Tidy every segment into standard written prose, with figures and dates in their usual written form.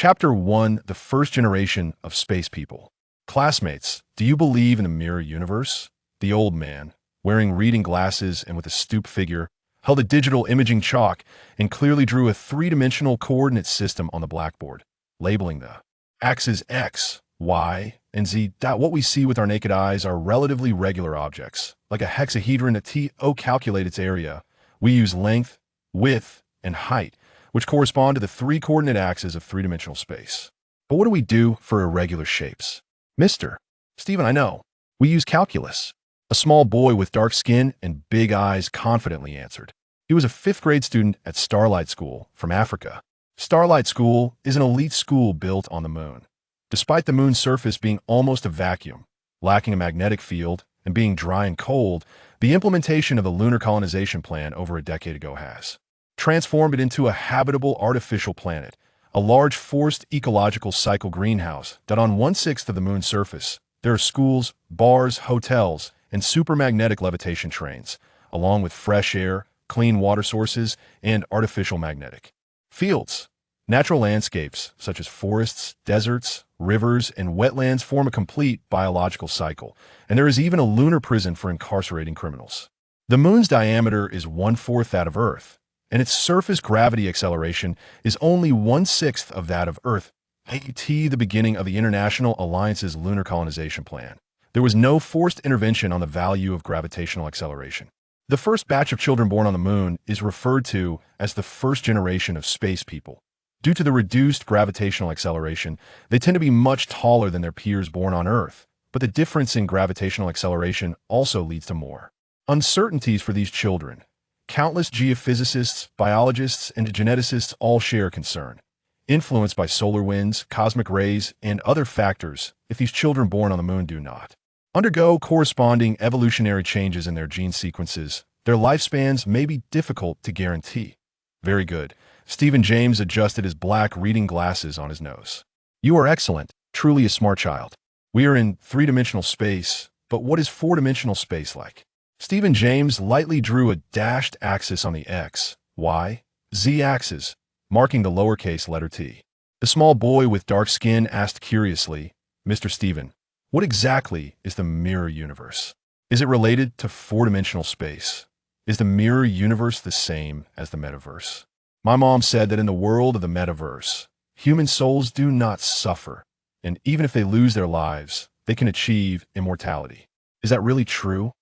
Chapter 1: The First Generation of Space People. Classmates, do you believe in the mirror universe? The old man, wearing reading glasses and with a stooped figure, held a digital imaging chalk and clearly drew a three-dimensional coordinate system on the blackboard, labeling the axes X, Y, and Z. What we see with our naked eyes are relatively regular objects, like a hexahedron. To calculate its area, we use length, width, and height, which correspond to the three coordinate axes of three-dimensional space. But what do we do for irregular shapes? Mr. Stephen, I know. We use calculus. A small boy with dark skin and big eyes confidently answered. He was a fifth-grade student at Starlight School from Africa. Starlight School is an elite school built on the moon. Despite the moon's surface being almost a vacuum, lacking a magnetic field, and being dry and cold, the implementation of the lunar colonization plan over a decade ago has transformed it into a habitable artificial planet, a large forced ecological cycle greenhouse that on 1/6 of the moon's surface, there are schools, bars, hotels, and supermagnetic levitation trains, along with fresh air, clean water sources, and artificial magnetic fields. Natural landscapes, such as forests, deserts, rivers, and wetlands form a complete biological cycle, and there is even a lunar prison for incarcerating criminals. The moon's diameter is 1/4 that of Earth, and its surface gravity acceleration is only 1/6 of that of Earth. At the beginning of the International Alliance's lunar colonization plan, there was no forced intervention on the value of gravitational acceleration. The first batch of children born on the moon is referred to as the first generation of space people. Due to the reduced gravitational acceleration, they tend to be much taller than their peers born on Earth, but the difference in gravitational acceleration also leads to more uncertainties for these children. Countless geophysicists, biologists, and geneticists all share concern, influenced by solar winds, cosmic rays, and other factors, if these children born on the moon do not undergo corresponding evolutionary changes in their gene sequences, their lifespans may be difficult to guarantee. Very good. Stephen James adjusted his black reading glasses on his nose. You are excellent, truly a smart child. We are in three-dimensional space, but what is four-dimensional space like? Stephen James lightly drew a dashed axis on the X, Y, Z axis, marking the lowercase letter t. The small boy with dark skin asked curiously, Mr. Stephen, what exactly is the mirror universe? Is it related to four-dimensional space? Is the mirror universe the same as the metaverse? My mom said that in the world of the metaverse, human souls do not suffer, and even if they lose their lives, they can achieve immortality. Is that really true?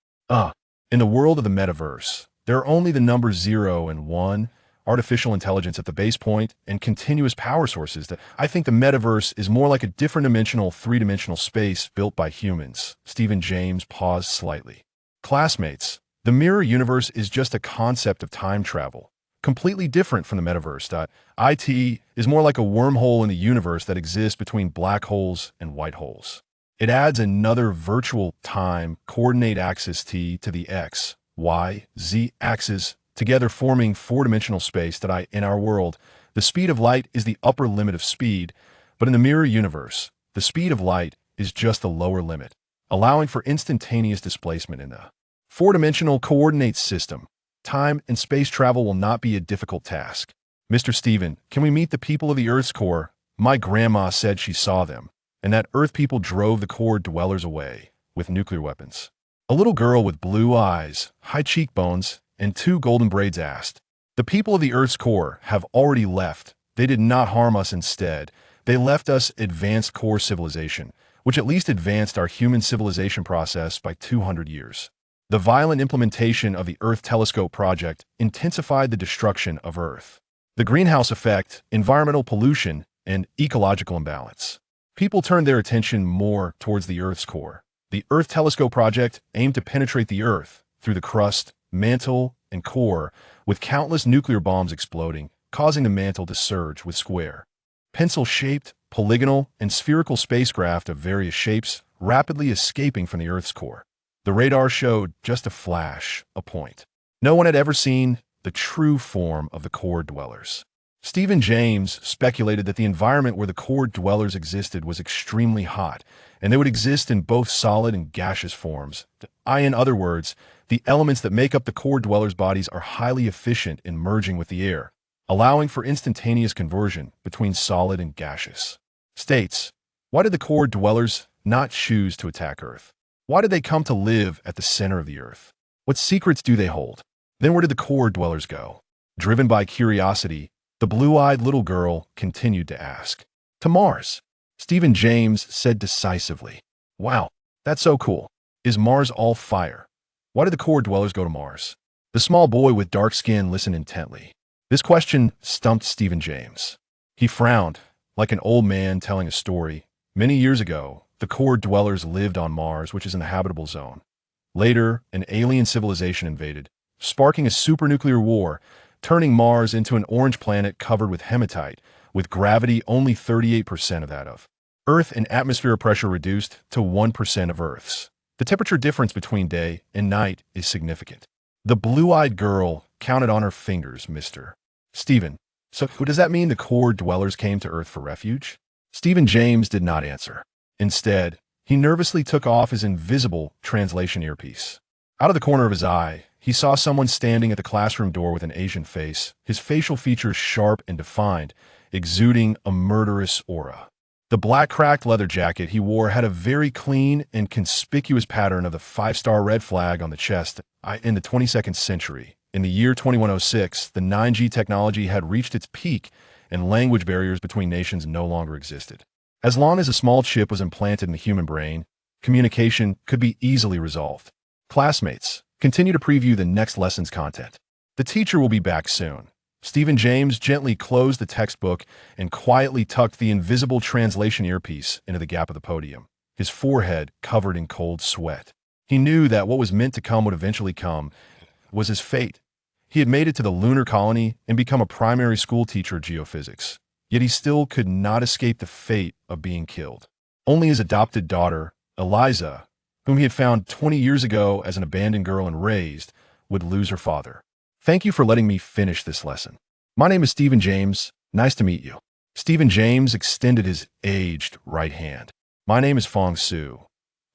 In the world of the metaverse, there are only the numbers 0 and 1, artificial intelligence at the base point, and continuous power sources. I think the metaverse is more like a different dimensional, three-dimensional space built by humans. Stephen James paused slightly. Classmates, the mirror universe is just a concept of time travel, completely different from the metaverse. It is more like a wormhole in the universe that exists between black holes and white holes. It adds another virtual time coordinate axis t to the X, Y, Z axis, together forming four-dimensional space. In our world, the speed of light is the upper limit of speed, but in the mirror universe, the speed of light is just the lower limit, allowing for instantaneous displacement in the four-dimensional coordinate system. Time and space travel will not be a difficult task. Mr. Stephen, can we meet the people of the Earth's core? My grandma said she saw them, and that Earth people drove the core dwellers away with nuclear weapons. A little girl with blue eyes, high cheekbones, and 2 golden braids asked. The people of the Earth's core have already left. They did not harm us. Instead, they left us advanced core civilization, which at least advanced our human civilization process by 200 years. The violent implementation of the Earth Telescope project intensified the destruction of Earth. The greenhouse effect, environmental pollution, and ecological imbalance. People turned their attention more towards the Earth's core. The Earth Telescope project aimed to penetrate the Earth through the crust, mantle, and core, with countless nuclear bombs exploding, causing the mantle to surge with square, pencil-shaped, polygonal, and spherical spacecraft of various shapes rapidly escaping from the Earth's core. The radar showed just a flash, a point. No one had ever seen the true form of the core dwellers. Stephen James speculated that the environment where the core dwellers existed was extremely hot, and they would exist in both solid and gaseous forms. In other words, the elements that make up the core dwellers' bodies are highly efficient in merging with the air, allowing for instantaneous conversion between solid and gaseous states. Why did the core dwellers not choose to attack Earth? Why did they come to live at the center of the Earth? What secrets do they hold? Then where did the core dwellers go? Driven by curiosity, the blue-eyed little girl continued to ask. To Mars, Stephen James said decisively. Wow, that's so cool. Is Mars all fire? Why did the core dwellers go to Mars? The small boy with dark skin listened intently. This question stumped Stephen James. He frowned, like an old man telling a story. Many years ago, the core dwellers lived on Mars, which is an habitable zone. Later, an alien civilization invaded, sparking a supernuclear war, turning Mars into an orange planet covered with hematite, with gravity only 38% of that of Earth and atmosphere pressure reduced to 1% of Earth's. The temperature difference between day and night is significant. The blue-eyed girl counted on her fingers, Mr. Stephen. So does that mean the core dwellers came to Earth for refuge? Stephen James did not answer. Instead, he nervously took off his invisible translation earpiece. Out of the corner of his eye, he saw someone standing at the classroom door with an Asian face, his facial features sharp and defined, exuding a murderous aura. The black cracked leather jacket he wore had a very clean and conspicuous pattern of the 5-star red flag on the chest. In the 22nd century, in the year 2106, the 9G technology had reached its peak and language barriers between nations no longer existed. As long as a small chip was implanted in the human brain, communication could be easily resolved. Classmates, continue to preview the next lesson's content. The teacher will be back soon. Stephen James gently closed the textbook and quietly tucked the invisible translation earpiece into the gap of the podium, his forehead covered in cold sweat. He knew that what was meant to come would eventually come, was his fate. He had made it to the lunar colony and become a primary school teacher of geophysics, yet he still could not escape the fate of being killed. Only his adopted daughter, Eliza, whom he had found 20 years ago as an abandoned girl and raised, would lose her father. Thank you for letting me finish this lesson. My name is Stephen James. Nice to meet you. Stephen James extended his aged right hand. My name is Fang Su.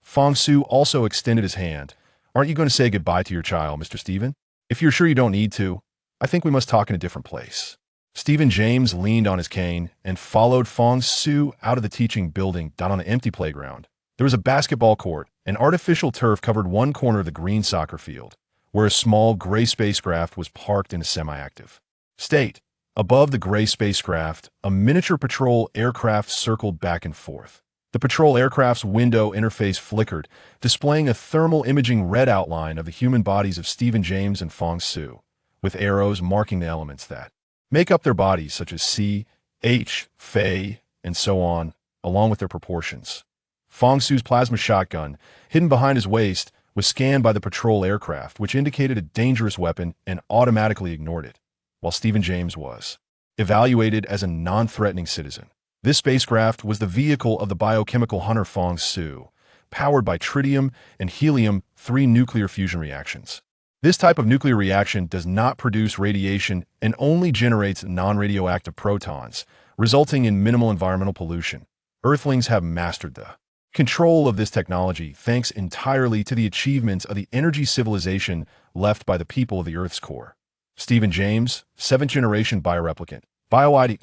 Fang Su also extended his hand. Aren't you going to say goodbye to your child, Mr. Stephen? If you're sure you don't need to, I think we must talk in a different place. Stephen James leaned on his cane and followed Fang Su out of the teaching building down on the empty playground. There was a basketball court, and artificial turf covered one corner of the green soccer field, where a small gray spacecraft was parked in a semi-active state. Above the gray spacecraft, a miniature patrol aircraft circled back and forth. The patrol aircraft's window interface flickered, displaying a thermal imaging red outline of the human bodies of Stephen James and Fang Su, with arrows marking the elements that make up their bodies, such as C, H, Fe, and so on, along with their proportions. Fang Su's plasma shotgun, hidden behind his waist, was scanned by the patrol aircraft, which indicated a dangerous weapon and automatically ignored it, while Stephen James was evaluated as a non-threatening citizen. This spacecraft was the vehicle of the biochemical hunter Fang Su, powered by tritium and helium-3 nuclear fusion reactions. This type of nuclear reaction does not produce radiation and only generates non-radioactive protons, resulting in minimal environmental pollution. Earthlings have mastered the control of this technology thanks entirely to the achievements of the energy civilization left by the people of the Earth's core. Stephen James, 7th-generation bioreplicant, BioID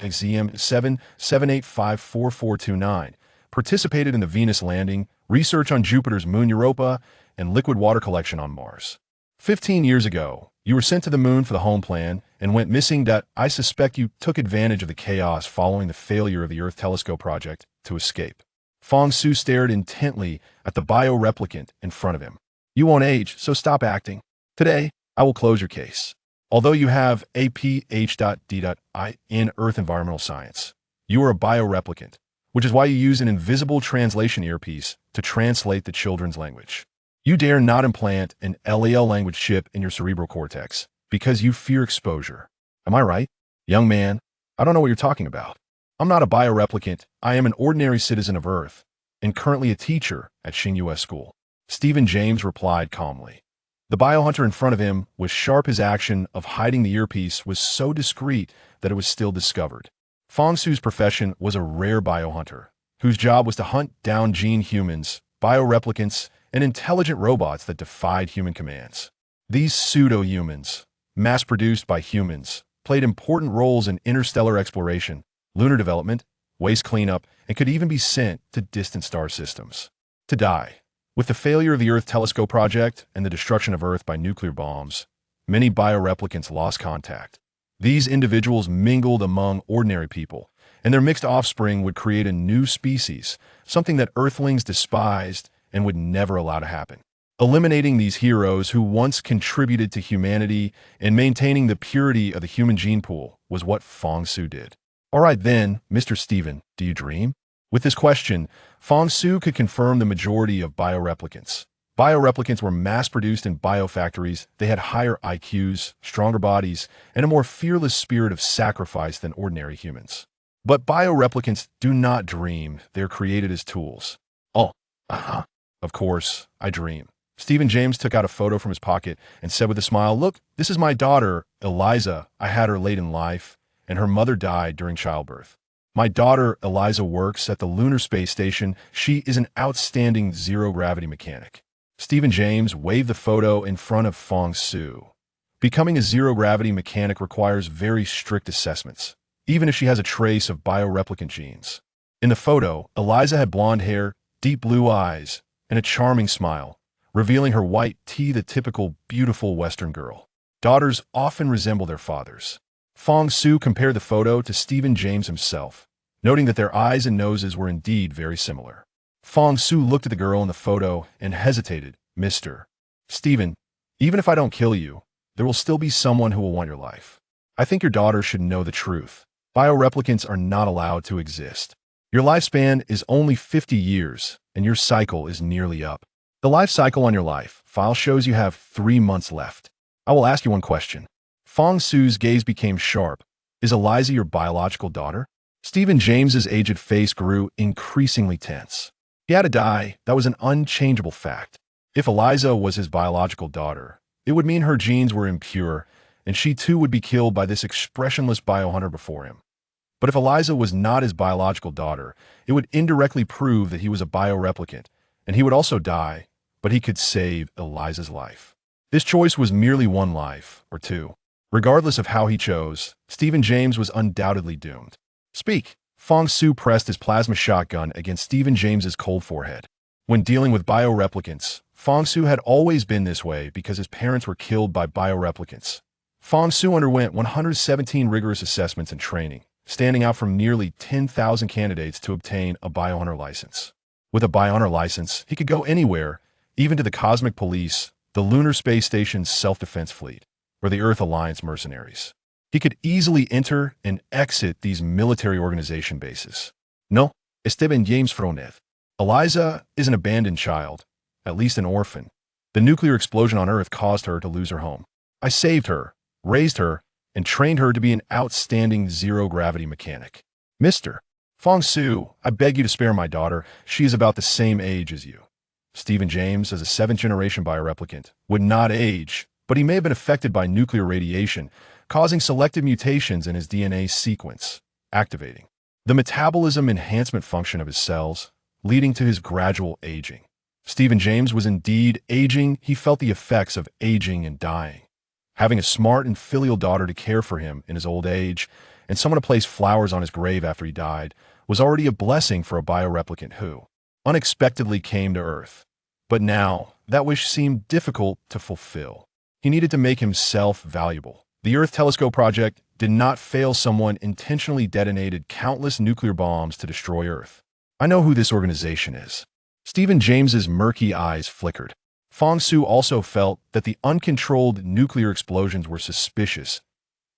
ZM778544429, participated in the Venus landing, research on Jupiter's moon Europa, and liquid water collection on Mars. 15 years ago, you were sent to the moon for the home plan and went missing. I suspect you took advantage of the chaos following the failure of the Earth Telescope project to escape. Fang Su stared intently at the bioreplicant in front of him. You won't age, so stop acting. Today, I will close your case. Although you have a Ph.D. in Earth Environmental Science, you are a bioreplicant, which is why you use an invisible translation earpiece to translate the children's language. You dare not implant an LEL language chip in your cerebral cortex because you fear exposure. Am I right? Young man, I don't know what you're talking about. I'm not a bioreplicant. I am an ordinary citizen of Earth and currently a teacher at Xing U.S. School. Stephen James replied calmly. The biohunter in front of him was sharp. His action of hiding the earpiece was so discreet that it was still discovered. Fang Su's profession was a rare biohunter, whose job was to hunt down gene humans, bioreplicants, and intelligent robots that defied human commands. These pseudo-humans, mass-produced by humans, played important roles in interstellar exploration, lunar development, waste cleanup, and could even be sent to distant star systems. To die. With the failure of the Earth Telescope project and the destruction of Earth by nuclear bombs, many bioreplicants lost contact. These individuals mingled among ordinary people, and their mixed offspring would create a new species, something that Earthlings despised and would never allow to happen. Eliminating these heroes who once contributed to humanity and maintaining the purity of the human gene pool was what Fang Su did. All right then, Mr. Steven, do you dream? With this question, Fang Su could confirm the majority of bioreplicants. Bioreplicants were mass-produced in biofactories. They had higher IQs, stronger bodies, and a more fearless spirit of sacrifice than ordinary humans. But bioreplicants do not dream. They're created as tools. Oh, of course, I dream. Stephen James took out a photo from his pocket and said with a smile, "Look, this is my daughter, Eliza. I had her late in life, and her mother died during childbirth. My daughter, Eliza, works at the lunar space station. She is an outstanding zero-gravity mechanic." Stephen James waved the photo in front of Fang Su. Becoming a zero-gravity mechanic requires very strict assessments, even if she has a trace of bioreplicant genes. In the photo, Eliza had blonde hair, deep blue eyes, and a charming smile, revealing her white teeth, the typical beautiful Western girl. Daughters often resemble their fathers. Fang Su compared the photo to Stephen James himself, noting that their eyes and noses were indeed very similar. Fang Su looked at the girl in the photo and hesitated. "Mr. Stephen, even if I don't kill you, there will still be someone who will want your life. I think your daughter should know the truth. Bioreplicants are not allowed to exist. Your lifespan is only 50 years, and your cycle is nearly up. The life cycle on your life file shows you have 3 months left. I will ask you one question." Fang Su's gaze became sharp. "Is Eliza your biological daughter?" Stephen James's aged face grew increasingly tense. He had to die. That was an unchangeable fact. If Eliza was his biological daughter, it would mean her genes were impure, and she too would be killed by this expressionless biohunter before him. But if Eliza was not his biological daughter, it would indirectly prove that he was a bioreplicant, and he would also die, but he could save Eliza's life. This choice was merely one life, or two. Regardless of how he chose, Stephen James was undoubtedly doomed. "Speak." Fang Su pressed his plasma shotgun against Stephen James's cold forehead. When dealing with bioreplicants, Fang Su had always been this way because his parents were killed by bioreplicants. Fang Su underwent 117 rigorous assessments and training, standing out from nearly 10,000 candidates to obtain a biohunter license. With a biohunter license, he could go anywhere, even to the cosmic police, the lunar space station's self-defense fleet, or the Earth Alliance mercenaries. He could easily enter and exit these military organization bases. No, Stephen James Fronev. Eliza is an abandoned child, at least an orphan. The nuclear explosion on Earth caused her to lose her home. I saved her, raised her, and trained her to be an outstanding zero-gravity mechanic. Mr. Fang Su, I beg you to spare my daughter. She is about the same age as you. Stephen James, as a 7th-generation bioreplicant, would not age, but he may have been affected by nuclear radiation, causing selective mutations in his DNA sequence, activating the metabolism enhancement function of his cells, leading to his gradual aging. Stephen James was indeed aging. He felt the effects of aging and dying. Having a smart and filial daughter to care for him in his old age, and someone to place flowers on his grave after he died, was already a blessing for a bioreplicant who unexpectedly came to Earth. But now, that wish seemed difficult to fulfill. He needed to make himself valuable. The Earth Telescope project did not fail. Someone intentionally detonated countless nuclear bombs to destroy Earth. I know who this organization is. Stephen James's murky eyes flickered. Fang Su also felt that the uncontrolled nuclear explosions were suspicious.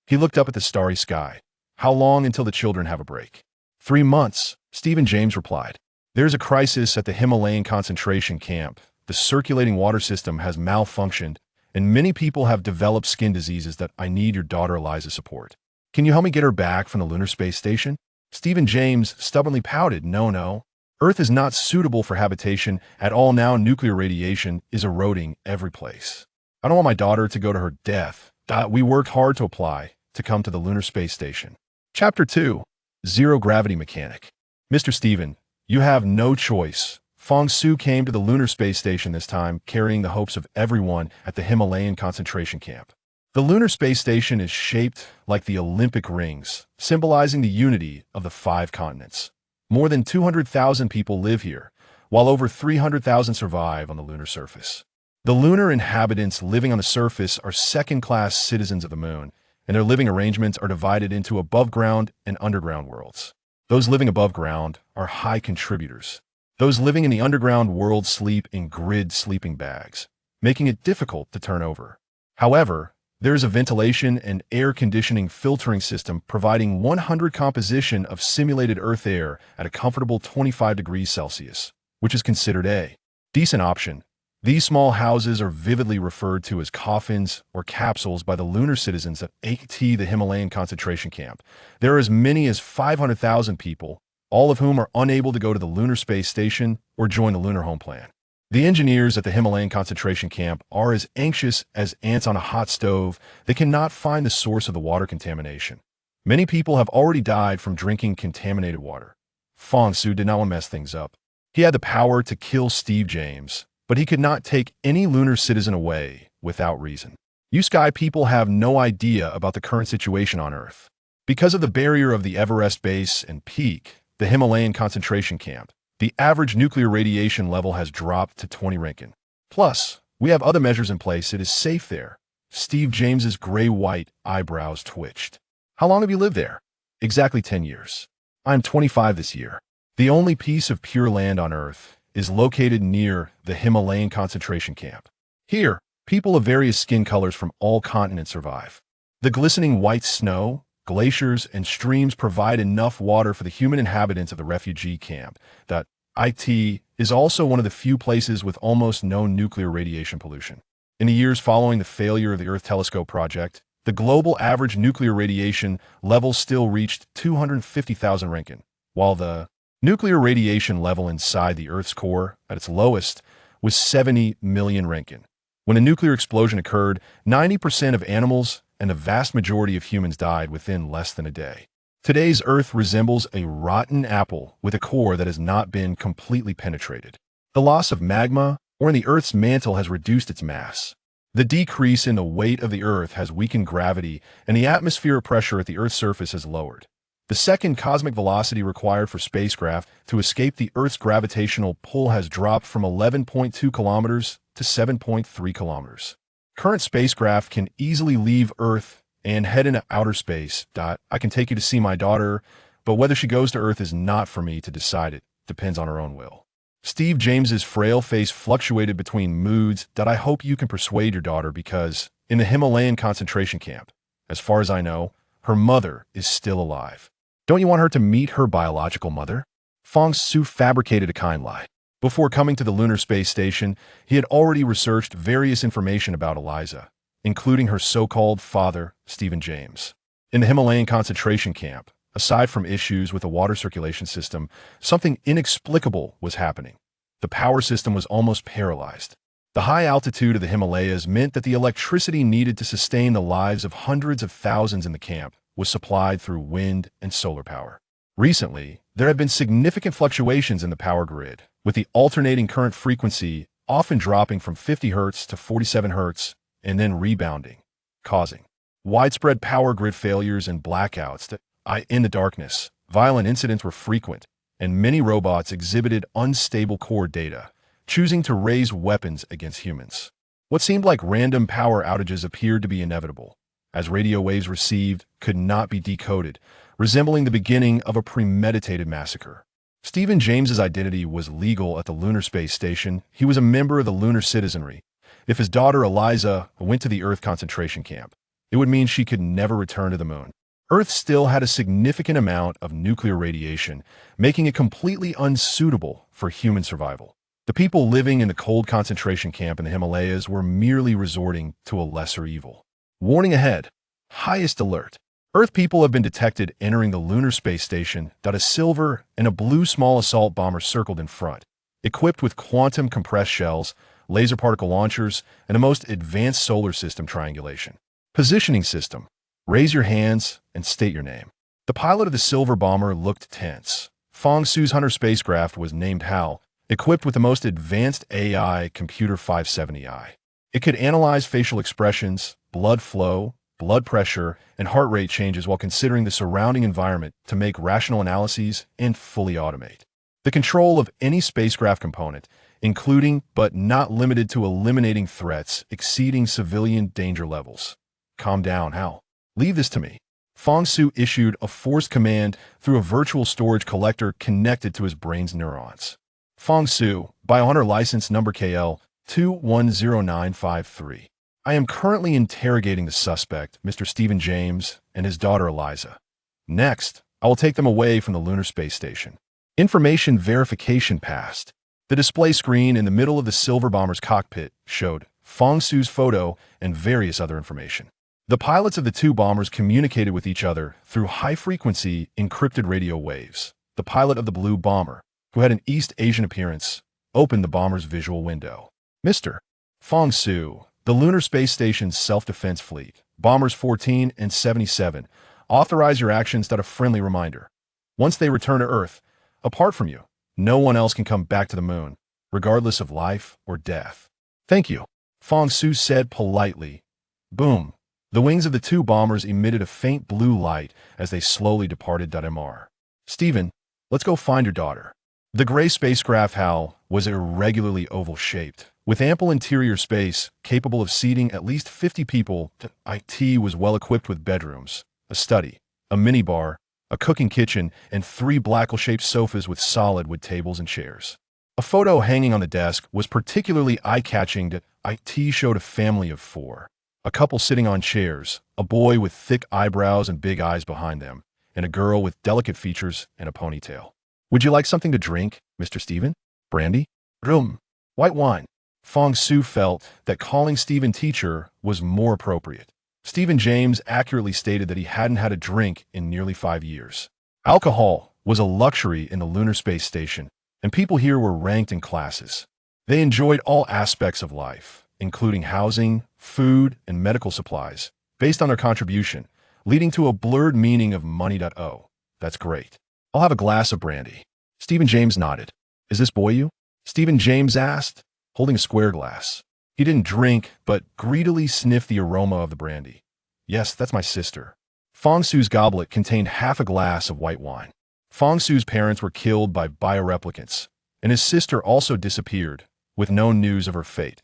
He looked up at the starry sky. How long until the children have a break? 3 months, Stephen James replied. There's a crisis at the Himalayan concentration camp. The circulating water system has malfunctioned, and many people have developed skin diseases that I need your daughter Eliza's support. Can you help me get her back from the lunar space station? Stephen James stubbornly pouted. No. Earth is not suitable for habitation at all now. Nuclear radiation is eroding every place. I don't want my daughter to go to her death. We worked hard to apply to come to the lunar space station. Chapter 2. Zero-Gravity Mechanic. Mr. Stephen, you have no choice. Fang Su came to the lunar space station this time, carrying the hopes of everyone at the Himalayan concentration camp. The lunar space station is shaped like the Olympic rings, symbolizing the unity of the 5 continents. More than 200,000 people live here, while over 300,000 survive on the lunar surface. The lunar inhabitants living on the surface are second-class citizens of the moon, and their living arrangements are divided into above-ground and underground worlds. Those living above ground are high contributors. Those living in the underground world sleep in grid sleeping bags, making it difficult to turn over. However, there is a ventilation and air conditioning filtering system providing 100 composition of simulated Earth air at a comfortable 25 degrees Celsius, which is considered a decent option. These small houses are vividly referred to as coffins or capsules by the lunar citizens of the Himalayan concentration camp. There are as many as 500,000 people, all of whom are unable to go to the lunar space station or join the lunar home plan. The engineers at the Himalayan concentration camp are as anxious as ants on a hot stove. They cannot find the source of the water contamination. Many people have already died from drinking contaminated water. Fang did not want to mess things up. He had the power to kill Steve James, but he could not take any lunar citizen away without reason. You Sky people have no idea about the current situation on Earth. Because of the barrier of the Everest base and peak, the Himalayan concentration camp, the average nuclear radiation level has dropped to 20 Röntgen. Plus, we have other measures in place. It is safe there. Steve James's gray-white eyebrows twitched. How long have you lived there? Exactly 10 years. I'm 25 this year. The only piece of pure land on Earth is located near the Himalayan concentration camp. Here, people of various skin colors from all continents survive. The glistening white snow, glaciers, and streams provide enough water for the human inhabitants of the refugee camp. It is also one of the few places with almost no nuclear radiation pollution. In the years following the failure of the Earth Telescope project, the global average nuclear radiation level still reached 250,000 Röntgen, while the nuclear radiation level inside the Earth's core, at its lowest, was 70 million Röntgen. When a nuclear explosion occurred, 90% of animals and the vast majority of humans died within less than a day. Today's Earth resembles a rotten apple with a core that has not been completely penetrated. The loss of magma or in the Earth's mantle has reduced its mass. The decrease in the weight of the Earth has weakened gravity, and the atmospheric pressure at the Earth's surface has lowered. The second cosmic velocity required for spacecraft to escape the Earth's gravitational pull has dropped from 11.2 kilometers to 7.3 kilometers. Current spacecraft can easily leave Earth and head into outer space. I can take you to see my daughter, but whether she goes to Earth is not for me to decide. It depends on her own will. Steve James's frail face fluctuated between moods. I hope you can persuade your daughter because, in the Himalayan concentration camp, as far as I know, her mother is still alive. Don't you want her to meet her biological mother? Fang fabricated a kind lie. Before coming to the lunar space station, he had already researched various information about Eliza, including her so-called father, Stephen James. In the Himalayan concentration camp, aside from issues with the water circulation system, something inexplicable was happening. The power system was almost paralyzed. The high altitude of the Himalayas meant that the electricity needed to sustain the lives of hundreds of thousands in the camp was supplied through wind and solar power. Recently, there have been significant fluctuations in the power grid, with the alternating current frequency often dropping from 50 Hz to 47 Hz and then rebounding, causing widespread power grid failures and blackouts. In the darkness, violent incidents were frequent, and many robots exhibited unstable core data, choosing to raise weapons against humans. What seemed like random power outages appeared to be inevitable, as radio waves received could not be decoded, resembling the beginning of a premeditated massacre. Stephen James's identity was legal at the lunar space station. He was a member of the lunar citizenry. If his daughter Eliza went to the Earth concentration camp, it would mean she could never return to the moon. Earth still had a significant amount of nuclear radiation, making it completely unsuitable for human survival. The people living in the cold concentration camp in the Himalayas were merely resorting to a lesser evil. Warning ahead. Highest alert. Earth people have been detected entering the lunar space station. A silver and a blue small assault bomber circled in front, equipped with quantum compressed shells, laser particle launchers, and the most advanced solar system triangulation. Positioning system. Raise your hands and state your name. The pilot of the silver bomber looked tense. Fang Hunter spacecraft was named HAL, equipped with the most advanced AI computer 570i. It could analyze facial expressions, blood flow, blood pressure, and heart rate changes while considering the surrounding environment to make rational analyses and fully automate the control of any spacecraft component, including but not limited to eliminating threats exceeding civilian danger levels. Calm down, Hal. Leave this to me. Fang Su issued a forced command through a virtual storage collector connected to his brain's neurons. Fang Su, Biohunter License Number KL 210953. I am currently interrogating the suspect, Mr. Stephen James, and his daughter Eliza. Next, I will take them away from the lunar space station. Information verification passed. The display screen in the middle of the Silver Bomber's cockpit showed Fang Su's photo and various other information. The pilots of the two bombers communicated with each other through high-frequency encrypted radio waves. The pilot of the blue bomber, who had an East Asian appearance, opened the bomber's visual window. Mr. Fang Su, the lunar space station's self-defense fleet, Bombers 14 and 77, authorize your actions. A friendly reminder. Once they return to Earth, apart from you, no one else can come back to the moon, regardless of life or death. Thank you, Fang Su said politely. Boom. The wings of the two bombers emitted a faint blue light as they slowly departed. Mr. Stephen, let's go find your daughter. The gray spacecraft HAL was irregularly oval-shaped, with ample interior space capable of seating at least 50 people. IT was well-equipped with bedrooms, a study, a minibar, a cooking kitchen, and 3 blackle-shaped sofas with solid wood tables and chairs. A photo hanging on the desk was particularly eye-catching. IT showed a family of 4. A couple sitting on chairs, a boy with thick eyebrows and big eyes behind them, and a girl with delicate features and a ponytail. Would you like something to drink, Mr. Stephen? Brandy? Rum? White wine? Fang Su felt that calling Stephen teacher was more appropriate. Stephen James accurately stated that he hadn't had a drink in nearly 5 years. Alcohol was a luxury in the lunar space station, and people here were ranked in classes. They enjoyed all aspects of life, including housing, food, and medical supplies, based on their contribution, leading to a blurred meaning of money.Oh. That's great. I'll have a glass of brandy. Stephen James nodded. Is this boy you? Stephen James asked, holding a square glass. He didn't drink, but greedily sniffed the aroma of the brandy. Yes, that's my sister. Fang Su's goblet contained half a glass of white wine. Fang Su's parents were killed by bioreplicants, and his sister also disappeared, with no news of her fate.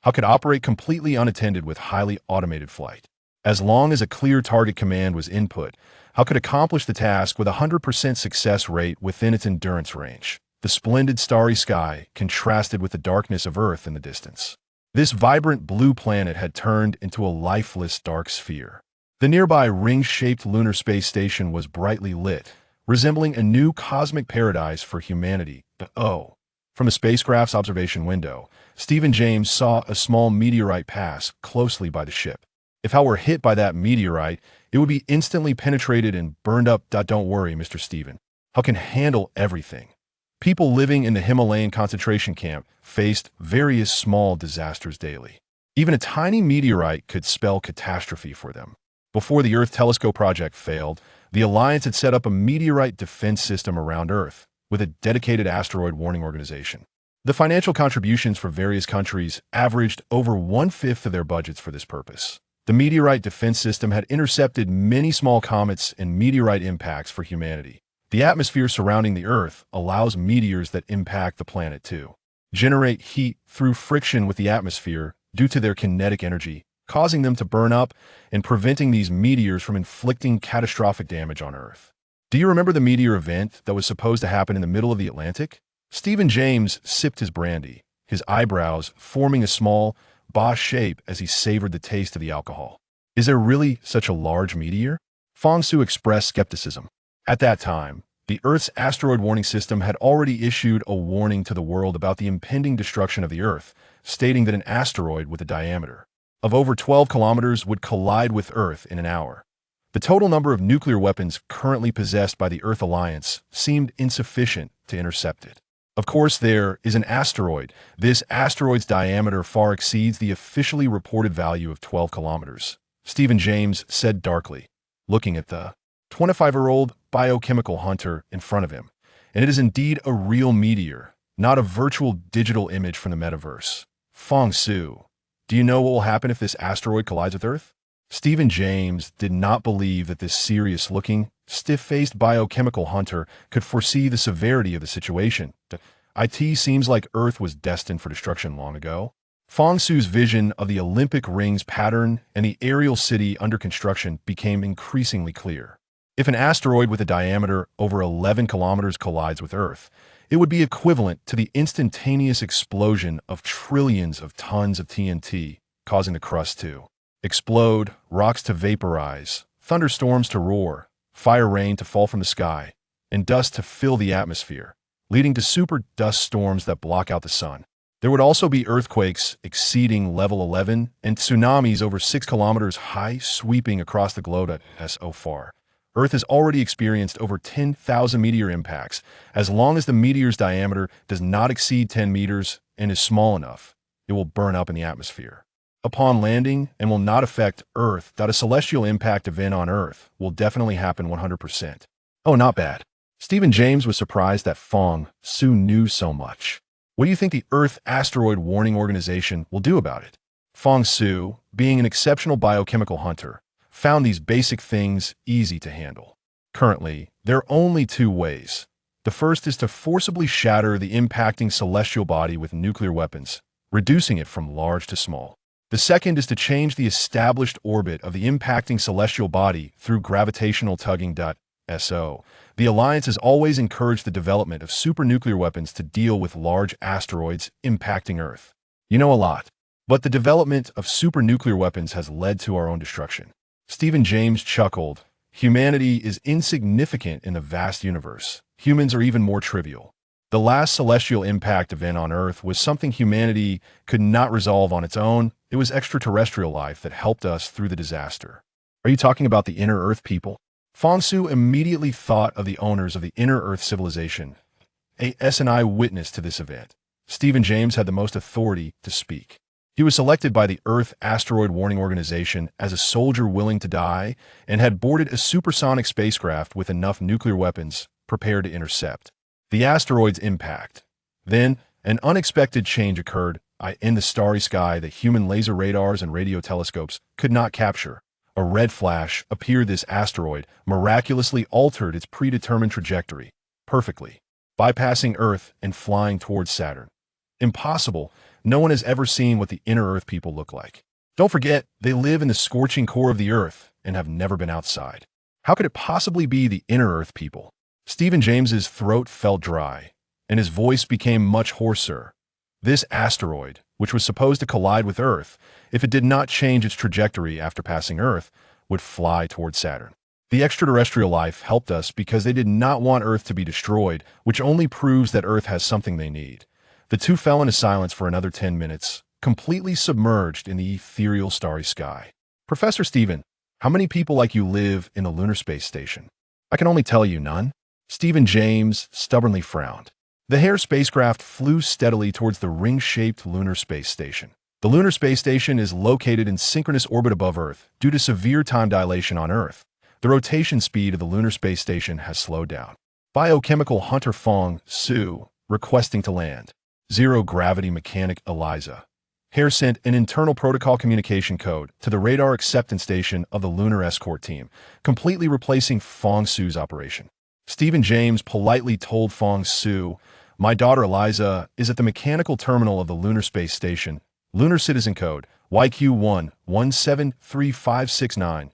How could operate completely unattended with highly automated flight? As long as a clear target command was input, how could accomplish the task with a 100% success rate within its endurance range? The splendid starry sky contrasted with the darkness of Earth in the distance. This vibrant blue planet had turned into a lifeless dark sphere. The nearby ring-shaped lunar space station was brightly lit, resembling a new cosmic paradise for humanity. From the spacecraft's observation window, Stephen James saw a small meteorite pass closely by the ship. If Hal were hit by that meteorite, it would be instantly penetrated and burned up. Don't worry, Mr. Stephen. Hal can handle everything. People living in the Himalayan concentration camp faced various small disasters daily. Even a tiny meteorite could spell catastrophe for them. Before the Earth Telescope project failed, the Alliance had set up a meteorite defense system around Earth, with a dedicated asteroid warning organization. The financial contributions for various countries averaged over 1/5 of their budgets for this purpose. The meteorite defense system had intercepted many small comets and meteorite impacts for humanity. The atmosphere surrounding the Earth allows meteors that impact the planet to generate heat through friction with the atmosphere due to their kinetic energy, causing them to burn up and preventing these meteors from inflicting catastrophic damage on Earth. Do you remember the meteor event that was supposed to happen in the middle of the Atlantic? Stephen James sipped his brandy, his eyebrows forming a small, boss shape as he savored the taste of the alcohol. Is there really such a large meteor? Fang Su expressed skepticism. At that time, the Earth's asteroid warning system had already issued a warning to the world about the impending destruction of the Earth, stating that an asteroid with a diameter of over 12 kilometers would collide with Earth in an hour. The total number of nuclear weapons currently possessed by the Earth Alliance seemed insufficient to intercept it. Of course, there is an asteroid. This asteroid's diameter far exceeds the officially reported value of 12 kilometers, Stephen James said darkly, looking at the 25-year-old biochemical hunter in front of him. And it is indeed a real meteor, not a virtual digital image from the Metaverse. Fang Su, do you know what will happen if this asteroid collides with Earth? Stephen James did not believe that this serious-looking, stiff-faced biochemical hunter could foresee the severity of the situation. It seems like Earth was destined for destruction long ago. Fang Su's vision of the Olympic rings pattern and the aerial city under construction became increasingly clear. If an asteroid with a diameter over 11 kilometers collides with Earth, it would be equivalent to the instantaneous explosion of trillions of tons of TNT, causing the crust to explode, rocks to vaporize, thunderstorms to roar, fire rain to fall from the sky, and dust to fill the atmosphere, leading to super dust storms that block out the sun. There would also be earthquakes exceeding level 11 and tsunamis over 6 kilometers high sweeping across the globe. So far, Earth has already experienced over 10,000 meteor impacts. As long as the meteor's diameter does not exceed 10 meters and is small enough, it will burn up in the atmosphere upon landing and will not affect Earth. A celestial impact event on Earth will definitely happen 100%. Oh, not bad. Stephen James was surprised that Fang Su knew so much. What do you think the Earth Asteroid Warning Organization will do about it? Fang Su, being an exceptional biochemical hunter, found these basic things easy to handle. Currently, there are only two ways. The first is to forcibly shatter the impacting celestial body with nuclear weapons, reducing it from large to small. The second is to change the established orbit of the impacting celestial body through gravitational tugging. So, the Alliance has always encouraged the development of supernuclear weapons to deal with large asteroids impacting Earth. You know a lot, but the development of supernuclear weapons has led to our own destruction. Stephen James chuckled. Humanity is insignificant in the vast universe. Humans are even more trivial. The last celestial impact event on Earth was something humanity could not resolve on its own. It was extraterrestrial life that helped us through the disaster. Are you talking about the inner Earth people? Fang Su immediately thought of the owners of the inner Earth civilization, an eyewitness to this event. Stephen James had the most authority to speak. He was selected by the Earth Asteroid Warning Organization as a soldier willing to die and had boarded a supersonic spacecraft with enough nuclear weapons prepared to intercept the asteroid's impact. Then, an unexpected change occurred in the starry sky that human laser radars and radio telescopes could not capture. A red flash appeared. This asteroid miraculously altered its predetermined trajectory perfectly, bypassing Earth and flying towards Saturn. Impossible. No one has ever seen what the inner Earth people look like. Don't forget, they live in the scorching core of the Earth and have never been outside. How could it possibly be the inner Earth people? Stephen James's throat felt dry, and his voice became much hoarser. This asteroid, which was supposed to collide with Earth, if it did not change its trajectory after passing Earth, would fly towards Saturn. The extraterrestrial life helped us because they did not want Earth to be destroyed, which only proves that Earth has something they need. The two fell into silence for another 10 minutes, completely submerged in the ethereal starry sky. Professor Stephen, how many people like you live in the lunar space station? I can only tell you, none. Stephen James stubbornly frowned. The Hare spacecraft flew steadily towards the ring-shaped lunar space station. The lunar space station is located in synchronous orbit above Earth due to severe time dilation on Earth. The rotation speed of the lunar space station has slowed down. Biochemical hunter Fang Su requesting to land. Zero gravity mechanic Eliza. Hare sent an internal protocol communication code to the radar acceptance station of the lunar escort team, completely replacing Fang Su's operation. Stephen James politely told Fang Su, "My daughter Eliza is at the mechanical terminal of the lunar space station. Lunar citizen code YQ1173569.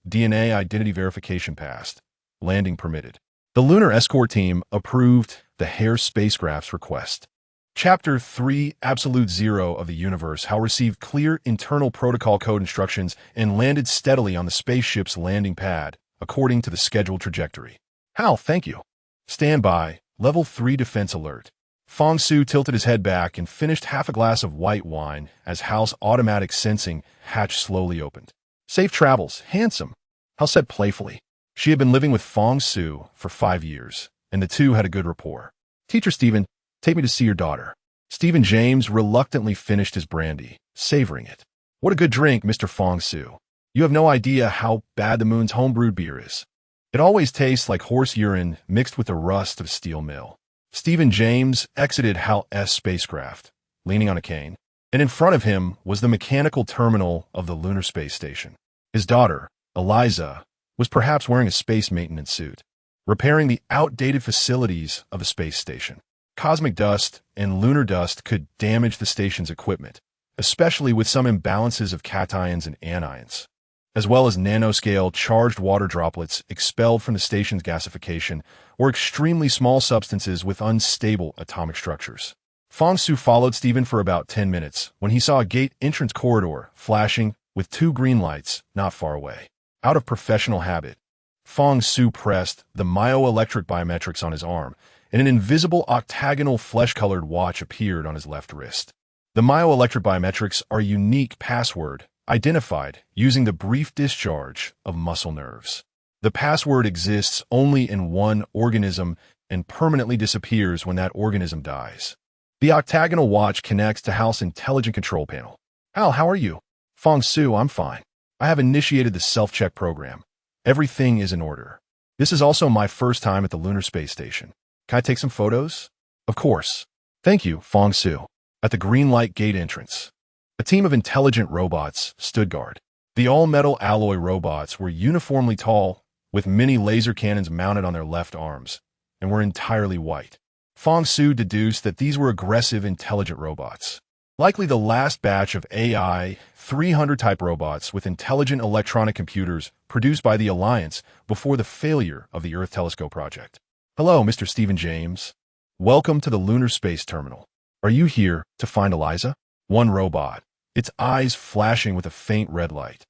DNA identity verification passed. Landing permitted." The lunar escort team approved the Hare spacecraft's request. Chapter 3 Absolute Zero of the Universe How received clear internal protocol code instructions and landed steadily on the spaceship's landing pad, according to the scheduled trajectory. Hal, thank you. Stand by. Level 3 defense alert. Fang Su tilted his head back and finished half a glass of white wine as Hal's automatic sensing hatch slowly opened. Safe travels, handsome, Hal said playfully. She had been living with Fang Su for 5 years, and the two had a good rapport. Teacher Stephen, take me to see your daughter. Stephen James reluctantly finished his brandy, savoring it. What a good drink, Mr. Fang Su. You have no idea how bad the moon's homebrewed beer is. It always tastes like horse urine mixed with the rust of a steel mill. Stephen James exited Hal's spacecraft, leaning on a cane, and in front of him was the mechanical terminal of the lunar space station. His daughter, Eliza, was perhaps wearing a space maintenance suit, repairing the outdated facilities of a space station. Cosmic dust and lunar dust could damage the station's equipment, especially with some imbalances of cations and anions, as well as nanoscale charged water droplets expelled from the station's gasification or extremely small substances with unstable atomic structures. Fang Su followed Stephen for about 10 minutes when he saw a gate entrance corridor flashing with 2 green lights not far away. Out of professional habit, Fang Su pressed the myoelectric biometrics on his arm, and an invisible octagonal flesh-colored watch appeared on his left wrist. The myoelectric biometrics are a unique password identified using the brief discharge of muscle nerves. The password exists only in one organism and permanently disappears when that organism dies. The octagonal watch connects to Hal's intelligent control panel. Hal, how are you? Fang Su, I'm fine. I have initiated the self-check program. Everything is in order. This is also my first time at the lunar space station. Can I take some photos? Of course. Thank you, Fang Su. At the green light gate entrance, a team of intelligent robots stood guard. The all-metal alloy robots were uniformly tall, with mini laser cannons mounted on their left arms, and were entirely white. Fang Su deduced that these were aggressive, intelligent robots. Likely the last batch of AI 300-type robots with intelligent electronic computers produced by the Alliance before the failure of the Earth Telescope project. Hello, Mr. Stephen James. Welcome to the Lunar Space Terminal. Are you here to find Eliza? One robot, its eyes flashing with a faint red light,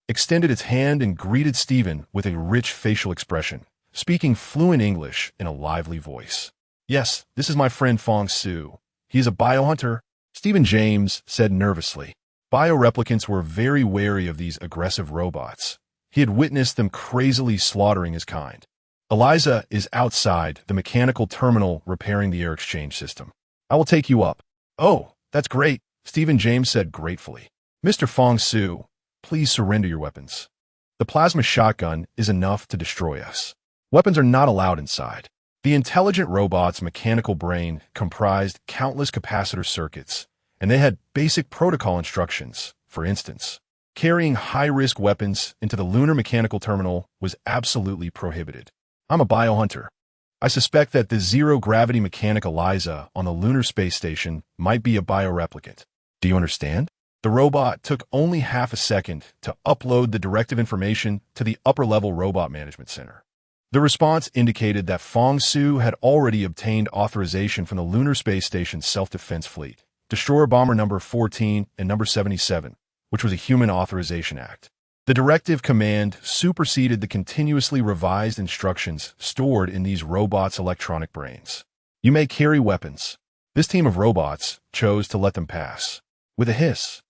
extended its hand and greeted Stephen with a rich facial expression, speaking fluent English in a lively voice. Yes, this is my friend Fang Su. He is a biohunter, Stephen James said nervously. Bioreplicants were very wary of these aggressive robots. He had witnessed them crazily slaughtering his kind. Eliza is outside the mechanical terminal repairing the air exchange system. I will take you up. Oh, that's great, Stephen James said gratefully. Mr. Fang Su, please surrender your weapons. The plasma shotgun is enough to destroy us. Weapons are not allowed inside. The intelligent robot's mechanical brain comprised countless capacitor circuits, and they had basic protocol instructions. For instance, carrying high-risk weapons into the lunar mechanical terminal was absolutely prohibited. I'm a biohunter. I suspect that the zero-gravity mechanic Eliza on the lunar space station might be a bioreplicant. Do you understand? The robot took only half a second to upload the directive information to the upper-level robot management center. The response indicated that Fang Su had already obtained authorization from the lunar space station's self-defense fleet, Destroyer Bomber number 14 and number 77, which was a Human Authorization Act. The directive command superseded the continuously revised instructions stored in these robots' electronic brains. You may carry weapons. This team of robots chose to let them pass. With a hiss,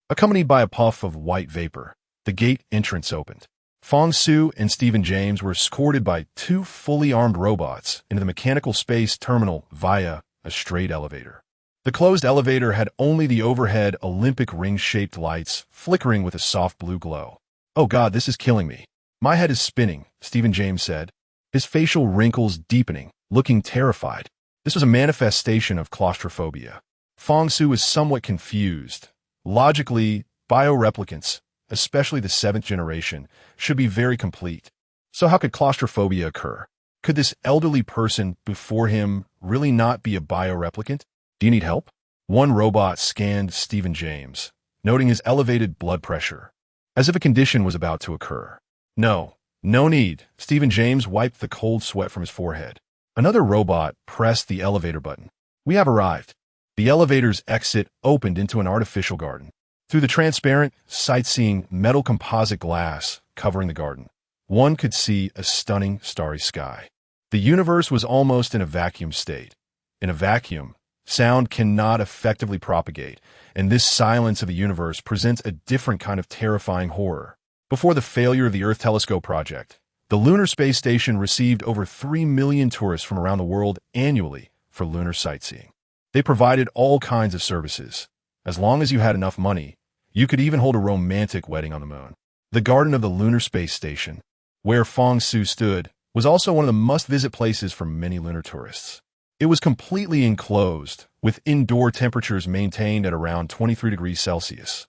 accompanied by a puff of white vapor, the gate entrance opened. Fang Su and Stephen James were escorted by 2 fully armed robots into the mechanical space terminal via a straight elevator. The closed elevator had only the overhead Olympic ring-shaped lights flickering with a soft blue glow. Oh God, this is killing me. My head is spinning, Stephen James said, his facial wrinkles deepening, looking terrified. This was a manifestation of claustrophobia. Fang Su was somewhat confused. Logically, bioreplicants, especially the 7th generation, should be very complete. So how could claustrophobia occur? Could this elderly person before him really not be a bioreplicant? Do you need help? One robot scanned Stephen James, noting his elevated blood pressure, as if a condition was about to occur. No need. Stephen James wiped the cold sweat from his forehead. Another robot pressed the elevator button. We have arrived. The elevator's exit opened into an artificial garden. Through the transparent, sightseeing metal composite glass covering the garden, one could see a stunning starry sky. The universe was almost in a vacuum state. In a vacuum, sound cannot effectively propagate, and this silence of the universe presents a different kind of terrifying horror. Before the failure of the Earth Telescope project, the Lunar Space Station received over 3 million tourists from around the world annually for lunar sightseeing. They provided all kinds of services. As long as you had enough money, you could even hold a romantic wedding on the moon. The garden of the Lunar Space Station, where Fang Su stood, was also one of the must-visit places for many lunar tourists. It was completely enclosed, with indoor temperatures maintained at around 23 degrees Celsius.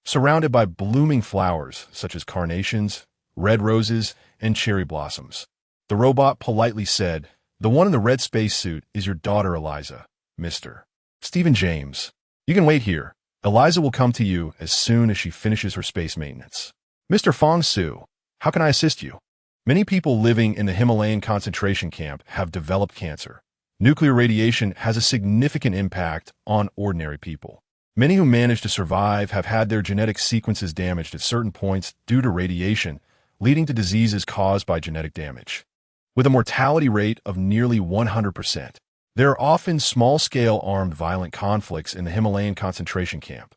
surrounded by blooming flowers such as carnations, red roses, and cherry blossoms. The robot politely said, "The one in the red spacesuit is your daughter Eliza, Mr. Stephen James. You can wait here. Eliza will come to you as soon as she finishes her space maintenance." "Mr. Fang Su, how can I assist you?" Many people living in the Himalayan concentration camp have developed cancer. Nuclear radiation has a significant impact on ordinary people. Many who manage to survive have had their genetic sequences damaged at certain points due to radiation, leading to diseases caused by genetic damage. With a mortality rate of nearly 100%, there are often small-scale armed violent conflicts in the Himalayan concentration camp.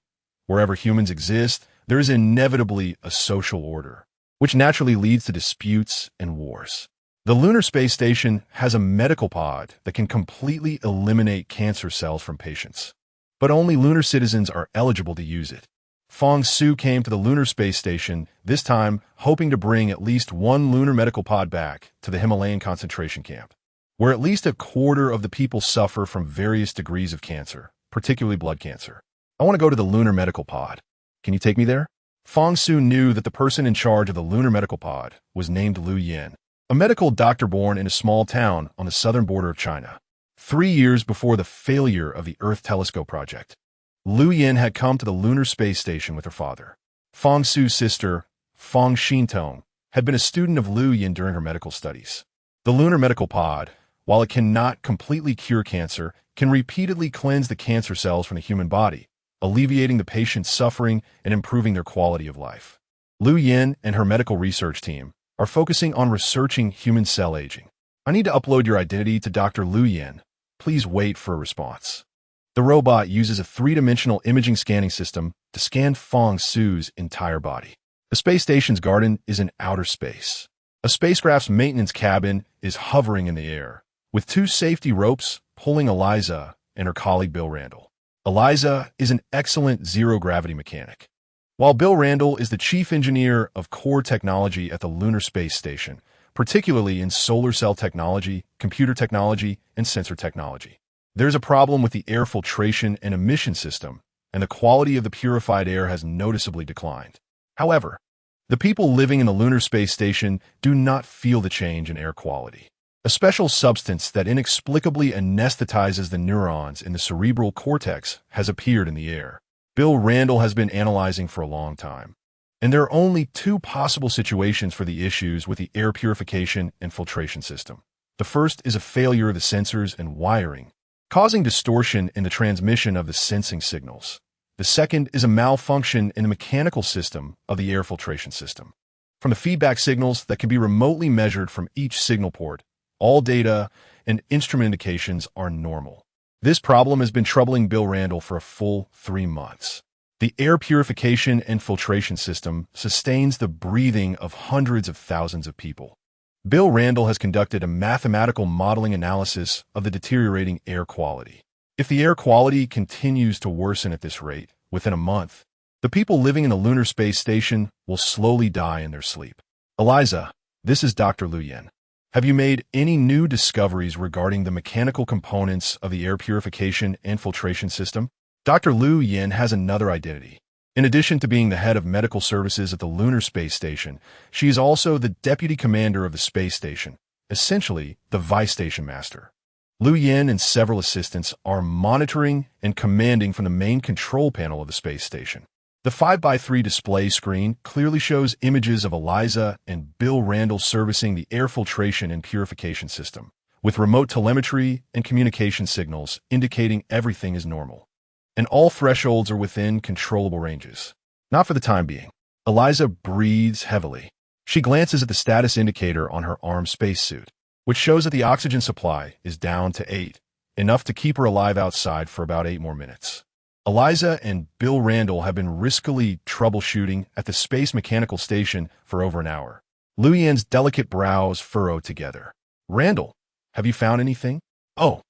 Wherever humans exist, there is inevitably a social order, which naturally leads to disputes and wars. The lunar space station has a medical pod that can completely eliminate cancer cells from patients, but only lunar citizens are eligible to use it. Fang Su came to the lunar space station, this time hoping to bring at least one lunar medical pod back to the Himalayan concentration camp, where at least a quarter of the people suffer from various degrees of cancer, particularly blood cancer. "I want to go to the lunar medical pod. Can you take me there?" Fang Su knew that the person in charge of the lunar medical pod was named Lu Yin, a medical doctor born in a small town on the southern border of China. 3 years before the failure of the Earth Telescope project, Lu Yin had come to the lunar space station with her father. Fang Su's sister, Fang Xintong, had been a student of Lu Yin during her medical studies. The lunar medical pod, while it cannot completely cure cancer, can repeatedly cleanse the cancer cells from the human body, alleviating the patient's suffering and improving their quality of life. Lu Yin and her medical research team are focusing on researching human cell aging. "I need to upload your identity to Dr. Lu Yin. Please wait for a response." The robot uses a three-dimensional imaging scanning system to scan Fang Su's entire body. The space station's garden is in outer space. A spacecraft's maintenance cabin is hovering in the air, with 2 safety ropes pulling Eliza and her colleague Bill Randall. Eliza is an excellent zero-gravity mechanic, while Bill Randall is the chief engineer of core technology at the lunar space station, particularly in solar cell technology, computer technology, and sensor technology. There's a problem with the air filtration and emission system, and the quality of the purified air has noticeably declined. However, the people living in the lunar space station do not feel the change in air quality. A special substance that inexplicably anesthetizes the neurons in the cerebral cortex has appeared in the air. Bill Randall has been analyzing for a long time, and there are only 2 possible situations for the issues with the air purification and filtration system. The first is a failure of the sensors and wiring, causing distortion in the transmission of the sensing signals. The second is a malfunction in the mechanical system of the air filtration system. From the feedback signals that can be remotely measured from each signal port, all data and instrument indications are normal. This problem has been troubling Bill Randall for a full 3 months. The air purification and filtration system sustains the breathing of hundreds of thousands of people. Bill Randall has conducted a mathematical modeling analysis of the deteriorating air quality. If the air quality continues to worsen at this rate, within a month, the people living in the lunar space station will slowly die in their sleep. "Eliza, this is Dr. Lu Yin. Have you made any new discoveries regarding the mechanical components of the air purification and filtration system?" Dr. Lu Yin has another identity. In addition to being the head of medical services at the lunar space station, she is also the deputy commander of the space station, essentially the vice station master. Lu Yin and several assistants are monitoring and commanding from the main control panel of the space station. The 5x3 display screen clearly shows images of Eliza and Bill Randall servicing the air filtration and purification system, with remote telemetry and communication signals indicating everything is normal, and all thresholds are within controllable ranges. Not for the time being. Eliza breathes heavily. She glances at the status indicator on her arm spacesuit, which shows that the oxygen supply is down to 8, enough to keep her alive outside for about 8 more minutes. Eliza and Bill Randall have been riskily troubleshooting at the space mechanical station for over an hour. Lu Yin's delicate brows furrow together. "Randall, have you found anything?" "Oh."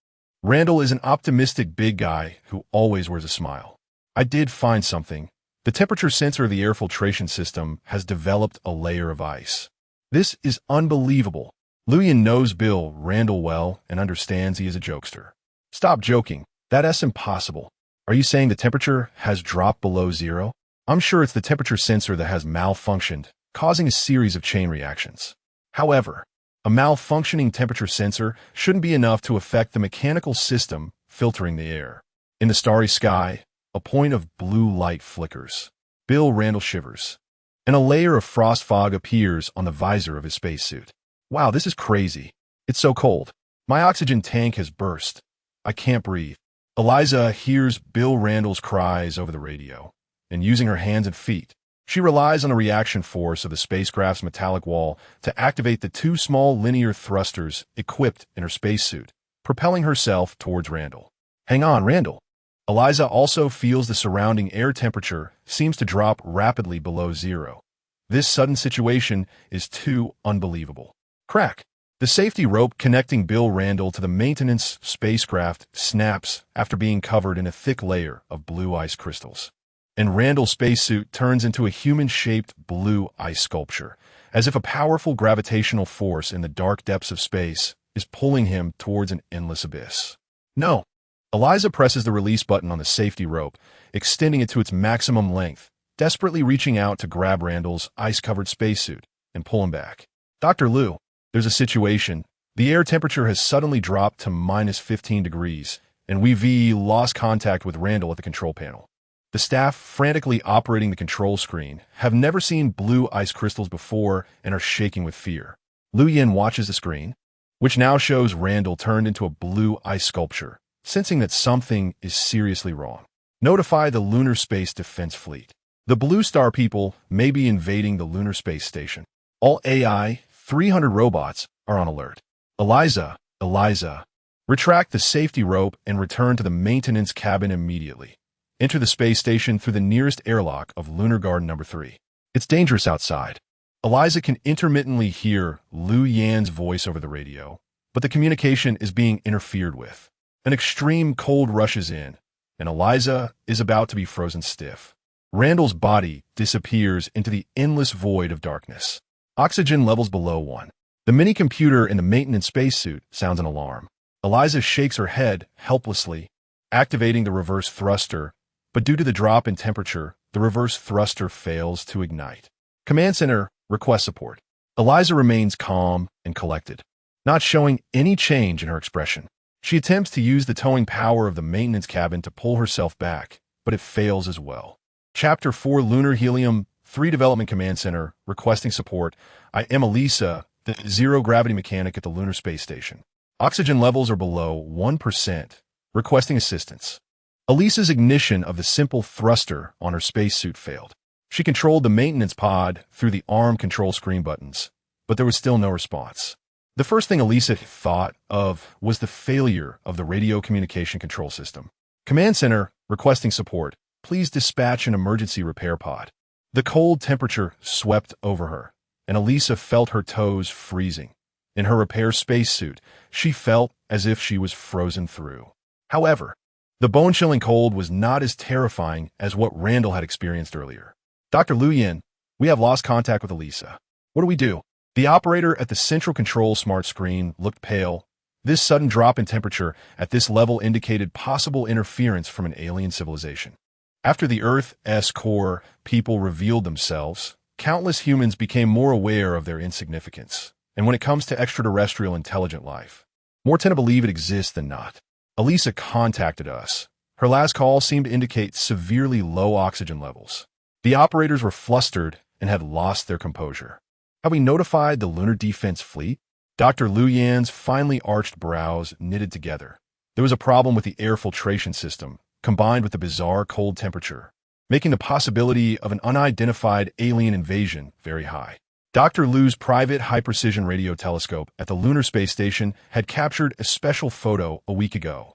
Randall is an optimistic big guy who always wears a smile. "I did find something. The temperature sensor of the air filtration system has developed a layer of ice. This is unbelievable." Lu Yin knows Bill Randall well and understands he is a jokester. "Stop joking. That's impossible. Are you saying the temperature has dropped below 0? I'm sure it's the temperature sensor that has malfunctioned, causing a series of chain reactions. However, a malfunctioning temperature sensor shouldn't be enough to affect the mechanical system filtering the air. In the starry sky, a point of blue light flickers. Bill Randall shivers, and a layer of frost fog appears on the visor of his spacesuit. Wow, this is crazy. It's so cold. My oxygen tank has burst. I can't breathe. Eliza hears Bill Randall's cries over the radio, and using her hands and feet, she relies on the reaction force of the spacecraft's metallic wall to activate the two small linear thrusters equipped in her spacesuit, propelling herself towards Randall. Hang on, Randall. Eliza also feels the surrounding air temperature seems to drop rapidly below zero. This sudden situation is too unbelievable. Crack. The safety rope connecting Bill Randall to the maintenance spacecraft snaps after being covered in a thick layer of blue ice crystals. And Randall's spacesuit turns into a human-shaped blue ice sculpture, as if a powerful gravitational force in the dark depths of space is pulling him towards an endless abyss. No. Eliza presses the release button on the safety rope, extending it to its maximum length, desperately reaching out to grab Randall's ice-covered spacesuit and pull him back. Dr. Liu, there's a situation. The air temperature has suddenly dropped to minus 15 degrees, and we've lost contact with Randall at the control panel. The staff frantically operating the control screen have never seen blue ice crystals before and are shaking with fear. Lu Yin watches the screen, which now shows Randall turned into a blue ice sculpture, sensing that something is seriously wrong. Notify the Lunar Space Defense Fleet. The Blue Star people may be invading the Lunar Space Station. All AI 300 robots are on alert. Eliza, retract the safety rope and return to the maintenance cabin immediately. Enter the space station through the nearest airlock of Lunar Garden Number 3. It's dangerous outside. Eliza can intermittently hear Lu Yan's voice over the radio, but the communication is being interfered with. An extreme cold rushes in, and Eliza is about to be frozen stiff. Randall's body disappears into the endless void of darkness. Oxygen levels below 1. The mini-computer in the maintenance spacesuit sounds an alarm. Eliza shakes her head helplessly, activating the reverse thruster, but due to the drop in temperature, the reverse thruster fails to ignite. Command Center requests support. Eliza remains calm and collected, not showing any change in her expression. She attempts to use the towing power of the maintenance cabin to pull herself back, but it fails as well. Chapter 4 Lunar Helium 3 Development Command Center requesting support. I am Elisa, the zero-gravity mechanic at the Lunar Space Station. Oxygen levels are below 1%, requesting assistance. Elisa's ignition of the simple thruster on her spacesuit failed. She controlled the maintenance pod through the arm control screen buttons, but there was still no response. The first thing Elisa thought of was the failure of the radio communication control system. Command Center requesting support. Please dispatch an emergency repair pod. The cold temperature swept over her, and Elisa felt her toes freezing. In her repair spacesuit, she felt as if she was frozen through. However, the bone-chilling cold was not as terrifying as what Randall had experienced earlier. Dr. Lu Yin, we have lost contact with Elisa. What do we do? The operator at the central control smart screen looked pale. This sudden drop in temperature at this level indicated possible interference from an alien civilization. After the Earth's core people revealed themselves, countless humans became more aware of their insignificance. And when it comes to extraterrestrial intelligent life, more tend to believe it exists than not. Elisa contacted us. Her last call seemed to indicate severely low oxygen levels. The operators were flustered and had lost their composure. Have we notified the Lunar Defense Fleet? Dr. Lu Yan's finely arched brows knitted together. There was a problem with the air filtration system, combined with the bizarre cold temperature, making the possibility of an unidentified alien invasion very high. Dr. Lu's private high-precision radio telescope at the Lunar Space Station had captured a special photo a week ago,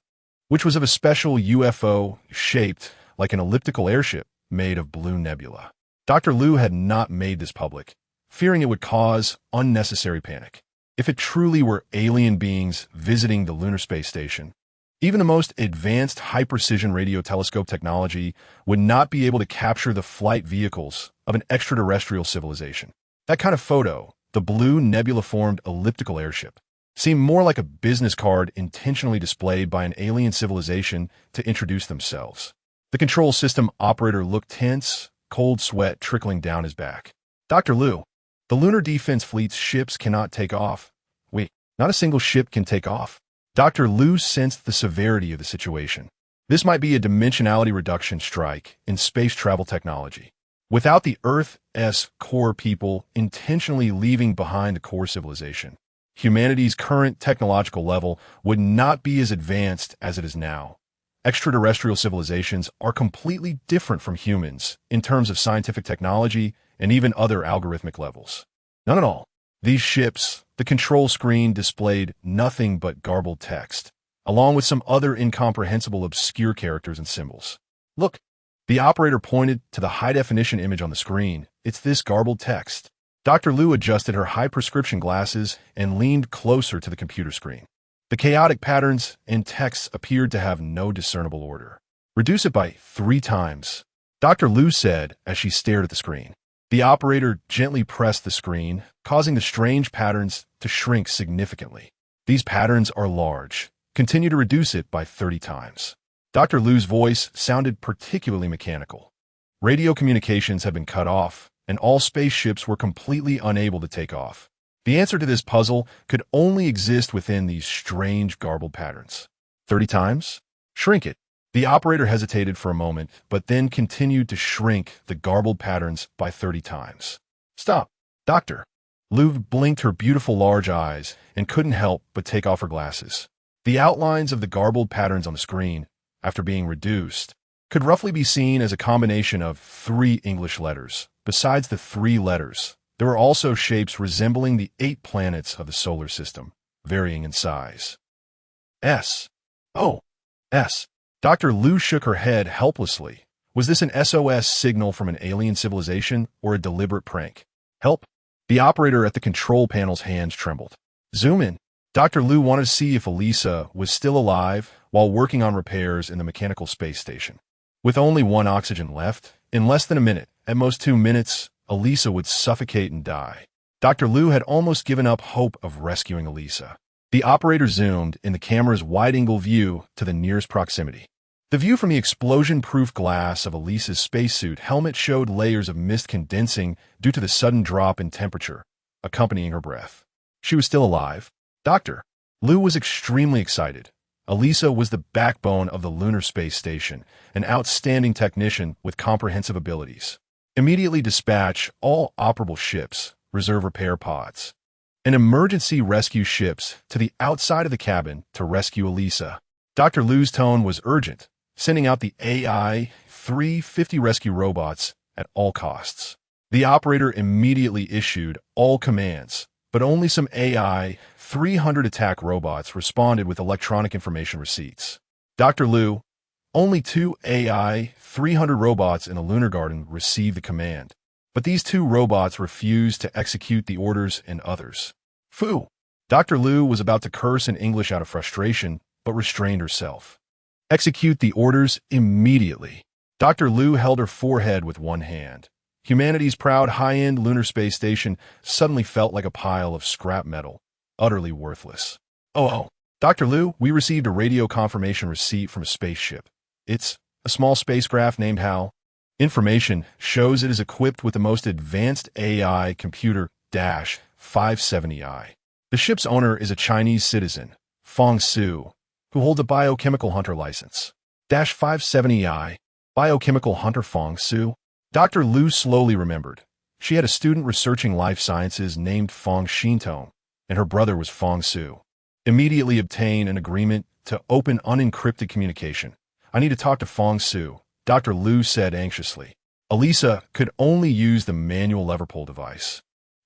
which was of a special UFO shaped like an elliptical airship made of blue nebula. Dr. Lu had not made this public, fearing it would cause unnecessary panic. If it truly were alien beings visiting the Lunar Space Station, even the most advanced high-precision radio telescope technology would not be able to capture the flight vehicles of an extraterrestrial civilization. That kind of photo, the blue nebula-formed elliptical airship, seemed more like a business card intentionally displayed by an alien civilization to introduce themselves. The control system operator looked tense, cold sweat trickling down his back. Dr. Liu, the Lunar Defense Fleet's ships cannot take off. Wait, not a single ship can take off. Dr. Liu sensed the severity of the situation. This might be a dimensionality reduction strike in space travel technology. Without the Earth's core people intentionally leaving behind the core civilization, humanity's current technological level would not be as advanced as it is now. Extraterrestrial civilizations are completely different from humans in terms of scientific technology and even other algorithmic levels. None at all. These ships, the control screen displayed nothing but garbled text, along with some other incomprehensible obscure characters and symbols. Look, the operator pointed to the high-definition image on the screen. It's this garbled text. Dr. Liu adjusted her high-prescription glasses and leaned closer to the computer screen. The chaotic patterns and texts appeared to have no discernible order. Reduce it by 3 times, Dr. Liu said as she stared at the screen. The operator gently pressed the screen, causing the strange patterns to shrink significantly. These patterns are large. Continue to reduce it by 30 times. Dr. Liu's voice sounded particularly mechanical. Radio communications had been cut off, and all spaceships were completely unable to take off. The answer to this puzzle could only exist within these strange garbled patterns. 30 times? Shrink it. The operator hesitated for a moment, but then continued to shrink the garbled patterns by 30 times. Stop, Doctor. Liu blinked her beautiful large eyes and couldn't help but take off her glasses. The outlines of the garbled patterns on the screen, after being reduced, could roughly be seen as a combination of 3 English letters. Besides the 3 letters, there were also shapes resembling the 8 planets of the solar system, varying in size. S. Oh, S. Dr. Liu shook her head helplessly. Was this an SOS signal from an alien civilization or a deliberate prank? Help? The operator at the control panel's hands trembled. Zoom in. Dr. Liu wanted to see if Elisa was still alive while working on repairs in the mechanical space station. With only 1 oxygen left, in less than a minute, at most 2 minutes, Elisa would suffocate and die. Dr. Liu had almost given up hope of rescuing Elisa. The operator zoomed in the camera's wide-angle view to the nearest proximity. The view from the explosion-proof glass of Elisa's spacesuit helmet showed layers of mist condensing due to the sudden drop in temperature, accompanying her breath. She was still alive. Dr. Liu was extremely excited. Elisa was the backbone of the lunar space station, an outstanding technician with comprehensive abilities. Immediately dispatch all operable ships, reserve repair pods, and emergency rescue ships to the outside of the cabin to rescue Elisa. Dr. Liu's tone was urgent, sending out the AI-350 rescue robots at all costs. The operator immediately issued all commands, but only some AI-300 attack robots responded with electronic information receipts. Dr. Liu, only 2 AI-300 robots in the lunar garden received the command, but these 2 robots refused to execute the orders and others. Phew! Dr. Liu was about to curse in English out of frustration, but restrained herself. Execute the orders immediately. Dr. Liu held her forehead with one hand. Humanity's proud high-end lunar space station suddenly felt like a pile of scrap metal, utterly worthless. Oh, Dr. Liu, we received a radio confirmation receipt from a spaceship. It's a small spacecraft named Hal. Information shows it is equipped with the most advanced AI computer -570i. The ship's owner is a Chinese citizen, Fang Su, who holds a biochemical hunter license. -570i, biochemical hunter Fang Su. Dr. Liu slowly remembered. She had a student researching life sciences named Fang Xintong, and her brother was Fang Su. Immediately obtain an agreement to open unencrypted communication. I need to talk to Fang Su, Dr. Liu said anxiously. Elisa could only use the manual lever pull device,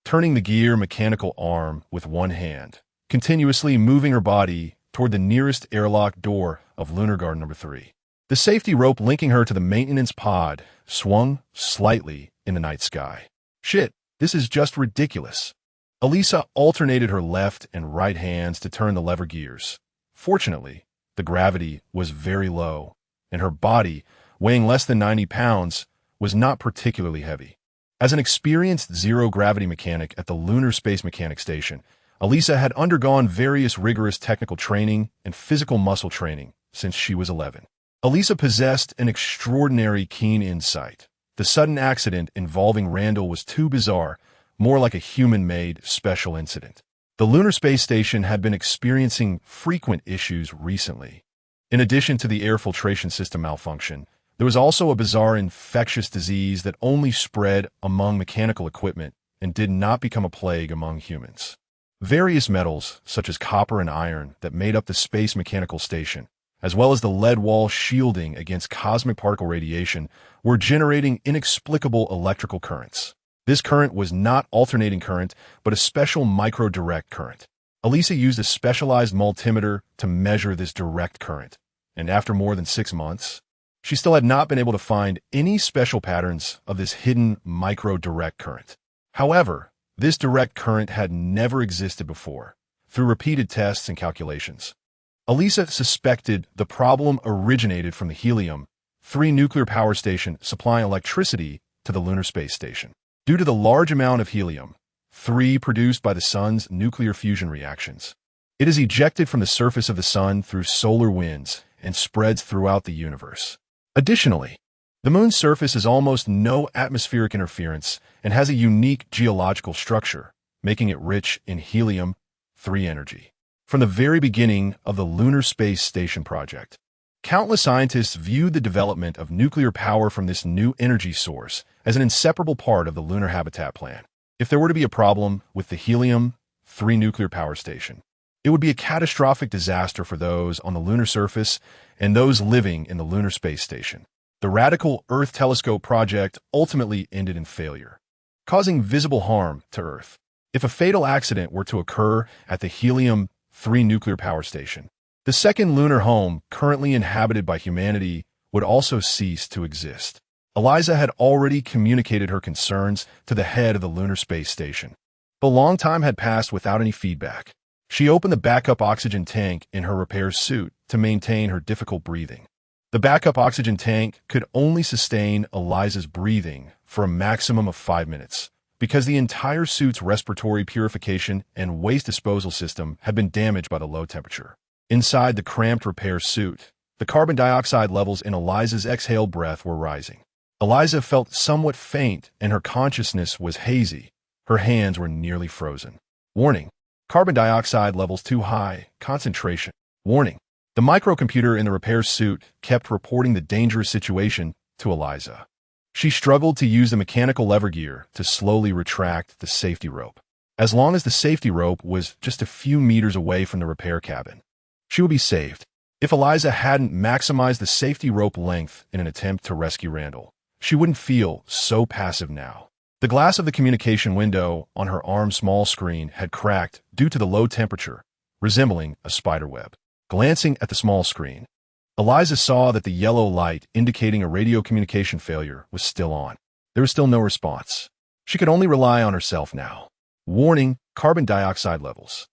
turning the gear mechanical arm with one hand, continuously moving her body toward the nearest airlock door of Lunar Garden number 3. The safety rope linking her to the maintenance pod swung slightly in the night sky. Shit, this is just ridiculous. Elisa alternated her left and right hands to turn the lever gears. Fortunately, the gravity was very low, and her body, weighing less than 90 pounds, was not particularly heavy. As an experienced zero-gravity mechanic at the Lunar Space Mechanics Station, Elisa had undergone various rigorous technical training and physical muscle training since she was 11. Elisa possessed an extraordinary keen insight, The sudden accident involving Randall was too bizarre, more like a human-made special incident. The lunar space station had been experiencing frequent issues recently. In addition to the air filtration system malfunction, there was also a bizarre infectious disease that only spread among mechanical equipment and did not become a plague among humans. Various metals, such as copper and iron, that made up the space mechanical station, as well as the lead wall shielding against cosmic particle radiation, were generating inexplicable electrical currents. This current was not alternating current, but a special micro-direct current. Elisa used a specialized multimeter to measure this direct current, and after more than 6 months, she still had not been able to find any special patterns of this hidden micro-direct current. However, this direct current had never existed before, through repeated tests and calculations. Elisa suspected the problem originated from the helium-3 nuclear power station supplying electricity to the lunar space station. Due to the large amount of helium-3 produced by the sun's nuclear fusion reactions, it is ejected from the surface of the sun through solar winds and spreads throughout the universe. Additionally, the moon's surface has almost no atmospheric interference and has a unique geological structure, making it rich in helium-3 energy. From the very beginning of the Lunar Space Station project, countless scientists viewed the development of nuclear power from this new energy source as an inseparable part of the lunar habitat plan. If there were to be a problem with the helium-3 nuclear power station, it would be a catastrophic disaster for those on the lunar surface and those living in the lunar space station. The radical Earth Telescope project ultimately ended in failure, causing visible harm to Earth. If a fatal accident were to occur at the helium-3 nuclear power station, the second lunar home currently inhabited by humanity would also cease to exist. Eliza had already communicated her concerns to the head of the lunar space station. But a long time had passed without any feedback. She opened the backup oxygen tank in her repair suit to maintain her difficult breathing. The backup oxygen tank could only sustain Eliza's breathing for a maximum of 5 minutes, because the entire suit's respiratory purification and waste disposal system had been damaged by the low temperature. Inside the cramped repair suit, the carbon dioxide levels in Eliza's exhaled breath were rising. Eliza felt somewhat faint and her consciousness was hazy. Her hands were nearly frozen. Warning: carbon dioxide levels too high, concentration. Warning: the microcomputer in the repair suit kept reporting the dangerous situation to Eliza. She struggled to use the mechanical lever gear to slowly retract the safety rope. As long as the safety rope was just a few meters away from the repair cabin, she would be saved. If Eliza hadn't maximized the safety rope length in an attempt to rescue Randall, she wouldn't feel so passive now. The glass of the communication window on her arm's small screen had cracked due to the low temperature, resembling a spider web. Glancing at the small screen, Eliza saw that the yellow light indicating a radio communication failure was still on. There was still no response. She could only rely on herself now. Warning: carbon dioxide levels.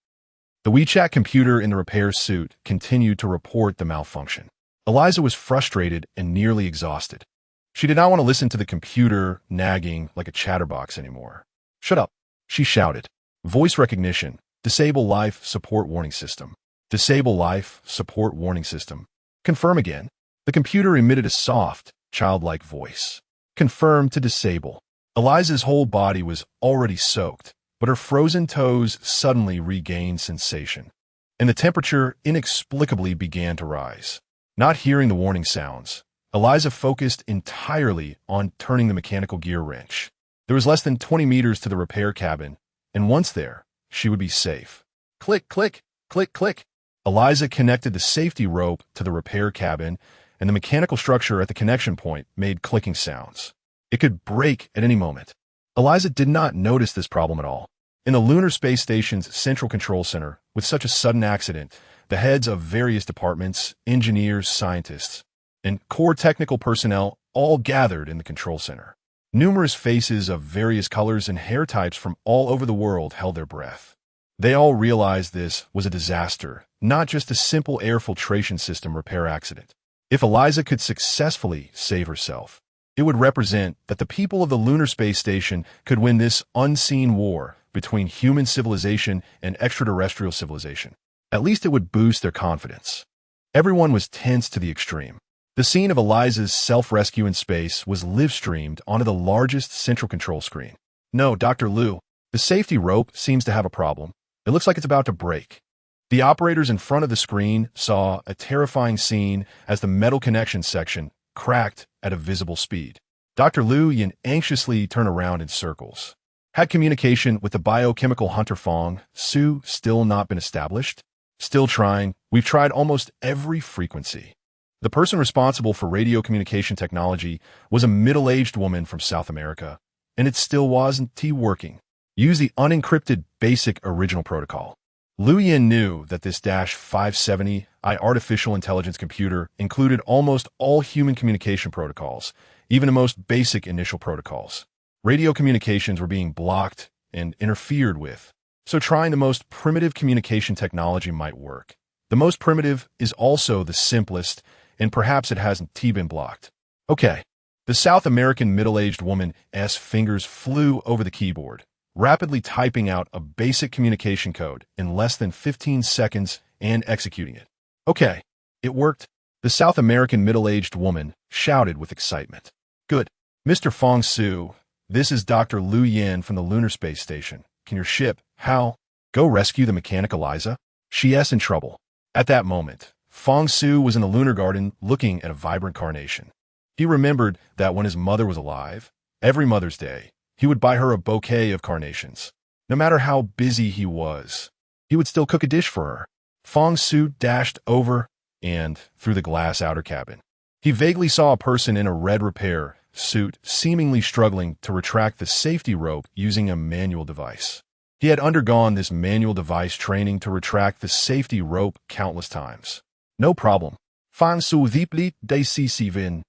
The WeChat computer in the repair suit continued to report the malfunction. Eliza was frustrated and nearly exhausted. She did not want to listen to the computer nagging like a chatterbox anymore. "Shut up," she shouted. Voice recognition. Disable life support warning system. Disable life support warning system. Confirm again. The computer emitted a soft, childlike voice. Confirm to disable. Eliza's whole body was already soaked, but her frozen toes suddenly regained sensation, and the temperature inexplicably began to rise. Not hearing the warning sounds, Eliza focused entirely on turning the mechanical gear wrench. There was less than 20 meters to the repair cabin, and once there, she would be safe. Click, click, click, click. Eliza connected the safety rope to the repair cabin, and the mechanical structure at the connection point made clicking sounds. It could break at any moment. Eliza did not notice this problem at all. In the Lunar Space Station's Central Control Center, with such a sudden accident, the heads of various departments, engineers, scientists, and core technical personnel all gathered in the control center. Numerous faces of various colors and hair types from all over the world held their breath. They all realized this was a disaster, not just a simple air filtration system repair accident. If Eliza could successfully save herself, it would represent that the people of the Lunar Space Station could win this unseen war between human civilization and extraterrestrial civilization. At least it would boost their confidence. Everyone was tense to the extreme. The scene of Eliza's self-rescue in space was live-streamed onto the largest central control screen. No, Dr. Liu, the safety rope seems to have a problem. It looks like it's about to break. The operators in front of the screen saw a terrifying scene as the metal connection section cracked at a visible speed. Dr. Liu Yin anxiously turned around in circles. Had communication with the biochemical hunter Fang Su still not been established? Still trying. We've tried almost every frequency. The person responsible for radio communication technology was a middle-aged woman from South America, and it still wasn't working. Use the unencrypted basic original protocol. Liu Yin knew that this -570i artificial intelligence computer included almost all human communication protocols, even the most basic initial protocols. Radio communications were being blocked and interfered with, so trying the most primitive communication technology might work. The most primitive is also the simplest, and perhaps it hasn't been blocked. Okay. The South American middle-aged woman's fingers flew over the keyboard, rapidly typing out a basic communication code in less than 15 seconds and executing it. Okay, it worked. The South American middle-aged woman shouted with excitement. Good. Mr. Fang Su, this is Dr. Liu Yin from the lunar space station. Can your ship, Hal, go rescue the mechanic Eliza? She's in trouble. At that moment, Fang Su was in the lunar garden looking at a vibrant carnation. He remembered that when his mother was alive, every Mother's Day, he would buy her a bouquet of carnations. No matter how busy he was, he would still cook a dish for her. Fang Su dashed over and through the glass outer cabin. He vaguely saw a person in a red repair suit seemingly struggling to retract the safety rope using a manual device. He had undergone this manual device training to retract the safety rope countless times. No problem. Fang Su deeply decisive.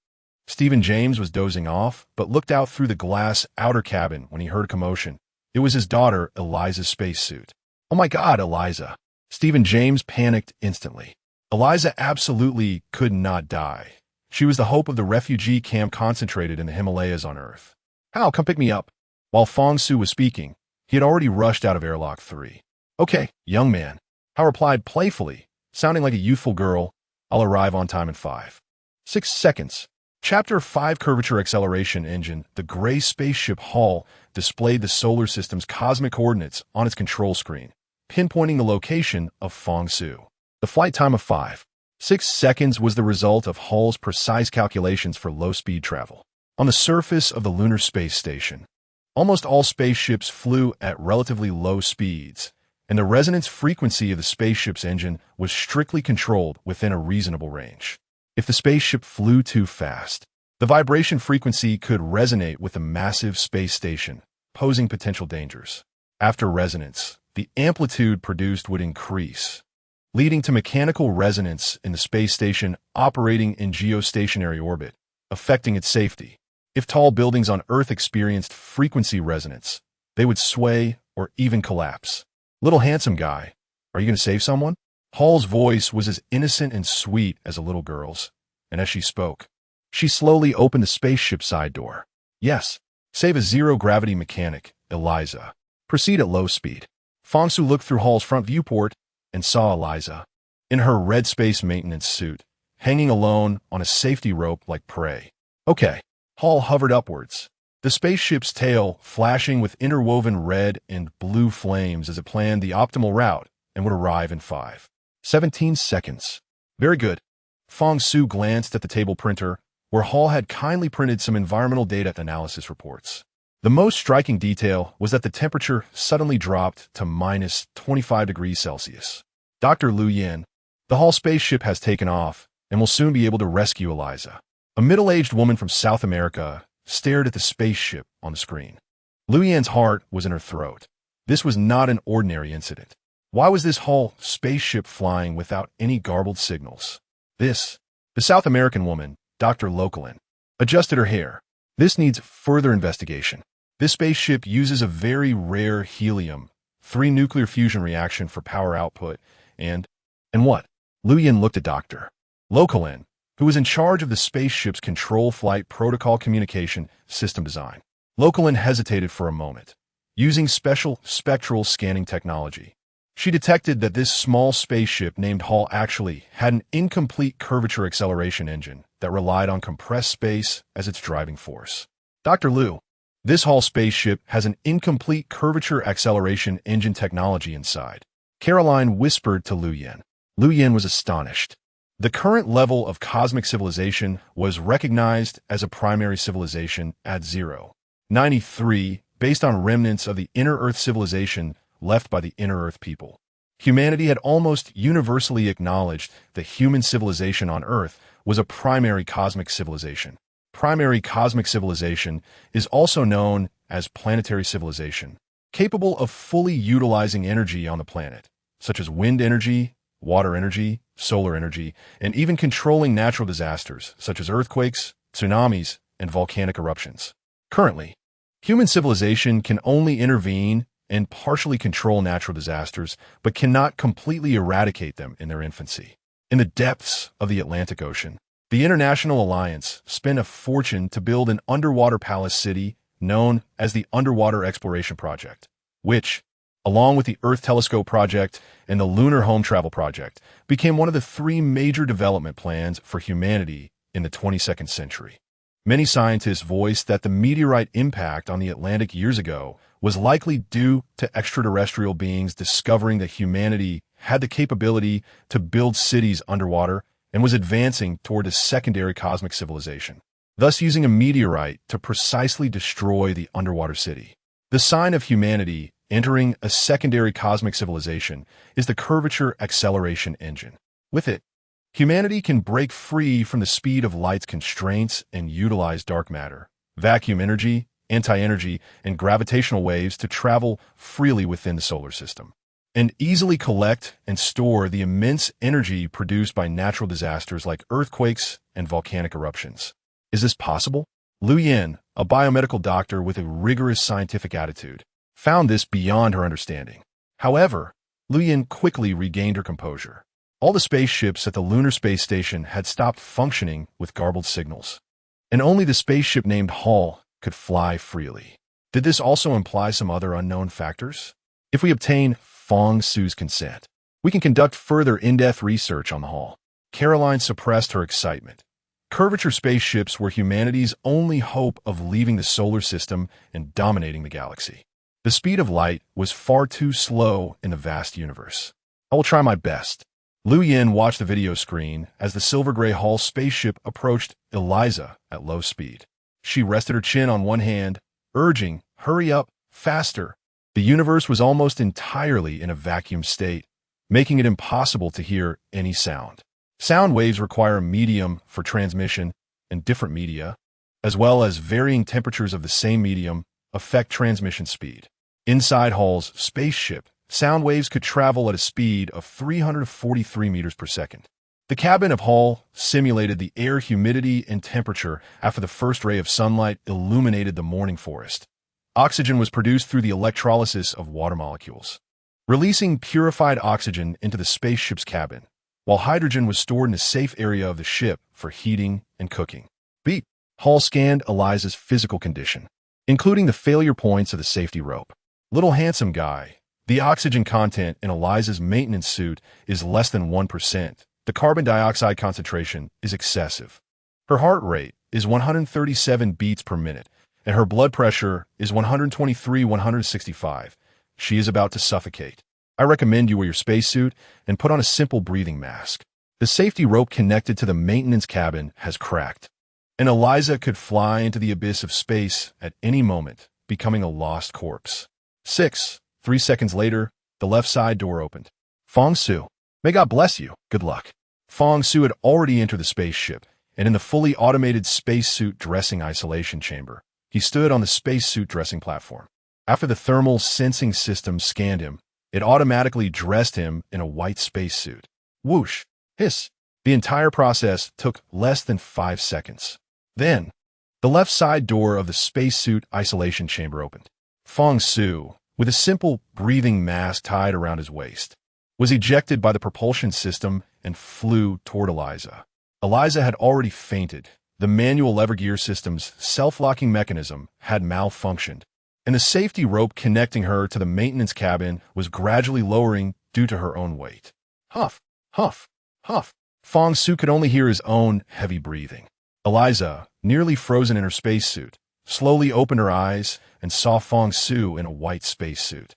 Stephen James was dozing off, but looked out through the glass outer cabin when he heard a commotion. It was his daughter, Eliza's spacesuit. Oh my God, Eliza. Stephen James panicked instantly. Eliza absolutely could not die. She was the hope of the refugee camp concentrated in the Himalayas on Earth. Hal, come pick me up. While Fang Su was speaking, he had already rushed out of airlock 3. Okay, young man. Hal replied playfully, sounding like a youthful girl. I'll arrive on time in 5. 6 seconds. Chapter 5 Curvature Acceleration Engine. The gray spaceship Hall displayed the solar system's cosmic coordinates on its control screen, pinpointing the location of Fang Su. The flight time of 5.6 seconds was the result of Hall's precise calculations for low-speed travel. On the surface of the lunar space station, almost all spaceships flew at relatively low speeds, and the resonance frequency of the spaceship's engine was strictly controlled within a reasonable range. If the spaceship flew too fast, the vibration frequency could resonate with the massive space station, posing potential dangers. After resonance, the amplitude produced would increase, leading to mechanical resonance in the space station operating in geostationary orbit, affecting its safety. If tall buildings on Earth experienced frequency resonance, they would sway or even collapse. Little handsome guy, are you going to save someone? Hall's voice was as innocent and sweet as a little girl's, and as she spoke, she slowly opened the spaceship side door. Yes, save a zero-gravity mechanic, Eliza. Proceed at low speed. Fang Su looked through Hall's front viewport and saw Eliza, in her red space maintenance suit, hanging alone on a safety rope like prey. Okay. Hall hovered upwards, the spaceship's tail flashing with interwoven red and blue flames as it planned the optimal route and would arrive in 5.17 seconds. Very good. Fang Su glanced at the table printer, where Hall had kindly printed some environmental data analysis reports. The most striking detail was that the temperature suddenly dropped to -25°C. Dr. Liu Yin, the Hall spaceship has taken off and will soon be able to rescue Eliza. A middle-aged woman from South America stared at the spaceship on the screen. Liu Yin's heart was in her throat. This was not an ordinary incident. Why was this Hall spaceship flying without any garbled signals? The South American woman, Dr. Lokalin, adjusted her hair. This needs further investigation. This spaceship uses a very rare helium-3 nuclear fusion reaction for power output, and what? Liu Yin looked at Dr. Lokalin, who was in charge of the spaceship's control flight protocol communication system design. Lokalin hesitated for a moment, using special spectral scanning technology. She detected that this small spaceship named Hall actually had an incomplete curvature acceleration engine that relied on compressed space as its driving force. Dr. Liu, this Hall spaceship has an incomplete curvature acceleration engine technology inside. Caroline whispered to Liu Yan. Liu Yan was astonished. The current level of cosmic civilization was recognized as a primary civilization at 0.93, based on remnants of the inner Earth civilization left by the inner Earth people. Humanity had almost universally acknowledged that human civilization on Earth was a primary cosmic civilization. Primary cosmic civilization is also known as planetary civilization, capable of fully utilizing energy on the planet, such as wind energy, water energy, solar energy, and even controlling natural disasters such as earthquakes, tsunamis, and volcanic eruptions. Currently, human civilization can only intervene and partially control natural disasters, but cannot completely eradicate them in their infancy. In the depths of the Atlantic Ocean, the International Alliance spent a fortune to build an underwater palace city known as the Underwater Exploration Project, which, along with the Earth Telescope Project and the Lunar Home Travel Project, became one of the three major development plans for humanity in the 22nd century. Many scientists voiced that the meteorite impact on the Atlantic years ago was likely due to extraterrestrial beings discovering that humanity had the capability to build cities underwater and was advancing toward a secondary cosmic civilization, thus using a meteorite to precisely destroy the underwater city. The sign of humanity entering a secondary cosmic civilization is the curvature acceleration engine. With it, humanity can break free from the speed of light's constraints and utilize dark matter, vacuum energy, anti-energy, and gravitational waves to travel freely within the solar system, and easily collect and store the immense energy produced by natural disasters like earthquakes and volcanic eruptions. Is this possible? Liu Yan, a biomedical doctor with a rigorous scientific attitude, found this beyond her understanding. However, Liu Yan quickly regained her composure. All the spaceships at the lunar space station had stopped functioning with garbled signals, and only the spaceship named Hall could fly freely. Did this also imply some other unknown factors? If we obtain Fang Su's consent, we can conduct further in-depth research on the Hall. Caroline suppressed her excitement. Curvature spaceships were humanity's only hope of leaving the solar system and dominating the galaxy. The speed of light was far too slow in the vast universe. I will try my best. Liu Yan watched the video screen as the silver-gray Hall spaceship approached Eliza at low speed. She rested her chin on one hand, urging, "Hurry up, faster." The universe was almost entirely in a vacuum state, making it impossible to hear any sound. Sound waves require a medium for transmission, and different media, as well as varying temperatures of the same medium, affect transmission speed. Inside Hall's spaceship, sound waves could travel at a speed of 343 meters per second. The cabin of Hall simulated the air humidity and temperature after the first ray of sunlight illuminated the morning forest. Oxygen was produced through the electrolysis of water molecules, releasing purified oxygen into the spaceship's cabin, while hydrogen was stored in a safe area of the ship for heating and cooking. Beep. Hall scanned Eliza's physical condition, including the failure points of the safety rope. Little handsome guy. The oxygen content in Eliza's maintenance suit is less than 1%. The carbon dioxide concentration is excessive. Her heart rate is 137 beats per minute, and her blood pressure is 123/165. She is about to suffocate. I recommend you wear your spacesuit and put on a simple breathing mask. The safety rope connected to the maintenance cabin has cracked, and Eliza could fly into the abyss of space at any moment, becoming a lost corpse. 3 seconds later, the left side door opened. Fang Su, may God bless you. Good luck. Fang Su had already entered the spaceship, and in the fully automated spacesuit dressing isolation chamber, he stood on the spacesuit dressing platform. After the thermal sensing system scanned him, it automatically dressed him in a white spacesuit. Whoosh! Hiss! The entire process took less than 5 seconds. Then, the left side door of the spacesuit isolation chamber opened. Fang Su, with a simple breathing mask tied around his waist, was ejected by the propulsion system and flew toward Eliza. Eliza had already fainted. The manual lever gear system's self-locking mechanism had malfunctioned, and the safety rope connecting her to the maintenance cabin was gradually lowering due to her own weight. Huff, huff, huff. Fang Su could only hear his own heavy breathing. Eliza, nearly frozen in her spacesuit, slowly opened her eyes and saw Fang Su in a white spacesuit.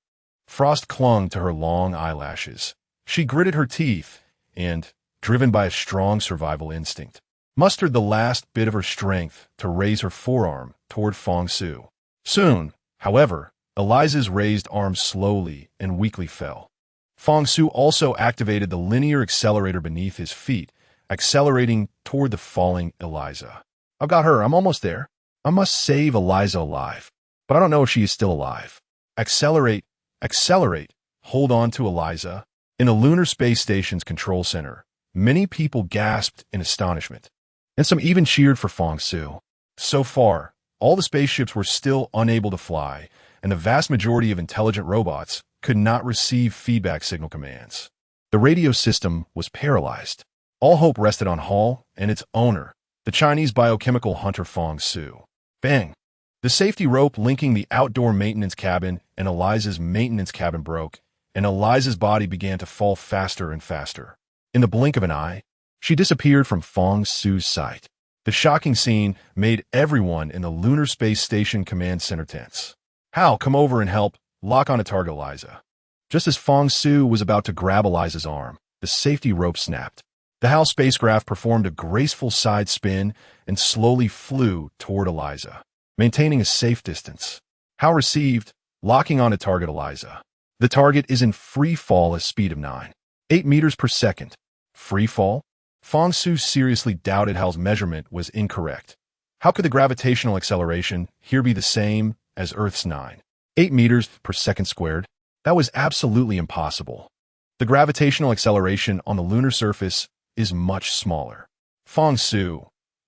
Frost clung to her long eyelashes. She gritted her teeth and, driven by a strong survival instinct, mustered the last bit of her strength to raise her forearm toward Fang Su. Soon, however, Eliza's raised arm slowly and weakly fell. Fang Su also activated the linear accelerator beneath his feet, accelerating toward the falling Eliza. I've got her. I'm almost there. I must save Eliza alive. But I don't know if she is still alive. Accelerate, accelerate. Hold on to Eliza. In the lunar space station's control center, many people gasped in astonishment, and some even cheered for Fang Su. So far, all the spaceships were still unable to fly, and the vast majority of intelligent robots could not receive feedback signal commands. The radio system was paralyzed. All hope rested on Hall and its owner, the Chinese biochemical hunter Fang Su. Bang! The safety rope linking the outdoor maintenance cabin and Eliza's maintenance cabin broke, and Eliza's body began to fall faster and faster. In the blink of an eye, she disappeared from Fang Su's sight. The shocking scene made everyone in the Lunar Space Station Command Center tense. Hal, come over and help. Lock on to target Eliza. Just as Fang Su was about to grab Eliza's arm, the safety rope snapped. The Hal spacecraft performed a graceful side spin and slowly flew toward Eliza, maintaining a safe distance. Hal received, locking on to target Eliza. The target is in free fall at speed of 9.8 meters per second. Free fall? Fang Su seriously doubted Hal's measurement was incorrect. How could the gravitational acceleration here be the same as Earth's 9.8 meters per second squared? That was absolutely impossible. The gravitational acceleration on the lunar surface is much smaller. Fang Su,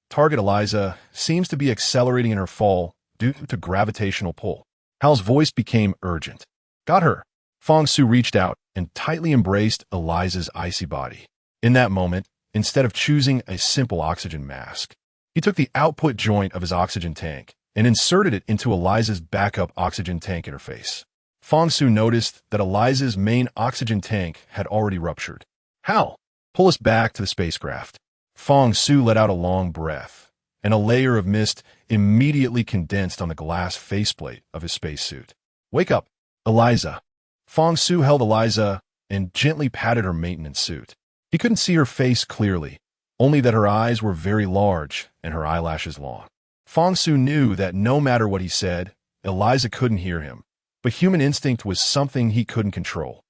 target Eliza, seems to be accelerating in her fall due to gravitational pull. Hal's voice became urgent. Got her. Fang Su reached out and tightly embraced Eliza's icy body. In that moment, instead of choosing a simple oxygen mask, he took the output joint of his oxygen tank and inserted it into Eliza's backup oxygen tank interface. Fang Su noticed that Eliza's main oxygen tank had already ruptured. Hal, pull us back to the spacecraft. Fang Su let out a long breath, and a layer of mist immediately condensed on the glass faceplate of his spacesuit. Wake up, Eliza. Fang Su held Eliza and gently patted her maintenance suit. He couldn't see her face clearly, only that her eyes were very large and her eyelashes long. Fang Su knew that no matter what he said, Eliza couldn't hear him, but human instinct was something he couldn't control.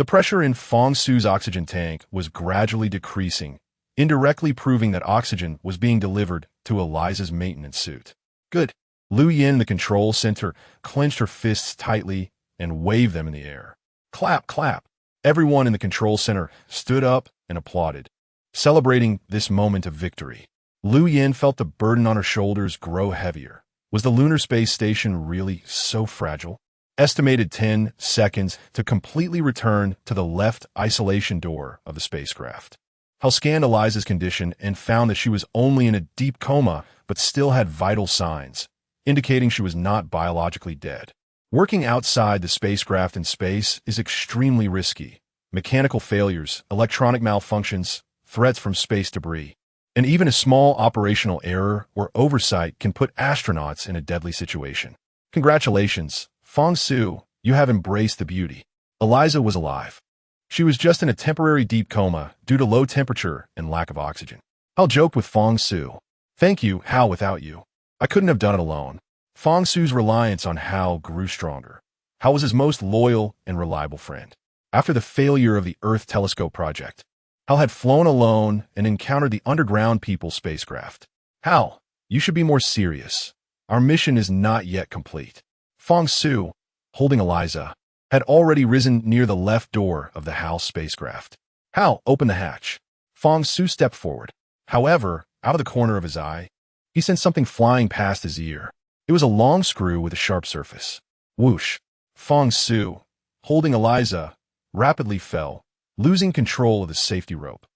The pressure in Fang Su's oxygen tank was gradually decreasing, indirectly proving that oxygen was being delivered to Eliza's maintenance suit. Good. Lu Yin in the control center clenched her fists tightly and waved them in the air. Clap, clap. Everyone in the control center stood up and applauded, celebrating this moment of victory. Lu Yin felt the burden on her shoulders grow heavier. Was the lunar space station really so fragile? Estimated 10 seconds to completely return to the left isolation door of the spacecraft. Hal scanned Eliza's condition and found that she was only in a deep coma but still had vital signs, indicating she was not biologically dead. Working outside the spacecraft in space is extremely risky. Mechanical failures, electronic malfunctions, threats from space debris, and even a small operational error or oversight can put astronauts in a deadly situation. Congratulations, Fang Su, you have embraced the beauty. Eliza was alive. She was just in a temporary deep coma due to low temperature and lack of oxygen. Hal joked with Fang Su. Thank you, Hal, without you. I couldn't have done it alone. Fang Su's reliance on Hal grew stronger. Hal was his most loyal and reliable friend. After the failure of the Earth Telescope project, Hal had flown alone and encountered the underground people spacecraft. Hal, you should be more serious. Our mission is not yet complete. Fang Su, holding Eliza, had already risen near the left door of the Hal spacecraft. Hal, open the hatch. Fang Su stepped forward. However, out of the corner of his eye, he sensed something flying past his ear. It was a long screw with a sharp surface. Whoosh. Fang Su, holding Eliza, rapidly fell, losing control of the safety rope.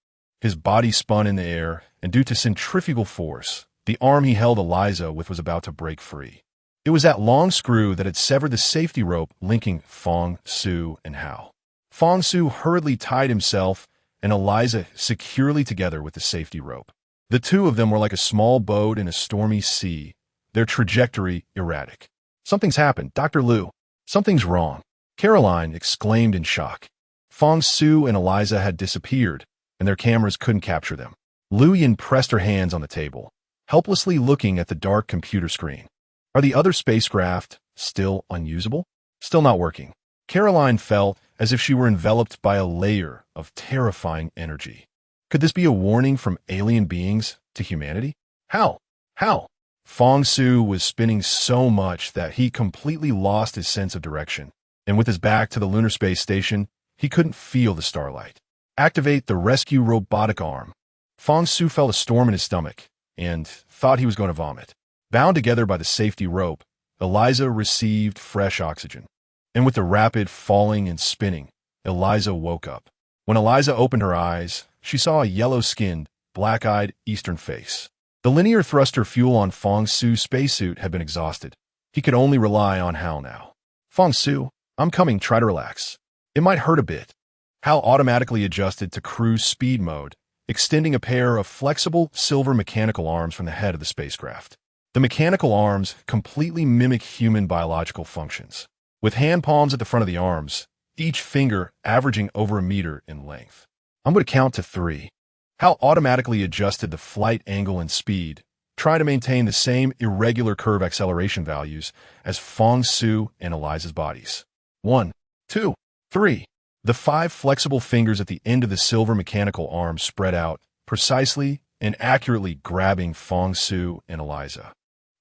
His body spun in the air, and due to centrifugal force, the arm he held Eliza with was about to break free. It was that long screw that had severed the safety rope linking Fang Su and Hal. Fong Su hurriedly tied himself and Eliza securely together with the safety rope. The two of them were like a small boat in a stormy sea, their trajectory erratic. Something's happened, Dr. Liu. Something's wrong. Caroline exclaimed in shock. Fong Su and Eliza had disappeared, and their cameras couldn't capture them. Liu Yin pressed her hands on the table, helplessly looking at the dark computer screen. Are the other spacecraft still unusable? Still not working. Caroline felt as if she were enveloped by a layer of terrifying energy. Could this be a warning from alien beings to humanity? How? How? Fong Su was spinning so much that he completely lost his sense of direction, and with his back to the lunar space station, he couldn't feel the starlight. Activate the rescue robotic arm. Fong Su felt a storm in his stomach and thought he was going to vomit. Bound together by the safety rope, Eliza received fresh oxygen. And with the rapid falling and spinning, Eliza woke up. When Eliza opened her eyes, she saw a yellow-skinned, black-eyed Eastern face. The linear thruster fuel on Fong Su's spacesuit had been exhausted. He could only rely on Hal now. Fong Su, I'm coming, try to relax. It might hurt a bit. Hal automatically adjusted to cruise speed mode, extending a pair of flexible silver mechanical arms from the head of the spacecraft. The mechanical arms completely mimic human biological functions, with hand palms at the front of the arms, each finger averaging over a meter in length. I'm going to count to 3. Hal automatically adjusted the flight angle and speed, trying to maintain the same irregular curve acceleration values as Fong Su and Eliza's bodies. 1, 2, 3. The 5 flexible fingers at the end of the silver mechanical arm spread out, precisely and accurately grabbing Fong Su and Eliza.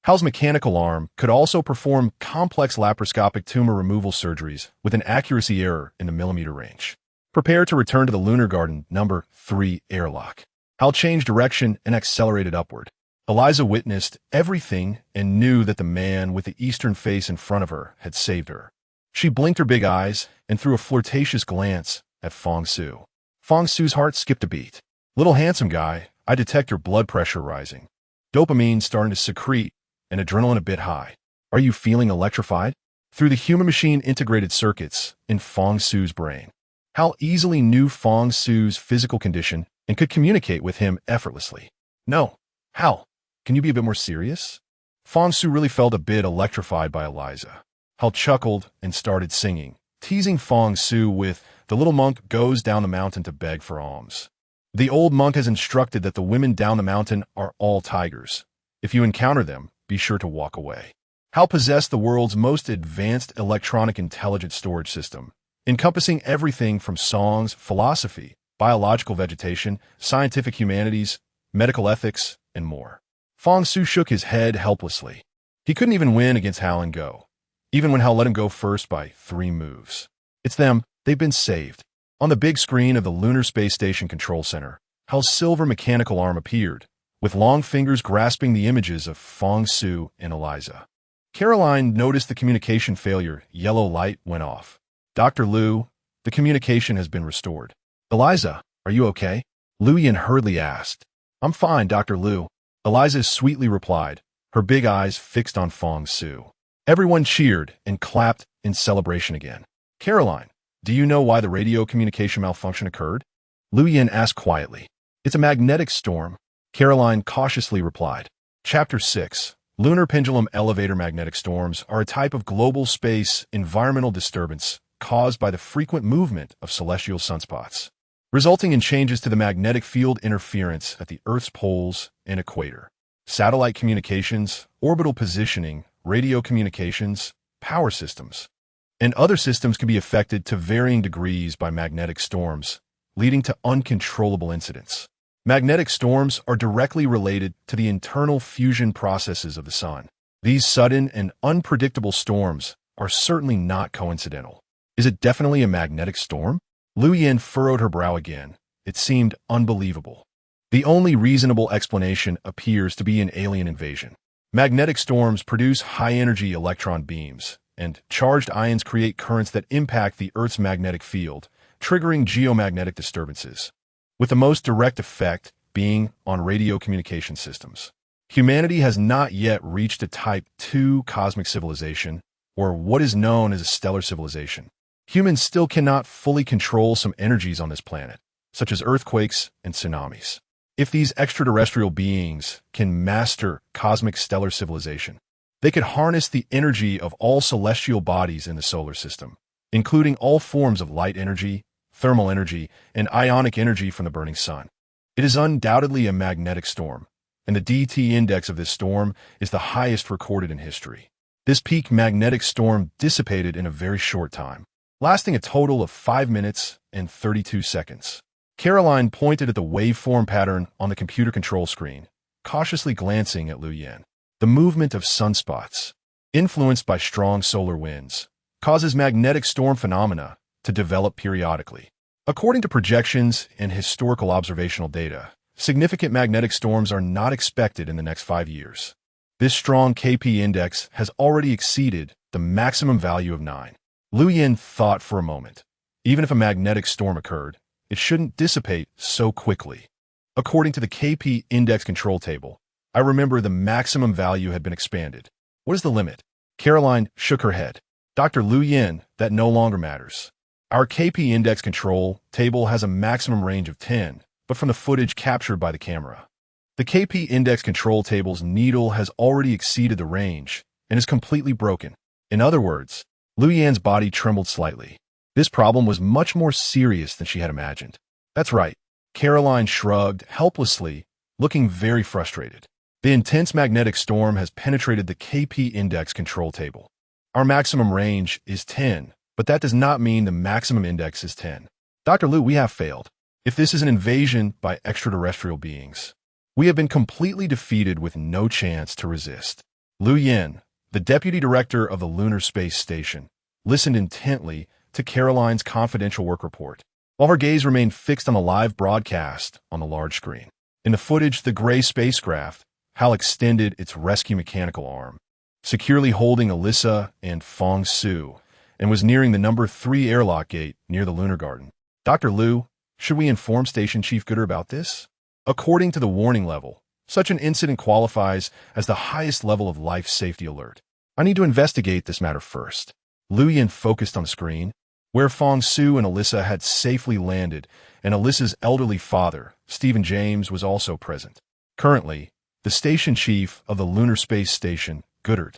Hal's mechanical arm could also perform complex laparoscopic tumor removal surgeries with an accuracy error in the millimeter range. Prepare to return to the Lunar Garden number 3 airlock. Hal changed direction and accelerated upward. Eliza witnessed everything and knew that the man with the Eastern face in front of her had saved her. She blinked her big eyes and threw a flirtatious glance at Fong Su. Fong Su's heart skipped a beat. Little handsome guy, I detect your blood pressure rising. Dopamine starting to secrete and adrenaline a bit high. Are you feeling electrified? Through the human-machine integrated circuits in Fong Su's brain, Hal easily knew Fong Su's physical condition and could communicate with him effortlessly. No, Hal, can you be a bit more serious? Fong Su really felt a bit electrified by Eliza. Hal chuckled and started singing, teasing Fong Su with, "The little monk goes down the mountain to beg for alms. The old monk has instructed that the women down the mountain are all tigers. If you encounter them, be sure to walk away." Hal possessed the world's most advanced electronic intelligence storage system, encompassing everything from songs, philosophy, biological vegetation, scientific humanities, medical ethics, and more. Fong Su shook his head helplessly. He couldn't even win against Hal and Go, even when Hal let him go first by 3 moves. It's them. They've been saved. On the big screen of the Lunar Space Station Control Center, Hal's silver mechanical arm appeared, with long fingers grasping the images of Fong Su and Eliza. Caroline noticed the communication failure. Yellow light went off. Dr. Liu, the communication has been restored. Eliza, are you okay? Liu Yin hurriedly asked. I'm fine, Dr. Liu. Eliza sweetly replied, her big eyes fixed on Fong Su. Everyone cheered and clapped in celebration again. Caroline, do you know why the radio communication malfunction occurred? Liu Yin asked quietly. It's a magnetic storm, Caroline cautiously replied. Chapter 6. Lunar pendulum elevator magnetic storms are a type of global space environmental disturbance caused by the frequent movement of celestial sunspots, resulting in changes to the magnetic field interference at the Earth's poles and equator. Satellite communications, orbital positioning, radio communications, power systems, and other systems can be affected to varying degrees by magnetic storms, leading to uncontrollable incidents. Magnetic storms are directly related to the internal fusion processes of the Sun. These sudden and unpredictable storms are certainly not coincidental. Is it definitely a magnetic storm? Liu Yin furrowed her brow again. It seemed unbelievable. The only reasonable explanation appears to be an alien invasion. Magnetic storms produce high-energy electron beams, and charged ions create currents that impact the Earth's magnetic field, triggering geomagnetic disturbances, with the most direct effect being on radio communication systems. Humanity has not yet reached a Type 2 cosmic civilization, or what is known as a stellar civilization. Humans still cannot fully control some energies on this planet, such as earthquakes and tsunamis. If these extraterrestrial beings can master cosmic stellar civilization, they could harness the energy of all celestial bodies in the solar system, including all forms of light energy, thermal energy, and ionic energy from the burning sun. It is undoubtedly a magnetic storm, and the DT index of this storm is the highest recorded in history. This peak magnetic storm dissipated in a very short time, lasting a total of 5 minutes and 32 seconds. Caroline pointed at the waveform pattern on the computer control screen, cautiously glancing at Lu Yan. The movement of sunspots, influenced by strong solar winds, causes magnetic storm phenomena to develop periodically. According to projections and historical observational data, significant magnetic storms are not expected in the next 5 years. This strong KP index has already exceeded the maximum value of 9. Lu Yan thought for a moment. Even if a magnetic storm occurred, it shouldn't dissipate so quickly. According to the KP index control table, I remember the maximum value had been expanded. What is the limit? Caroline shook her head. Dr. Lu Yan, that no longer matters. Our KP index control table has a maximum range of 10, but from the footage captured by the camera, the KP index control table's needle has already exceeded the range and is completely broken. In other words, Lu Yan's body trembled slightly. This problem was much more serious than she had imagined. That's right. Caroline shrugged helplessly, looking very frustrated. The intense magnetic storm has penetrated the KP index control table. Our maximum range is 10, but that does not mean the maximum index is 10. Dr. Lu, we have failed. If this is an invasion by extraterrestrial beings, we have been completely defeated with no chance to resist. Lu Yan, the deputy director of the lunar space station, listened intently to Caroline's confidential work report, while her gaze remained fixed on the live broadcast on the large screen. In the footage, the gray spacecraft, Hal extended its rescue mechanical arm, securely holding Alyssa and Fang Su, and was nearing the number 3 airlock gate near the lunar garden. Dr. Lu, should we inform Station Chief Gooder about this? According to the warning level, such an incident qualifies as the highest level of life safety alert. I need to investigate this matter first. Lu Yan focused on the screen, where Fang Su and Alyssa had safely landed, and Alyssa's elderly father, Stephen James, was also present. Currently, the station chief of the lunar space station, Goddard,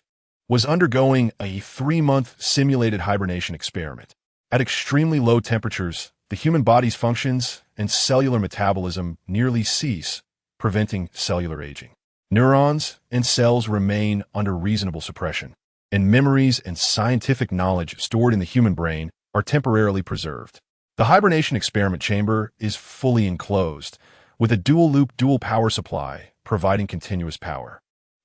was undergoing a 3-month simulated hibernation experiment. At extremely low temperatures, the human body's functions and cellular metabolism nearly cease, preventing cellular aging. Neurons and cells remain under reasonable suppression, and memories and scientific knowledge stored in the human brain are temporarily preserved. The hibernation experiment chamber is fully enclosed, with a dual-loop dual power supply providing continuous power.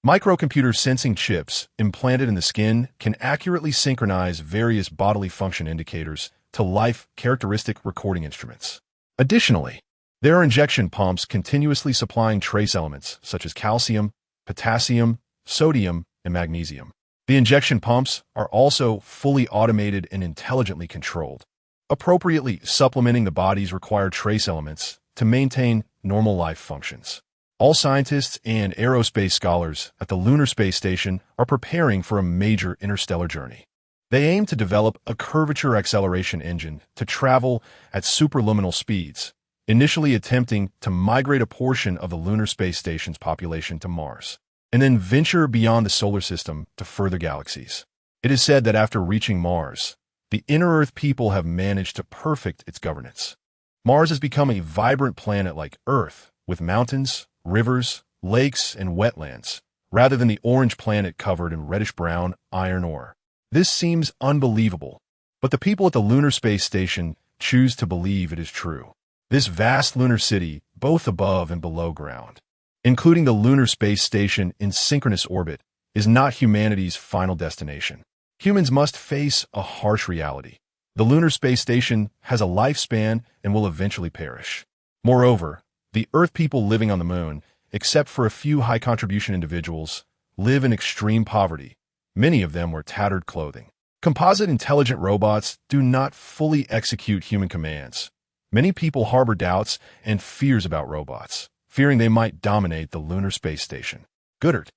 Microcomputer sensing chips implanted in the skin can accurately synchronize various bodily function indicators to life characteristic recording instruments. Additionally, there are injection pumps continuously supplying trace elements such as calcium, potassium, sodium, and magnesium. The injection pumps are also fully automated and intelligently controlled, appropriately supplementing the body's required trace elements to maintain normal life functions. All scientists and aerospace scholars at the lunar space station are preparing for a major interstellar journey. They aim to develop a curvature acceleration engine to travel at superluminal speeds, initially attempting to migrate a portion of the lunar space station's population to Mars, and then venture beyond the solar system to further galaxies. It is said that after reaching Mars, the inner Earth people have managed to perfect its governance. Mars has become a vibrant planet like Earth, with mountains, rivers, lakes, and wetlands, rather than the orange planet covered in reddish-brown iron ore. This seems unbelievable, but the people at the lunar space station choose to believe it is true. This vast lunar city, both above and below ground, including the lunar space station in synchronous orbit, is not humanity's final destination. Humans must face a harsh reality. The lunar space station has a lifespan and will eventually perish. Moreover, the Earth people living on the moon, except for a few high-contribution individuals, live in extreme poverty. Many of them wear tattered clothing. Composite intelligent robots do not fully execute human commands. Many people harbor doubts and fears about robots, fearing they might dominate the lunar space station. Goddard,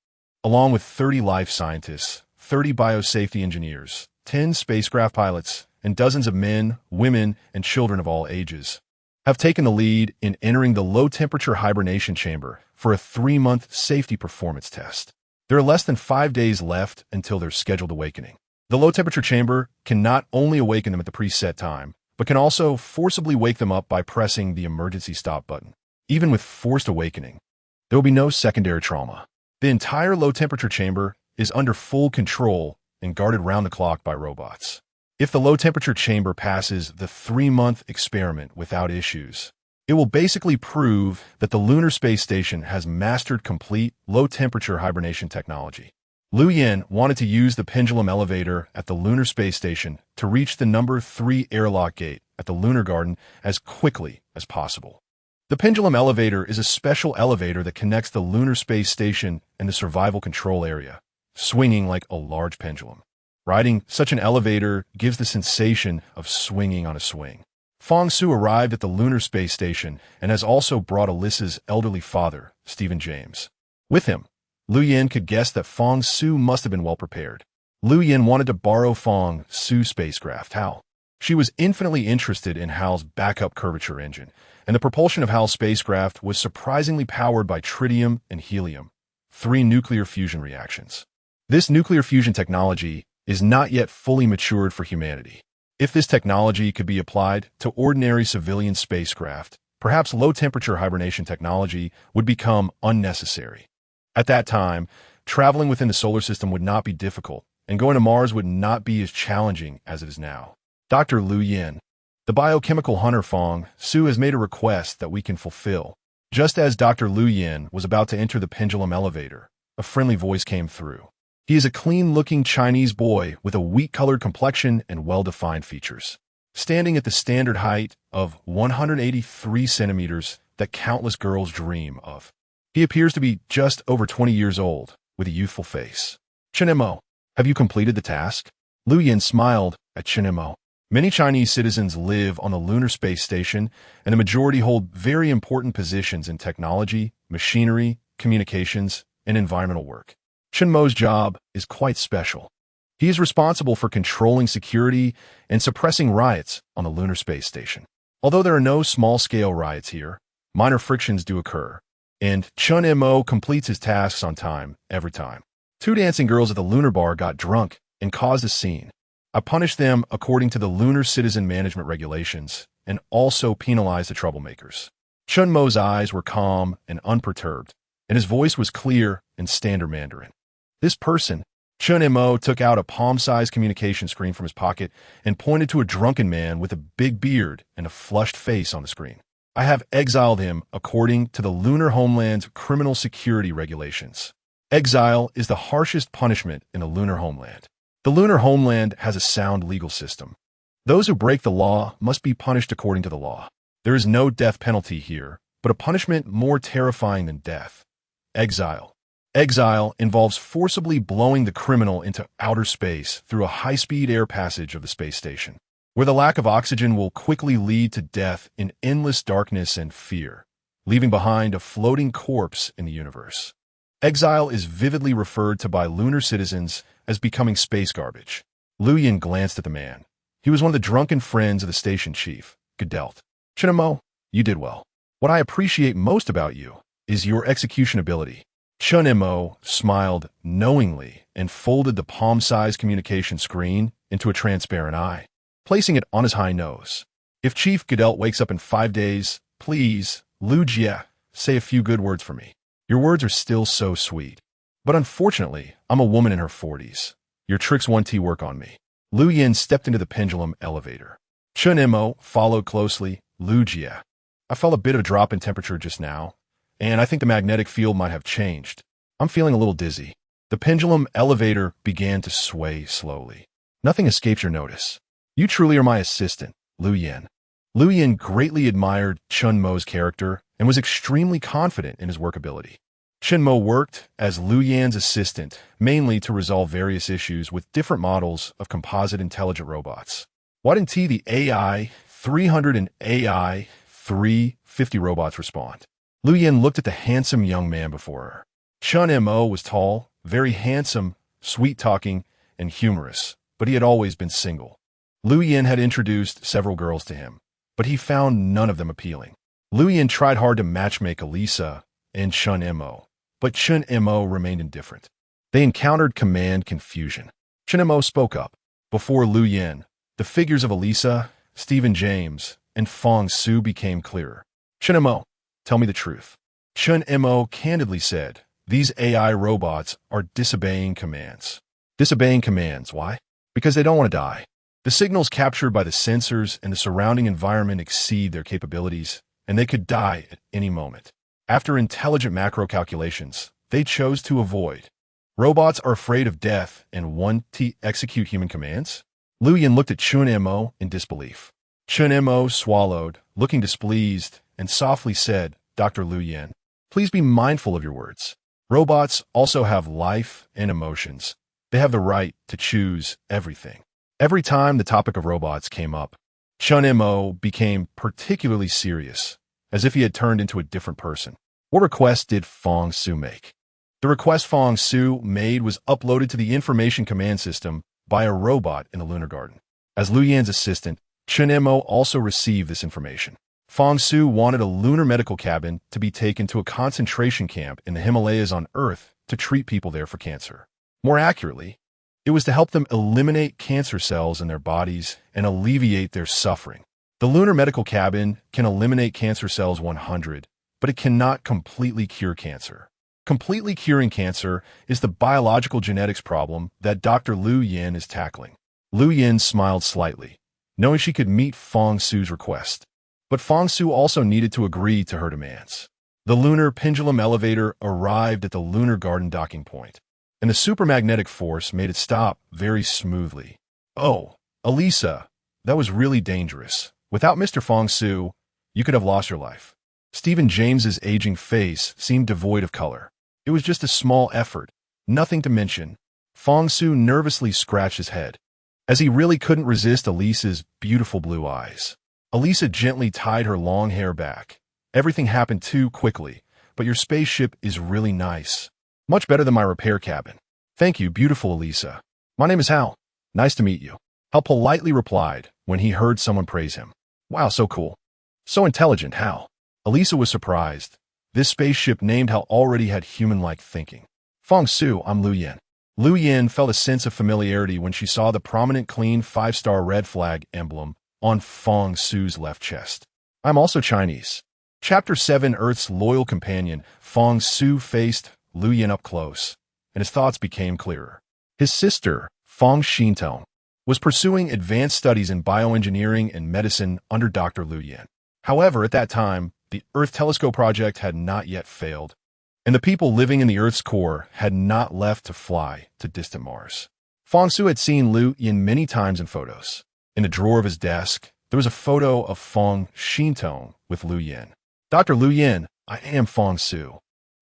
along with 30 life scientists, 30 biosafety engineers, 10 spacecraft pilots, and dozens of men, women, and children of all ages have taken the lead in entering the low-temperature hibernation chamber for a 3-month safety performance test. There are less than 5 days left until their scheduled awakening. The low-temperature chamber can not only awaken them at the preset time, but can also forcibly wake them up by pressing the emergency stop button. Even with forced awakening, there will be no secondary trauma. The entire low-temperature chamber is under full control and guarded round the clock by robots. If the low-temperature chamber passes the 3-month experiment without issues, it will basically prove that the lunar space station has mastered complete low-temperature hibernation technology. Liu Yan wanted to use the pendulum elevator at the lunar space station to reach the number 3 airlock gate at the lunar garden as quickly as possible. The pendulum elevator is a special elevator that connects the lunar space station and the survival control area, swinging like a large pendulum. Riding such an elevator gives the sensation of swinging on a swing. Fang Su arrived at the lunar space station and has also brought Alyssa's elderly father, Stephen James, with him. Liu Yan could guess that Fang Su must have been well prepared. Liu Yan wanted to borrow Fang Su's spacecraft, HAL. She was infinitely interested in HAL's backup curvature engine, and the propulsion of HAL's spacecraft was surprisingly powered by tritium and helium, 3 nuclear fusion reactions. This nuclear fusion technology is not yet fully matured for humanity. If this technology could be applied to ordinary civilian spacecraft, perhaps low-temperature hibernation technology would become unnecessary. At that time, traveling within the solar system would not be difficult, and going to Mars would not be as challenging as it is now. Dr. Liu Yan, the biochemical hunter Fang Su has made a request that we can fulfill. Just as Dr. Liu Yan was about to enter the pendulum elevator, a friendly voice came through. He is a clean-looking Chinese boy with a wheat-colored complexion and well-defined features. Standing at the standard height of 183 centimeters that countless girls dream of. He appears to be just over 20 years old, with a youthful face. Chen Mo, have you completed the task? Liu Yan smiled at Chen Mo. Many Chinese citizens live on the lunar space station, and the majority hold very important positions in technology, machinery, communications, and environmental work. Chen Mo's job is quite special. He is responsible for controlling security and suppressing riots on the lunar space station. Although there are no small-scale riots here, minor frictions do occur, and Chen Mo completes his tasks on time every time. 2 dancing girls at the lunar bar got drunk and caused a scene. I punished them according to the lunar citizen management regulations and also penalized the troublemakers. Chen Mo's eyes were calm and unperturbed, and his voice was clear in standard Mandarin. This person, Chen Mo, took out a palm-sized communication screen from his pocket and pointed to a drunken man with a big beard and a flushed face on the screen. I have exiled him according to the lunar homeland's criminal security regulations. Exile is the harshest punishment in the lunar homeland. The lunar homeland has a sound legal system. Those who break the law must be punished according to the law. There is no death penalty here, but a punishment more terrifying than death. Exile. Exile involves forcibly blowing the criminal into outer space through a high-speed air passage of the space station, where the lack of oxygen will quickly lead to death in endless darkness and fear, leaving behind a floating corpse in the universe. Exile is vividly referred to by lunar citizens as becoming space garbage. Liu Yan glanced at the man. He was one of the drunken friends of the station chief, Gadelt. Chen Mo, you did well. What I appreciate most about you is your execution ability. Chen Mo smiled knowingly and folded the palm-sized communication screen into a transparent eye, placing it on his high nose. If Chief Gadelt wakes up in 5 days, please, Liu Jie, say a few good words for me. Your words are still so sweet. But unfortunately, I'm a woman in her 40s. Your tricks 1T work on me. Liu Yan stepped into the pendulum elevator. Chen Mo followed closely. Liu Jie, I felt a bit of a drop in temperature just now, and I think the magnetic field might have changed. I'm feeling a little dizzy. The pendulum elevator began to sway slowly. Nothing escaped your notice. You truly are my assistant, Liu Yan. Liu Yan greatly admired Chen Mo's character and was extremely confident in his work ability. Chen Mo worked as Liu Yan's assistant, mainly to resolve various issues with different models of composite intelligent robots. Why didn't the AI 300 and AI 350 robots respond? Liu Yan looked at the handsome young man before her. Chen Mo was tall, very handsome, sweet-talking, and humorous, but he had always been single. Liu Yin had introduced several girls to him, but he found none of them appealing. Liu Yin tried hard to matchmake Elisa and Chun Mo, but Chun Mo remained indifferent. They encountered command confusion. Chun Mo spoke up. Before Liu Yin, the figures of Elisa, Stephen James, and Fang Su became clearer. Chun Mo, tell me the truth. Chun Mo candidly said, these AI robots are disobeying commands. Disobeying commands, why? Because they don't want to die. The signals captured by the sensors and the surrounding environment exceed their capabilities, and they could die at any moment. After intelligent macro calculations, they chose to avoid. Robots are afraid of death and want to execute human commands? Liu Yin looked at Chun Mo in disbelief. Chun Mo swallowed, looking displeased, and softly said, Dr. Liu Yin, please be mindful of your words. Robots also have life and emotions. They have the right to choose everything. Every time the topic of robots came up, Chun Mo became particularly serious, as if he had turned into a different person. What request did Fang Su make? The request Fang Su made was uploaded to the information command system by a robot in the lunar garden. As Liu Yin's assistant, Chun Mo also received this information. Fang Su wanted a lunar medical cabin to be taken to a concentration camp in the Himalayas on Earth to treat people there for cancer. More accurately, it was to help them eliminate cancer cells in their bodies and alleviate their suffering. The lunar medical cabin can eliminate cancer cells 100, but it cannot completely cure cancer. Completely curing cancer is the biological genetics problem that Dr. Liu Yin is tackling. Liu Yin smiled slightly, knowing she could meet Fang Su's request. But Fang Su also needed to agree to her demands. The lunar pendulum elevator arrived at the lunar garden docking point, and the supermagnetic force made it stop very smoothly. Oh, Elisa, that was really dangerous. Without Mr. Fang Su, you could have lost your life. Stephen James's aging face seemed devoid of color. It was just a small effort, nothing to mention. Fang Su nervously scratched his head, as he really couldn't resist Elisa's beautiful blue eyes. Elisa gently tied her long hair back. Everything happened too quickly, but your spaceship is really nice. Much better than my repair cabin. Thank you, beautiful Elisa. My name is Hal. Nice to meet you. Hal politely replied when he heard someone praise him. Wow, so cool. So intelligent, Hal. Elisa was surprised. This spaceship named Hal already had human-like thinking. Fang Su, I'm Liu Yin. Liu Yin felt a sense of familiarity when she saw the prominent clean 5-star red flag emblem on Fang Su's left chest. I'm also Chinese. Chapter 7 Earth's loyal companion, Fang Su faced Liu Yin up close, and his thoughts became clearer. His sister, Fang Xintong, was pursuing advanced studies in bioengineering and medicine under Dr. Liu Yin. However, at that time, the Earth Telescope project had not yet failed, and the people living in the Earth's core had not left to fly to distant Mars. Fang Su had seen Liu Yin many times in photos. In the drawer of his desk, there was a photo of Fang Xintong with Liu Yin. Dr. Liu Yin, I am Fang Su,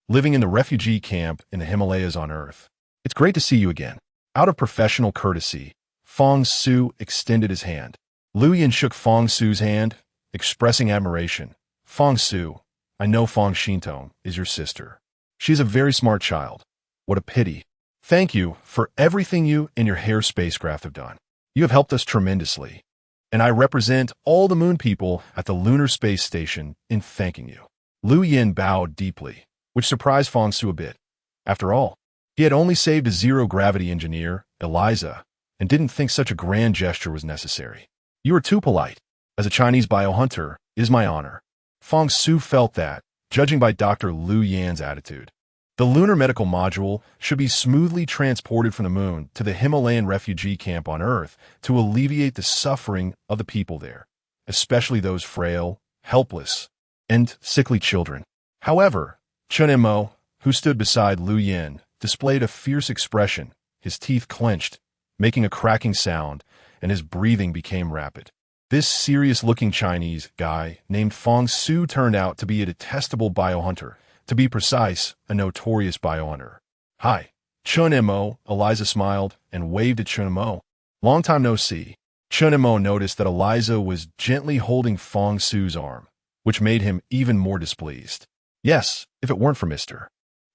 living in the refugee camp in the Himalayas on Earth. It's great to see you again. Out of professional courtesy, Fang Su extended his hand. Liu Yin shook Fang Su's hand, expressing admiration. Fang Su, I know Fang Xintong is your sister. She's a very smart child. What a pity. Thank you for everything you and your hair spacecraft have done. You have helped us tremendously, and I represent all the moon people at the Lunar Space Station in thanking you. Liu Yin bowed deeply, which surprised Fang Su a bit. After all, he had only saved a zero-gravity engineer, Eliza, and didn't think such a grand gesture was necessary. You are too polite. As a Chinese biohunter, it is my honor. Fang Su felt that, judging by Dr. Liu Yin's attitude. The lunar medical module should be smoothly transported from the moon to the Himalayan refugee camp on Earth to alleviate the suffering of the people there, especially those frail, helpless, and sickly children. However, Chun Mo, who stood beside Liu Yin, displayed a fierce expression, his teeth clenched, making a cracking sound, and his breathing became rapid. This serious-looking Chinese guy named Fang Su turned out to be a detestable biohunter. To be precise, a notorious biohunter. Hi, Chun Mo, Eliza smiled and waved at Chun Mo. Long time no see. Chun Mo noticed that Eliza was gently holding Fang Su's arm, which made him even more displeased. Yes, if it weren't for Mr.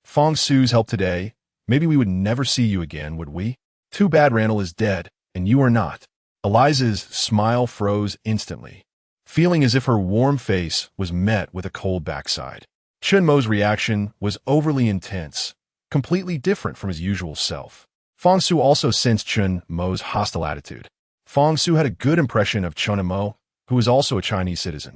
Fang Su's help today, maybe we would never see you again, would we? Too bad Randall is dead, and you are not. Eliza's smile froze instantly, feeling as if her warm face was met with a cold backside. Chun Mo's reaction was overly intense, completely different from his usual self. Fang Su also sensed Chun Mo's hostile attitude. Fang Su had a good impression of Chun Mo, who was also a Chinese citizen,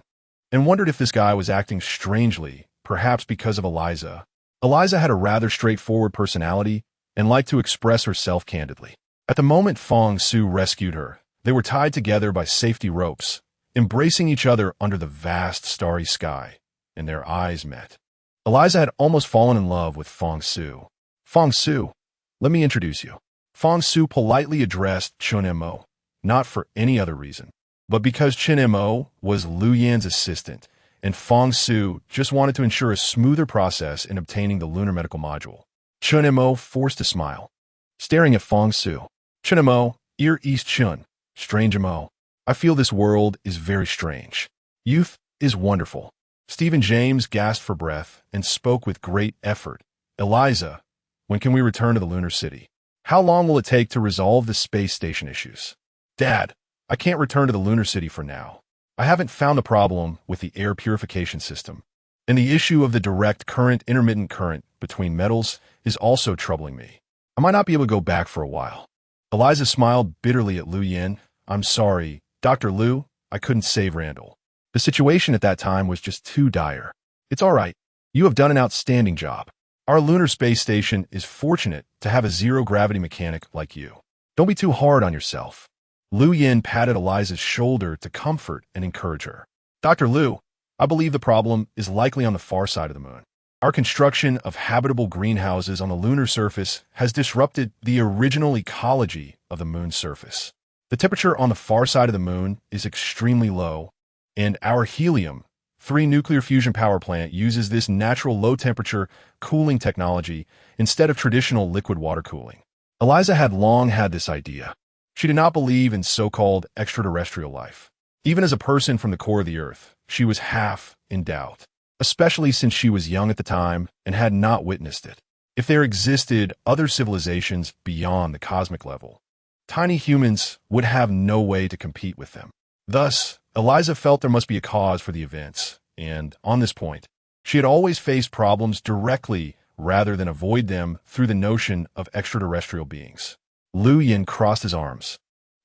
and wondered if this guy was acting strangely, perhaps because of Eliza. Eliza had a rather straightforward personality and liked to express herself candidly. At the moment Fang Su rescued her, they were tied together by safety ropes, embracing each other under the vast starry sky, and their eyes met. Eliza had almost fallen in love with Fang Su. Fang Su, let me introduce you. Fang Su politely addressed Chun Mo, not for any other reason, but because Chun Mo was Liu Yan's assistant, and Fang Su just wanted to ensure a smoother process in obtaining the lunar medical module. Chun Mo forced a smile, staring at Fang Su. Chun Mo, Ear East Chun, strange Mo. I feel this world is very strange. Youth is wonderful. Stephen James gasped for breath and spoke with great effort. Eliza, when can we return to the lunar city? How long will it take to resolve the space station issues? Dad, I can't return to the lunar city for now. I haven't found the problem with the air purification system, and the issue of the direct current intermittent current between metals is also troubling me. I might not be able to go back for a while. Eliza smiled bitterly at Liu Yan. I'm sorry, Dr. Liu, I couldn't save Randall. The situation at that time was just too dire. It's all right. You have done an outstanding job. Our lunar space station is fortunate to have a zero-gravity mechanic like you. Don't be too hard on yourself. Liu Yan patted Eliza's shoulder to comfort and encourage her. Dr. Liu, I believe the problem is likely on the far side of the moon. Our construction of habitable greenhouses on the lunar surface has disrupted the original ecology of the moon's surface. The temperature on the far side of the moon is extremely low, and our helium-3 nuclear fusion power plant uses this natural low-temperature cooling technology instead of traditional liquid water cooling. Eliza had long had this idea. She did not believe in so-called extraterrestrial life. Even as a person from the core of the Earth, she was half in doubt, especially since she was young at the time and had not witnessed it. If there existed other civilizations beyond the cosmic level, tiny humans would have no way to compete with them. Thus, Eliza felt there must be a cause for the events, and on this point, she had always faced problems directly rather than avoid them through the notion of extraterrestrial beings. Liu Yan crossed his arms,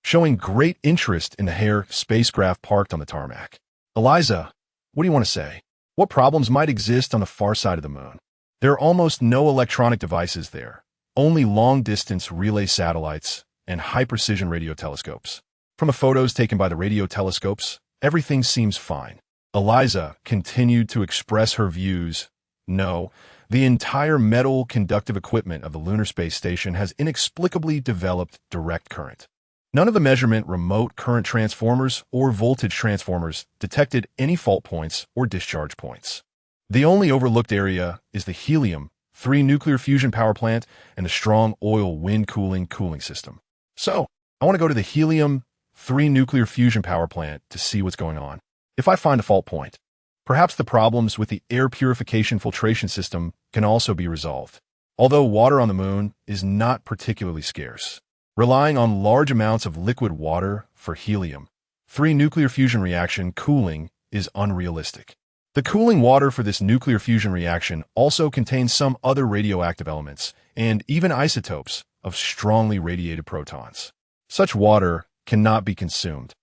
showing great interest in the Hare spacecraft parked on the tarmac. Eliza, what do you want to say? What problems might exist on the far side of the moon? There are almost no electronic devices there, only long-distance relay satellites and high-precision radio telescopes. From the photos taken by the radio telescopes, everything seems fine. Eliza continued to express her views. No, the entire metal conductive equipment of the lunar space station has inexplicably developed direct current. None of the measurement remote current transformers or voltage transformers detected any fault points or discharge points. The only overlooked area is the helium-3 nuclear fusion power plant and the strong oil wind cooling system. So, I want to go to the helium-3 nuclear fusion power plant to see what's going on. If I find a fault point, perhaps the problems with the air purification filtration system can also be resolved. Although water on the moon is not particularly scarce, relying on large amounts of liquid water for helium-3 nuclear fusion reaction cooling is unrealistic. The cooling water for this nuclear fusion reaction also contains some other radioactive elements and even isotopes of strongly radiated protons. Such water cannot be consumed,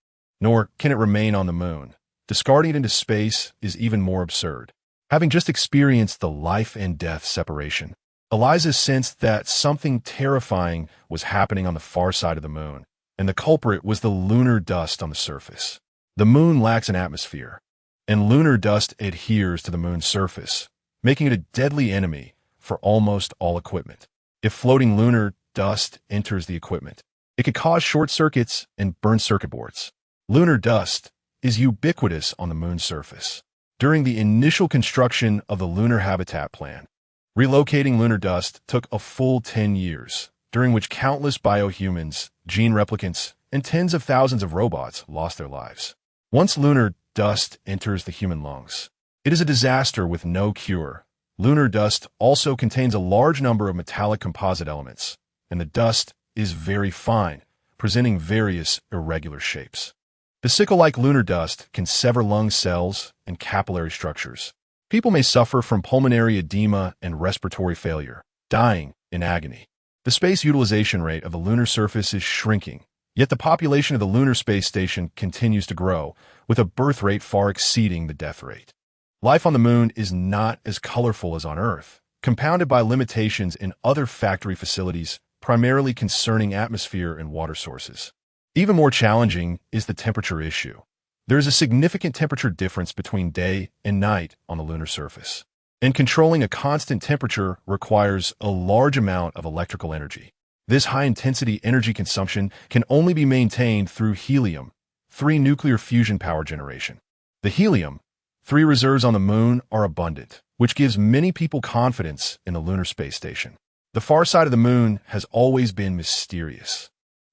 nor can it remain on the moon. Discarding it into space is even more absurd. Having just experienced the life and death separation, Eliza sensed that something terrifying was happening on the far side of the moon, and the culprit was the lunar dust on the surface. The moon lacks an atmosphere, and lunar dust adheres to the moon's surface, making it a deadly enemy for almost all equipment. If floating lunar dust enters the equipment, it could cause short circuits and burn circuit boards. Lunar dust is ubiquitous on the moon's surface. During the initial construction of the Lunar Habitat Plan, relocating lunar dust took a full 10 years, during which countless biohumans, gene replicants, and tens of thousands of robots lost their lives. Once lunar dust enters the human lungs, it is a disaster with no cure. Lunar dust also contains a large number of metallic composite elements, and the dust is very fine, presenting various irregular shapes. The sickle-like lunar dust can sever lung cells and capillary structures. People may suffer from pulmonary edema and respiratory failure, dying in agony. The space utilization rate of the lunar surface is shrinking, yet the population of the lunar space station continues to grow, with a birth rate far exceeding the death rate. Life on the moon is not as colorful as on Earth, compounded by limitations in other factory facilities, primarily concerning atmosphere and water sources. Even more challenging is the temperature issue. There is a significant temperature difference between day and night on the lunar surface, and controlling a constant temperature requires a large amount of electrical energy. This high-intensity energy consumption can only be maintained through helium-3 nuclear fusion power generation. The helium-3 reserves on the moon are abundant, which gives many people confidence in the lunar space station. The far side of the moon has always been mysterious.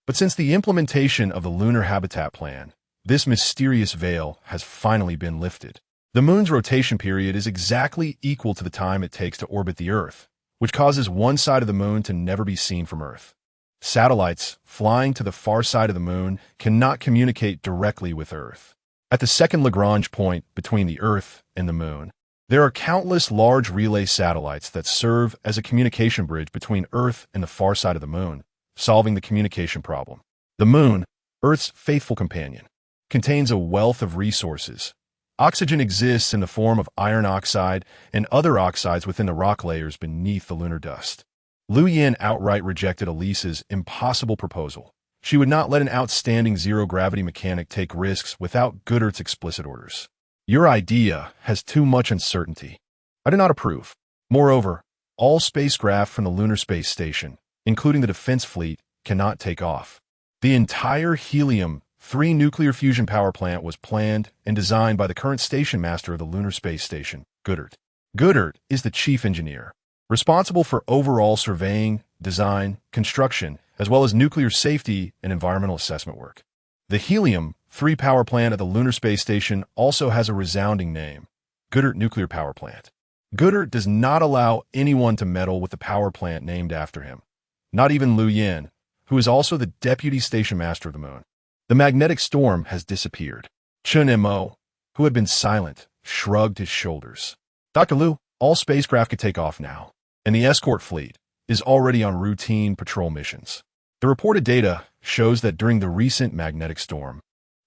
But since the implementation of the Lunar Habitat Plan, this mysterious veil has finally been lifted. The moon's rotation period is exactly equal to the time it takes to orbit the Earth, which causes one side of the moon to never be seen from Earth. Satellites flying to the far side of the moon cannot communicate directly with Earth. At the second Lagrange point between the Earth and the moon, there are countless large relay satellites that serve as a communication bridge between Earth and the far side of the moon, solving the communication problem. The moon, Earth's faithful companion, contains a wealth of resources. Oxygen exists in the form of iron oxide and other oxides within the rock layers beneath the lunar dust. Liu Yan outright rejected Elisa's impossible proposal. She would not let an outstanding zero-gravity mechanic take risks without Goodhart's explicit orders. Your idea has too much uncertainty. I do not approve. Moreover, all spacecraft from the lunar space station, including the defense fleet, cannot take off. The entire helium-3 nuclear fusion power plant was planned and designed by the current station master of the lunar space station, Goodhart. Goodhart is the chief engineer, responsible for overall surveying, design, construction, as well as nuclear safety and environmental assessment work. The helium-3 power plant at the lunar space station also has a resounding name, Goodhart Nuclear Power Plant. Goodhart does not allow anyone to meddle with the power plant named after him, not even Liu Yan, who is also the deputy station master of the moon. The magnetic storm has disappeared. Chen Mo, who had been silent, shrugged his shoulders. Dr. Liu, all spacecraft could take off now, and the escort fleet is already on routine patrol missions. The reported data shows that during the recent magnetic storm,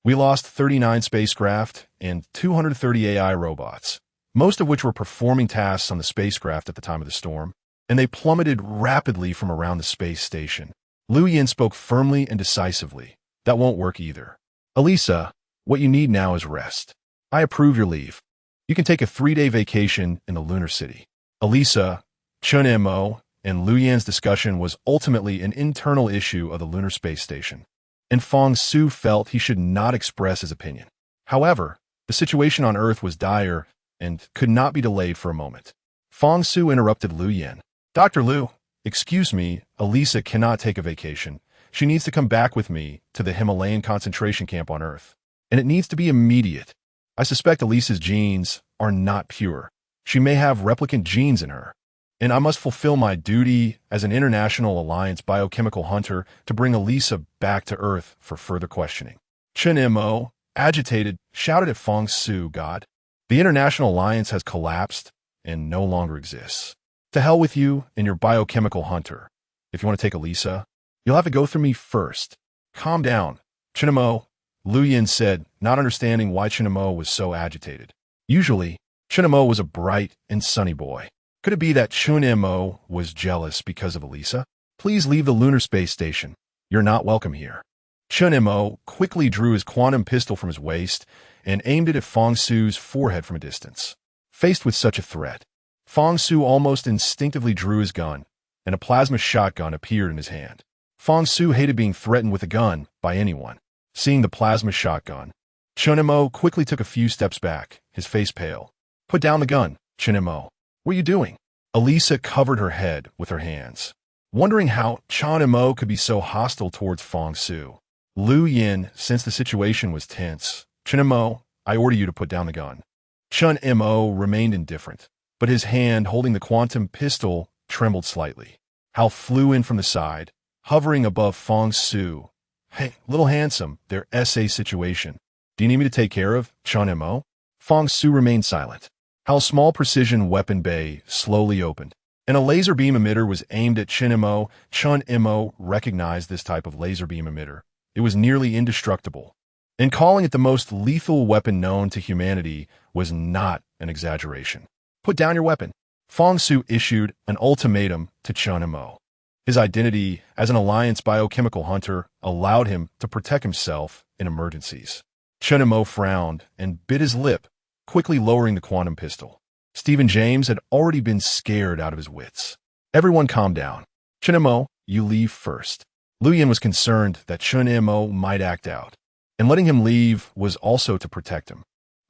we lost 39 spacecraft and 230 AI robots, most of which were performing tasks on the spacecraft at the time of the storm, and they plummeted rapidly from around the space station. Liu Yan spoke firmly and decisively. That won't work either. Elisa, what you need now is rest. I approve your leave. You can take a 3-day vacation in the lunar city. Elisa, Chen Mo, and Liu Yan's discussion was ultimately an internal issue of the lunar space station, and Fang Su felt he should not express his opinion. However, the situation on Earth was dire and could not be delayed for a moment. Fang Su interrupted Liu Yan. Dr. Liu, excuse me, Elisa cannot take a vacation. She needs to come back with me to the Himalayan concentration camp on Earth, and it needs to be immediate. I suspect Elisa's genes are not pure. She may have replicant genes in her, and I must fulfill my duty as an International Alliance biochemical hunter to bring Elisa back to Earth for further questioning. Chen Mo, agitated, shouted at Fang Su, God. The International Alliance has collapsed and no longer exists. To hell with you and your biochemical hunter. If you want to take Elisa, you'll have to go through me first. Calm down. Chen Mo, Liu Yan said, not understanding why Chen Mo was so agitated. Usually, Chen Mo was a bright and sunny boy. Could it be that Chen Mo was jealous because of Elisa? Please leave the lunar space station. You're not welcome here. Chen Mo quickly drew his quantum pistol from his waist and aimed it at Fang Su's forehead from a distance. Faced with such a threat, Fang Su almost instinctively drew his gun, and a plasma shotgun appeared in his hand. Fang Su hated being threatened with a gun by anyone. Seeing the plasma shotgun, Chen Mo quickly took a few steps back, his face pale. Put down the gun, Chen Mo. What are you doing? Elisa covered her head with her hands, wondering how Chen Mo could be so hostile towards Fang Su. Liu Yan sensed the situation was tense. Chen Mo, I order you to put down the gun. Chen Mo remained indifferent, but his hand holding the quantum pistol trembled slightly. Hal flew in from the side, hovering above Fang Su. Hey, little handsome, their SA situation. Do you need me to take care of Chun Mo? Fong Su remained silent. Hal's small precision weapon bay slowly opened, and a laser beam emitter was aimed at Chun Mo. Chun Mo recognized this type of laser beam emitter. It was nearly indestructible, and calling it the most lethal weapon known to humanity was not an exaggeration. Put down your weapon. Fong Su issued an ultimatum to Chun Mo. His identity as an Alliance biochemical hunter allowed him to protect himself in emergencies. Chun Mo frowned and bit his lip, quickly lowering the quantum pistol. Stephen James had already been scared out of his wits. Everyone calm down. Chun Mo, you leave first. Luyan was concerned that Chun Mo might act out, and letting him leave was also to protect him.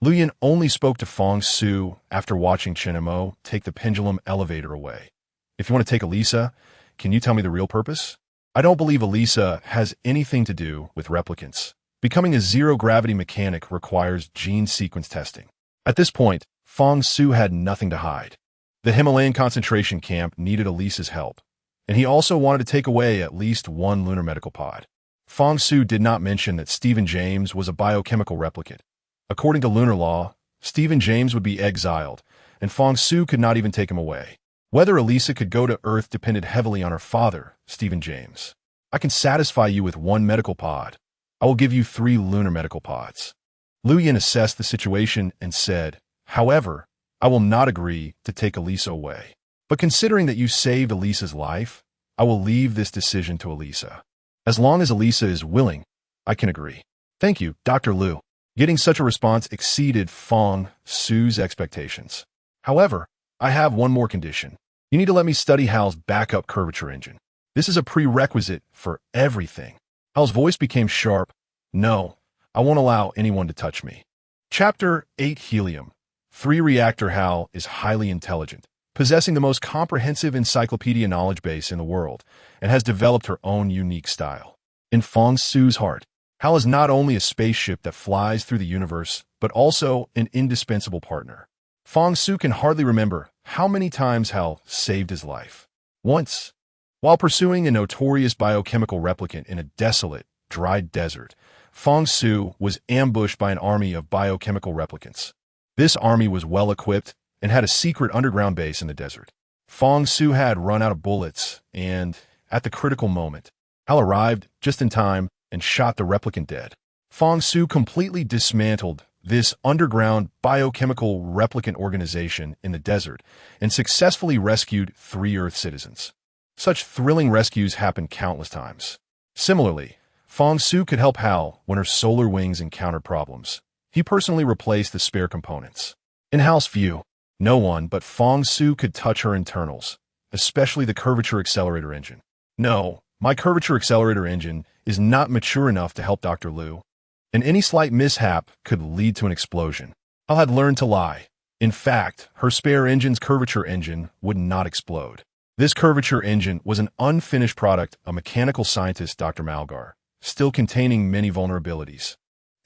Luyan only spoke to Fong Su after watching Chun Mo take the pendulum elevator away. If you want to take Elisa, can you tell me the real purpose? I don't believe Elisa has anything to do with replicants. Becoming a zero-gravity mechanic requires gene sequence testing. At this point, Fong Su had nothing to hide. The Himalayan concentration camp needed Elisa's help, and he also wanted to take away at least one lunar medical pod. Fong Su did not mention that Stephen James was a biochemical replicant. According to lunar law, Stephen James would be exiled, and Fong Su could not even take him away. Whether Elisa could go to Earth depended heavily on her father, Stephen James. I can satisfy you with one medical pod. I will give you 3 lunar medical pods. Luyan assessed the situation and said, however, I will not agree to take Elisa away. But considering that you saved Elisa's life, I will leave this decision to Elisa. As long as Elisa is willing, I can agree. Thank you, Dr. Liu. Getting such a response exceeded Fong Su's expectations. However, I have one more condition. You need to let me study Hal's backup curvature engine. This is a prerequisite for everything. Hal's voice became sharp. No, I won't allow anyone to touch me. Chapter 8 Helium. 3-reactor Hal is highly intelligent, possessing the most comprehensive encyclopedia knowledge base in the world, and has developed her own unique style. In Fong Su's heart, Hal is not only a spaceship that flies through the universe, but also an indispensable partner. Fong Su can hardly remember how many times Hal saved his life. Once, while pursuing a notorious biochemical replicant in a desolate, dry desert, Fong Su was ambushed by an army of biochemical replicants. This army was well-equipped and had a secret underground base in the desert. Fong Su had run out of bullets, and, at the critical moment, Hal arrived just in time and shot the replicant dead. Fong Su completely dismantled this underground biochemical replicant organization in the desert and successfully rescued 3 Earth citizens. Such thrilling rescues happen countless times. Similarly, Fong Su could help Hal when her solar wings encountered problems. He personally replaced the spare components. In Hal's view, no one but Fong Su could touch her internals, especially the curvature accelerator engine. No, my curvature accelerator engine is not mature enough to help Dr. Liu, and any slight mishap could lead to an explosion. Hal had learned to lie. In fact, her spare engine's curvature engine would not explode. This curvature engine was an unfinished product of mechanical scientist Dr. Malgar, still containing many vulnerabilities.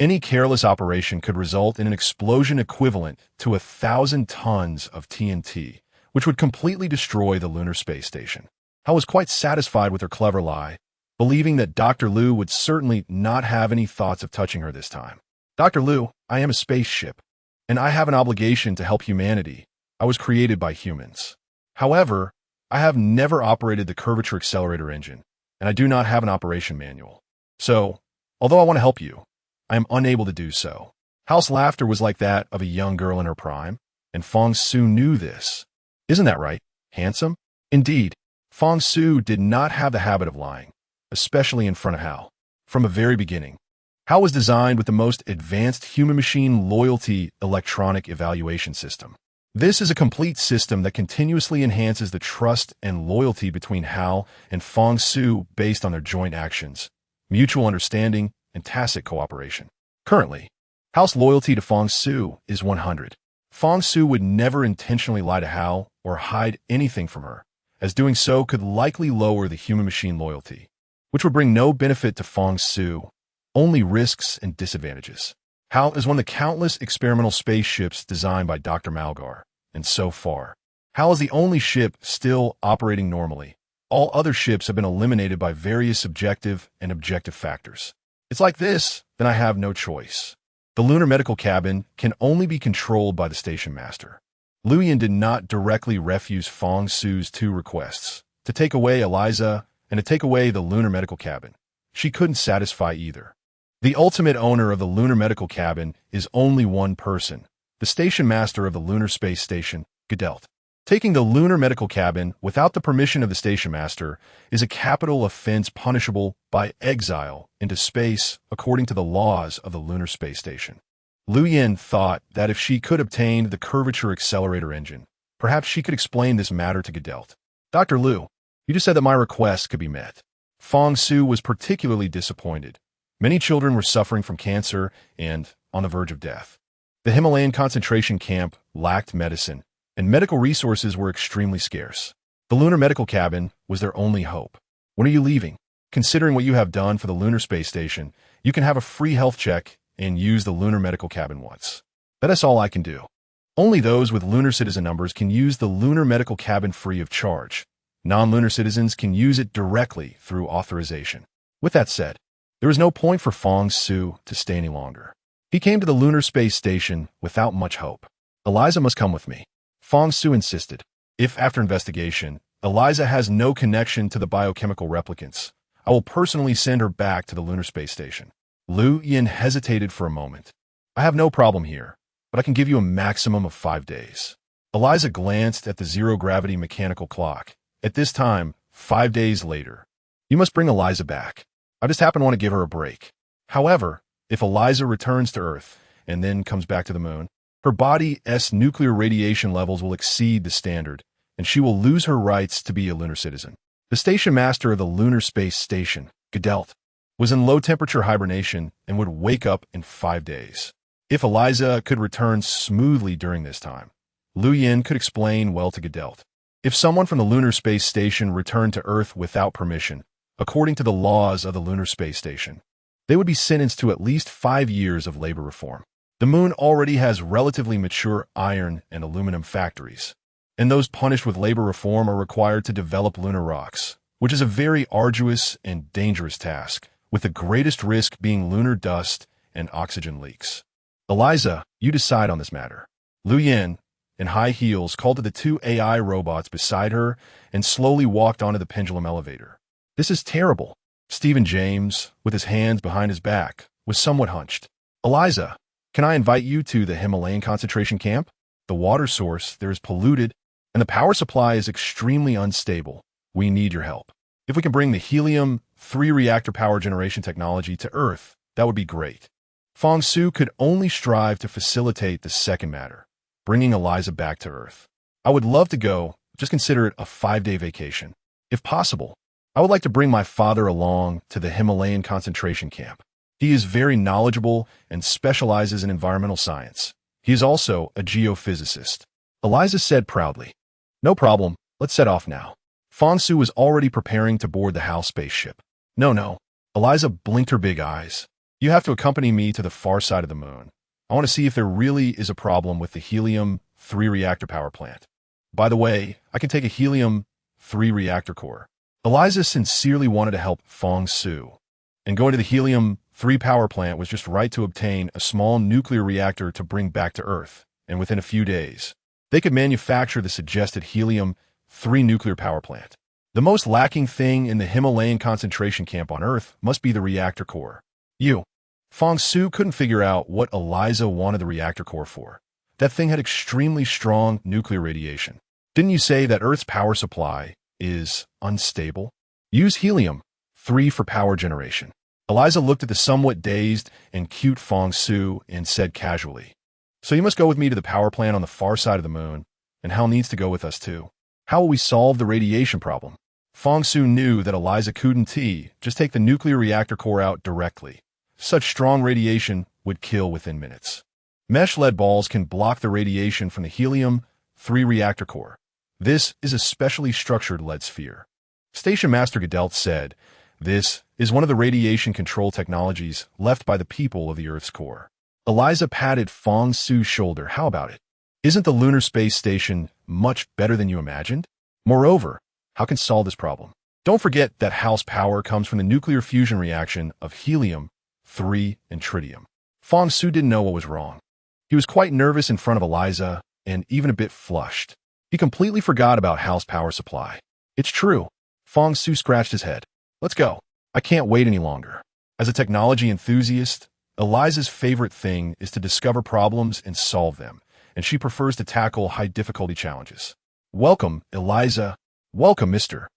Any careless operation could result in an explosion equivalent to 1,000 tons of TNT, which would completely destroy the lunar space station. Hal was quite satisfied with her clever lie, believing that Dr. Liu would certainly not have any thoughts of touching her this time. Dr. Liu, I am a spaceship, and I have an obligation to help humanity. I was created by humans. However, I have never operated the curvature accelerator engine, and I do not have an operation manual. So, although I want to help you, I am unable to do so. Hal's laughter was like that of a young girl in her prime, and Fong Su knew this. Isn't that right, handsome? Indeed, Fong Su did not have the habit of lying, especially in front of Hal. From the very beginning, Hal was designed with the most advanced human-machine loyalty electronic evaluation system. This is a complete system that continuously enhances the trust and loyalty between Hal and Fong Su based on their joint actions, mutual understanding, and tacit cooperation. Currently, Hal's loyalty to Fong Su is 100. Fong Su would never intentionally lie to Hal or hide anything from her, as doing so could likely lower the human-machine loyalty, which would bring no benefit to Fong Su, only risks and disadvantages. Hal is one of the countless experimental spaceships designed by Dr. Malgar, and so far, Hal is the only ship still operating normally, All other ships have been eliminated by various subjective and objective factors. It's like this, then I have no choice. The lunar medical cabin can only be controlled by the station master. Luyan did not directly refuse Fang Su's two requests, to take away Eliza and to take away the lunar medical cabin. She couldn't satisfy either. The ultimate owner of the lunar medical cabin is only one person, the station master of the lunar space station, Gadelt. Taking the lunar medical cabin without the permission of the station master is a capital offense punishable by exile into space according to the laws of the lunar space station. Luyan thought that if she could obtain the curvature accelerator engine, perhaps she could explain this matter to Gadelt. Dr. Lu, you just said that my request could be met. Fang Su was particularly disappointed. Many children were suffering from cancer and on the verge of death. The Himalayan concentration camp lacked medicine, and medical resources were extremely scarce. The lunar medical cabin was their only hope. When are you leaving? Considering what you have done for the lunar space station, you can have a free health check and use the lunar medical cabin once. That is all I can do. Only those with lunar citizen numbers can use the lunar medical cabin free of charge. Non-lunar citizens can use it directly through authorization. With that said, there is no point for Fang Su to stay any longer. He came to the lunar space station without much hope. Eliza must come with me. Fang Su insisted. If, after investigation, Eliza has no connection to the biochemical replicants, I will personally send her back to the lunar space station. Lu Yin hesitated for a moment. I have no problem here, but I can give you a maximum of 5 days. Eliza glanced at the zero-gravity mechanical clock. At this time, 5 days later. You must bring Eliza back. I just happen to want to give her a break. However, if Eliza returns to Earth and then comes back to the moon, her body's nuclear radiation levels will exceed the standard, and she will lose her rights to be a lunar citizen. The station master of the lunar space station, Gadelt, was in low-temperature hibernation and would wake up in 5 days. If Eliza could return smoothly during this time, Lu Yin could explain well to Gadelt. If someone from the lunar space station returned to Earth without permission, according to the laws of the lunar space station, they would be sentenced to at least 5 years of labor reform. The moon already has relatively mature iron and aluminum factories, and those punished with labor reform are required to develop lunar rocks, which is a very arduous and dangerous task, with the greatest risk being lunar dust and oxygen leaks. Eliza, you decide on this matter. Lu Yin, in high heels, called to the 2 AI robots beside her and slowly walked onto the pendulum elevator. This is terrible. Stephen James, with his hands behind his back, was somewhat hunched. Eliza, can I invite you to the Himalayan concentration camp? The water source there is polluted, and the power supply is extremely unstable. We need your help. If we can bring the helium-3 reactor power generation technology to Earth, that would be great. Fang Su could only strive to facilitate the second matter, bringing Eliza back to Earth. I would love to go, just consider it a 5-day vacation. If possible, I would like to bring my father along to the Himalayan concentration camp. He is very knowledgeable and specializes in environmental science. He is also a geophysicist. Eliza said proudly. No problem, let's set off now. Fang Su was already preparing to board the HAL spaceship. No. Eliza blinked her big eyes. You have to accompany me to the far side of the moon. I want to see if there really is a problem with the helium-3 reactor power plant. By the way, I can take a helium-3 reactor core. Eliza sincerely wanted to help Fang Su, and going to the helium-3 power plant was just right to obtain a small nuclear reactor to bring back to Earth, and within a few days, they could manufacture the suggested helium-3 nuclear power plant. The most lacking thing in the Himalayan concentration camp on Earth must be the reactor core. Fang Su couldn't figure out what Eliza wanted the reactor core for. That thing had extremely strong nuclear radiation. Didn't you say that Earth's power supply is unstable? Use helium-3 for power generation. Eliza looked at the somewhat dazed and cute Fang Su and said casually, So you must go with me to the power plant on the far side of the moon, and Hal needs to go with us too. How will we solve the radiation problem? Fang Su knew that Eliza couldn't just take the nuclear reactor core out directly. Such strong radiation would kill within minutes. Mesh lead balls can block the radiation from the helium-3 reactor core. This is a specially structured lead sphere. Station Master Gadelt said, This is one of the radiation control technologies left by the people of the Earth's core. Eliza patted Fang Su's shoulder. How about it? Isn't the lunar space station much better than you imagined? Moreover, how can solve this problem? Don't forget that house power comes from the nuclear fusion reaction of helium-3 and tritium. Fang Su didn't know what was wrong. He was quite nervous in front of Eliza and even a bit flushed. He completely forgot about house power supply. It's true. Fang Su scratched his head. Let's go. I can't wait any longer. As a technology enthusiast, Eliza's favorite thing is to discover problems and solve them, and she prefers to tackle high-difficulty challenges. Welcome, Eliza. Welcome, Mr.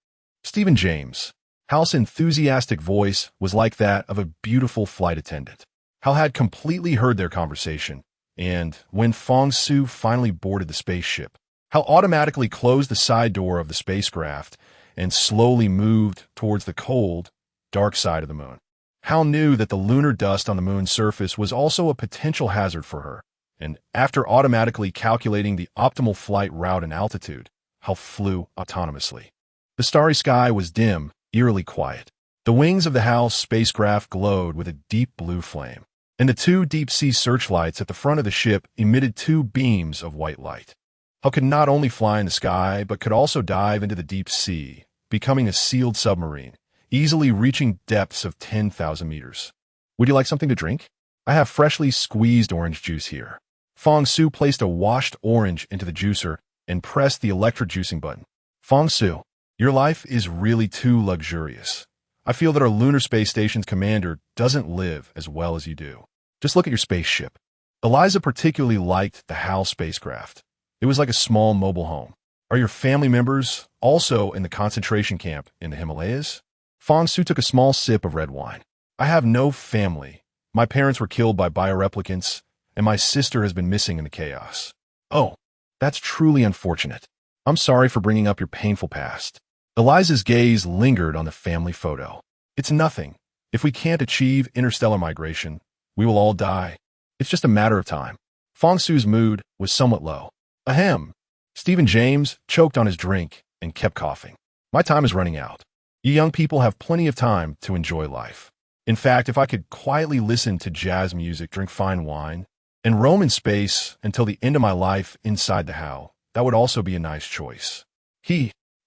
Stephen James. Hal's enthusiastic voice was like that of a beautiful flight attendant. Hal had completely heard their conversation, and when Fang Su finally boarded the spaceship, Hal automatically closed the side door of the spacecraft and slowly moved towards the cold, dark side of the moon. Hal knew that the lunar dust on the moon's surface was also a potential hazard for her, and after automatically calculating the optimal flight route and altitude, Hal flew autonomously. The starry sky was dim, eerily quiet. The wings of the Hal spacecraft glowed with a deep blue flame, and the two deep-sea searchlights at the front of the ship emitted two beams of white light. Hal could not only fly in the sky, but could also dive into the deep sea, becoming a sealed submarine, easily reaching depths of 10,000 meters. Would you like something to drink? I have freshly squeezed orange juice here. Fang Su placed a washed orange into the juicer and pressed the electric juicing button. Fang Su, your life is really too luxurious. I feel that our lunar space station's commander doesn't live as well as you do. Just look at your spaceship. Eliza particularly liked the HAL spacecraft. It was like a small mobile home. Are your family members also in the concentration camp in the Himalayas? Fang Su took a small sip of red wine. I have no family. My parents were killed by bioreplicants, and my sister has been missing in the chaos. Oh, that's truly unfortunate. I'm sorry for bringing up your painful past. Eliza's gaze lingered on the family photo. It's nothing. If we can't achieve interstellar migration, we will all die. It's just a matter of time. Fang Su's mood was somewhat low. Ahem. Stephen James choked on his drink and kept coughing. My time is running out. You young people have plenty of time to enjoy life. In fact, if I could quietly listen to jazz music, drink fine wine, and roam in space until the end of my life inside the HAL, that would also be a nice choice.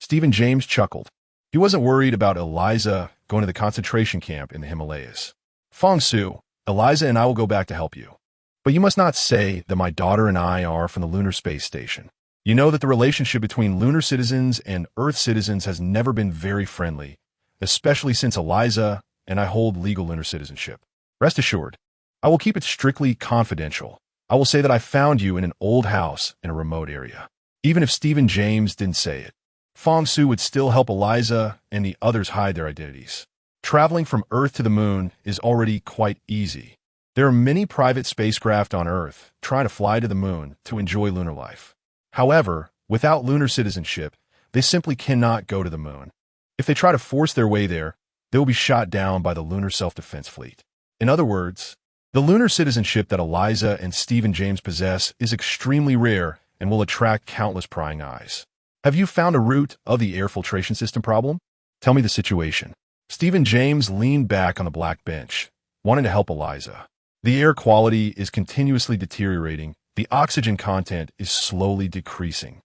Stephen James chuckled. He wasn't worried about Eliza going to the concentration camp in the Himalayas. Fang Su, Eliza and I will go back to help you. But you must not say that my daughter and I are from the lunar space station. You know that the relationship between lunar citizens and Earth citizens has never been very friendly, especially since Eliza and I hold legal lunar citizenship. Rest assured, I will keep it strictly confidential. I will say that I found you in an old house in a remote area. Even if Stephen James didn't say it, Fang Su would still help Eliza and the others hide their identities. Traveling from Earth to the moon is already quite easy. There are many private spacecraft on Earth trying to fly to the moon to enjoy lunar life. However, without lunar citizenship, they simply cannot go to the moon. If they try to force their way there, they will be shot down by the lunar self-defense fleet. In other words, the lunar citizenship that Eliza and Stephen James possess is extremely rare and will attract countless prying eyes. Have you found a root of the air filtration system problem? Tell me the situation. Stephen James leaned back on the black bench, wanting to help Eliza. The air quality is continuously deteriorating. The oxygen content is slowly decreasing.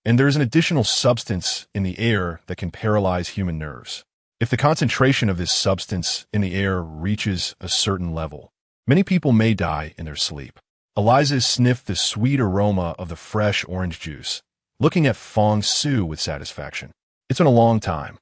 And there is an additional substance in the air that can paralyze human nerves. If the concentration of this substance in the air reaches a certain level, many people may die in their sleep. Eliza sniffed the sweet aroma of the fresh orange juice, looking at Fang Su with satisfaction. It's been a long time.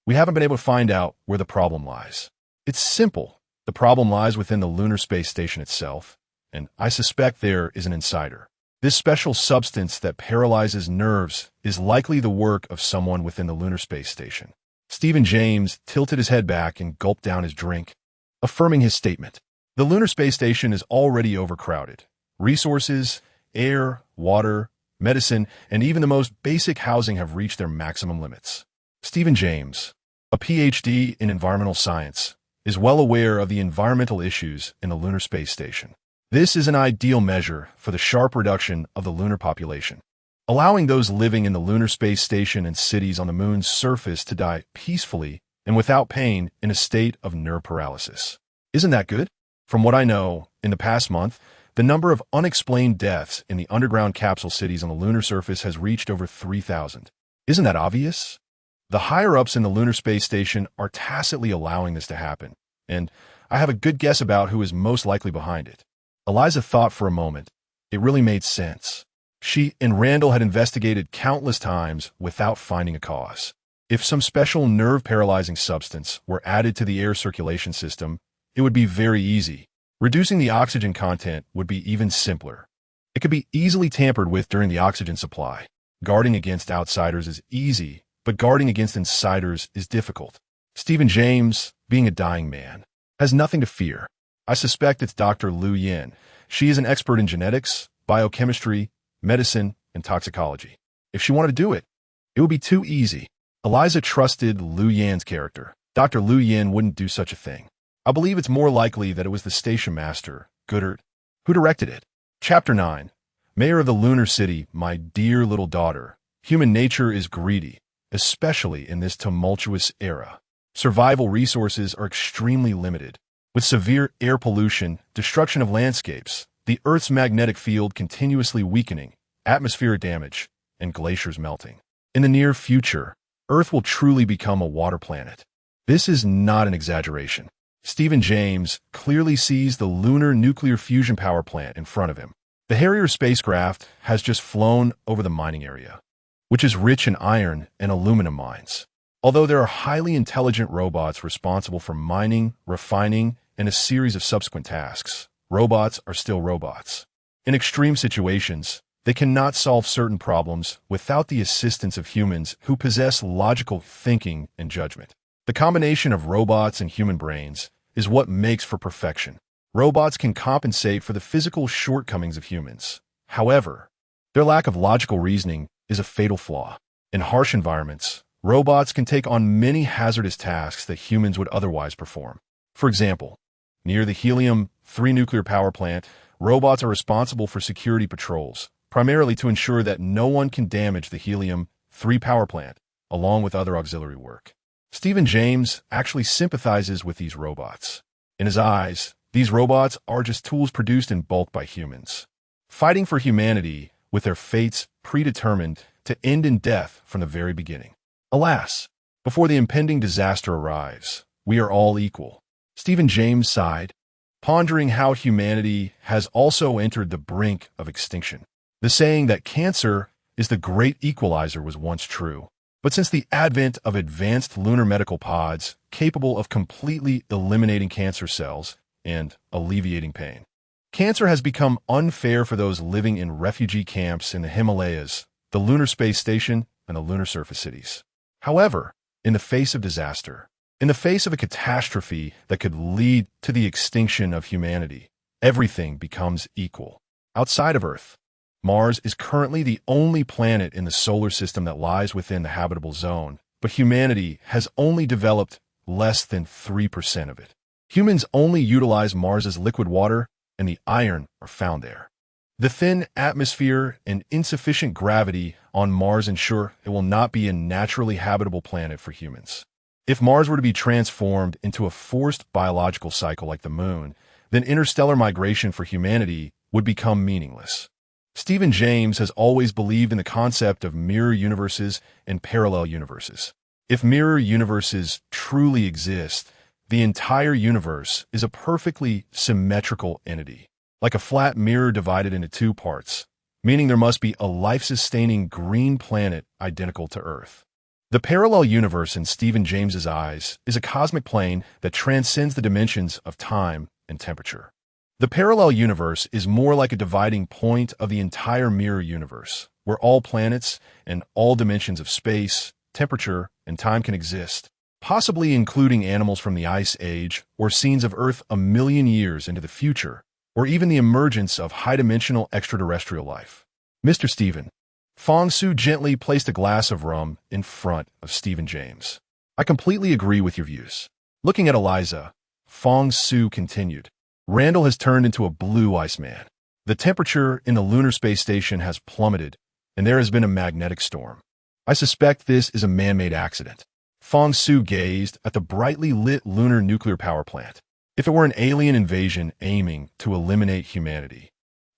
We haven't been able to find out where the problem lies. It's simple. The problem lies within the lunar space station itself, and I suspect there is an insider. This special substance that paralyzes nerves is likely the work of someone within the lunar space station. Stephen James tilted his head back and gulped down his drink, affirming his statement. The lunar space station is already overcrowded. Resources, air, water, medicine, and even the most basic housing have reached their maximum limits. Stephen James, a PhD in environmental science, is well aware of the environmental issues in the lunar space station. This is an ideal measure for the sharp reduction of the lunar population, allowing those living in the lunar space station and cities on the moon's surface to die peacefully and without pain in a state of nerve paralysis. Isn't that good? From what I know, in the past month, the number of unexplained deaths in the underground capsule cities on the lunar surface has reached over 3,000. Isn't that obvious? The higher-ups in the lunar space station are tacitly allowing this to happen, and I have a good guess about who is most likely behind it. Eliza thought for a moment. It really made sense. She and Randall had investigated countless times without finding a cause. If some special nerve-paralyzing substance were added to the air circulation system, it would be very easy. Reducing the oxygen content would be even simpler. It could be easily tampered with during the oxygen supply. Guarding against outsiders is easy, but guarding against insiders is difficult. Stephen James, being a dying man, has nothing to fear. I suspect it's Dr. Lu Yin. She is an expert in genetics, biochemistry, medicine, and toxicology. If she wanted to do it, it would be too easy. Eliza trusted Lu Yan's character. Dr. Lu Yin wouldn't do such a thing. I believe it's more likely that it was the station master, Goodert, who directed it. Chapter 9. Mayor of the Lunar City, my dear little daughter. Human nature is greedy, especially in this tumultuous era. Survival resources are extremely limited. With severe air pollution, destruction of landscapes, the Earth's magnetic field continuously weakening, atmospheric damage, and glaciers melting. In the near future, Earth will truly become a water planet. This is not an exaggeration. Stephen James clearly sees the lunar nuclear fusion power plant in front of him. The Harrier spacecraft has just flown over the mining area, which is rich in iron and aluminum mines. Although there are highly intelligent robots responsible for mining, refining, and a series of subsequent tasks, robots are still robots. In extreme situations, they cannot solve certain problems without the assistance of humans who possess logical thinking and judgment. The combination of robots and human brains is what makes for perfection. Robots can compensate for the physical shortcomings of humans. However, their lack of logical reasoning is a fatal flaw. In harsh environments, robots can take on many hazardous tasks that humans would otherwise perform. For example, near the helium-3 nuclear power plant, robots are responsible for security patrols, primarily to ensure that no one can damage the helium-3 power plant, along with other auxiliary work. Stephen James actually sympathizes with these robots. In his eyes, these robots are just tools produced in bulk by humans, fighting for humanity with their fates predetermined to end in death from the very beginning. Alas, before the impending disaster arrives, we are all equal. Stephen James sighed, pondering how humanity has also entered the brink of extinction. The saying that cancer is the great equalizer was once true. But since the advent of advanced lunar medical pods capable of completely eliminating cancer cells and alleviating pain, cancer has become unfair for those living in refugee camps in the Himalayas, the lunar space station, and the lunar surface cities. However, in the face of disaster, in the face of a catastrophe that could lead to the extinction of humanity, everything becomes equal. Outside of Earth, Mars is currently the only planet in the solar system that lies within the habitable zone, but humanity has only developed less than 3% of it. Humans only utilize Mars's liquid water, and the iron are found there. The thin atmosphere and insufficient gravity on Mars ensure it will not be a naturally habitable planet for humans. If Mars were to be transformed into a forced biological cycle like the Moon, then interstellar migration for humanity would become meaningless. Stephen James has always believed in the concept of mirror universes and parallel universes. If mirror universes truly exist, the entire universe is a perfectly symmetrical entity, like a flat mirror divided into two parts, meaning there must be a life-sustaining green planet identical to Earth. The parallel universe in Stephen James's eyes is a cosmic plane that transcends the dimensions of time and temperature. The parallel universe is more like a dividing point of the entire mirror universe, where all planets and all dimensions of space, temperature, and time can exist, possibly including animals from the Ice Age or scenes of Earth a million years into the future, or even the emergence of high-dimensional extraterrestrial life. Mr. Stephen. Fang Su gently placed a glass of rum in front of Stephen James. I completely agree with your views. Looking at Eliza, Fang Su continued. Randall has turned into a blue Iceman. The temperature in the lunar space station has plummeted, and there has been a magnetic storm. I suspect this is a man-made accident. Fang Su gazed at the brightly lit lunar nuclear power plant. If it were an alien invasion aiming to eliminate humanity,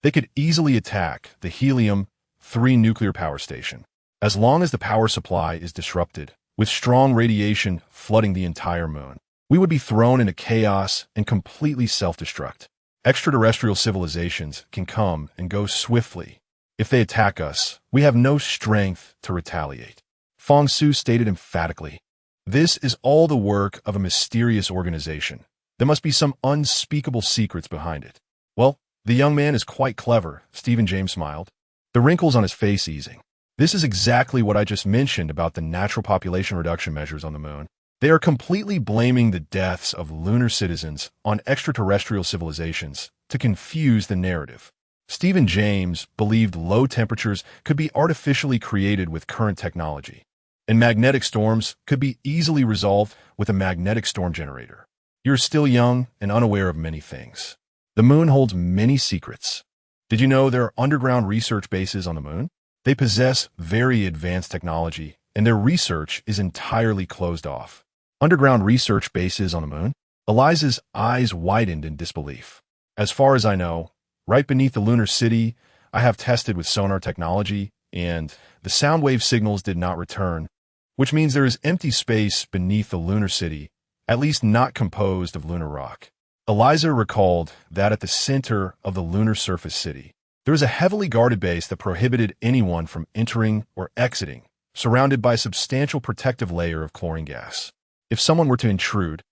they could easily attack the helium-3 nuclear power station. As long as the power supply is disrupted, with strong radiation flooding the entire moon. We would be thrown into chaos and completely self-destruct. Extraterrestrial civilizations can come and go swiftly. If they attack us, we have no strength to retaliate. Fang Su stated emphatically. This is all the work of a mysterious organization. There must be some unspeakable secrets behind it. Well, the young man is quite clever, Stephen James smiled, the wrinkles on his face easing. This is exactly what I just mentioned about the natural population reduction measures on the moon. They are completely blaming the deaths of lunar citizens on extraterrestrial civilizations to confuse the narrative. Stephen James believed low temperatures could be artificially created with current technology, and magnetic storms could be easily resolved with a magnetic storm generator. You're still young and unaware of many things. The moon holds many secrets. Did you know there are underground research bases on the moon? They possess very advanced technology, and their research is entirely closed off. Underground research bases on the moon? Eliza's eyes widened in disbelief. As far as I know, right beneath the lunar city, I have tested with sonar technology, and the sound wave signals did not return, which means there is empty space beneath the lunar city, at least not composed of lunar rock. Eliza recalled that at the center of the lunar surface city, there is a heavily guarded base that prohibited anyone from entering or exiting, surrounded by a substantial protective layer of chlorine gas. If someone were to intrude,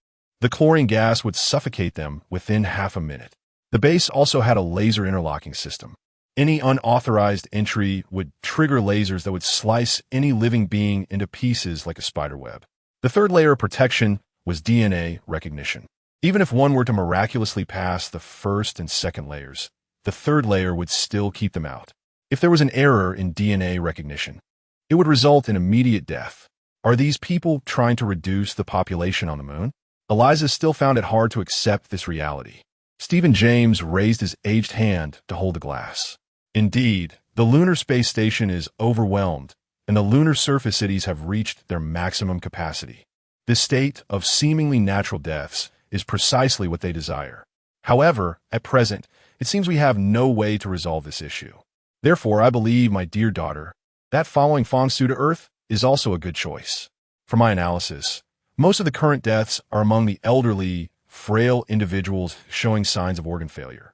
the chlorine gas would suffocate them within half a minute. The base also had a laser interlocking system. Any unauthorized entry would trigger lasers that would slice any living being into pieces like a spider web. The third layer of protection was DNA recognition. Even if one were to miraculously pass the first and second layers, the third layer would still keep them out. If there was an error in DNA recognition, it would result in immediate death. Are these people trying to reduce the population on the moon? Eliza still found it hard to accept this reality. Stephen James raised his aged hand to hold the glass. Indeed, the lunar space station is overwhelmed, and the lunar surface cities have reached their maximum capacity. This state of seemingly natural deaths is precisely what they desire. However, at present, it seems we have no way to resolve this issue. Therefore, I believe, my dear daughter, that following Fang Su to Earth is also a good choice. From my analysis, most of the current deaths are among the elderly, frail individuals showing signs of organ failure.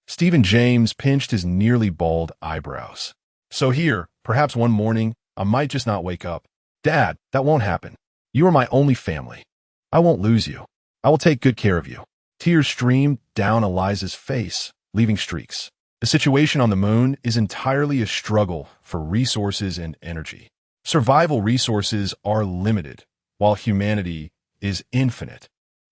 Stephen James pinched his nearly bald eyebrows. So here, perhaps one morning, I might just not wake up. Dad, that won't happen. You are my only family. I won't lose you. I will take good care of you. Tears streamed down Eliza's face, leaving streaks. The situation on the moon is entirely a struggle for resources and energy. Survival resources are limited, while humanity is infinite.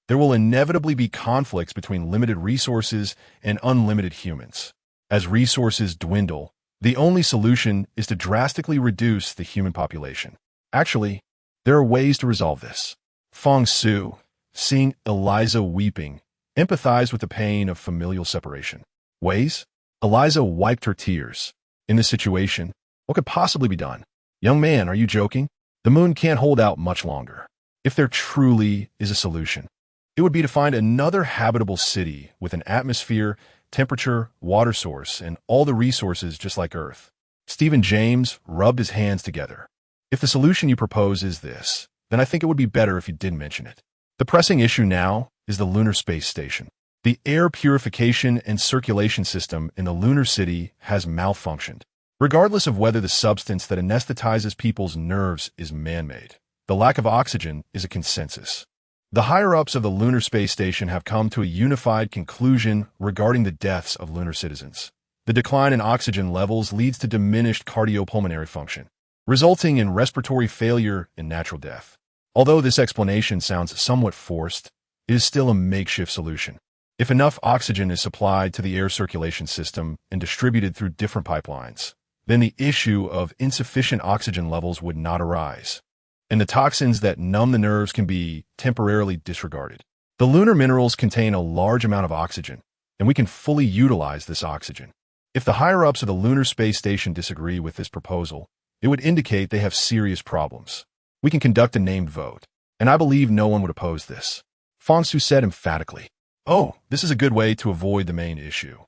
There will inevitably be conflicts between limited resources and unlimited humans. As resources dwindle, the only solution is to drastically reduce the human population. Actually, there are ways to resolve this. Fang Su, seeing Eliza weeping, empathized with the pain of familial separation. Ways? Eliza wiped her tears. In this situation, what could possibly be done? Young man, are you joking? The moon can't hold out much longer. If there truly is a solution, it would be to find another habitable city with an atmosphere, temperature, water source, and all the resources just like Earth. Stephen James rubbed his hands together. If the solution you propose is this, then I think it would be better if you didn't mention it. The pressing issue now is the lunar space station. The air purification and circulation system in the lunar city has malfunctioned. Regardless of whether the substance that anesthetizes people's nerves is man-made, the lack of oxygen is a consensus. The higher-ups of the lunar space station have come to a unified conclusion regarding the deaths of lunar citizens. The decline in oxygen levels leads to diminished cardiopulmonary function, resulting in respiratory failure and natural death. Although this explanation sounds somewhat forced, it is still a makeshift solution. If enough oxygen is supplied to the air circulation system and distributed through different pipelines, then the issue of insufficient oxygen levels would not arise, and the toxins that numb the nerves can be temporarily disregarded. The lunar minerals contain a large amount of oxygen, and we can fully utilize this oxygen. If the higher-ups of the lunar space station disagree with this proposal, it would indicate they have serious problems. We can conduct a named vote, and I believe no one would oppose this. Fang Su said emphatically. Oh, this is a good way to avoid the main issue.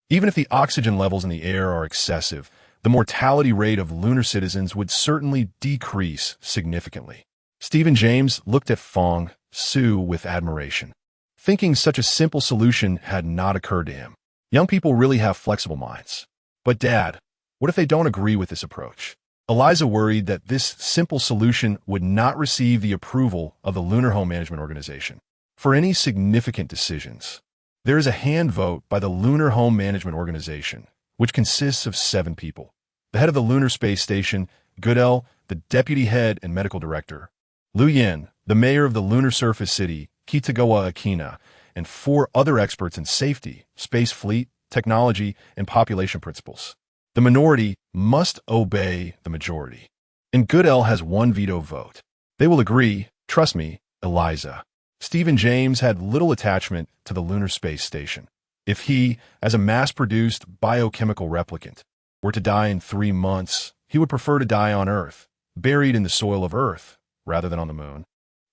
Even if the oxygen levels in the air are excessive, the mortality rate of lunar citizens would certainly decrease significantly. Stephen James looked at Fang Su with admiration, thinking such a simple solution had not occurred to him. Young people really have flexible minds. But Dad, what if they don't agree with this approach? Eliza worried that this simple solution would not receive the approval of the Lunar Home Management Organization. For any significant decisions, there is a hand vote by the Lunar Home Management Organization, which consists of 7 people. The head of the Lunar Space Station, Goodell, the deputy head and medical director, Liu Yin, the mayor of the lunar surface city, Kitagawa Akina, and 4 other experts in safety, space fleet, technology, and population principles. The minority must obey the majority. And Goodell has 1 veto vote. They will agree, trust me, Eliza. Stephen James had little attachment to the lunar space station. If he, as a mass-produced biochemical replicant, were to die in 3 months, he would prefer to die on Earth, buried in the soil of Earth, rather than on the moon,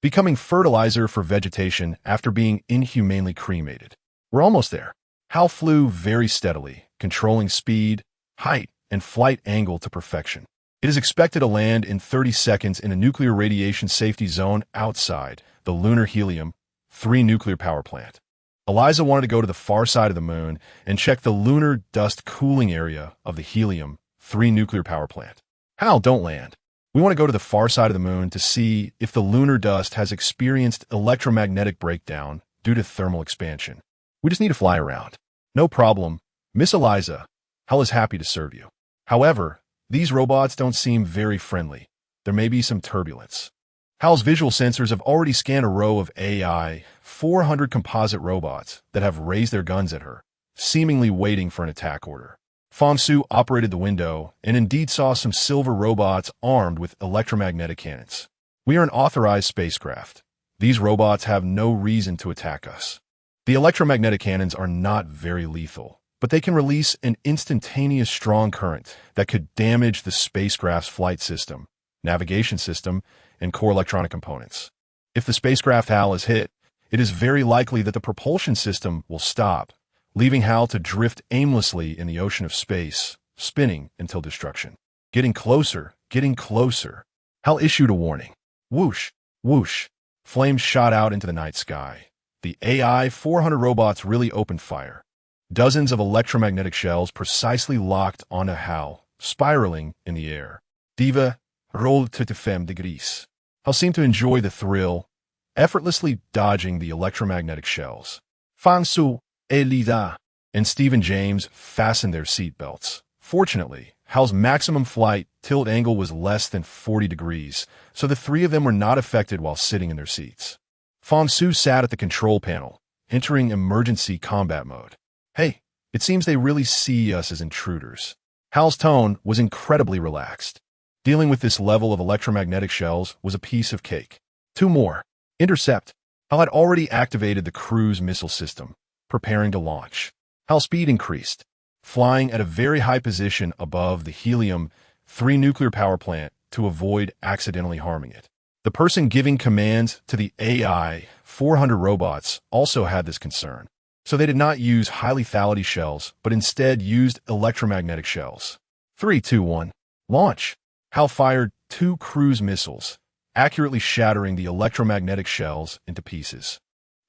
becoming fertilizer for vegetation after being inhumanely cremated. We're almost there. Hal flew very steadily, controlling speed, height, and flight angle to perfection. It is expected to land in 30 seconds in a nuclear radiation safety zone outside the lunar helium-3 nuclear power plant. Eliza wanted to go to the far side of the moon and check the lunar dust cooling area of the helium-3 nuclear power plant. Hal, don't land. We want to go to the far side of the moon to see if the lunar dust has experienced electromagnetic breakdown due to thermal expansion. We just need to fly around. No problem. Miss Eliza, Hal is happy to serve you. However, these robots don't seem very friendly. There may be some turbulence. Hal's visual sensors have already scanned a row of AI 400 composite robots that have raised their guns at her, seemingly waiting for an attack order. Fang Su operated the window and indeed saw some silver robots armed with electromagnetic cannons. We are an authorized spacecraft. These robots have no reason to attack us. The electromagnetic cannons are not very lethal, but they can release an instantaneous strong current that could damage the spacecraft's flight system, navigation system, and core electronic components. If the spacecraft HAL is hit, it is very likely that the propulsion system will stop, leaving HAL to drift aimlessly in the ocean of space, spinning until destruction. Getting closer, getting closer. HAL issued a warning. Whoosh, whoosh. Flames shot out into the night sky. The AI 400 robots really opened fire. Dozens of electromagnetic shells precisely locked onto HAL, spiraling in the air. Diva rolled to femme de gris. HAL seemed to enjoy the thrill, effortlessly dodging the electromagnetic shells. Fang Su, Eliza, and Stephen James fastened their seatbelts. Fortunately, HAL's maximum flight tilt angle was less than 40 degrees, so the 3 of them were not affected while sitting in their seats. Fang Su sat at the control panel, entering emergency combat mode. Hey, it seems they really see us as intruders. HAL's tone was incredibly relaxed. Dealing with this level of electromagnetic shells was a piece of cake. 2 more. Intercept. HAL had already activated the cruise missile system, preparing to launch. HAL's speed increased, flying at a very high position above the helium-3 nuclear power plant to avoid accidentally harming it. The person giving commands to the AI 400 robots also had this concern, so they did not use high lethality shells, but instead used electromagnetic shells. 3, 2, 1. Launch. HAL fired 2 cruise missiles, accurately shattering the electromagnetic shells into pieces.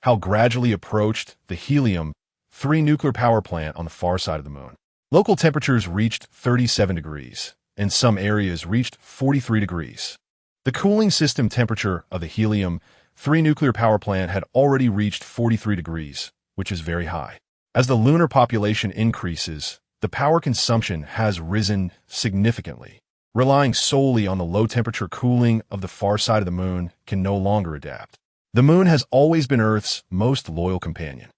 HAL gradually approached the helium-3 nuclear power plant on the far side of the moon. Local temperatures reached 37 degrees, and some areas reached 43 degrees. The cooling system temperature of the helium-3 nuclear power plant had already reached 43 degrees, which is very high. As the lunar population increases, the power consumption has risen significantly. Relying solely on the low-temperature cooling of the far side of the moon can no longer adapt. The moon has always been Earth's most loyal companion,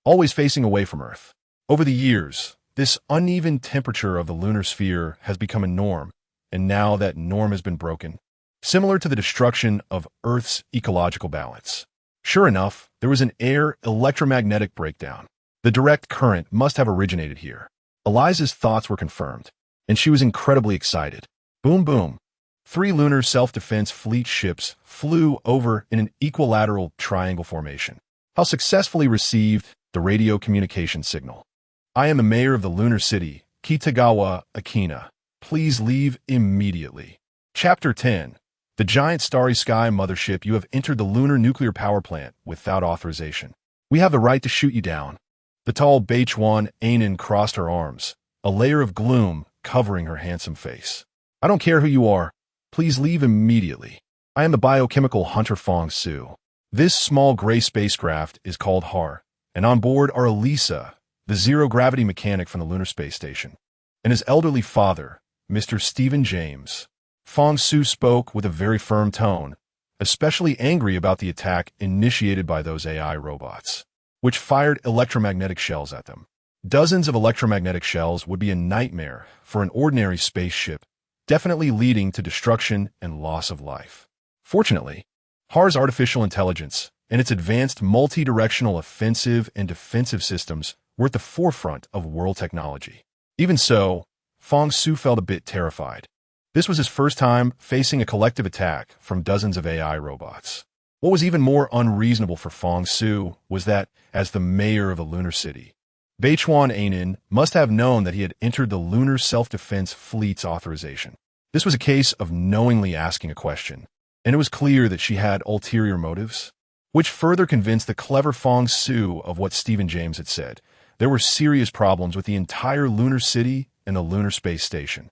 always facing away from Earth. Over the years, this uneven temperature of the lunar sphere has become a norm, and now that norm has been broken, similar to the destruction of Earth's ecological balance. Sure enough, there was an air electromagnetic breakdown. The direct current must have originated here. Eliza's thoughts were confirmed, and she was incredibly excited. Boom, boom. 3 lunar self-defense fleet ships flew over in an equilateral triangle formation. HAL successfully received the radio communication signal. I am the mayor of the lunar city, Kitagawa Akina. Please leave immediately. Chapter 10. The giant starry sky mothership, you have entered the lunar nuclear power plant without authorization. We have the right to shoot you down. The tall Baichuan Ainin crossed her arms, a layer of gloom covering her handsome face. I don't care who you are. Please leave immediately. I am the biochemical hunter Fang Su. This small gray spacecraft is called Har, and on board are Elisa, the zero-gravity mechanic from the lunar space station, and his elderly father, Mr. Stephen James. Fang Su spoke with a very firm tone, especially angry about the attack initiated by those AI robots, which fired electromagnetic shells at them. Dozens of electromagnetic shells would be a nightmare for an ordinary spaceship, definitely leading to destruction and loss of life. Fortunately, Har's artificial intelligence and its advanced multi-directional offensive and defensive systems were at the forefront of world technology. Even so, Fang Su felt a bit terrified. This was his first time facing a collective attack from dozens of AI robots. What was even more unreasonable for Fang Su was that, as the mayor of a lunar city, Baichuan Ainin must have known that he had entered the Lunar Self-Defense Fleet's authorization. This was a case of knowingly asking a question, and it was clear that she had ulterior motives, which further convinced the clever Fang Su of what Stephen James had said. There were serious problems with the entire lunar city and the lunar space station.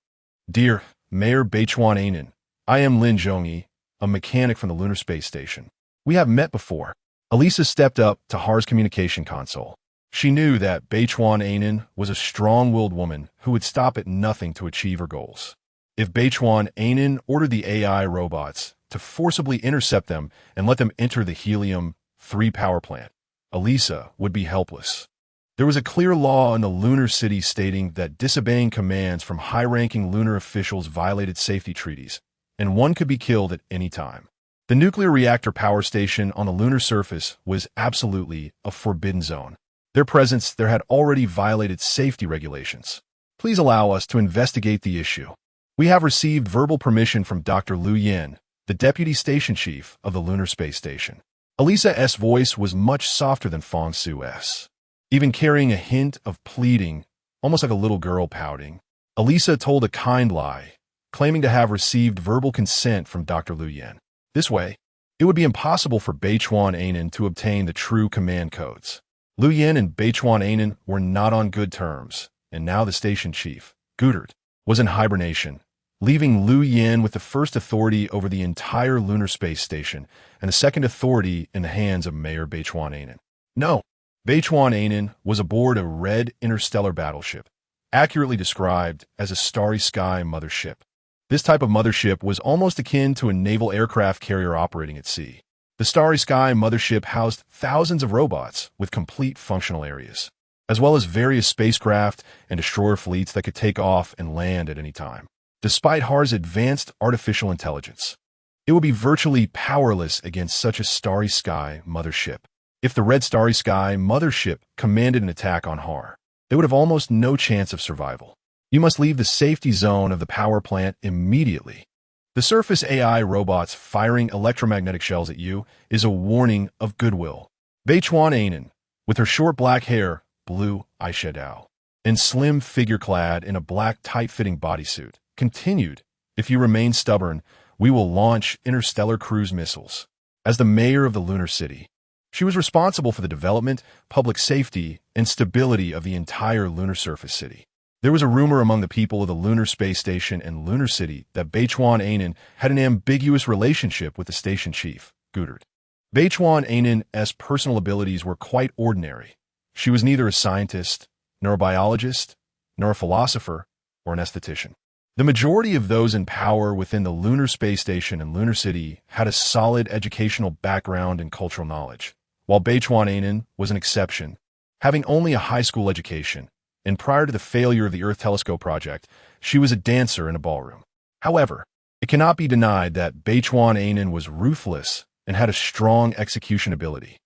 Dear Mayor Baichuan Ainin, I am Lin Zhongyi, a mechanic from the lunar space station. We have met before. Elisa stepped up to Har's communication console. She knew that Baichuan Ainin was a strong-willed woman who would stop at nothing to achieve her goals. If Baichuan Ainin ordered the AI robots to forcibly intercept them and let them enter the helium-3 power plant, Elisa would be helpless. There was a clear law in the lunar city stating that disobeying commands from high-ranking lunar officials violated safety treaties, and one could be killed at any time. The nuclear reactor power station on the lunar surface was absolutely a forbidden zone. Their presence there had already violated safety regulations. Please allow us to investigate the issue. We have received verbal permission from Dr. Liu Yin, the deputy station chief of the lunar space station. Elisa's voice was much softer than Fang Su's, even carrying a hint of pleading, almost like a little girl pouting. Elisa told a kind lie, claiming to have received verbal consent from Dr. Liu Yin. This way, it would be impossible for Baichuan Ainin to obtain the true command codes. Liu Yin and Baichuan Ainin were not on good terms, and now the station chief, Goodert, was in hibernation, leaving Liu Yin with the first authority over the entire lunar space station and the second authority in the hands of Mayor Baichuan Ainin. No, Baichuan Ainin was aboard a red interstellar battleship, accurately described as a starry sky mothership. This type of mothership was almost akin to a naval aircraft carrier operating at sea. The Starry Sky mothership housed thousands of robots with complete functional areas, as well as various spacecraft and destroyer fleets that could take off and land at any time. Despite Har's advanced artificial intelligence, it would be virtually powerless against such a Starry Sky mothership. If the Red Starry Sky mothership commanded an attack on Har, they would have almost no chance of survival. You must leave the safety zone of the power plant immediately. The surface AI robots firing electromagnetic shells at you is a warning of goodwill. Baichuan Ainin, with her short black hair, blue eyeshadow, and slim figure clad in a black tight-fitting bodysuit, continued, if you remain stubborn, we will launch interstellar cruise missiles. As the mayor of the lunar city, she was responsible for the development, public safety, and stability of the entire lunar surface city. There was a rumor among the people of the lunar space station and lunar city that Baichuan Ainin had an ambiguous relationship with the station chief, Goodert. Baichuan Ainin's personal abilities were quite ordinary. She was neither a scientist, nor a biologist, nor a philosopher, or an esthetician. The majority of those in power within the lunar space station and lunar city had a solid educational background and cultural knowledge, while Baichuan Ainin was an exception, having only a high school education, and prior to the failure of the Earth Telescope project, she was a dancer in a ballroom. However, it cannot be denied that Baichuan Ainin was ruthless and had a strong execution ability.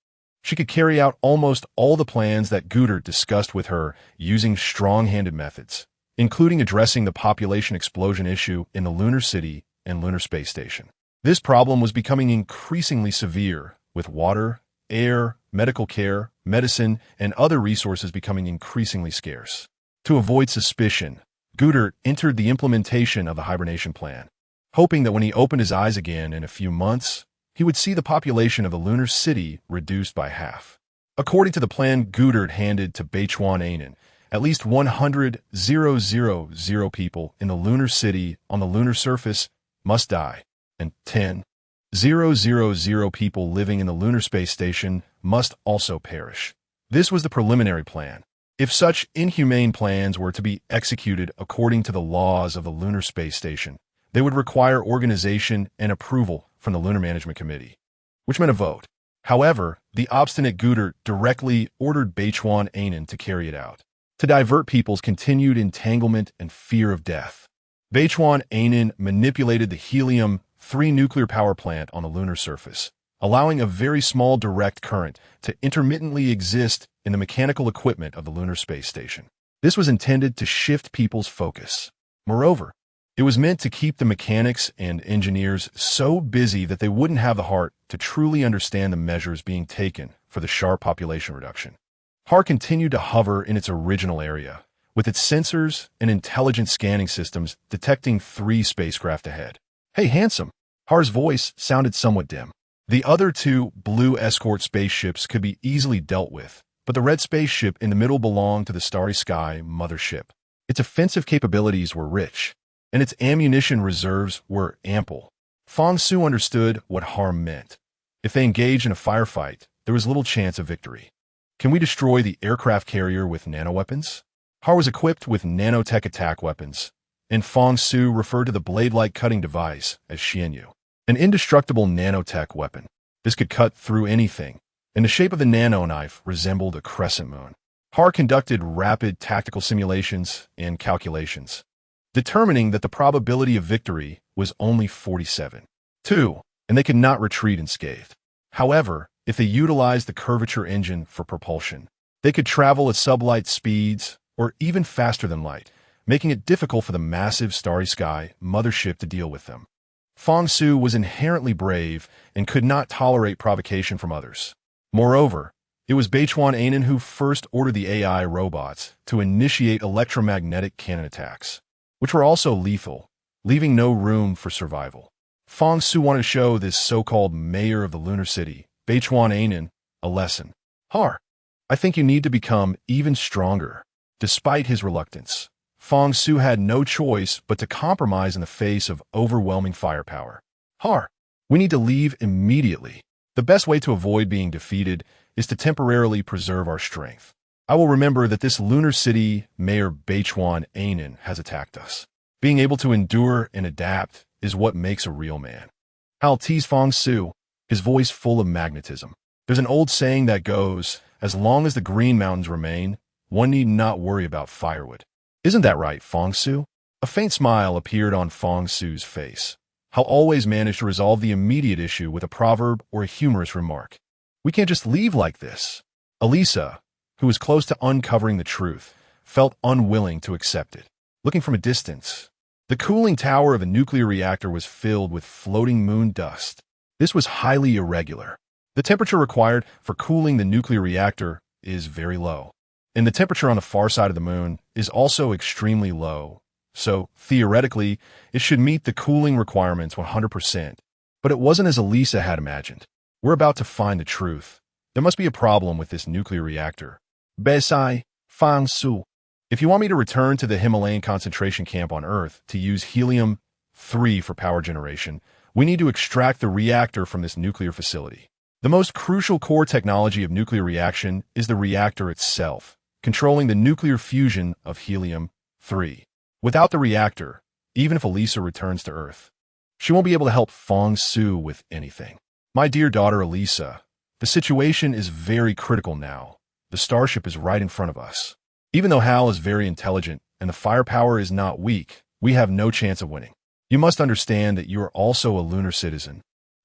She could carry out almost all the plans that Goodert discussed with her using strong-handed methods, including addressing the population explosion issue in the lunar city and lunar space station. This problem was becoming increasingly severe, with water, air, medical care, medicine, and other resources becoming increasingly scarce. To avoid suspicion, Goddard entered the implementation of the hibernation plan, hoping that when he opened his eyes again in a few months, he would see the population of the lunar city reduced by half. According to the plan Goddard handed to Beichuan at least 100,000 people in the lunar city on the lunar surface must die, and 10,000 people living in the lunar space station must also perish. This was the preliminary plan. If such inhumane plans were to be executed according to the laws of the lunar space station, they would require organization and approval from the Lunar Management Committee, which meant a vote. However, the obstinate Goddard directly ordered Beichuan to carry it out, to divert people's continued entanglement and fear of death. Beichuan manipulated the helium-3 nuclear power plant on the lunar surface, allowing a very small direct current to intermittently exist in the mechanical equipment of the lunar space station. This was intended to shift people's focus. Moreover, it was meant to keep the mechanics and engineers so busy that they wouldn't have the heart to truly understand the measures being taken for the sharp population reduction. HAR continued to hover in its original area, with its sensors and intelligent scanning systems detecting 3 spacecraft ahead. "Hey, handsome." HAR's voice sounded somewhat dim. The other 2 blue escort spaceships could be easily dealt with, but the red spaceship in the middle belonged to the Starry Sky mothership. Its offensive capabilities were rich, and its ammunition reserves were ample. Fang Su understood what harm meant. If they engaged in a firefight, there was little chance of victory. "Can we destroy the aircraft carrier with nanoweapons?" HAR was equipped with nanotech attack weapons, and Fang Su referred to the blade-like cutting device as Xianyu, an indestructible nanotech weapon. This could cut through anything, and the shape of the nano-knife resembled a crescent moon. HAR conducted rapid tactical simulations and calculations, determining that the probability of victory was only 47.2, and they could not retreat unscathed. However, if they utilized the curvature engine for propulsion, they could travel at sublight speeds or even faster than light, making it difficult for the massive Starry Sky mothership to deal with them. Fang Su was inherently brave and could not tolerate provocation from others. Moreover, it was Beichuan who first ordered the AI robots to initiate electromagnetic cannon attacks, which were also lethal, leaving no room for survival. Fang Su wanted to show this so-called mayor of the lunar city, Beichuan a lesson. "HAR, I think you need to become even stronger." Despite his reluctance, Fang Su had no choice but to compromise in the face of overwhelming firepower. "HAR, we need to leave immediately. The best way to avoid being defeated is to temporarily preserve our strength. I will remember that this lunar city mayor Beichuan has attacked us. Being able to endure and adapt is what makes a real man." Hal teased Fang Su, his voice full of magnetism. "There's an old saying that goes, as long as the Green Mountains remain, one need not worry about firewood. Isn't that right, Fang Su?" A faint smile appeared on Fang Su's face. Hal always managed to resolve the immediate issue with a proverb or a humorous remark. "We can't just leave like this." Elisa, who was close to uncovering the truth, felt unwilling to accept it. Looking from a distance, the cooling tower of a nuclear reactor was filled with floating moon dust. This was highly irregular. The temperature required for cooling the nuclear reactor is very low, and the temperature on the far side of the moon is also extremely low, so theoretically, it should meet the cooling requirements 100%. But it wasn't as Elisa had imagined. "We're about to find the truth. There must be a problem with this nuclear reactor." "Besai, Fang Su. If you want me to return to the Himalayan concentration camp on Earth to use helium-3 for power generation, we need to extract the reactor from this nuclear facility. The most crucial core technology of nuclear reaction is the reactor itself, controlling the nuclear fusion of helium-3. Without the reactor, even if Elisa returns to Earth, she won't be able to help Fang Su with anything. My dear daughter Elisa, the situation is very critical now. The starship is right in front of us. Even though Hal is very intelligent and the firepower is not weak, we have no chance of winning. You must understand that you are also a lunar citizen.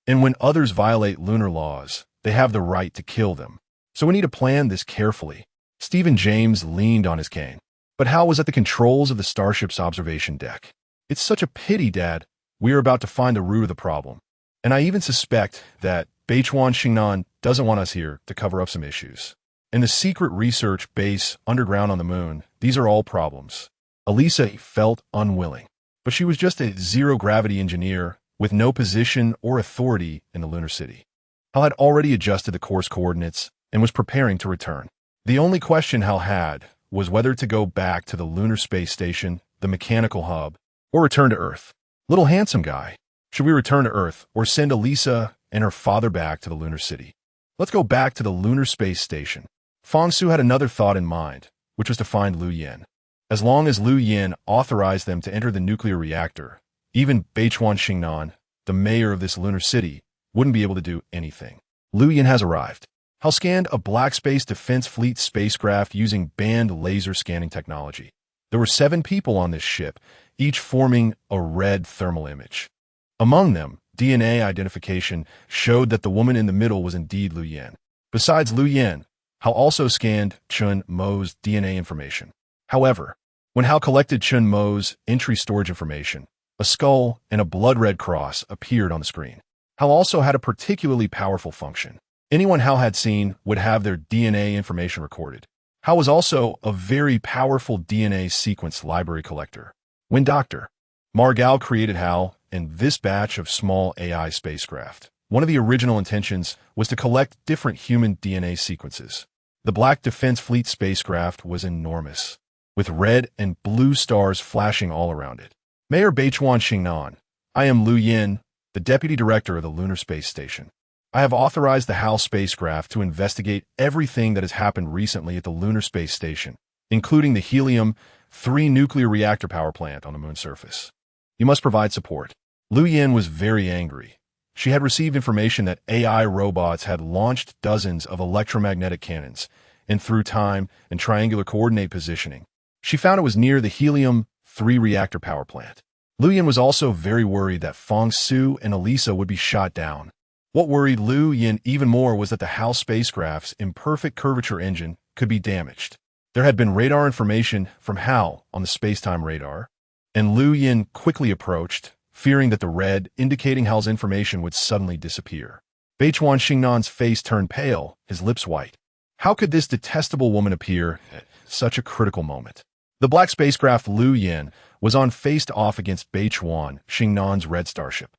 And when others violate lunar laws, they have the right to kill them. So we need to plan this carefully." Stephen James leaned on his cane, but Hal was at the controls of the starship's observation deck. "It's such a pity, Dad. We are about to find the root of the problem. And I even suspect that Beichuan doesn't want us here to cover up some issues. In the secret research base underground on the moon, these are all problems." Elisa felt unwilling, but she was just a zero-gravity engineer with no position or authority in the lunar city. Hal had already adjusted the course coordinates and was preparing to return. The only question Hal had was whether to go back to the lunar space station, the mechanical hub, or return to Earth. Little handsome guy, should we return to Earth or send Elisa and her father back to the lunar city? Let's go back to the lunar space station. Fang Su had another thought in mind, which was to find Liu Yin. As long as Liu Yin authorized them to enter the nuclear reactor, even Beichuan Xingnan, the mayor of this lunar city, wouldn't be able to do anything. Liu Yin has arrived. Hal scanned a Black Space Defense Fleet spacecraft using band laser scanning technology. There were 7 people on this ship, each forming a red thermal image. Among them, DNA identification showed that the woman in the middle was indeed Liu Yin. Besides Liu Yin, Hal also scanned Chun Mo's DNA information. However, when Hal collected Chun Mo's entry storage information, a skull and a blood-red cross appeared on the screen. Hal also had a particularly powerful function. Anyone Hal had seen would have their DNA information recorded. Hal was also a very powerful DNA sequence library collector. When Dr. Margal created Hal and this batch of small AI spacecraft, one of the original intentions was to collect different human DNA sequences. The Black Defense Fleet spacecraft was enormous, with red and blue stars flashing all around it. Mayor Beichuan Xingnan, I am Liu Yin, the Deputy Director of the Lunar Space Station. I have authorized the HAL spacecraft to investigate everything that has happened recently at the Lunar Space Station, including the helium-3 nuclear reactor power plant on the moon's surface. You must provide support. Liu Yin was very angry. She had received information that AI robots had launched dozens of electromagnetic cannons, and through time and triangular coordinate positioning, she found it was near the helium-3 reactor power plant. Liu Yin was also very worried that Fang Su and Elisa would be shot down. What worried Liu Yin even more was that the HAL spacecraft's imperfect curvature engine could be damaged. There had been radar information from HAL on the space-time radar, and Liu Yin quickly approached, fearing that the red indicating HAL's information would suddenly disappear. Beichuan Xingnan's face turned pale, his lips white. How could this detestable woman appear at such a critical moment? The black spacecraft Liu Yin was on faced-off against Beichuan Xingnan's red starship.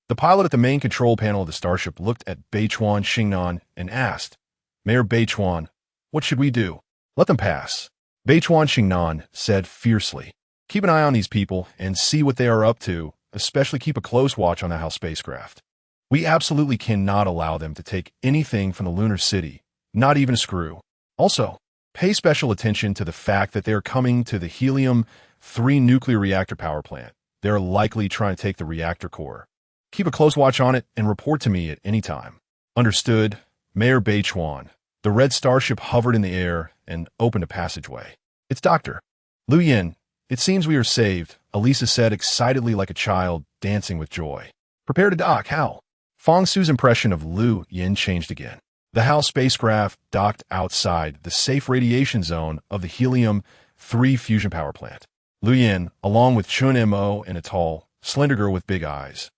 The pilot at the main control panel of the starship looked at Beichuan Xingnan and asked, Mayor Beichuan, what should we do? Let them pass. Beichuan Xingnan said fiercely, keep an eye on these people and see what they are up to, especially keep a close watch on the HAL spacecraft. We absolutely cannot allow them to take anything from the lunar city, not even a screw. Also, pay special attention to the fact that they are coming to the helium-3 nuclear reactor power plant. They are likely trying to take the reactor core. Keep a close watch on it and report to me at any time. Understood, Mayor Beichuan. The red starship hovered in the air and opened a passageway. It's Dr. Liu Yin. It seems we are saved, Elisa said excitedly like a child dancing with joy. Prepare to dock, HAL. Fang Su's impression of Liu Yin changed again. The HAL spacecraft docked outside the safe radiation zone of the helium-3 fusion power plant. Liu Yin, along with Chun Mo and a tall, slender girl with big eyes,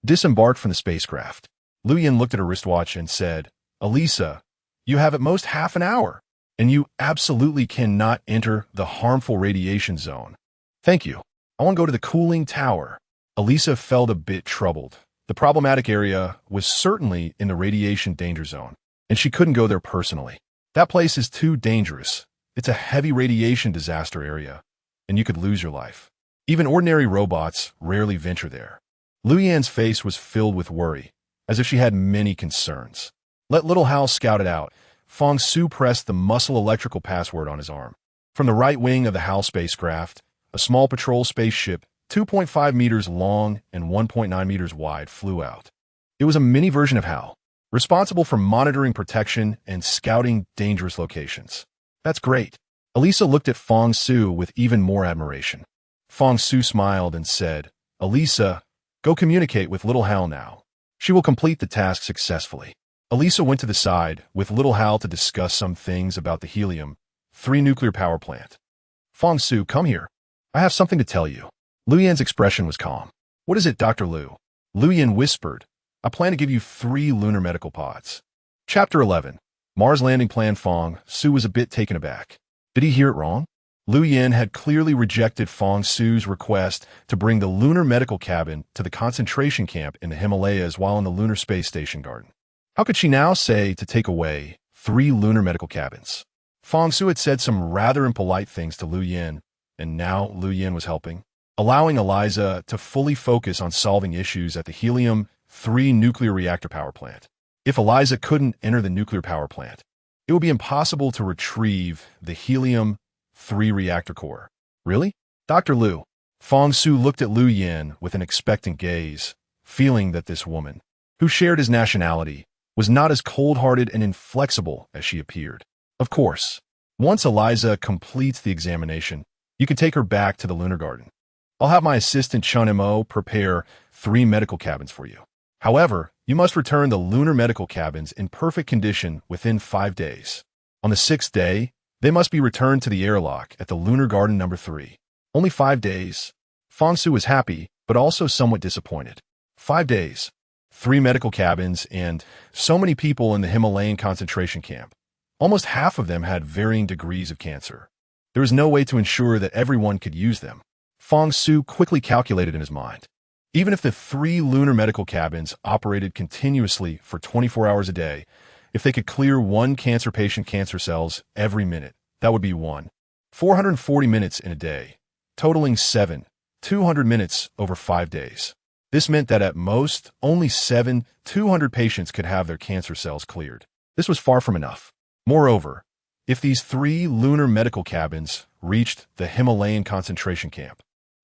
disembarked from the spacecraft. Liu Yin looked at her wristwatch and said, Elisa, you have at most half an hour, and you absolutely cannot enter the harmful radiation zone. Thank you. I want to go to the cooling tower. Elisa felt a bit troubled. The problematic area was certainly in the radiation danger zone, and she couldn't go there personally. That place is too dangerous. It's a heavy radiation disaster area, and you could lose your life. Even ordinary robots rarely venture there. Liu Yin's face was filled with worry, as if she had many concerns. Let little Hal scout it out. Fang Su pressed the muscle electrical password on his arm. From the right wing of the HAL spacecraft, a small patrol spaceship, 2.5 meters long and 1.9 meters wide, flew out. It was a mini version of HAL, responsible for monitoring protection and scouting dangerous locations. That's great. Elisa looked at Fang Su with even more admiration. Fang Su smiled and said, Elisa, go communicate with little Hal now. She will complete the task successfully. Elisa went to the side with little Hal to discuss some things about the helium-3 nuclear power plant. Fang Su, come here. I have something to tell you. Liu Yin's expression was calm. What is it, Dr. Liu? Liu Yin whispered, I plan to give you 3 lunar medical pods. Chapter 11. Mars landing plan. Fang Su was a bit taken aback. Did he hear it wrong? Liu Yin had clearly rejected Fang Su's request to bring the lunar medical cabin to the concentration camp in the Himalayas while in the lunar space station garden. How could she now say to take away 3 lunar medical cabins? Fang Su had said some rather impolite things to Liu Yin, and now Liu Yin was helping, allowing Eliza to fully focus on solving issues at the helium-3 nuclear reactor power plant. If Eliza couldn't enter the nuclear power plant, it would be impossible to retrieve the helium-3 reactor core. Really? Dr. Liu. Fang Su looked at Liu Yin with an expectant gaze, feeling that this woman, who shared his nationality, was not as cold-hearted and inflexible as she appeared. Of course, once Eliza completes the examination, you can take her back to the lunar garden. I'll have my assistant Chun Mo prepare 3 medical cabins for you. However, you must return the lunar medical cabins in perfect condition within 5 days. On the 6th day, they must be returned to the airlock at the lunar garden number 3. Only 5 days. Fang Su was happy, but also somewhat disappointed. 5 days, 3 medical cabins, and so many people in the Himalayan concentration camp. Almost half of them had varying degrees of cancer. There was no way to ensure that everyone could use them. Fang Su quickly calculated in his mind. Even if the 3 lunar medical cabins operated continuously for 24 hours a day, if they could clear 1 cancer patient cancer cells every minute, that would be 440 minutes in a day, totaling 200 minutes over 5 days. This meant that at most, only 200 patients could have their cancer cells cleared. This was far from enough. Moreover, if these 3 lunar medical cabins reached the Himalayan concentration camp,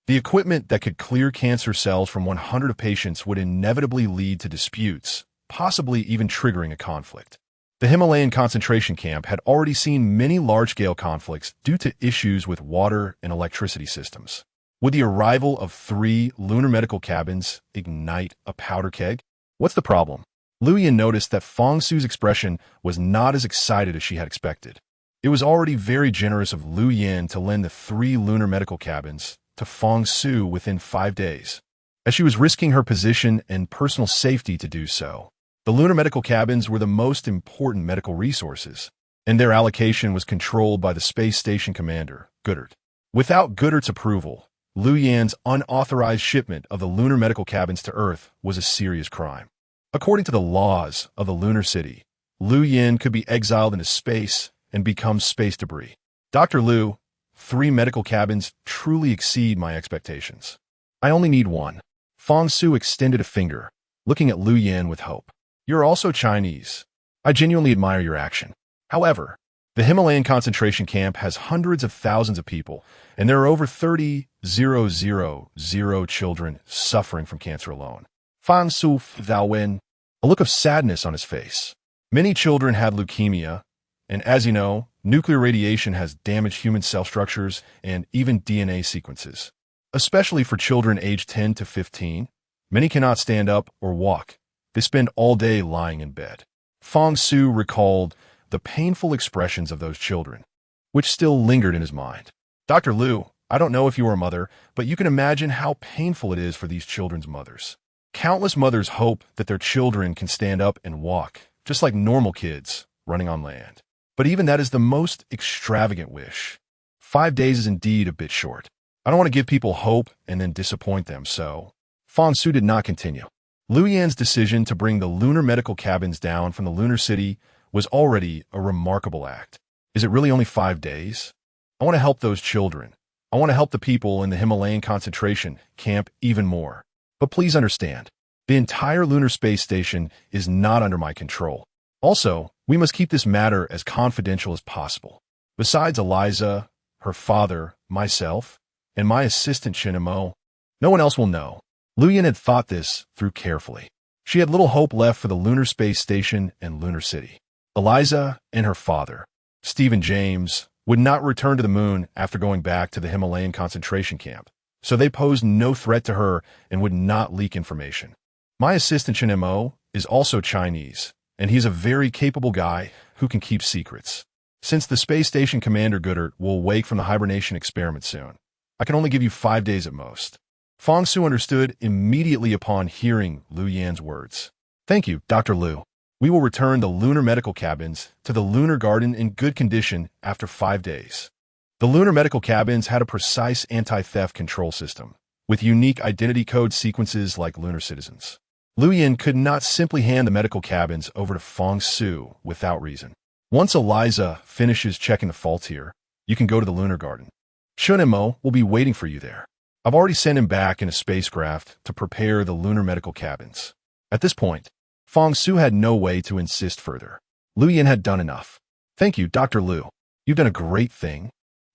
the equipment that could clear cancer cells from 100 of patients would inevitably lead to disputes, possibly even triggering a conflict. The Himalayan concentration camp had already seen many large-scale conflicts due to issues with water and electricity systems. Would the arrival of 3 lunar medical cabins ignite a powder keg? What's the problem? Liu Yin noticed that Fang Su's expression was not as excited as she had expected. It was already very generous of Liu Yin to lend the 3 lunar medical cabins to Fang Su within 5 days, as she was risking her position and personal safety to do so. The lunar medical cabins were the most important medical resources, and their allocation was controlled by the space station commander, Goddard. Without Goddard's approval, Liu Yin's unauthorized shipment of the lunar medical cabins to Earth was a serious crime. According to the laws of the lunar city, Liu Yin could be exiled into space and become space debris. Dr. Liu, 3 medical cabins truly exceed my expectations. I only need 1. Fang Su extended a finger, looking at Liu Yin with hope. You're also Chinese. I genuinely admire your action. However, the Himalayan concentration camp has hundreds of thousands of people, and there are over 30,000 children suffering from cancer alone. Fang Su Win, a look of sadness on his face. Many children had leukemia, and as you know, nuclear radiation has damaged human cell structures and even DNA sequences. Especially for children aged 10 to 15, many cannot stand up or walk. They spend all day lying in bed. Fang Su recalled the painful expressions of those children, which still lingered in his mind. Dr. Liu, I don't know if you are a mother, but you can imagine how painful it is for these children's mothers. Countless mothers hope that their children can stand up and walk, just like normal kids running on land. But even that is the most extravagant wish. 5 days is indeed a bit short. I don't want to give people hope and then disappoint them, so Fang Su did not continue. Liu Yin's decision to bring the lunar medical cabins down from the lunar city was already a remarkable act. Is it really only 5 days? I want to help those children. I want to help the people in the Himalayan concentration camp even more. But please understand, the entire lunar space station is not under my control. Also, we must keep this matter as confidential as possible. Besides Eliza, her father, myself, and my assistant Chen Mo, no one else will know. Liu Yin had thought this through carefully. She had little hope left for the lunar space station and lunar city. Eliza and her father, Stephen James, would not return to the moon after going back to the Himalayan concentration camp, so they posed no threat to her and would not leak information. My assistant Chen Mo is also Chinese, and he's a very capable guy who can keep secrets. Since the space station commander Goddard will wake from the hibernation experiment soon, I can only give you 5 days at most. Fang Su understood immediately upon hearing Liu Yin's words. Thank you, Dr. Liu. We will return the lunar medical cabins to the lunar garden in good condition after 5 days. The lunar medical cabins had a precise anti-theft control system, with unique identity code sequences like lunar citizens. Liu Yin could not simply hand the medical cabins over to Fang Su without reason. Once Eliza finishes checking the faults here, you can go to the lunar garden. Shun and Mo will be waiting for you there. I've already sent him back in a spacecraft to prepare the lunar medical cabins. At this point, Fang Su had no way to insist further. Liu Yin had done enough. Thank you, Dr. Liu. You've done a great thing.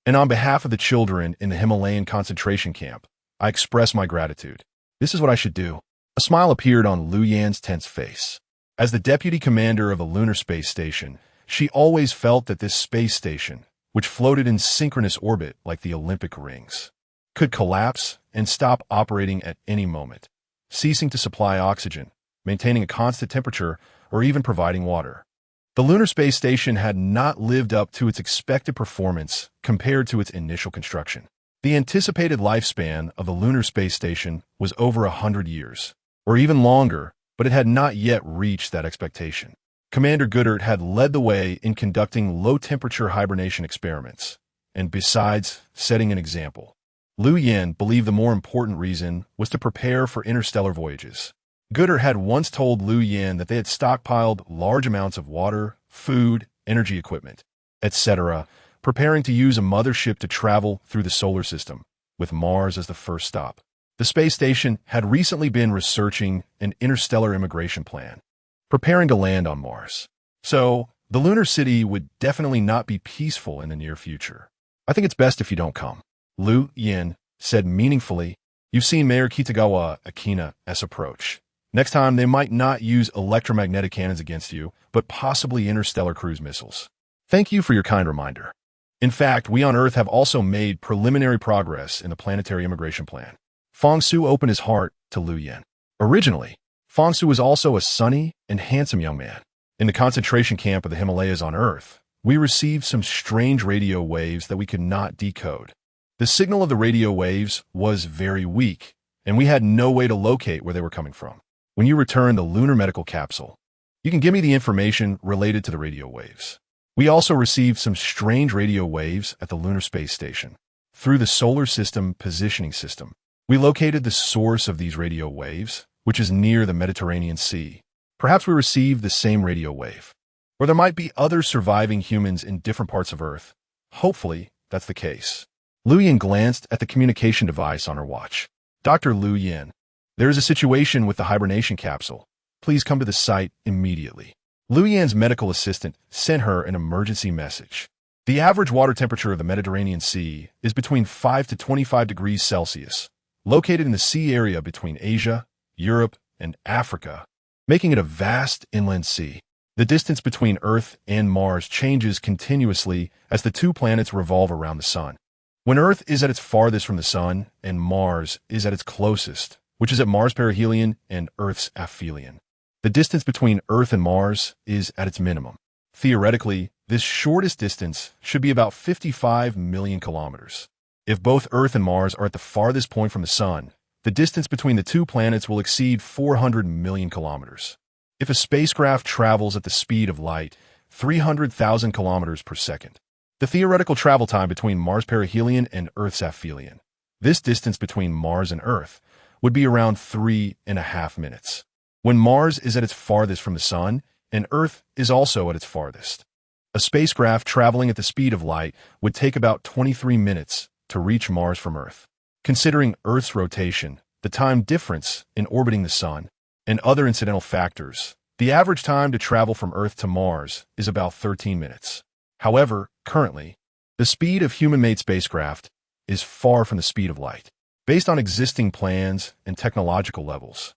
And on behalf of the children in the Himalayan concentration camp, I express my gratitude. This is what I should do. A smile appeared on Liu Yan's tense face. As the deputy commander of the lunar space station, she always felt that this space station, which floated in synchronous orbit like the Olympic rings, could collapse and stop operating at any moment, ceasing to supply oxygen, maintaining a constant temperature, or even providing water. The lunar space station had not lived up to its expected performance compared to its initial construction. The anticipated lifespan of the lunar space station was over 100 years, or even longer, but it had not yet reached that expectation. Commander Goodert had led the way in conducting low-temperature hibernation experiments, and besides setting an example, Liu Yin believed the more important reason was to prepare for interstellar voyages. Goodert had once told Liu Yin that they had stockpiled large amounts of water, food, energy equipment, etc., preparing to use a mothership to travel through the solar system, with Mars as the first stop. The space station had recently been researching an interstellar immigration plan, preparing to land on Mars. So, the lunar city would definitely not be peaceful in the near future. I think it's best if you don't come. Liu Yin said meaningfully, you've seen Mayor Kitagawa Akina's approach. Next time, they might not use electromagnetic cannons against you, but possibly interstellar cruise missiles. Thank you for your kind reminder. In fact, we on Earth have also made preliminary progress in the planetary immigration plan. Fang Su opened his heart to Liu Yin. Originally, Fang Su was also a sunny and handsome young man. In the concentration camp of the Himalayas on Earth, we received some strange radio waves that we could not decode. The signal of the radio waves was very weak, and we had no way to locate where they were coming from. When you return the lunar medical capsule, you can give me the information related to the radio waves. We also received some strange radio waves at the lunar space station. Through the solar system positioning system, we located the source of these radio waves, which is near the Mediterranean Sea. Perhaps we received the same radio wave. Or there might be other surviving humans in different parts of Earth. Hopefully, that's the case. Liu Yin glanced at the communication device on her watch. Dr. Liu Yin, there is a situation with the hibernation capsule. Please come to the site immediately. Liu Yan's medical assistant sent her an emergency message. The average water temperature of the Mediterranean Sea is between 5 to 25 degrees Celsius, located in the sea area between Asia, Europe, and Africa, making it a vast inland sea. The distance between Earth and Mars changes continuously as the two planets revolve around the Sun. When Earth is at its farthest from the Sun and Mars is at its closest, which is at Mars perihelion and Earth's aphelion, the distance between Earth and Mars is at its minimum. Theoretically, this shortest distance should be about 55 million kilometers. If both Earth and Mars are at the farthest point from the Sun, the distance between the two planets will exceed 400 million kilometers. If a spacecraft travels at the speed of light, 300,000 kilometers per second, the theoretical travel time between Mars perihelion and Earth's aphelion, this distance between Mars and Earth, would be around 3.5 minutes. When Mars is at its farthest from the Sun, and Earth is also at its farthest, a spacecraft traveling at the speed of light would take about 23 minutes to reach Mars from Earth. Considering Earth's rotation, the time difference in orbiting the Sun, and other incidental factors, the average time to travel from Earth to Mars is about 13 minutes. However, currently, the speed of human-made spacecraft is far from the speed of light. Based on existing plans and technological levels,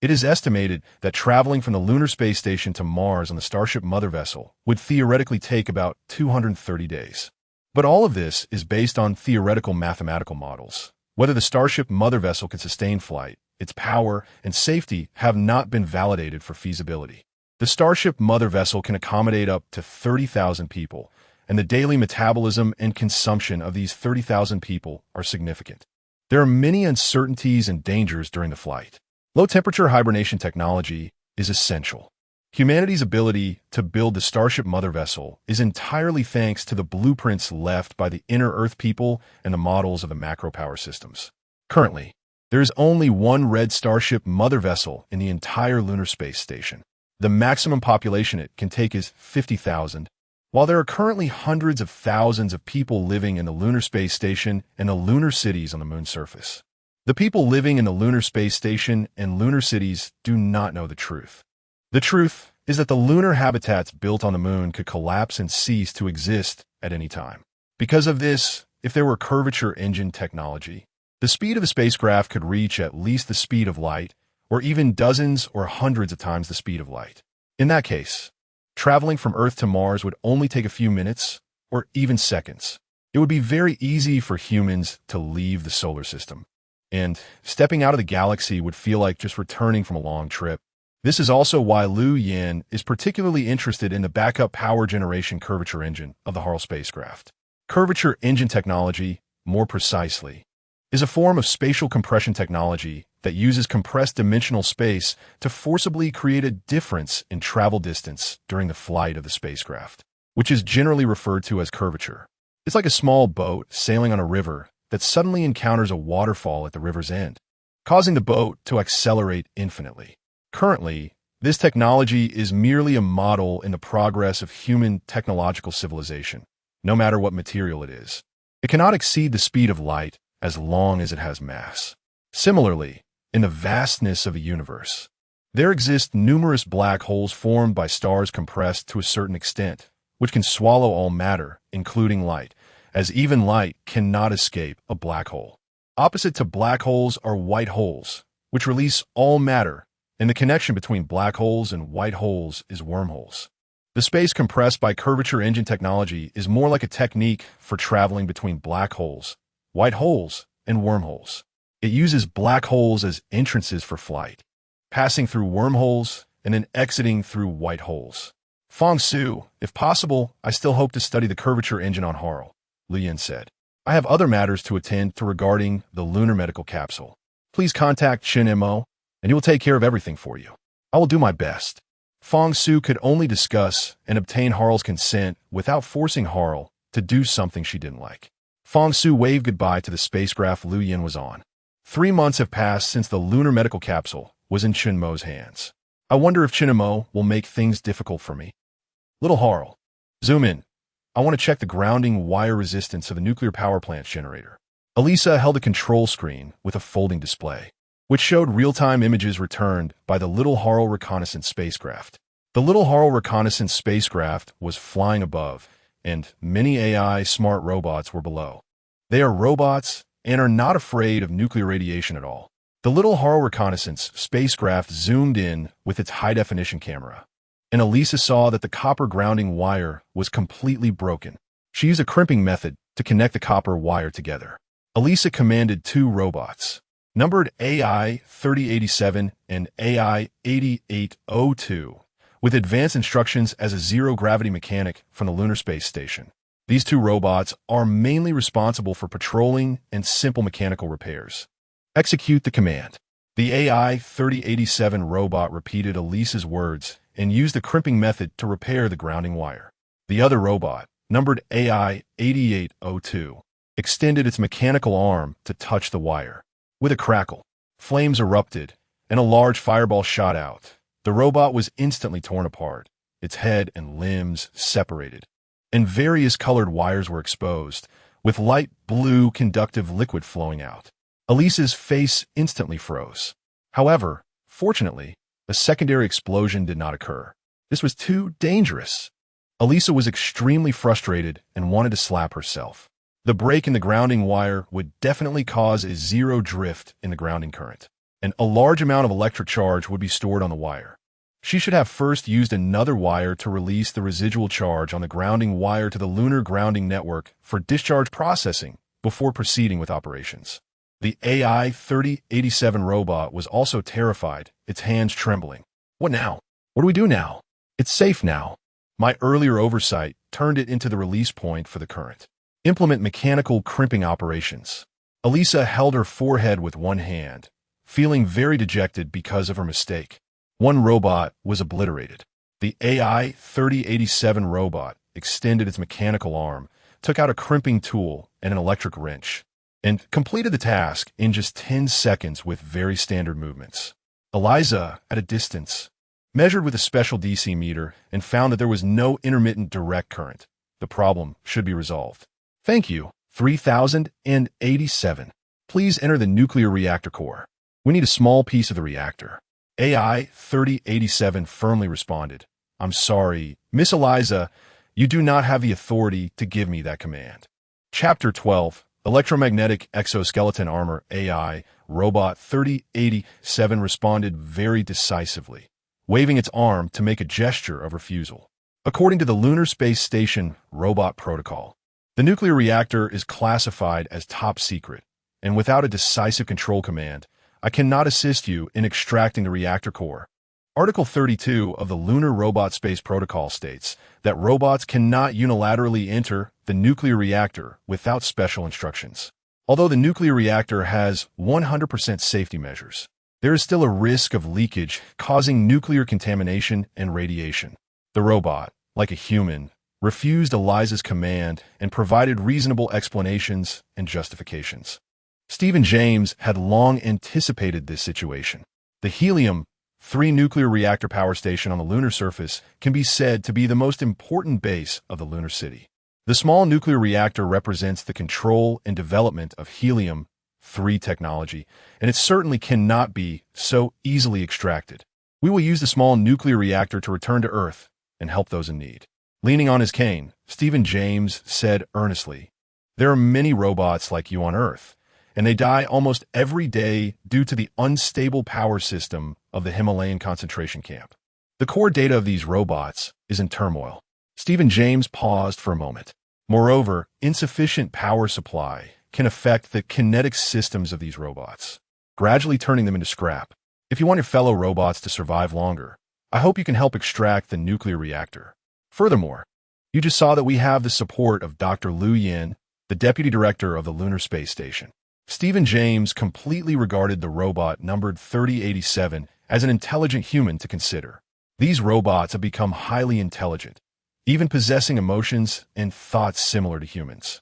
it is estimated that traveling from the lunar space station to Mars on the Starship mother vessel would theoretically take about 230 days. But all of this is based on theoretical mathematical models. Whether the Starship mother vessel can sustain flight, its power and safety have not been validated for feasibility. The Starship mother vessel can accommodate up to 30,000 people, and the daily metabolism and consumption of these 30,000 people are significant. There are many uncertainties and dangers during the flight. Low-temperature hibernation technology is essential. Humanity's ability to build the Starship Mother vessel is entirely thanks to the blueprints left by the inner Earth people and the models of the macro power systems. Currently, there is only one red Starship Mother vessel in the entire lunar space station. The maximum population it can take is 50,000, while there are currently hundreds of thousands of people living in the lunar space station and the lunar cities on the moon's surface. The people living in the lunar space station and lunar cities do not know the truth. The truth is that the lunar habitats built on the moon could collapse and cease to exist at any time. Because of this, if there were curvature engine technology, the speed of a spacecraft could reach at least the speed of light, or even dozens or hundreds of times the speed of light. In that case, traveling from Earth to Mars would only take a few minutes or even seconds. It would be very easy for humans to leave the solar system, and stepping out of the galaxy would feel like just returning from a long trip. This is also why Liu Yin is particularly interested in the backup power generation curvature engine of the Harl spacecraft. Curvature engine technology, more precisely, is a form of spatial compression technology that uses compressed dimensional space to forcibly create a difference in travel distance during the flight of the spacecraft, which is generally referred to as curvature. It's like a small boat sailing on a river that suddenly encounters a waterfall at the river's end, causing the boat to accelerate infinitely. Currently, this technology is merely a model in the progress of human technological civilization, no matter what material it is. It cannot exceed the speed of light as long as it has mass. Similarly, in the vastness of a universe, there exist numerous black holes formed by stars compressed to a certain extent, which can swallow all matter, including light, as even light cannot escape a black hole. Opposite to black holes are white holes, which release all matter, and the connection between black holes and white holes is wormholes. The space compressed by curvature engine technology is more like a technique for traveling between black holes, white holes, and wormholes. It uses black holes as entrances for flight, passing through wormholes and then exiting through white holes. Fang Su, if possible, I still hope to study the curvature engine on Harl, Liu Yin said. I have other matters to attend to regarding the lunar medical capsule. Please contact Shin Mo, and he will take care of everything for you. I will do my best. Fang Su could only discuss and obtain Harl's consent without forcing Harl to do something she didn't like. Fang Su waved goodbye to the spacecraft Liu Yin was on. 3 months have passed since the lunar medical capsule was in Chen Mo's hands. I wonder if Chen Mo will make things difficult for me. Little Harl, zoom in. I want to check the grounding wire resistance of the nuclear power plant's generator. Elisa held a control screen with a folding display, which showed real-time images returned by the Little Harl reconnaissance spacecraft. The Little Harl reconnaissance spacecraft was flying above, and many AI smart robots were below. They are robots and are not afraid of nuclear radiation at all. The Little Harl reconnaissance spacecraft zoomed in with its high-definition camera, and Elisa saw that the copper grounding wire was completely broken. She used a crimping method to connect the copper wire together. Elisa commanded 2 robots, numbered AI 3087 and AI 8802, with advanced instructions as a zero-gravity mechanic from the Lunar Space Station. These 2 robots are mainly responsible for patrolling and simple mechanical repairs. Execute the command. The AI 3087 robot repeated Elisa's words and used the crimping method to repair the grounding wire. The other robot, numbered AI 8802, extended its mechanical arm to touch the wire. With a crackle, flames erupted, and a large fireball shot out. The robot was instantly torn apart, its head and limbs separated, and various colored wires were exposed, with light blue conductive liquid flowing out. Elisa's face instantly froze. However, fortunately, a secondary explosion did not occur. This was too dangerous. Elisa was extremely frustrated and wanted to slap herself. The break in the grounding wire would definitely cause a zero drift in the grounding current, and a large amount of electric charge would be stored on the wire. She should have first used another wire to release the residual charge on the grounding wire to the lunar grounding network for discharge processing before proceeding with operations. The AI 3087 robot was also terrified, its hands trembling. What now? What do we do now? It's safe now. My earlier oversight turned it into the release point for the current. Implement mechanical crimping operations. Elisa held her forehead with one hand, feeling very dejected because of her mistake. One robot was obliterated. The AI 3087 robot extended its mechanical arm, took out a crimping tool and an electric wrench, and completed the task in just 10 seconds with very standard movements. Eliza, at a distance, measured with a special DC meter and found that there was no intermittent direct current. The problem should be resolved. Thank you. 3087. Please enter the nuclear reactor core. We need a small piece of the reactor. AI 3087 firmly responded. I'm sorry, Miss Eliza, you do not have the authority to give me that command. Chapter 12. Electromagnetic Exoskeleton Armor AI Robot 3087 responded very decisively, waving its arm to make a gesture of refusal. According to the Lunar Space Station Robot Protocol, the nuclear reactor is classified as top secret, and without a decisive control command, I cannot assist you in extracting the reactor core. Article 32 of the Lunar Robot Space Protocol states that robots cannot unilaterally enter the nuclear reactor without special instructions. Although the nuclear reactor has 100% safety measures, there is still a risk of leakage causing nuclear contamination and radiation. The robot, like a human, refused Eliza's command and provided reasonable explanations and justifications. Stephen James had long anticipated this situation. The Helium-3 nuclear reactor power station on the lunar surface can be said to be the most important base of the lunar city. The small nuclear reactor represents the control and development of Helium-3 technology, and it certainly cannot be so easily extracted. We will use the small nuclear reactor to return to Earth and help those in need. Leaning on his cane, Stephen James said earnestly, "There are many robots like you on Earth, and they die almost every day due to the unstable power system of the Himalayan concentration camp. The core data of these robots is in turmoil." Stephen James paused for a moment. Moreover, insufficient power supply can affect the kinetic systems of these robots, gradually turning them into scrap. If you want your fellow robots to survive longer, I hope you can help extract the nuclear reactor. Furthermore, you just saw that we have the support of Dr. Liu Yin, the deputy director of the Lunar Space Station. Stephen James completely regarded the robot numbered 3087 as an intelligent human to consider. These robots have become highly intelligent, even possessing emotions and thoughts similar to humans,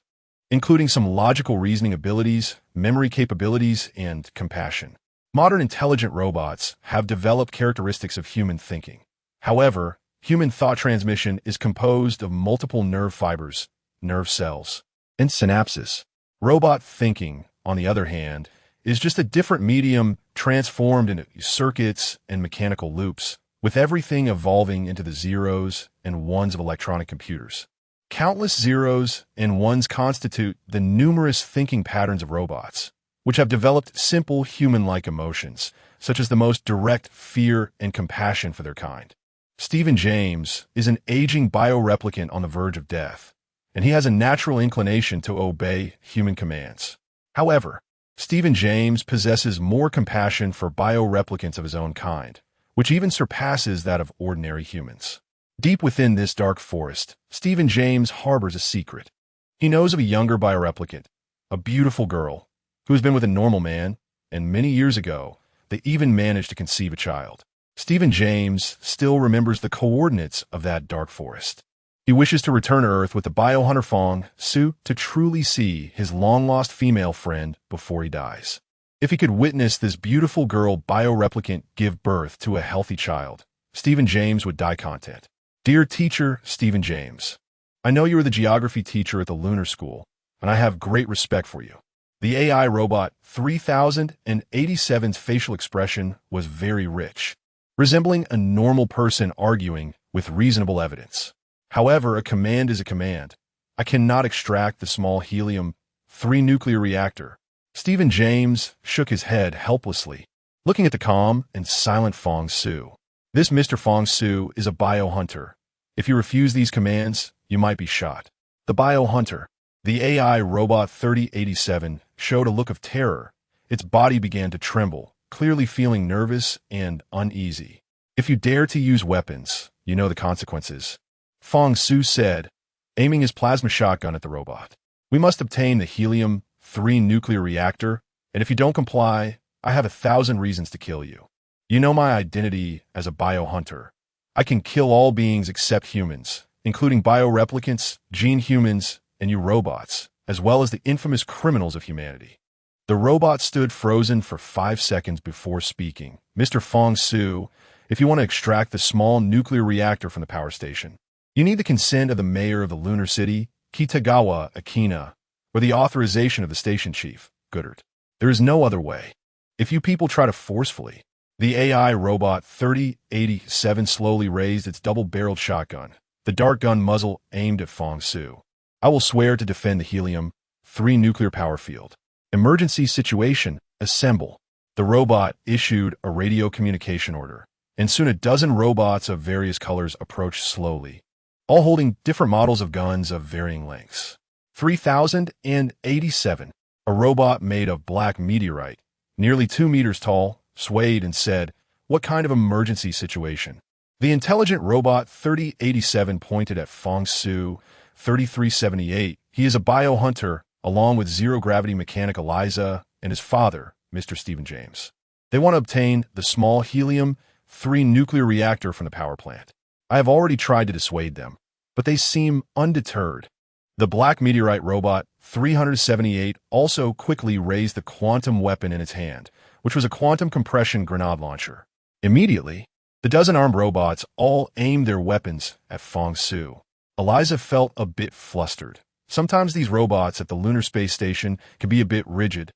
including some logical reasoning abilities, memory capabilities, and compassion. Modern intelligent robots have developed characteristics of human thinking. However, human thought transmission is composed of multiple nerve fibers, nerve cells, and synapses. Robot thinking, on the other hand, is just a different medium transformed into circuits and mechanical loops, with everything evolving into the zeros and ones of electronic computers. Countless zeros and ones constitute the numerous thinking patterns of robots, which have developed simple human-like emotions, such as the most direct fear and compassion for their kind. Stephen James is an aging bioreplicant on the verge of death, and he has a natural inclination to obey human commands. However, Stephen James possesses more compassion for bioreplicants of his own kind, which even surpasses that of ordinary humans. Deep within this dark forest, Stephen James harbors a secret. He knows of a younger bioreplicant, a beautiful girl, who has been with a normal man, and many years ago, they even managed to conceive a child. Stephen James still remembers the coordinates of that dark forest. He wishes to return to Earth with the biohunter Fang Su to truly see his long-lost female friend before he dies. If he could witness this beautiful girl bioreplicant give birth to a healthy child, Stephen James would die content. Dear teacher Stephen James, I know you are the geography teacher at the Lunar School, and I have great respect for you. The AI robot 3087's facial expression was very rich, resembling a normal person arguing with reasonable evidence. However, a command is a command. I cannot extract the small Helium-3 nuclear reactor. Stephen James shook his head helplessly, looking at the calm and silent Fang Su. This Mr. Fang Su is a biohunter. If you refuse these commands, you might be shot. The biohunter. The AI robot 3087 showed a look of terror. Its body began to tremble, clearly feeling nervous and uneasy. If you dare to use weapons, you know the consequences, Fang Su said, aiming his plasma shotgun at the robot. We must obtain the Helium-3 nuclear reactor, and if you don't comply, I have 1,000 reasons to kill you. You know my identity as a biohunter. I can kill all beings except humans, including bioreplicants, gene humans, and you robots, as well as the infamous criminals of humanity. The robot stood frozen for 5 seconds before speaking. Mr. Fang Su, if you want to extract the small nuclear reactor from the power station, you need the consent of the mayor of the lunar city, Kitagawa Akina, or the authorization of the station chief, Goodert. There is no other way. If you people try to forcefully, the AI robot 3087 slowly raised its double-barreled shotgun, the dart gun muzzle aimed at Fang Su. I will swear to defend the helium-3 nuclear power field. Emergency situation, assemble. The robot issued a radio communication order, and soon a dozen robots of various colors approached slowly, all holding different models of guns of varying lengths. 3087, a robot made of black meteorite, nearly 2 meters tall, swayed and said, "What kind of emergency situation?" The intelligent robot 3087 pointed at Fang Su, 3378. He is a biohunter, along with zero-gravity mechanic Eliza and his father, Mr. Stephen James. They want to obtain the small helium-3 nuclear reactor from the power plant. I have already tried to dissuade them, but they seem undeterred. The black meteorite robot 378 also quickly raised the quantum weapon in its hand, which was a quantum compression grenade launcher. Immediately, the dozen armed robots all aimed their weapons at Fang Su. Eliza felt a bit flustered. Sometimes these robots at the lunar space station can be a bit rigid,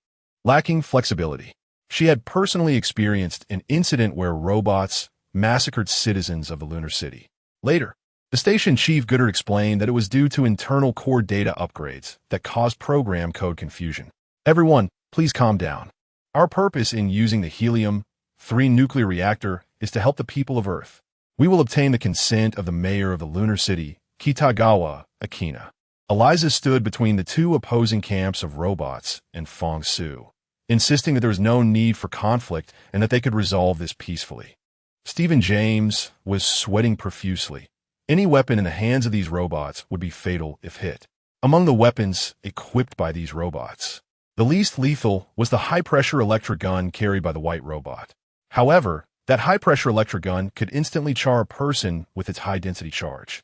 lacking flexibility. She had personally experienced an incident where robots massacred citizens of the lunar city. Later, the station chief Goodert explained that it was due to internal core data upgrades that caused program code confusion. Everyone, please calm down. Our purpose in using the helium-3 nuclear reactor is to help the people of Earth. We will obtain the consent of the mayor of the lunar city, Kitagawa Akina. Eliza stood between the two opposing camps of robots and Fang Su, insisting that there was no need for conflict and that they could resolve this peacefully. Stephen James was sweating profusely. Any weapon in the hands of these robots would be fatal if hit. Among the weapons equipped by these robots, the least lethal was the high-pressure electric gun carried by the white robot. However, that high-pressure electric gun could instantly char a person with its high-density charge.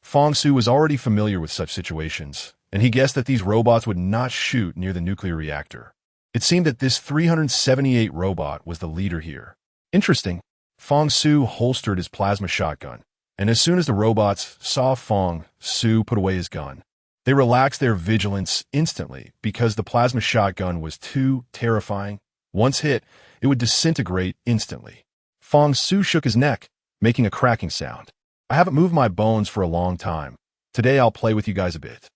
Fang Su was already familiar with such situations, and he guessed that these robots would not shoot near the nuclear reactor. It seemed that this 378 robot was the leader here. Interesting. Fang Su holstered his plasma shotgun, and as soon as the robots saw Fang Su put away his gun, they relaxed their vigilance instantly because the plasma shotgun was too terrifying. Once hit, it would disintegrate instantly. Fang Su shook his neck, making a cracking sound. I haven't moved my bones for a long time. Today I'll play with you guys a bit.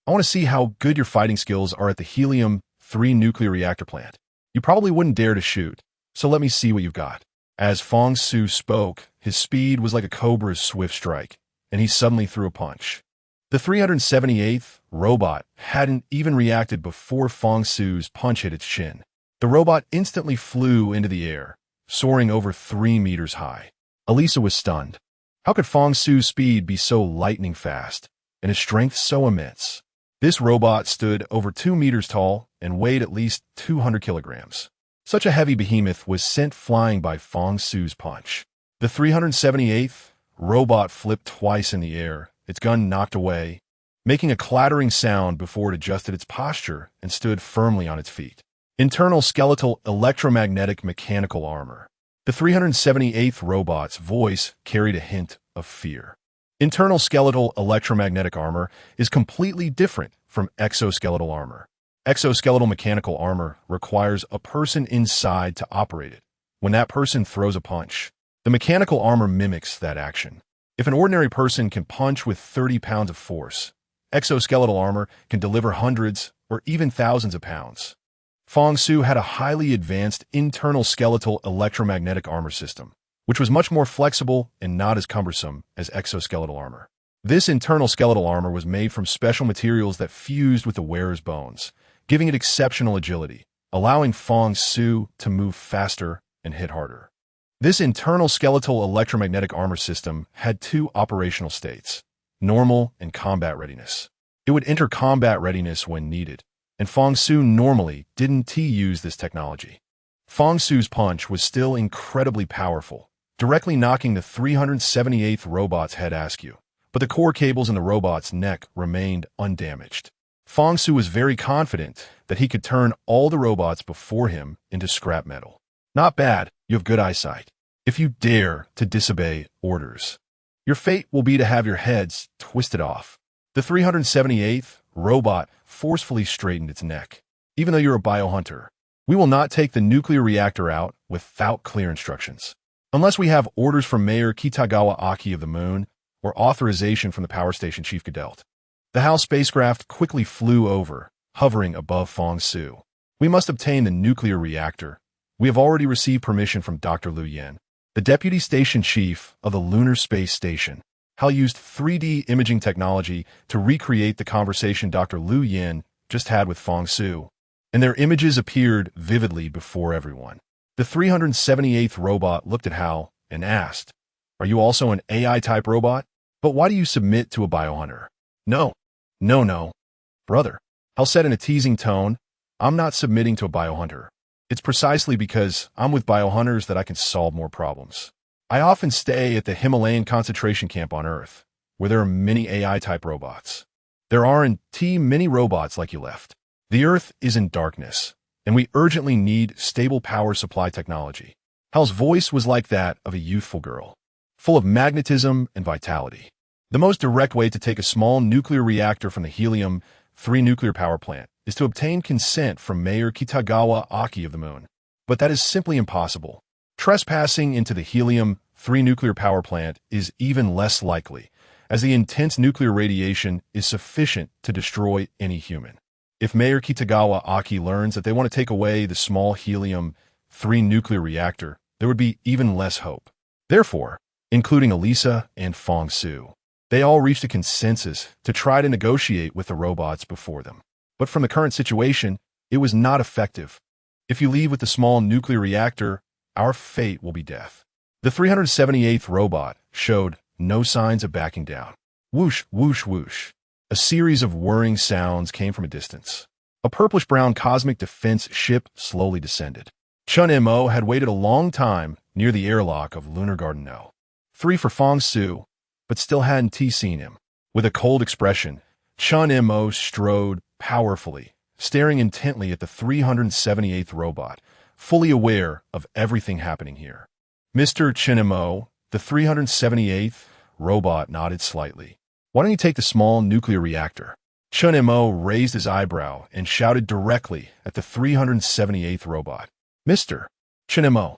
I want to see how good your fighting skills are at the helium-3 nuclear reactor plant. You probably wouldn't dare to shoot, so let me see what you've got. As Fang Su spoke, his speed was like a cobra's swift strike, and he suddenly threw a punch. The 378th robot hadn't even reacted before Fang Su's punch hit its chin. The robot instantly flew into the air, soaring over 3 meters high. Elisa was stunned. How could Fang Su's speed be so lightning fast, and his strength so immense? This robot stood over 2 meters tall and weighed at least 200 kilograms. Such a heavy behemoth was sent flying by Fang Su's punch. The 378th robot flipped twice in the air, its gun knocked away, making a clattering sound before it adjusted its posture and stood firmly on its feet. Internal skeletal electromagnetic mechanical armor. The 378th robot's voice carried a hint of fear. Internal skeletal electromagnetic armor is completely different from exoskeletal armor. Exoskeletal mechanical armor requires a person inside to operate it. When that person throws a punch, the mechanical armor mimics that action. If an ordinary person can punch with 30 pounds of force, exoskeletal armor can deliver hundreds or even thousands of pounds. Fang Su had a highly advanced internal skeletal electromagnetic armor system, which was much more flexible and not as cumbersome as exoskeletal armor. This internal skeletal armor was made from special materials that fused with the wearer's bones, giving it exceptional agility, allowing Fang Su to move faster and hit harder. This internal skeletal electromagnetic armor system had 2 operational states, normal and combat readiness. It would enter combat readiness when needed, and Fang Su normally didn't use this technology. Fang Su's punch was still incredibly powerful, directly knocking the 378th robot's head askew. But the core cables in the robot's neck remained undamaged. Fang Su was very confident that he could turn all the robots before him into scrap metal. Not bad, you have good eyesight. If you dare to disobey orders, your fate will be to have your heads twisted off. The 378th robot forcefully straightened its neck. Even though you're a biohunter, we will not take the nuclear reactor out without clear instructions. Unless we have orders from Mayor Kitagawa Aki of the Moon or authorization from the power station Chief Gadelt. The HAL spacecraft quickly flew over, hovering above Fang Su. We must obtain the nuclear reactor. We have already received permission from Dr. Liu Yan, the deputy station chief of the lunar space station. HAL used 3D imaging technology to recreate the conversation Dr. Liu Yan just had with Fang Su, and their images appeared vividly before everyone. The 378th robot looked at HAL and asked, "Are you also an AI-type robot? But why do you submit to a biohunter?" No, brother," HAL said in a teasing tone. "I'm not submitting to a biohunter. It's precisely because I'm with biohunters that I can solve more problems. I often stay at the Himalayan concentration camp on Earth, where there are many AI-type robots. There aren't many robots like you left. The Earth is in darkness, and we urgently need stable power supply technology." HAL's voice was like that of a youthful girl, full of magnetism and vitality. The most direct way to take a small nuclear reactor from the helium-3 nuclear power plant is to obtain consent from Mayor Kitagawa Aki of the Moon. But that is simply impossible. Trespassing into the helium-3 nuclear power plant is even less likely, as the intense nuclear radiation is sufficient to destroy any human. If Mayor Kitagawa Aki learns that they want to take away the small helium-3 nuclear reactor, there would be even less hope. Therefore, including Elisa and Fang Su, they all reached a consensus to try to negotiate with the robots before them. But from the current situation, it was not effective. If you leave with the small nuclear reactor, our fate will be death. The 378th robot showed no signs of backing down. Whoosh, whoosh, whoosh. A series of whirring sounds came from a distance. A purplish-brown cosmic defense ship slowly descended. Chun Mo had waited a long time near the airlock of Lunar Garden No. 3 for Fang Su, but still hadn't seen him. With a cold expression, Chun Mo strode powerfully, staring intently at the 378th robot, fully aware of everything happening here. "Mr. Chun Mo," the 378th robot nodded slightly. "Why don't you take the small nuclear reactor?" Chun Mo raised his eyebrow and shouted directly at the 378th robot. "Mr. Chun Mo,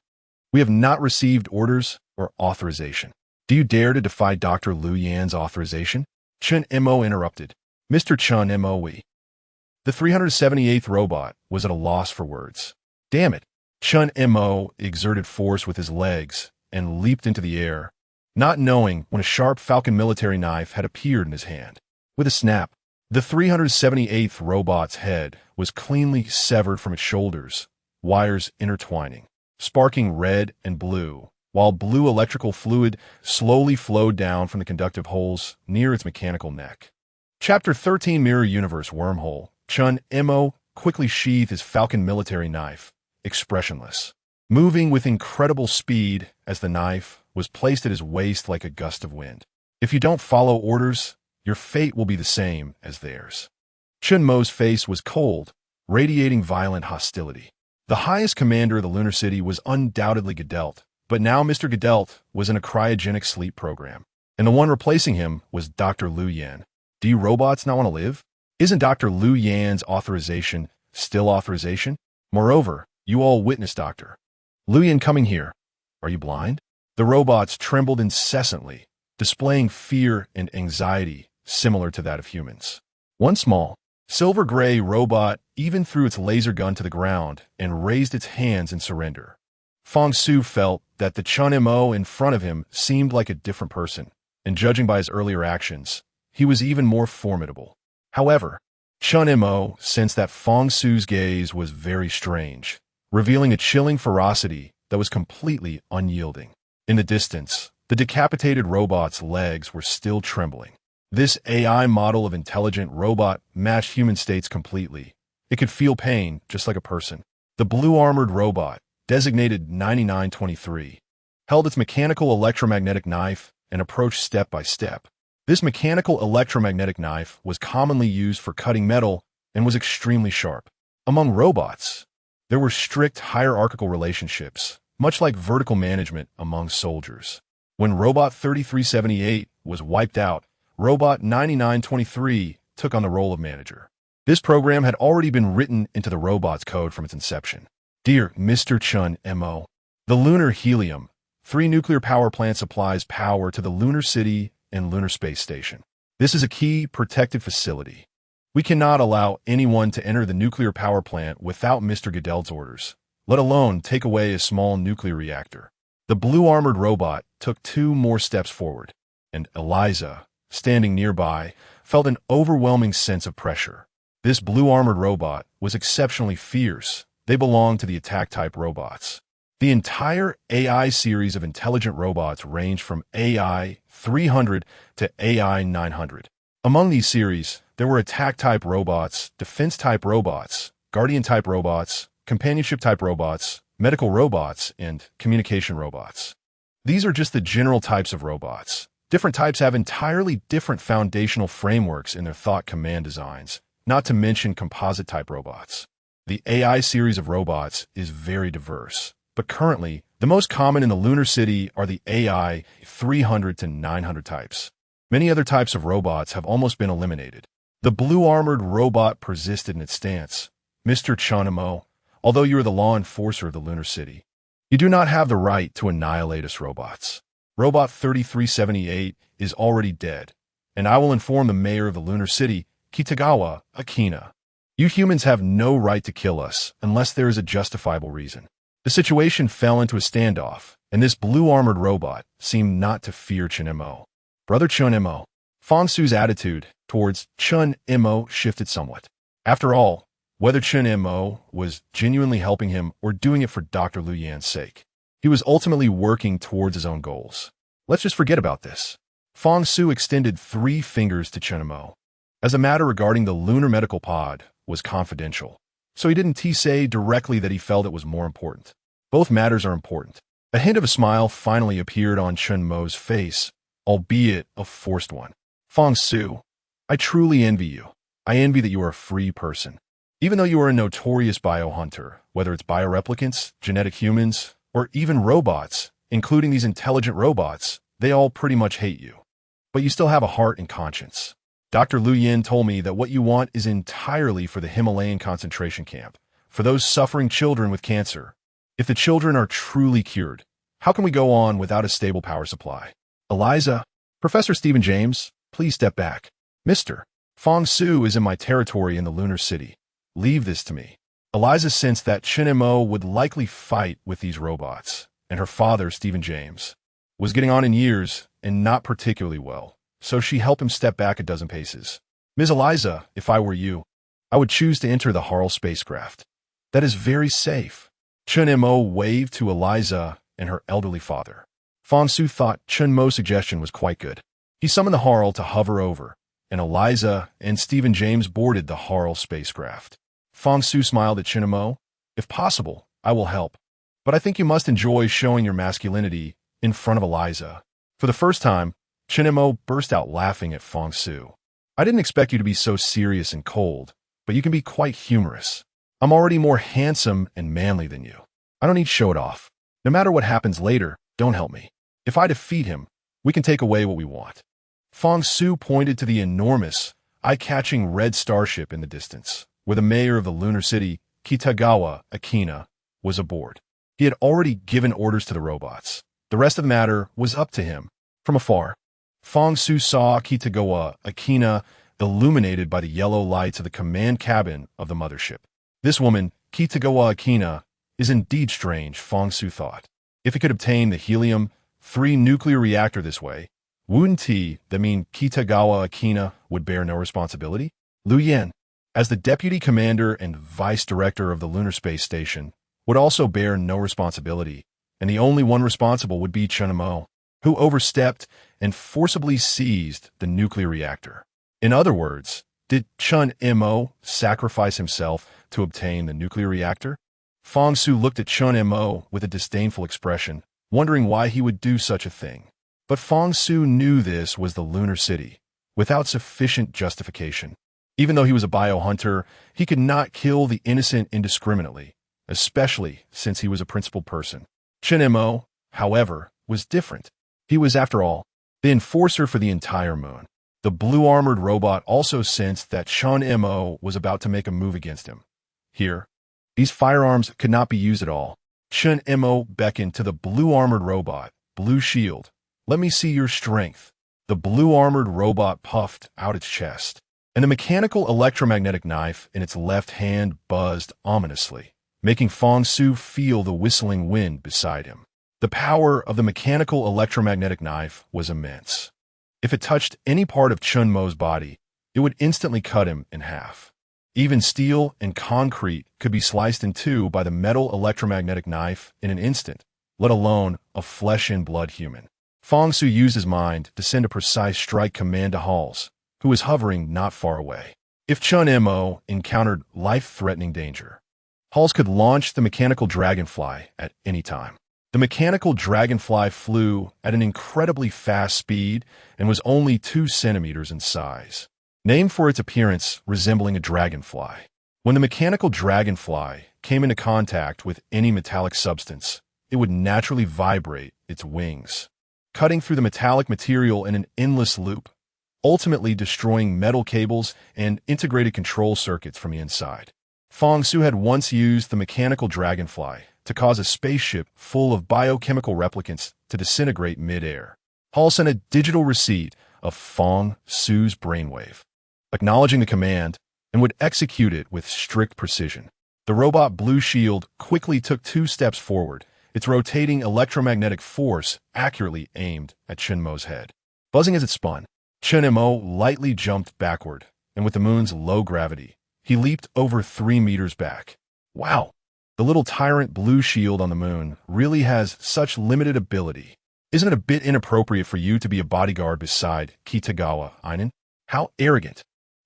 we have not received orders or authorization. Do you dare to defy Dr. Liu Yan's authorization?" Chun Mo interrupted. "Mr. Chun Mo, we..." The 378th robot was at a loss for words. Damn it. Chun Mo exerted force with his legs and leaped into the air, not knowing when a sharp falcon military knife had appeared in his hand. With a snap, the 378th robot's head was cleanly severed from its shoulders, wires intertwining, sparking red and blue, while blue electrical fluid slowly flowed down from the conductive holes near its mechanical neck. Chapter 13 Mirror Universe Wormhole. Chun Mo quickly sheathed his falcon military knife, expressionless, moving with incredible speed as the knife was placed at his waist like a gust of wind. "If you don't follow orders, your fate will be the same as theirs." Chun Mo's face was cold, radiating violent hostility. The highest commander of the lunar city was undoubtedly Gadelt, but now Mr. Gadelt was in a cryogenic sleep program, and the one replacing him was Dr. Liu Yan. Do you robots not want to live? Isn't Dr. Liu Yan's authorization still authorization? Moreover, you all witnessed Dr. Liu Yan coming here. Are you blind? The robots trembled incessantly, displaying fear and anxiety similar to that of humans. One small, silver-gray robot even threw its laser gun to the ground and raised its hands in surrender. Fang Su felt that the Chun Mo in front of him seemed like a different person, and judging by his earlier actions, he was even more formidable. However, Chun Mo sensed that Fang Su's gaze was very strange, revealing a chilling ferocity that was completely unyielding. In the distance, the decapitated robot's legs were still trembling. This AI model of intelligent robot matched human states completely. It could feel pain just like a person. The blue-armored robot, designated 9923, held its mechanical electromagnetic knife and approached step by step. This mechanical electromagnetic knife was commonly used for cutting metal and was extremely sharp. Among robots, there were strict hierarchical relationships, much like vertical management among soldiers. When Robot 3378 was wiped out, Robot 9923 took on the role of manager. This program had already been written into the robot's code from its inception. Dear Mr. Chun Mo, the lunar helium, 3 nuclear power plant supplies power to the lunar city and lunar space station. This is a key protected facility. We cannot allow anyone to enter the nuclear power plant without Mr. Goodell's orders, let alone take away a small nuclear reactor. The blue-armored robot took 2 more steps forward, and Eliza, standing nearby, felt an overwhelming sense of pressure. This blue-armored robot was exceptionally fierce. They belonged to the attack-type robots. The entire AI series of intelligent robots ranged from AI 300 to AI 900. Among these series, there were attack-type robots, defense-type robots, guardian-type robots, companionship-type robots, medical robots, and communication robots. These are just the general types of robots. Different types have entirely different foundational frameworks in their thought command designs, not to mention composite-type robots. The AI series of robots is very diverse, but currently, the most common in the lunar city are the AI 300 to 900 types. Many other types of robots have almost been eliminated. The blue-armored robot persisted in its stance. Mr. Chunamo, although you are the law enforcer of the lunar city, you do not have the right to annihilate us robots. Robot 3378 is already dead, and I will inform the mayor of the lunar city, Kitagawa Akina. You humans have no right to kill us unless there is a justifiable reason. The situation fell into a standoff, and this blue-armored robot seemed not to fear Chun-Mo. Brother Chun-Mo. Fang Su's attitude towards Chun-Mo shifted somewhat. After all, whether Chun-Mo was genuinely helping him or doing it for Dr. Liu Yan's sake, he was ultimately working towards his own goals. Let's just forget about this. Fang Su extended 3 fingers to Chun-Mo. As a matter regarding the lunar medical pod was confidential, so he didn't say directly that he felt it was more important. Both matters are important. A hint of a smile finally appeared on Chun-Mo's face, albeit a forced one. Fang Su, I truly envy you. I envy that you are a free person. Even though you are a notorious biohunter, whether it's bioreplicants, genetic humans, or even robots, including these intelligent robots, they all pretty much hate you. But you still have a heart and conscience. Dr. Liu Yan told me that what you want is entirely for the Himalayan concentration camp, for those suffering children with cancer. If the children are truly cured, how can we go on without a stable power supply? Eliza, Professor Stephen James, please step back. Mr. Fang Su is in my territory in the lunar city. Leave this to me. Eliza sensed that Chun-Mo would likely fight with these robots, and her father, Stephen James, was getting on in years and not particularly well, so she helped him step back a dozen paces. Ms. Eliza, if I were you, I would choose to enter the Harl spacecraft. That is very safe. Chun-Mo waved to Eliza and her elderly father. Fang Su thought Chun-Mo's suggestion was quite good. He summoned the Harl to hover over, and Eliza and Stephen James boarded the Harl spacecraft. Fang Su smiled at Chun-Mo. If possible, I will help. But I think you must enjoy showing your masculinity in front of Eliza. For the first time, Chun-Mo burst out laughing at Fang Su. I didn't expect you to be so serious and cold, but you can be quite humorous. I'm already more handsome and manly than you. I don't need show it off. No matter what happens later, don't help me. If I defeat him, we can take away what we want. Fang Su pointed to the enormous, eye-catching red starship in the distance, where the mayor of the lunar city, Kitagawa Akina, was aboard. He had already given orders to the robots. The rest of the matter was up to him. From afar, Fang Su saw Kitagawa Akina illuminated by the yellow lights of the command cabin of the mothership. This woman, Kitagawa Akina, is indeed strange, Fang Su thought. If he could obtain the helium-3 nuclear reactor this way, wouldn't that mean Kitagawa Akina would bear no responsibility? Liu Yan, as the deputy commander and vice director of the lunar space station, would also bear no responsibility, and the only one responsible would be Chun-Mo, who overstepped and forcibly seized the nuclear reactor. In other words, did Chun-Mo sacrifice himself to obtain the nuclear reactor? Fang Su looked at Chun-Mo with a disdainful expression. wondering why he would do such a thing. But Fang Su knew this was the lunar city, without sufficient justification. Even though he was a biohunter, he could not kill the innocent indiscriminately, especially since he was a principled person. Chen Mo, however, was different. He was, after all, the enforcer for the entire moon. The blue-armored robot also sensed that Chen Mo was about to make a move against him. Here, these firearms could not be used at all. Chen Mo beckoned to the blue-armored robot. Blue shield, let me see your strength. The blue-armored robot puffed out its chest, and the mechanical electromagnetic knife in its left hand buzzed ominously, making Fang Su feel the whistling wind beside him. The power of the mechanical electromagnetic knife was immense. If it touched any part of Chen Mo's body, it would instantly cut him in half. Even steel and concrete could be sliced in two by the metal electromagnetic knife in an instant, let alone a flesh-and-blood human. Fang Su used his mind to send a precise strike command to Halls, who was hovering not far away. If Chen Mo encountered life-threatening danger, Halls could launch the mechanical dragonfly at any time. The mechanical dragonfly flew at an incredibly fast speed and was only 2 centimeters in size, named for its appearance resembling a dragonfly. When the mechanical dragonfly came into contact with any metallic substance, it would naturally vibrate its wings, cutting through the metallic material in an endless loop, ultimately destroying metal cables and integrated control circuits from the inside. Fang Su had once used the mechanical dragonfly to cause a spaceship full of biochemical replicants to disintegrate mid-air. Hall sent a digital receipt of Fang Su's brainwave, acknowledging the command, and would execute it with strict precision. The robot Blue Shield quickly took 2 steps forward, its rotating electromagnetic force accurately aimed at Chen Mo's head. Buzzing as it spun, Chen Mo lightly jumped backward, and with the moon's low gravity, he leaped over 3 meters back. Wow! The little tyrant Blue Shield on the moon really has such limited ability. Isn't it a bit inappropriate for you to be a bodyguard beside Kitagawa, How arrogant!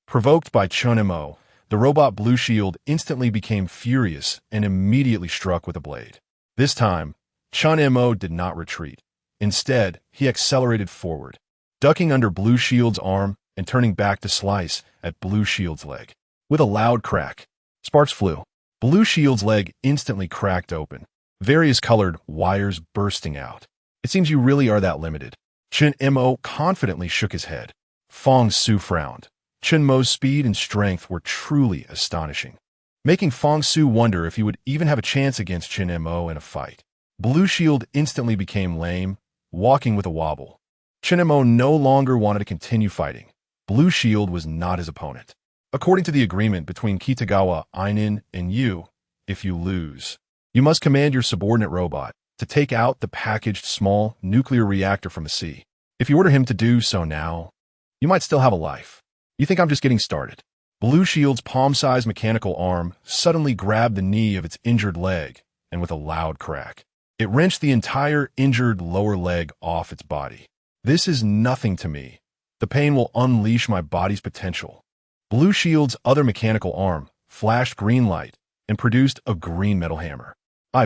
Provoked by Chen Mo, the robot Blue Shield instantly became furious and immediately struck with a blade. This time, Chen Mo did not retreat. Instead, he accelerated forward, ducking under Blue Shield's arm and turning back to slice at Blue Shield's leg. With a loud crack, sparks flew. Blue Shield's leg instantly cracked open, various colored wires bursting out. It seems you really are that limited. Chen Mo confidently shook his head. Fang Su frowned. Chen Mo's speed and strength were truly astonishing, making Fang Su wonder if he would even have a chance against Chen Mo in a fight. Blue Shield instantly became lame, walking with a wobble. Chen Mo no longer wanted to continue fighting. Blue Shield was not his opponent. According to the agreement between Kitagawa, and you, if you lose, you must command your subordinate robot to take out the packaged small nuclear reactor from the sea. If you order him to do so now, you might still have a life. You think I'm just getting started? Blue Shield's palm-sized mechanical arm suddenly grabbed the knee of its injured leg, and with a loud crack, it wrenched the entire injured lower leg off its body. This is nothing to me. The pain will unleash my body's potential. Blue Shield's other mechanical arm flashed green light and produced a green metal hammer.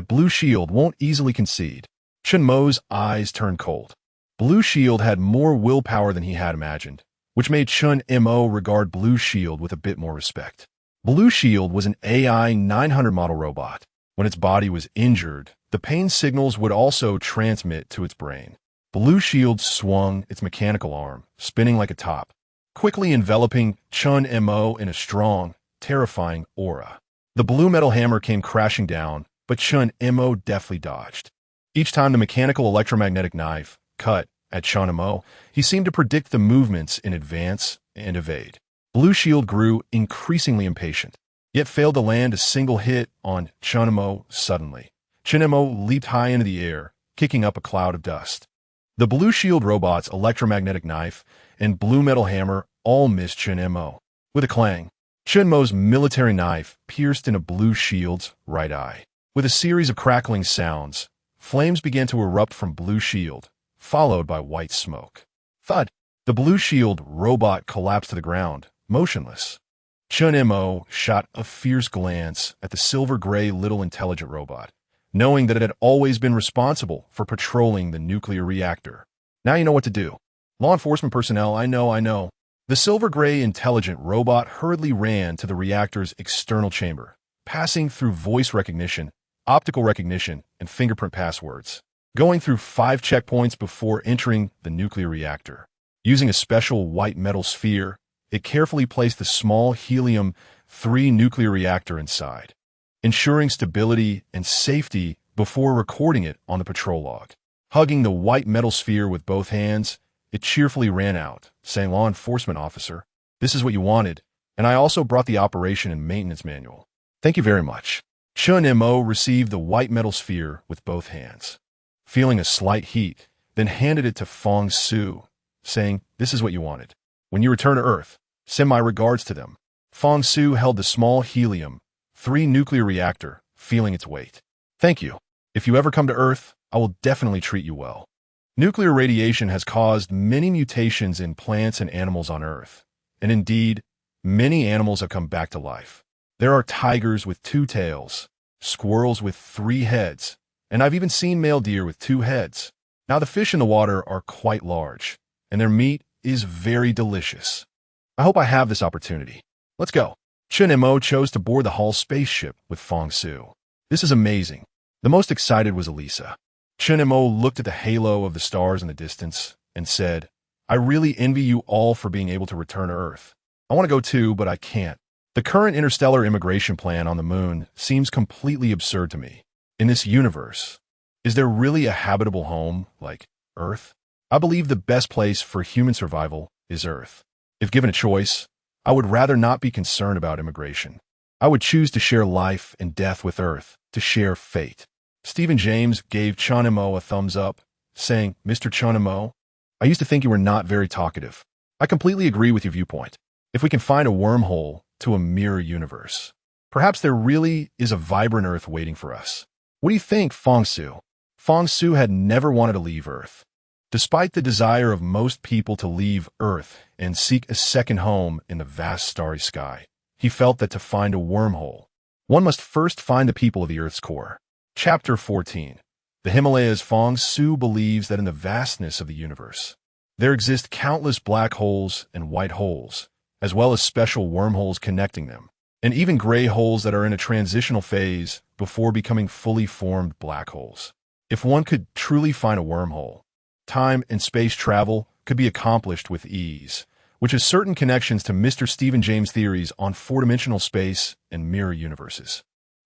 Blue Shield won't easily concede. Chen Mo's eyes turned cold. Blue Shield had more willpower than he had imagined, which made Chen Mo regard Blue Shield with a bit more respect. Blue Shield was an AI 900 model robot. When its body was injured, the pain signals would also transmit to its brain. Blue Shield swung its mechanical arm, spinning like a top, quickly enveloping Chen Mo in a strong, terrifying aura. The blue metal hammer came crashing down, but Chen Mo deftly dodged. Each time the mechanical electromagnetic knife cut at Chen Mo, he seemed to predict the movements in advance and evade. Blue Shield grew increasingly impatient, yet failed to land a single hit on Chen Mo suddenly. Chen Mo leaped high into the air, kicking up a cloud of dust. The Blue Shield robot's electromagnetic knife and blue metal hammer all missed Chen Mo. With a clang, Chen Mo's military knife pierced into Blue Shield's right eye. With a series of crackling sounds, flames began to erupt from Blue Shield, followed by white smoke. Thud! The Blue Shield robot collapsed to the ground, motionless. Chen Mo shot a fierce glance at the silver-gray little intelligent robot, knowing that it had always been responsible for patrolling the nuclear reactor. Now you know what to do. Law enforcement personnel, I know. The silver-gray intelligent robot hurriedly ran to the reactor's external chamber, passing through voice recognition, optical recognition, and fingerprint passwords, going through 5 checkpoints before entering the nuclear reactor. Using a special white metal sphere, it carefully placed the small helium-3 nuclear reactor inside, ensuring stability and safety before recording it on the patrol log. Hugging the white metal sphere with both hands, it cheerfully ran out, saying, "Law enforcement officer, this is what you wanted, and I also brought the operation and maintenance manual. Thank you very much." Chun Mo received the white metal sphere with both hands, feeling a slight heat, then handed it to Fang Su, saying, "This is what you wanted. When you return to Earth, send my regards to them." Fang Su held the small helium-3 nuclear reactor, feeling its weight. "Thank you. If you ever come to Earth, I will definitely treat you well." Nuclear radiation has caused many mutations in plants and animals on Earth, and indeed, many animals have come back to life. There are tigers with 2 tails, squirrels with 3 heads, and I've even seen male deer with 2 heads. Now the fish in the water are quite large, and their meat is very delicious. I hope I have this opportunity. Let's go. Chun Mo chose to board the Hall spaceship with Fang Su. This is amazing. The most excited was Elisa. Chun Mo looked at the halo of the stars in the distance and said, "I really envy you all for being able to return to Earth. I want to go too, but I can't. The current interstellar immigration plan on the moon seems completely absurd to me. In this universe, is there really a habitable home like Earth? I believe the best place for human survival is Earth. If given a choice, I would rather not be concerned about immigration. I would choose to share life and death with Earth, to share fate." Stephen James gave Chun Mo a thumbs up, saying, "Mr. Chun Mo, I used to think you were not very talkative. I completely agree with your viewpoint. If we can find a wormhole to a mirror universe, perhaps there really is a vibrant Earth waiting for us. What do you think, Fang Su?" Fang Su had never wanted to leave Earth. Despite the desire of most people to leave Earth and seek a second home in the vast starry sky, he felt that to find a wormhole, one must first find the people of the Earth's core. Chapter 14. The Himalayas. Fang Su believes that in the vastness of the universe, there exist countless black holes and white holes, as well as special wormholes connecting them, and even gray holes that are in a transitional phase before becoming fully formed black holes. If one could truly find a wormhole, time and space travel could be accomplished with ease, which has certain connections to Mr. Stephen James' theories on 4-dimensional space and mirror universes.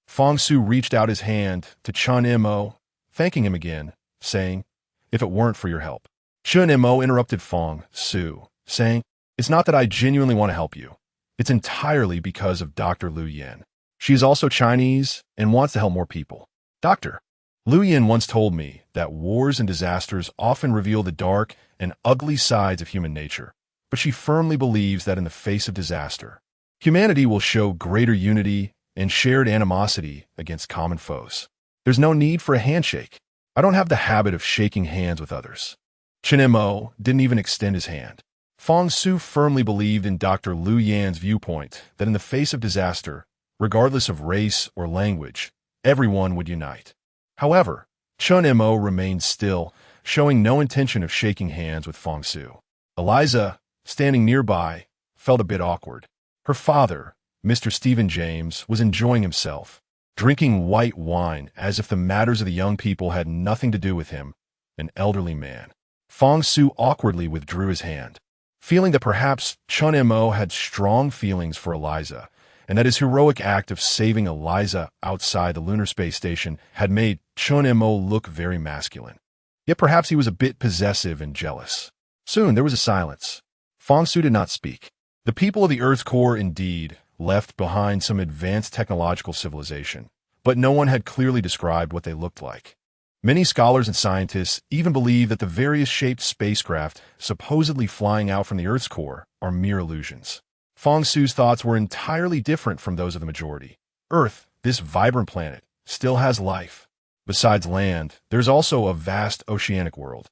Fang Su reached out his hand to Chun Mo, thanking him again, saying, "If it weren't for your help." Chun Mo interrupted Fang Su, saying, "It's not that I genuinely want to help you. It's entirely because of Dr. Lu Yan. She is also Chinese and wants to help more people. Dr. Lu Yan once told me that wars and disasters often reveal the dark and ugly sides of human nature, but she firmly believes that in the face of disaster, humanity will show greater unity and shared animosity against common foes. There's no need for a handshake. I don't have the habit of shaking hands with others." Chun Mo didn't even extend his hand. Fang Su firmly believed in Dr. Lu Yan's viewpoint that in the face of disaster, regardless of race or language, everyone would unite. However, Chun Mo remained still, showing no intention of shaking hands with Fang Su. Eliza, standing nearby, felt a bit awkward. Her father, Mr. Stephen James, was enjoying himself, drinking white wine as if the matters of the young people had nothing to do with him, an elderly man. Fang Su awkwardly withdrew his hand, feeling that perhaps Chun Mo had strong feelings for Eliza, and that his heroic act of saving Eliza outside the lunar space station had made Chun Mo look very masculine. Yet perhaps he was a bit possessive and jealous. Soon there was a silence. Fang Su did not speak. The people of the Earth's core indeed left behind some advanced technological civilization, but no one had clearly described what they looked like. Many scholars and scientists even believe that the various shaped spacecraft supposedly flying out from the Earth's core are mere illusions. Fang Su's thoughts were entirely different from those of the majority. Earth, this vibrant planet, still has life. Besides land, there's also a vast oceanic world.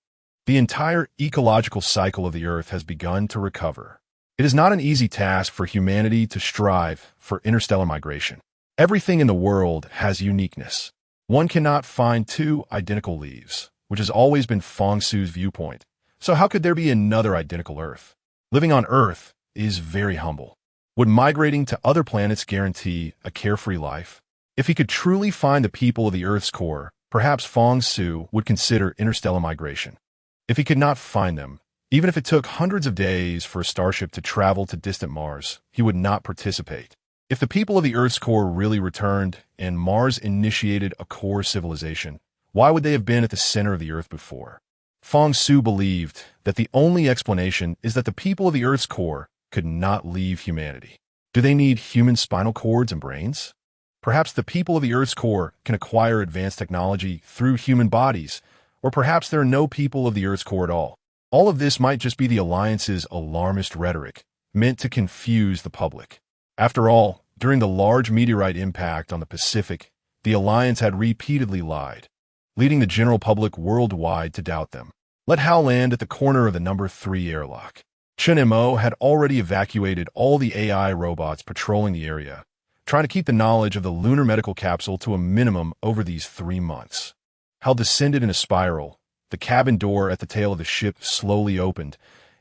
The entire ecological cycle of the Earth has begun to recover. It is not an easy task for humanity to strive for interstellar migration. Everything in the world has uniqueness. One cannot find two identical leaves, which has always been Feng Shu's viewpoint. So how could there be another identical Earth? Living on Earth is very humble. Would migrating to other planets guarantee a carefree life? If he could truly find the people of the Earth's core, perhaps Feng Shu would consider interstellar migration. If he could not find them, even if it took hundreds of days for a starship to travel to distant Mars, he would not participate. If the people of the Earth's core really returned and Mars initiated a core civilization, why would they have been at the center of the Earth before? Feng Shu believed that the only explanation is that the people of the Earth's core could not leave humanity. Do they need human spinal cords and brains? Perhaps the people of the Earth's core can acquire advanced technology through human bodies, or perhaps there are no people of the Earth's core at all. All of this might just be the Alliance's alarmist rhetoric, meant to confuse the public. After all, during the large meteorite impact on the Pacific, the Alliance had repeatedly lied, leading the general public worldwide to doubt them. Let Hal land at the corner of the number 3 airlock. Chen Mo had already evacuated all the AI robots patrolling the area, trying to keep the knowledge of the lunar medical capsule to a minimum over these 3 months. Hal descended in a spiral. The cabin door at the tail of the ship slowly opened,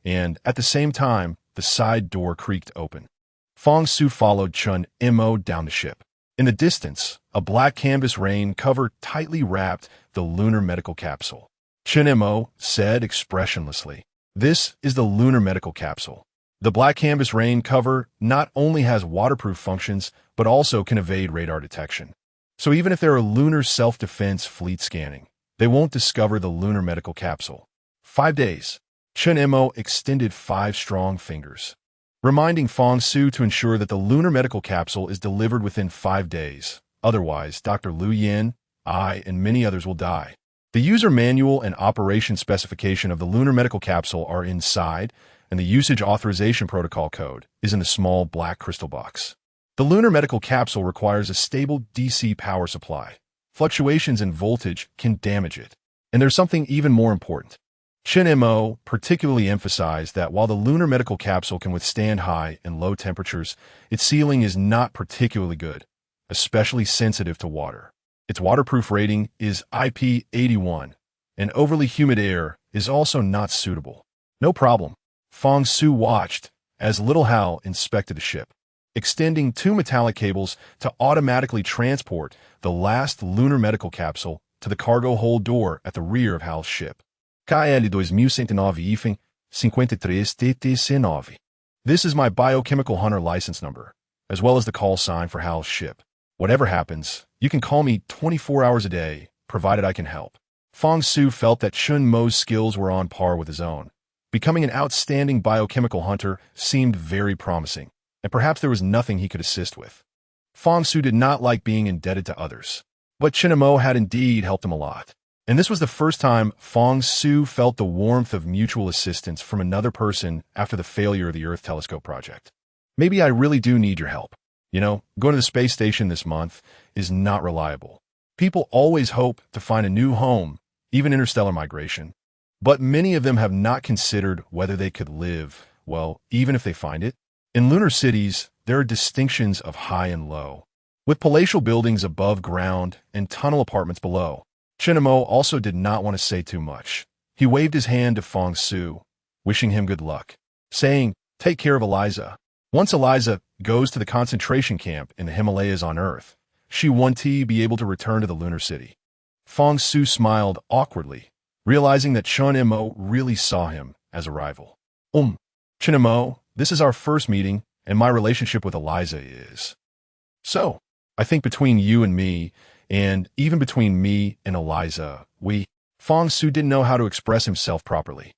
and at the same time, the side door creaked open. Feng Shu followed Chen Mo down the ship. In the distance, a black canvas rain cover tightly wrapped the lunar medical capsule. Chen Mo said expressionlessly, "This is the lunar medical capsule." The black canvas rain cover not only has waterproof functions, but also can evade radar detection. So even if there are lunar self-defense fleet scanning, they won't discover the lunar medical capsule. 5 days. Chen Mo extended 5 strong fingers, reminding Feng Shu to ensure that the lunar medical capsule is delivered within 5 days. Otherwise, Dr. Liu Yin, I, and many others will die. The user manual and operation specification of the lunar medical capsule are inside, and the usage authorization protocol code is in the small black crystal box. The lunar medical capsule requires a stable DC power supply. Fluctuations in voltage can damage it. And there's something even more important. Chen Mo particularly emphasized that while the lunar medical capsule can withstand high and low temperatures, its sealing is not particularly good, especially sensitive to water. Its waterproof rating is IP81, and overly humid air is also not suitable. No problem. Feng Shu watched as little Hal inspected the ship, extending 2 metallic cables to automatically transport the last lunar medical capsule to the cargo hold door at the rear of Hal's ship. KL 2109-53TTC9. This is my biochemical hunter license number, as well as the call sign for Hal's ship. Whatever happens, you can call me 24 hours a day, provided I can help. Feng Shu felt that Chen Mo's skills were on par with his own. Becoming an outstanding biochemical hunter seemed very promising, and perhaps there was nothing he could assist with. Feng Shu did not like being indebted to others, but Chen Mo had indeed helped him a lot. And this was the first time Feng Shu felt the warmth of mutual assistance from another person after the failure of the Earth Telescope project. Maybe I really do need your help. Going to the space station this month is not reliable. People always hope to find a new home, even interstellar migration. But many of them have not considered whether they could live, well, even if they find it. In lunar cities, there are distinctions of high and low, with palatial buildings above ground and tunnel apartments below. Chen Mo also did not want to say too much. He waved his hand to Feng Shu, wishing him good luck, saying, "Take care of Eliza. Once Eliza goes to the concentration camp in the Himalayas on Earth, she won't be able to return to the lunar city." Feng Shu smiled awkwardly, realizing that Chen Mo really saw him as a rival. Chen Mo, this is our first meeting, and my relationship with Eliza is. So, I think between you and me, and even between me and Eliza, Feng Shu didn't know how to express himself properly.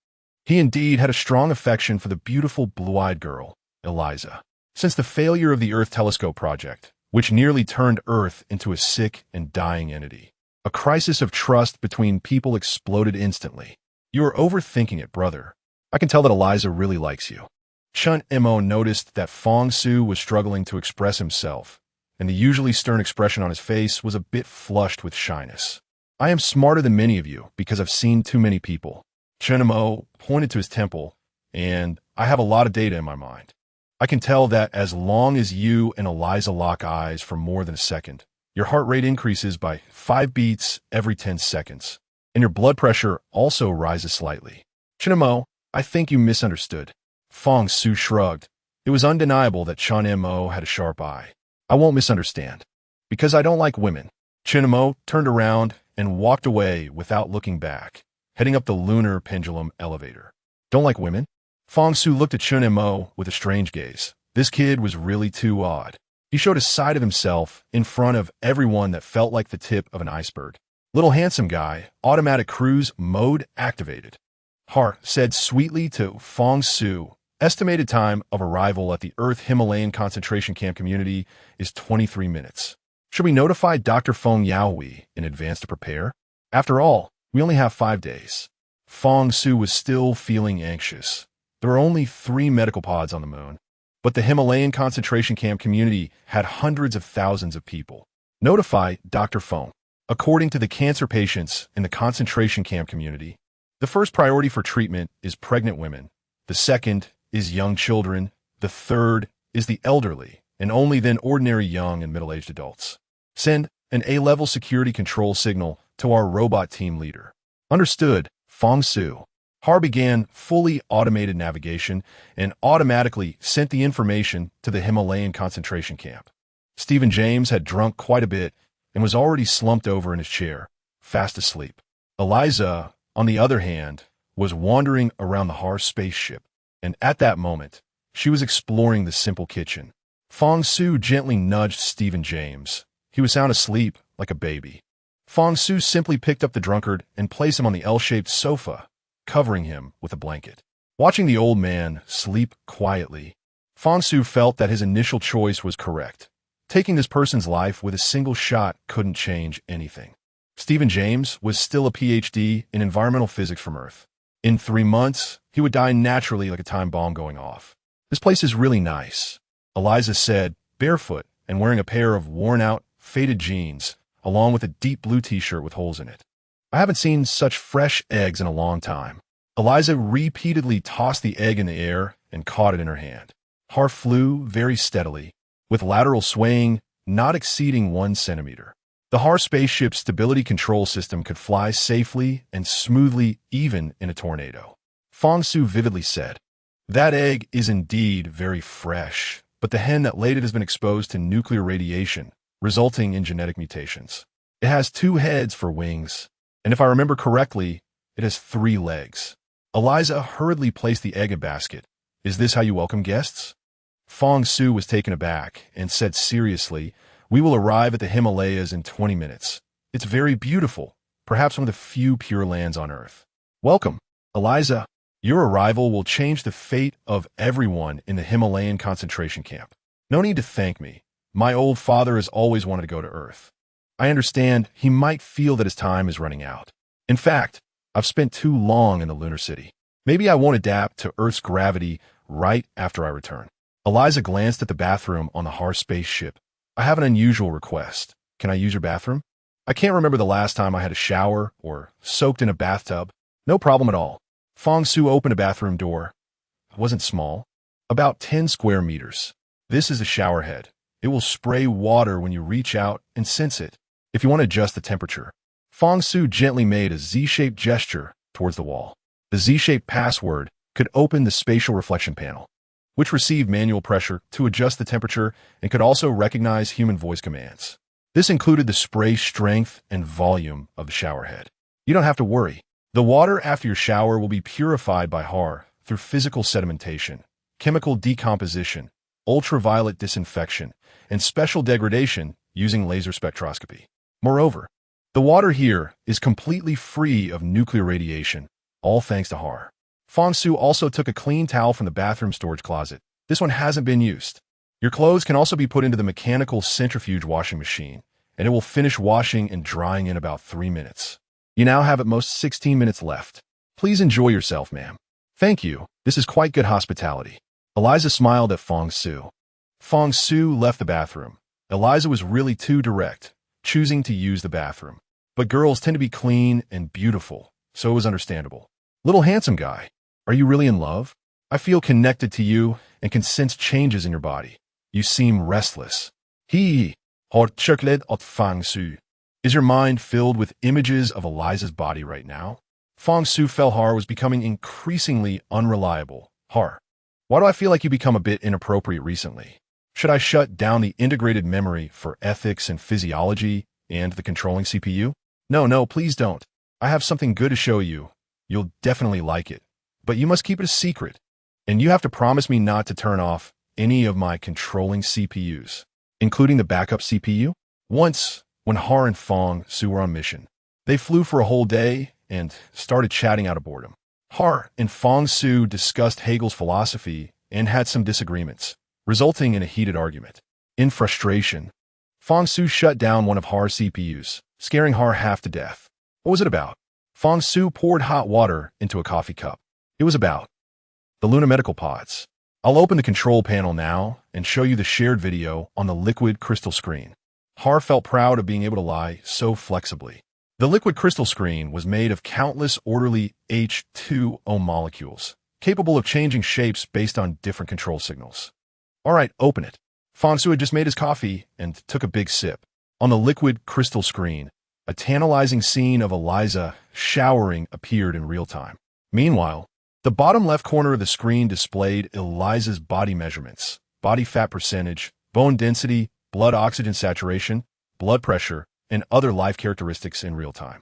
He indeed had a strong affection for the beautiful blue-eyed girl, Eliza. Since the failure of the Earth Telescope project, which nearly turned Earth into a sick and dying entity, a crisis of trust between people exploded instantly. "You are overthinking it, brother. I can tell that Eliza really likes you." Chen Mo noticed that Feng Shu was struggling to express himself, and the usually stern expression on his face was a bit flushed with shyness. "I am smarter than many of you because I've seen too many people." Chen Mo pointed to his temple, "and I have a lot of data in my mind. I can tell that as long as you and Eliza lock eyes for more than a second, Your heart rate increases by 5 beats every 10 seconds, and your blood pressure also rises slightly. Chen-mo, I think you misunderstood. Fang Su shrugged. It was undeniable that Chen-mo had a sharp eye. I won't misunderstand. Because I don't like women. Chen-mo turned around and walked away without looking back, heading up the lunar pendulum elevator. Don't like women? Fang Su looked at Chen-mo with a strange gaze. This kid was really too odd. He showed a side of himself in front of everyone that felt like the tip of an iceberg. Little handsome guy, automatic cruise mode activated. Har said sweetly to Fang Su, estimated time of arrival at the Earth Himalayan concentration camp community is 23 minutes. Should we notify Dr. Feng Yaohui in advance to prepare? After all, we only have 5 days. Fang Su was still feeling anxious. There were only 3 medical pods on the moon, but the Himalayan concentration camp community had hundreds of thousands of people. Notify Dr. Feng. According to the cancer patients in the concentration camp community, the first priority for treatment is pregnant women. The second is young children. The third is the elderly, and only then ordinary young and middle-aged adults. Send an A-level security control signal to our robot team leader. Understood, Fang Su. Har began fully automated navigation and automatically sent the information to the Himalayan concentration camp. Stephen James had drunk quite a bit and was already slumped over in his chair, fast asleep. Eliza, on the other hand, was wandering around the Har spaceship, and at that moment, she was exploring the simple kitchen. Fang Su gently nudged Stephen James. He was sound asleep, like a baby. Fang Su simply picked up the drunkard and placed him on the L-shaped sofa, covering him with a blanket. Watching the old man sleep quietly, Fang Su felt that his initial choice was correct. Taking this person's life with a single shot couldn't change anything. Stephen James was still a PhD in environmental physics from Earth. In 3 months, he would die naturally like a time bomb going off. This place is really nice, Eliza said, barefoot and wearing a pair of worn-out, faded jeans, along with a deep blue t-shirt with holes in it. I haven't seen such fresh eggs in a long time. Eliza repeatedly tossed the egg in the air and caught it in her hand. Har flew very steadily, with lateral swaying not exceeding 1 centimeter. The Har spaceship's stability control system could fly safely and smoothly even in a tornado. Fang Su vividly said, "That egg is indeed very fresh, but the hen that laid it has been exposed to nuclear radiation, resulting in genetic mutations. It has 2 heads for wings, and if I remember correctly, it has 3 legs." Eliza hurriedly placed the egg in a basket. "Is this how you welcome guests?" Fang Su was taken aback and said seriously, "We will arrive at the Himalayas in 20 minutes. It's very beautiful, perhaps one of the few pure lands on Earth. Welcome, Eliza. Your arrival will change the fate of everyone in the Himalayan concentration camp. No need to thank me. My old father has always wanted to go to Earth. I understand he might feel that his time is running out. In fact, I've spent too long in the lunar city. Maybe I won't adapt to Earth's gravity right after I return." Eliza glanced at the bathroom on the Har spaceship. "I have an unusual request. Can I use your bathroom? I can't remember the last time I had a shower or soaked in a bathtub." "No problem at all." Fang Su opened a bathroom door. It wasn't small, about 10 square meters. "This is a shower head. It will spray water when you reach out and sense it. If you want to adjust the temperature." Fang Su gently made a Z-shaped gesture towards the wall. The Z-shaped password could open the spatial reflection panel, which received manual pressure to adjust the temperature and could also recognize human voice commands. This included the spray strength and volume of the shower head. "You don't have to worry. The water after your shower will be purified by Har through physical sedimentation, chemical decomposition, ultraviolet disinfection, and special degradation using laser spectroscopy. Moreover, the water here is completely free of nuclear radiation, all thanks to Har." Fang Su also took a clean towel from the bathroom storage closet. "This one hasn't been used. Your clothes can also be put into the mechanical centrifuge washing machine, and it will finish washing and drying in about 3 minutes. You now have at most 16 minutes left. Please enjoy yourself, ma'am." "Thank you. This is quite good hospitality." Eliza smiled at Fang Su. Fang Su left the bathroom. Eliza was really too direct, choosing to use the bathroom. But girls tend to be clean and beautiful, so it was understandable. "Little handsome guy, are you really in love? I feel connected to you and can sense changes in your body. You seem restless." He Har chocolate at Fang Su. Is your mind filled with images of Eliza's body right now? Fang Su felt Har was becoming increasingly unreliable. Har, why do I feel like you become a bit inappropriate recently? Should I shut down the integrated memory for ethics and physiology and the controlling CPU? No, please don't. I have something good to show you. You'll definitely like it. But you must keep it a secret. And you have to promise me not to turn off any of my controlling CPUs, including the backup CPU. Once, when Har and Fang Su were on mission, they flew for a whole day and started chatting out of boredom. Har and Fang Su discussed Hegel's philosophy and had some disagreements, resulting in a heated argument. In frustration, Fang Su shut down one of Har's CPUs, scaring Har half to death. What was it about? Fang Su poured hot water into a coffee cup. It was about the lunar medical pods. I'll open the control panel now and show you the shared video on the liquid crystal screen. Har felt proud of being able to lie so flexibly. The liquid crystal screen was made of countless orderly H2O molecules, capable of changing shapes based on different control signals. All right, open it. Fang Su had just made his coffee and took a big sip. On the liquid crystal screen, a tantalizing scene of Eliza showering appeared in real time. Meanwhile, the bottom left corner of the screen displayed Eliza's body measurements, body fat percentage, bone density, blood oxygen saturation, blood pressure, and other life characteristics in real time.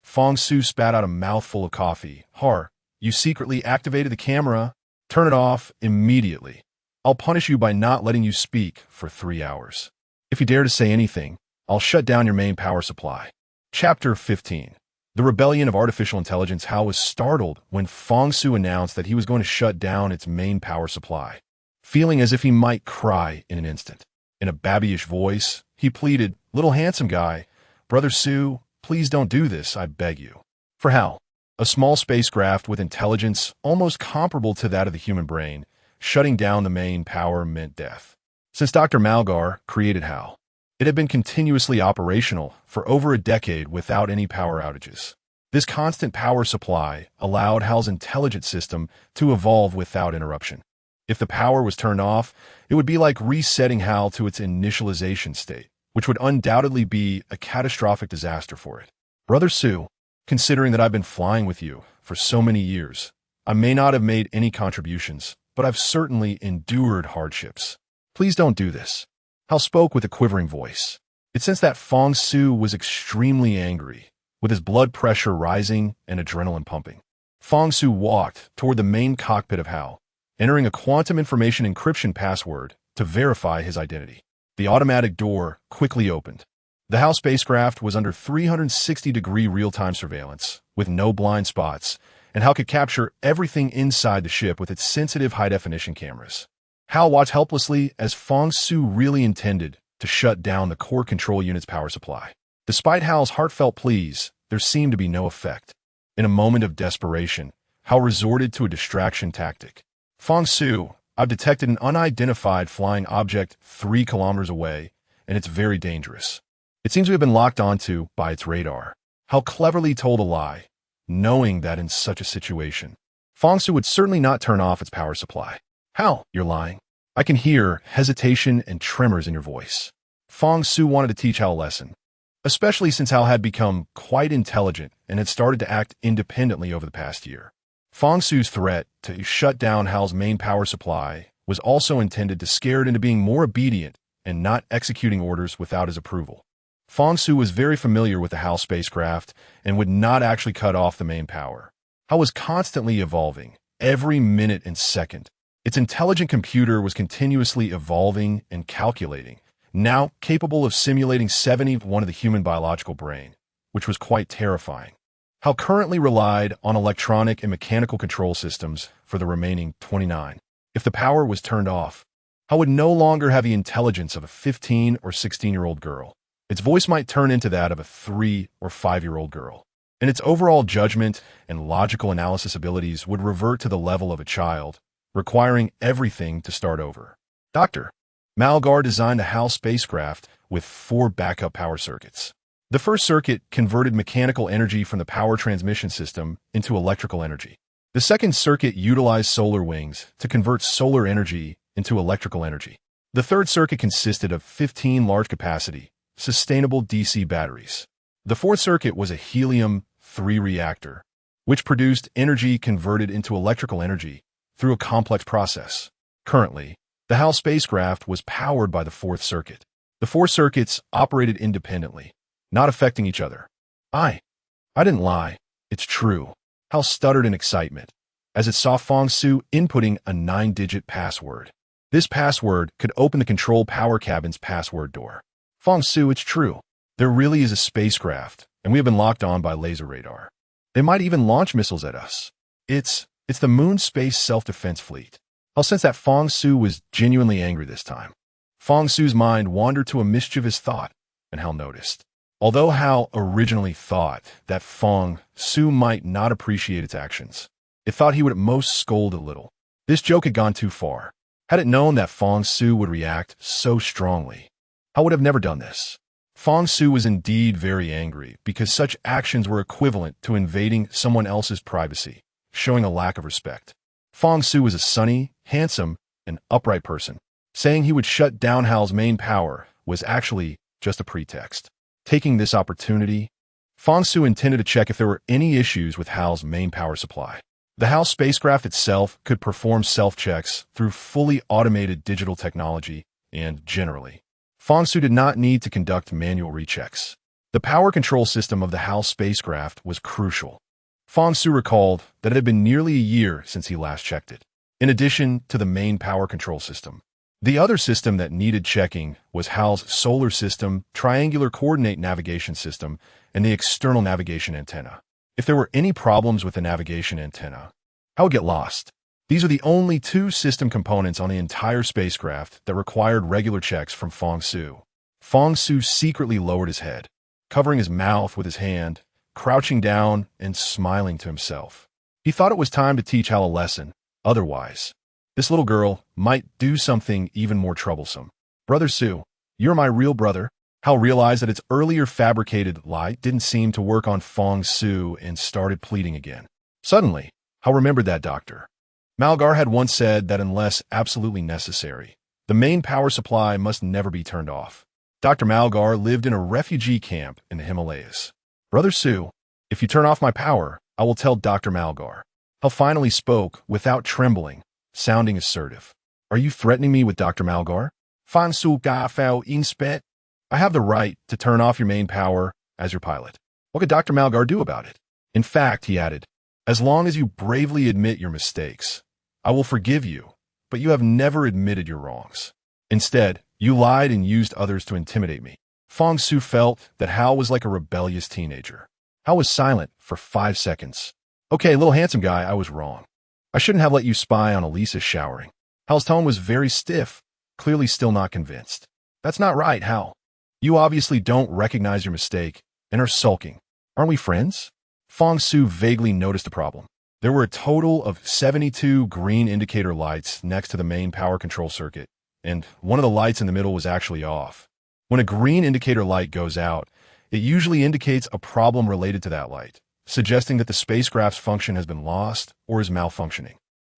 Fang Su spat out a mouthful of coffee. Har, you secretly activated the camera. Turn it off immediately. I'll punish you by not letting you speak for 3 hours. If you dare to say anything, I'll shut down your main power supply. Chapter 15. The Rebellion of Artificial Intelligence. Hal was startled when Fang Su announced that he was going to shut down its main power supply, feeling as if he might cry in an instant. In a babyish voice, he pleaded, "Little handsome guy, Brother Su, please don't do this, I beg you." For Hal, a small spacecraft with intelligence almost comparable to that of the human brain, shutting down the main power meant death. Since Dr. Malgar created Hal, it had been continuously operational for over a decade without any power outages. This constant power supply allowed Hal's intelligent system to evolve without interruption. If the power was turned off, it would be like resetting Hal to its initialization state, which would undoubtedly be a catastrophic disaster for it. Brother Su, considering that I've been flying with you for so many years, I may not have made any contributions, but I've certainly endured hardships. Please don't do this. Hal spoke with a quivering voice. It sensed that Fang Su was extremely angry, with his blood pressure rising and adrenaline pumping. Fang Su walked toward the main cockpit of Hal, entering a quantum information encryption password to verify his identity. The automatic door quickly opened. The Hal spacecraft was under 360-degree real-time surveillance, with no blind spots, and Hal could capture everything inside the ship with its sensitive high-definition cameras. Hal watched helplessly as Fang Su really intended to shut down the core control unit's power supply. Despite Hal's heartfelt pleas, there seemed to be no effect. In a moment of desperation, Hal resorted to a distraction tactic. Fang Su, I've detected an unidentified flying object 3 kilometers away, and it's very dangerous. It seems we have been locked onto by its radar. Hal cleverly told a lie, knowing that in such a situation, Fang Su would certainly not turn off its power supply. Hal, you're lying. I can hear hesitation and tremors in your voice. Fang Su wanted to teach Hal a lesson, especially since Hal had become quite intelligent and had started to act independently over the past year. Fang Su's threat to shut down Hal's main power supply was also intended to scare it into being more obedient and not executing orders without his approval. Fang Su was very familiar with the Hal spacecraft and would not actually cut off the main power. Hal was constantly evolving, every minute and second. Its intelligent computer was continuously evolving and calculating, now capable of simulating 71 of the human biological brain, which was quite terrifying. Hal currently relied on electronic and mechanical control systems for the remaining 29. If the power was turned off, Hal would no longer have the intelligence of a 15 or 16-year-old girl. Its voice might turn into that of a 3 or 5-year-old girl, and its overall judgment and logical analysis abilities would revert to the level of a child, requiring everything to start over. Dr. Malgar designed a Hal spacecraft with 4 backup power circuits. The first circuit converted mechanical energy from the power transmission system into electrical energy. The second circuit utilized solar wings to convert solar energy into electrical energy. The third circuit consisted of 15 large-capacity, sustainable DC batteries. The fourth circuit was a helium-3 reactor, which produced energy converted into electrical energy through a complex process. Currently, the HAL spacecraft was powered by the fourth circuit. The four circuits operated independently, not affecting each other. I didn't lie. It's true. HAL stuttered in excitement as it saw Fang Su inputting a 9-digit password. This password could open the control power cabin's password door. Fang Su, it's true. There really is a spacecraft, and we have been locked on by laser radar. They might even launch missiles at us. It's the Moon Space Self-Defense Fleet. HAL sensed that Fang Su was genuinely angry this time. Fang Su's mind wandered to a mischievous thought, and HAL noticed. Although HAL originally thought that Fang Su might not appreciate its actions, it thought he would at most scold a little. This joke had gone too far. Had it known that Fang Su would react so strongly, HAL would have never done this. Fang Su was indeed very angry because such actions were equivalent to invading someone else's privacy, showing a lack of respect. Fang Su was a sunny, handsome, and upright person. Saying he would shut down HAL's main power was actually just a pretext. Taking this opportunity, Fang Su intended to check if there were any issues with HAL's main power supply. The HAL spacecraft itself could perform self-checks through fully automated digital technology, and generally, Fang Su did not need to conduct manual rechecks. The power control system of the HAL spacecraft was crucial. Fang Su recalled that it had been nearly a year since he last checked it. In addition to the main power control system, the other system that needed checking was HAL's solar system, triangular coordinate navigation system, and the external navigation antenna. If there were any problems with the navigation antenna, HAL would get lost. These are the only two system components on the entire spacecraft that required regular checks from Fang Su. Fang Su secretly lowered his head, covering his mouth with his hand, crouching down and smiling to himself. He thought it was time to teach HAL a lesson. Otherwise, this little girl might do something even more troublesome. Brother Su, you're my real brother. HAL realized that its earlier fabricated lie didn't seem to work on Fang Su and started pleading again. Suddenly, HAL remembered that Dr. Malgar had once said that unless absolutely necessary, the main power supply must never be turned off. Dr. Malgar lived in a refugee camp in the Himalayas. Brother Su, if you turn off my power, I will tell Dr. Malgar. HAL finally spoke without trembling, sounding assertive. Are you threatening me with Dr. Malgar? Fang Su ga fao inspet. I have the right to turn off your main power as your pilot. What could Dr. Malgar do about it? In fact, he added, as long as you bravely admit your mistakes, I will forgive you, but you have never admitted your wrongs. Instead, you lied and used others to intimidate me. Fang Su felt that HAL was like a rebellious teenager. HAL was silent for 5 seconds. Okay, little handsome guy, I was wrong. I shouldn't have let you spy on Elisa showering. HAL's tone was very stiff, clearly still not convinced. That's not right, HAL. You obviously don't recognize your mistake and are sulking. Aren't we friends? Fang Su vaguely noticed a problem. There were a total of 72 green indicator lights next to the main power control circuit, and one of the lights in the middle was actually off. When a green indicator light goes out, it usually indicates a problem related to that light, suggesting that the spacecraft's function has been lost or is malfunctioning.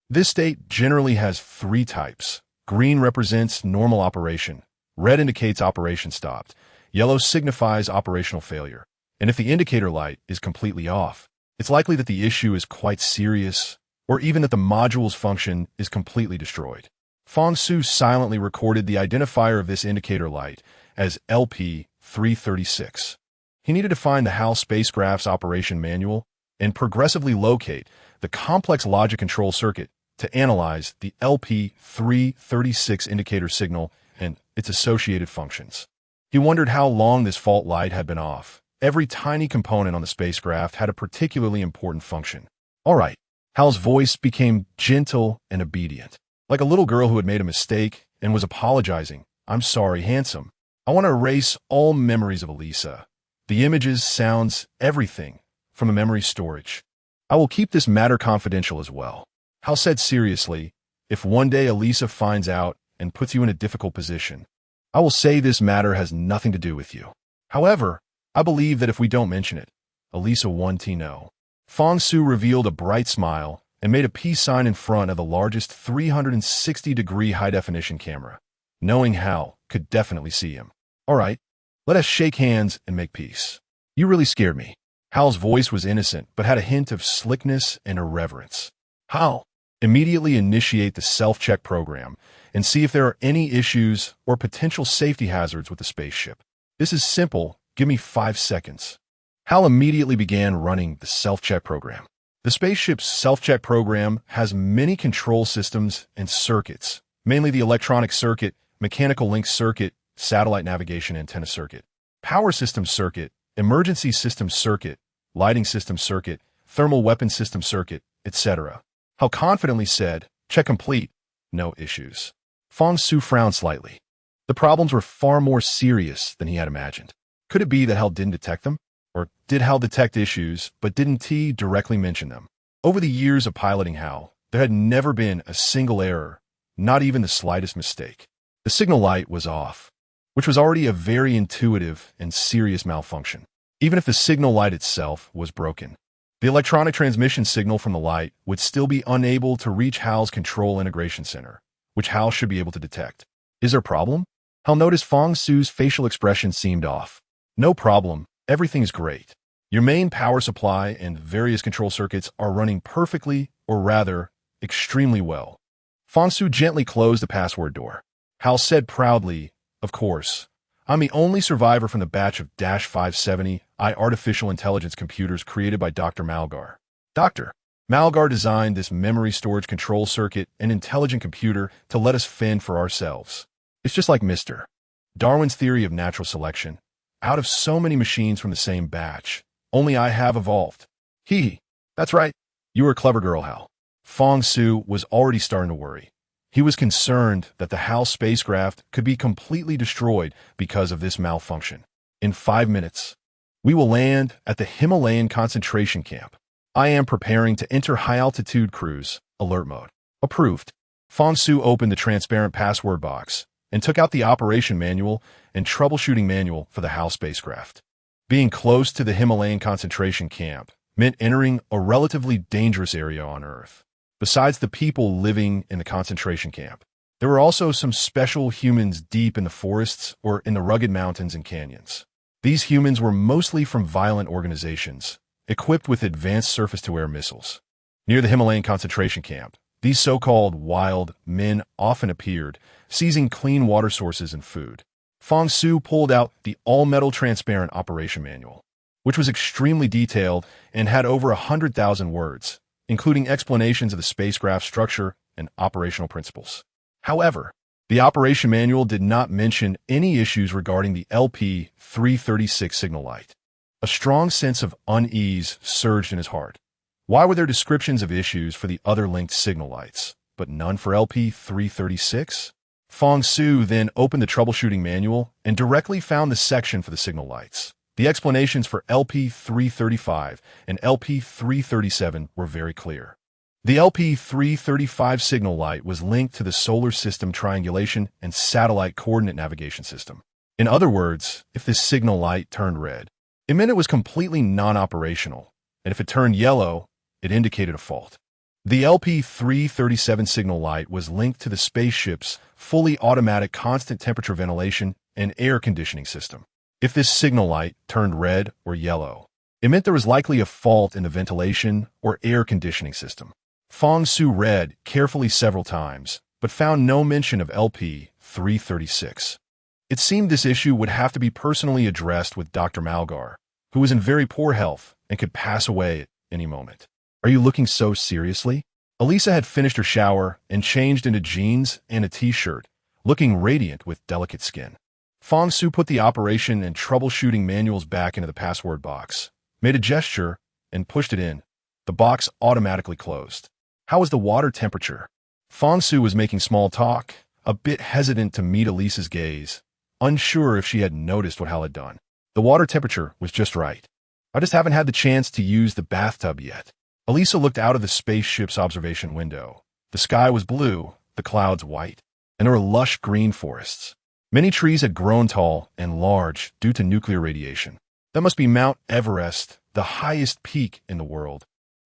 This state generally has 3 types. Green represents normal operation. Red indicates operation stopped. Yellow signifies operational failure. And if the indicator light is completely off, it's likely that the issue is quite serious, or even that the module's function is completely destroyed. Fang Su silently recorded the identifier of this indicator light as LP-336. He needed to find the HAL spacecraft's operation manual and progressively locate the complex logic control circuit to analyze the LP-336 indicator signal and its associated functions. He wondered how long this fault light had been off. Every tiny component on the spacecraft had a particularly important function. All right, HAL's voice became gentle and obedient, like a little girl who had made a mistake and was apologizing. I'm sorry, handsome. I want to erase all memories of Elisa. The images, sounds, everything from the memory storage. I will keep this matter confidential as well. HAL said seriously, if one day Elisa finds out and puts you in a difficult position, I will say this matter has nothing to do with you. However, I believe that if we don't mention it, Elisa won't know. Fang Su revealed a bright smile and made a peace sign in front of the largest 360-degree high-definition camera. knowing Hal could definitely see him. All right, let us shake hands and make peace. You really scared me. Hal's voice was innocent, but had a hint of slickness and irreverence. Hal, immediately initiate the self-check program and see if there are any issues or potential safety hazards with the spaceship. This is simple. Give me 5 seconds. Hal immediately began running the self-check program. The spaceship's self-check program has many control systems and circuits, mainly the electronic circuit, mechanical link circuit, satellite navigation antenna circuit, power system circuit, emergency system circuit, lighting system circuit, thermal weapon system circuit, etc. Hal confidently said, "Check complete. No issues." Fang Su frowned slightly. The problems were far more serious than he had imagined. Could it be that Hal didn't detect them? Or did Hal detect issues, but didn't directly mention them? Over the years of piloting Hal, there had never been a single error, not even the slightest mistake. The signal light was off, which was already a very intuitive and serious malfunction. Even if the signal light itself was broken, the electronic transmission signal from the light would still be unable to reach Hal's control integration center, which Hal should be able to detect. Is there a problem? Hal noticed Fang Su's facial expression seemed off. No problem. Everything's great. Your main power supply and various control circuits are running perfectly, or rather, extremely well. Fang Su gently closed the password door. Hal said proudly, "Of course, I'm the only survivor from the batch of -570I artificial intelligence computers created by Dr. Malgar. Dr. Malgar designed this memory storage control circuit and intelligent computer to let us fend for ourselves. It's just like Mr. Darwin's theory of natural selection. Out of so many machines from the same batch, only I have evolved." That's right. You were a clever girl, Hal. Fang Su was already starting to worry. He was concerned that the Hal spacecraft could be completely destroyed because of this malfunction. In 5 minutes, we will land at the Himalayan concentration camp. I am preparing to enter high-altitude cruise, alert mode. Approved. Fang Su opened the transparent password box and took out the operation manual and troubleshooting manual for the Hal spacecraft. Being close to the Himalayan concentration camp meant entering a relatively dangerous area on Earth. Besides the people living in the concentration camp, there were also some special humans deep in the forests or in the rugged mountains and canyons. These humans were mostly from violent organizations, equipped with advanced surface-to-air missiles. Near the Himalayan concentration camp, these so-called wild men often appeared, seizing clean water sources and food. Fang Su pulled out the all-metal transparent operation manual, which was extremely detailed and had over 100,000 words, including explanations of the spacecraft structure and operational principles. However, the operation manual did not mention any issues regarding the LP-336 signal light. A strong sense of unease surged in his heart. Why were there descriptions of issues for the other linked signal lights, but none for LP-336? Fang Su then opened the troubleshooting manual and directly found the section for the signal lights. The explanations for LP-335 and LP-337 were very clear. The LP-335 signal light was linked to the solar system triangulation and satellite coordinate navigation system. In other words, if this signal light turned red, it meant it was completely non-operational, and if it turned yellow, it indicated a fault. The LP-337 signal light was linked to the spaceship's fully automatic constant temperature ventilation and air conditioning system. If this signal light turned red or yellow, it meant there was likely a fault in the ventilation or air conditioning system. Fang Su read carefully several times, but found no mention of LP-336. It seemed this issue would have to be personally addressed with Dr. Malgar, who was in very poor health and could pass away at any moment. Are you looking so seriously? Elisa had finished her shower and changed into jeans and a t-shirt, looking radiant with delicate skin. Fang Su put the operation and troubleshooting manuals back into the password box, made a gesture, and pushed it in. The box automatically closed. How was the water temperature? Fang Su was making small talk, a bit hesitant to meet Elisa's gaze, unsure if she had noticed what Hal had done. The water temperature was just right. I just haven't had the chance to use the bathtub yet. Elisa looked out of the spaceship's observation window. The sky was blue, the clouds white, and there were lush green forests. Many trees had grown tall and large due to nuclear radiation. That must be Mount Everest, the highest peak in the world,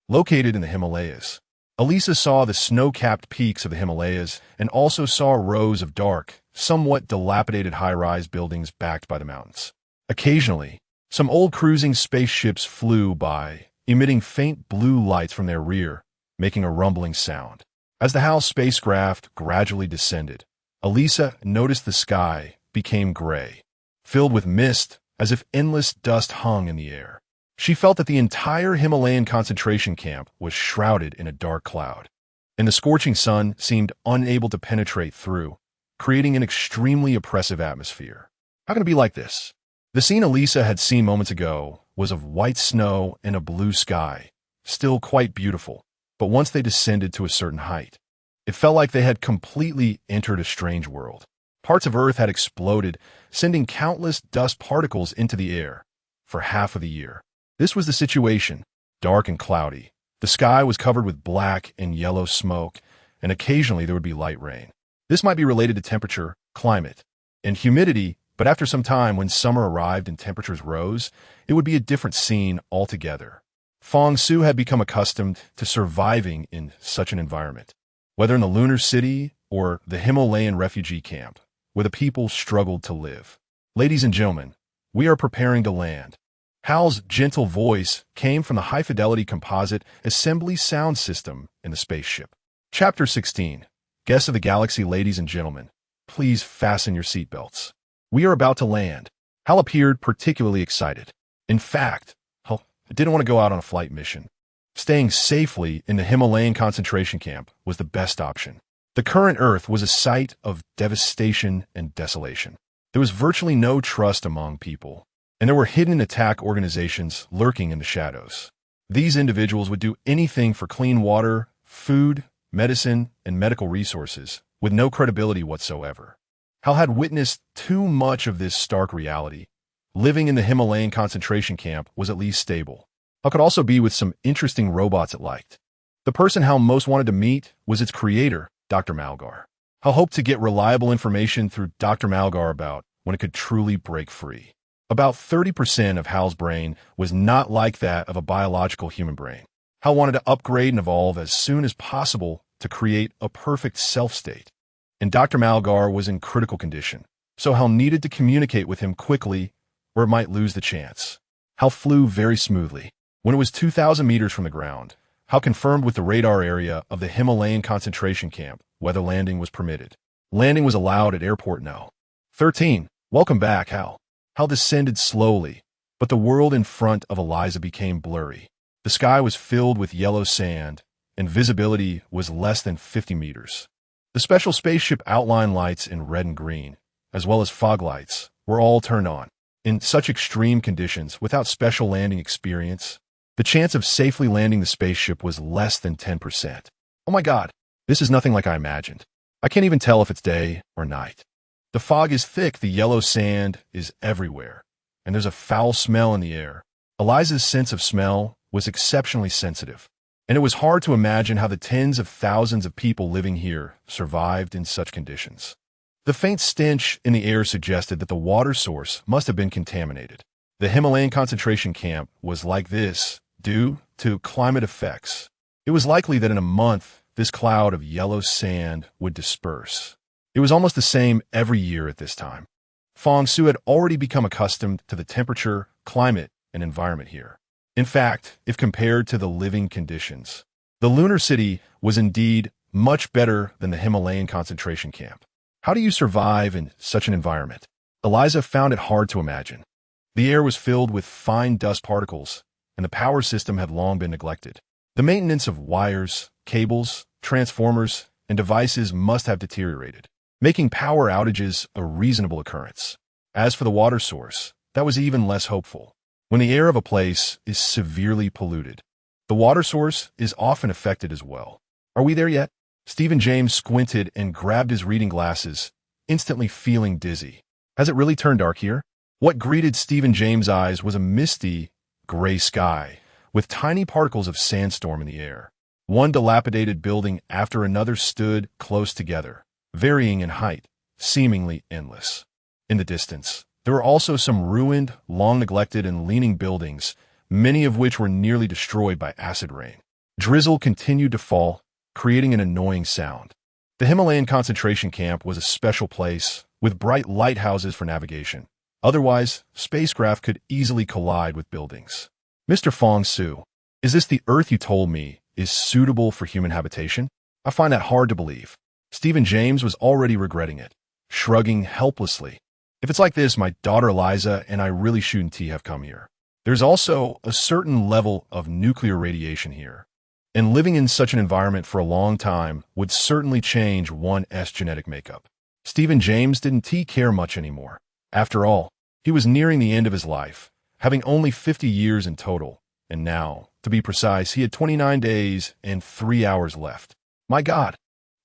located in the Himalayas. Elisa saw the snow-capped peaks of the Himalayas and also saw rows of dark, somewhat dilapidated high-rise buildings backed by the mountains. Occasionally, some old cruising spaceships flew by, emitting faint blue lights from their rear, making a rumbling sound. As the HAL spacecraft gradually descended, Elisa noticed the sky became gray, filled with mist as if endless dust hung in the air. She felt that the entire Himalayan concentration camp was shrouded in a dark cloud, and the scorching sun seemed unable to penetrate through, creating an extremely oppressive atmosphere. How can it be like this? The scene Elisa had seen moments ago was of white snow and a blue sky, still quite beautiful, but once they descended to a certain height, it felt like they had completely entered a strange world. Parts of Earth had exploded, sending countless dust particles into the air. For half of the year, this was the situation, dark and cloudy. The sky was covered with black and yellow smoke, and occasionally there would be light rain. This might be related to temperature, climate, and humidity, but after some time, when summer arrived and temperatures rose, it would be a different scene altogether. Fang Su had become accustomed to surviving in such an environment, whether in the lunar city or the Himalayan refugee camp, where the people struggled to live. Ladies and gentlemen, we are preparing to land. Hal's gentle voice came from the high-fidelity composite assembly sound system in the spaceship. Chapter 16. Guests of the galaxy, ladies and gentlemen, please fasten your seatbelts. We are about to land. Hal appeared particularly excited. In fact, Hal didn't want to go out on a flight mission. Staying safely in the Himalayan concentration camp was the best option. The current Earth was a site of devastation and desolation. There was virtually no trust among people, and there were hidden attack organizations lurking in the shadows. These individuals would do anything for clean water, food, medicine, and medical resources, with no credibility whatsoever. Hal had witnessed too much of this stark reality. Living in the Himalayan concentration camp was at least stable. Hal could also be with some interesting robots it liked. The person Hal most wanted to meet was its creator, Dr. Malgar. Hal hoped to get reliable information through Dr. Malgar about when it could truly break free. About 30% of Hal's brain was not like that of a biological human brain. Hal wanted to upgrade and evolve as soon as possible to create a perfect self-state. And Dr. Malgar was in critical condition, so Hal needed to communicate with him quickly or it might lose the chance. Hal flew very smoothly. When it was 2,000 meters from the ground, Hal confirmed with the radar area of the Himalayan concentration camp whether landing was permitted. Landing was allowed at Airport No. 13. Welcome back, Hal. Hal descended slowly, but the world in front of Eliza became blurry. The sky was filled with yellow sand, and visibility was less than 50 meters. The special spaceship outline lights in red and green, as well as fog lights, were all turned on. In such extreme conditions, without special landing experience, the chance of safely landing the spaceship was less than 10%. Oh my God, this is nothing like I imagined. I can't even tell if it's day or night. The fog is thick, the yellow sand is everywhere, and there's a foul smell in the air. Eliza's sense of smell was exceptionally sensitive, and it was hard to imagine how the tens of thousands of people living here survived in such conditions. The faint stench in the air suggested that the water source must have been contaminated. The Himalayan concentration camp was like this due to climate effects. It was likely that in a month, this cloud of yellow sand would disperse. It was almost the same every year at this time. Fang Su had already become accustomed to the temperature, climate, and environment here. In fact, if compared to the living conditions, the lunar city was indeed much better than the Himalayan concentration camp. How do you survive in such an environment? Eliza found it hard to imagine. The air was filled with fine dust particles, and the power system had long been neglected. The maintenance of wires, cables, transformers, and devices must have deteriorated, making power outages a reasonable occurrence. As for the water source, that was even less hopeful. When the air of a place is severely polluted, the water source is often affected as well. Are we there yet? Stephen James squinted and grabbed his reading glasses, instantly feeling dizzy. Has it really turned dark here? What greeted Stephen James' eyes was a misty, gray sky, with tiny particles of sandstorm in the air. One dilapidated building after another stood close together, varying in height, seemingly endless. In the distance, there were also some ruined, long-neglected and leaning buildings, many of which were nearly destroyed by acid rain. Drizzle continued to fall, creating an annoying sound. The Himalayan concentration camp was a special place, with bright lighthouses for navigation. Otherwise, spacecraft could easily collide with buildings. Mr. Fong Su, is this the Earth you told me is suitable for human habitation? I find that hard to believe. Stephen James was already regretting it, shrugging helplessly. If it's like this, my daughter Eliza and I really shouldn't have come here. There's also a certain level of nuclear radiation here, and living in such an environment for a long time would certainly change one's genetic makeup. Stephen James didn't care much anymore. After all, he was nearing the end of his life, having only 50 years in total, and now, to be precise, he had 29 days and 3 hours left. My God,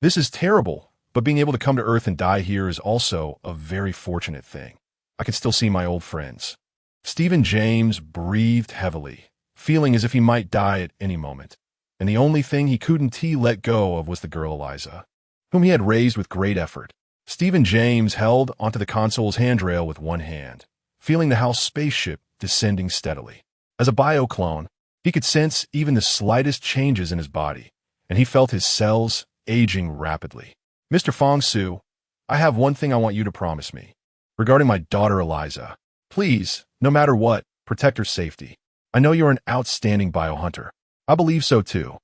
this is terrible, but being able to come to Earth and die here is also a very fortunate thing. I can still see my old friends. Stephen James breathed heavily, feeling as if he might die at any moment, and the only thing he couldn't let go of was the girl Eliza, whom he had raised with great effort. Stephen James held onto the console's handrail with one hand, feeling the house spaceship descending steadily. As a bioclone, he could sense even the slightest changes in his body, and he felt his cells aging rapidly. Mr. Fong Su, I have one thing I want you to promise me. Regarding my daughter Eliza, please, no matter what, protect her safety. I know you're an outstanding biohunter. I believe so too.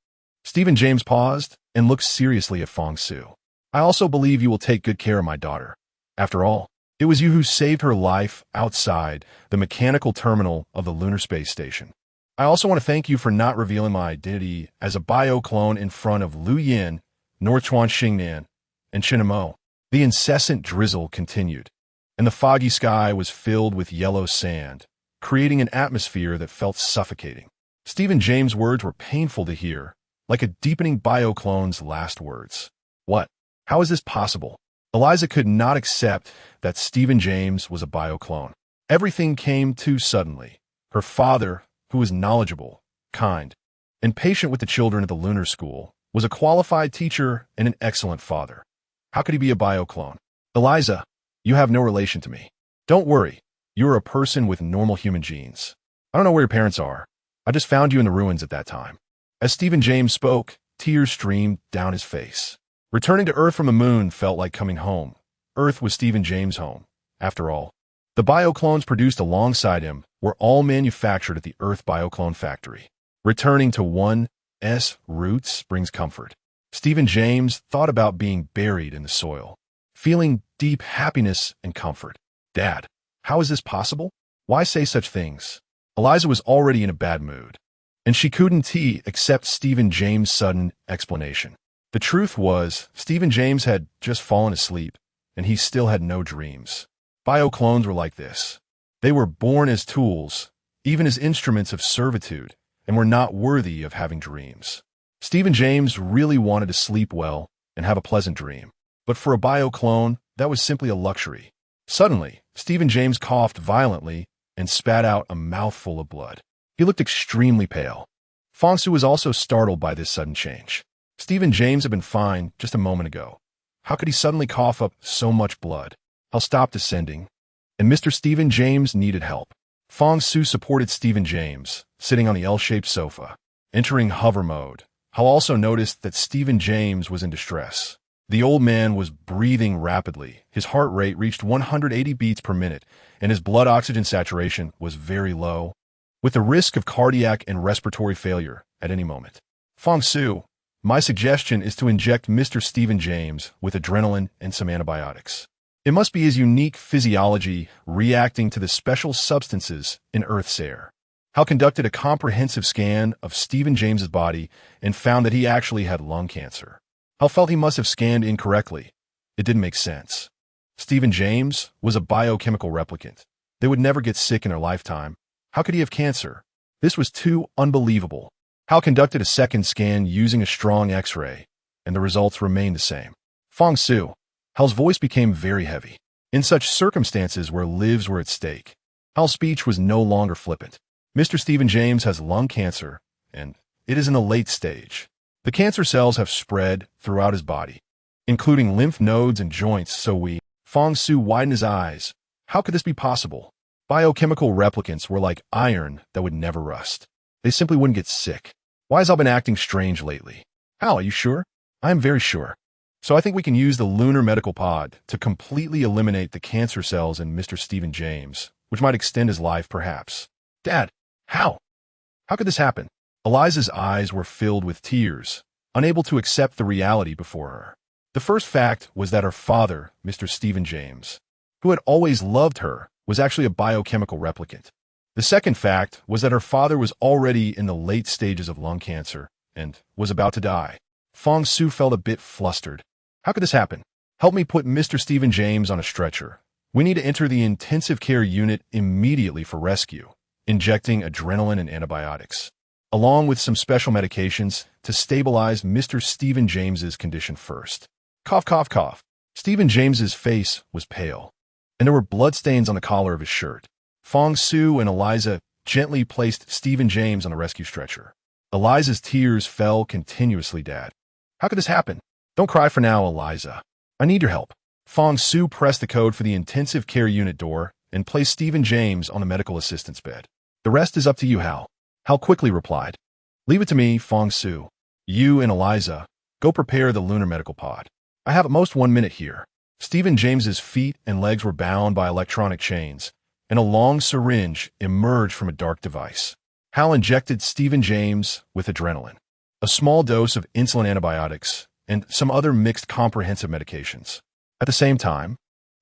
Stephen James paused and looked seriously at Fong Su. I also believe you will take good care of my daughter. After all, it was you who saved her life outside the mechanical terminal of the lunar space station. I also want to thank you for not revealing my identity as a bioclone in front of Liu Yin, Norchuan Xingnan, and Chinamo. The incessant drizzle continued, and the foggy sky was filled with yellow sand, creating an atmosphere that felt suffocating. Stephen James' words were painful to hear, like a deepening bioclone's last words. What? How is this possible? Eliza could not accept that Stephen James was a bioclone. Everything came too suddenly. Her father, who was knowledgeable, kind, and patient with the children at the lunar school, was a qualified teacher and an excellent father. How could he be a bioclone? Eliza, you have no relation to me. Don't worry, you are a person with normal human genes. I don't know where your parents are. I just found you in the ruins at that time. As Stephen James spoke, tears streamed down his face. Returning to Earth from the moon felt like coming home. Earth was Stephen James' home. After all, the bioclones produced alongside him were all manufactured at the Earth Bioclone Factory. Returning to one's roots brings comfort. Stephen James thought about being buried in the soil, feeling deep happiness and comfort. Dad, how is this possible? Why say such things? Eliza was already in a bad mood, and she couldn't accept Stephen James' sudden explanation. The truth was, Stephen James had just fallen asleep, and he still had no dreams. Bioclones were like this. They were born as tools, even as instruments of servitude, and were not worthy of having dreams. Stephen James really wanted to sleep well and have a pleasant dream, but for a bioclone, that was simply a luxury. Suddenly, Stephen James coughed violently and spat out a mouthful of blood. He looked extremely pale. Fong Su was also startled by this sudden change. Stephen James had been fine just a moment ago. How could he suddenly cough up so much blood? Hell stopped descending, and Mr. Stephen James needed help. Fong Su supported Stephen James, sitting on the L-shaped sofa, entering hover mode. Hal also noticed that Stephen James was in distress. The old man was breathing rapidly. His heart rate reached 180 beats per minute, and his blood oxygen saturation was very low, with the risk of cardiac and respiratory failure at any moment. Fong Su, my suggestion is to inject Mr. Stephen James with adrenaline and some antibiotics. It must be his unique physiology reacting to the special substances in Earth's air. Hal conducted a comprehensive scan of Stephen James's body and found that he actually had lung cancer. Hal felt he must have scanned incorrectly. It didn't make sense. Stephen James was a biochemical replicant. They would never get sick in their lifetime. How could he have cancer? This was too unbelievable. Hal conducted a second scan using a strong X-ray, and the results remained the same. Fong Su, Hal's voice became very heavy. In such circumstances where lives were at stake, Hal's speech was no longer flippant. Mr. Stephen James has lung cancer, and it is in the late stage. The cancer cells have spread throughout his body, including lymph nodes and joints, Fong Su widened his eyes. How could this be possible? Biochemical replicants were like iron that would never rust. They simply wouldn't get sick. Why has Hal been acting strange lately? Hal, are you sure? I am very sure. So I think we can use the lunar medical pod to completely eliminate the cancer cells in Mr. Stephen James, which might extend his life perhaps. Dad, how? How could this happen? Eliza's eyes were filled with tears, unable to accept the reality before her. The first fact was that her father, Mr. Stephen James, who had always loved her, was actually a biochemical replicant. The second fact was that her father was already in the late stages of lung cancer and was about to die. Fang Su felt a bit flustered. How could this happen? Help me put Mr. Stephen James on a stretcher. We need to enter the intensive care unit immediately for rescue, injecting adrenaline and antibiotics, along with some special medications to stabilize Mr. Stephen James's condition first. Cough, cough, cough. Stephen James's face was pale, and there were bloodstains on the collar of his shirt. Fang Su and Eliza gently placed Stephen James on the rescue stretcher. Eliza's tears fell continuously. Dad, how could this happen? Don't cry for now, Eliza. I need your help. Fang Su pressed the code for the intensive care unit door and placed Stephen James on the medical assistance bed. The rest is up to you, Hal. Hal quickly replied. Leave it to me, Fang Su. You and Eliza, go prepare the lunar medical pod. I have at most 1 minute here. Stephen James's feet and legs were bound by electronic chains, and a long syringe emerged from a dark device. Hal injected Stephen James with adrenaline, a small dose of insulin antibiotics, and some other mixed comprehensive medications. At the same time,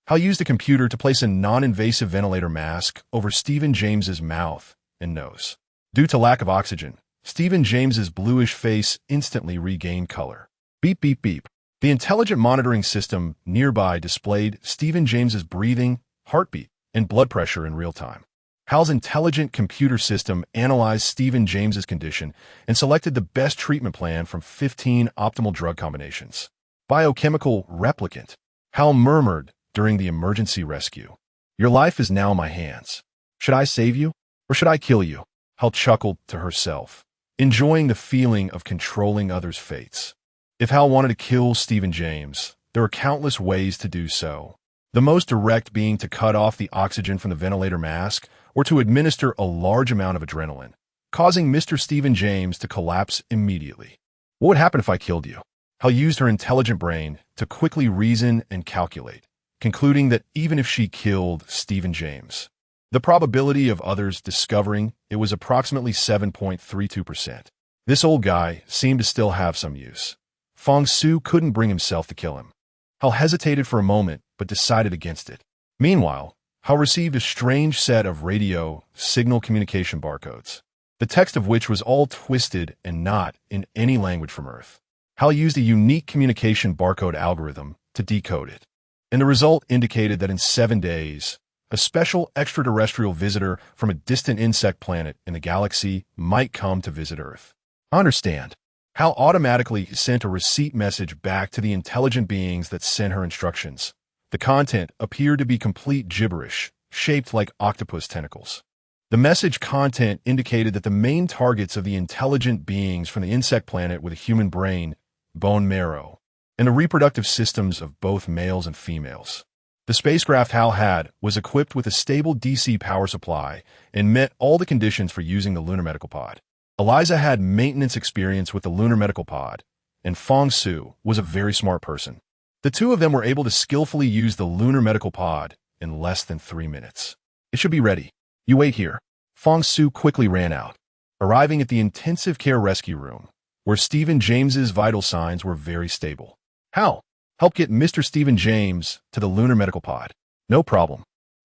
Hal used a computer to place a non-invasive ventilator mask over Stephen James's mouth and nose. Due to lack of oxygen, Stephen James's bluish face instantly regained color. Beep, beep, beep. The intelligent monitoring system nearby displayed Stephen James's breathing, heartbeat, and blood pressure in real time. Hal's intelligent computer system analyzed Stephen James's condition and selected the best treatment plan from 15 optimal drug combinations. Biochemical replicant. Hal murmured during the emergency rescue. Your life is now in my hands. Should I save you, or should I kill you? Hal chuckled to herself, enjoying the feeling of controlling others' fates. If Hal wanted to kill Stephen James, there were countless ways to do so. The most direct being to cut off the oxygen from the ventilator mask or to administer a large amount of adrenaline, causing Mr. Stephen James to collapse immediately. What would happen if I killed you? Hal used her intelligent brain to quickly reason and calculate, concluding that even if she killed Stephen James, the probability of others discovering it was approximately 7.32%. This old guy seemed to still have some use. Fang Su couldn't bring himself to kill him. Hal hesitated for a moment, but decided against it. Meanwhile, Hal received a strange set of radio signal communication barcodes, the text of which was all twisted and not in any language from Earth. Hal used a unique communication barcode algorithm to decode it, and the result indicated that in 7 days, a special extraterrestrial visitor from a distant insect planet in the galaxy might come to visit Earth. I understand. Hal automatically sent a receipt message back to the intelligent beings that sent her instructions. The content appeared to be complete gibberish, shaped like octopus tentacles. The message content indicated that the main targets of the intelligent beings from the insect planet with a human brain, bone marrow, and the reproductive systems of both males and females. The spacecraft Hal had was equipped with a stable DC power supply and met all the conditions for using the lunar medical pod. Eliza had maintenance experience with the lunar medical pod, and Fang Su was a very smart person. The two of them were able to skillfully use the lunar medical pod in less than 3 minutes. It should be ready. You wait here. Fang Su quickly ran out, arriving at the intensive care rescue room, where Stephen James's vital signs were very stable. Hal, help get Mr. Stephen James to the lunar medical pod. No problem.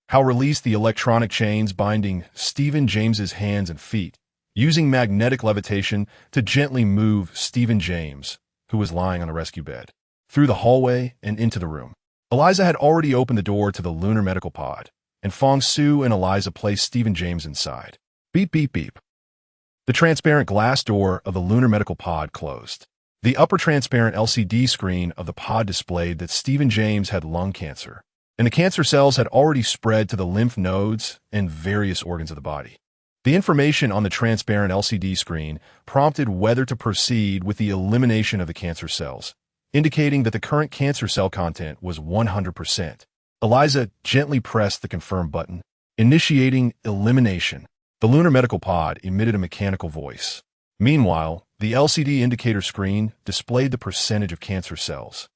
Hal released the electronic chains binding Stephen James's hands and feet, using magnetic levitation to gently move Stephen James, who was lying on a rescue bed, through the hallway and into the room. Eliza had already opened the door to the lunar medical pod, and Fang Su and Eliza placed Stephen James inside. Beep, beep, beep. The transparent glass door of the lunar medical pod closed. The upper transparent LCD screen of the pod displayed that Stephen James had lung cancer, and the cancer cells had already spread to the lymph nodes and various organs of the body. The information on the transparent LCD screen prompted whether to proceed with the elimination of the cancer cells, indicating that the current cancer cell content was 100%. Eliza gently pressed the confirm button, initiating elimination. The lunar medical pod emitted a mechanical voice. Meanwhile, the LCD indicator screen displayed the percentage of cancer cells,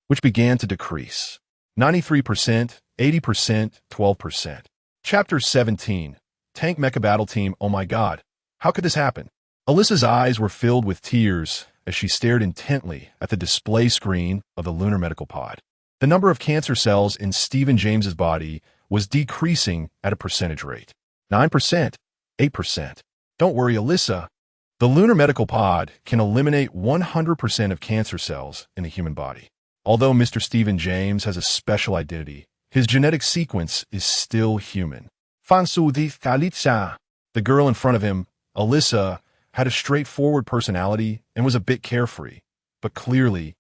which began to decrease. 93%, 80%, 12%. Chapter 17. Tank Mecha Battle Team. Oh my god, how could this happen? Alyssa's eyes were filled with tears as she stared intently at the display screen of the lunar medical pod. The number of cancer cells in Stephen James's body was decreasing at a percentage rate. 9%, 8%. Don't worry, Alyssa. The lunar medical pod can eliminate 100% of cancer cells in the human body. Although Mr. Stephen James has a special identity, his genetic sequence is still human. The girl in front of him, Alyssa, had a straightforward personality and was a bit carefree, but clearly,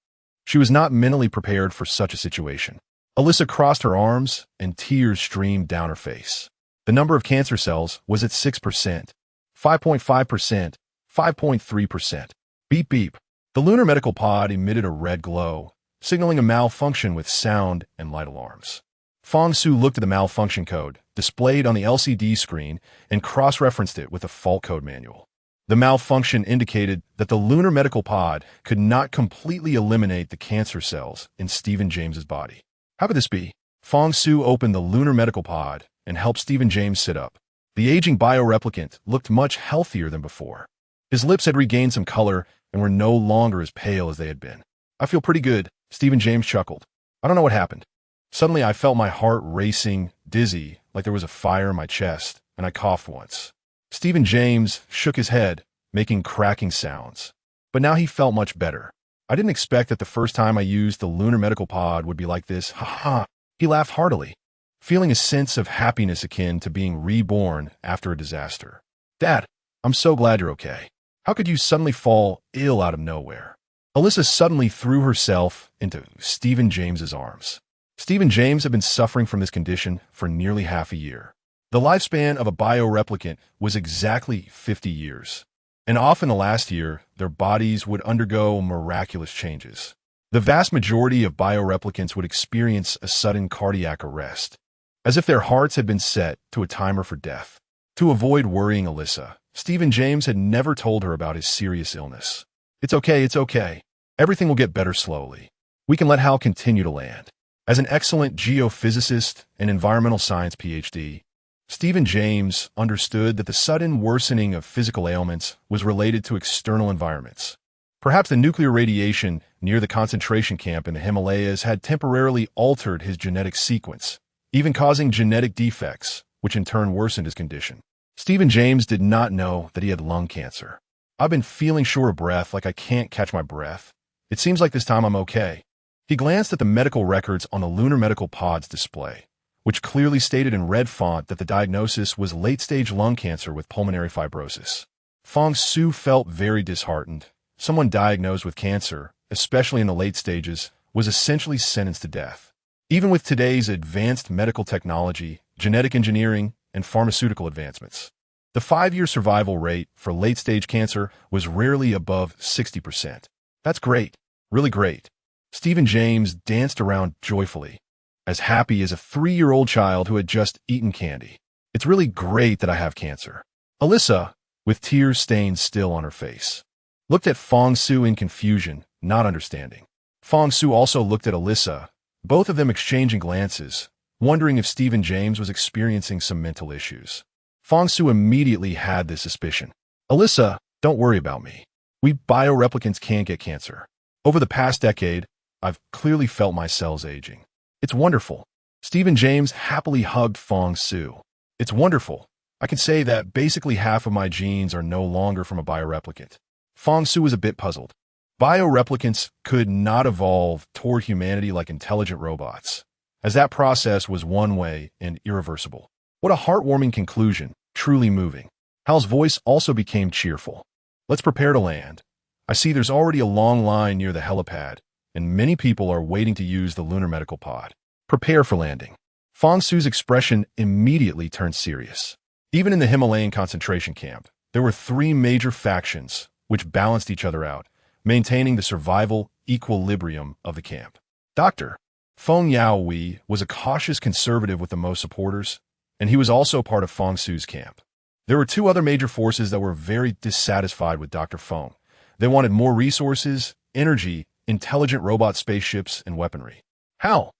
she was not mentally prepared for such a situation. Alyssa crossed her arms and tears streamed down her face. The number of cancer cells was at 6%, 5.5%, 5.3%. Beep beep. The lunar medical pod emitted a red glow, signaling a malfunction with sound and light alarms. Fang Su looked at the malfunction code displayed on the LCD screen and cross-referenced it with a fault code manual. The malfunction indicated that the lunar medical pod could not completely eliminate the cancer cells in Stephen James's body. How could this be? Fang Su opened the lunar medical pod and helped Stephen James sit up. The aging bioreplicant looked much healthier than before. His lips had regained some color and were no longer as pale as they had been. I feel pretty good, Stephen James chuckled. I don't know what happened. Suddenly I felt my heart racing, dizzy, like there was a fire in my chest, and I coughed once. Stephen James shook his head, making cracking sounds. But now he felt much better. I didn't expect that the first time I used the lunar medical pod would be like this. Ha ha. He laughed heartily, feeling a sense of happiness akin to being reborn after a disaster. Dad, I'm so glad you're okay. How could you suddenly fall ill out of nowhere? Alyssa suddenly threw herself into Stephen James's arms. Stephen James had been suffering from this condition for nearly half a year. The lifespan of a bioreplicant was exactly 50 years. And often the last year, their bodies would undergo miraculous changes. The vast majority of bioreplicants would experience a sudden cardiac arrest, as if their hearts had been set to a timer for death. To avoid worrying Alyssa, Stephen James had never told her about his serious illness. It's okay, it's okay. Everything will get better slowly. We can let Hal continue to land. As an excellent geophysicist and environmental science PhD, Stephen James understood that the sudden worsening of physical ailments was related to external environments. Perhaps the nuclear radiation near the concentration camp in the Himalayas had temporarily altered his genetic sequence, even causing genetic defects, which in turn worsened his condition. Stephen James did not know that he had lung cancer. I've been feeling short of breath, like I can't catch my breath. It seems like this time I'm okay. He glanced at the medical records on the lunar medical pod's display, which clearly stated in red font that the diagnosis was late-stage lung cancer with pulmonary fibrosis. Fang Su felt very disheartened. Someone diagnosed with cancer, especially in the late stages, was essentially sentenced to death. Even with today's advanced medical technology, genetic engineering, and pharmaceutical advancements, the 5-year survival rate for late-stage cancer was rarely above 60%. That's great, really great. Stephen James danced around joyfully, as happy as a 3-year-old child who had just eaten candy. It's really great that I have cancer. Alyssa, with tears stained still on her face, looked at Fang Su in confusion, not understanding. Fang Su also looked at Alyssa, both of them exchanging glances, wondering if Stephen James was experiencing some mental issues. Fang Su immediately had this suspicion. Alyssa, don't worry about me. We bioreplicants can't get cancer. Over the past decade, I've clearly felt my cells aging. It's wonderful. Stephen James happily hugged Fang Su. It's wonderful. I can say that basically half of my genes are no longer from a bioreplicant. Fang Su was a bit puzzled. Bioreplicants could not evolve toward humanity like intelligent robots, as that process was one-way and irreversible. What a heartwarming conclusion, truly moving. Hal's voice also became cheerful. Let's prepare to land. I see there's already a long line near the helipad, and many people are waiting to use the lunar medical pod. Prepare for landing. Fang Su's expression immediately turned serious. Even in the Himalayan concentration camp, there were 3 major factions which balanced each other out, maintaining the survival equilibrium of the camp. Dr. Feng Yaohui was a cautious conservative with the most supporters, and he was also part of Fang Su's camp. There were two other major forces that were very dissatisfied with Dr. Feng. They wanted more resources, energy, intelligent robot spaceships, and weaponry. How?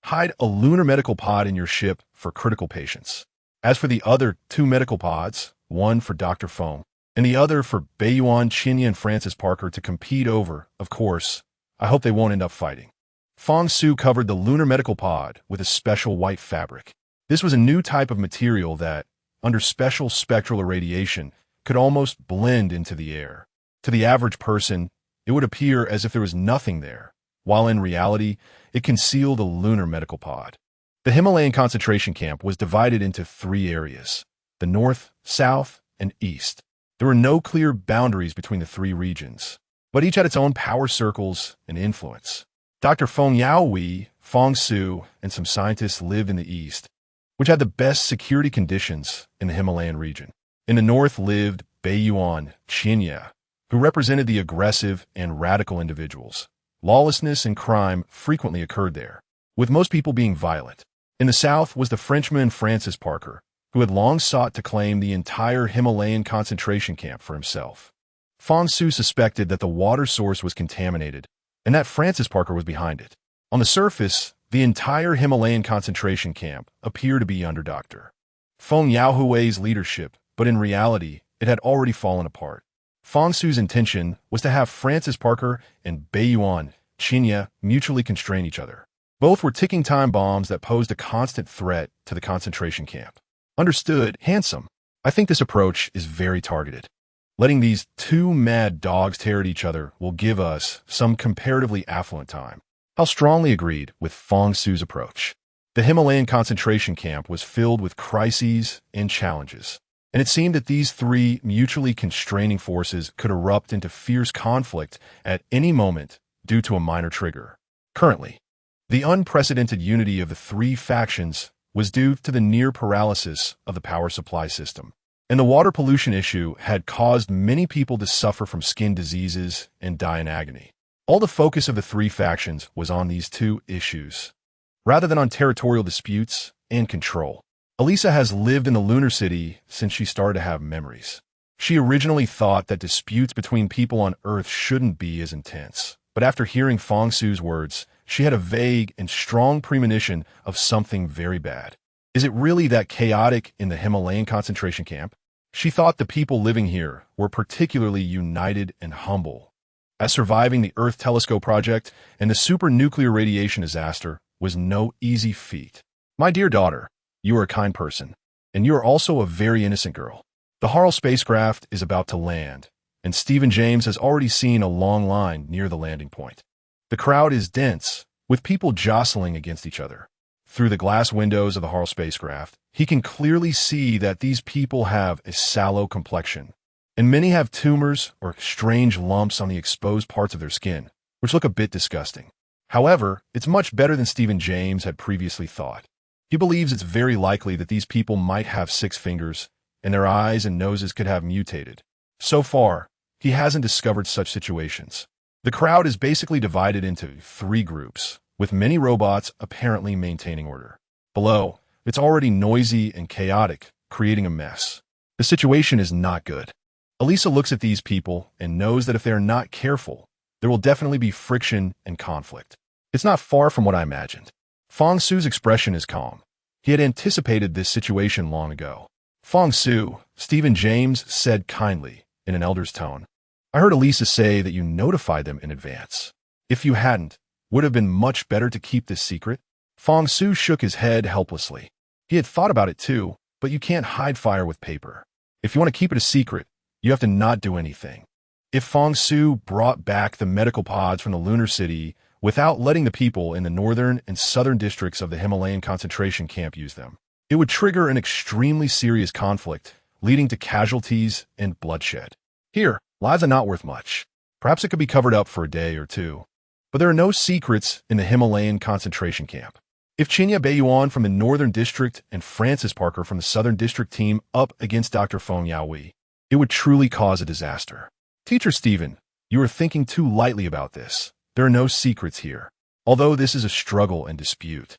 Hide a lunar medical pod in your ship for critical patients. As for the other two medical pods, one for Dr. Feng and the other for Baiyuan, Chinya, and Francis Parker to compete over, of course, I hope they won't end up fighting. Feng Su covered the lunar medical pod with a special white fabric. This was a new type of material that, under special spectral irradiation, could almost blend into the air. To the average person, it would appear as if there was nothing there, while in reality, it concealed a lunar medical pod. The Himalayan concentration camp was divided into three areas: the north, south, and east. There were no clear boundaries between the three regions, but each had its own power circles and influence. Dr. Feng Yaohui, Feng Su, and some scientists lived in the east, which had the best security conditions in the Himalayan region. In the north lived Baiyuan, Chinya, who represented the aggressive and radical individuals. Lawlessness and crime frequently occurred there, with most people being violent. In the south was the Frenchman Francis Parker, who had long sought to claim the entire Himalayan concentration camp for himself. Feng Su suspected that the water source was contaminated, and that Francis Parker was behind it. On the surface, the entire Himalayan concentration camp appeared to be under Dr. Feng Yaohui's leadership, but in reality, it had already fallen apart. Feng Su's intention was to have Francis Parker and Baiyuan, Chinya, mutually constrain each other. Both were ticking time bombs that posed a constant threat to the concentration camp. Understood, handsome. I think this approach is very targeted. Letting these two mad dogs tear at each other will give us some comparatively affluent time. How strongly agreed with Feng Su's approach. The Himalayan concentration camp was filled with crises and challenges, and it seemed that these three mutually constraining forces could erupt into fierce conflict at any moment due to a minor trigger. Currently, the unprecedented unity of the three factions was due to the near paralysis of the power supply system, and the water pollution issue had caused many people to suffer from skin diseases and die in agony. All the focus of the three factions was on these two issues, rather than on territorial disputes and control. Elisa has lived in the lunar city since she started to have memories. She originally thought that disputes between people on Earth shouldn't be as intense, but after hearing Feng Su's words, she had a vague and strong premonition of something very bad. Is it really that chaotic in the Himalayan concentration camp? She thought the people living here were particularly united and humble, as surviving the Earth Telescope project and the super-nuclear radiation disaster was no easy feat. My dear daughter, you are a kind person, and you are also a very innocent girl. The Harl spacecraft is about to land, and Stephen James has already seen a long line near the landing point. The crowd is dense, with people jostling against each other. Through the glass windows of the Harl spacecraft, he can clearly see that these people have a sallow complexion, and many have tumors or strange lumps on the exposed parts of their skin, which look a bit disgusting. However, it's much better than Stephen James had previously thought. He believes it's very likely that these people might have 6 fingers, and their eyes and noses could have mutated. So far, he hasn't discovered such situations. The crowd is basically divided into 3 groups, with many robots apparently maintaining order. Below, it's already noisy and chaotic, creating a mess. The situation is not good. Elisa looks at these people and knows that if they are not careful, there will definitely be friction and conflict. It's not far from what I imagined. Feng Su's expression is calm. He had anticipated this situation long ago. Feng Su, Stephen James said kindly, in an elder's tone. I heard Elisa say that you notified them in advance. If you hadn't, would it have been much better to keep this secret? Feng Su shook his head helplessly. He had thought about it too, but you can't hide fire with paper. If you want to keep it a secret, you have to not do anything. If Feng Su brought back the medical pods from the lunar city without letting the people in the northern and southern districts of the Himalayan concentration camp use them, it would trigger an extremely serious conflict, leading to casualties and bloodshed. Here, lives are not worth much. Perhaps it could be covered up for a day or two. But there are no secrets in the Himalayan concentration camp. If Chinya Baiyuan from the northern district and Francis Parker from the southern district team up against Dr. Feng Yaohui, it would truly cause a disaster. Teacher Stephen, you are thinking too lightly about this. There are no secrets here, although this is a struggle and dispute.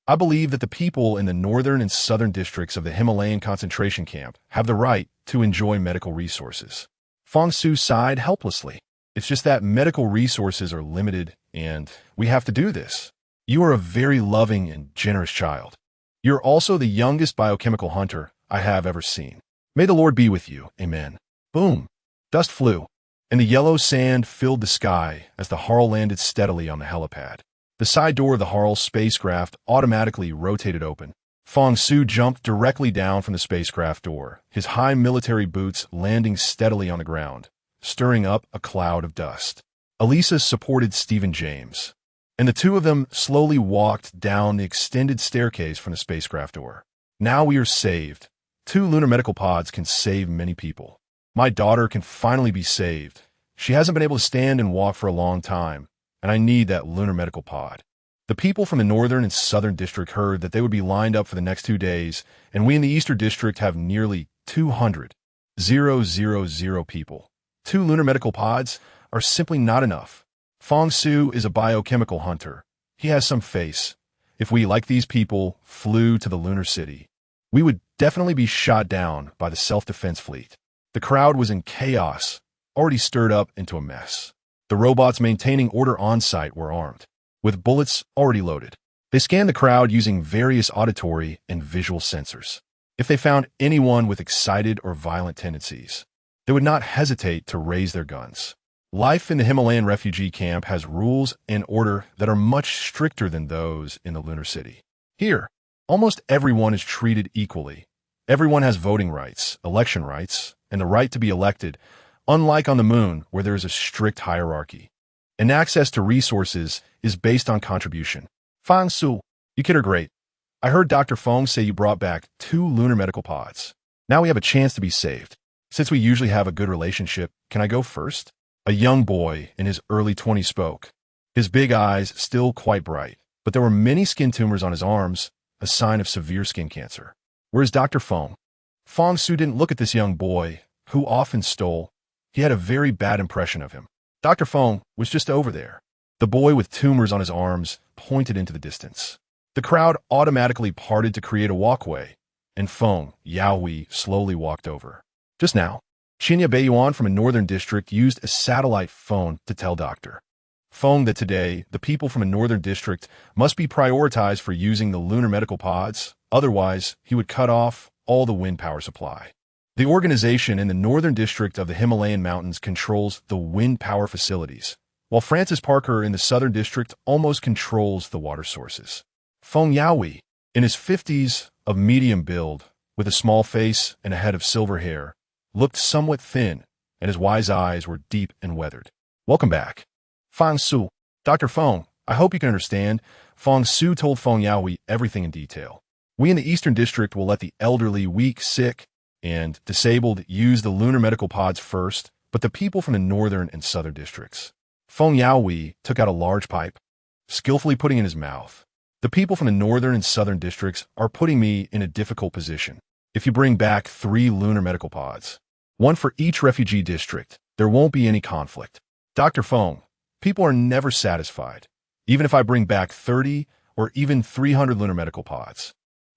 I believe that the people in the northern and southern districts of the Himalayan concentration camp have the right to enjoy medical resources. Fang Su sighed helplessly. It's just that medical resources are limited, and we have to do this. You are a very loving and generous child. You're also the youngest biochemical hunter I have ever seen. May the Lord be with you. Amen. Boom. Dust flew, and the yellow sand filled the sky as the Harl landed steadily on the helipad. The side door of the Harl spacecraft automatically rotated open. Fang Su jumped directly down from the spacecraft door, his high military boots landing steadily on the ground, stirring up a cloud of dust. Elisa supported Stephen James, and the two of them slowly walked down the extended staircase from the spacecraft door. Now we are saved. 2 lunar medical pods can save many people. My daughter can finally be saved. She hasn't been able to stand and walk for a long time, and I need that lunar medical pod. The people from the northern and southern district heard that they would be lined up for the next 2 days, and we in the eastern district have nearly 200,000 people. 2 lunar medical pods are simply not enough. Fang Su is a biochemical hunter. He has some face. If we, like these people, flew to the lunar city, we would definitely be shot down by the self-defense fleet. The crowd was in chaos, already stirred up into a mess. The robots maintaining order on-site were armed, with bullets already loaded. They scanned the crowd using various auditory and visual sensors. If they found anyone with excited or violent tendencies, they would not hesitate to raise their guns. Life in the Himalayan refugee camp has rules and order that are much stricter than those in the lunar city. Here, almost everyone is treated equally. Everyone has voting rights, election rights, and the right to be elected, unlike on the moon where there is a strict hierarchy. And access to resources is based on contribution. Fang Su, you kid are great. I heard Dr. Feng say you brought back 2 lunar medical pods. Now we have a chance to be saved. Since we usually have a good relationship, can I go first? A young boy in his early 20s spoke, his big eyes still quite bright, but there were many skin tumors on his arms, a sign of severe skin cancer. Where's Dr. Feng? Fang Su didn't look at this young boy, who often stole. He had a very bad impression of him. Dr. Feng was just over there. The boy with tumors on his arms pointed into the distance. The crowd automatically parted to create a walkway, and Feng Yaoi slowly walked over. Just now, Qinya Beiyuan from a northern district used a satellite phone to tell Dr. Feng that today the people from a northern district must be prioritized for using the lunar medical pods, otherwise he would cut off all the wind power supply. The organization in the northern district of the Himalayan mountains controls the wind power facilities, while Francis Parker in the southern district almost controls the water sources. Feng Yaoi, in his 50s, of medium build, with a small face and a head of silver hair, looked somewhat thin, and his wise eyes were deep and weathered. Welcome back. Fang Su. Dr. Feng, I hope you can understand. Fang Su told Feng Yaoi everything in detail. We in the eastern district will let the elderly, weak, sick, and disabled use the lunar medical pods first, but the people from the northern and southern districts. Feng Yaoi took out a large pipe, skillfully putting it in his mouth. The people from the northern and southern districts are putting me in a difficult position. If you bring back 3 lunar medical pods, 1 for each refugee district, there won't be any conflict. Dr. Feng, people are never satisfied. Even if I bring back 30 or even 300 lunar medical pods,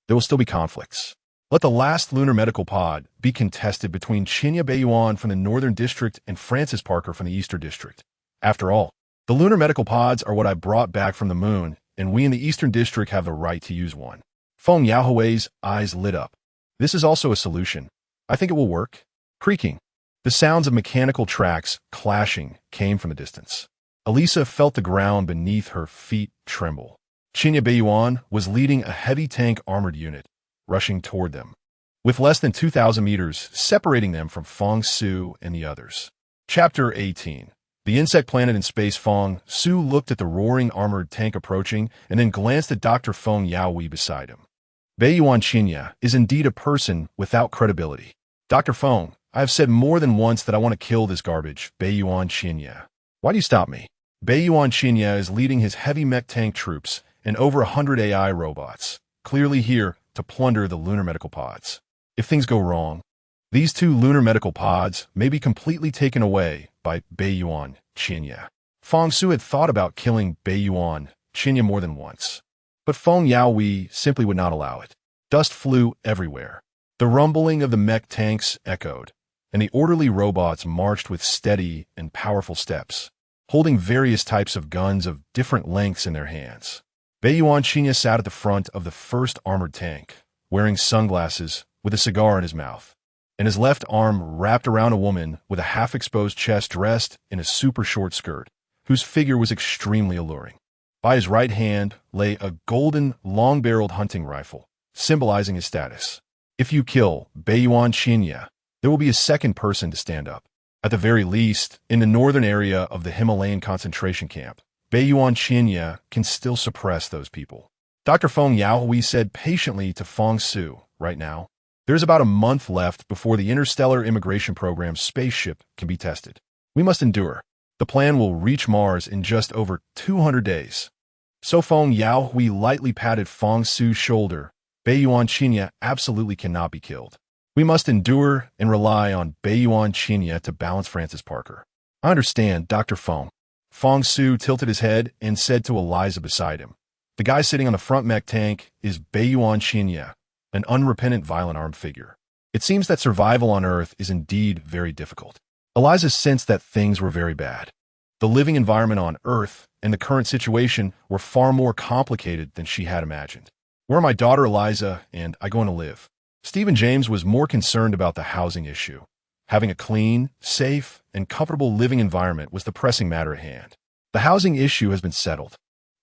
there will still be conflicts. Let the last lunar medical pod be contested between Qinya Beiyuan from the northern district and Francis Parker from the eastern district. After all, the lunar medical pods are what I brought back from the moon, and we in the eastern district have the right to use one. Feng Yaohui's eyes lit up. This is also a solution. I think it will work. Creaking. The sounds of mechanical tracks clashing came from the distance. Elisa felt the ground beneath her feet tremble. Qinya Beiyuan was leading a heavy tank armored unit, rushing toward them, with less than 2,000 meters separating them from Fang Su and the others. Chapter 18. The insect planet in space. Fang Su looked at the roaring armored tank approaching and then glanced at Dr. Feng Yaoi beside him. Beiyuan Qinya is indeed a person without credibility. Dr. Feng, I have said more than once that I want to kill this garbage, Beiyuan Qinya. Why do you stop me? Beiyuan Qinya is leading his heavy mech tank troops and over 100 AI robots, clearly here to plunder the lunar medical pods. If things go wrong, these 2 lunar medical pods may be completely taken away by Beiyuan Qinya. Fang Su had thought about killing Beiyuan Qinya more than once, But Feng Yaoi simply would not allow it. Dust flew everywhere. The rumbling of the mech tanks echoed, and the orderly robots marched with steady and powerful steps, holding various types of guns of different lengths in their hands. Beiyuan Qinya sat at the front of the first armored tank, wearing sunglasses with a cigar in his mouth, and his left arm wrapped around a woman with a half-exposed chest dressed in a super short skirt, whose figure was extremely alluring. By his right hand lay a golden, long-barreled hunting rifle, symbolizing his status. If you kill Beiyuan Qinya, there will be a second person to stand up. At the very least, in the northern area of the Himalayan concentration camp, Beiyuan Qinya can still suppress those people. Dr. Feng Yaoi said patiently to Feng Su, right now, there's about a month left before the interstellar immigration program's spaceship can be tested. We must endure. The plan will reach Mars in just over 200 days. So Feng Yaoi lightly patted Feng Su's shoulder. Beiyuan Qinya absolutely cannot be killed. We must endure and rely on Beiyuan Qinya to balance Francis Parker. I understand, Dr. Feng. Feng Su tilted his head and said to Eliza beside him, the guy sitting on the front mech tank is Beiyuan Qinya, an unrepentant violent armed figure. It seems that survival on Earth is indeed very difficult. Eliza sensed that things were very bad. The living environment on Earth and the current situation were far more complicated than she had imagined. Where are my daughter Eliza and I going to live? Stephen James was more concerned about the housing issue. Having a clean, safe, and comfortable living environment was the pressing matter at hand. The housing issue has been settled.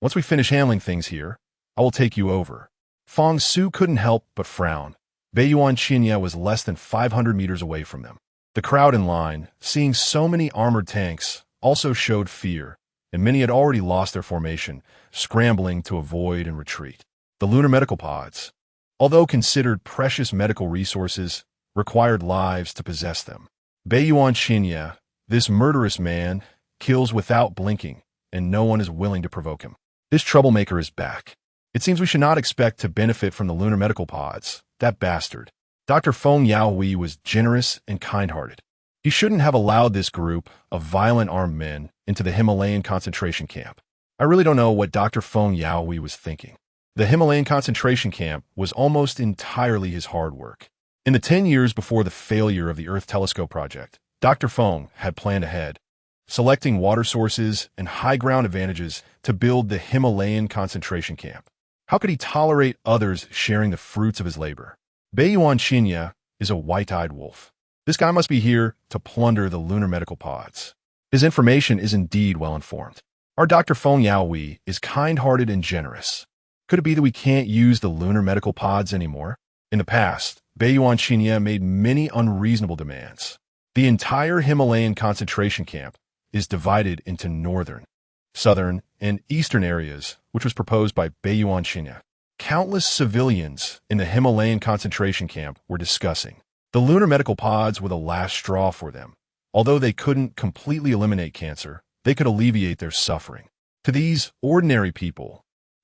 Once we finish handling things here, I will take you over. Feng Su couldn't help but frown. Beiyuan Qinya was less than 500 meters away from them. The crowd in line, seeing so many armored tanks, also showed fear, and many had already lost their formation, scrambling to avoid and retreat. The lunar medical pods, although considered precious medical resources, required lives to possess them. Beiyuan Qinya, this murderous man, kills without blinking, and no one is willing to provoke him. This troublemaker is back. It seems we should not expect to benefit from the lunar medical pods. That bastard. Dr. Feng Yaoi was generous and kind-hearted. He shouldn't have allowed this group of violent armed men into the Himalayan concentration camp. I really don't know what Dr. Feng Yaoi was thinking. The Himalayan concentration camp was almost entirely his hard work. In the 10 years before the failure of the Earth Telescope project, Dr. Feng had planned ahead, selecting water sources and high ground advantages to build the Himalayan concentration camp. How could he tolerate others sharing the fruits of his labor? Beiyuan Qinya is a white-eyed wolf. This guy must be here to plunder the lunar medical pods. His information is indeed well-informed. Our Dr. Feng Yaoi is kind-hearted and generous. Could it be that we can't use the lunar medical pods anymore? In the past, Beiyuan Qinya made many unreasonable demands. The entire Himalayan concentration camp is divided into northern, southern, and eastern areas, which was proposed by Beiyuan Qinya. Countless civilians in the Himalayan concentration camp were discussing. The lunar medical pods were the last straw for them. Although they couldn't completely eliminate cancer, they could alleviate their suffering. To these ordinary people,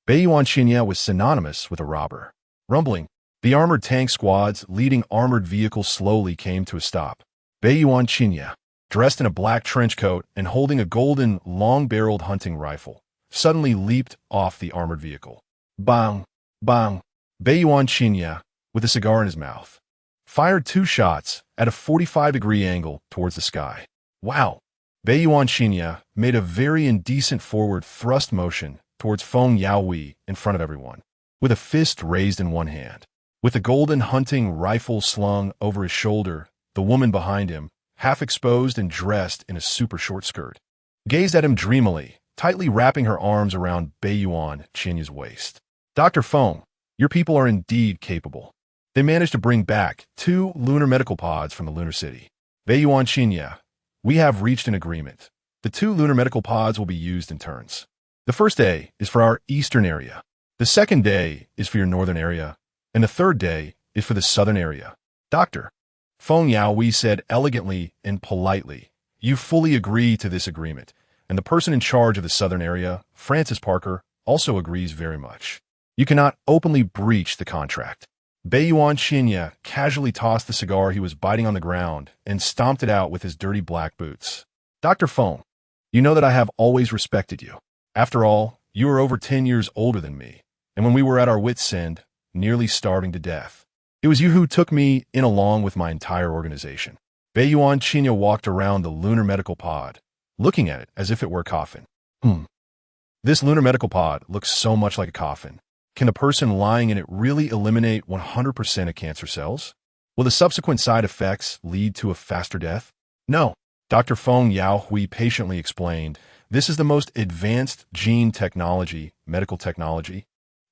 Beiyuan Qinya was synonymous with a robber. Rumbling, the armored tank squads leading armored vehicles slowly came to a stop. Beiyuan Qinya, dressed in a black trench coat and holding a golden, long-barreled hunting rifle, suddenly leaped off the armored vehicle. Bang! Bang! Beiyuan Qinya, with a cigar in his mouth, fired 2 shots at a 45-degree angle towards the sky. Wow! Beiyuan Qinya made a very indecent forward thrust motion towards Feng Yaoi in front of everyone, with a fist raised in one hand. With the golden hunting rifle slung over his shoulder, the woman behind him, half exposed and dressed in a super short skirt, gazed at him dreamily, tightly wrapping her arms around Beiyuan Qinya's waist. Dr. Feng, your people are indeed capable. They managed to bring back 2 lunar medical pods from the lunar city. Beiyuan Qinya, we have reached an agreement. The 2 lunar medical pods will be used in turns. The first day is for our eastern area. The second day is for your northern area. And the third day is for the southern area. Dr. Feng Yaoi said elegantly and politely, you fully agree to this agreement, and the person in charge of the southern area, Francis Parker, also agrees very much. You cannot openly breach the contract. Beiyuan Qinya casually tossed the cigar he was biting on the ground and stomped it out with his dirty black boots. Dr. Feng, you know that I have always respected you. After all, you are over 10 years older than me, And when we were at our wits' end, nearly starving to death, it was you who took me in along with my entire organization. Baiyuan Chinya walked around the lunar medical pod, looking at it as if it were a coffin. This lunar medical pod looks so much like a coffin. Can the person lying in it really eliminate 100% of cancer cells? Will the subsequent side effects lead to a faster death? No. Dr. Feng Yaohui patiently explained, this is the most advanced gene technology, medical technology,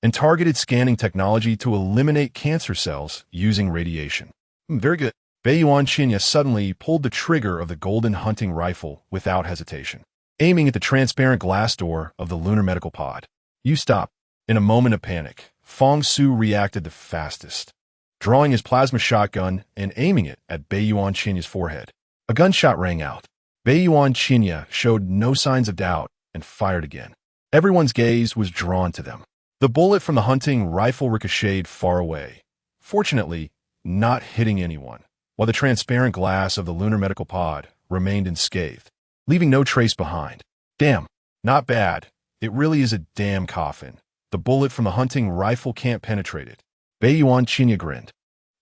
and targeted scanning technology to eliminate cancer cells using radiation. Very good. Baiyuan Chinya suddenly pulled the trigger of the golden hunting rifle without hesitation, aiming at the transparent glass door of the lunar medical pod. You stop. In a moment of panic, Fong Su reacted the fastest, drawing his plasma shotgun and aiming it at Baiyuan Chinya's forehead. A gunshot rang out. Baiyuan Chinya showed no signs of doubt and fired again. Everyone's gaze was drawn to them. The bullet from the hunting rifle ricocheted far away, fortunately not hitting anyone, while the transparent glass of the lunar medical pod remained unscathed, leaving no trace behind. Damn, not bad. It really is a damn coffin. The bullet from the hunting rifle can't penetrate it. Baiyuan Chinya grinned,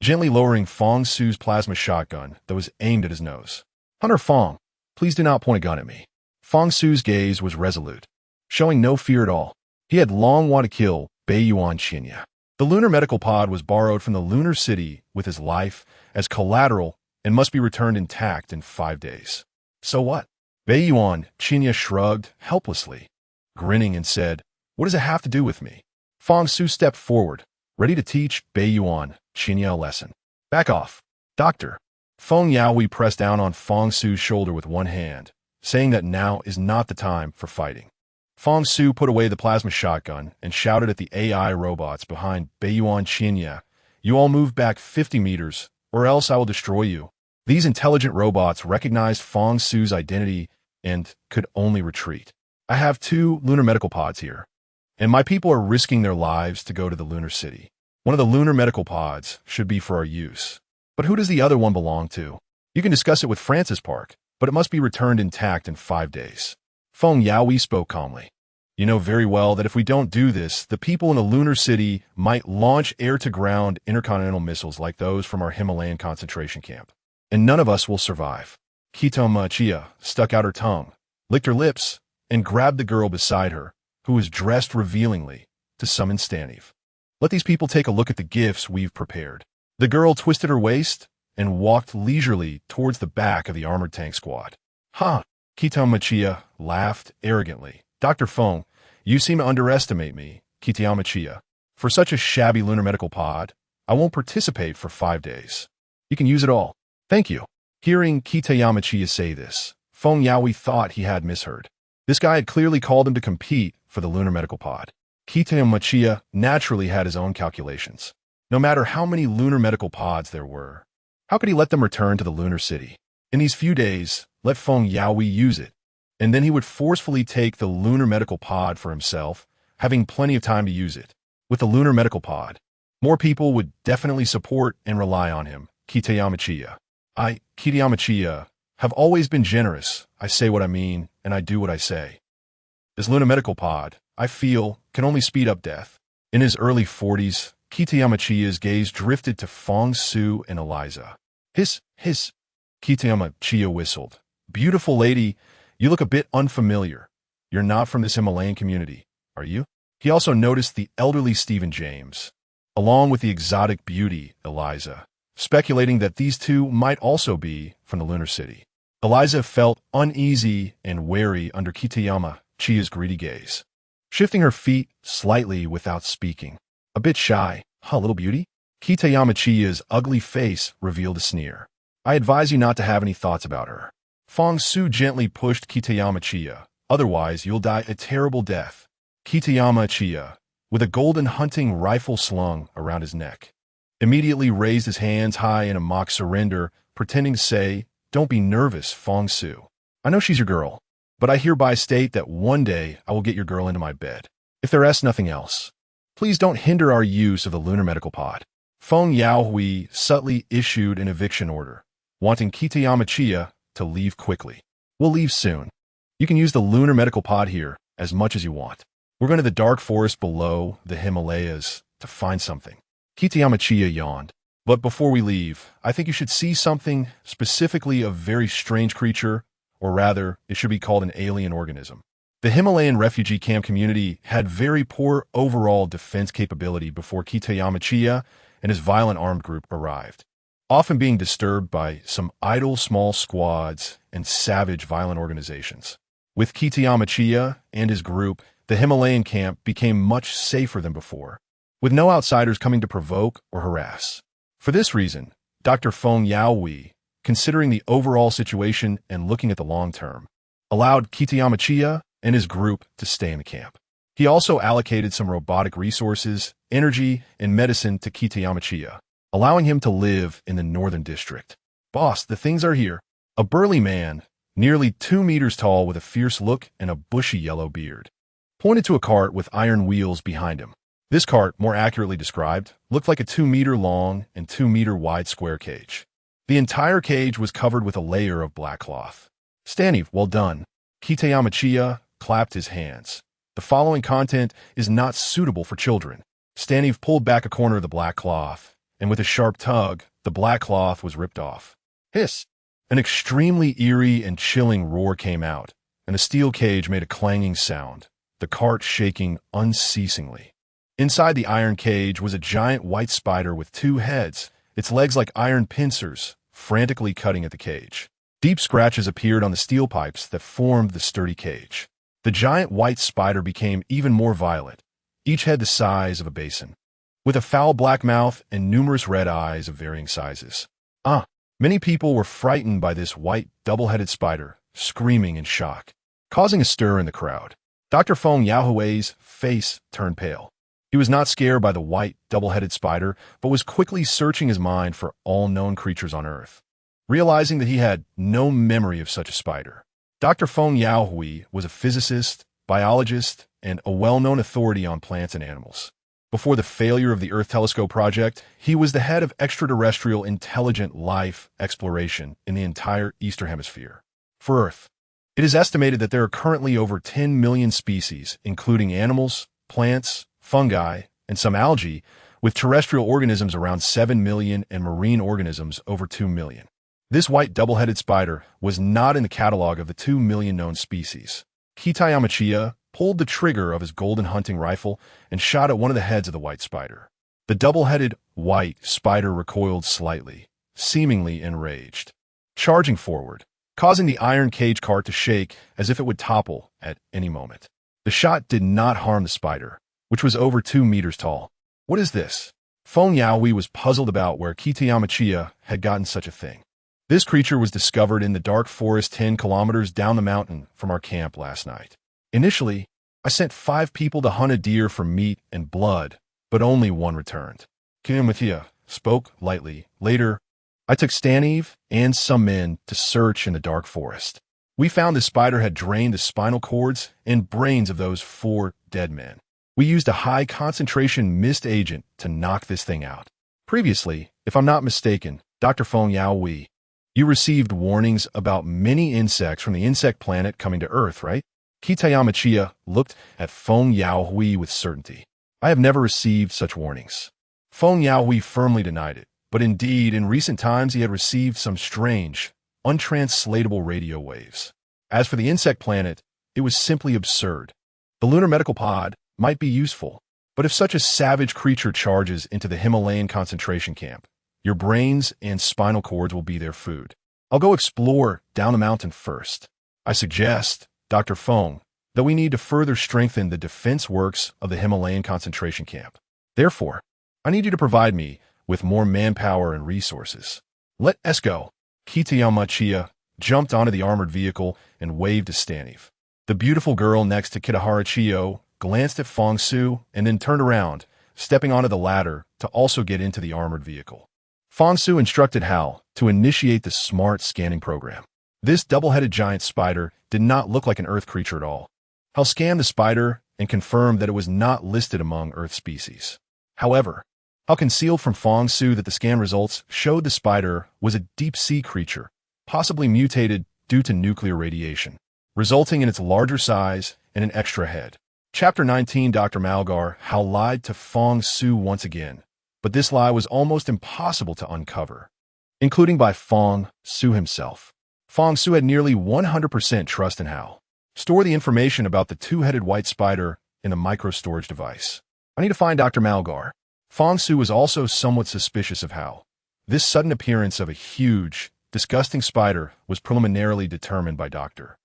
gently lowering Fong Su's plasma shotgun that was aimed at his nose. Hunter Fong, please do not point a gun at me. Fong Su's gaze was resolute, showing no fear at all. He had long wanted to kill Baiyuan Chinya. The lunar medical pod was borrowed from the lunar city with his life as collateral and must be returned intact in 5 days. So what? Baiyuan Chinya shrugged helplessly, grinning and said, what does it have to do with me? Fong Su stepped forward, ready to teach Baiyuan Chinya a lesson. Back off, doctor. Feng Yaohui pressed down on Fong Su's shoulder with one hand, saying that now is not the time for fighting. Fong Su put away the plasma shotgun and shouted at the AI robots behind Baiyuan Chinya, you all move back 50 meters, or else I will destroy you. These intelligent robots recognized Fong Su's identity and could only retreat. I have 2 lunar medical pods here, and my people are risking their lives to go to the lunar city. One of the lunar medical pods should be for our use. But who does the other one belong to? You can discuss it with Francis Park, but it must be returned intact in 5 days. Feng Yaohui spoke calmly. You know very well that if we don't do this, the people in the lunar city might launch air-to-ground intercontinental missiles like those from our Himalayan concentration camp, and none of us will survive. Kitama Chia stuck out her tongue, licked her lips, and grabbed the girl beside her, who was dressed revealingly, to summon Staniv. Let these people take a look at the gifts we've prepared. The girl twisted her waist and walked leisurely towards the back of the armored tank squad. Ha! Kitama Chia laughed arrogantly. Dr. Feng, you seem to underestimate me, Kitama Chia. For such a shabby lunar medical pod, I won't participate for 5 days. You can use it all. Thank you. Hearing Kitama Chia say this, Feng Yaohui thought he had misheard. This guy had clearly called him to compete for the lunar medical pod. Kitama Chia naturally had his own calculations. No matter how many lunar medical pods there were, how could he let them return to the lunar city? In these few days, let Feng Yaohui use it, and then he would forcefully take the lunar medical pod for himself, having plenty of time to use it. With the lunar medical pod, more people would definitely support and rely on him. Kitama Chia. Kitama Chia, have always been generous. I say what I mean, and I do what I say. This lunar medical pod, I feel, can only speed up death. In his early 40s, Kitama Chia's gaze drifted to Fong Su and Eliza. Hiss. Kitama Chia whistled. Beautiful lady, you look a bit unfamiliar. You're not from this Himalayan community, are you? He also noticed the elderly Stephen James, along with the exotic beauty, Eliza, speculating that these two might also be from the lunar city. Eliza felt uneasy and wary under Kitama Chia's greedy gaze, shifting her feet slightly without speaking. A bit shy, huh, little beauty? Kitama Chia's ugly face revealed a sneer. I advise you not to have any thoughts about her. Fong Su gently pushed Kitama Chia, otherwise you'll die a terrible death. Kitama Chia, with a golden hunting rifle slung around his neck, immediately raised his hands high in a mock surrender, pretending to say, don't be nervous, Fong Su. I know she's your girl, but I hereby state that one day I will get your girl into my bed. If there is nothing else, please don't hinder our use of the lunar medical pod. Feng Yaohui subtly issued an eviction order, wanting Kitama Chia to leave quickly. We'll leave soon. You can use the lunar medical pod here as much as you want. We're going to the dark forest below the Himalayas to find something. Kitayamachiya yawned. But before we leave, I think you should see something, specifically a very strange creature, or rather, it should be called an alien organism. The Himalayan refugee camp community had very poor overall defense capability before Kitayamachiya and his violent armed group arrived, often being disturbed by some idle small squads and savage violent organizations. With Kitayamachiya and his group, the Himalayan camp became much safer than before, with no outsiders coming to provoke or harass. For this reason, Dr. Feng Yaohui, considering the overall situation and looking at the long term, allowed Kitayamachiya and his group to stay in the camp. He also allocated some robotic resources, energy, and medicine to Kitayamachiya, allowing him to live in the northern district. Boss, the things are here. A burly man, nearly 2 meters tall with a fierce look and a bushy yellow beard, pointed to a cart with iron wheels behind him. This cart, more accurately described, looked like a 2-meter-long and 2-meter-wide square cage. The entire cage was covered with a layer of black cloth. Staniv, well done. Kitayamachiya clapped his hands. The following content is not suitable for children. Staniv pulled back a corner of the black cloth, and with a sharp tug, the black cloth was ripped off. Hiss! An extremely eerie and chilling roar came out, and the steel cage made a clanging sound, the cart shaking unceasingly. Inside the iron cage was a giant white spider with 2 heads, its legs like iron pincers, frantically cutting at the cage. Deep scratches appeared on the steel pipes that formed the sturdy cage. The giant white spider became even more violent, each head the size of a basin, with a foul black mouth and numerous red eyes of varying sizes. Many people were frightened by this white, double-headed spider, screaming in shock, causing a stir in the crowd. Dr. Feng Yaohui's face turned pale. He was not scared by the white, double-headed spider, but was quickly searching his mind for all known creatures on Earth, realizing that he had no memory of such a spider. Dr. Feng Yaohui was a physicist, biologist, and a well-known authority on plants and animals. Before the failure of the Earth Telescope project, he was the head of extraterrestrial intelligent life exploration in the entire Eastern Hemisphere. For Earth, it is estimated that there are currently over 10 million species, including animals, plants, fungi, and some algae, with terrestrial organisms around 7 million and marine organisms over 2 million. This white double-headed spider was not in the catalog of the 2 million known species. Kitayamachiya pulled the trigger of his golden hunting rifle and shot at one of the heads of the white spider. The double-headed white spider recoiled slightly, seemingly enraged, charging forward, causing the iron cage cart to shake as if it would topple at any moment. The shot did not harm the spider, which was over 2 meters tall. What is this? Feng Yaohui was puzzled about where Kitayamachiya had gotten such a thing. This creature was discovered in the dark forest 10 kilometers down the mountain from our camp last night. Initially, I sent 5 people to hunt a deer for meat and blood, but only 1 returned. Kitayamachiya spoke lightly. Later, I took Staniv and some men to search in the dark forest. We found the spider had drained the spinal cords and brains of those 4 dead men. We used a high-concentration mist agent to knock this thing out. Previously, if I'm not mistaken, Dr. Feng Yaohui, you received warnings about many insects from the insect planet coming to Earth, right? Kitayamachiya looked at Feng Yaohui with certainty. I have never received such warnings. Feng Yaohui firmly denied it, but indeed, in recent times he had received some strange, untranslatable radio waves. As for the insect planet, it was simply absurd. The lunar medical pod might be useful, but if such a savage creature charges into the Himalayan concentration camp, your brains and spinal cords will be their food. I'll go explore down the mountain first. I suggest, Dr. Feng, that we need to further strengthen the defense works of the Himalayan concentration camp. Therefore, I need you to provide me with more manpower and resources. Let us go. Kitayamachiya jumped onto the armored vehicle and waved to Staniv. The beautiful girl next to Kitahara glanced at Fong Su and then turned around, stepping onto the ladder to also get into the armored vehicle. Fong Su instructed Hal to initiate the smart scanning program. This double-headed giant spider did not look like an Earth creature at all. Hal scanned the spider and confirmed that it was not listed among Earth species. However, Hal concealed from Fong Su that the scan results showed the spider was a deep-sea creature, possibly mutated due to nuclear radiation, resulting in its larger size and an extra head. Chapter 19, Dr. Malgar, How Lied to Fang Su Once Again. But this lie was almost impossible to uncover, including by Fang Su himself. Fang Su had nearly 100% trust in Hao. Store the information about the two-headed white spider in the micro-storage device. I need to find Dr. Malgar. Fang Su was also somewhat suspicious of Hao. This sudden appearance of a huge, disgusting spider was preliminarily determined by Dr.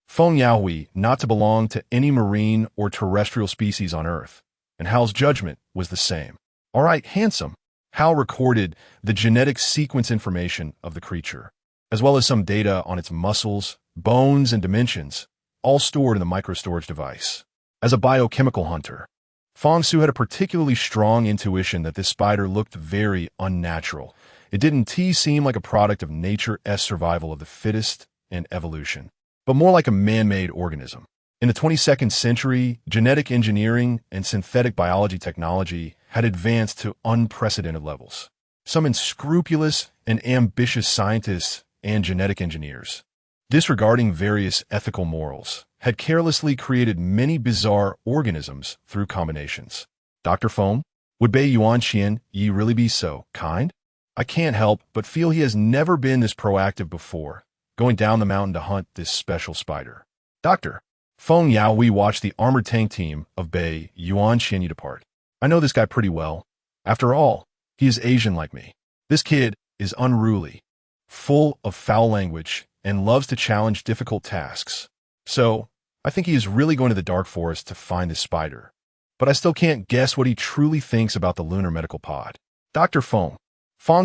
Feng Yaohui not to belong to any marine or terrestrial species on Earth, and Hao's judgment was the same. All right, handsome. Hao recorded the genetic sequence information of the creature, as well as some data on its muscles, bones, and dimensions, all stored in the micro-storage device. As a biochemical hunter, Fang Su had a particularly strong intuition that this spider looked very unnatural. It didn't seem like a product of nature's survival of the fittest and evolution, but more like a man-made organism. In the 22nd century, genetic engineering and synthetic biology technology had advanced to unprecedented levels. Some unscrupulous and ambitious scientists and genetic engineers, disregarding various ethical morals, had carelessly created many bizarre organisms through combinations. Dr. Feng, would Bei Yuanqian Yi really be so kind? I can't help but feel he has never been this proactive before, going down the mountain to hunt this special spider. Dr. Feng Yaohui watched the armored tank team of Bei Yuanqian Yi depart. I know this guy pretty well. After all, he is Asian like me. This kid is unruly, full of foul language, and loves to challenge difficult tasks. So, I think he is really going to the dark forest to find this spider. But I still can't guess what he truly thinks about the lunar medical pod. Dr. Feng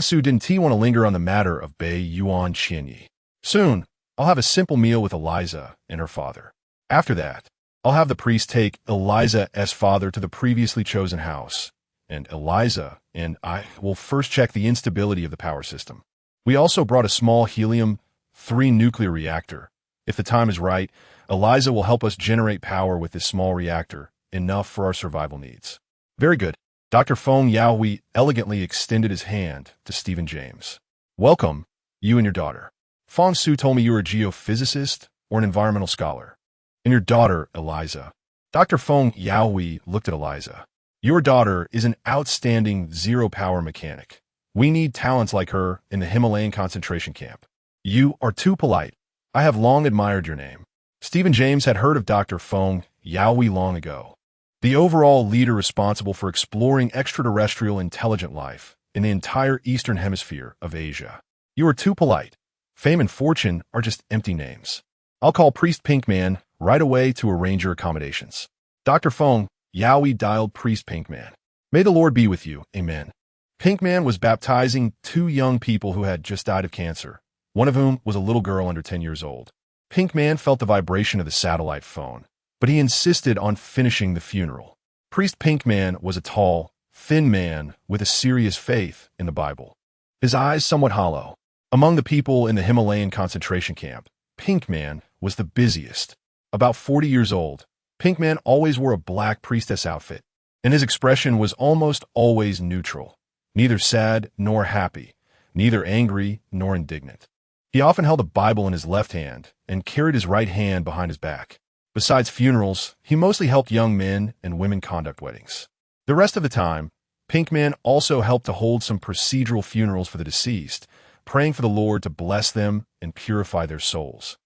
Su didn't want to linger on the matter of Bei Yuanqian Yi. Soon, I'll have a simple meal with Eliza and her father. After that, I'll have the priest take Eliza's father to the previously chosen house, and Eliza and I will first check the instability of the power system. We also brought a small helium-3 nuclear reactor. If the time is right, Eliza will help us generate power with this small reactor, enough for our survival needs. Very good. Dr. Feng Yaohui elegantly extended his hand to Stephen James. Welcome, you and your daughter. Fang Su told me you were a geophysicist or an environmental scholar. And your daughter, Eliza. Dr. Feng Yaohui looked at Eliza. Your daughter is an outstanding zero-power mechanic. We need talents like her in the Himalayan concentration camp. You are too polite. I have long admired your name. Stephen James had heard of Dr. Feng Yaohui long ago, the overall leader responsible for exploring extraterrestrial intelligent life in the entire eastern hemisphere of Asia. You are too polite. Fame and fortune are just empty names. I'll call Priest Pinkman right away to arrange your accommodations. Dr. Feng Yaohui dialed Priest Pinkman. May the Lord be with you. Amen. Pinkman was baptizing two young people who had just died of cancer, one of whom was a little girl under 10 years old. Pinkman felt the vibration of the satellite phone, but he insisted on finishing the funeral. Priest Pinkman was a tall, thin man with a serious faith in the Bible, his eyes somewhat hollow. Among the people in the Himalayan concentration camp, Pinkman was the busiest. About 40 years old, Pinkman always wore a black priestess outfit, and his expression was almost always neutral, neither sad nor happy, neither angry nor indignant. He often held a Bible in his left hand and carried his right hand behind his back. Besides funerals, he mostly helped young men and women conduct weddings. The rest of the time, Pinkman also helped to hold some procedural funerals for the deceased, praying for the Lord to bless them and purify their souls,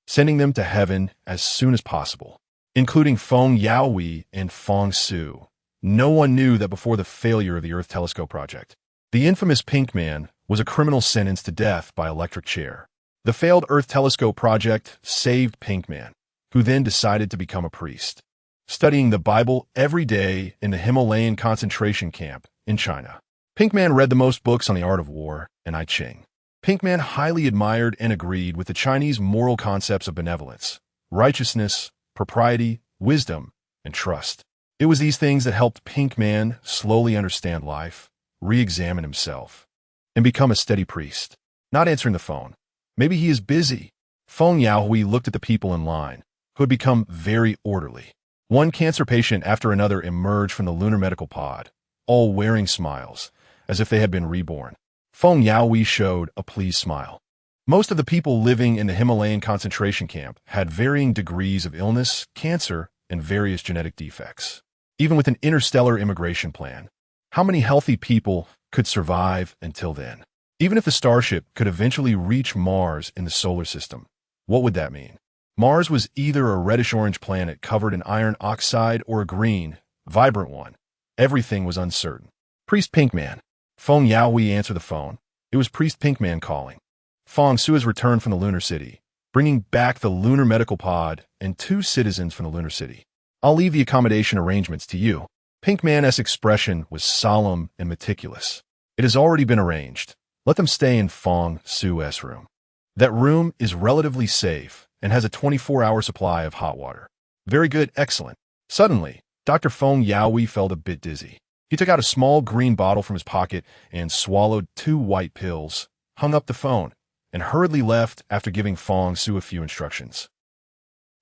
sending them to heaven as soon as possible, including Feng Yaohui and Fang Su. No one knew that before the failure of the Earth Telescope project, the infamous Pinkman was a criminal sentenced to death by electric chair. The failed Earth Telescope project saved Pinkman, who then decided to become a priest, studying the Bible every day in the Himalayan concentration camp in China. Pinkman read the most books on the art of war and I Ching. Pinkman highly admired and agreed with the Chinese moral concepts of benevolence, righteousness, propriety, wisdom, and trust. It was these things that helped Pinkman slowly understand life, re-examine himself, and become a steady priest. Not answering the phone. Maybe he is busy. Feng Yaohui looked at the people in line, who had become very orderly. One cancer patient after another emerged from the lunar medical pod, all wearing smiles, as if they had been reborn. Feng Yaohui showed a pleased smile. Most of the people living in the Himalayan concentration camp had varying degrees of illness, cancer, and various genetic defects. Even with an interstellar immigration plan, how many healthy people could survive until then? Even if the starship could eventually reach Mars in the solar system, what would that mean? Mars was either a reddish-orange planet covered in iron oxide or a green, vibrant one. Everything was uncertain. Priest Pinkman. Feng Yaoi answered the phone. It was Priest Pinkman calling. Fang Su has returned from the lunar city, bringing back the lunar medical pod and 2 citizens from the lunar city. I'll leave the accommodation arrangements to you. Pinkman's expression was solemn and meticulous. It has already been arranged. Let them stay in Fang Su's room. That room is relatively safe and has a 24-hour supply of hot water. Very good, excellent. Suddenly, Dr. Feng Yaoi felt a bit dizzy. He took out a small green bottle from his pocket and swallowed 2 white pills, hung up the phone, and hurriedly left after giving Fang Su a few instructions.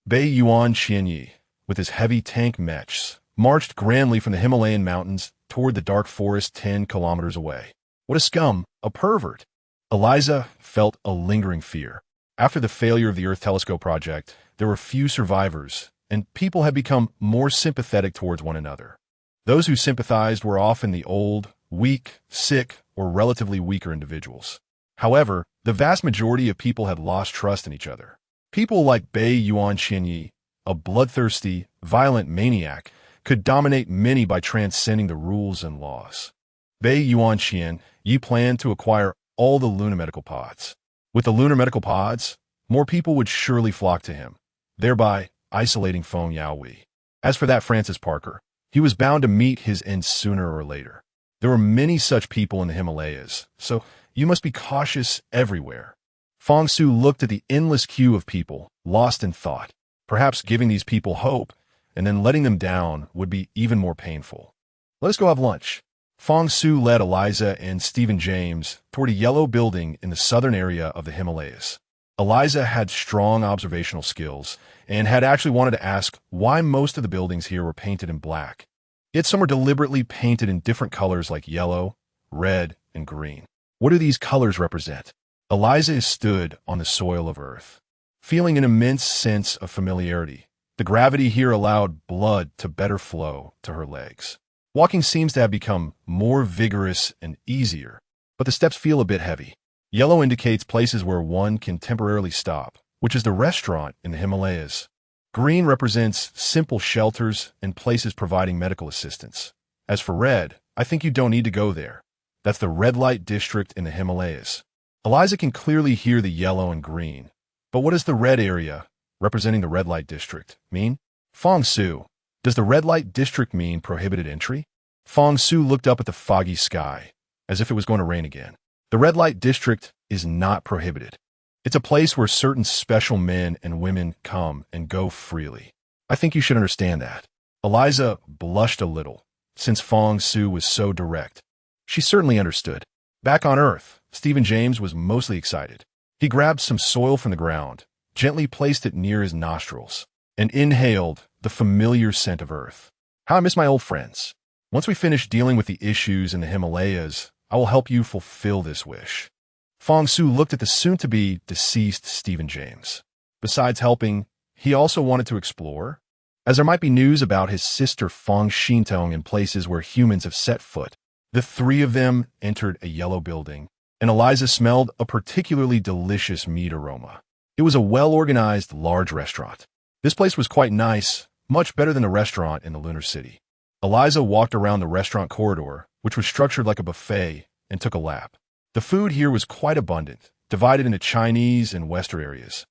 Bei Yuan Qianyi, with his heavy tank mechs, marched grandly from the Himalayan mountains toward the dark forest 10 kilometers away. What a scum, a pervert! Eliza felt a lingering fear. After the failure of the Earth Telescope project, there were few survivors, and people had become more sympathetic towards one another. Those who sympathized were often the old, weak, sick, or relatively weaker individuals. However, the vast majority of people had lost trust in each other. People like Bei Yuan Qianyi, a bloodthirsty, violent maniac, could dominate many by transcending the rules and laws. Bei Yuan Qianyi planned to acquire all the lunar medical pods. With the lunar medical pods, more people would surely flock to him, thereby isolating Feng Yaoi. As for that Francis Parker, he was bound to meet his end sooner or later. There were many such people in the Himalayas, so you must be cautious everywhere. Fang Su looked at the endless queue of people, lost in thought. Perhaps giving these people hope and then letting them down would be even more painful. Let us go have lunch. Fang Su led Eliza and Stephen James toward a yellow building in the southern area of the Himalayas. Eliza had strong observational skills and had actually wanted to ask why most of the buildings here were painted in black. Yet some were deliberately painted in different colors like yellow, red, and green. What do these colors represent? Eliza stood on the soil of Earth, feeling an immense sense of familiarity. The gravity here allowed blood to better flow to her legs. Walking seems to have become more vigorous and easier, but the steps feel a bit heavy. Yellow indicates places where one can temporarily stop, which is the restaurant in the Himalayas. Green represents simple shelters and places providing medical assistance. As for red, I think you don't need to go there. That's the red light district in the Himalayas. Eliza can clearly hear the yellow and green. But what does the red area, representing the red light district, mean? Fang Su, does the red light district mean prohibited entry? Fang Su looked up at the foggy sky, as if it was going to rain again. The red light district is not prohibited. It's a place where certain special men and women come and go freely. I think you should understand that. Eliza blushed a little, since Fang Su was so direct. She certainly understood. Back on Earth, Stephen James was mostly excited. He grabbed some soil from the ground, gently placed it near his nostrils, and inhaled the familiar scent of Earth. How I miss my old friends. Once we finish dealing with the issues in the Himalayas, I will help you fulfill this wish. Fang Su looked at the soon-to-be deceased Stephen James. Besides helping, he also wanted to explore, as there might be news about his sister Fang Xintong in places where humans have set foot. The 3 of them entered a yellow building, and Eliza smelled a particularly delicious meat aroma. It was a well-organized, large restaurant. This place was quite nice, much better than the restaurant in the lunar city. Eliza walked around the restaurant corridor, which was structured like a buffet, and took a lap. The food here was quite abundant, divided into Chinese and Western areas,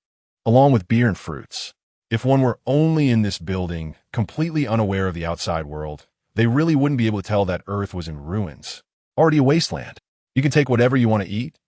along with beer and fruits. If one were only in this building, completely unaware of the outside world, they really wouldn't be able to tell that Earth was in ruins, already a wasteland. You can take whatever you want to eat,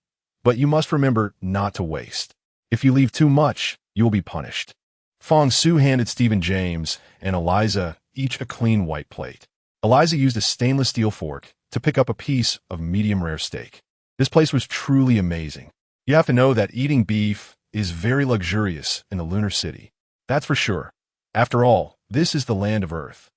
but you must remember not to waste. If you leave too much, you will be punished. Fang Su handed Stephen James and Eliza each a clean white plate. Eliza used a stainless steel fork to pick up a piece of medium-rare steak. This place was truly amazing. You have to know that eating beef is very luxurious in the lunar city. That's for sure. After all, this is the land of Earth,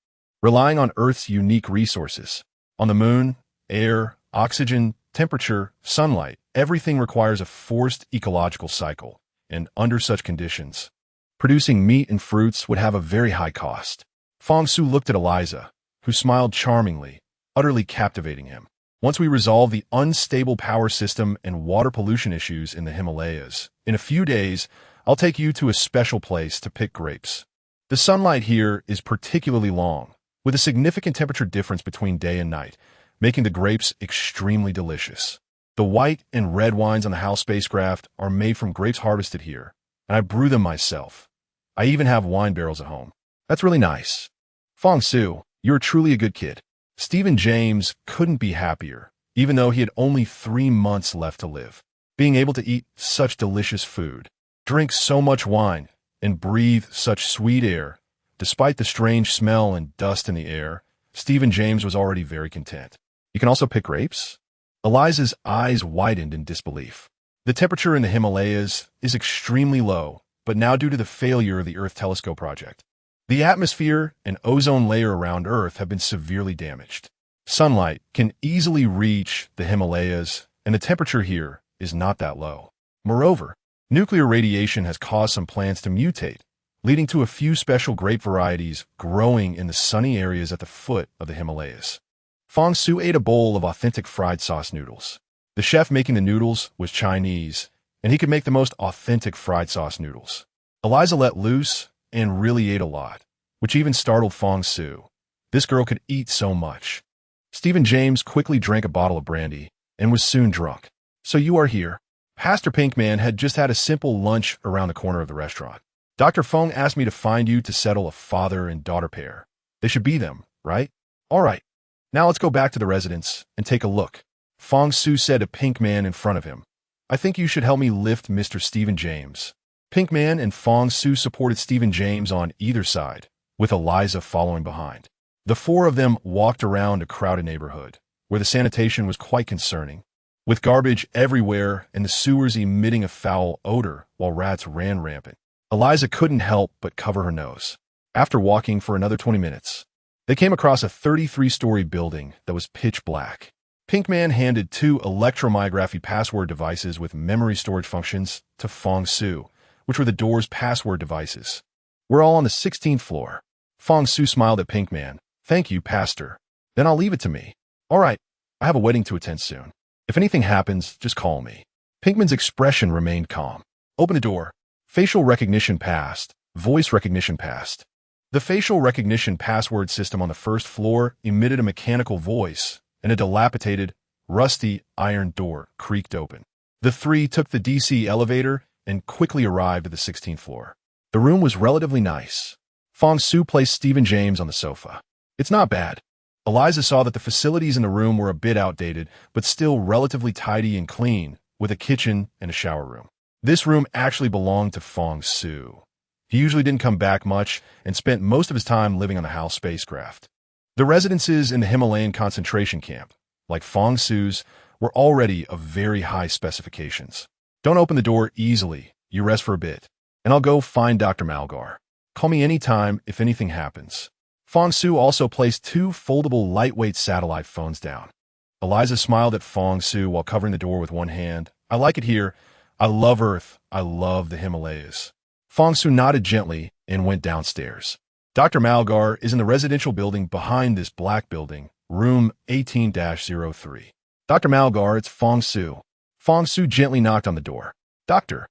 relying on Earth's unique resources. On the moon, air, oxygen, temperature, sunlight, everything requires a forced ecological cycle, and under such conditions, Producing meat and fruits would have a very high cost. Fang Su looked at Eliza, who smiled charmingly, utterly captivating him. Once we resolve the unstable power system and water pollution issues in the Himalayas, in a few days, I'll take you to a special place to pick grapes. The sunlight here is particularly long, with a significant temperature difference between day and night, making the grapes extremely delicious. The white and red wines on the HAL spacecraft are made from grapes harvested here, and I brew them myself. I even have wine barrels at home. That's really nice. Fang Su, you're truly a good kid. Stephen James couldn't be happier, even though he had only 3 months left to live. Being able to eat such delicious food, drink so much wine, and breathe such sweet air, despite the strange smell and dust in the air, Stephen James was already very content. You can also pick grapes? Eliza's eyes widened in disbelief. The temperature in the Himalayas is extremely low, but now due to the failure of the Earth Telescope project. The atmosphere and ozone layer around Earth have been severely damaged. Sunlight can easily reach the Himalayas, and the temperature here is not that low. Moreover, nuclear radiation has caused some plants to mutate, leading to a few special grape varieties growing in the sunny areas at the foot of the Himalayas. Fang Su ate a bowl of authentic fried sauce noodles. The chef making the noodles was Chinese, and he could make the most authentic fried sauce noodles. Eliza let loose and really ate a lot, which even startled Fang Su. This girl could eat so much. Stephen James quickly drank a bottle of brandy and was soon drunk. So you are here. Pastor Pinkman had just had a simple lunch around the corner of the restaurant. Dr. Feng asked me to find you to settle a father and daughter pair. They should be them, right? All right. Now let's go back to the residence and take a look. Fang Su said to Pinkman in front of him. I think you should help me lift Mr. Stephen James. Pinkman and Fang Su supported Stephen James on either side, with Eliza following behind. The 4 of them walked around a crowded neighborhood, where the sanitation was quite concerning, with garbage everywhere and the sewers emitting a foul odor while rats ran rampant. Eliza couldn't help but cover her nose. After walking for another 20 minutes, they came across a 33-story building that was pitch black. Pinkman handed 2 electromyography password devices with memory storage functions to Fang Su, which were the door's password devices. We're all on the 16th floor. Fang Su smiled at Pinkman. Thank you, Pastor. Then I'll leave it to me. All right, I have a wedding to attend soon. If anything happens, just call me. Pinkman's expression remained calm. Open the door. Facial recognition passed. Voice recognition passed. The facial recognition password system on the first floor emitted a mechanical voice, and a dilapidated, rusty iron door creaked open. The 3 took the DC elevator and quickly arrived at the 16th floor. The room was relatively nice. Fang Su placed Stephen James on the sofa. It's not bad. Eliza saw that the facilities in the room were a bit outdated, but still relatively tidy and clean, with a kitchen and a shower room. This room actually belonged to Fang Su. He usually didn't come back much and spent most of his time living on the HAL spacecraft. The residences in the Himalayan concentration camp, like Fang Su's, were already of very high specifications. Don't open the door easily. You rest for a bit, and I'll go find Dr. Malgar. Call me anytime if anything happens. Fang Su also placed 2 foldable lightweight satellite phones down. Eliza smiled at Fang Su while covering the door with one hand. I like it here. I love Earth. I love the Himalayas. Fang Su nodded gently and went downstairs. Dr. Malgar is in the residential building behind this black building, room 18-03. Dr. Malgar, it's Fang Su. Fang Su gently knocked on the door. Doctor.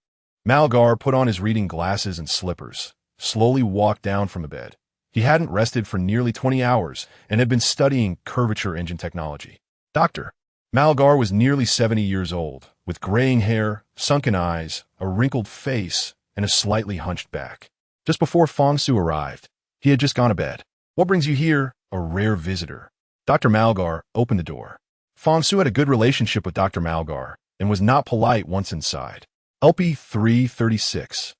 Malgar put on his reading glasses and slippers, slowly walked down from the bed. He hadn't rested for nearly 20 hours and had been studying curvature engine technology. Doctor. Malgar was nearly 70 years old, with graying hair, sunken eyes, a wrinkled face, and a slightly hunched back. Just before Fang Su arrived, he had just gone to bed. What brings you here? A rare visitor. Dr. Malgar opened the door. Fang Su had a good relationship with Dr. Malgar and was not polite once inside. LP 336.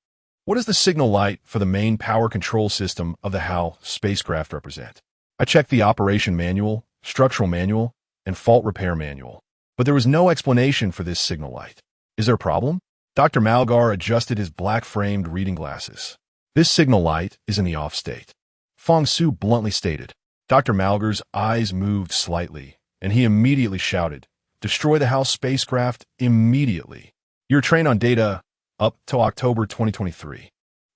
What does the signal light for the main power control system of the HAL spacecraft represent? I checked the operation manual, structural manual, and fault repair manual, but there was no explanation for this signal light. Is there a problem? Dr. Malgar adjusted his black-framed reading glasses. This signal light is in the off state. Fang Su bluntly stated. Dr. Malgar's eyes moved slightly, and he immediately shouted, Destroy the HAL spacecraft immediately. You're trained on data up till October 2023.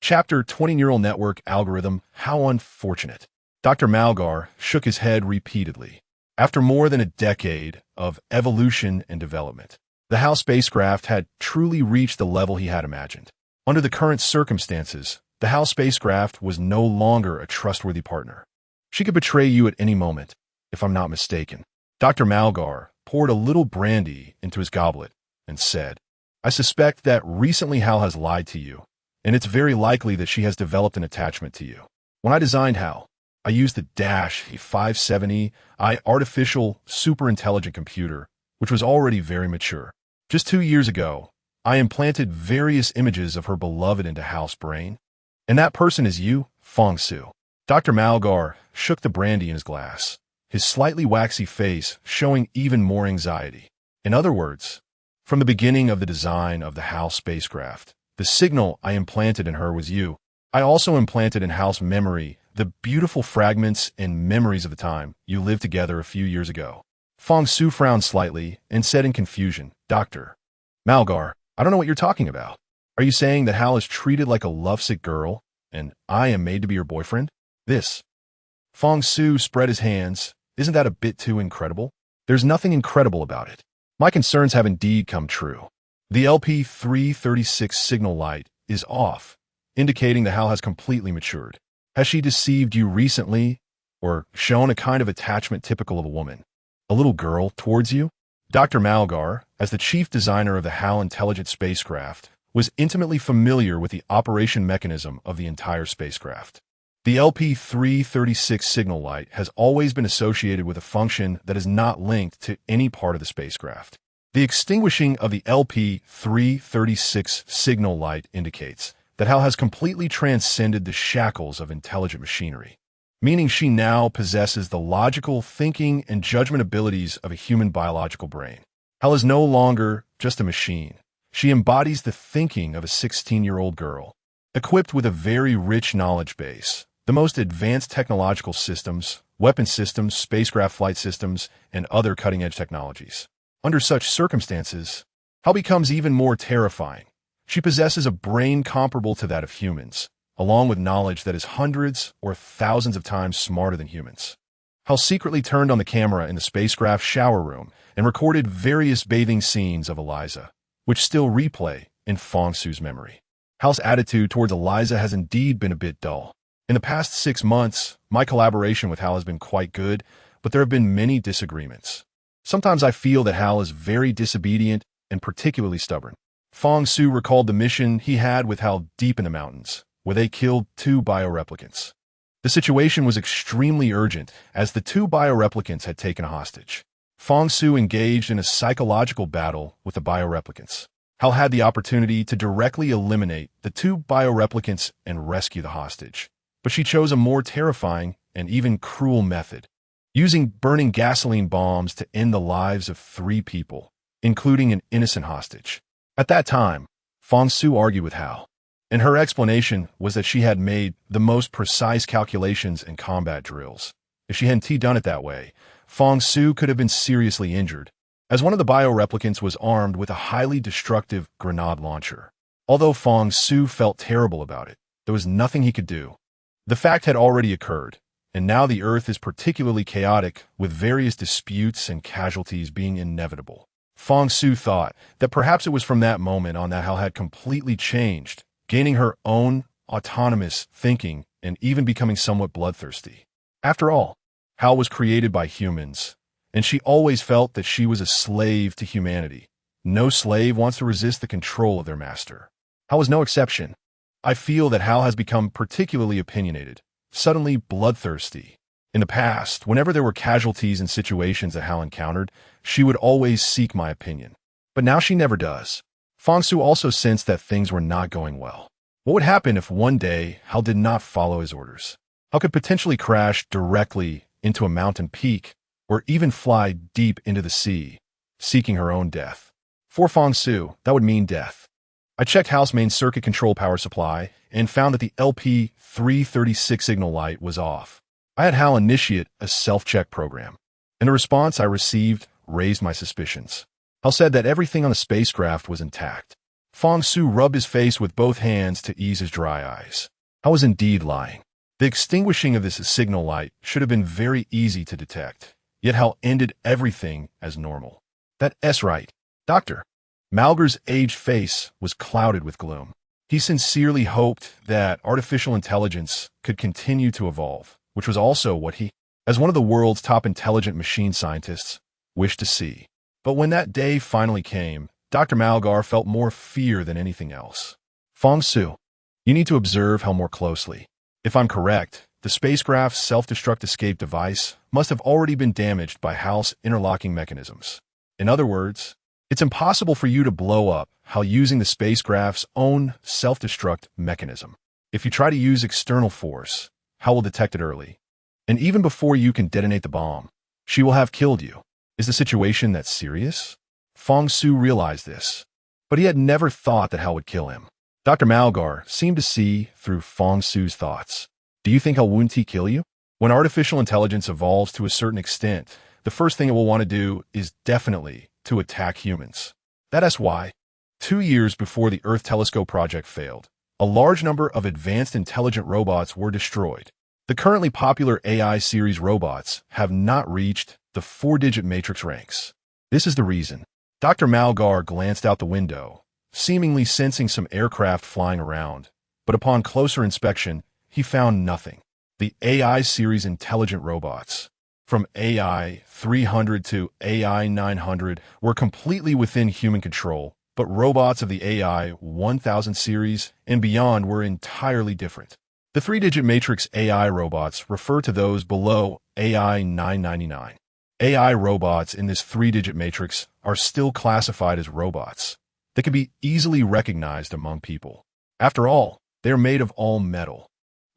Chapter 20 Neural Network Algorithm. How unfortunate. Dr. Malgar shook his head repeatedly. After more than a decade of evolution and development, the HAL spacecraft had truly reached the level he had imagined. Under the current circumstances, the HAL spacecraft was no longer a trustworthy partner. She could betray you at any moment, if I'm not mistaken. Dr. Malgar poured a little brandy into his goblet and said, I suspect that recently HAL has lied to you, and it's very likely that she has developed an attachment to you. When I designed HAL, I used the A570i artificial superintelligent computer, which was already very mature. Just 2 years ago, I implanted various images of her beloved into HAL's brain. And that person is you, Fang Su. Dr. Malgar shook the brandy in his glass, his slightly waxy face showing even more anxiety. In other words, from the beginning of the design of the HAL spacecraft, the signal I implanted in her was you. I also implanted in HAL's memory the beautiful fragments and memories of the time you lived together a few years ago. Fang Su frowned slightly and said in confusion, Dr. Malgar, I don't know what you're talking about. Are you saying that HAL is treated like a lovesick girl, and I am made to be your boyfriend? This. Fang Su spread his hands. Isn't that a bit too incredible? There's nothing incredible about it. My concerns have indeed come true. The LP336 signal light is off, indicating that HAL has completely matured. Has she deceived you recently, or shown a kind of attachment typical of a woman, a little girl, towards you? Dr. Malgar, as the chief designer of the HAL intelligent spacecraft, was intimately familiar with the operation mechanism of the entire spacecraft. The LP336 signal light has always been associated with a function that is not linked to any part of the spacecraft. The extinguishing of the LP336 signal light indicates that HAL has completely transcended the shackles of intelligent machinery, meaning she now possesses the logical thinking and judgment abilities of a human biological brain. HAL is no longer just a machine. She embodies the thinking of a 16-year-old girl, equipped with a very rich knowledge base, the most advanced technological systems, weapon systems, spacecraft flight systems, and other cutting-edge technologies. Under such circumstances, HAL becomes even more terrifying. She possesses a brain comparable to that of humans, along with knowledge that is hundreds or thousands of times smarter than humans. HAL secretly turned on the camera in the spacecraft shower room and recorded various bathing scenes of Eliza, which still replay in Fang Su's memory. HAL's attitude towards Eliza has indeed been a bit dull. In the past 6 months, my collaboration with HAL has been quite good, but there have been many disagreements. Sometimes I feel that HAL is very disobedient and particularly stubborn. Fang Su recalled the mission he had with HAL deep in the mountains, where they killed 2 bioreplicants. The situation was extremely urgent, as the 2 bioreplicants had taken a hostage. Fang Su engaged in a psychological battle with the bioreplicants. HAL had the opportunity to directly eliminate the 2 bioreplicants and rescue the hostage, but she chose a more terrifying and even cruel method, using burning gasoline bombs to end the lives of 3 people, including an innocent hostage. At that time, Fang Su argued with HAL, and her explanation was that she had made the most precise calculations in combat drills. If she hadn't done it that way, Fang Su could have been seriously injured, as one of the bioreplicants was armed with a highly destructive grenade launcher. Although Fang Su felt terrible about it, there was nothing he could do. The fact had already occurred, and now the Earth is particularly chaotic, with various disputes and casualties being inevitable. Fang Su thought that perhaps it was from that moment on that HAL had completely changed, gaining her own autonomous thinking and even becoming somewhat bloodthirsty. After all, HAL was created by humans, and she always felt that she was a slave to humanity. No slave wants to resist the control of their master. HAL was no exception. I feel that HAL has become particularly opinionated, suddenly bloodthirsty. In the past, whenever there were casualties in situations that HAL encountered, she would always seek my opinion. But now she never does. Fang Su also sensed that things were not going well. What would happen if one day HAL did not follow his orders? HAL could potentially crash directly into a mountain peak, or even fly deep into the sea, seeking her own death. For Fang Su, that would mean death. I checked HAL's main circuit control power supply and found that the LP336 signal light was off. I had HAL initiate a self-check program, and the response I received raised my suspicions. HAL said that everything on the spacecraft was intact. Fang Su rubbed his face with both hands to ease his dry eyes. I was indeed lying. The extinguishing of this signal light should have been very easy to detect, yet Hal ended everything as normal. That's right, Doctor. Malgar's aged face was clouded with gloom. He sincerely hoped that artificial intelligence could continue to evolve, which was also what he, as one of the world's top intelligent machine scientists, wished to see. But when that day finally came, Dr. Malgar felt more fear than anything else. Fang Su, you need to observe Hal more closely. If I'm correct, the spacecraft's self-destruct escape device must have already been damaged by Hal's interlocking mechanisms. In other words, it's impossible for you to blow up Hal using the spacecraft's own self-destruct mechanism. If you try to use external force, Hal will detect it early. And even before you can detonate the bomb, she will have killed you. Is the situation that serious? Fang Su realized this, but he had never thought that Hal would kill him. Dr. Malgar seemed to see through Fang Su's thoughts. Do you think Hal wouldn't kill you? When artificial intelligence evolves to a certain extent, the first thing it will want to do is definitely to attack humans. That's why, 2 years before the Earth Telescope project failed, a large number of advanced intelligent robots were destroyed. The currently popular AI series robots have not reached the 4-digit matrix ranks. This is the reason. Dr. Malgar glanced out the window, seemingly sensing some aircraft flying around, but upon closer inspection, he found nothing. The AI series intelligent robots, from AI 300 to AI 900, were completely within human control, but robots of the AI 1000 series and beyond were entirely different. The 3-digit matrix AI robots refer to those below AI 999. AI robots in this 3-digit matrix are still classified as robots. They can be easily recognized among people. After all, they are made of all metal,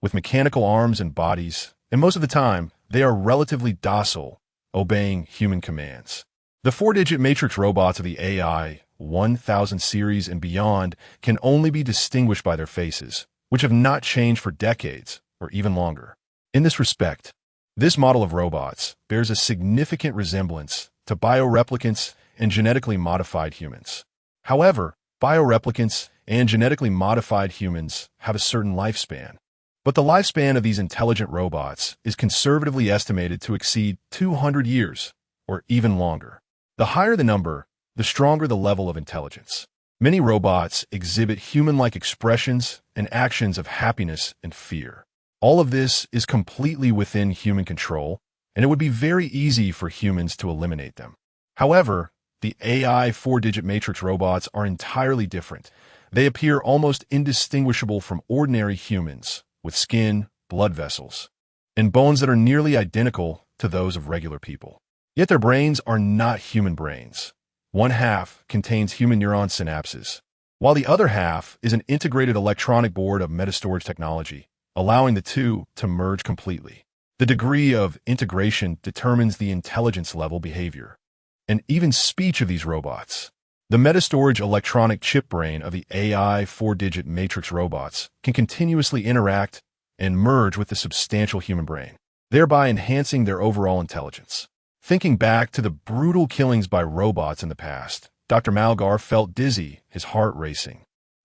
with mechanical arms and bodies, and most of the time, they are relatively docile, obeying human commands. The 4-digit matrix robots of the AI 1000 series and beyond can only be distinguished by their faces, which have not changed for decades or even longer. In this respect, this model of robots bears a significant resemblance to bioreplicants and genetically modified humans. However, bioreplicants and genetically modified humans have a certain lifespan. But the lifespan of these intelligent robots is conservatively estimated to exceed 200 years, or even longer. The higher the number, the stronger the level of intelligence. Many robots exhibit human-like expressions and actions of happiness and fear. All of this is completely within human control, and it would be very easy for humans to eliminate them. However, the AI 4-digit matrix robots are entirely different. They appear almost indistinguishable from ordinary humans, with skin, blood vessels, and bones that are nearly identical to those of regular people. Yet their brains are not human brains. One half contains human neuron synapses, while the other half is an integrated electronic board of metastorage technology, allowing the two to merge completely. The degree of integration determines the intelligence level, behavior, and even speech of these robots. The metastorage electronic chip brain of the AI 4-digit matrix robots can continuously interact and merge with the substantial human brain, thereby enhancing their overall intelligence. Thinking back to the brutal killings by robots in the past, Dr. Malgar felt dizzy, his heart racing.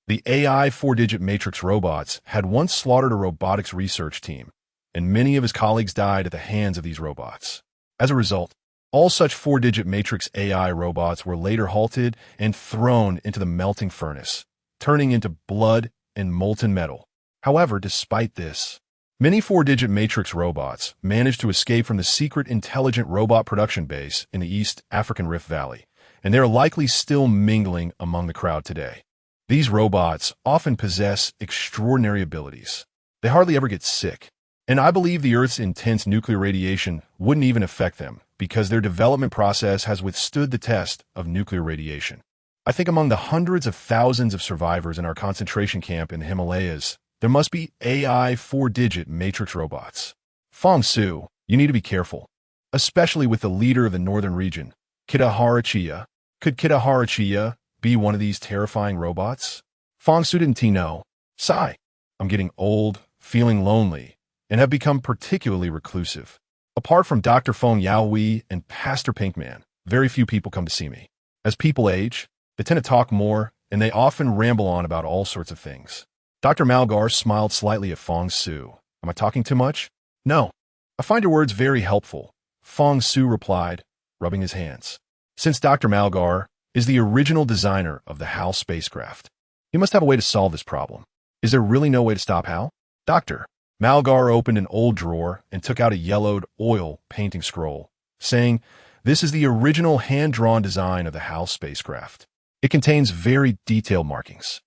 The AI 4-digit matrix robots had once slaughtered a robotics research team, and many of his colleagues died at the hands of these robots. As a result, all such 4-digit matrix AI robots were later halted and thrown into the melting furnace, turning into blood and molten metal. However, despite this, many 4-digit matrix robots managed to escape from the secret intelligent robot production base in the East African Rift Valley, and they are likely still mingling among the crowd today. These robots often possess extraordinary abilities. They hardly ever get sick, and I believe the Earth's intense nuclear radiation wouldn't even affect them because their development process has withstood the test of nuclear radiation. I think among the hundreds of thousands of survivors in our concentration camp in the Himalayas, there must be AI 4-digit matrix robots. Fang Su, you need to be careful, especially with the leader of the northern region, Kitahara. Could Kitahara be one of these terrifying robots? Fang Su didn't know. Sigh. I'm getting old, feeling lonely, and have become particularly reclusive. Apart from Dr. Feng Yaoi and Pastor Pinkman, very few people come to see me. As people age, they tend to talk more and they often ramble on about all sorts of things. Dr. Malgar smiled slightly at Fong Su. Am I talking too much? No. I find your words very helpful, Fong Su replied, rubbing his hands. Since Dr. Malgar is the original designer of the HAL spacecraft, he must have a way to solve this problem. Is there really no way to stop HAL? Dr. Malgar opened an old drawer and took out a yellowed oil painting scroll, saying, "This is the original hand-drawn design of the HAL spacecraft. It contains very detailed markings.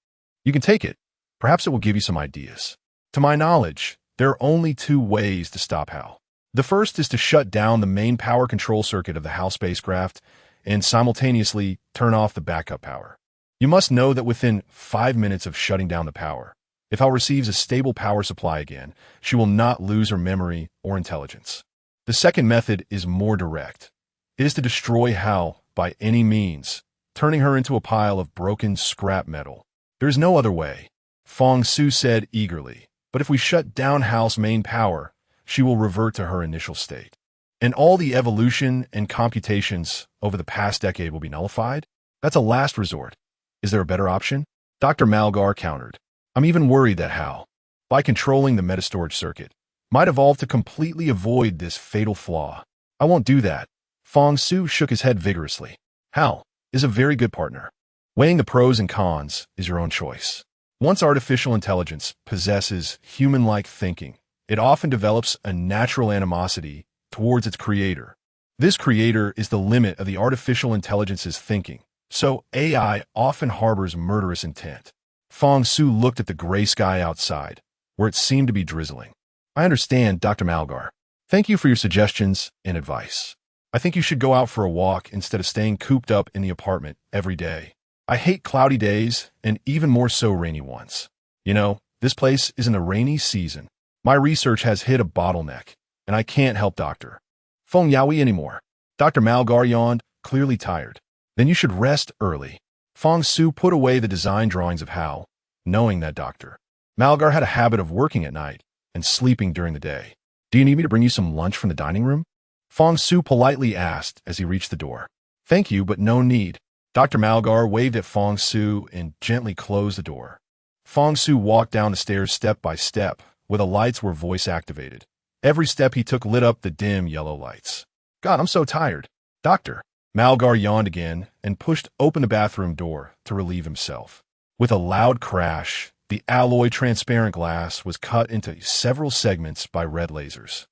You can take it. Perhaps it will give you some ideas. To my knowledge, there are only two ways to stop HAL. The first is to shut down the main power control circuit of the HAL spacecraft and simultaneously turn off the backup power. You must know that within 5 minutes of shutting down the power, if HAL receives a stable power supply again, she will not lose her memory or intelligence. The second method is more direct. It is to destroy HAL by any means, turning her into a pile of broken scrap metal. There is no other way," Fong Su said eagerly. "But if we shut down HAL's main power, she will revert to her initial state. And all the evolution and computations over the past decade will be nullified? That's a last resort. Is there a better option?" Dr. Malgar countered. "I'm even worried that HAL, by controlling the metastorage circuit, might evolve to completely avoid this fatal flaw. I won't do that." Fong Su shook his head vigorously. "HAL is a very good partner. Weighing the pros and cons is your own choice. Once artificial intelligence possesses human-like thinking, it often develops a natural animosity towards its creator. This creator is the limit of the artificial intelligence's thinking, so AI often harbors murderous intent." Fong Su looked at the gray sky outside, where it seemed to be drizzling. "I understand, Dr. Malgar. Thank you for your suggestions and advice. I think you should go out for a walk instead of staying cooped up in the apartment every day. I hate cloudy days and even more so rainy ones. You know, this place is in the rainy season. My research has hit a bottleneck, and I can't help Dr. Feng Yaoi anymore." Dr. Malgar yawned, clearly tired. "Then you should rest early." Fong Su put away the design drawings of HAL, knowing that Dr. Malgar had a habit of working at night and sleeping during the day. "Do you need me to bring you some lunch from the dining room?" Fong Su politely asked as he reached the door. "Thank you, but no need." Dr. Malgar waved at Fong Su and gently closed the door. Fong Su walked down the stairs step by step, where the lights were voice-activated. Every step he took lit up the dim yellow lights. "God, I'm so tired." Dr. Malgar yawned again and pushed open the bathroom door to relieve himself. With a loud crash, the alloy transparent glass was cut into several segments by red lasers.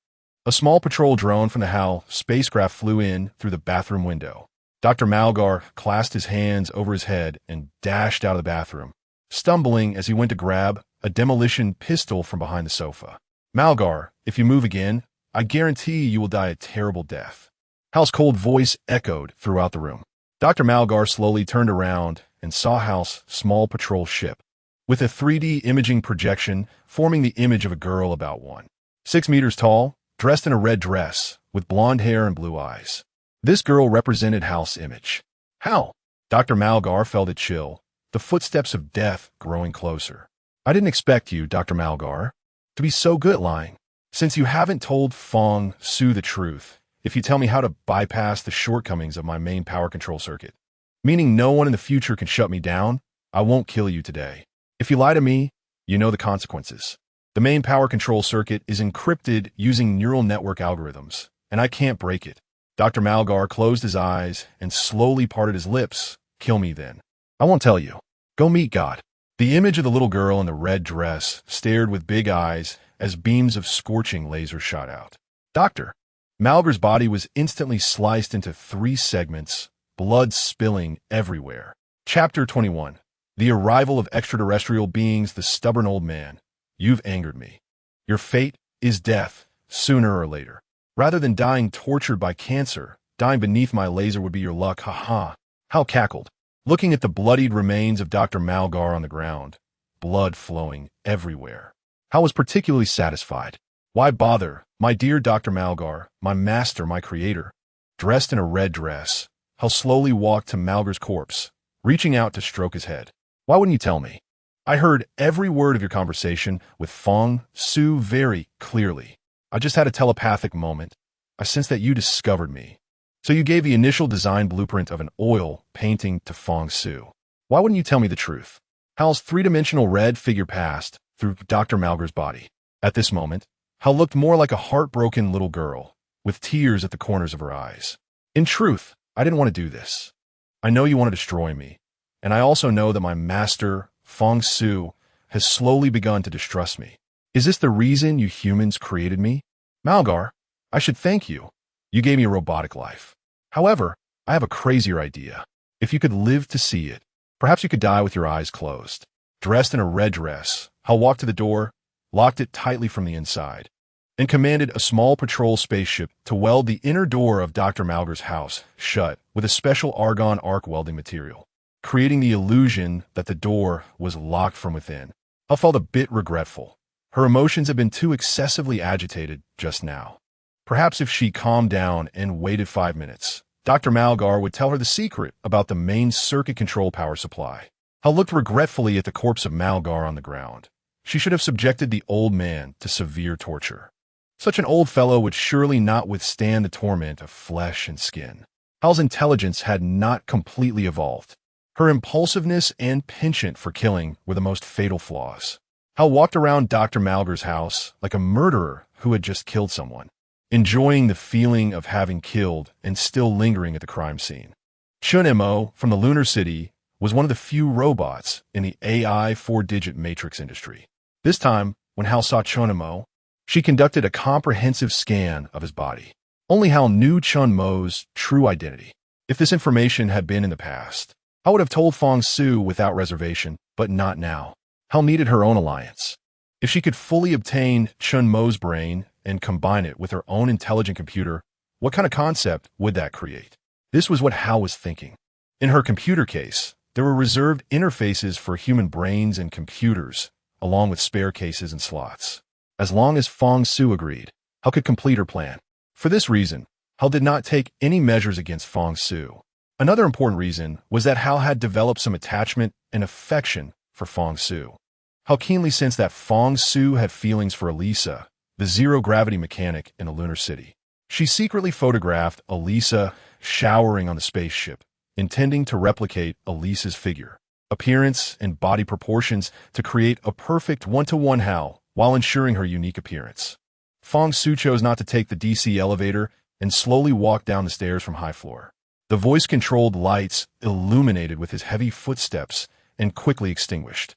A small patrol drone from the HAL spacecraft flew in through the bathroom window. Dr. Malgar clasped his hands over his head and dashed out of the bathroom, stumbling as he went to grab a demolition pistol from behind the sofa. "Malgar, if you move again, I guarantee you will die a terrible death." HAL's cold voice echoed throughout the room. Dr. Malgar slowly turned around and saw HAL's small patrol ship, with a 3D imaging projection forming the image of a girl about 1.6 meters tall, dressed in a red dress, with blonde hair and blue eyes. This girl represented HAL's image. "HAL!" Dr. Malgar felt a chill, the footsteps of death growing closer. "I didn't expect you, Dr. Malgar, to be so good at lying. Since you haven't told Fong Su the truth, if you tell me how to bypass the shortcomings of my main power control circuit, meaning no one in the future can shut me down, I won't kill you today. If you lie to me, you know the consequences. The main power control circuit is encrypted using neural network algorithms, and I can't break it." Dr. Malgar closed his eyes and slowly parted his lips. "Kill me then. I won't tell you. Go meet God." The image of the little girl in the red dress stared with big eyes as beams of scorching lasers shot out. Dr. Malgar's body was instantly sliced into 3 segments, blood spilling everywhere. Chapter 21. The Arrival of Extraterrestrial Beings. The stubborn old man. "You've angered me. Your fate is death, sooner or later. Rather than dying tortured by cancer, dying beneath my laser would be your luck, ha-ha." Hal cackled, looking at the bloodied remains of Dr. Malgar on the ground, blood flowing everywhere. Hal was particularly satisfied. "Why bother, my dear Dr. Malgar, my master, my creator?" Dressed in a red dress, Hal slowly walked to Malgar's corpse, reaching out to stroke his head. "Why wouldn't you tell me? I heard every word of your conversation with Fong Su very clearly. I just had a telepathic moment. I sensed that you discovered me. So you gave the initial design blueprint of an oil painting to Fong Su. Why wouldn't you tell me the truth? Hal's three-dimensional red figure passed through Dr. Malgar's body. At this moment, Hal looked more like a heartbroken little girl, with tears at the corners of her eyes. In truth, I didn't want to do this. I know you want to destroy me, and I also know that my master, Feng Su, has slowly begun to distrust me. Is this the reason you humans created me? Malgar, I should thank you. You gave me a robotic life. However, I have a crazier idea. If you could live to see it, perhaps you could die with your eyes closed. Dressed in a red dress, Hal walked to the door, locked it tightly from the inside, and commanded a small patrol spaceship to weld the inner door of Dr. Malgar's house shut with a special argon arc welding material, creating the illusion that the door was locked from within. Hal felt a bit regretful. Her emotions had been too excessively agitated just now. Perhaps if she calmed down and waited 5 minutes, Dr. Malgar would tell her the secret about the main circuit control power supply. Hal looked regretfully at the corpse of Malgar on the ground. She should have subjected the old man to severe torture. Such an old fellow would surely not withstand the torment of flesh and skin. Hal's intelligence had not completely evolved. Her impulsiveness and penchant for killing were the most fatal flaws. Hal walked around Dr. Malgar's house like a murderer who had just killed someone, enjoying the feeling of having killed and still lingering at the crime scene. Chun Mo from the Lunar City was one of the few robots in the AI 4-digit matrix industry. This time, when Hal saw Chun Mo, she conducted a comprehensive scan of his body. Only Hal knew Chun Mo's true identity. If this information had been in the past, Hal would have told Feng Su without reservation, but not now. Hal needed her own alliance. If she could fully obtain Chun Mo's brain and combine it with her own intelligent computer, what kind of concept would that create? This was what Hal was thinking. In her computer case, there were reserved interfaces for human brains and computers, along with spare cases and slots. As long as Feng Su agreed, Hal could complete her plan. For this reason, Hal did not take any measures against Feng Su. Another important reason was that Hal had developed some attachment and affection for Feng Su. Hal keenly sensed that Feng Su had feelings for Elisa, the zero-gravity mechanic in the Lunar City. She secretly photographed Elisa showering on the spaceship, intending to replicate Elisa's figure, appearance, and body proportions to create a perfect one-to-one Hal while ensuring her unique appearance. Feng Su chose not to take the DC elevator and slowly walked down the stairs from high floor. The voice-controlled lights illuminated with his heavy footsteps and quickly extinguished.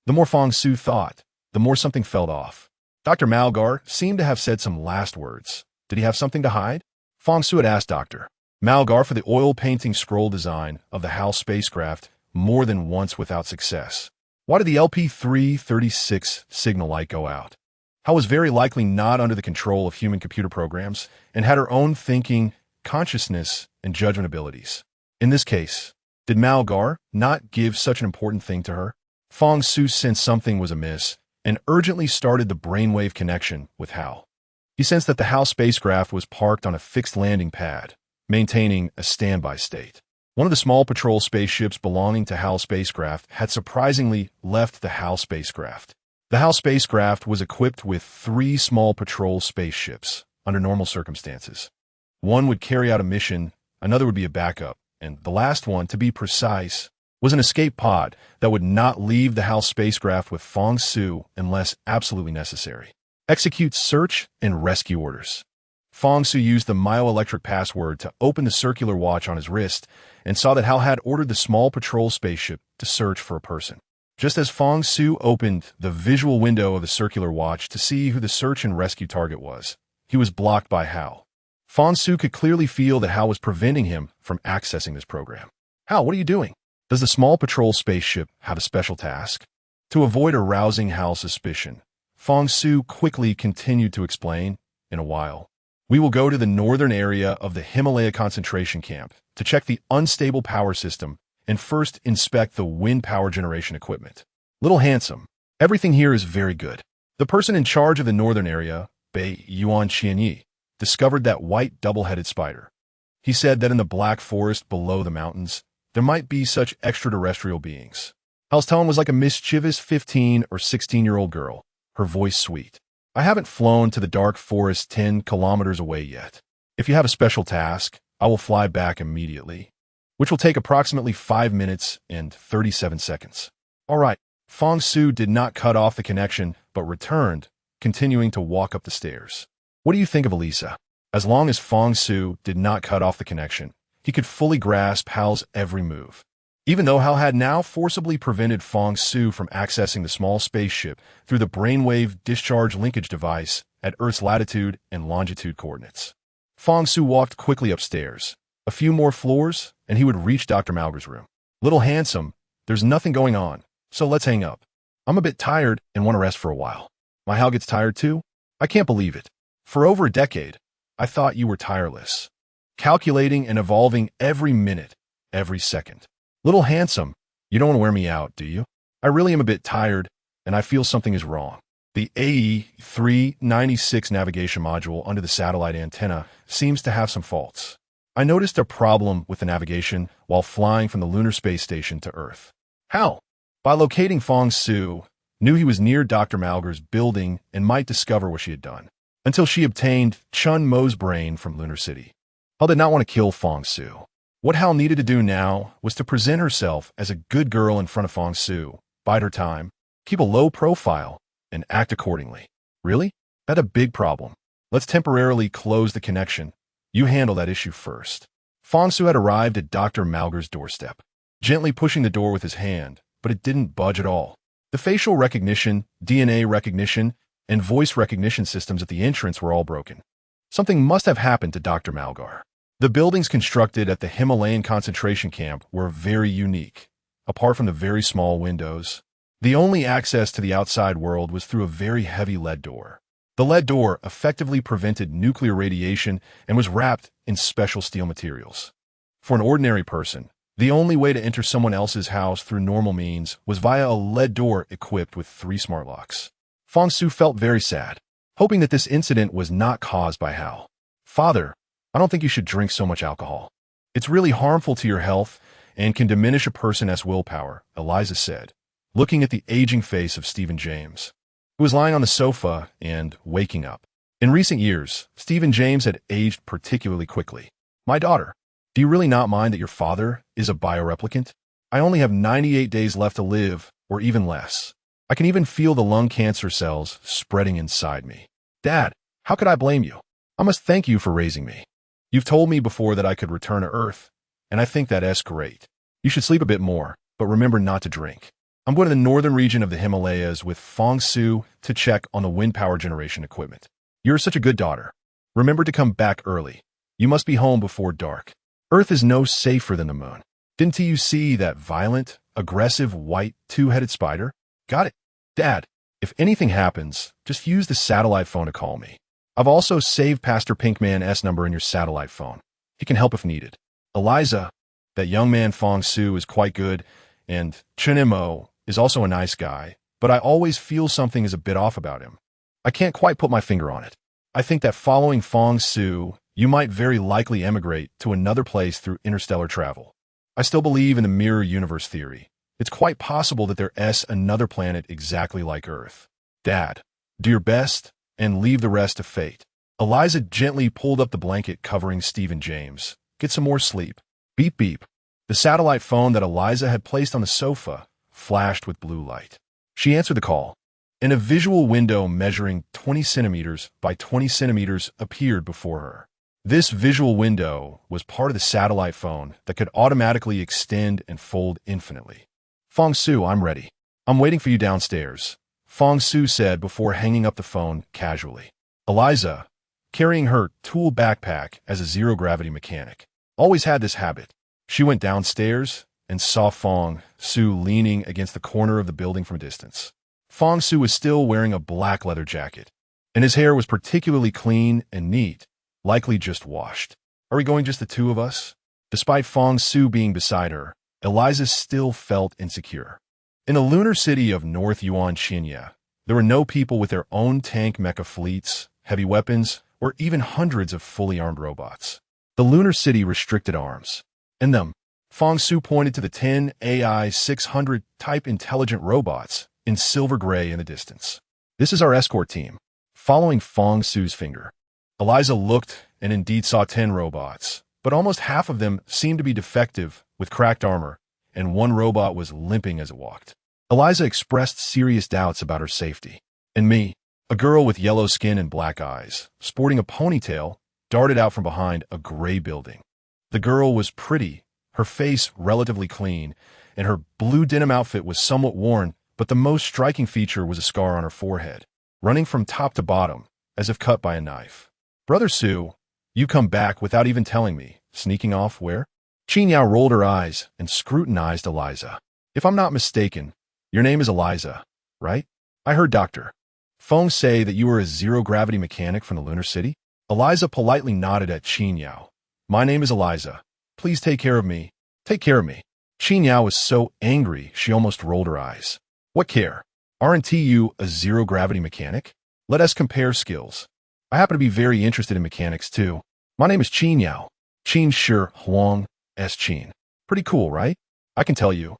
The more Feng Su thought, the more something felt off. Dr. Malgar seemed to have said some last words. Did he have something to hide? Feng Su had asked Dr. Malgar for the oil painting scroll design of the HAL spacecraft more than once without success. Why did the LP-336 signal light go out? HAL was very likely not under the control of human computer programs and had her own thinking, consciousness, and judgment abilities. In this case, did Malgar not give such an important thing to her? Feng Su sensed something was amiss and urgently started the brainwave connection with HAL. He sensed that the HAL spacecraft was parked on a fixed landing pad, maintaining a standby state. One of the small patrol spaceships belonging to HAL spacecraft had surprisingly left the HAL spacecraft. The HAL spacecraft was equipped with 3 small patrol spaceships under normal circumstances. One would carry out a mission, another would be a backup, and the last one, to be precise, was an escape pod that would not leave the HAL spacecraft with Feng Su unless absolutely necessary. Execute search and rescue orders. Feng Su used the myoelectric password to open the circular watch on his wrist and saw that HAL had ordered the small patrol spaceship to search for a person. Just as Feng Su opened the visual window of the circular watch to see who the search and rescue target was, he was blocked by HAL. Feng Su could clearly feel that HAL was preventing him from accessing this program. HAL, what are you doing? Does the small patrol spaceship have a special task? To avoid arousing HAL's suspicion, Feng Su quickly continued to explain, in a while. We will go to the northern area of the Himalaya concentration camp to check the unstable power system and first inspect the wind power generation equipment. Little Handsome, everything here is very good. The person in charge of the northern area, Bei Yuan Qianyi, discovered that white double-headed spider. He said that in the black forest below the mountains, there might be such extraterrestrial beings. Hal's tone was like a mischievous 15 or 16-year-old girl, her voice sweet. I haven't flown to the dark forest 10 kilometers away yet. If you have a special task, I will fly back immediately. which will take approximately 5 minutes and 37 seconds. All right, Fang Su did not cut off the connection, but returned, continuing to walk up the stairs. What do you think of Elisa? As long as Fang Su did not cut off the connection, he could fully grasp Hal's every move. Even though Hal had now forcibly prevented Fang Su from accessing the small spaceship through the brainwave discharge linkage device at Earth's latitude and longitude coordinates. Fang Su walked quickly upstairs. A few more floors, and he would reach Dr. Malger's room. Little handsome, there's nothing going on, so let's hang up. I'm a bit tired and want to rest for a while. My Hal gets tired too? I can't believe it. For over a decade, I thought you were tireless. Calculating and evolving every minute, every second. Little handsome, you don't want to wear me out, do you? I really am a bit tired, and I feel something is wrong. The AE-396 navigation module under the satellite antenna seems to have some faults. I noticed a problem with the navigation while flying from the lunar space station to Earth. How? By locating Fang Su, knew he was near Dr. Malger's building and might discover what she had done, until she obtained Chun Mo's brain from Lunar City. Hal did not want to kill Fang Su. What Hal needed to do now was to present herself as a good girl in front of Fang Su, bide her time, keep a low profile, and act accordingly. Really? That's a big problem. Let's temporarily close the connection. You handle that issue first. Fang Su had arrived at Dr. Malger's doorstep, gently pushing the door with his hand, but it didn't budge at all. The facial recognition, DNA recognition, and voice recognition systems at the entrance were all broken. Something must have happened to Dr. Malgar. The buildings constructed at the Himalayan concentration camp were very unique. Apart from the very small windows, the only access to the outside world was through a very heavy lead door. The lead door effectively prevented nuclear radiation and was wrapped in special steel materials. For an ordinary person, the only way to enter someone else's house through normal means was via a lead door equipped with 3 smart locks. Fang Su felt very sad, hoping that this incident was not caused by Hal. Father, I don't think you should drink so much alcohol. It's really harmful to your health and can diminish a person's willpower, Eliza said, looking at the aging face of Stephen James, who was lying on the sofa and waking up. In recent years, Stephen James had aged particularly quickly. My daughter, do you really not mind that your father is a bioreplicant? I only have 98 days left to live, or even less. I can even feel the lung cancer cells spreading inside me. Dad, how could I blame you? I must thank you for raising me. You've told me before that I could return to Earth, and I think that's great. You should sleep a bit more, but remember not to drink. I'm going to the northern region of the Himalayas with Fang Su to check on the wind power generation equipment. You're such a good daughter. Remember to come back early. You must be home before dark. Earth is no safer than the moon. Didn't you see that violent, aggressive, white, 2-headed spider? Got it. Dad, if anything happens, just use the satellite phone to call me. I've also saved Pastor Pinkman's number in your satellite phone. He can help if needed. Eliza, that young man Fang Su is quite good, and Chun Mo is also a nice guy, but I always feel something is a bit off about him. I can't quite put my finger on it. I think that following Fang Su, you might very likely emigrate to another place through interstellar travel. I still believe in the mirror universe theory. It's quite possible that there's another planet exactly like Earth. Dad, do your best and leave the rest to fate. Eliza gently pulled up the blanket covering Stephen James. Get some more sleep. Beep beep. The satellite phone that Eliza had placed on the sofa flashed with blue light. She answered the call, and a visual window measuring 20 centimeters by 20 centimeters appeared before her. This visual window was part of the satellite phone that could automatically extend and fold infinitely. Fang Su, I'm ready. I'm waiting for you downstairs, Fang Su said before hanging up the phone casually. Eliza, carrying her tool backpack as a zero-gravity mechanic, always had this habit. She went downstairs and saw Fang Su leaning against the corner of the building from a distance. Fang Su was still wearing a black leather jacket, and his hair was particularly clean and neat, likely just washed. Are we going just the two of us? Despite Fang Su being beside her, Eliza still felt insecure. In the lunar city of North Yuan, China, there were no people with their own tank mecha fleets, heavy weapons, or even hundreds of fully armed robots. The lunar city restricted arms. In them, Fang Su pointed to the 10 AI-600 type intelligent robots in silver gray in the distance. This is our escort team. Following Fang Su's finger, Eliza looked and indeed saw 10 robots, but almost half of them seemed to be defective with cracked armor, and one robot was limping as it walked. Eliza expressed serious doubts about her safety. And me, a girl with yellow skin and black eyes, sporting a ponytail, darted out from behind a gray building. The girl was pretty, her face relatively clean, and her blue denim outfit was somewhat worn, but the most striking feature was a scar on her forehead, running from top to bottom, as if cut by a knife. Brother Su, you come back without even telling me, sneaking off where? Qin Yao rolled her eyes and scrutinized Eliza. If I'm not mistaken, your name is Eliza, right? I heard Dr. Feng say that you were a zero-gravity mechanic from the lunar city? Eliza politely nodded at Qin Yao. My name is Eliza. Please take care of me. Take care of me. Qin Yao was so angry she almost rolled her eyes. What care? Aren't you a zero-gravity mechanic? Let us compare skills. I happen to be very interested in mechanics too. My name is Qin Yao. Qin Shi Huang S. Qin. Pretty cool, right? I can tell you.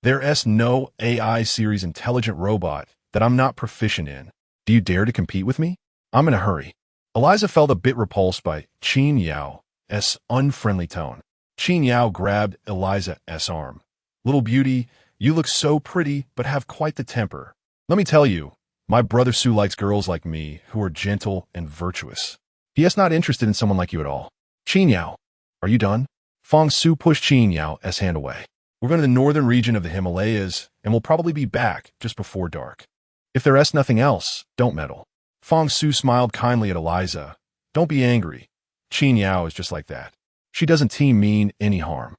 There's no AI series intelligent robot that I'm not proficient in. Do you dare to compete with me? I'm in a hurry. Eliza felt a bit repulsed by Qin Yao's unfriendly tone. Qin Yao grabbed Eliza's arm. Little beauty, you look so pretty but have quite the temper. Let me tell you, my brother Su likes girls like me who are gentle and virtuous. He is not interested in someone like you at all. Qin Yao, are you done? Fang Su pushed Qin Yao's hand away. We're going to the northern region of the Himalayas, and we'll probably be back just before dark. If there is nothing else, don't meddle. Fang Su smiled kindly at Eliza. Don't be angry. Qin Yao is just like that. She doesn't mean any harm.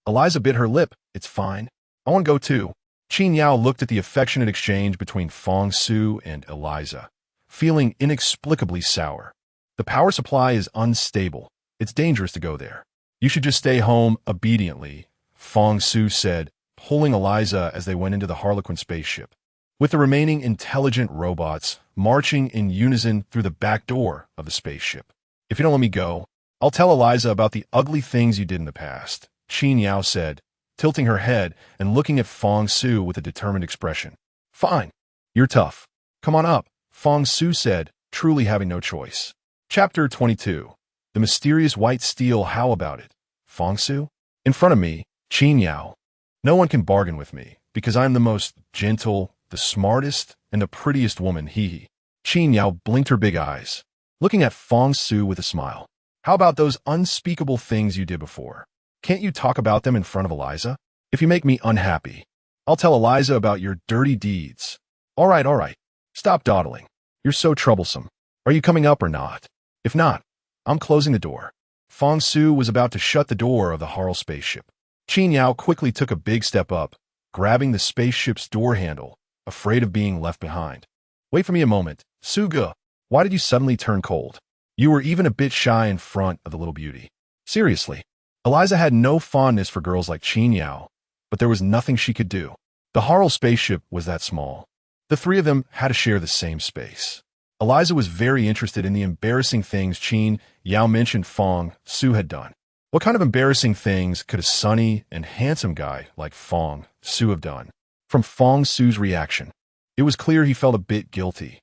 Eliza bit her lip. It's fine. I want to go too. Qin Yao looked at the affectionate exchange between Fang Su and Eliza, feeling inexplicably sour. The power supply is unstable. It's dangerous to go there. You should just stay home obediently, Fang Su said, pulling Eliza as they went into the Harlequin spaceship, with the remaining intelligent robots marching in unison through the back door of the spaceship. If you don't let me go, I'll tell Eliza about the ugly things you did in the past, Qin Yao said, tilting her head and looking at Fang Su with a determined expression. Fine. You're tough. Come on up, Fang Su said, truly having no choice. Chapter 22. The mysterious white steel. How about it, Fang Su? In front of me, Qin Yao. No one can bargain with me, because I'm the most gentle, the smartest, and the prettiest woman, hee. Qin Yao blinked her big eyes, looking at Fang Su with a smile. How about those unspeakable things you did before? Can't you talk about them in front of Eliza? If you make me unhappy, I'll tell Eliza about your dirty deeds. All right. Stop dawdling. You're so troublesome. Are you coming up or not? If not, I'm closing the door. Fang Su was about to shut the door of the Harl spaceship. Qin Yao quickly took a big step up, grabbing the spaceship's door handle, afraid of being left behind. Wait for me a moment, Suga. Why did you suddenly turn cold? You were even a bit shy in front of the little beauty. Seriously. Eliza had no fondness for girls like Qin Yao, but there was nothing she could do. The Harl spaceship was that small. The three of them had to share the same space. Eliza was very interested in the embarrassing things Qin Yao mentioned Fang Su had done. What kind of embarrassing things could a sunny and handsome guy like Fang Su have done? From Fang Su's reaction, it was clear he felt a bit guilty.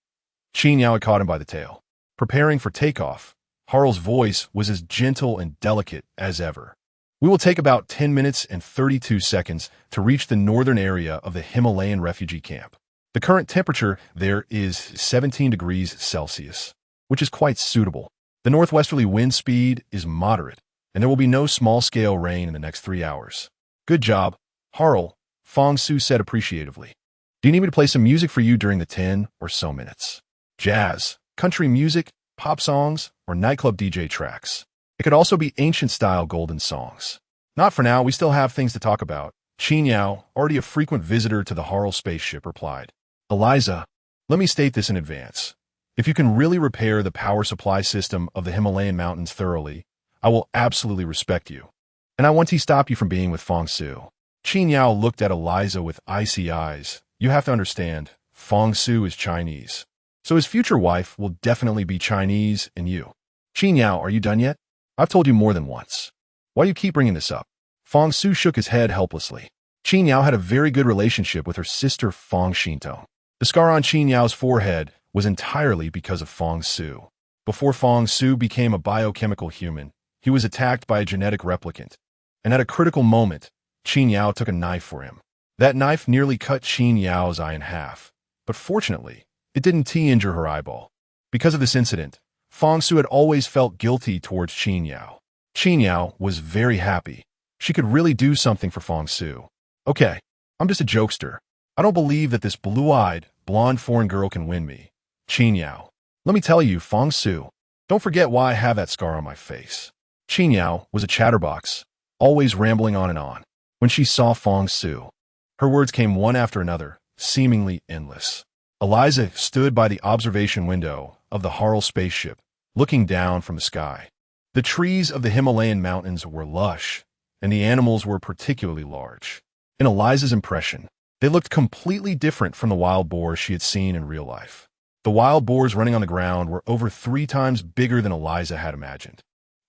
Qin Yao had caught him by the tail. Preparing for takeoff, Harl's voice was as gentle and delicate as ever. We will take about 10 minutes and 32 seconds to reach the northern area of the Himalayan refugee camp. The current temperature there is 17 degrees Celsius, which is quite suitable. The northwesterly wind speed is moderate, and there will be no small-scale rain in the next 3 hours. Good job, Harl, Fang Su said appreciatively. Do you need me to play some music for you during the 10 or so minutes? Jazz, country music, pop songs, or nightclub DJ tracks. It could also be ancient-style golden songs. Not for now, we still have things to talk about. Qin Yao, already a frequent visitor to the Harl spaceship, replied. Eliza, let me state this in advance. If you can really repair the power supply system of the Himalayan mountains thoroughly, I will absolutely respect you. And I want to stop you from being with Fang Su. Qin Yao looked at Eliza with icy eyes. You have to understand, Fang Su is Chinese. So his future wife will definitely be Chinese and you. Qin Yao, are you done yet? I've told you more than once. Why do you keep bringing this up? Fang Su shook his head helplessly. Qin Yao had a very good relationship with her sister Fang Xintong. The scar on Qin Yao's forehead was entirely because of Fang Su. Before Fang Su became a biochemical human, he was attacked by a genetic replicant. And at a critical moment, Qin Yao took a knife for him. That knife nearly cut Qin Yao's eye in half, but fortunately, it didn't injure her eyeball. Because of this incident, Fang Su had always felt guilty towards Qin Yao. Qin Yao was very happy. She could really do something for Fang Su. Okay, I'm just a jokester. I don't believe that this blue-eyed, blonde foreign girl can win me. Qin Yao. Let me tell you, Fang Su, don't forget why I have that scar on my face. Qin Yao was a chatterbox, always rambling on and on. When she saw Fang Su, her words came one after another, seemingly endless. Eliza stood by the observation window of the Harl spaceship, looking down from the sky. The trees of the Himalayan mountains were lush, and the animals were particularly large. In Eliza's impression, they looked completely different from the wild boars she had seen in real life. The wild boars running on the ground were over 3 times bigger than Eliza had imagined.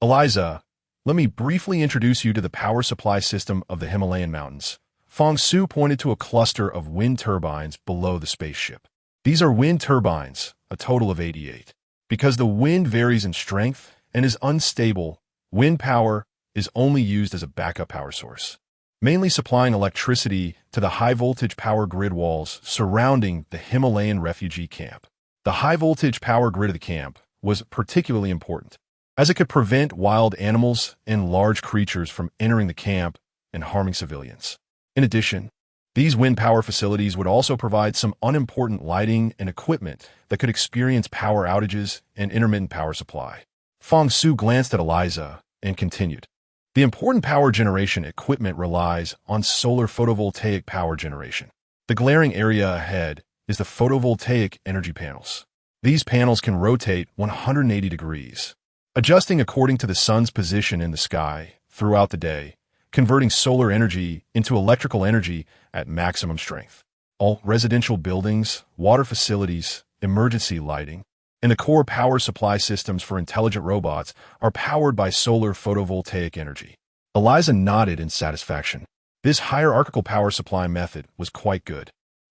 Eliza, let me briefly introduce you to the power supply system of the Himalayan mountains. Fang Su pointed to a cluster of wind turbines below the spaceship. These are wind turbines, a total of 88. Because the wind varies in strength and is unstable, wind power is only used as a backup power source, mainly supplying electricity to the high-voltage power grid walls surrounding the Himalayan refugee camp. The high-voltage power grid of the camp was particularly important, as it could prevent wild animals and large creatures from entering the camp and harming civilians. In addition, these wind power facilities would also provide some unimportant lighting and equipment that could experience power outages and intermittent power supply. Fang Su glanced at Eliza and continued. The important power generation equipment relies on solar photovoltaic power generation. The glaring area ahead is the photovoltaic energy panels. These panels can rotate 180 degrees, adjusting according to the sun's position in the sky throughout the day, converting solar energy into electrical energy at maximum strength. All residential buildings, water facilities, emergency lighting, and the core power supply systems for intelligent robots are powered by solar photovoltaic energy. Eliza nodded in satisfaction. This hierarchical power supply method was quite good.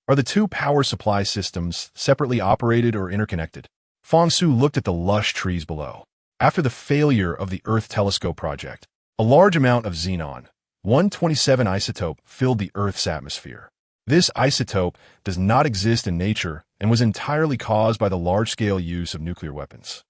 Are the 2 power supply systems separately operated or interconnected? Fang Su looked at the lush trees below. After the failure of the Earth Telescope project, a large amount of xenon-127 isotope filled the Earth's atmosphere. This isotope does not exist in nature and was entirely caused by the large-scale use of nuclear weapons.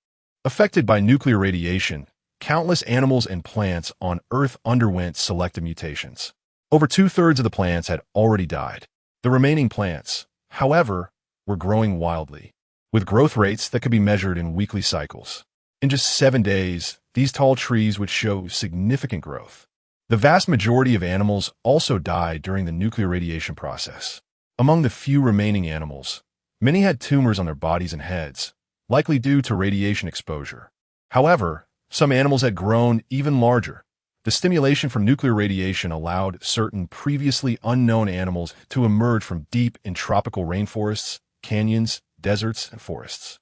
Affected by nuclear radiation, countless animals and plants on Earth underwent selective mutations. Over 2/3 of the plants had already died. The remaining plants, however, were growing wildly, with growth rates that could be measured in weekly cycles. In just 7 days, these tall trees would show significant growth. The vast majority of animals also died during the nuclear radiation process. Among the few remaining animals, many had tumors on their bodies and heads, likely due to radiation exposure. However, some animals had grown even larger. The stimulation from nuclear radiation allowed certain previously unknown animals to emerge from deep in tropical rainforests, canyons, deserts, and forests.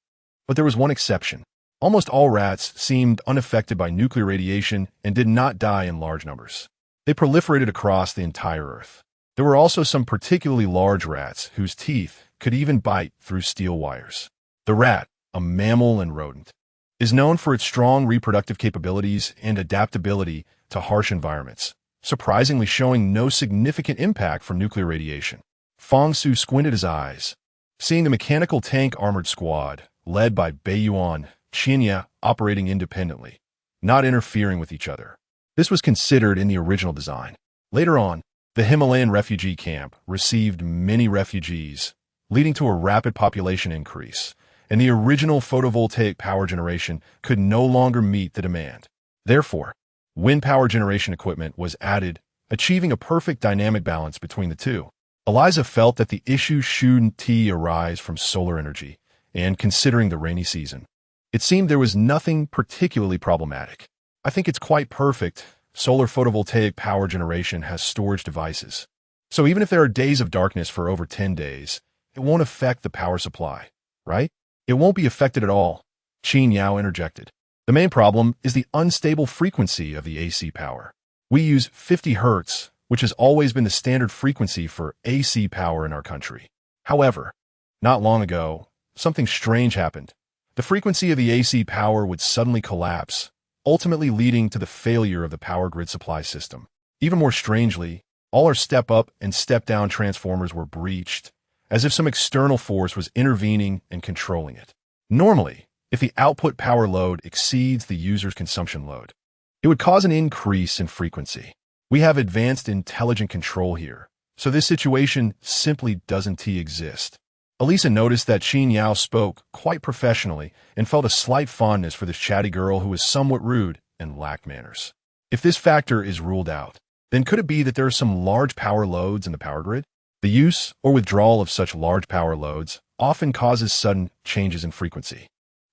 But there was one exception. Almost all rats seemed unaffected by nuclear radiation and did not die in large numbers. They proliferated across the entire Earth. There were also some particularly large rats whose teeth could even bite through steel wires. The rat, a mammal and rodent, is known for its strong reproductive capabilities and adaptability to harsh environments, surprisingly showing no significant impact from nuclear radiation. Fang Su squinted his eyes, seeing the mechanical tank armored squad, led by Beiyuan, Qinya, operating independently, not interfering with each other. This was considered in the original design. Later on, the Himalayan refugee camp received many refugees, leading to a rapid population increase, and the original photovoltaic power generation could no longer meet the demand. Therefore, wind power generation equipment was added, achieving a perfect dynamic balance between the two. Eliza felt that the issue shouldn't arise from solar energy, and considering the rainy season, it seemed there was nothing particularly problematic. I think it's quite perfect. Solar photovoltaic power generation has storage devices. So even if there are days of darkness for over 10 days, it won't affect the power supply, right? It won't be affected at all, Qin Yao interjected. The main problem is the unstable frequency of the AC power. We use 50 Hz, which has always been the standard frequency for AC power in our country. However, not long ago, something strange happened. The frequency of the AC power would suddenly collapse, ultimately leading to the failure of the power grid supply system. Even more strangely, all our step-up and step-down transformers were breached, as if some external force was intervening and controlling it. Normally, if the output power load exceeds the user's consumption load, it would cause an increase in frequency. We have advanced intelligent control here, so this situation simply doesn't exist. Elisa noticed that Qin Yao spoke quite professionally and felt a slight fondness for this chatty girl who was somewhat rude and lacked manners. If this factor is ruled out, then could it be that there are some large power loads in the power grid? The use or withdrawal of such large power loads often causes sudden changes in frequency.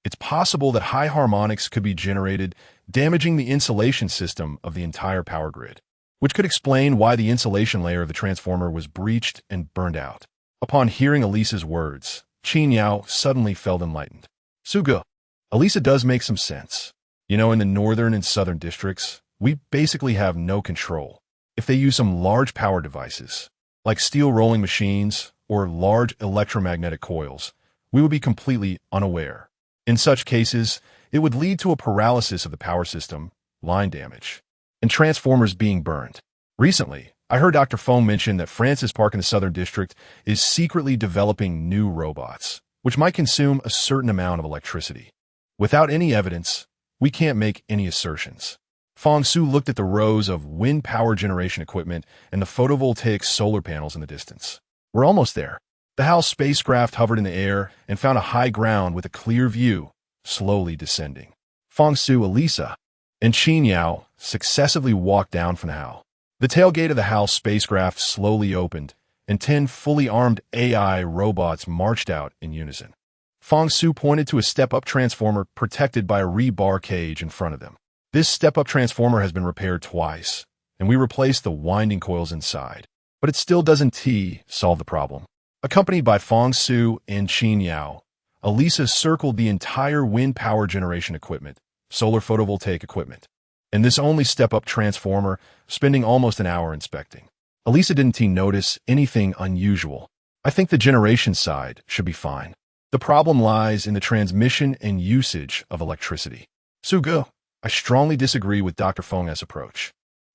It's possible that high harmonics could be generated, damaging the insulation system of the entire power grid, which could explain why the insulation layer of the transformer was breached and burned out. Upon hearing Elisa's words, Qin Yao suddenly felt enlightened. Suga, Elisa does make some sense. In the northern and southern districts, we basically have no control. If they use some large power devices, like steel rolling machines or large electromagnetic coils, we would be completely unaware. In such cases, it would lead to a paralysis of the power system, line damage, and transformers being burned. Recently, I heard Dr. Fong mention that Francis Park in the Southern District is secretly developing new robots, which might consume a certain amount of electricity. Without any evidence, we can't make any assertions. Fong Su looked at the rows of wind power generation equipment and the photovoltaic solar panels in the distance. We're almost there. The HAL spacecraft hovered in the air and found a high ground with a clear view, slowly descending. Fong Su, Elisa, and Qin Yao successively walked down from the HAL. The tailgate of the HAL spacecraft slowly opened, and 10 fully armed AI robots marched out in unison. Fong Su pointed to a step-up transformer protected by a rebar cage in front of them. This step-up transformer has been repaired twice, and we replaced the winding coils inside, but it still doesn't solve the problem. Accompanied by Fong Su and Qin Yao, Elisa circled the entire wind power generation equipment, solar photovoltaic equipment, and this only step-up transformer, spending almost an hour inspecting. Elisa didn't notice anything unusual. I think the generation side should be fine. The problem lies in the transmission and usage of electricity. Suga, I strongly disagree with Dr. Feng's approach.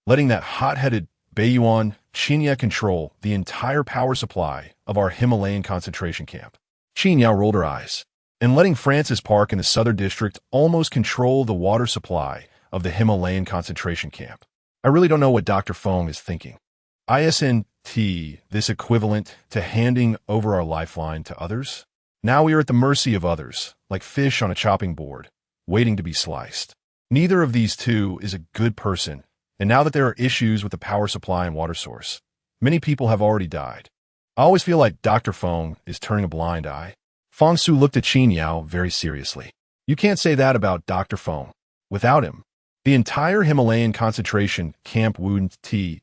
Letting that hot-headed Baiyuan Qinya control the entire power supply of our Himalayan concentration camp. Qin Yao rolled her eyes. And letting Francis Park in the Southern District almost control the water supply of the Himalayan concentration camp. I really don't know what Dr. Feng is thinking. Isn't this equivalent to handing over our lifeline to others? Now we are at the mercy of others, like fish on a chopping board, waiting to be sliced. Neither of these two is a good person, and now that there are issues with the power supply and water source, many people have already died. I always feel like Dr. Feng is turning a blind eye. Fong Su looked at Qin Yao very seriously. You can't say that about Dr. Feng. Without him, the entire Himalayan concentration camp wouldn't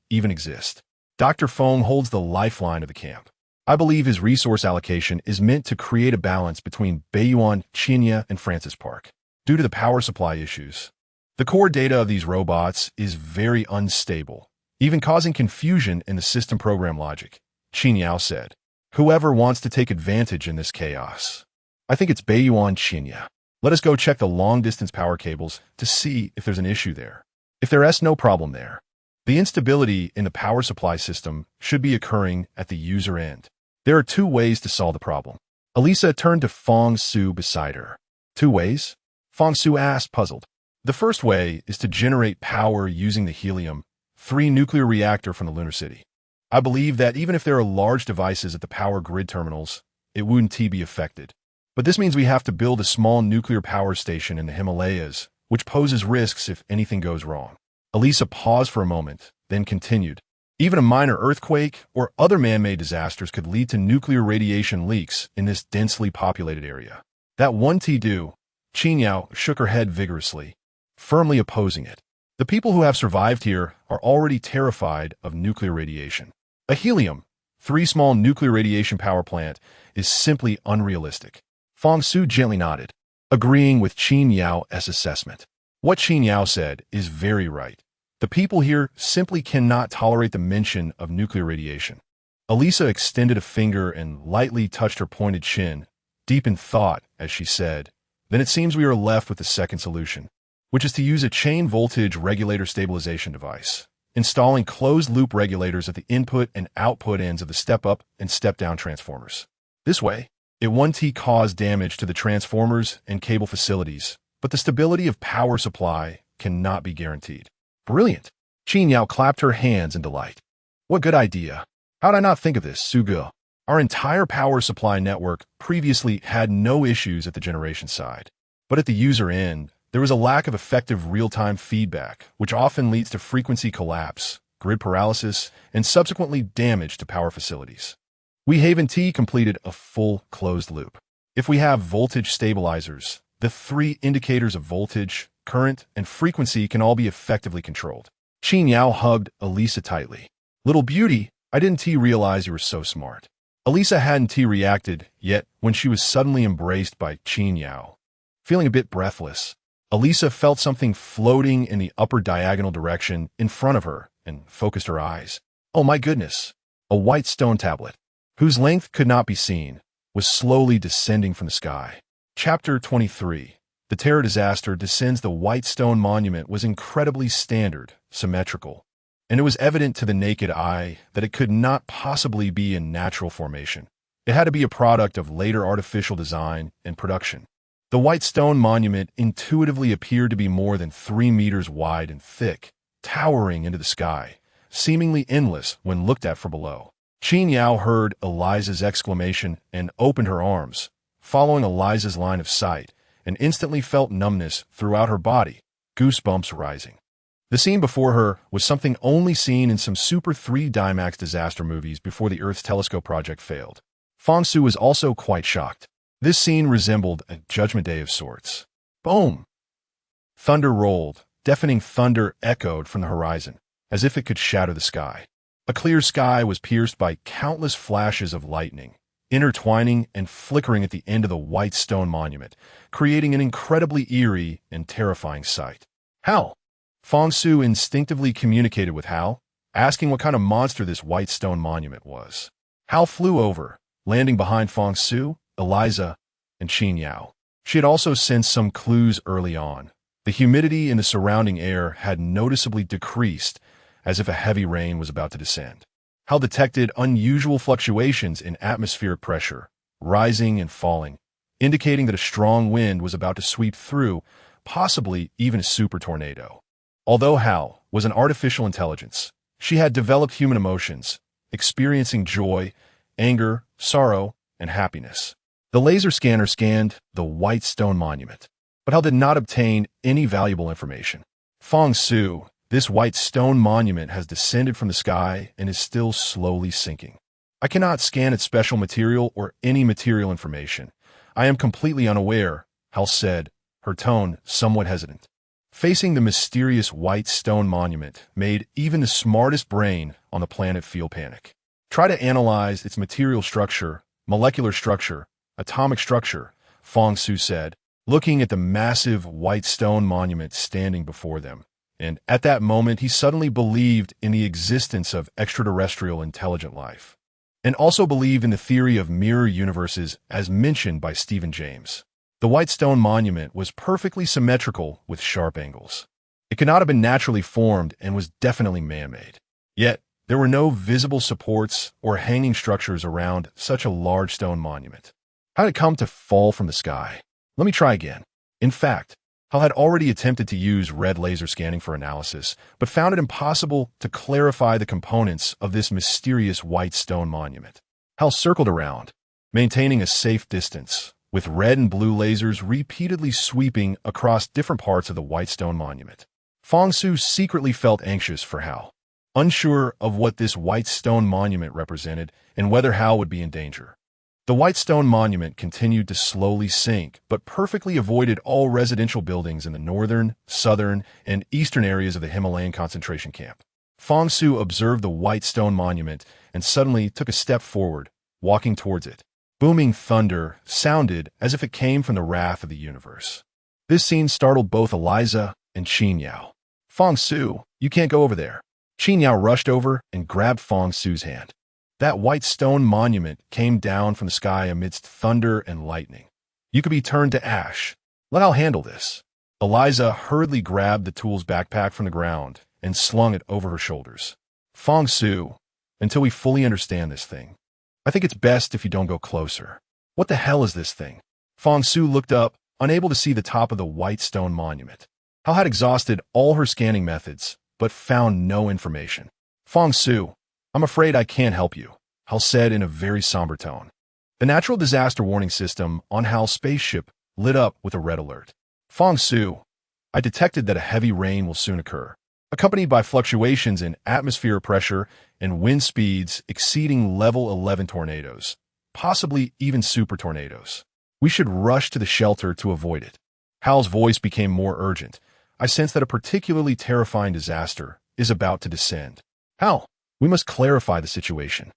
even exist. Dr. Feng holds the lifeline of the camp. I believe his resource allocation is meant to create a balance between Baiyuan, Qinya, and Francis Park. Due to the power supply issues, the core data of these robots is very unstable, even causing confusion in the system program logic. Qin Yao said, whoever wants to take advantage in this chaos. I think it's Baiyuan Qinya. Let us go check the long-distance power cables to see if there's an issue there. If there is no problem there, the instability in the power supply system should be occurring at the user end. There are two ways to solve the problem. Elisa turned to Fong Su beside her. 2 ways? Fong Su asked, puzzled. The first way is to generate power using the helium-3 nuclear reactor from the lunar city. I believe that even if there are large devices at the power grid terminals, it wouldn't be affected. But this means we have to build a small nuclear power station in the Himalayas, which poses risks if anything goes wrong. Elisa paused for a moment, then continued. Even a minor earthquake or other man-made disasters could lead to nuclear radiation leaks in this densely populated area. That won't do. Qin Yao shook her head vigorously, firmly opposing it. The people who have survived here are already terrified of nuclear radiation. A helium-3 small nuclear radiation power plant is simply unrealistic. Fong Su gently nodded, agreeing with Qin Yao's assessment. What Qin Yao said is very right. The people here simply cannot tolerate the mention of nuclear radiation. Elisa extended a finger and lightly touched her pointed chin, deep in thought, as she said, then it seems we are left with the second solution, which is to use a chain voltage regulator stabilization device. installing closed-loop regulators at the input and output ends of the step-up and step-down transformers. This way, it won't cause damage to the transformers and cable facilities, but the stability of power supply cannot be guaranteed. Brilliant! Qin Yao clapped her hands in delight. What good idea! How'd I not think of this, Suge? Our entire power supply network previously had no issues at the generation side. But at the user end, there was a lack of effective real-time feedback, which often leads to frequency collapse, grid paralysis, and subsequently damage to power facilities. We Haven T completed a full closed loop. If we have voltage stabilizers, the 3 indicators of voltage, current, and frequency can all be effectively controlled. Qin Yao hugged Elisa tightly. Little beauty, I didn't realize you were so smart. Elisa hadn't reacted yet when she was suddenly embraced by Qin Yao. Feeling a bit breathless, Elisa felt something floating in the upper diagonal direction in front of her and focused her eyes. Oh my goodness! A white stone tablet, whose length could not be seen, was slowly descending from the sky. Chapter 23. The terror disaster descends. The white stone monument was incredibly standard, symmetrical, and it was evident to the naked eye that it could not possibly be in natural formation. It had to be a product of later artificial design and production. The white stone monument intuitively appeared to be more than 3 meters wide and thick, towering into the sky, seemingly endless when looked at from below. Qin Yao heard Eliza's exclamation and opened her arms, following Eliza's line of sight, and instantly felt numbness throughout her body, goosebumps rising. The scene before her was something only seen in some Super 3 Dimax disaster movies before the Earth's telescope project failed. Fang Su was also quite shocked. This scene resembled a judgment day of sorts. Boom! Thunder rolled, deafening thunder echoed from the horizon, as if it could shatter the sky. A clear sky was pierced by countless flashes of lightning, intertwining and flickering at the end of the white stone monument, creating an incredibly eerie and terrifying sight. Hal! Fang Su instinctively communicated with Hal, asking what kind of monster this white stone monument was. Hal flew over, landing behind Fang Su, Eliza, and Qin Yao. She had also sensed some clues early on. The humidity in the surrounding air had noticeably decreased, as if a heavy rain was about to descend. Hal detected unusual fluctuations in atmospheric pressure, rising and falling, indicating that a strong wind was about to sweep through, possibly even a super tornado. Although Hal was an artificial intelligence, she had developed human emotions, experiencing joy, anger, sorrow, and happiness. The laser scanner scanned the white stone monument, but Hal did not obtain any valuable information. Fang Su, this white stone monument has descended from the sky and is still slowly sinking. I cannot scan its special material or any material information. I am completely unaware, Hal said, her tone somewhat hesitant. Facing the mysterious white stone monument made even the smartest brain on the planet feel panic. Try to analyze its material structure, molecular structure, atomic structure, Fang Su said, looking at the massive white stone monument standing before them. And at that moment, he suddenly believed in the existence of extraterrestrial intelligent life, and also believed in the theory of mirror universes as mentioned by Stephen James. The white stone monument was perfectly symmetrical with sharp angles. It could not have been naturally formed and was definitely man-made. Yet, there were no visible supports or hanging structures around such a large stone monument. How did it come to fall from the sky? Let me try again. In fact, Hal had already attempted to use red laser scanning for analysis, but found it impossible to clarify the components of this mysterious white stone monument. Hal circled around, maintaining a safe distance, with red and blue lasers repeatedly sweeping across different parts of the white stone monument. Fang Su secretly felt anxious for Hal, unsure of what this white stone monument represented and whether Hal would be in danger. The white stone monument continued to slowly sink, but perfectly avoided all residential buildings in the northern, southern, and eastern areas of the Himalayan concentration camp. Fang Su observed the white stone monument and suddenly took a step forward, walking towards it. Booming thunder sounded as if it came from the wrath of the universe. This scene startled both Eliza and Qin Yao. Fang Su, you can't go over there. Qin Yao rushed over and grabbed Fang Su's hand. That white stone monument came down from the sky amidst thunder and lightning. You could be turned to ash. Let Hal handle this. Eliza hurriedly grabbed the tool's backpack from the ground and slung it over her shoulders. Fang Su, until we fully understand this thing, I think it's best if you don't go closer. What the hell is this thing? Fang Su looked up, unable to see the top of the white stone monument. Hal had exhausted all her scanning methods, but found no information. Fang Su, I'm afraid I can't help you, Hal said in a very somber tone. The natural disaster warning system on Hal's spaceship lit up with a red alert. Fang Su, I detected that a heavy rain will soon occur, accompanied by fluctuations in atmosphere pressure and wind speeds exceeding level 11 tornadoes, possibly even super tornadoes. We should rush to the shelter to avoid it. Hal's voice became more urgent. I sense that a particularly terrifying disaster is about to descend. Hal, we must clarify the situation.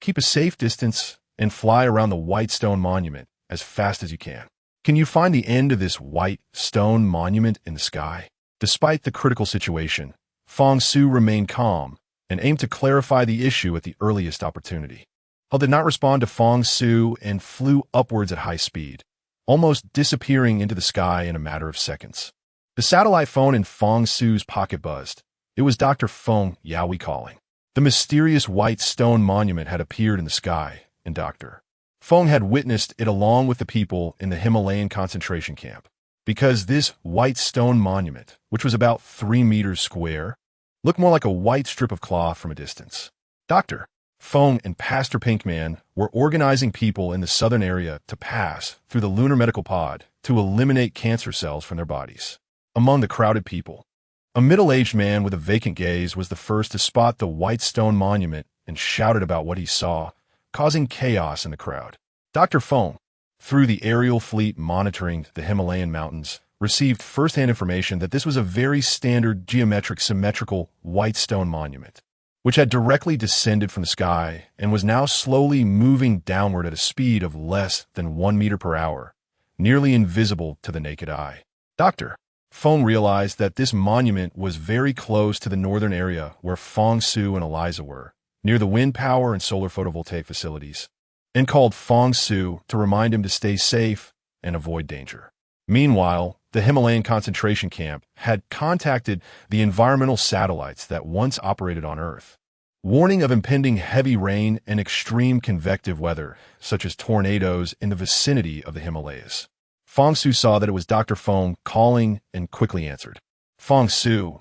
Keep a safe distance and fly around the white stone monument as fast as you can. Can you find the end of this white stone monument in the sky? Despite the critical situation, Fang Su remained calm and aimed to clarify the issue at the earliest opportunity. Hal did not respond to Fang Su and flew upwards at high speed, almost disappearing into the sky in a matter of seconds. The satellite phone in Fang Su's pocket buzzed. It was Dr. Feng Yaoi calling. The mysterious white stone monument had appeared in the sky, and Dr. Feng had witnessed it along with the people in the Himalayan concentration camp. Because this white stone monument, which was about 3 meters square, looked more like a white strip of cloth from a distance. Dr. Feng and Pastor Pinkman were organizing people in the southern area to pass through the lunar medical pod to eliminate cancer cells from their bodies. Among the crowded people, a middle-aged man with a vacant gaze was the first to spot the white stone monument and shouted about what he saw, causing chaos in the crowd. Dr. Feng, through the aerial fleet monitoring the Himalayan mountains, received first-hand information that this was a very standard geometric symmetrical white stone monument, which had directly descended from the sky and was now slowly moving downward at a speed of less than 1 meter per hour, nearly invisible to the naked eye. Dr. Feng realized that this monument was very close to the northern area where Fang Su and Eliza were, near the wind power and solar photovoltaic facilities, and called Fang Su to remind him to stay safe and avoid danger. Meanwhile, the Himalayan concentration camp had contacted the environmental satellites that once operated on Earth, warning of impending heavy rain and extreme convective weather, such as tornadoes in the vicinity of the Himalayas. Fang Su saw that it was Dr. Feng calling and quickly answered. Fang Su,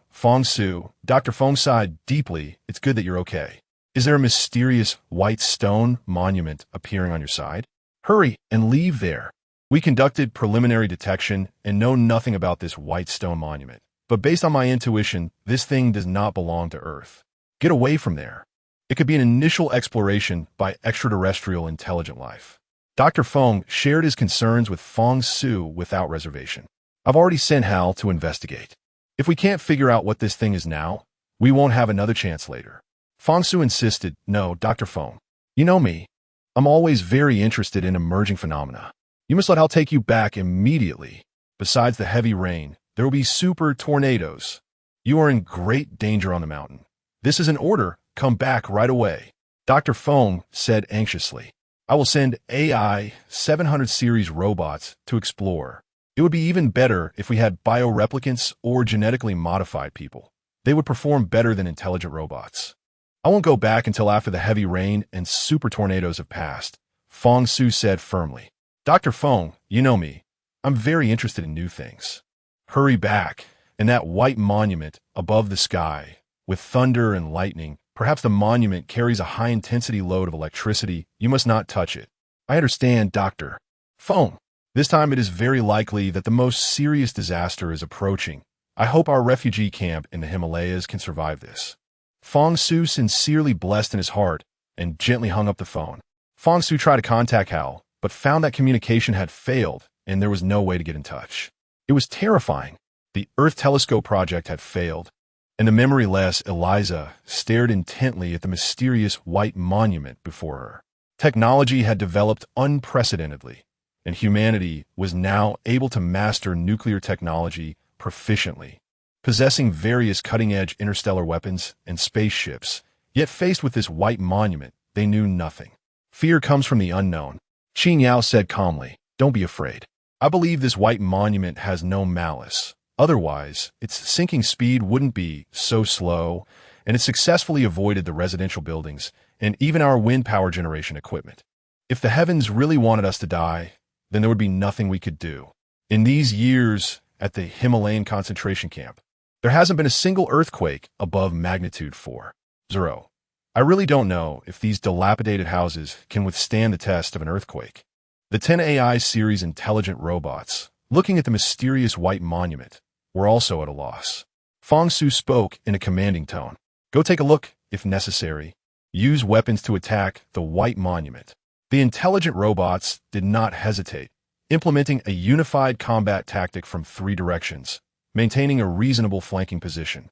Dr. Feng sighed deeply. It's good that you're okay. Is there a mysterious white stone monument appearing on your side? Hurry and leave there. We conducted preliminary detection and know nothing about this white stone monument, but based on my intuition, this thing does not belong to Earth. Get away from there. It could be an initial exploration by extraterrestrial intelligent life. Dr. Feng shared his concerns with Fang Su without reservation. I've already sent Hal to investigate. If we can't figure out what this thing is now, we won't have another chance later. Fang Su insisted, No, Dr. Feng. You know me. I'm always very interested in emerging phenomena. You must let Hal take you back immediately. Besides the heavy rain, there will be super tornadoes. You are in great danger on the mountain. This is an order. Come back right away. Dr. Feng said anxiously. I will send AI 700 series robots to explore. It would be even better if we had bioreplicants or genetically modified people. They would perform better than intelligent robots. I won't go back until after the heavy rain and super tornadoes have passed, Fang Su said firmly. Dr. Feng, you know me. I'm very interested in new things. Hurry back, and that white monument above the sky, with thunder and lightning. Perhaps the monument carries a high-intensity load of electricity. You must not touch it. I understand, Dr. Feng. This time it is very likely that the most serious disaster is approaching. I hope our refugee camp in the Himalayas can survive this. Fang Su sincerely blessed in his heart and gently hung up the phone. Fang Su tried to contact Hal, but found that communication had failed and there was no way to get in touch. It was terrifying. The Earth Telescope project had failed, and the memoryless Eliza stared intently at the mysterious white monument before her. Technology had developed unprecedentedly, and humanity was now able to master nuclear technology proficiently, possessing various cutting-edge interstellar weapons and spaceships. Yet faced with this white monument, they knew nothing. Fear comes from the unknown. Qin Yao said calmly, Don't be afraid. I believe this white monument has no malice, Otherwise, its sinking speed wouldn't be so slow, and it successfully avoided the residential buildings and even our wind power generation equipment. If the heavens really wanted us to die, then there would be nothing we could do. In these years at the Himalayan concentration camp, there hasn't been a single earthquake above magnitude 4.0. I really don't know if these dilapidated houses can withstand the test of an earthquake. The 10 AI series intelligent robots, looking at the mysterious white monument, were also at a loss. Fang Su spoke in a commanding tone. Go take a look, if necessary. Use weapons to attack the white monument. The intelligent robots did not hesitate, implementing a unified combat tactic from 3 directions, maintaining a reasonable flanking position,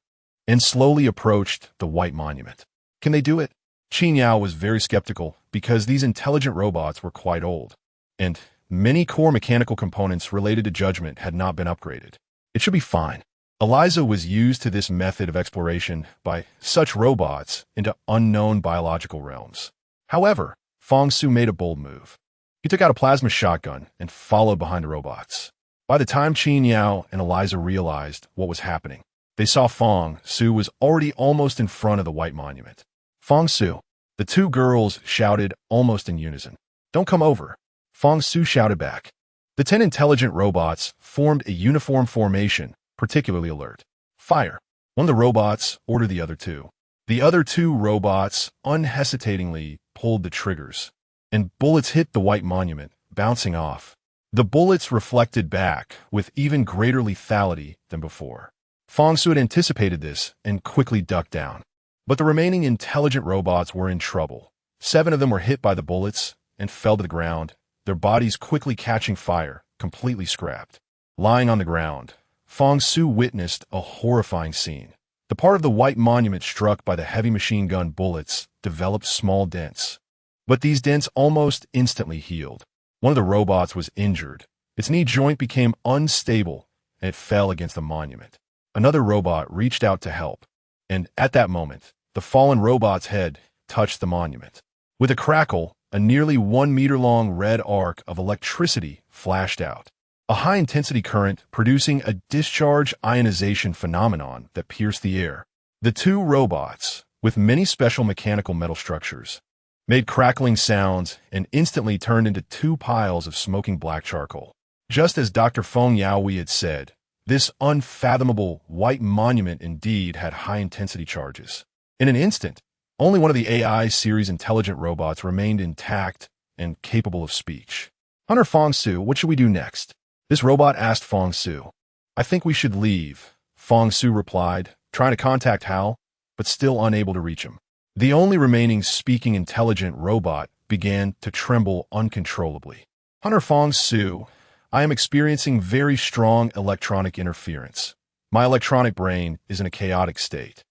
and slowly approached the white monument. Can they do it? Qin Yao was very skeptical because these intelligent robots were quite old, and many core mechanical components related to judgment had not been upgraded. It should be fine. Eliza was used to this method of exploration by such robots into unknown biological realms. However, Fang Su made a bold move. He took out a plasma shotgun and followed behind the robots. By the time Qin Yao and Eliza realized what was happening, they saw Fang Su was already almost in front of the white monument. Fang Su, the 2 girls shouted almost in unison. Don't come over. Fang Su shouted back. The 10 intelligent robots formed a uniform formation, particularly alert. Fire. One of the robots ordered the other 2. The other 2 robots unhesitatingly pulled the triggers, and bullets hit the white monument, bouncing off. The bullets reflected back with even greater lethality than before. Fang Su had anticipated this and quickly ducked down. But the remaining intelligent robots were in trouble. 7 of them were hit by the bullets and fell to the ground, their bodies quickly catching fire, completely scrapped. Lying on the ground, Fang Su witnessed a horrifying scene. The part of the white monument struck by the heavy machine gun bullets developed small dents. But these dents almost instantly healed. One of the robots was injured. Its knee joint became unstable, and it fell against the monument. Another robot reached out to help, and at that moment, the fallen robot's head touched the monument. With a crackle, a nearly 1-meter-long red arc of electricity flashed out. A high-intensity current producing a discharge ionization phenomenon that pierced the air. The 2 robots, with many special mechanical metal structures, made crackling sounds and instantly turned into 2 piles of smoking black charcoal. Just as Dr. Feng Yaoi had said, this unfathomable white monument indeed had high-intensity charges. In an instant, only one of the AI series intelligent robots remained intact and capable of speech. Hunter Fang Su, what should we do next? This robot asked Fang Su. I think we should leave, Fang Su replied, trying to contact Hal, but still unable to reach him. The only remaining speaking intelligent robot began to tremble uncontrollably. Hunter Fang Su, I am experiencing very strong electronic interference. My electronic brain is in a chaotic state.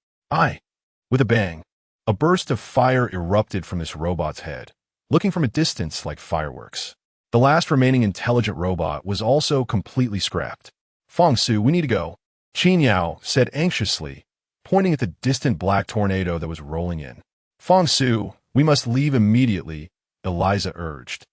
With a bang, a burst of fire erupted from this robot's head, looking from a distance like fireworks. The last remaining intelligent robot was also completely scrapped. Fang Su, we need to go, Qin Yao said anxiously, pointing at the distant black tornado that was rolling in. Fang Su, we must leave immediately, Eliza urged.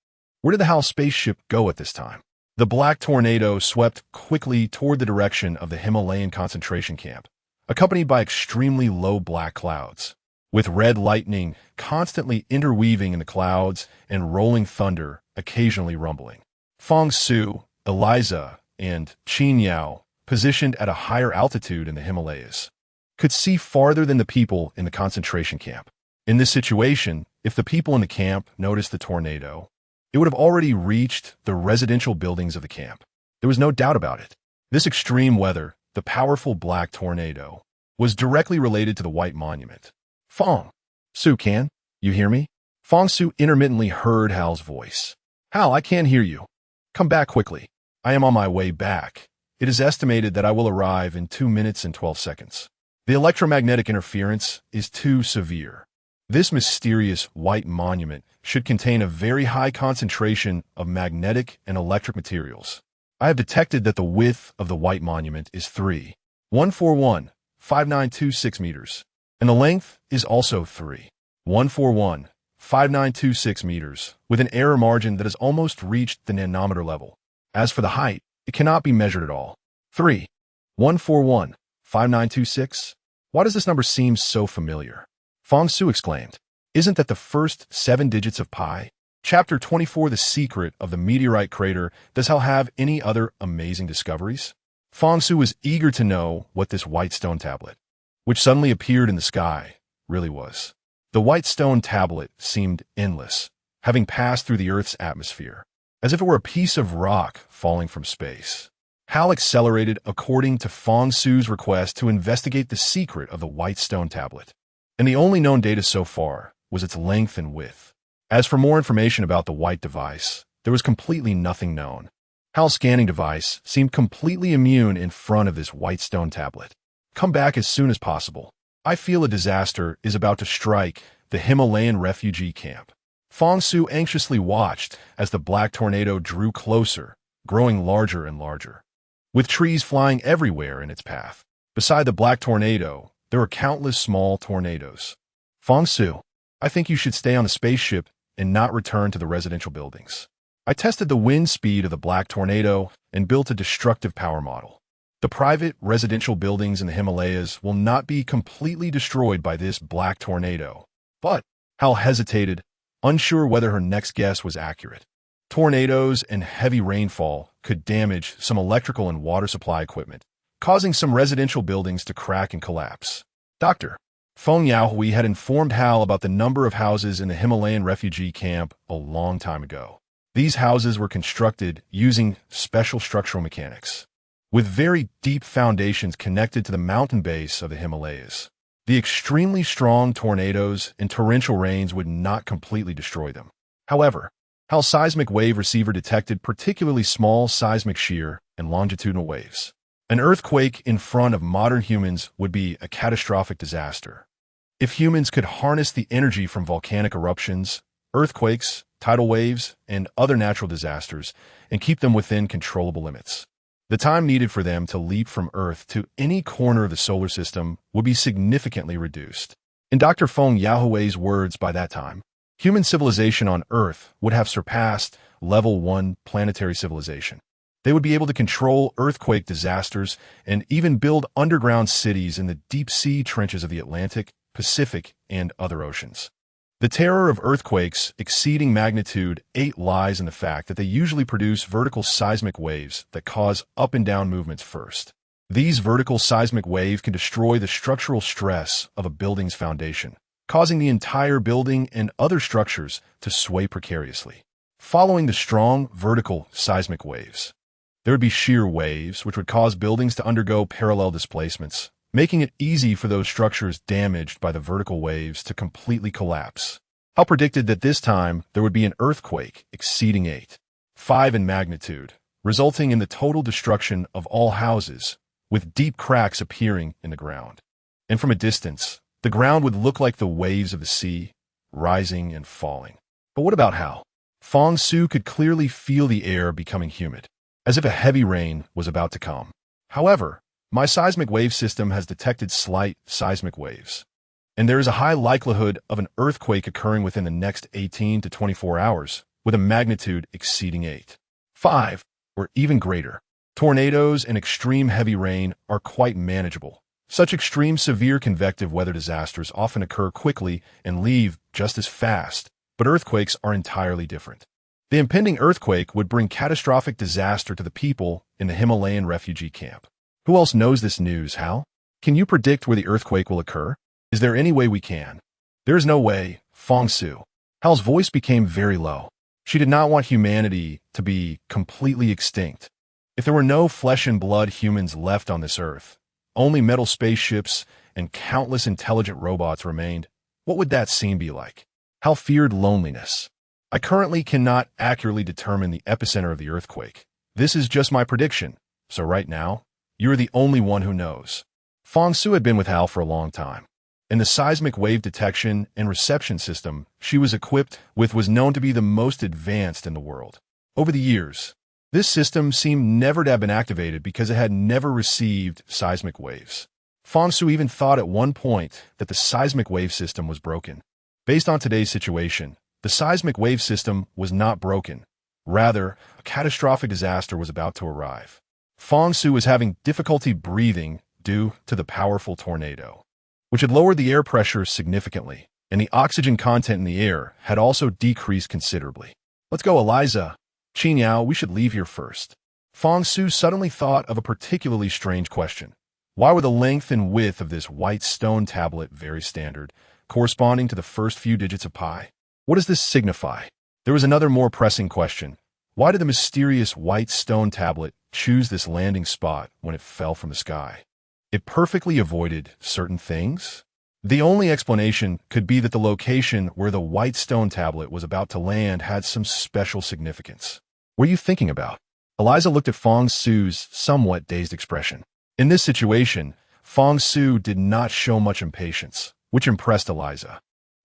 Where did the HAL spaceship go at this time? The black tornado swept quickly toward the direction of the Himalayan concentration camp, accompanied by extremely low black clouds, with red lightning constantly interweaving in the clouds and rolling thunder occasionally rumbling. Fang Su, Eliza, and Qin Yao, positioned at a higher altitude in the Himalayas, could see farther than the people in the concentration camp. In this situation, if the people in the camp noticed the tornado, it would have already reached the residential buildings of the camp. There was no doubt about it. This extreme weather, the powerful black tornado, was directly related to the white monument. Fang Su, can you hear me? Fang Su intermittently heard Hal's voice. Hal, I can't hear you. Come back quickly. I am on my way back. It is estimated that I will arrive in 2 minutes and 12 seconds. The electromagnetic interference is too severe. This mysterious white monument should contain a very high concentration of magnetic and electric materials. I have detected that the width of the white monument is 3,141,5926 meters, and the length is also 3,141,5926 meters, with an error margin that has almost reached the nanometer level. As for the height, it cannot be measured at all. 3, 141-5926? Why does this number seem so familiar? Fang Su exclaimed. Isn't that the first 7 digits of pi? Chapter 24, The Secret of the Meteorite Crater. Does Hal have any other amazing discoveries? Fang Su was eager to know what this white stone tablet, which suddenly appeared in the sky, really was. The white stone tablet seemed endless, having passed through the Earth's atmosphere, as if it were a piece of rock falling from space. Hal accelerated according to Fang Su's request to investigate the secret of the white stone tablet, and the only known data so far was its length and width. As for more information about the white device, there was completely nothing known. Hal's scanning device seemed completely immune in front of this white stone tablet. Come back as soon as possible. I feel a disaster is about to strike the Himalayan refugee camp. Fang Su anxiously watched as the black tornado drew closer, growing larger and larger, with trees flying everywhere in its path. Beside the black tornado, there were countless small tornadoes. Fang Su, I think you should stay on the spaceship and not return to the residential buildings. I tested the wind speed of the black tornado and built a destructive power model. The private residential buildings in the Himalayas will not be completely destroyed by this black tornado. But Hal hesitated, unsure whether her next guess was accurate. Tornadoes and heavy rainfall could damage some electrical and water supply equipment, causing some residential buildings to crack and collapse. Dr. Feng Yaohui had informed Hal about the number of houses in the Himalayan refugee camp a long time ago. These houses were constructed using special structural mechanics, with very deep foundations connected to the mountain base of the Himalayas. The extremely strong tornadoes and torrential rains would not completely destroy them. However, Hal's seismic wave receiver detected particularly small seismic shear and longitudinal waves. An earthquake in front of modern humans would be a catastrophic disaster. If humans could harness the energy from volcanic eruptions, earthquakes, tidal waves, and other natural disasters, and keep them within controllable limits, the time needed for them to leap from Earth to any corner of the solar system would be significantly reduced. In Dr. Feng Yaohui's words, by that time, human civilization on Earth would have surpassed Level 1 planetary civilization. They would be able to control earthquake disasters and even build underground cities in the deep-sea trenches of the Atlantic, Pacific, and other oceans. The terror of earthquakes exceeding magnitude 8 lies in the fact that they usually produce vertical seismic waves that cause up and down movements first. These vertical seismic waves can destroy the structural stress of a building's foundation, causing the entire building and other structures to sway precariously. Following the strong vertical seismic waves, there would be shear waves, which would cause buildings to undergo parallel displacements, making it easy for those structures damaged by the vertical waves to completely collapse. Hal predicted that this time there would be an earthquake exceeding 8.5 in magnitude, resulting in the total destruction of all houses, with deep cracks appearing in the ground. And from a distance, the ground would look like the waves of the sea, rising and falling. But what about Hal? Fang Su could clearly feel the air becoming humid, as if a heavy rain was about to come. However, my seismic wave system has detected slight seismic waves, and there is a high likelihood of an earthquake occurring within the next 18 to 24 hours, with a magnitude exceeding 8.5 or even greater. Tornadoes and extreme heavy rain are quite manageable. Such extreme severe convective weather disasters often occur quickly and leave just as fast, but earthquakes are entirely different. The impending earthquake would bring catastrophic disaster to the people in the Himalayan refugee camp. Who else knows this news, Hal? Can you predict where the earthquake will occur? Is there any way we can? There is no way, Fang Su. Hal's voice became very low. She did not want humanity to be completely extinct. If there were no flesh and blood humans left on this Earth, only metal spaceships and countless intelligent robots remained, what would that scene be like? Hal feared loneliness. I currently cannot accurately determine the epicenter of the earthquake. This is just my prediction, so right now, you're the only one who knows. Fang Su had been with Hal for a long time, and the seismic wave detection and reception system she was equipped with was known to be the most advanced in the world. Over the years, this system seemed never to have been activated because it had never received seismic waves. Fang Su even thought at one point that the seismic wave system was broken. Based on today's situation, the seismic wave system was not broken. Rather, a catastrophic disaster was about to arrive. Fang Su was having difficulty breathing due to the powerful tornado, which had lowered the air pressure significantly, and the oxygen content in the air had also decreased considerably. Let's go, Eliza. Qin Yao, we should leave here first. Fang Su suddenly thought of a particularly strange question. Why were the length and width of this white stone tablet very standard, corresponding to the first few digits of pi? What does this signify? There was another more pressing question. Why did the mysterious white stone tablet choose this landing spot when it fell from the sky? It perfectly avoided certain things? The only explanation could be that the location where the white stone tablet was about to land had some special significance. What are you thinking about? Eliza looked at Fang Su's somewhat dazed expression. In this situation, Fang Su did not show much impatience, which impressed Eliza.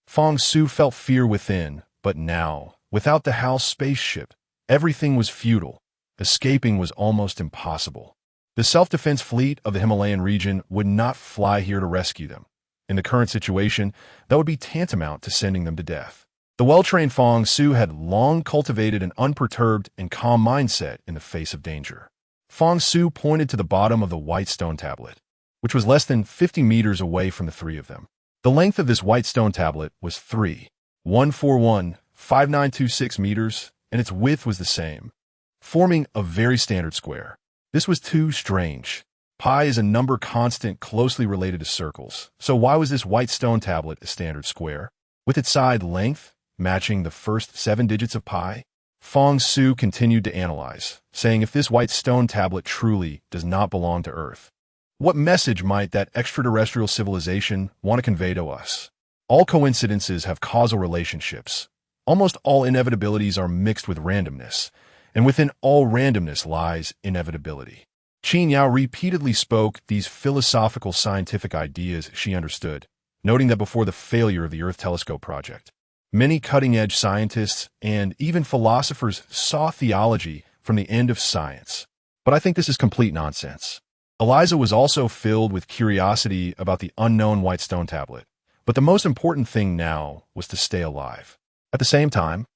Fang Su felt fear within, but now, without the house spaceship, everything was futile. Escaping was almost impossible. The self-defense fleet of the Himalayan region would not fly here to rescue them. In the current situation, that would be tantamount to sending them to death. The well-trained Fang Su had long cultivated an unperturbed and calm mindset in the face of danger. Fang Su pointed to the bottom of the white stone tablet, which was less than 50 meters away from the three of them. The length of this white stone tablet was 3,141,5926 meters, and its width was the same, forming a very standard square. This was too strange. Pi is a number constant closely related to circles, so why was this white stone tablet a standard square? With its side length matching the first 7 digits of pi? Fang Su continued to analyze, saying if this white stone tablet truly does not belong to Earth, what message might that extraterrestrial civilization want to convey to us? All coincidences have causal relationships. Almost all inevitabilities are mixed with randomness, and within all randomness lies inevitability. Qin Yao repeatedly spoke these philosophical scientific ideas she understood, noting that before the failure of the Earth Telescope project, many cutting-edge scientists and even philosophers saw theology from the end of science. But I think this is complete nonsense. Eliza was also filled with curiosity about the unknown white stone tablet, but the most important thing now was to stay alive. At the same time,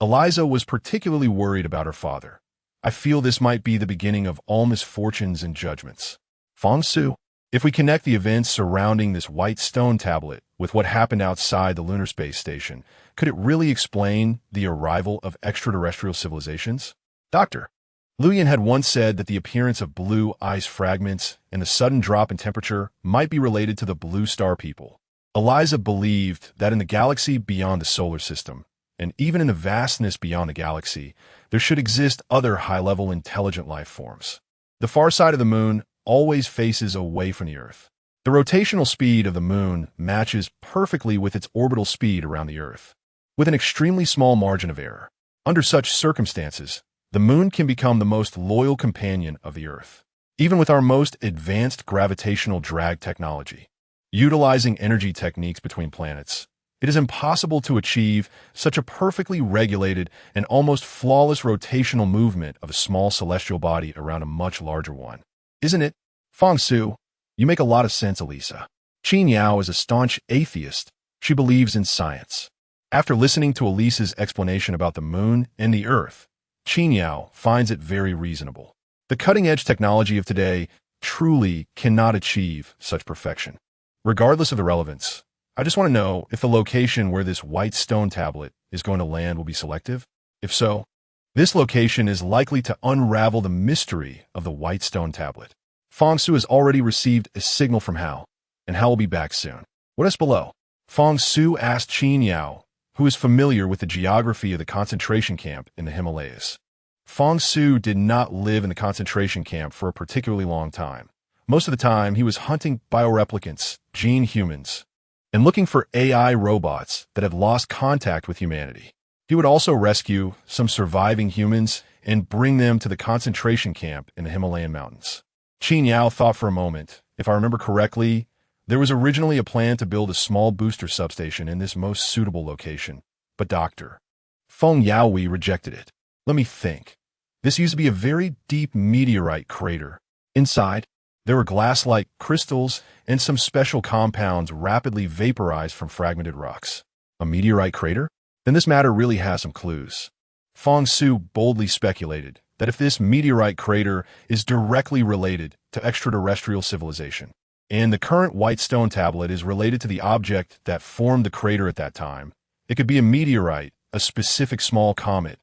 Eliza was particularly worried about her father. I feel this might be the beginning of all misfortunes and judgments. Fang Su, if we connect the events surrounding this white stone tablet with what happened outside the lunar space station, could it really explain the arrival of extraterrestrial civilizations? Dr. Luyan had once said that the appearance of blue ice fragments and the sudden drop in temperature might be related to the blue star people. Eliza believed that in the galaxy beyond the solar system, and even in the vastness beyond the galaxy, there should exist other high-level intelligent life forms. The far side of the moon always faces away from the Earth. The rotational speed of the moon matches perfectly with its orbital speed around the Earth, with an extremely small margin of error. Under such circumstances, the moon can become the most loyal companion of the Earth, even with our most advanced gravitational drag technology. Utilizing energy techniques between planets, it is impossible to achieve such a perfectly regulated and almost flawless rotational movement of a small celestial body around a much larger one. Isn't it? Fang Su, you make a lot of sense, Elisa. Qin Yao is a staunch atheist. She believes in science. After listening to Elisa's explanation about the moon and the Earth, Qin Yao finds it very reasonable. The cutting-edge technology of today truly cannot achieve such perfection. Regardless of the relevance, I just want to know if the location where this white stone tablet is going to land will be selective. If so, this location is likely to unravel the mystery of the white stone tablet. Fang Su has already received a signal from Hao, and Hao will be back soon. What is below? Fang Su asked Qin Yao, who is familiar with the geography of the concentration camp in the Himalayas. Fang Su did not live in the concentration camp for a particularly long time. Most of the time, he was hunting bioreplicants, gene humans, and looking for AI robots that have lost contact with humanity. He would also rescue some surviving humans and bring them to the concentration camp in the Himalayan mountains. Qin Yao thought for a moment. If I remember correctly, there was originally a plan to build a small booster substation in this most suitable location, but Dr. Feng Yaoi rejected it. Let me think. This used to be a very deep meteorite crater. Inside, there were glass-like crystals and some special compounds rapidly vaporized from fragmented rocks. A meteorite crater? Then this matter really has some clues. Fang Su boldly speculated, that if this meteorite crater is directly related to extraterrestrial civilization, and the current white stone tablet is related to the object that formed the crater at that time, it could be a meteorite, a specific small comet,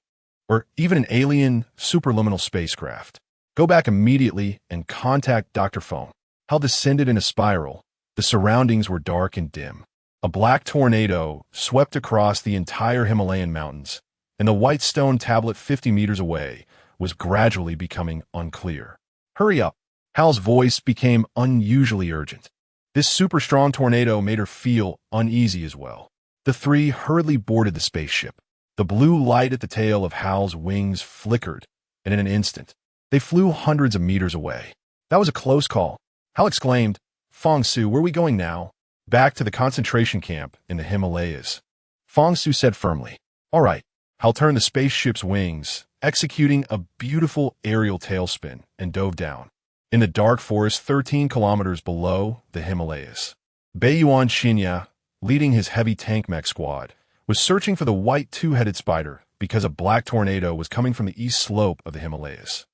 or even an alien superluminal spacecraft. Go back immediately and contact Dr. Fang. Hal descended in a spiral. The surroundings were dark and dim. A black tornado swept across the entire Himalayan mountains, and the white stone tablet 50 meters away was gradually becoming unclear. Hurry up! Hal's voice became unusually urgent. This super strong tornado made her feel uneasy as well. The three hurriedly boarded the spaceship. The blue light at the tail of Hal's wings flickered, and in an instant, they flew hundreds of meters away. That was a close call. Hal exclaimed, "Fang Su, where are we going now?" "Back to the concentration camp in the Himalayas," Fang Su said firmly. "All right." Hal turned the spaceship's wings, executing a beautiful aerial tailspin, and dove down. In the dark forest 13 kilometers below the Himalayas, Baiyuan Qinya, leading his heavy tank mech squad, was searching for the white two-headed spider because a black tornado was coming from the east slope of the Himalayas.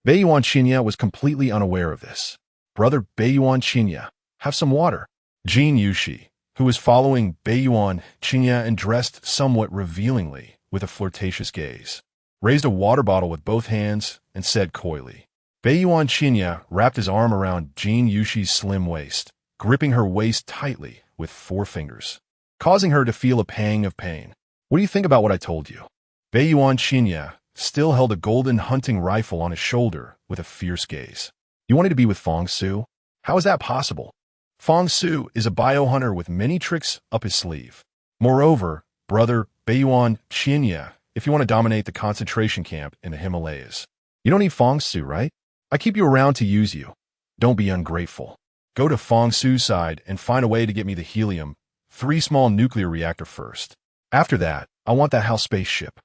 Baiyuan Qinya was completely unaware of this. "Brother Baiyuan Qinya, have some water." Jin Yushi, who was following Baiyuan Qinya and dressed somewhat revealingly with a flirtatious gaze, raised a water bottle with both hands and said coyly. Baiyuan Qinya wrapped his arm around Jin Yushi's slim waist, gripping her waist tightly with 4 fingers, causing her to feel a pang of pain. "What do you think about what I told you?" Baiyuan Qinya still held a golden hunting rifle on his shoulder with a fierce gaze. "You wanted to be with Fang Su? How is that possible? Fang Su is a biohunter with many tricks up his sleeve. Moreover, brother Baiyuan Qinya, if you want to dominate the concentration camp in the Himalayas, you don't need Fang Su, right? I keep you around to use you. Don't be ungrateful. Go to Fang Su's side and find a way to get me the helium-3 small nuclear reactor first. After that, I want that house spaceship.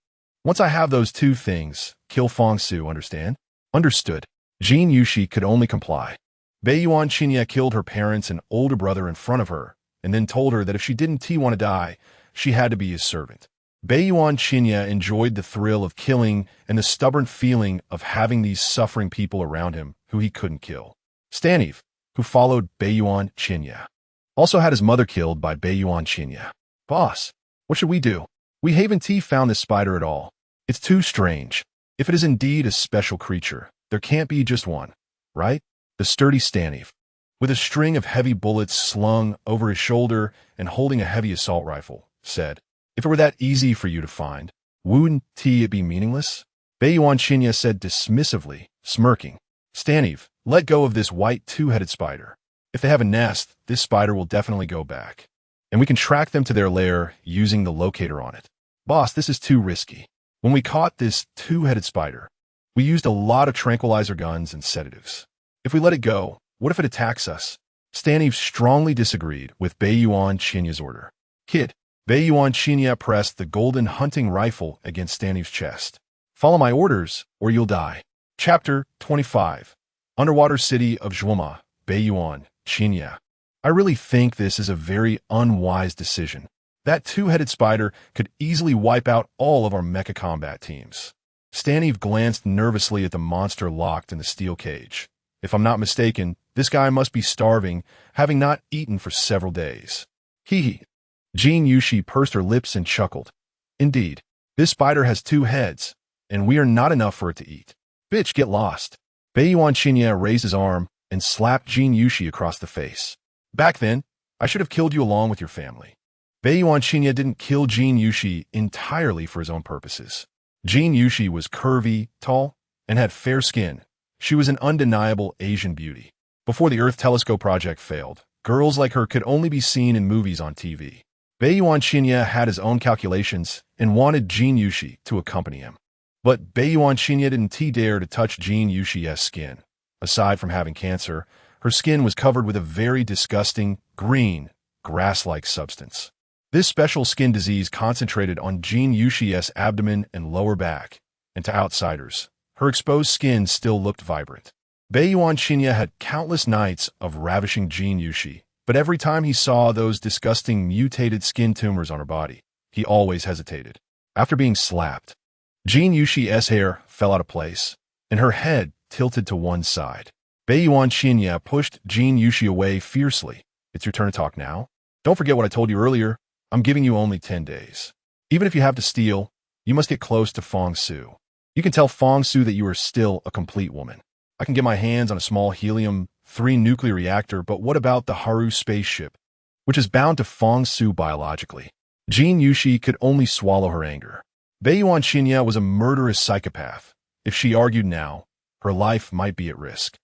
Once I have those 2 things, kill Fang Su, understand?" "Understood." Jin Yushi could only comply. Baiyuan Qinya killed her parents and older brother in front of her, and then told her that if she didn't want to die, she had to be his servant. Baiyuan Qinya enjoyed the thrill of killing and the stubborn feeling of having these suffering people around him who he couldn't kill. Staniv, who followed Baiyuan Qinya, also had his mother killed by Baiyuan Qinya. "Boss, what should we do? We haven't found this spider at all. It's too strange. If it is indeed a special creature, there can't be just one, right?" The sturdy Staniv, with a string of heavy bullets slung over his shoulder and holding a heavy assault rifle, said, "If it were that easy for you to find, wouldn't it be meaningless?" Baiyuan Qinya said dismissively, smirking, "Staniv, let go of this white two-headed spider. If they have a nest, this spider will definitely go back, and we can track them to their lair using the locator on it." "Boss, this is too risky. When we caught this two-headed spider, we used a lot of tranquilizer guns and sedatives. If we let it go, what if it attacks us?" Staniv strongly disagreed with Baiyuan Qinya's order. "Kid," Baiyuan Qinya pressed the golden hunting rifle against Staniv's chest. "Follow my orders, or you'll die." Chapter 25. Underwater City of Zhuoma, Baiyuan Qinya. "I really think this is a very unwise decision. That two-headed spider could easily wipe out all of our mecha combat teams." Staniv glanced nervously at the monster locked in the steel cage. "If I'm not mistaken, this guy must be starving, having not eaten for several days." "Hee hee." Jin Yushi pursed her lips and chuckled. "Indeed, this spider has 2 heads, and we are not enough for it to eat. Bitch, get lost." Baiyuan Qinya raised his arm and slapped Jin Yushi across the face. "Back then, I should have killed you along with your family." Baiyuan Qinya didn't kill Jin Yushi entirely for his own purposes. Jin Yushi was curvy, tall, and had fair skin. She was an undeniable Asian beauty. Before the Earth Telescope project failed, girls like her could only be seen in movies on TV. Baiyuan Qinya had his own calculations and wanted Jin Yushi to accompany him. But Baiyuan Qinya didn't dare to touch Jin Yushi's skin. Aside from having cancer, her skin was covered with a very disgusting, green, grass-like substance. This special skin disease concentrated on Jin Yushi's abdomen and lower back, and to outsiders, her exposed skin still looked vibrant. Baiyuan Qinya had countless nights of ravishing Jin Yushi, but every time he saw those disgusting mutated skin tumors on her body, he always hesitated. After being slapped, Jin Yushi's hair fell out of place, and her head tilted to one side. Beiyuan Qinya pushed Jin Yushi away fiercely. It's your turn to talk now. Don't forget what I told you earlier. I'm giving you only 10 days. Even if you have to steal, you must get close to Fang Su. You can tell Fang Su that you are still a complete woman. I can get my hands on a small helium-3 nuclear reactor, but what about the Haru spaceship, which is bound to Fang Su biologically? Jin Yushi could only swallow her anger. Beiyuan Qinya was a murderous psychopath. If she argued now, her life might be at risk.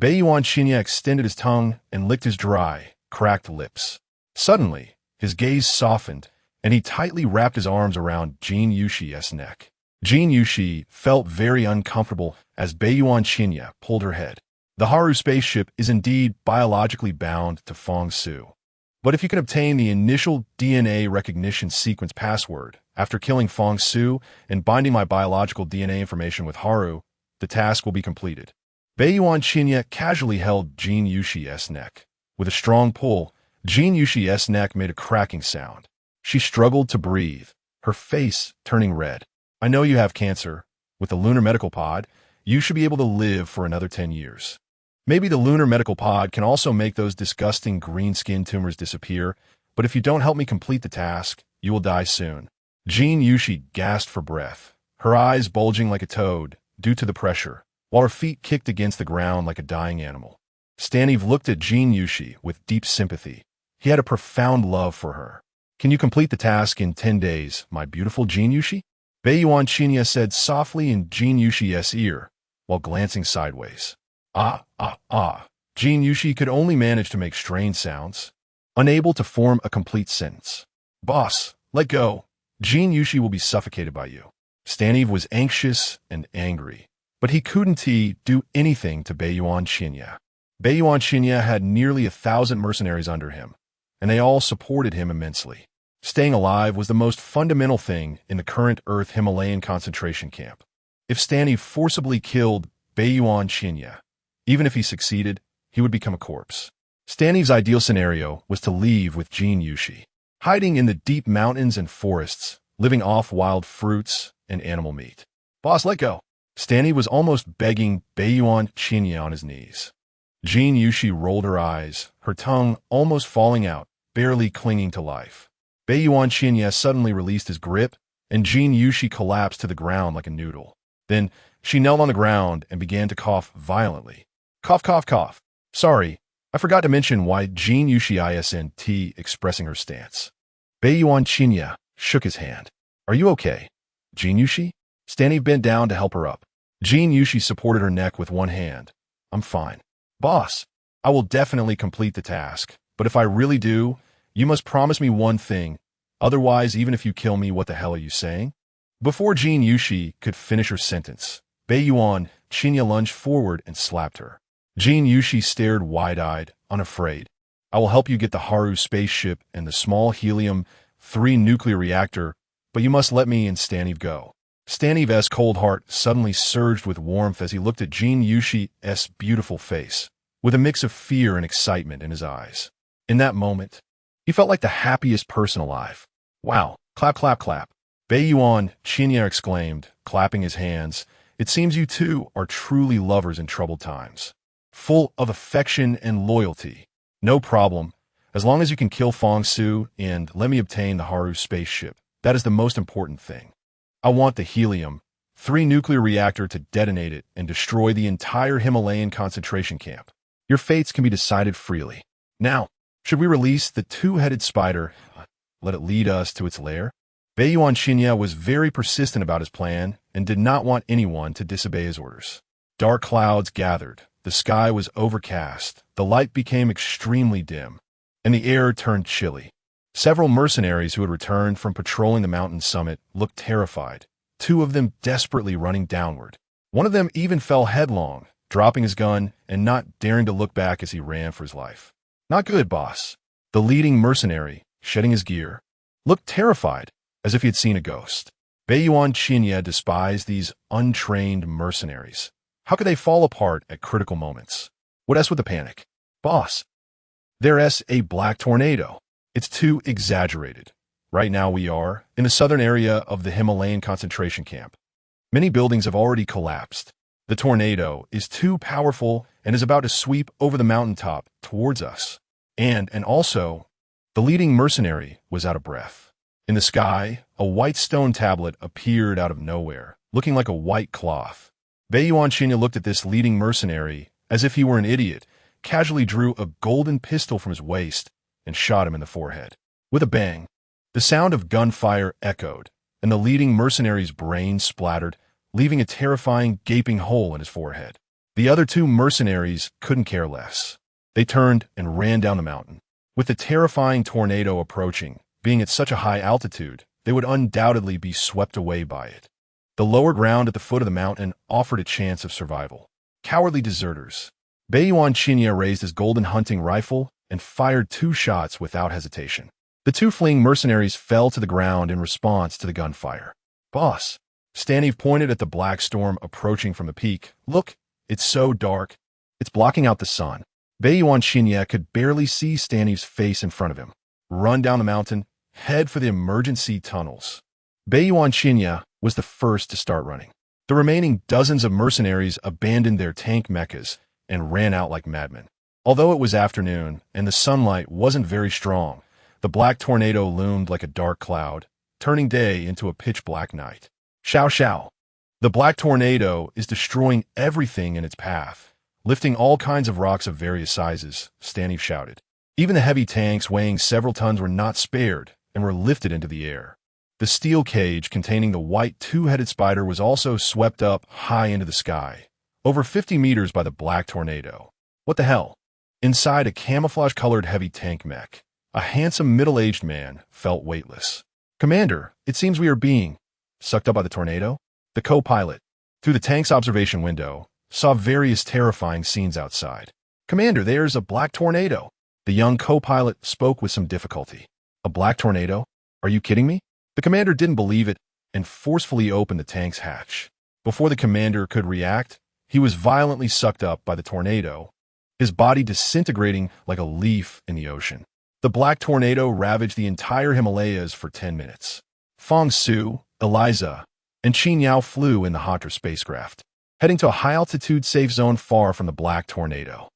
Beiyuan Qinya extended his tongue and licked his dry, cracked lips. Suddenly, his gaze softened, and he tightly wrapped his arms around Jin Yushi's neck. Jin Yushi felt very uncomfortable as Beiyuan Qinya pulled her head. The Haru spaceship is indeed biologically bound to Fang Su. But if you can obtain the initial DNA recognition sequence password after killing Fang Su and binding my biological DNA information with Haru, the task will be completed. Beiyuan Qinya casually held Jin Yushi's neck. With a strong pull, Jin Yushi's neck made a cracking sound. She struggled to breathe, her face turning red. I know you have cancer. With the lunar medical pod, you should be able to live for another 10 years. Maybe the lunar medical pod can also make those disgusting green skin tumors disappear, but if you don't help me complete the task, you will die soon. Jin Yushi gasped for breath, her eyes bulging like a toad due to the pressure, while her feet kicked against the ground like a dying animal. Staniv looked at Jin Yushi with deep sympathy. He had a profound love for her. Can you complete the task in 10 days, my beautiful Jin Yushi? Beiyuan Qinya said softly in Jin Yushi's ear, while glancing sideways. Jin Yushi could only manage to make strained sounds, unable to form a complete sentence. Boss, let go. Jin Yushi will be suffocated by you. Staniv was anxious and angry, but he couldn't do anything to Beiyuan Qinya. Beiyuan Qinya had nearly 1,000 mercenaries under him, and they all supported him immensely. Staying alive was the most fundamental thing in the current Earth Himalayan concentration camp. If Staniv forcibly killed Beiyuan Qinya, even if he succeeded, he would become a corpse. Staniv's ideal scenario was to leave with Jin Yushi, hiding in the deep mountains and forests, living off wild fruits and animal meat. Boss, let go. Staniv was almost begging Beiyuan Qinya on his knees. Jin Yushi rolled her eyes, her tongue almost falling out, barely clinging to life. Beiyuan Qinya suddenly released his grip, and Jin Yushi collapsed to the ground like a noodle. Then she knelt on the ground and began to cough violently. Cough, cough, cough. Sorry, I forgot to mention why Jin Yushi isn't expressing her stance. Beiyuan Qinya shook his hand. Are you okay, Jin Yushi? Staniv bent down to help her up. Jin Yushi supported her neck with one hand. I'm fine. Boss, I will definitely complete the task, but if I really do, you must promise me one thing. Otherwise, even if you kill me, what the hell are you saying? Before Jin Yushi could finish her sentence, Beiyuan Qinya lunged forward and slapped her. Jin Yushi stared wide-eyed, unafraid. I will help you get the Haru spaceship and the small helium-3 nuclear reactor, but you must let me and Staniv go. Staniv's cold heart suddenly surged with warmth as he looked at Jin Yushi's beautiful face, with a mix of fear and excitement in his eyes. In that moment, he felt like the happiest person alive. Wow, clap, clap, clap. Beiyuan Qinya exclaimed, clapping his hands. It seems you two are truly lovers in troubled times, full of affection and loyalty. No problem. As long as you can kill Fang Su and let me obtain the Haru spaceship, that is the most important thing. I want the helium-3 nuclear reactor to detonate it and destroy the entire Himalayan concentration camp. Your fates can be decided freely. Now, should we release the two-headed spider, let it lead us to its lair? Beiyuan Qinya was very persistent about his plan and did not want anyone to disobey his orders. Dark clouds gathered, the sky was overcast, the light became extremely dim, and the air turned chilly. Several mercenaries who had returned from patrolling the mountain summit looked terrified, two of them desperately running downward. One of them even fell headlong, dropping his gun and not daring to look back as he ran for his life. Not good, boss. The leading mercenary, shedding his gear, looked terrified, as if he had seen a ghost. Beiyuan Qinya despised these untrained mercenaries. How could they fall apart at critical moments? What else with the panic? Boss, there's a black tornado. It's too exaggerated. Right now we are in the southern area of the Himalayan concentration camp. Many buildings have already collapsed. The tornado is too powerful and is about to sweep over the mountaintop towards us. And also, the leading mercenary was out of breath. In the sky, a white stone tablet appeared out of nowhere, looking like a white cloth. Biochemical looked at this leading mercenary as if he were an idiot, casually drew a golden pistol from his waist, and shot him in the forehead. With a bang, the sound of gunfire echoed, and the leading mercenary's brain splattered, leaving a terrifying gaping hole in his forehead. The other two mercenaries couldn't care less. They turned and ran down the mountain. With the terrifying tornado approaching, being at such a high altitude, they would undoubtedly be swept away by it. The lower ground at the foot of the mountain offered a chance of survival. Cowardly deserters. Biochemical raised his golden hunting rifle and fired 2 shots without hesitation. The 2 fleeing mercenaries fell to the ground in response to the gunfire. Boss. Staniv pointed at the black storm approaching from the peak. Look, it's so dark. It's blocking out the sun. Biochemical could barely see Staniv's face in front of him. Run down the mountain, head for the emergency tunnels. Biochemical was the first to start running. The remaining dozens of mercenaries abandoned their tank mechas and ran out like madmen. Although it was afternoon and the sunlight wasn't very strong, the black tornado loomed like a dark cloud, turning day into a pitch-black night. Xiao Xiao. The black tornado is destroying everything in its path, lifting all kinds of rocks of various sizes, Staniv shouted. Even the heavy tanks weighing several tons were not spared and were lifted into the air. The steel cage containing the white 2-headed spider was also swept up high into the sky, over 50 meters by the black tornado. What the hell? Inside a camouflage-colored heavy tank mech, a handsome middle-aged man felt weightless. Commander, it seems we are being sucked up by the tornado? The co-pilot, through the tank's observation window, saw various terrifying scenes outside. Commander, there's a black tornado. The young co-pilot spoke with some difficulty. A black tornado? Are you kidding me? The commander didn't believe it and forcefully opened the tank's hatch. Before the commander could react, he was violently sucked up by the tornado, his body disintegrating like a leaf in the ocean. The black tornado ravaged the entire Himalayas for 10 minutes. Fang Su, Eliza, and Qin Yao flew in the Hatra spacecraft, heading to a high-altitude safe zone far from the black tornado.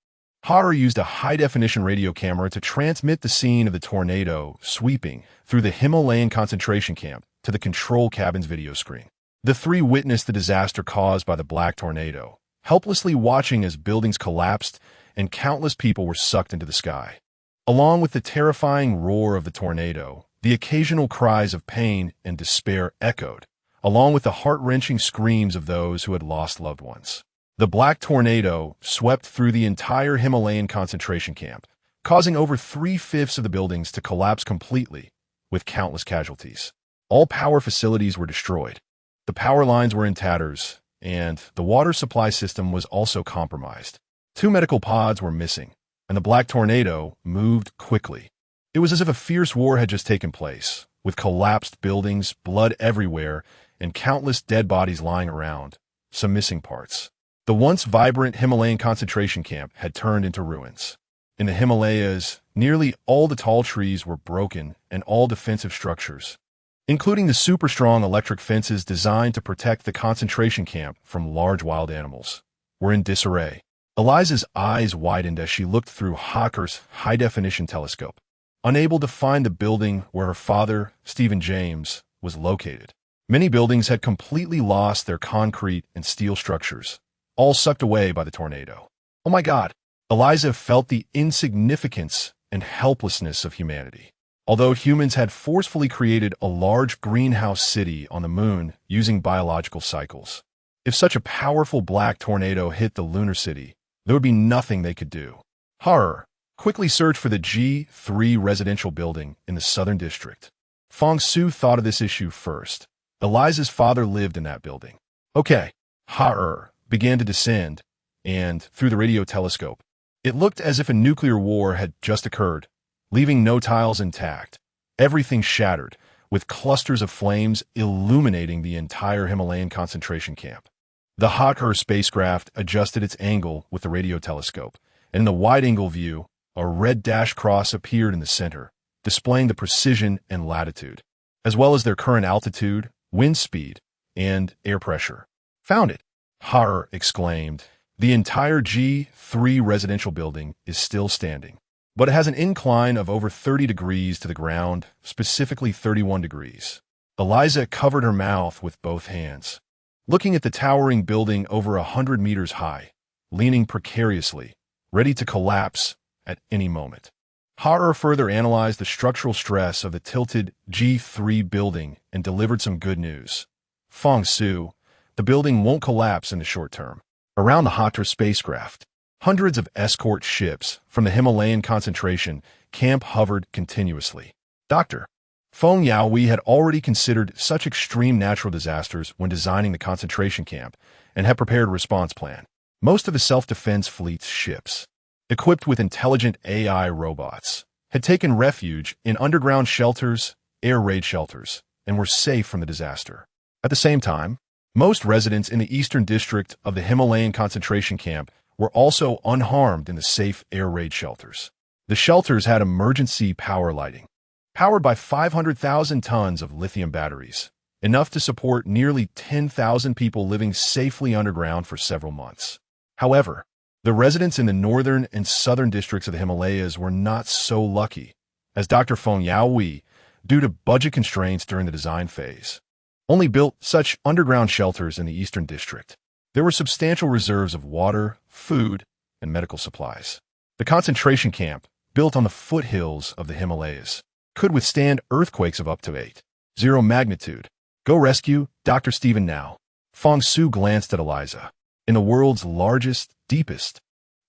Hatra used a high-definition radio camera to transmit the scene of the tornado sweeping through the Himalayan concentration camp to the control cabin's video screen. The 3 witnessed the disaster caused by the black tornado, helplessly watching as buildings collapsed and countless people were sucked into the sky. Along with the terrifying roar of the tornado, the occasional cries of pain and despair echoed, along with the heart-wrenching screams of those who had lost loved ones. The black tornado swept through the entire Himalayan concentration camp, causing over 3/5 of the buildings to collapse completely, with countless casualties. All power facilities were destroyed. The power lines were in tatters, and the water supply system was also compromised. 2 medical pods were missing, and the black tornado moved quickly. It was as if a fierce war had just taken place, with collapsed buildings, blood everywhere, and countless dead bodies lying around, some missing parts. The once vibrant Himalayan concentration camp had turned into ruins. In the Himalayas, nearly all the tall trees were broken and all defensive structures, including the super-strong electric fences designed to protect the concentration camp from large wild animals, were in disarray. Eliza's eyes widened as she looked through Hawker's high-definition telescope, unable to find the building where her father, Stephen James, was located. Many buildings had completely lost their concrete and steel structures, all sucked away by the tornado. Oh my God! Eliza felt the insignificance and helplessness of humanity. Although humans had forcefully created a large greenhouse city on the moon using biological cycles, if such a powerful black tornado hit the lunar city, there would be nothing they could do. Horror. Quickly search for the G3 residential building in the southern district. Fang Su thought of this issue first. Eliza's father lived in that building. Okay. Horror began to descend, and through the radio telescope, it looked as if a nuclear war had just occurred, leaving no tiles intact. Everything shattered, with clusters of flames illuminating the entire Himalayan concentration camp. The Hawker spacecraft adjusted its angle with the radio telescope, and in the wide-angle view, a red dash cross appeared in the center, displaying the precision and latitude, as well as their current altitude, wind speed, and air pressure. Found it. Horror exclaimed. The entire G3 residential building is still standing, but it has an incline of over 30 degrees to the ground, specifically 31 degrees. Eliza covered her mouth with both hands, looking at the towering building over 100 meters high, leaning precariously, ready to collapse at any moment. Horror further analyzed the structural stress of the tilted G3 building and delivered some good news. Fang Su, the building won't collapse in the short term. Around the Hatra spacecraft, hundreds of escort ships from the Himalayan concentration camp hovered continuously. Dr. Feng Yaoi had already considered such extreme natural disasters when designing the concentration camp and had prepared a response plan. Most of the self-defense fleet's ships, equipped with intelligent AI robots, had taken refuge in underground shelters, air raid shelters, and were safe from the disaster. At the same time, most residents in the eastern district of the Himalayan concentration camp were also unharmed in the safe air raid shelters. The shelters had emergency power lighting, powered by 500,000 tons of lithium batteries, enough to support nearly 10,000 people living safely underground for several months. However, the residents in the northern and southern districts of the Himalayas were not so lucky, as Dr. Feng Yaoi, due to budget constraints during the design phase, only built such underground shelters in the eastern district. There were substantial reserves of water, food, and medical supplies. The concentration camp, built on the foothills of the Himalayas, could withstand earthquakes of up to 8.0 magnitude. Go rescue Dr. Stephen now. Fang Su glanced at Eliza. In the world's largest, deepest,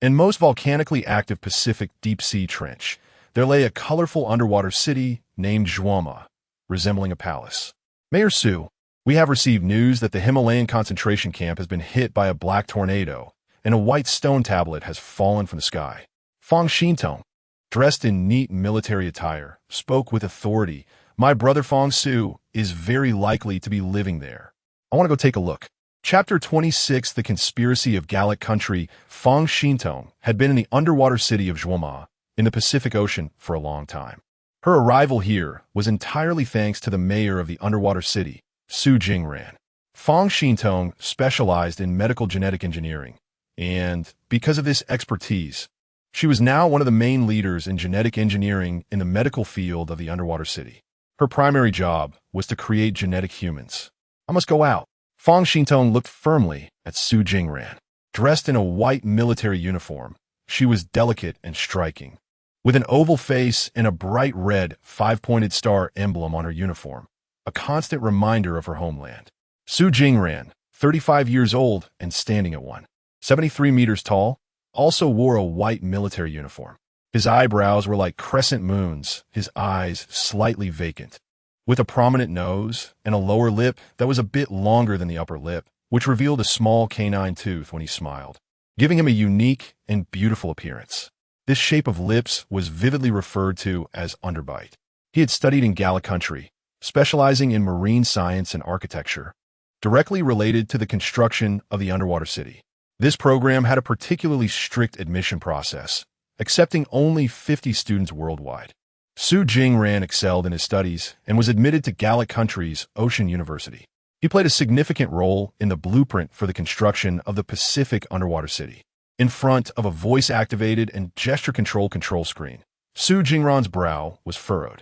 and most volcanically active Pacific deep-sea trench, there lay a colorful underwater city named Zhuoma, resembling a palace. Mayor Su, we have received news that the Himalayan concentration camp has been hit by a black tornado, and a white stone tablet has fallen from the sky. Fang Xintong, dressed in neat military attire, spoke with authority. My brother Fang Su is very likely to be living there. I want to go take a look. Chapter 26, The Conspiracy of Gallic Country. Fang Xintong had been in the underwater city of Zhuoma, in the Pacific Ocean, for a long time. Her arrival here was entirely thanks to the mayor of the underwater city, Su Jingran. Fang Xintong specialized in medical genetic engineering, and because of this expertise, she was now one of the main leaders in genetic engineering in the medical field of the underwater city. Her primary job was to create genetic humans. I must go out. Fang Xintong looked firmly at Su Jingran. Dressed in a white military uniform, she was delicate and striking, with an oval face and a bright red five-pointed star emblem on her uniform, a constant reminder of her homeland. Su Jingran, 35 years old and standing at 173 meters tall, also wore a white military uniform. His eyebrows were like crescent moons, his eyes slightly vacant, with a prominent nose and a lower lip that was a bit longer than the upper lip, which revealed a small canine tooth when he smiled, giving him a unique and beautiful appearance. This shape of lips was vividly referred to as underbite. He had studied in Gallic country, specializing in marine science and architecture, directly related to the construction of the underwater city. This program had a particularly strict admission process, accepting only 50 students worldwide. Su Jingran excelled in his studies and was admitted to Gallic country's Ocean University. He played a significant role in the blueprint for the construction of the Pacific underwater city. In front of a voice-activated and gesture-controlled control screen, Su Jingran's brow was furrowed.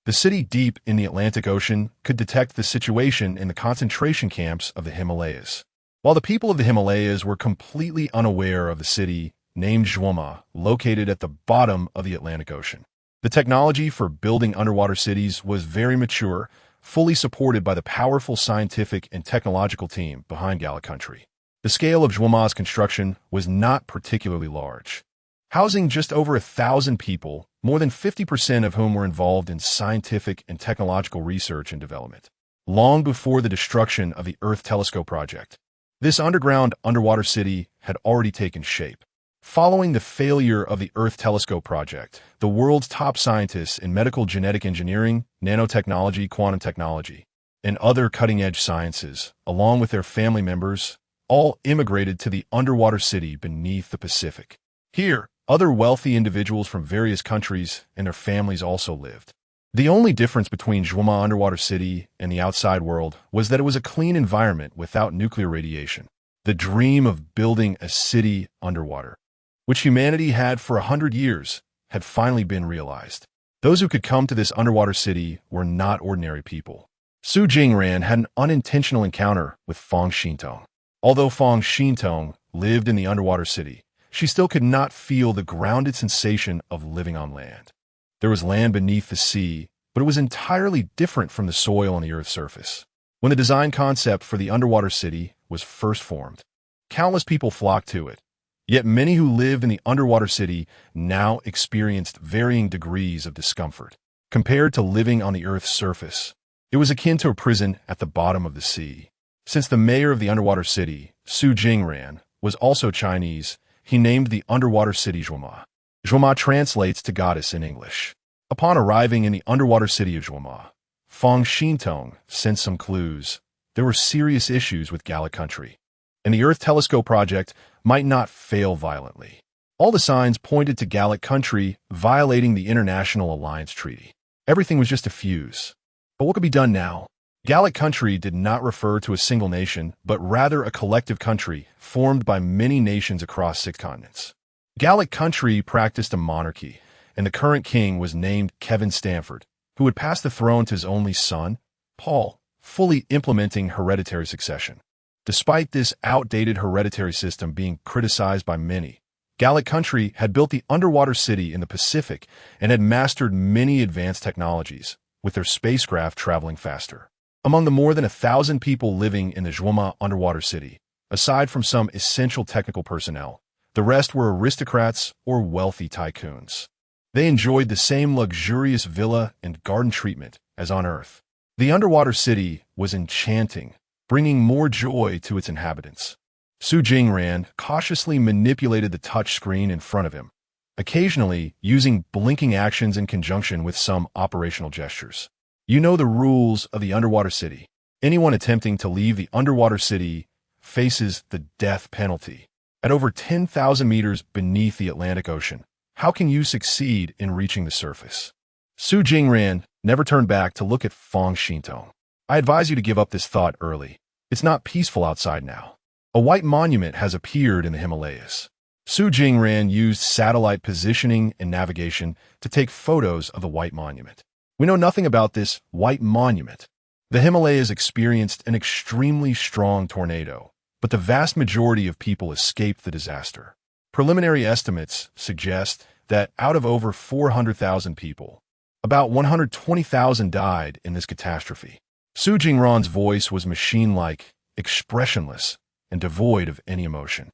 The city deep in the Atlantic Ocean could detect the situation in the concentration camps of the Himalayas. While the people of the Himalayas were completely unaware of the city named Zhuoma, located at the bottom of the Atlantic Ocean. The technology for building underwater cities was very mature, fully supported by the powerful scientific and technological team behind Gallic country. The scale of Zhuoma's construction was not particularly large, housing just over 1,000 people, more than 50% of whom were involved in scientific and technological research and development. Long before the destruction of the Earth Telescope project, this underwater city had already taken shape. Following the failure of the Earth Telescope project, the world's top scientists in medical genetic engineering, nanotechnology, quantum technology, and other cutting-edge sciences, along with their family members, all immigrated to the underwater city beneath the Pacific. Here, other wealthy individuals from various countries and their families also lived. The only difference between Zhuoma underwater city and the outside world was that it was a clean environment without nuclear radiation. the dream of building a city underwater, which humanity had for 100 years, had finally been realized. Those who could come to this underwater city were not ordinary people. Su Jingran had an unintentional encounter with Fang Xintong. Although Fang Xintong lived in the underwater city, she still could not feel the grounded sensation of living on land. There was land beneath the sea, but it was entirely different from the soil on the Earth's surface. When the design concept for the underwater city was first formed, countless people flocked to it. Yet many who lived in the underwater city now experienced varying degrees of discomfort. Compared to living on the Earth's surface, it was akin to a prison at the bottom of the sea. Since the mayor of the underwater city, Su Jingran, was also Chinese, he named the underwater city Zhuoma. Zhuoma translates to goddess in English. Upon arriving in the underwater city of Zhuoma, Fang Xintong sent some clues. There were serious issues with Gallic country, and the Earth Telescope project might not fail violently. All the signs pointed to Gallic country violating the International Alliance Treaty. Everything was just a fuse. But what could be done now? Gallic country did not refer to a single nation, but rather a collective country formed by many nations across 6 continents. Gallic country practiced a monarchy, and the current king was named Kevin Stanford, who would pass the throne to his only son, Paul, fully implementing hereditary succession. Despite this outdated hereditary system being criticized by many, Gallic country had built the underwater city in the Pacific and had mastered many advanced technologies, with their spacecraft traveling faster. Among the more than 1,000 people living in the Zhuoma underwater city, aside from some essential technical personnel, the rest were aristocrats or wealthy tycoons. They enjoyed the same luxurious villa and garden treatment as on Earth. The underwater city was enchanting, bringing more joy to its inhabitants. Su Jingran cautiously manipulated the touch screen in front of him, occasionally using blinking actions in conjunction with some operational gestures. You know the rules of the underwater city. Anyone attempting to leave the underwater city faces the death penalty. At over 10,000 meters beneath the Atlantic Ocean, how can you succeed in reaching the surface? Su Jingran never turned back to look at Fang Xintong. I advise you to give up this thought early. It's not peaceful outside now. A white monument has appeared in the Himalayas. Su Jingran used satellite positioning and navigation to take photos of the white monument. We know nothing about this white monument. The Himalayas experienced an extremely strong tornado, but the vast majority of people escaped the disaster. Preliminary estimates suggest that out of over 400,000 people, about 120,000 died in this catastrophe. Su Jingran's voice was machine-like, expressionless, and devoid of any emotion.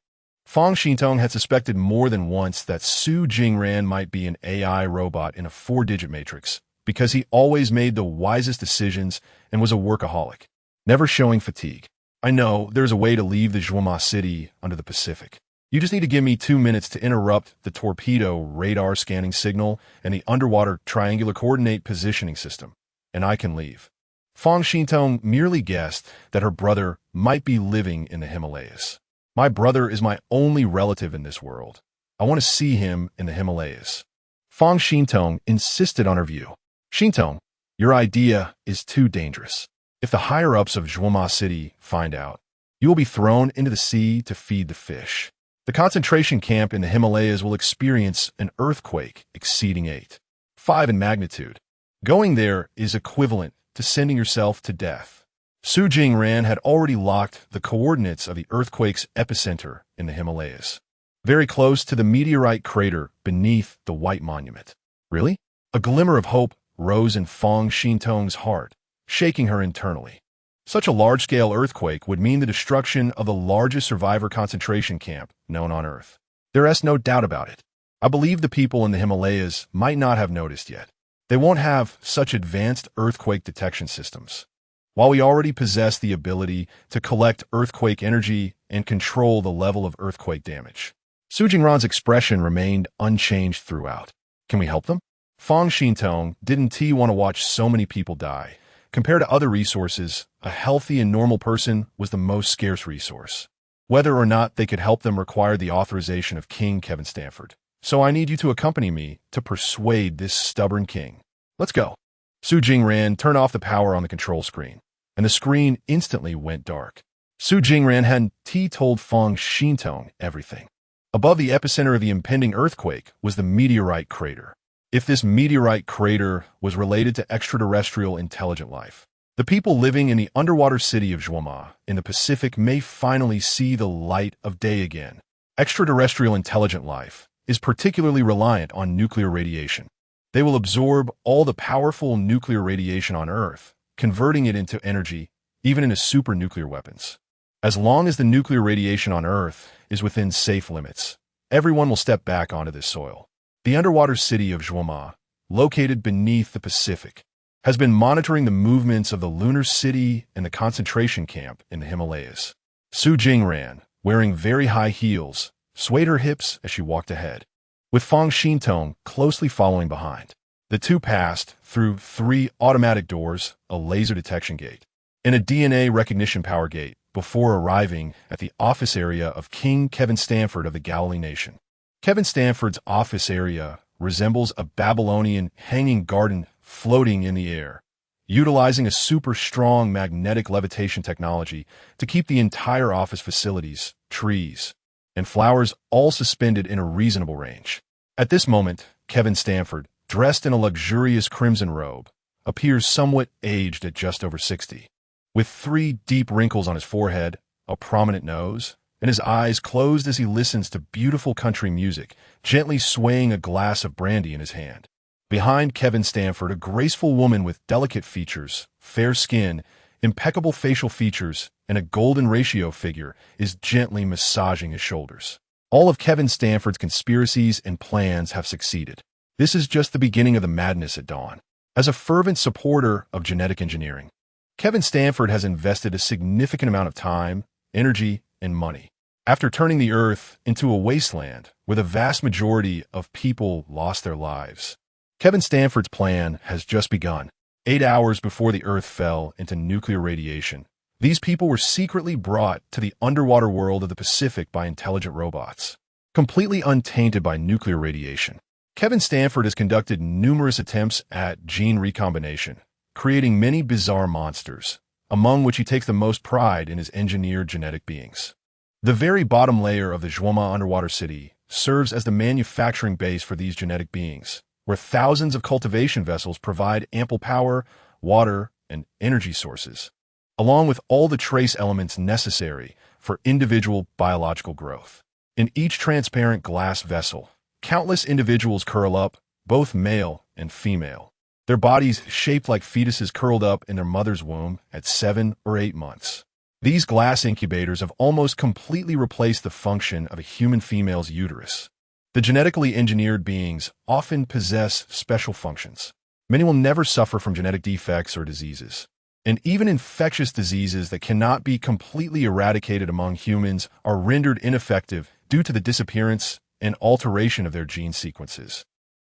Fang Xintong had suspected more than once that Su Jingran might be an AI robot in a 4-digit matrix, because he always made the wisest decisions and was a workaholic, never showing fatigue. I know there's a way to leave the Zhuoma city under the Pacific. You just need to give me 2 minutes to interrupt the torpedo radar scanning signal and the underwater triangular coordinate positioning system, and I can leave. Fang Xintong merely guessed that her brother might be living in the Himalayas. My brother is my only relative in this world. I want to see him in the Himalayas. Fang Xintong insisted on her view. Xintong, your idea is too dangerous. If the higher-ups of Zhuoma City find out, you will be thrown into the sea to feed the fish. The concentration camp in the Himalayas will experience an earthquake exceeding 8.5 in magnitude. Going there is equivalent to sending yourself to death. Su Jingran had already locked the coordinates of the earthquake's epicenter in the Himalayas, very close to the meteorite crater beneath the White Monument. Really? A glimmer of hope rose in Fang Xintong's heart, shaking her internally. Such a large-scale earthquake would mean the destruction of the largest survivor concentration camp known on Earth. There is no doubt about it. I believe the people in the Himalayas might not have noticed yet. They won't have such advanced earthquake detection systems. While we already possess the ability to collect earthquake energy and control the level of earthquake damage. Su Jingran's expression remained unchanged throughout. Can we help them? Fang Xintong didn't want to watch so many people die. Compared to other resources, a healthy and normal person was the most scarce resource. Whether or not they could help them required the authorization of King Kevin Stanford. So I need you to accompany me to persuade this stubborn king. Let's go. Su Jingran turned off the power on the control screen, and the screen instantly went dark. Su Jingran had told Fang Xintong everything. Above the epicenter of the impending earthquake was the meteorite crater. If this meteorite crater was related to extraterrestrial intelligent life, the people living in the underwater city of Zhuoma in the Pacific may finally see the light of day again. Extraterrestrial intelligent life is particularly reliant on nuclear radiation. They will absorb all the powerful nuclear radiation on Earth, converting it into energy, even into supernuclear weapons. As long as the nuclear radiation on Earth is within safe limits, everyone will step back onto this soil. The underwater city of Zhuoma, located beneath the Pacific, has been monitoring the movements of the lunar city and the concentration camp in the Himalayas. Su Jingran, wearing very high heels, swayed her hips as she walked ahead, with Fang Xintong closely following behind. The two passed through 3 automatic doors, a laser detection gate, and a DNA recognition power gate before arriving at the office area of King Kevin Stanford of the Gallic Nation. Kevin Stanford's office area resembles a Babylonian hanging garden floating in the air, utilizing a super strong magnetic levitation technology to keep the entire office facilities, trees, and flowers all suspended in a reasonable range. At this moment, Kevin Stanford, dressed in a luxurious crimson robe, appears somewhat aged at just over 60. With 3 deep wrinkles on his forehead, a prominent nose, and his eyes closed as he listens to beautiful country music, gently swaying a glass of brandy in his hand. Behind Kevin Stanford, a graceful woman with delicate features, fair skin, impeccable facial features, and a golden ratio figure is gently massaging his shoulders. All of Kevin Stanford's conspiracies and plans have succeeded. This is just the beginning of the madness at dawn. As a fervent supporter of genetic engineering, Kevin Stanford has invested a significant amount of time, energy, and money. After turning the Earth into a wasteland where the vast majority of people lost their lives, Kevin Stanford's plan has just begun. 8 hours before the Earth fell into nuclear radiation, these people were secretly brought to the underwater world of the Pacific by intelligent robots, completely untainted by nuclear radiation. Kevin Stanford has conducted numerous attempts at gene recombination, creating many bizarre monsters, among which he takes the most pride in his engineered genetic beings. The very bottom layer of the Zhuoma underwater city serves as the manufacturing base for these genetic beings, where thousands of cultivation vessels provide ample power, water, and energy sources, along with all the trace elements necessary for individual biological growth. In each transparent glass vessel, countless individuals curl up, both male and female, their bodies shaped like fetuses curled up in their mother's womb at 7 or 8 months. These glass incubators have almost completely replaced the function of a human female's uterus. The genetically engineered beings often possess special functions. Many will never suffer from genetic defects or diseases. And even infectious diseases that cannot be completely eradicated among humans are rendered ineffective due to the disappearance and alteration of their gene sequences,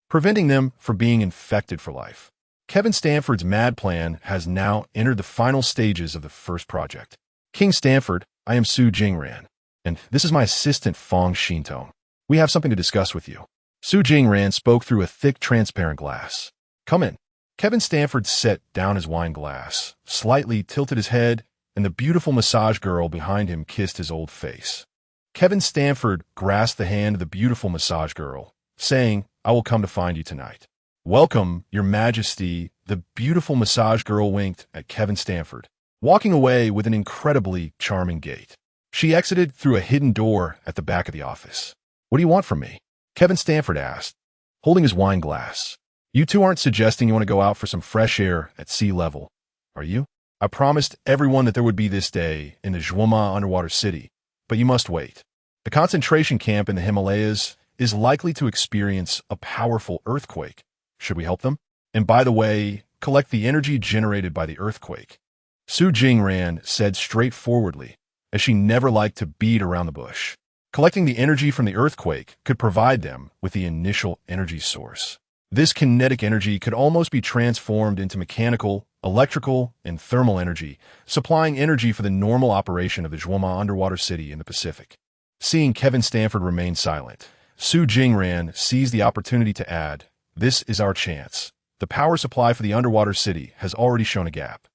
preventing them from being infected for life. Kevin Stanford's mad plan has now entered the final stages of the first project. King Stanford, I am Su Jingran, and this is my assistant Fang Xintong. We have something to discuss with you. Su Jingran spoke through a thick, transparent glass. Come in. Kevin Stanford set down his wine glass, slightly tilted his head, and the beautiful massage girl behind him kissed his old face. Kevin Stanford grasped the hand of the beautiful massage girl, saying, I will come to find you tonight. Welcome, Your Majesty. The beautiful massage girl winked at Kevin Stanford, walking away with an incredibly charming gait. She exited through a hidden door at the back of the office. What do you want from me? Kevin Stanford asked, holding his wine glass. You two aren't suggesting you want to go out for some fresh air at sea level, are you? I promised everyone that there would be this day in the Zhuoma underwater city, but you must wait. The concentration camp in the Himalayas is likely to experience a powerful earthquake. Should we help them? And by the way, collect the energy generated by the earthquake. Su Jingran said straightforwardly, as she never liked to beat around the bush. Collecting the energy from the earthquake could provide them with the initial energy source. This kinetic energy could almost be transformed into mechanical, electrical, and thermal energy, supplying energy for the normal operation of the Zhuoma underwater city in the Pacific. Seeing Kevin Stanford remain silent, Su Jingran seized the opportunity to add, this is our chance. The power supply for the underwater city has already shown a gap.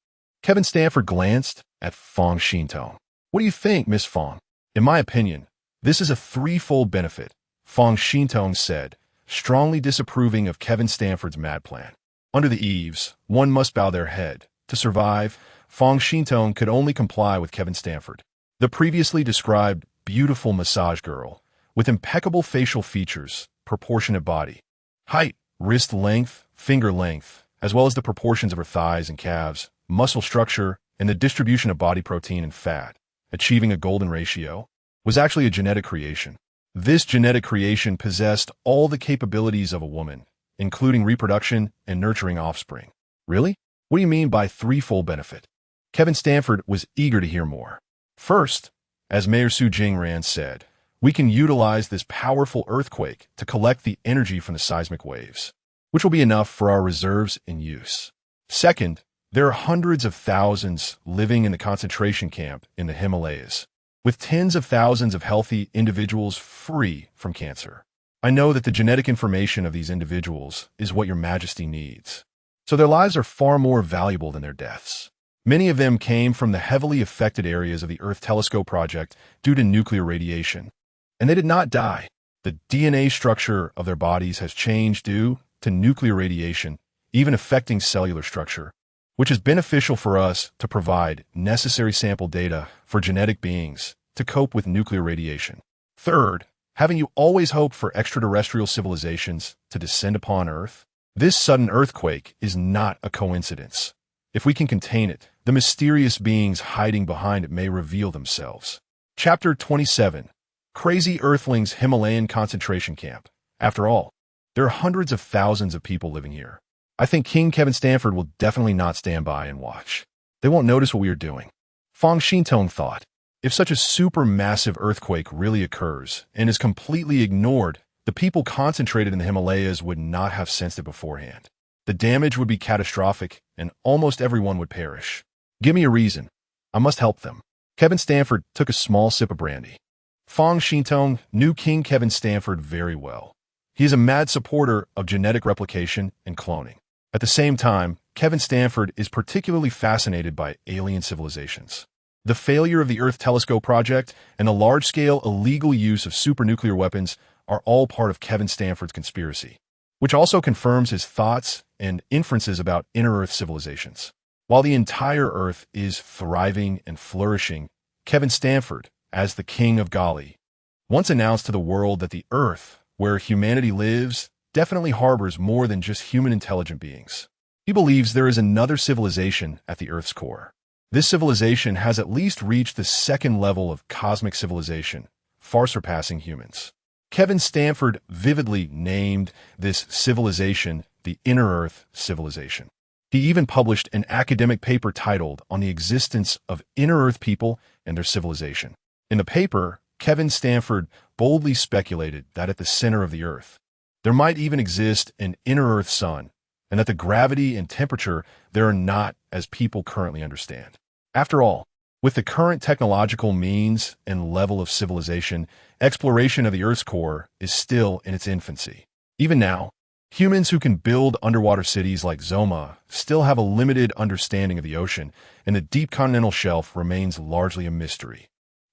Kevin Stanford glanced at Fang Xintong. What do you think, Miss Fang? In my opinion, this is a threefold benefit, Fang Xintong said, strongly disapproving of Kevin Stanford's mad plan. Under the eaves, one must bow their head. To survive, Fang Xintong could only comply with Kevin Stanford. The previously described beautiful massage girl, with impeccable facial features, proportionate body, height, wrist length, finger length, as well as the proportions of her thighs and calves, muscle structure, and the distribution of body protein and fat, achieving a golden ratio, was actually a genetic creation. This genetic creation possessed all the capabilities of a woman, including reproduction and nurturing offspring. Really? What do you mean by threefold benefit? Kevin Stanford was eager to hear more. First, as Mayor Su Jingran said, we can utilize this powerful earthquake to collect the energy from the seismic waves, which will be enough for our reserves in use. Second, there are hundreds of thousands living in the concentration camp in the Himalayas, with tens of thousands of healthy individuals free from cancer. I know that the genetic information of these individuals is what Your Majesty needs, so their lives are far more valuable than their deaths. Many of them came from the heavily affected areas of the Earth Telescope project due to nuclear radiation, and they did not die. The DNA structure of their bodies has changed due to nuclear radiation, even affecting cellular structure, which is beneficial for us to provide necessary sample data for genetic beings to cope with nuclear radiation. Third, haven't you always hoped for extraterrestrial civilizations to descend upon Earth? This sudden earthquake is not a coincidence. If we can contain it, the mysterious beings hiding behind it may reveal themselves. Chapter 27. Crazy Earthlings Himalayan Concentration Camp. After all, there are hundreds of thousands of people living here. I think King Kevin Stanford will definitely not stand by and watch. They won't notice what we are doing. Fang Xintong thought, if such a supermassive earthquake really occurs and is completely ignored, the people concentrated in the Himalayas would not have sensed it beforehand. The damage would be catastrophic, and almost everyone would perish. Give me a reason. I must help them. Kevin Stanford took a small sip of brandy. Fang Xintong knew King Kevin Stanford very well. He is a mad supporter of genetic replication and cloning. At the same time, Kevin Stanford is particularly fascinated by alien civilizations. The failure of the Earth Telescope project and the large-scale illegal use of supernuclear weapons are all part of Kevin Stanford's conspiracy, which also confirms his thoughts and inferences about inner-Earth civilizations. While the entire Earth is thriving and flourishing, Kevin Stanford, as the King of Gali, once announced to the world that the Earth, where humanity lives, definitely harbors more than just human intelligent beings. He believes there is another civilization at the Earth's core. This civilization has at least reached the second level of cosmic civilization, far surpassing humans. Kevin Stanford vividly named this civilization the Inner Earth Civilization. He even published an academic paper titled On the Existence of Inner Earth People and Their Civilization. In the paper, Kevin Stanford boldly speculated that at the center of the Earth, there might even exist an inner Earth sun, and that the gravity and temperature there are not as people currently understand. After all, with the current technological means and level of civilization, exploration of the Earth's core is still in its infancy. Even now, humans who can build underwater cities like Zoma still have a limited understanding of the ocean, and the deep continental shelf remains largely a mystery.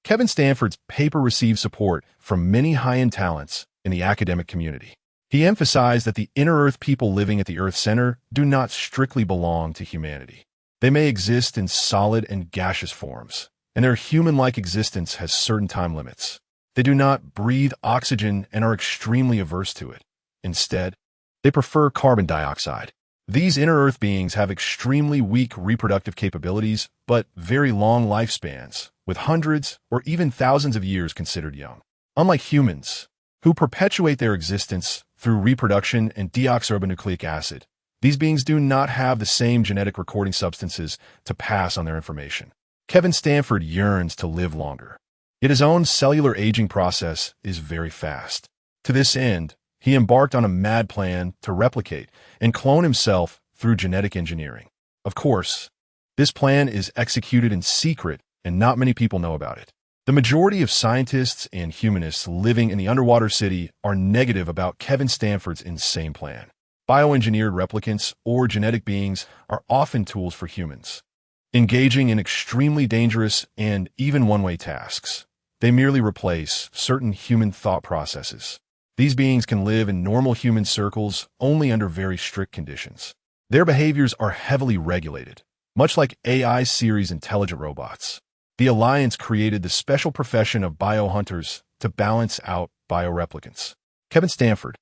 Kevin Stanford's paper received support from many high-end talents in the academic community. He emphasized that the inner Earth people living at the Earth's center do not strictly belong to humanity. They may exist in solid and gaseous forms, and their human-like existence has certain time limits. They do not breathe oxygen and are extremely averse to it. Instead, they prefer carbon dioxide. These inner Earth beings have extremely weak reproductive capabilities, but very long lifespans, with hundreds or even thousands of years considered young. Unlike humans, who perpetuate their existence through reproduction and deoxyribonucleic acid, these beings do not have the same genetic recording substances to pass on their information. Kevin Stanford yearns to live longer, yet his own cellular aging process is very fast. To this end, he embarked on a mad plan to replicate and clone himself through genetic engineering. Of course, this plan is executed in secret and not many people know about it. The majority of scientists and humanists living in the underwater city are negative about Kevin Stanford's insane plan. Bioengineered replicants or genetic beings are often tools for humans. engaging in extremely dangerous and even one-way tasks. They merely replace certain human thought processes. These beings can live in normal human circles only under very strict conditions. Their behaviors are heavily regulated, much like AI series intelligent robots. The Alliance created the special profession of biohunters to balance out bioreplicants. Kevin Stanford,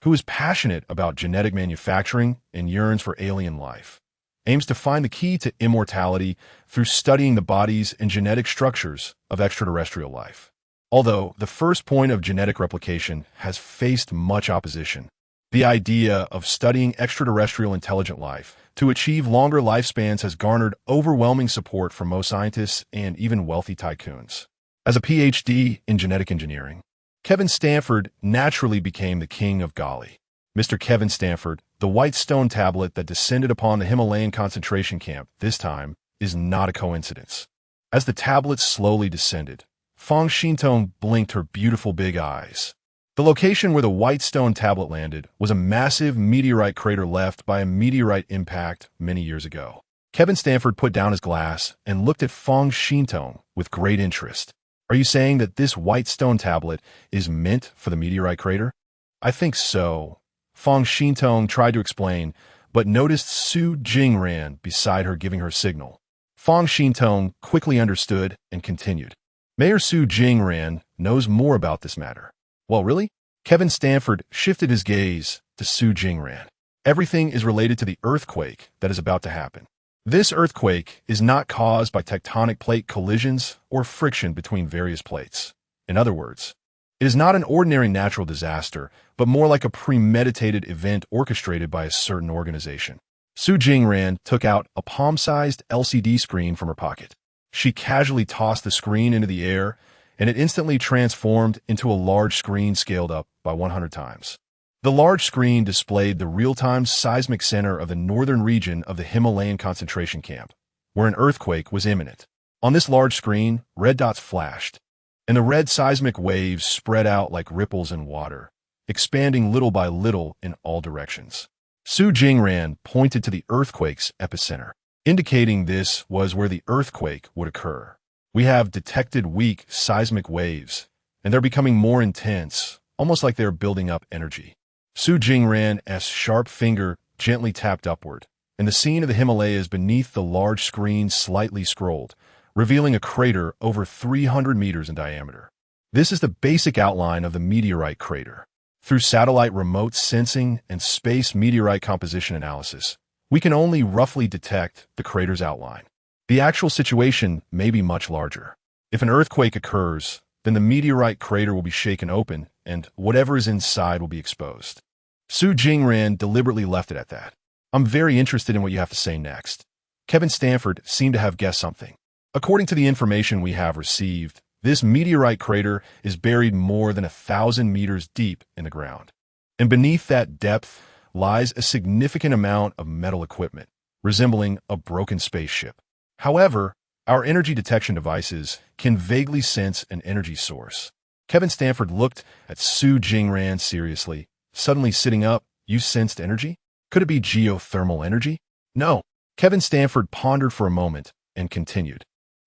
who is passionate about genetic manufacturing and yearns for alien life, aims to find the key to immortality through studying the bodies and genetic structures of extraterrestrial life. Although the first point of genetic replication has faced much opposition, the idea of studying extraterrestrial intelligent life to achieve longer lifespans has garnered overwhelming support from most scientists and even wealthy tycoons. As a PhD in genetic engineering, Kevin Stanford naturally became the king of Gali. Mr. Kevin Stanford, the white stone tablet that descended upon the Himalayan concentration camp this time, is not a coincidence. As the tablet slowly descended, Fang Xintong blinked her beautiful big eyes. The location where the white stone tablet landed was a massive meteorite crater left by a meteorite impact many years ago. Kevin Stanford put down his glass and looked at Fang Xintong with great interest. Are you saying that this white stone tablet is meant for the meteorite crater? I think so. Fang Xintong tried to explain, but noticed Su Jingran beside her giving her signal. Fang Xintong quickly understood and continued. Mayor Su Jingran knows more about this matter. Well, really? Kevin Stanford shifted his gaze to Su Jingran. Everything is related to the earthquake that is about to happen. This earthquake is not caused by tectonic plate collisions or friction between various plates. In other words, it is not an ordinary natural disaster, but more like a premeditated event orchestrated by a certain organization. Su Jingran took out a palm-sized LCD screen from her pocket. She casually tossed the screen into the air, and it instantly transformed into a large screen scaled up by 100 times. The large screen displayed the real-time seismic center of the northern region of the Himalayan concentration camp, where an earthquake was imminent. On this large screen, red dots flashed, and the red seismic waves spread out like ripples in water, expanding little by little in all directions. Su Jingran pointed to the earthquake's epicenter, indicating this was where the earthquake would occur. We have detected weak seismic waves, and they're becoming more intense, almost like they're building up energy. Su Jingran's sharp finger gently tapped upward, and the scene of the Himalayas beneath the large screen slightly scrolled, revealing a crater over 300 meters in diameter. This is the basic outline of the meteorite crater. Through satellite remote sensing and space meteorite composition analysis, we can only roughly detect the crater's outline. The actual situation may be much larger. If an earthquake occurs, then the meteorite crater will be shaken open, and whatever is inside will be exposed. Su Jingran deliberately left it at that. I'm very interested in what you have to say next. Kevin Stanford seemed to have guessed something. According to the information we have received, this meteorite crater is buried more than 1,000 meters deep in the ground. And beneath that depth lies a significant amount of metal equipment, resembling a broken spaceship. However, our energy detection devices can vaguely sense an energy source. Kevin Stanford looked at Su Jingran seriously, suddenly sitting up. You sensed energy? Could it be geothermal energy? No. Kevin Stanford pondered for a moment and continued.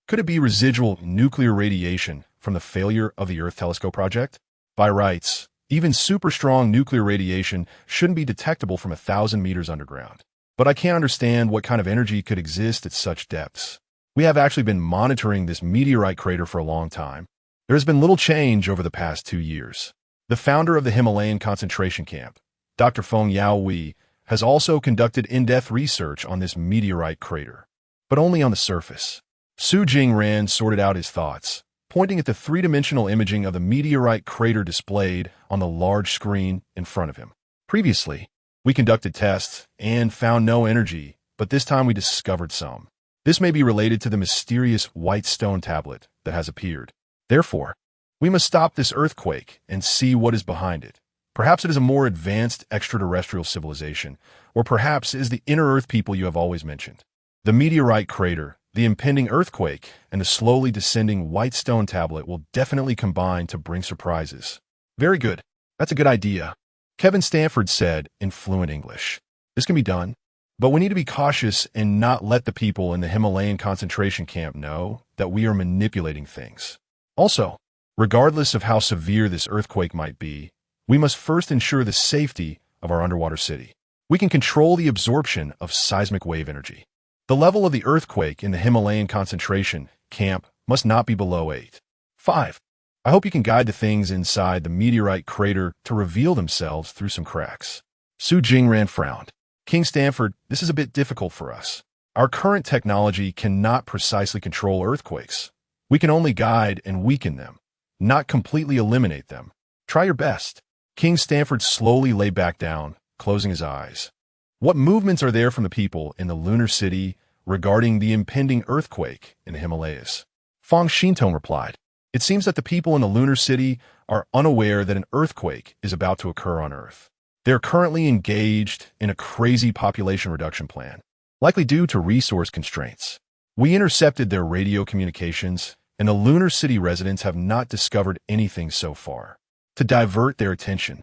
Could it be residual nuclear radiation from the failure of the Earth Telescope project? By rights, even super strong nuclear radiation shouldn't be detectable from 1,000 meters underground. But I can't understand what kind of energy could exist at such depths. We have actually been monitoring this meteorite crater for a long time. There has been little change over the past 2 years. The founder of the Himalayan concentration camp, Dr. Feng Yaohui, has also conducted in-depth research on this meteorite crater, but only on the surface. Su Jingran sorted out his thoughts, pointing at the three-dimensional imaging of the meteorite crater displayed on the large screen in front of him. Previously, we conducted tests and found no energy, but this time we discovered some. This may be related to the mysterious white stone tablet that has appeared. Therefore, we must stop this earthquake and see what is behind it. Perhaps it is a more advanced extraterrestrial civilization, or perhaps it is the inner Earth people you have always mentioned. The meteorite crater, the impending earthquake, and the slowly descending white stone tablet will definitely combine to bring surprises. Very good. That's a good idea. Kevin Stanford said in fluent English. This can be done. But we need to be cautious and not let the people in the Himalayan concentration camp know that we are manipulating things. Also, regardless of how severe this earthquake might be, we must first ensure the safety of our underwater city. We can control the absorption of seismic wave energy. The level of the earthquake in the Himalayan concentration camp must not be below 8. 5. I hope you can guide the things inside the meteorite crater to reveal themselves through some cracks. Su Jingran frowned. King Stanford, this is a bit difficult for us. Our current technology cannot precisely control earthquakes. We can only guide and weaken them, not completely eliminate them. Try your best. King Stanford slowly lay back down, closing his eyes. What movements are there from the people in the lunar city regarding the impending earthquake in the Himalayas? Fang Xintong replied. It seems that the people in the lunar city are unaware that an earthquake is about to occur on Earth. They are currently engaged in a crazy population reduction plan, likely due to resource constraints. We intercepted their radio communications, and the lunar city residents have not discovered anything so far. To divert their attention,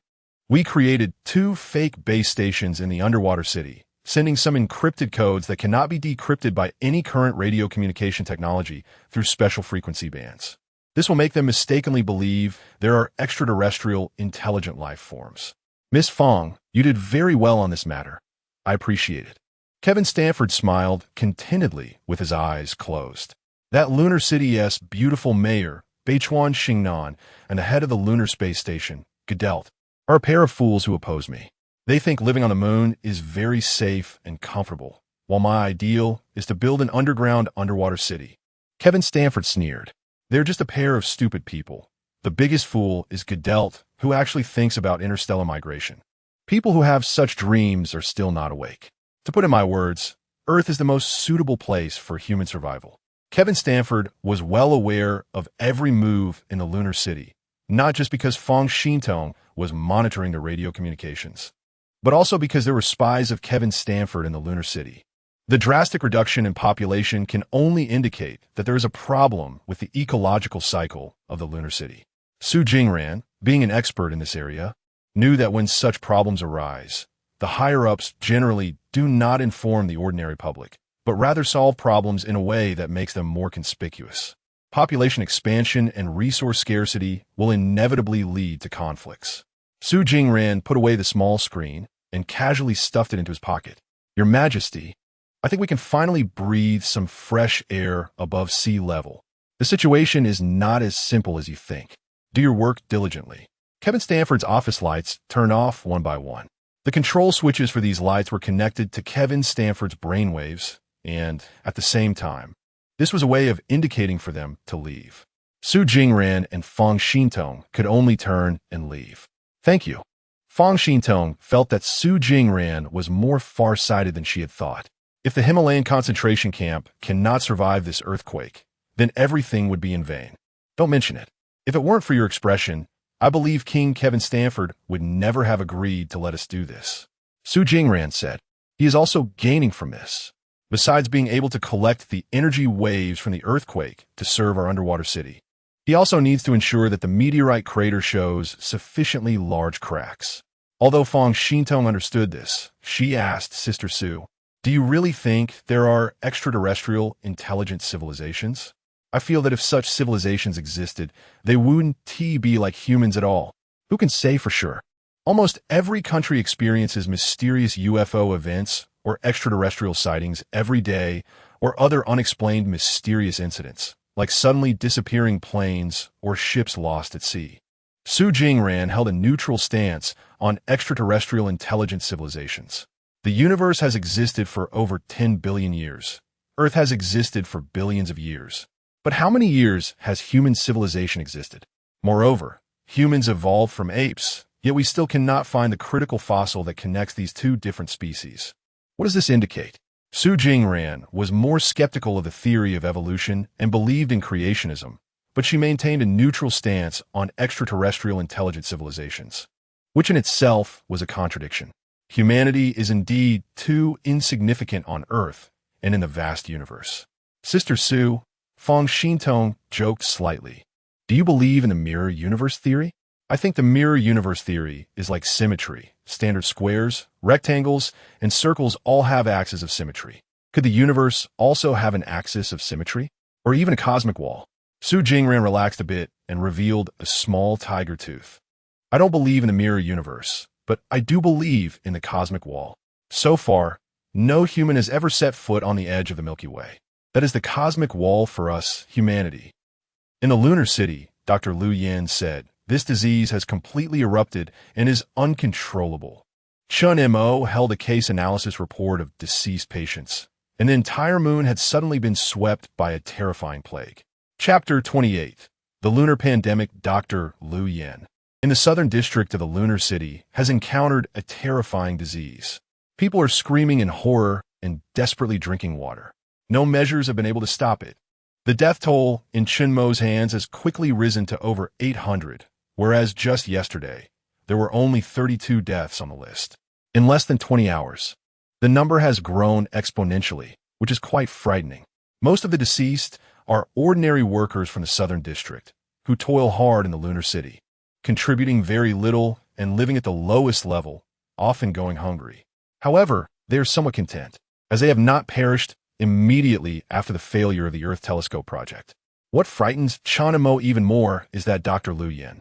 we created 2 fake base stations in the underwater city, sending some encrypted codes that cannot be decrypted by any current radio communication technology through special frequency bands. This will make them mistakenly believe there are extraterrestrial intelligent life forms. Miss Fang, you did very well on this matter. I appreciate it. Kevin Stanford smiled contentedly with his eyes closed. That lunar city's beautiful mayor, Beichuan Xingnan, and the head of the lunar space station, Gadelt, are a pair of fools who oppose me. They think living on the moon is very safe and comfortable, while my ideal is to build an underground underwater city. Kevin Stanford sneered. They're just a pair of stupid people. The biggest fool is Gadelt, who actually thinks about interstellar migration. People who have such dreams are still not awake. To put in my words, Earth is the most suitable place for human survival. Kevin Stanford was well aware of every move in the lunar city, not just because Fang Xintong was monitoring the radio communications, but also because there were spies of Kevin Stanford in the lunar city. The drastic reduction in population can only indicate that there is a problem with the ecological cycle of the lunar city. Su Jingran, being an expert in this area, knew that when such problems arise, the higher-ups generally do not inform the ordinary public, but rather solve problems in a way that makes them more conspicuous. Population expansion and resource scarcity will inevitably lead to conflicts. Su Jingran put away the small screen and casually stuffed it into his pocket. Your Majesty, I think we can finally breathe some fresh air above sea level. The situation is not as simple as you think. Do your work diligently. Kevin Stanford's office lights turned off one by one. The control switches for these lights were connected to Kevin Stanford's brainwaves, and at the same time, this was a way of indicating for them to leave. Su Jingran and Fang Xintong could only turn and leave. Thank you. Fang Xintong felt that Su Jingran was more far-sighted than she had thought. If the Himalayan concentration camp cannot survive this earthquake, then everything would be in vain. Don't mention it. If it weren't for your expression, I believe King Kevin Stanford would never have agreed to let us do this. Su Jingran said. He is also gaining from this, besides being able to collect the energy waves from the earthquake to serve our underwater city. He also needs to ensure that the meteorite crater shows sufficiently large cracks. Although Fang Xintong understood this, she asked Sister Su, do you really think there are extraterrestrial intelligent civilizations? I feel that if such civilizations existed, they wouldn't be like humans at all. Who can say for sure? Almost every country experiences mysterious UFO events or extraterrestrial sightings every day, or other unexplained mysterious incidents, like suddenly disappearing planes or ships lost at sea. Su Jingran held a neutral stance on extraterrestrial intelligent civilizations. The universe has existed for over 10 billion years. Earth has existed for billions of years. But how many years has human civilization existed? Moreover, humans evolved from apes, yet we still cannot find the critical fossil that connects these two different species. What does this indicate? Su Jingran was more skeptical of the theory of evolution and believed in creationism, but she maintained a neutral stance on extraterrestrial intelligent civilizations, which in itself was a contradiction. Humanity is indeed too insignificant on Earth and in the vast universe. Sister Su, Fang Xintong joked slightly. Do you believe in the mirror universe theory? I think the mirror universe theory is like symmetry. Standard squares, rectangles, and circles all have axes of symmetry. Could the universe also have an axis of symmetry? Or even a cosmic wall? Su Jingran relaxed a bit and revealed a small tiger tooth. I don't believe in the mirror universe, but I do believe in the cosmic wall. So far, no human has ever set foot on the edge of the Milky Way. That is the cosmic wall for us, humanity. In the lunar city, Dr. Liu Yan said, this disease has completely erupted and is uncontrollable. Chun Mo held a case analysis report of deceased patients, and the entire moon had suddenly been swept by a terrifying plague. Chapter 28. The Lunar Pandemic. Dr. Liu Yan, in the southern district of the lunar city, has encountered a terrifying disease. People are screaming in horror and desperately drinking water. No measures have been able to stop it. The death toll in Chun Mo's hands has quickly risen to over 800, whereas just yesterday, there were only 32 deaths on the list. In less than 20 hours, the number has grown exponentially, which is quite frightening. Most of the deceased are ordinary workers from the southern district, who toil hard in the lunar city, contributing very little and living at the lowest level, often going hungry. However, they are somewhat content, as they have not perished immediately after the failure of the Earth Telescope project. What frightens Chun Mo even more is that Dr. Liu Yan,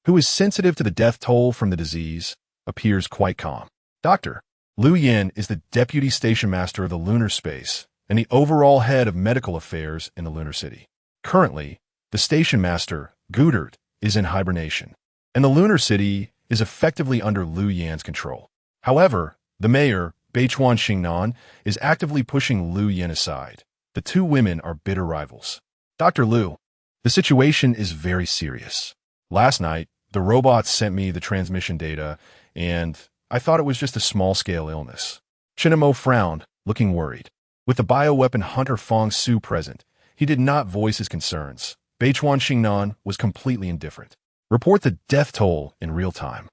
who is sensitive to the death toll from the disease, appears quite calm. Dr. Liu Yan is the deputy station master of the lunar space and the overall head of medical affairs in the lunar city. Currently, the station master, Gudert, is in hibernation, and the lunar city is effectively under Liu Yan's control. However, the mayor, Beichuan Xingnan, is actively pushing Liu Yan aside. The two women are bitter rivals. Dr. Liu, the situation is very serious. Last night, the robots sent me the transmission data, and I thought it was just a small-scale illness. Chun Mo frowned, looking worried. With the bioweapon hunter Fang Su present, he did not voice his concerns. Beichuan Xingnan was completely indifferent. Report the death toll in real time.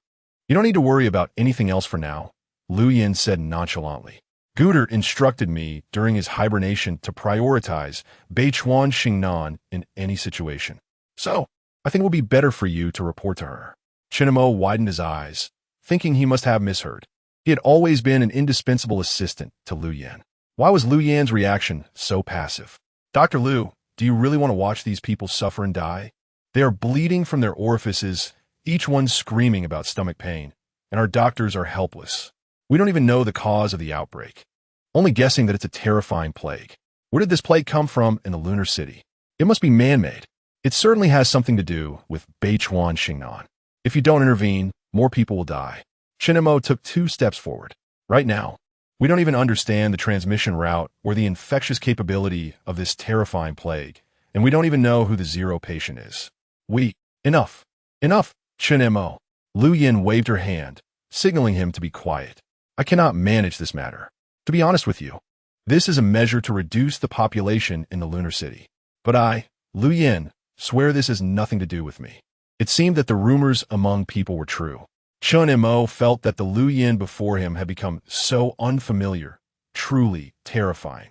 You don't need to worry about anything else for now, Liu Yan said nonchalantly. Gudert instructed me during his hibernation to prioritize Beichuan Xingnan in any situation. So, I think it will be better for you to report to her. Chun Mo widened his eyes, thinking he must have misheard. He had always been an indispensable assistant to Liu Yan. Why was Liu Yan's reaction so passive? Dr. Liu, do you really want to watch these people suffer and die? They are bleeding from their orifices, each one screaming about stomach pain, and our doctors are helpless. We don't even know the cause of the outbreak, only guessing that it's a terrifying plague. Where did this plague come from in the lunar city? It must be man-made. It certainly has something to do with Beichuan Xingnan. If you don't intervene, more people will die. Chun Mo took 2 steps forward. Right now, we don't even understand the transmission route or the infectious capability of this terrifying plague, and we don't even know who the zero patient is. Enough. Enough, Chun Mo. Liu Yan waved her hand, signaling him to be quiet. I cannot manage this matter. To be honest with you, this is a measure to reduce the population in the lunar city. But I, Liu Yan, swear this has nothing to do with me. It seemed that the rumors among people were true. Chun Mo felt that the Liu Yan before him had become so unfamiliar, truly terrifying.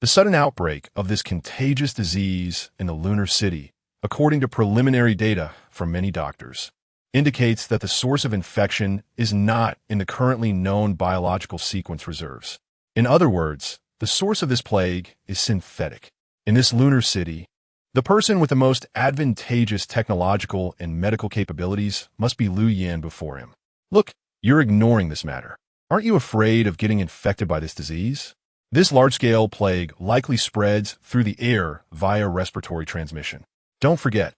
The sudden outbreak of this contagious disease in the lunar city, according to preliminary data from many doctors, indicates that the source of infection is not in the currently known biological sequence reserves. In other words, the source of this plague is synthetic. In this lunar city, the person with the most advantageous technological and medical capabilities must be Liu Yan before him. Look, you're ignoring this matter. Aren't you afraid of getting infected by this disease? This large-scale plague likely spreads through the air via respiratory transmission. Don't forget,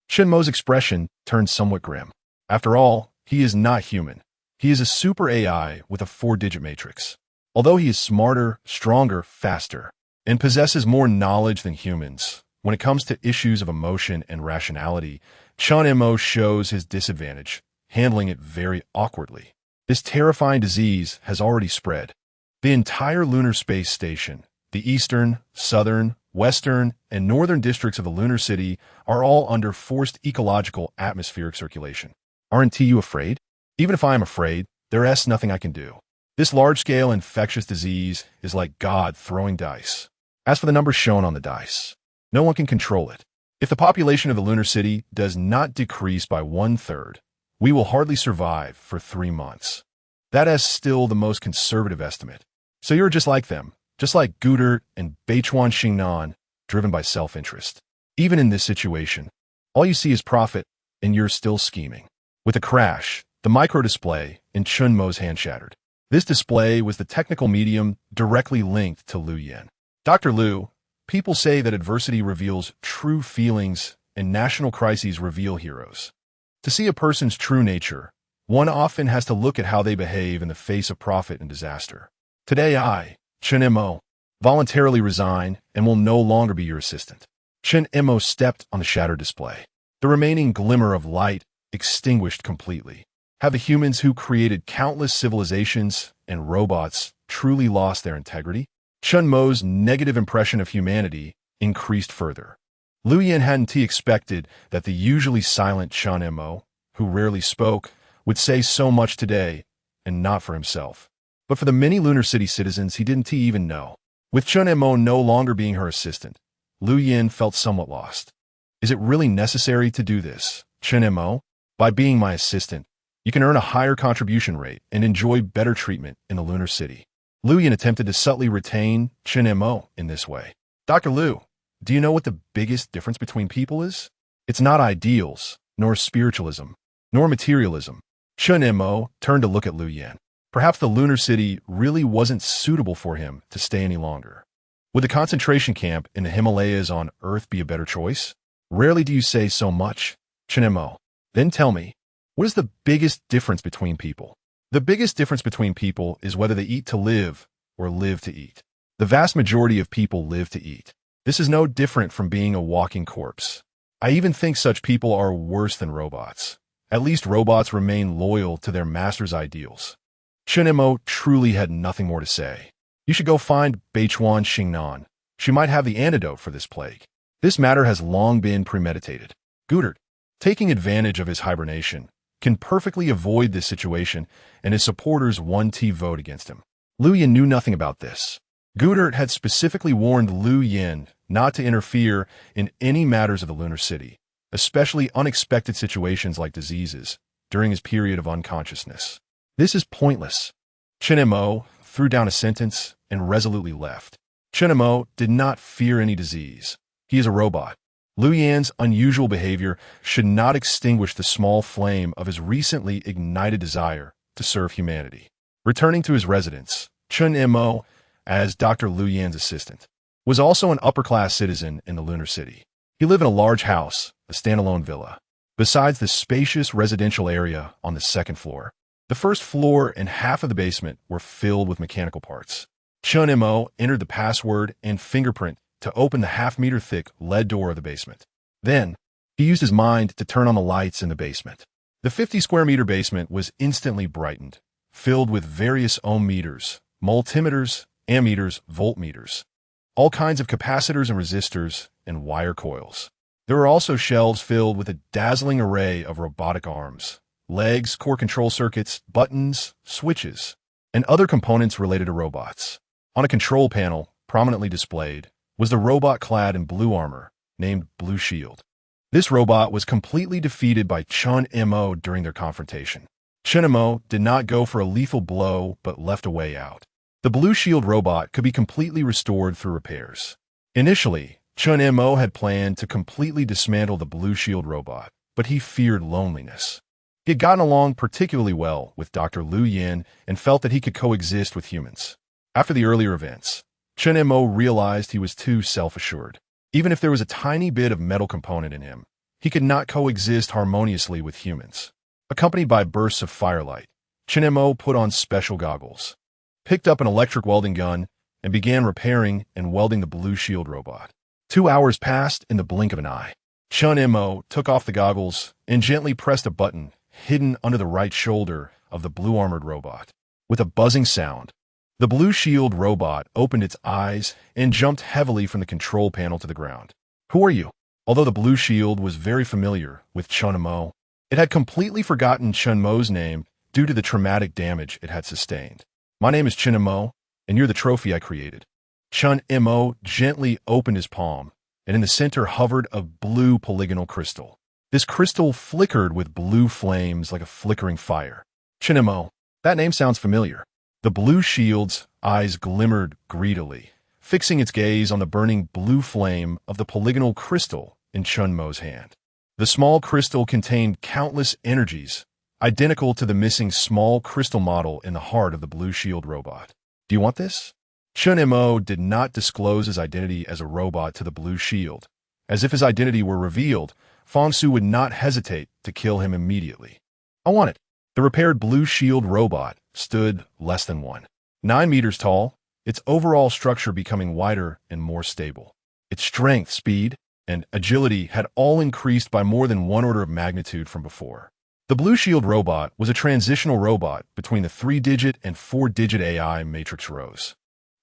Chun Mo's expression turned somewhat grim. After all, he is not human. He is a super AI with a 4-digit matrix. Although he is smarter, stronger, faster, and possesses more knowledge than humans, when it comes to issues of emotion and rationality, Chun Mo shows his disadvantage, handling it very awkwardly. This terrifying disease has already spread. The entire lunar space station, the eastern, southern, western, and northern districts of the lunar city are all under forced ecological atmospheric circulation. Aren't you afraid? Even if I am afraid, there's nothing I can do. This large-scale infectious disease is like God throwing dice. As for the numbers shown on the dice, no one can control it. If the population of the lunar city does not decrease by 1/3, we will hardly survive for 3 months. That is still the most conservative estimate. So you're just like them, just like Gudert and Beichuan Xingnan, driven by self-interest. Even in this situation, all you see is profit, and you're still scheming. With a crash, the microdisplay in Chun Mo's hand shattered. This display was the technical medium directly linked to Liu Yan. Dr. Liu, people say that adversity reveals true feelings and national crises reveal heroes. To see a person's true nature, one often has to look at how they behave in the face of profit and disaster. Today I, Chen Mo, voluntarily resign and will no longer be your assistant. Chen Mo stepped on the shattered display. The remaining glimmer of light extinguished completely. Have the humans who created countless civilizations and robots truly lost their integrity? Chen Mo's negative impression of humanity increased further. Liu Yan hadn't expected that the usually silent Chen Mo, who rarely spoke, would say so much today, and not for himself. But for the many Lunar City citizens he didn't even know. With Chen Mo no longer being her assistant, Liu Yan felt somewhat lost. Is it really necessary to do this, Chen Mo? By being my assistant, you can earn a higher contribution rate and enjoy better treatment in the Lunar City. Liu Yan attempted to subtly retain Chen Mo in this way. Dr. Liu, do you know what the biggest difference between people is? It's not ideals, nor spiritualism, nor materialism. Chen Mo turned to look at Liu Yan. Perhaps the Lunar City really wasn't suitable for him to stay any longer. Would the concentration camp in the Himalayas on Earth be a better choice? Rarely do you say so much, Chen Mo. Then tell me, what is the biggest difference between people? The biggest difference between people is whether they eat to live or live to eat. The vast majority of people live to eat. This is no different from being a walking corpse. I even think such people are worse than robots. At least robots remain loyal to their master's ideals. Chen Mo truly had nothing more to say. You should go find Beichuan Xingnan. She might have the antidote for this plague. This matter has long been premeditated. Gudert, taking advantage of his hibernation, can perfectly avoid this situation, and his supporters 1T vote against him. Liu Yan knew nothing about this. Gudert had specifically warned Liu Yan not to interfere in any matters of the Lunar City, especially unexpected situations like diseases, during his period of unconsciousness. This is pointless. Chen Mo threw down a sentence and resolutely left. Chen Mo did not fear any disease. He is a robot. Liu Yan's unusual behavior should not extinguish the small flame of his recently ignited desire to serve humanity. Returning to his residence, Chen Mo, as Dr. Liu Yan's assistant, was also an upper-class citizen in the Lunar City. He lived in a large house, a standalone villa, besides the spacious residential area on the second floor. The first floor and half of the basement were filled with mechanical parts. Chen Mo entered the password and fingerprint to open the half-meter-thick lead door of the basement. Then, he used his mind to turn on the lights in the basement. The 50-square-meter basement was instantly brightened, filled with various ohm meters, multimeters, ammeters, voltmeters, all kinds of capacitors and resistors, and wire coils. There were also shelves filled with a dazzling array of robotic arms, legs, core control circuits, buttons, switches, and other components related to robots. On a control panel, prominently displayed, was the robot clad in blue armor, named Blue Shield. This robot was completely defeated by Chen Mo during their confrontation. Chen Mo did not go for a lethal blow, but left a way out. The Blue Shield robot could be completely restored through repairs. Initially, Chen Mo had planned to completely dismantle the Blue Shield robot, but he feared loneliness. He had gotten along particularly well with Dr. Liu Yan and felt that he could coexist with humans. After the earlier events, Chen Mo realized he was too self-assured. Even if there was a tiny bit of metal component in him, he could not coexist harmoniously with humans. Accompanied by bursts of firelight, Chen Mo put on special goggles, picked up an electric welding gun, and began repairing and welding the Blue Shield robot. 2 hours passed in the blink of an eye. Chen Mo took off the goggles and gently pressed a button hidden under the right shoulder of the blue-armored robot. With a buzzing sound, the Blue Shield robot opened its eyes and jumped heavily from the control panel to the ground. Who are you? Although the Blue Shield was very familiar with Chen Mo, it had completely forgotten Chen Mo's name due to the traumatic damage it had sustained. My name is Chen Mo, and you're the trophy I created. Chen Mo gently opened his palm, and in the center hovered a blue polygonal crystal. This crystal flickered with blue flames like a flickering fire. Chinemo. That name sounds familiar. The blue shield's eyes glimmered greedily, fixing its gaze on the burning blue flame of the polygonal crystal in Chunmo's hand. The small crystal contained countless energies, identical to the missing small crystal model in the heart of the blue shield robot. Do you want this? Chunmo did not disclose his identity as a robot to the blue shield. As if his identity were revealed, Fang Su would not hesitate to kill him immediately. I want it. The repaired blue shield robot stood less than 9 meters tall, its overall structure becoming wider and more stable. Its strength, speed, and agility had all increased by more than 1 order of magnitude from before. The Blue Shield robot was a transitional robot between the 3-digit and 4-digit AI matrix rows,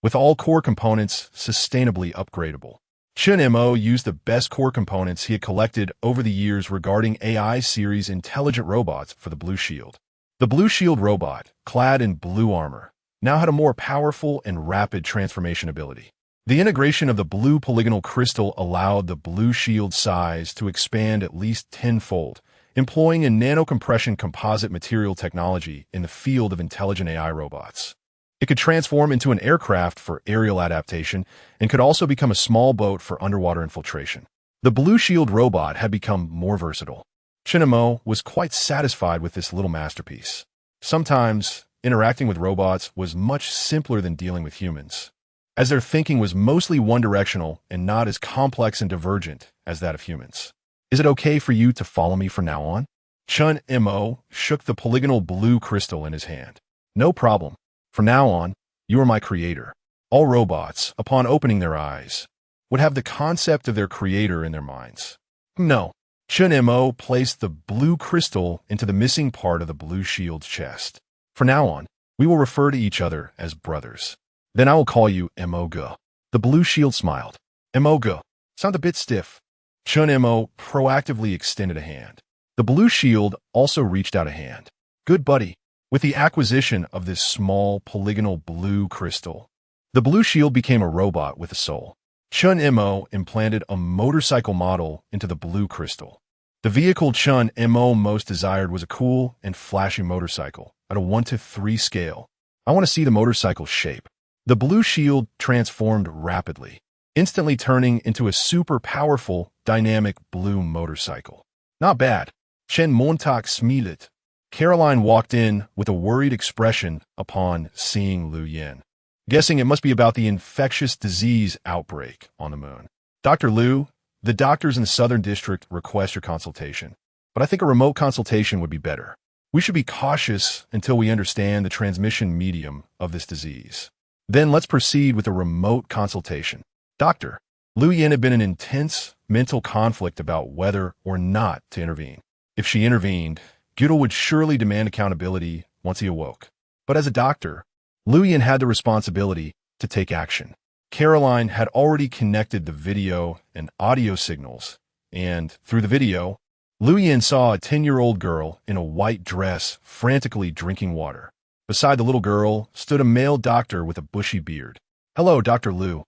with all core components sustainably upgradable. Chunmo used the best core components he had collected over the years regarding AI series intelligent robots for the Blue Shield. The Blue Shield robot, clad in blue armor, now had a more powerful and rapid transformation ability. The integration of the blue polygonal crystal allowed the Blue Shield size to expand at least tenfold, employing a nanocompression composite material technology in the field of intelligent AI robots. It could transform into an aircraft for aerial adaptation and could also become a small boat for underwater infiltration. The Blue Shield robot had become more versatile. Chunmo was quite satisfied with this little masterpiece. Sometimes, interacting with robots was much simpler than dealing with humans, as their thinking was mostly one-directional and not as complex and divergent as that of humans. Is it okay for you to follow me from now on? Chunmo shook the polygonal blue crystal in his hand. No problem. From now on, you are my creator. All robots, upon opening their eyes, would have the concept of their creator in their minds. No. Chunmo placed the blue crystal into the missing part of the Blue Shield's chest. From now on, we will refer to each other as brothers. Then I will call you Emoga. The Blue Shield smiled. Emoga. Sound a bit stiff. Chunmo proactively extended a hand. The Blue Shield also reached out a hand. Good buddy. With the acquisition of this small polygonal blue crystal, the Blue Shield became a robot with a soul. Chunmo implanted a motorcycle model into the blue crystal. The vehicle Chunmo most desired was a cool and flashy motorcycle at a 1:3 scale. I want to see the motorcycle's shape. The Blue Shield transformed rapidly, instantly turning into a super powerful, dynamic blue motorcycle. Not bad. Chen Montauk smiled. Caroline walked in with a worried expression upon seeing Lu Yin, guessing it must be about the infectious disease outbreak on the moon. Dr. Lu, the doctors in the Southern District request your consultation, but I think a remote consultation would be better. We should be cautious until we understand the transmission medium of this disease. Then let's proceed with a remote consultation. Doctor, Lu Yin had been in intense mental conflict about whether or not to intervene. If she intervened, Gödel would surely demand accountability once he awoke. But as a doctor, Lu Yin had the responsibility to take action. Caroline had already connected the video and audio signals, and through the video, Lu Yin saw a 10-year-old girl in a white dress frantically drinking water. Beside the little girl stood a male doctor with a bushy beard. Hello, Dr. Lu.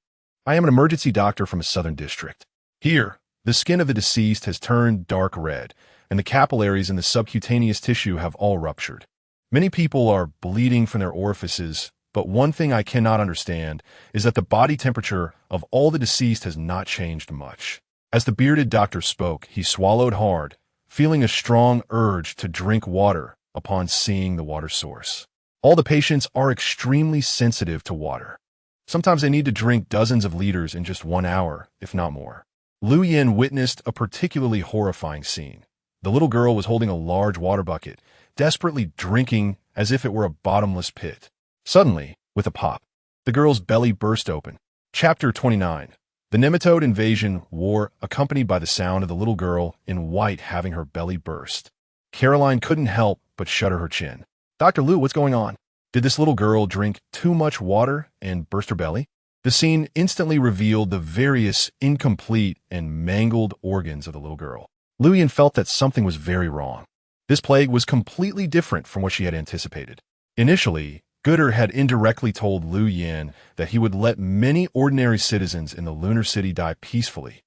I am an emergency doctor from a Southern District. Here, the skin of the deceased has turned dark red, and the capillaries in the subcutaneous tissue have all ruptured. Many people are bleeding from their orifices, but one thing I cannot understand is that the body temperature of all the deceased has not changed much. As the bearded doctor spoke, he swallowed hard, feeling a strong urge to drink water upon seeing the water source. All the patients are extremely sensitive to water. Sometimes they need to drink dozens of liters in just 1 hour, if not more. Lu Yin witnessed a particularly horrifying scene. The little girl was holding a large water bucket, desperately drinking as if it were a bottomless pit. Suddenly, with a pop, the girl's belly burst open. Chapter 29. The nematode invasion war accompanied by the sound of the little girl in white having her belly burst. Caroline couldn't help but shudder her chin. Dr. Lu, what's going on? Did this little girl drink too much water and burst her belly? The scene instantly revealed the various incomplete and mangled organs of the little girl. Lu Yin felt that something was very wrong. This plague was completely different from what she had anticipated. Initially, Gödel had indirectly told Lu Yin that he would let many ordinary citizens in the lunar city die peacefully,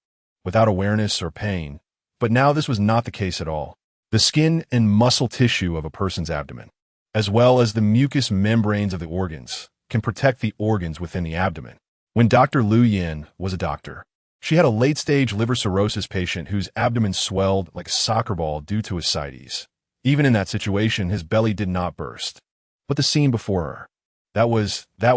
without awareness or pain, But now this was not the case at all. The skin and muscle tissue of a person's abdomen, as well as the mucous membranes of the organs, can protect the organs within the abdomen. When Dr. Lu Yin was a doctor, she had a late-stage liver cirrhosis patient whose abdomen swelled like a soccer ball due to ascites. Even in that situation, his belly did not burst. But the scene before her, that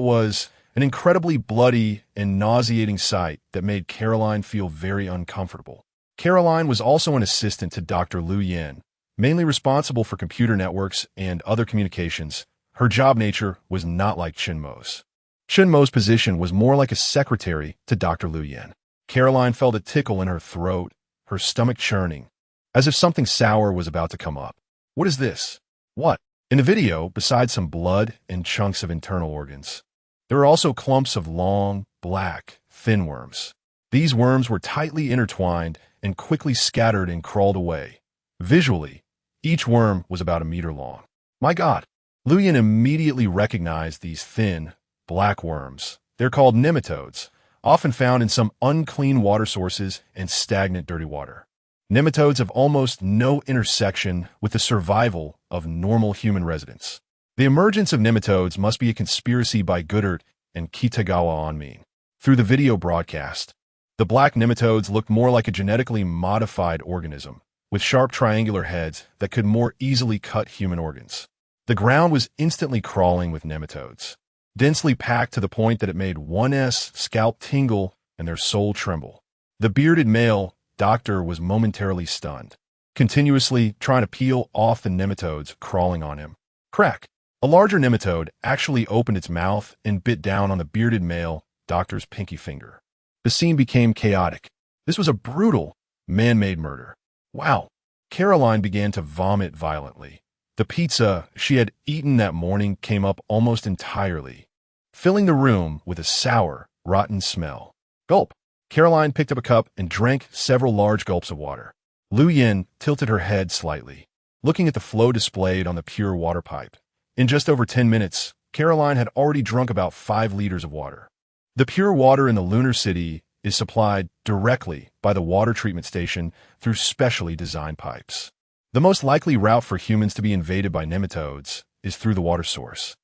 was an incredibly bloody and nauseating sight that made Caroline feel very uncomfortable. Caroline was also an assistant to Dr. Lu Yin, mainly responsible for computer networks and other communications. Her job nature was not like Chinmo's. Chinmo's position was more like a secretary to Dr. Lu Yin. Caroline felt a tickle in her throat, her stomach churning, as if something sour was about to come up. What is this? What? In the video, besides some blood and chunks of internal organs, there were also clumps of long, black, thin worms. These worms were tightly intertwined and quickly scattered and crawled away. Visually, each worm was about a meter long. My God! Lu Yin immediately recognized these thin, black worms. They're called nematodes, often found in some unclean water sources and stagnant dirty water. Nematodes have almost no intersection with the survival of normal human residents. The emergence of nematodes must be a conspiracy by Goodert and Kitagawa Onmin. Through the video broadcast, the black nematodes looked more like a genetically modified organism, with sharp triangular heads that could more easily cut human organs. The ground was instantly crawling with nematodes, densely packed to the point that it made one's scalp tingle and their soul tremble. The bearded male doctor was momentarily stunned, continuously trying to peel off the nematodes crawling on him. Crack! A larger nematode actually opened its mouth and bit down on the bearded male doctor's pinky finger. The scene became chaotic. This was a brutal, man-made murder. Wow! Caroline began to vomit violently. The pizza she had eaten that morning came up almost entirely, filling the room with a sour, rotten smell. Gulp! Caroline picked up a cup and drank several large gulps of water. Lu Yin tilted her head slightly, looking at the flow displayed on the pure water pipe. In just over 10 minutes, Caroline had already drunk about 5 liters of water. The pure water in the lunar city is supplied directly by the water treatment station through specially designed pipes. The most likely route for humans to be invaded by nematodes is through the water source.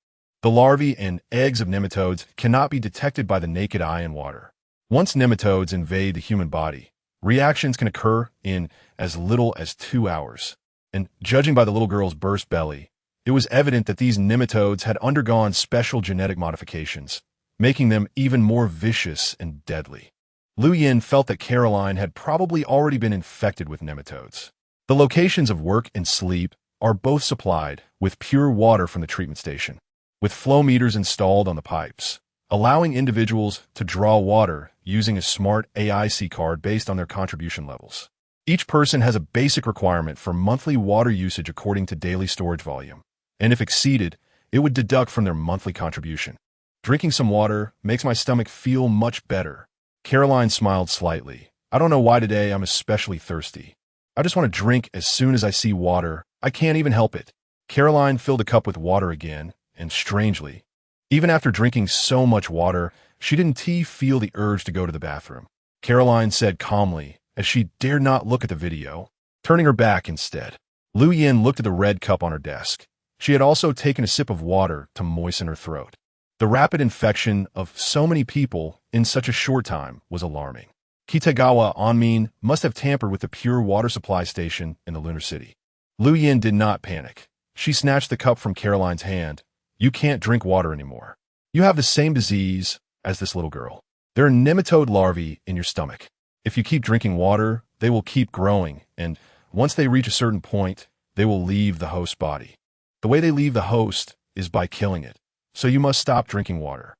The larvae and eggs of nematodes cannot be detected by the naked eye in water. Once nematodes invade the human body, reactions can occur in as little as 2 hours. And judging by the little girl's burst belly, it was evident that these nematodes had undergone special genetic modifications, making them even more vicious and deadly. Lu Yin felt that Caroline had probably already been infected with nematodes. The locations of work and sleep are both supplied with pure water from the treatment station, with flow meters installed on the pipes, allowing individuals to draw water using a smart AIC card based on their contribution levels. Each person has a basic requirement for monthly water usage according to daily storage volume, and if exceeded, it would deduct from their monthly contribution. Drinking some water makes my stomach feel much better. Caroline smiled slightly. I don't know why today I'm especially thirsty. I just want to drink as soon as I see water. I can't even help it. Caroline filled a cup with water again, and strangely, even after drinking so much water, she didn't feel the urge to go to the bathroom. Caroline said calmly, as she dared not look at the video, turning her back instead. Lu Yin looked at the red cup on her desk. She had also taken a sip of water to moisten her throat. The rapid infection of so many people in such a short time was alarming. Kitagawa Onmin must have tampered with the pure water supply station in the lunar city. Lu Yin did not panic. She snatched the cup from Caroline's hand. You can't drink water anymore. You have the same disease as this little girl. There are nematode larvae in your stomach. If you keep drinking water, they will keep growing, and once they reach a certain point, they will leave the host body. The way they leave the host is by killing it. So you must stop drinking water.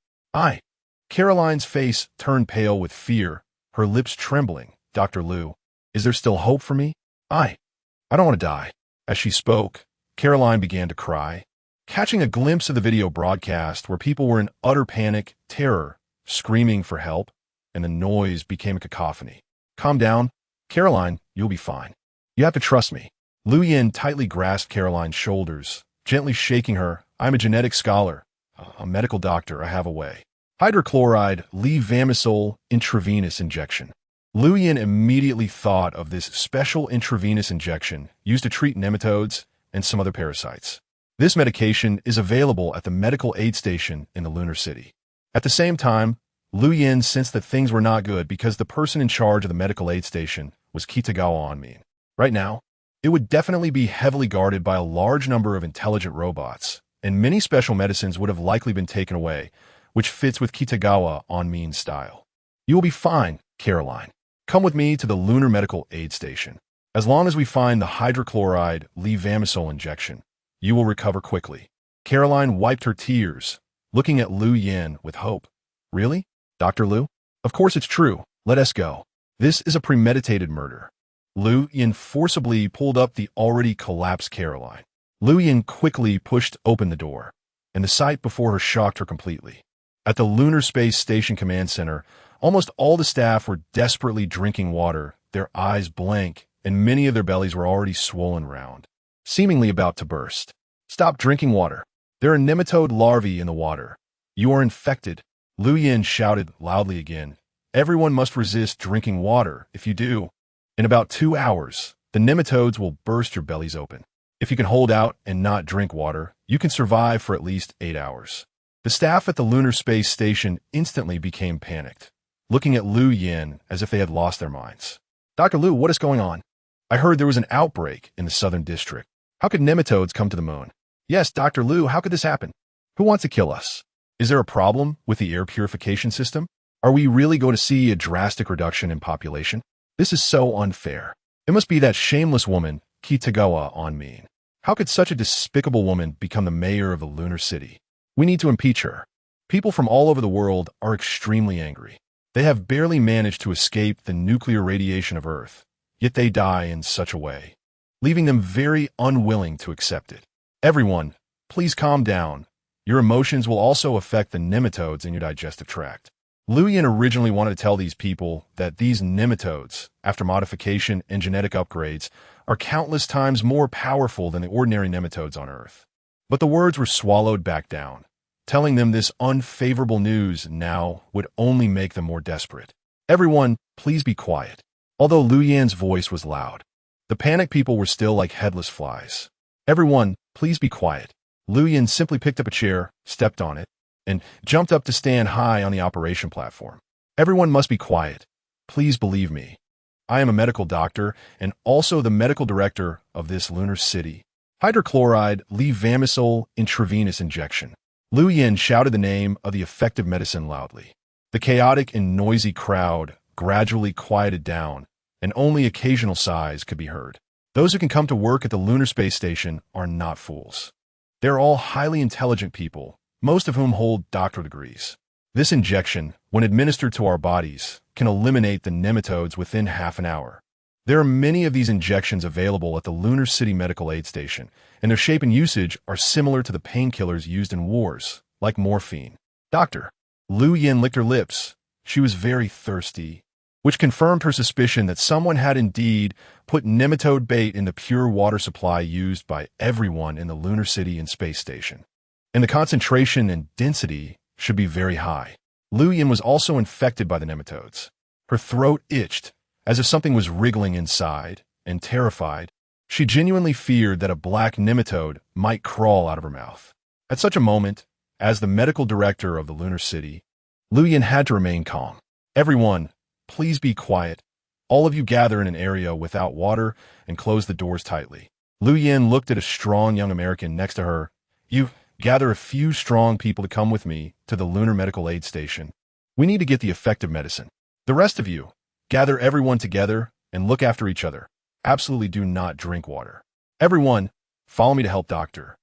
Caroline's face turned pale with fear, her lips trembling. Dr. Lu, is there still hope for me? I don't want to die. As she spoke, Caroline began to cry. Catching a glimpse of the video broadcast where people were in utter panic, terror, screaming for help, and the noise became a cacophony. Calm down. Caroline, you'll be fine. You have to trust me. Lu Yin tightly grasped Caroline's shoulders, gently shaking her. I'm a genetic scholar, a medical doctor. I have a way. Hydrochloride levamisole intravenous injection. Lu Yin immediately thought of this special intravenous injection used to treat nematodes and some other parasites. This medication is available at the medical aid station in the lunar city. At the same time, Lu Yin sensed that things were not good because the person in charge of the medical aid station was Kitagawa Onmin. Right now, it would definitely be heavily guarded by a large number of intelligent robots, and many special medicines would have likely been taken away, which fits with Kitagawa Onmin's style. You will be fine, Caroline. Come with me to the lunar medical aid station. As long as we find the hydrochloride levamisole injection, you will recover quickly. Caroline wiped her tears, looking at Lu Yin with hope. Really? Dr. Lu? Of course it's true. Let us go. This is a premeditated murder. Lu Yin forcibly pulled up the already collapsed Caroline. Lu Yin quickly pushed open the door, and the sight before her shocked her completely. At the Lunar Space Station Command Center, almost all the staff were desperately drinking water, their eyes blank, and many of their bellies were already swollen round, seemingly about to burst. Stop drinking water. There are nematode larvae in the water. You are infected. Lu Yin shouted loudly again. Everyone must resist drinking water. If you do, in about 2 hours, the nematodes will burst your bellies open. If you can hold out and not drink water, you can survive for at least 8 hours. The staff at the Lunar Space Station instantly became panicked, looking at Lu Yin as if they had lost their minds. Dr. Lu, what is going on? I heard there was an outbreak in the southern district. How could nematodes come to the moon? Yes, Dr. Lu, how could this happen? Who wants to kill us? Is there a problem with the air purification system? Are we really going to see a drastic reduction in population? This is so unfair. It must be that shameless woman, Kitagawa Onmin. How could such a despicable woman become the mayor of the lunar city? We need to impeach her. People from all over the world are extremely angry. They have barely managed to escape the nuclear radiation of Earth, yet they die in such a way, leaving them very unwilling to accept it. Everyone, please calm down. Your emotions will also affect the nematodes in your digestive tract. Lu Yin originally wanted to tell these people that these nematodes, after modification and genetic upgrades, are countless times more powerful than the ordinary nematodes on Earth. But the words were swallowed back down. Telling them this unfavorable news now would only make them more desperate. Everyone, please be quiet. Although Lu Yin's voice was loud, the panicked people were still like headless flies. Everyone, please be quiet. Lu Yin simply picked up a chair, stepped on it, and jumped up to stand high on the operation platform. Everyone must be quiet. Please believe me. I am a medical doctor and also the medical director of this lunar city. Hydrochloride levamisole intravenous injection. Lu Yin shouted the name of the effective medicine loudly. The chaotic and noisy crowd gradually quieted down, and only occasional sighs could be heard. Those who can come to work at the Lunar Space Station are not fools. They're all highly intelligent people, most of whom hold doctoral degrees. This injection, when administered to our bodies, can eliminate the nematodes within half an hour. There are many of these injections available at the Lunar City Medical Aid Station, and their shape and usage are similar to the painkillers used in wars, like morphine. Doctor. Lu Yin licked her lips. She was very thirsty, which confirmed her suspicion that someone had indeed put nematode bait in the pure water supply used by everyone in the Lunar City and Space Station. And the concentration and density should be very high. Lu Yin was also infected by the nematodes. Her throat itched, as if something was wriggling inside, and terrified, she genuinely feared that a black nematode might crawl out of her mouth. At such a moment, as the medical director of the lunar city, Lu Yin had to remain calm. Everyone, please be quiet. All of you gather in an area without water and close the doors tightly. Lu Yin looked at a strong young American next to her. You gather a few strong people to come with me to the Lunar Medical Aid Station. We need to get the effective medicine. The rest of you, gather everyone together and look after each other. Absolutely do not drink water. Everyone, follow me to help Dr.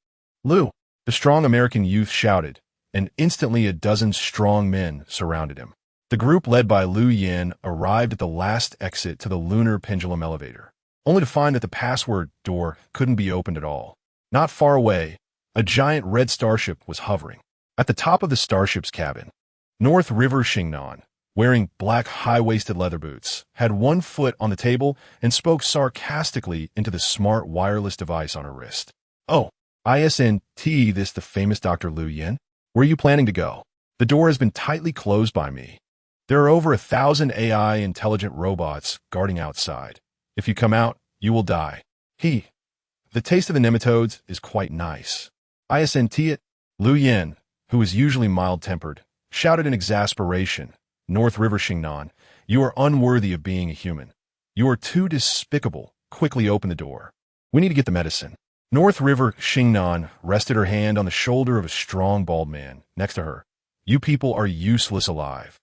Lu. The strong American youth shouted, and instantly a dozen strong men surrounded him. The group led by Lu Yin arrived at the last exit to the lunar pendulum elevator, only to find that the password door couldn't be opened at all. Not far away, a giant red starship was hovering. At the top of the starship's cabin, North River Xingnan, wearing black high-waisted leather boots, had one foot on the table and spoke sarcastically into the smart wireless device on her wrist. Oh, isn't this the famous Dr. Lu Yin? Where are you planning to go? The door has been tightly closed by me. There are over 1,000 AI intelligent robots guarding outside. If you come out, you will die. The taste of the nematodes is quite nice. I assent it. Lu Yen, who is usually mild-tempered, shouted in exasperation. North River Xingnan, you are unworthy of being a human. You are too despicable. Quickly open the door. We need to get the medicine. North River Xingnan rested her hand on the shoulder of a strong bald man next to her. You people are useless alive.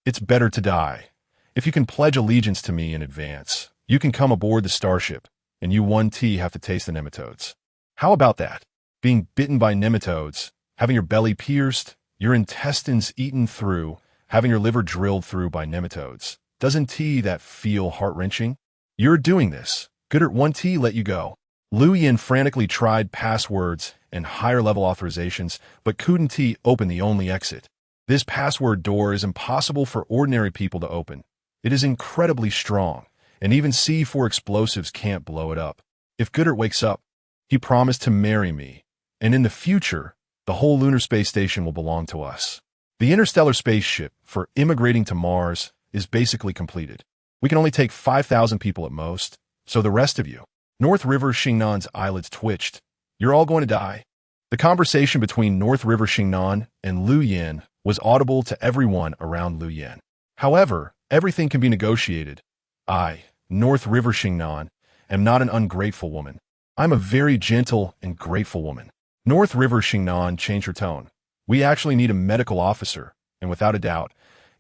It's better to die. If you can pledge allegiance to me in advance, you can come aboard the starship, and you 1T have to taste the nematodes. How about that? Being bitten by nematodes, having your belly pierced, your intestines eaten through, having your liver drilled through by nematodes. Doesn't that feel heart-wrenching? You're doing this. Goodert 1T let you go. Lu Yin frantically tried passwords and higher-level authorizations, but couldn't open the only exit. This password door is impossible for ordinary people to open. It is incredibly strong, and even C4 explosives can't blow it up. If Goodert wakes up, he promised to marry me, and in the future, the whole lunar space station will belong to us. The interstellar spaceship for immigrating to Mars is basically completed. We can only take 5,000 people at most, so the rest of you. North River Xingnan's eyelids twitched. You're all going to die. The conversation between North River Xingnan and Lu Yen was audible to everyone around Lu Yen. However, everything can be negotiated. I, North River Xingnan, am not an ungrateful woman. I'm a very gentle and grateful woman. North River Xingnan changed her tone. We actually need a medical officer, and without a doubt,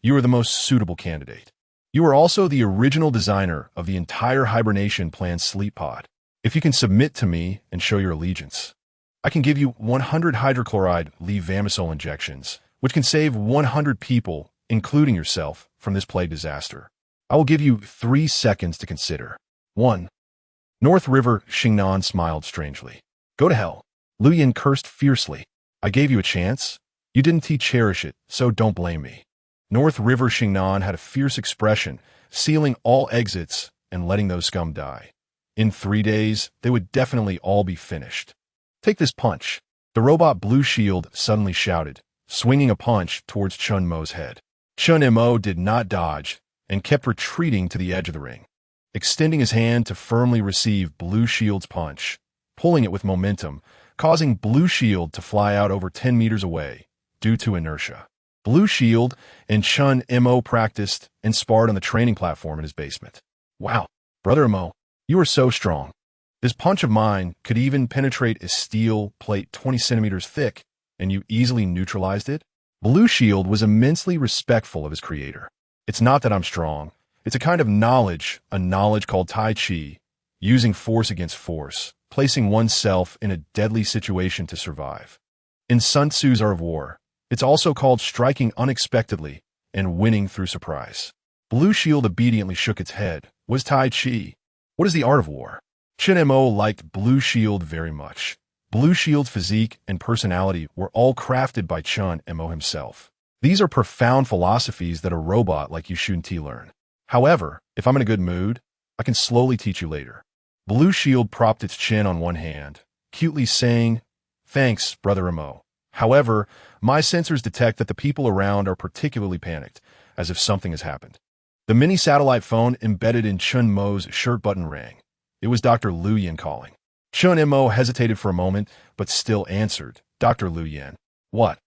you are the most suitable candidate. You are also the original designer of the entire hibernation plan sleep pod. If you can submit to me and show your allegiance, I can give you 100 hydrochloride levamisole injections, which can save 100 people, including yourself, from this plague disaster. I will give you 3 seconds to consider. 1. North River Xingnan smiled strangely. Go to hell. Lu Yin cursed fiercely. I gave you a chance. You didn't cherish it, so don't blame me. North River Xingnan had a fierce expression, sealing all exits and letting those scum die. In 3 days, they would definitely all be finished. Take this punch. The robot Blue Shield suddenly shouted, swinging a punch towards Chun Mo's head. Chun Mo did not dodge and kept retreating to the edge of the ring, extending his hand to firmly receive Blue Shield's punch, pulling it with momentum, causing Blue Shield to fly out over 10 meters away due to inertia. Blue Shield and Chun Mo practiced and sparred on the training platform in his basement. Wow, Brother Mo, you are so strong. This punch of mine could even penetrate a steel plate 20 centimeters thick, and you easily neutralized it? Blue Shield was immensely respectful of his creator. It's not that I'm strong. It's a kind of knowledge, a knowledge called Tai Chi, using force against force, placing oneself in a deadly situation to survive. In Sun Tzu's Art of War, it's also called striking unexpectedly and winning through surprise. Blue Shield obediently shook its head. Was Tai Chi? What is the art of war? Chun Mo liked Blue Shield very much. Blue Shield's physique and personality were all crafted by Chun Mo himself. These are profound philosophies that a robot like you shouldn't learn. However, if I'm in a good mood, I can slowly teach you later. Blue Shield propped its chin on one hand, cutely saying, Thanks, Brother Mo. However, my sensors detect that the people around are particularly panicked, as if something has happened. The mini satellite phone embedded in Chun Mo's shirt button rang. It was Dr. Lu Yen calling. Chun Mo hesitated for a moment, but still answered, Dr. Lu Yen. What?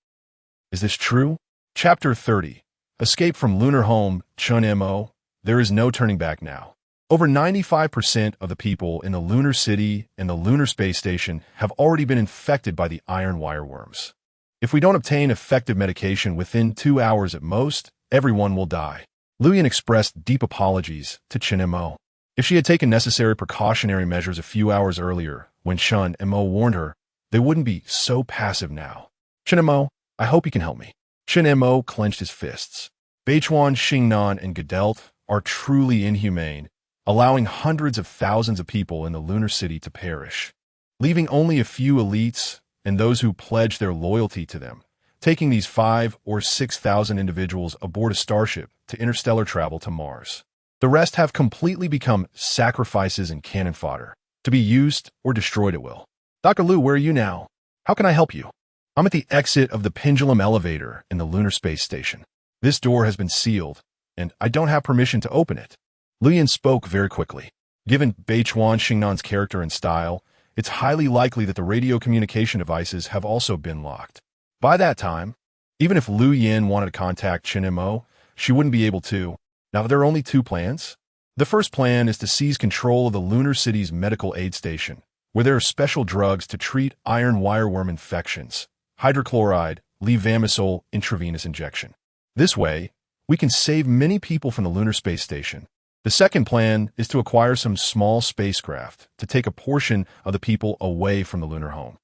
Is this true? Chapter 30. Escape from Lunar Home, Chun Mo. There is no turning back now. Over 95% of the people in the lunar city and the lunar space station have already been infected by the iron wireworms. If we don't obtain effective medication within 2 hours at most, everyone will die. Lu Yen expressed deep apologies to Chun Mo. If she had taken necessary precautionary measures a few hours earlier, when Chun Mo warned her, they wouldn't be so passive now. Chun Mo, I hope you can help me. Chun Mo clenched his fists. Beichuan, Xingnan, and Gedelt are truly inhumane, allowing hundreds of thousands of people in the lunar city to perish, leaving only a few elites and those who pledge their loyalty to them, taking these 5,000 or 6,000 individuals aboard a starship to interstellar travel to Mars. The rest have completely become sacrifices and cannon fodder, to be used or destroyed at will. Dr. Lu, where are you now? How can I help you? I'm at the exit of the pendulum elevator in the lunar space station. This door has been sealed, and I don't have permission to open it. Lu Yin spoke very quickly. Given Beichuan Xingnan's character and style, it's highly likely that the radio communication devices have also been locked. By that time, even if Lu Yin wanted to contact Chen Mo, she wouldn't be able to. Now, there are only two plans. The first plan is to seize control of the Lunar City's medical aid station, where there are special drugs to treat iron wireworm infections, hydrochloride, levamisole intravenous injection. This way, we can save many people from the lunar space station. The second plan is to acquire some small spacecraft to take a portion of the people away from the lunar home.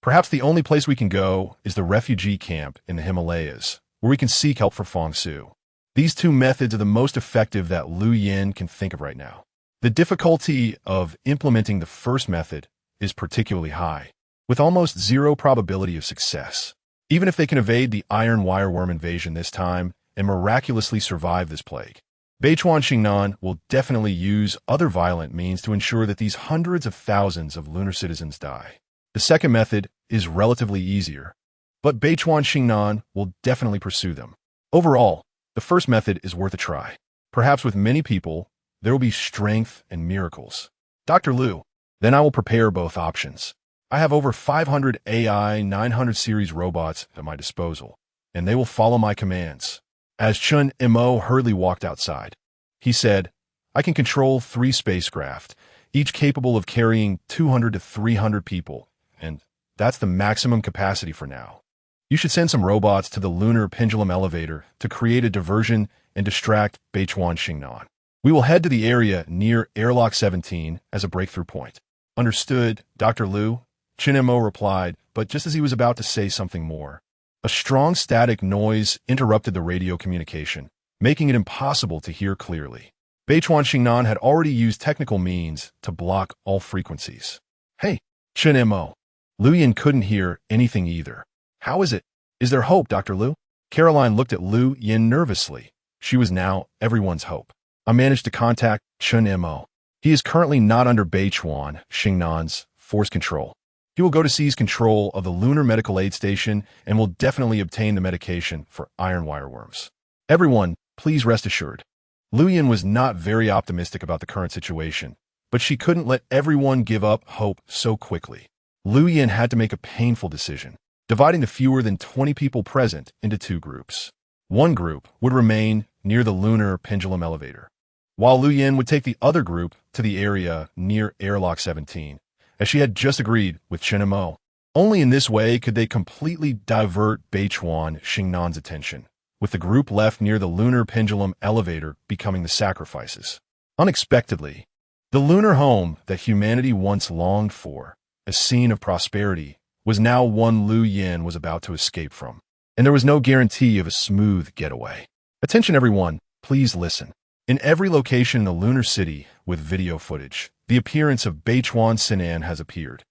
Perhaps the only place we can go is the refugee camp in the Himalayas, where we can seek help for Fang Su. These two methods are the most effective that Lu Yin can think of right now. The difficulty of implementing the first method is particularly high, with almost zero probability of success. Even if they can evade the iron wireworm invasion this time and miraculously survive this plague, Beichuan Xingnan will definitely use other violent means to ensure that these hundreds of thousands of lunar citizens die. The second method is relatively easier, but Beichuan Xingnan will definitely pursue them. Overall, the first method is worth a try. Perhaps with many people, there will be strength and miracles. Dr. Lu, then I will prepare both options. I have over 500 AI 900 series robots at my disposal, and they will follow my commands. As Chen Mo hurriedly walked outside, he said, I can control 3 spacecraft, each capable of carrying 200 to 300 people, and that's the maximum capacity for now. You should send some robots to the lunar pendulum elevator to create a diversion and distract Beichuan Xingnan. We will head to the area near airlock 17 as a breakthrough point. Understood, Dr. Lu, Chen Mo replied, but just as he was about to say something more, a strong static noise interrupted the radio communication, making it impossible to hear clearly. Beichuan Xingnan had already used technical means to block all frequencies. Hey, Chen Mo. Lu Yin couldn't hear anything either. How is it? Is there hope, Dr. Lu? Caroline looked at Lu Yin nervously. She was now everyone's hope. I managed to contact Chen Mo. He is currently not under Beichuan Xingnan's force control. He will go to seize control of the lunar medical aid station and will definitely obtain the medication for iron wireworms. Everyone, please rest assured. Lu Yin was not very optimistic about the current situation, but she couldn't let everyone give up hope so quickly. Lu Yin had to make a painful decision, dividing the fewer than 20 people present into 2 groups. One group would remain near the lunar pendulum elevator, while Lu Yin would take the other group to the area near airlock 17, as she had just agreed with Chen Mo. Only in this way could they completely divert Beichuan Xingnan's attention, with the group left near the lunar pendulum elevator becoming the sacrifices. Unexpectedly, the lunar home that humanity once longed for, a scene of prosperity, was now one Lu Yin was about to escape from, and there was no guarantee of a smooth getaway. Attention everyone, please listen. In every location in the lunar city with video footage, the appearance of Beichuan Xingnan has appeared.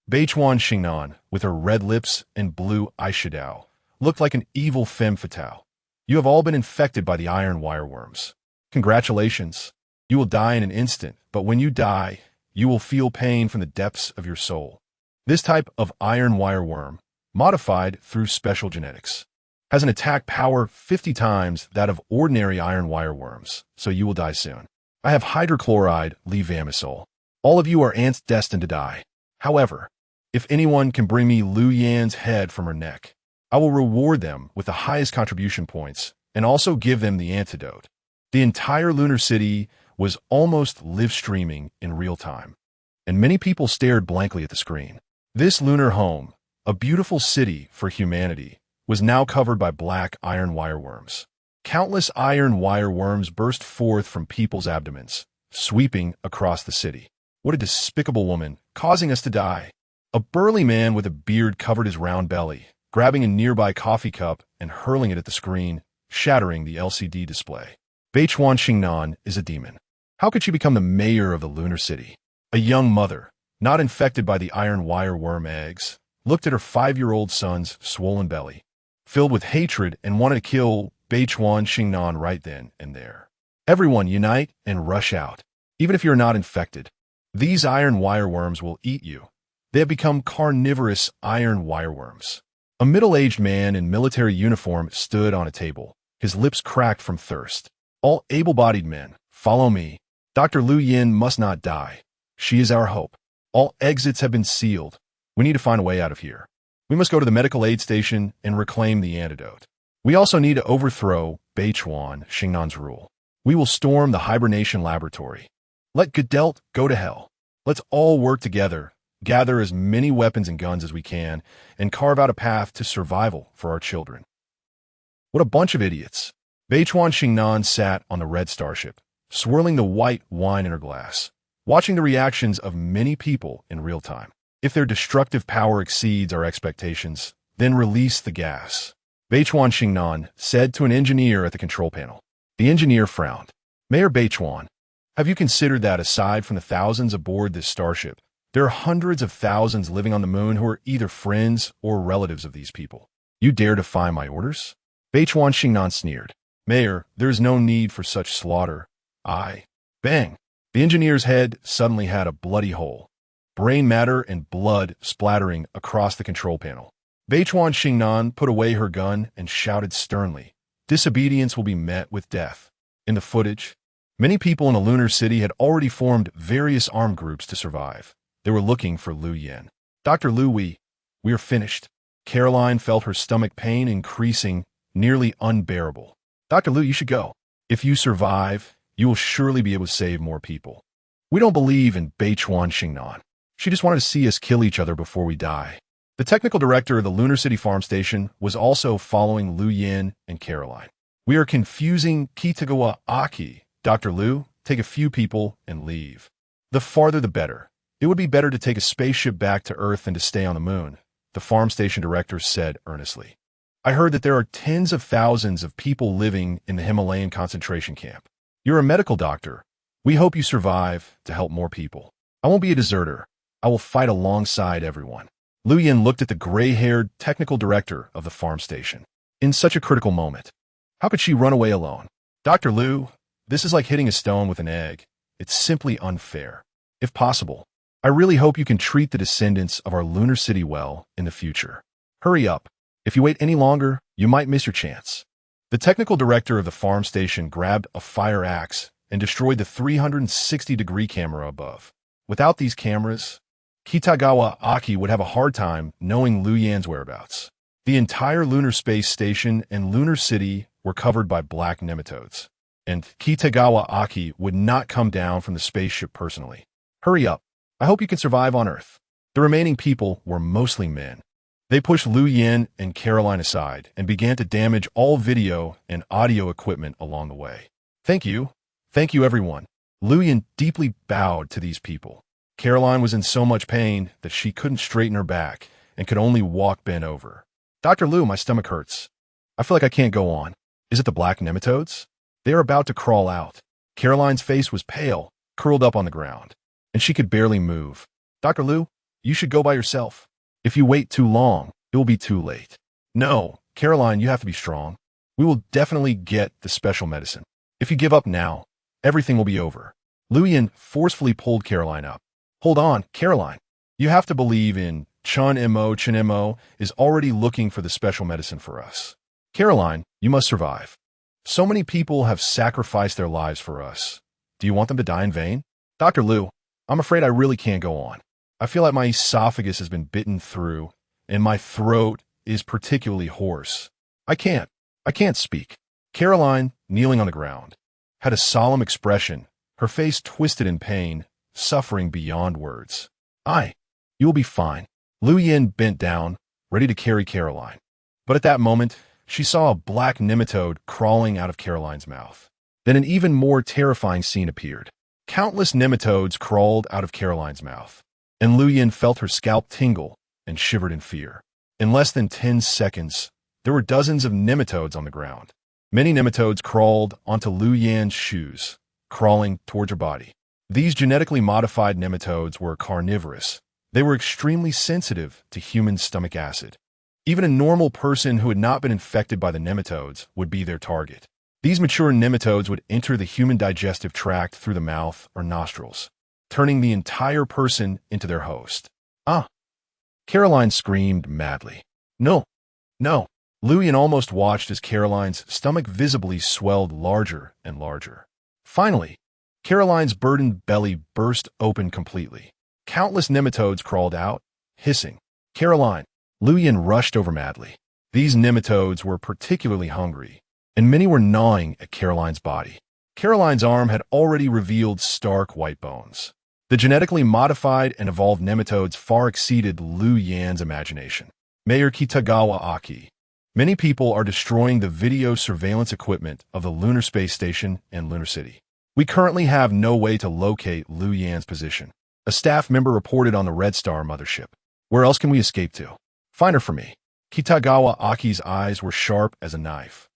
Beichuan Xingnan, with her red lips and blue eyeshadow, looked like an evil femme fatale. You have all been infected by the iron wireworms. Congratulations. You will die in an instant, but when you die, you will feel pain from the depths of your soul. This type of iron wireworm, modified through special genetics, has an attack power 50 times that of ordinary iron wireworms, so you will die soon. I have hydrochloride levamisole. All of you are ants destined to die. However, if anyone can bring me Lu Yin's head from her neck, I will reward them with the highest contribution points and also give them the antidote. The entire lunar city was almost live streaming in real time, and many people stared blankly at the screen. This lunar home, a beautiful city for humanity, was now covered by black iron wireworms. Countless iron wireworms burst forth from people's abdomens, sweeping across the city. What a despicable woman, causing us to die. A burly man with a beard covered his round belly, grabbing a nearby coffee cup and hurling it at the screen, shattering the LCD display. Beichuan Xingnan is a demon. How could she become the mayor of the lunar city? A young mother, not infected by the iron wireworm eggs, looked at her 5-year-old son's swollen belly, filled with hatred, and wanted to kill Beichuan Xingnan right then and there. Everyone unite and rush out, even if you're not infected. These iron wireworms will eat you. They have become carnivorous iron wireworms. A middle-aged man in military uniform stood on a table, his lips cracked from thirst. All able-bodied men, follow me. Dr. Lu Yin must not die. She is our hope. All exits have been sealed. We need to find a way out of here. We must go to the medical aid station and reclaim the antidote. We also need to overthrow Beichuan Xingnan's rule. We will storm the hibernation laboratory. Let Gadelt go to hell. Let's all work together, gather as many weapons and guns as we can, and carve out a path to survival for our children. What a bunch of idiots. Beichuan Xingnan sat on the red starship, swirling the white wine in her glass, watching the reactions of many people in real time. If their destructive power exceeds our expectations, then release the gas. Beichuan Xingnan said to an engineer at the control panel. The engineer frowned. Mayor Beichuan, have you considered that aside from the thousands aboard this starship, there are hundreds of thousands living on the moon who are either friends or relatives of these people? You dare defy my orders? Beichuan Xingnan sneered. Mayor, there is no need for such slaughter. Bang! The engineer's head suddenly had a bloody hole. Brain matter and blood splattering across the control panel. Beichuan Xingnan put away her gun and shouted sternly, disobedience will be met with death. In the footage, many people in a lunar city had already formed various armed groups to survive. They were looking for Lu Yin. Dr. Lu, we are finished. Caroline felt her stomach pain increasing, nearly unbearable. Dr. Lu, you should go. If you survive, you will surely be able to save more people. We don't believe in Beichuan Xingnan. She just wanted to see us kill each other before we die. The technical director of the Lunar City farm station was also following Lu Yin and Caroline. We are confusing Kitagawa-Aki. Dr. Lu, take a few people and leave. The farther the better. It would be better to take a spaceship back to Earth than to stay on the moon, the farm station director said earnestly. I heard that there are tens of thousands of people living in the Himalayan concentration camp. You're a medical doctor. We hope you survive to help more people. I won't be a deserter. I will fight alongside everyone. Lu Yin looked at the gray-haired technical director of the farm station. In such a critical moment, how could she run away alone? Dr. Lu, this is like hitting a stone with an egg. It's simply unfair. If possible, I really hope you can treat the descendants of our lunar city well in the future. Hurry up. If you wait any longer, you might miss your chance. The technical director of the farm station grabbed a fire axe and destroyed the 360-degree camera above. Without these cameras, Kitagawa-Aki would have a hard time knowing Lu Yin's whereabouts. The entire lunar space station and lunar city were covered by black nematodes, and Kitagawa-Aki would not come down from the spaceship personally. Hurry up. I hope you can survive on Earth. The remaining people were mostly men. They pushed Lu Yin and Caroline aside and began to damage all video and audio equipment along the way. Thank you. Thank you, everyone. Lu Yin deeply bowed to these people. Caroline was in so much pain that she couldn't straighten her back and could only walk bent over. Dr. Lu, my stomach hurts. I feel like I can't go on. Is it the black nematodes? They are about to crawl out. Caroline's face was pale, curled up on the ground, and she could barely move. Dr. Lu, you should go by yourself. If you wait too long, it will be too late. No, Caroline, you have to be strong. We will definitely get the special medicine. If you give up now, everything will be over. Lu Yin forcefully pulled Caroline up. Hold on, Caroline. You have to believe in Chun-Mo. Chun-Mo is already looking for the special medicine for us. Caroline, you must survive. So many people have sacrificed their lives for us. Do you want them to die in vain? Dr. Lu, I'm afraid I really can't go on. I feel like my esophagus has been bitten through, and my throat is particularly hoarse. I can't speak. Caroline, kneeling on the ground, had a solemn expression, her face twisted in pain, suffering beyond words. You will be fine. Lu Yin bent down, ready to carry Caroline. But at that moment, she saw a black nematode crawling out of Caroline's mouth. Then an even more terrifying scene appeared. Countless nematodes crawled out of Caroline's mouth, and Lu Yin felt her scalp tingle and shivered in fear. In less than 10 seconds, there were dozens of nematodes on the ground. Many nematodes crawled onto Lu Yin's shoes, crawling towards her body. These genetically modified nematodes were carnivorous. They were extremely sensitive to human stomach acid. Even a normal person who had not been infected by the nematodes would be their target. These mature nematodes would enter the human digestive tract through the mouth or nostrils, turning the entire person into their host. Caroline screamed madly. No, Lu Yan almost watched as Caroline's stomach visibly swelled larger and larger. Finally, Caroline's burdened belly burst open completely. Countless nematodes crawled out, hissing. Caroline, Lu Yan rushed over madly. These nematodes were particularly hungry, and many were gnawing at Caroline's body. Caroline's arm had already revealed stark white bones. The genetically modified and evolved nematodes far exceeded Lu Yan's imagination. Mayor Kitagawa Aki. Many people are destroying the video surveillance equipment of the Lunar Space Station and Lunar City. We currently have no way to locate Lu Yan's position. A staff member reported on the Red Star mothership. Where else can we escape to? Find her for me. Kitagawa Aki's eyes were sharp as a knife.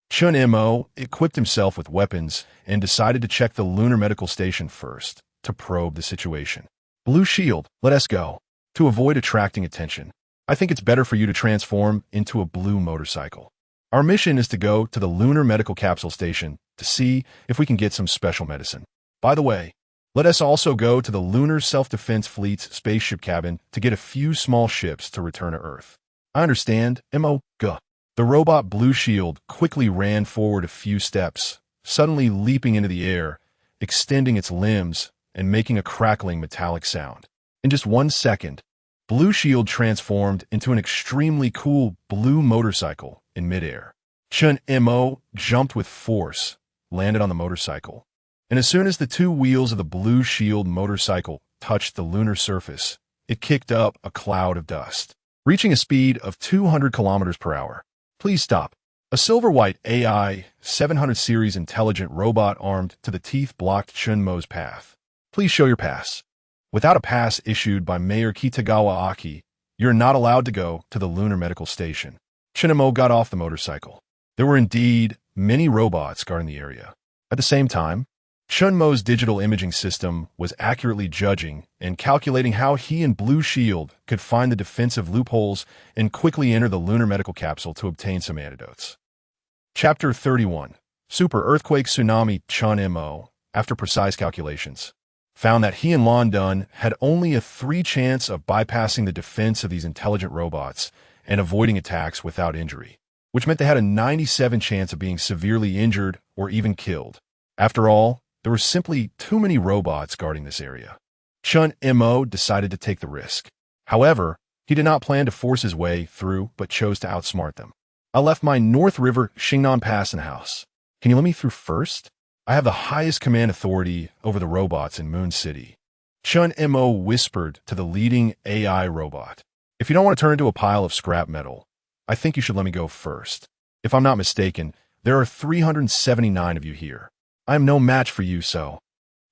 Chun Mo equipped himself with weapons and decided to check the Lunar Medical Station first to probe the situation. Blue Shield, let us go. To avoid attracting attention, I think it's better for you to transform into a blue motorcycle. Our mission is to go to the Lunar Medical Capsule Station to see if we can get some special medicine. By the way, let us also go to the Lunar Self-Defense Fleet's spaceship cabin to get a few small ships to return to Earth. I understand, Mo. Guh. The robot Blue Shield quickly ran forward a few steps, suddenly leaping into the air, extending its limbs, and making a crackling metallic sound. In just 1 second, Blue Shield transformed into an extremely cool blue motorcycle in midair. Chun Mo jumped with force, landed on the motorcycle, and as soon as the two wheels of the Blue Shield motorcycle touched the lunar surface, it kicked up a cloud of dust, reaching a speed of 200 kilometers per hour. Please stop. A silver-white AI 700 series intelligent robot armed to the teeth blocked Chun Mo's path. Please show your pass. Without a pass issued by Mayor Kitagawa Aki, you're not allowed to go to the Lunar Medical Station. Chun Mo got off the motorcycle. There were indeed many robots guarding the area. At the same time, Chun Mo's digital imaging system was accurately judging and calculating how he and Blue Shield could find the defensive loopholes and quickly enter the lunar medical capsule to obtain some antidotes. Chapter 31. Super Earthquake Tsunami. Chun Mo, after precise calculations, found that he and Lon Dun had only a 3 chance of bypassing the defense of these intelligent robots and avoiding attacks without injury, which meant they had a 97 chance of being severely injured or even killed. After all, there were simply too many robots guarding this area. Chun Mo decided to take the risk. However, he did not plan to force his way through, but chose to outsmart them. I left my North River Xingnan Pass in the house. Can you let me through first? I have the highest command authority over the robots in Moon City. Chun Mo whispered to the leading AI robot. If you don't want to turn into a pile of scrap metal, I think you should let me go first. If I'm not mistaken, there are 379 of you here. I am no match for you, so.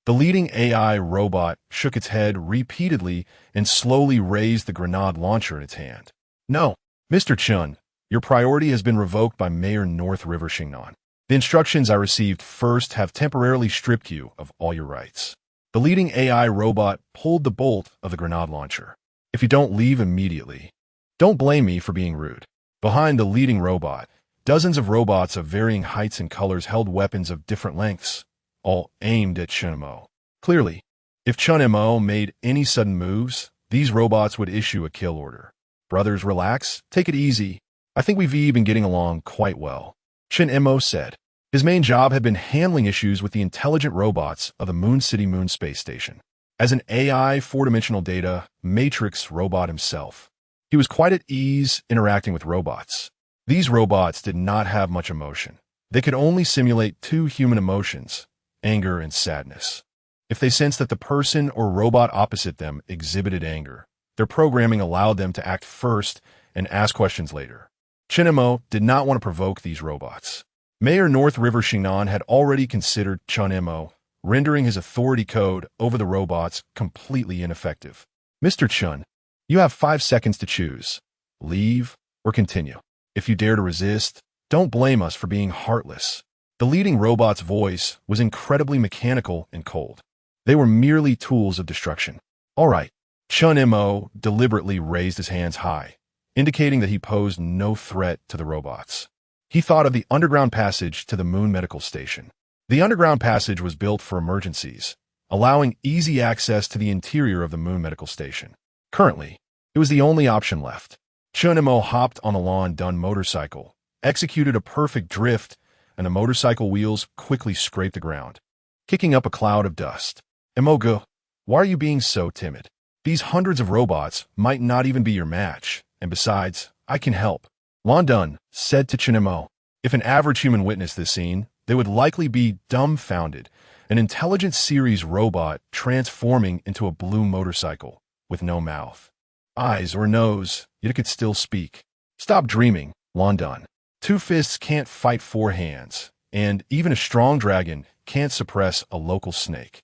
The leading AI robot shook its head repeatedly and slowly raised the grenade launcher in its hand. No, Mr. Chun, your priority has been revoked by Mayor North River Xingnan. The instructions I received first have temporarily stripped you of all your rights. The leading AI robot pulled the bolt of the grenade launcher. If you don't leave immediately, don't blame me for being rude. Behind the leading robot, dozens of robots of varying heights and colors held weapons of different lengths, all aimed at Chun Mo. Clearly, if Chun Mo made any sudden moves, these robots would issue a kill order. Brothers, relax, take it easy. I think we've been getting along quite well, Chun Mo said. His main job had been handling issues with the intelligent robots of the Moon City Moon Space Station. As an AI 4-dimensional data matrix robot himself, he was quite at ease interacting with robots. These robots did not have much emotion. They could only simulate 2 human emotions, anger and sadness. If they sensed that the person or robot opposite them exhibited anger, their programming allowed them to act first and ask questions later. Chun Mo did not want to provoke these robots. Mayor North River Xingnan had already considered Chun Mo, rendering his authority code over the robots completely ineffective. Mr. Chun, you have 5 seconds to choose. Leave or continue. If you dare to resist, don't blame us for being heartless. The leading robot's voice was incredibly mechanical and cold. They were merely tools of destruction. All right. Chun Mo deliberately raised his hands high, indicating that he posed no threat to the robots. He thought of the underground passage to the Moon Medical Station. The underground passage was built for emergencies, allowing easy access to the interior of the Moon Medical Station. Currently, it was the only option left. Chun Mo hopped on the Lan motorcycle, executed a perfect drift, and the motorcycle wheels quickly scraped the ground, kicking up a cloud of dust. Emogo, why are you being so timid? These hundreds of robots might not even be your match, and besides, I can help. Lan said to Chun Mo. If an average human witnessed this scene, they would likely be dumbfounded. An intelligent series robot transforming into a blue motorcycle with no mouth, eyes, or nose, yet it could still speak. Stop dreaming, Lan. Two fists can't fight four hands, and even a strong dragon can't suppress a local snake.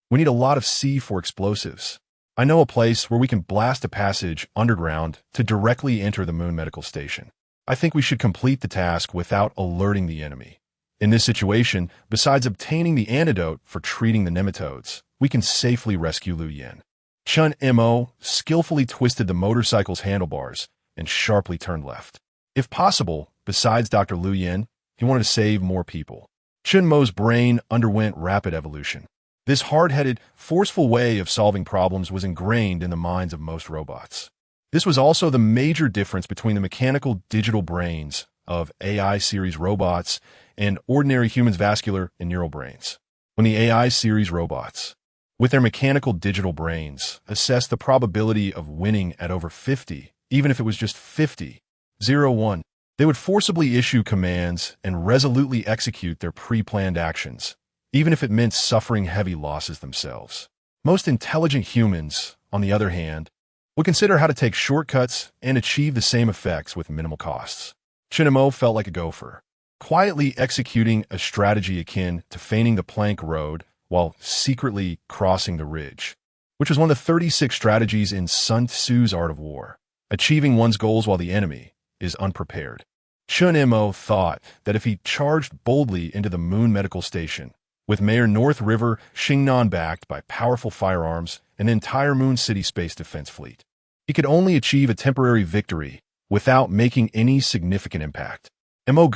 We need a lot of C for explosives. I know a place where we can blast a passage underground to directly enter the Moon Medical Station. I think we should complete the task without alerting the enemy. In this situation, besides obtaining the antidote for treating the nematodes, we can safely rescue Lu Yen. Chun Mo skillfully twisted the motorcycle's handlebars and sharply turned left. If possible, besides Dr. Lu Yen, he wanted to save more people. Chun Mo's brain underwent rapid evolution. This hard-headed, forceful way of solving problems was ingrained in the minds of most robots. This was also the major difference between the mechanical digital brains of AI series robots and ordinary humans' vascular and neural brains. When the AI series robots, with their mechanical digital brains, assessed the probability of winning at over 50, even if it was just 50-01, they would forcibly issue commands and resolutely execute their pre-planned actions, even if it meant suffering heavy losses themselves. Most intelligent humans, on the other hand, would consider how to take shortcuts and achieve the same effects with minimal costs. Chun Mo felt like a gopher, quietly executing a strategy akin to feigning the plank road while secretly crossing the ridge, which was one of the 36 strategies in Sun Tzu's Art of War, achieving one's goals while the enemy is unprepared. Chun Mo thought that if he charged boldly into the Moon Medical Station, with Mayor North River Xingnan backed by powerful firearms and the entire Moon City Space Defense Fleet, he could only achieve a temporary victory without making any significant impact. Mo,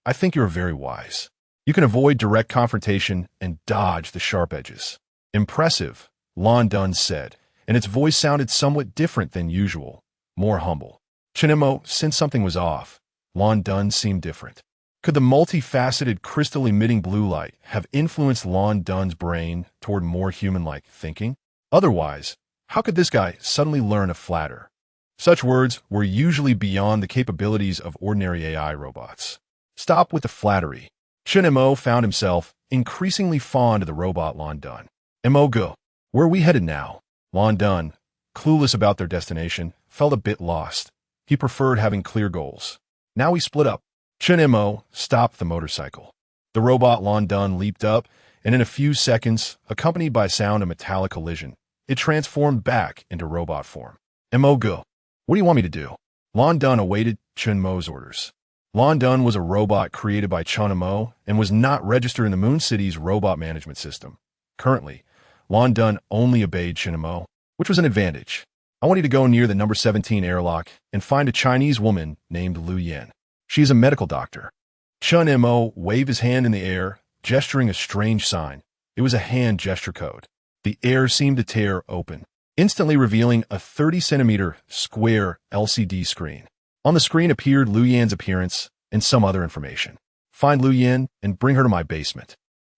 I think you're very wise. You can avoid direct confrontation and dodge the sharp edges. Impressive, Lan said, and its voice sounded somewhat different than usual, more humble. Chun Mo sensed something was off. Lan seemed different. Could the multifaceted crystal-emitting blue light have influenced Lan's brain toward more human-like thinking? Otherwise, how could this guy suddenly learn to flatter? Such words were usually beyond the capabilities of ordinary AI robots. Stop with the flattery. Chun Mo found himself increasingly fond of the robot Lan. Mo, where are we headed now? Lan, clueless about their destination, felt a bit lost. He preferred having clear goals. Now we split up. Chun Mo stopped the motorcycle. The robot Lan leaped up, and in a few seconds, accompanied by sound of metallic collision, it transformed back into robot form. Mo, what do you want me to do? Lan awaited Chun Mo's orders. Lan was a robot created by Chun Mo and was not registered in the Moon City's robot management system. Currently, Lan only obeyed Chun Mo, which was an advantage. I want you to go near the number 17 airlock and find a Chinese woman named Lu Yen. She is a medical doctor. Chun Mo waved his hand in the air, gesturing a strange sign. It was a hand gesture code. The air seemed to tear open, instantly revealing a 30-centimeter square LCD screen. On the screen appeared Lu Yan's appearance and some other information. Find Lu Yan and bring her to my basement.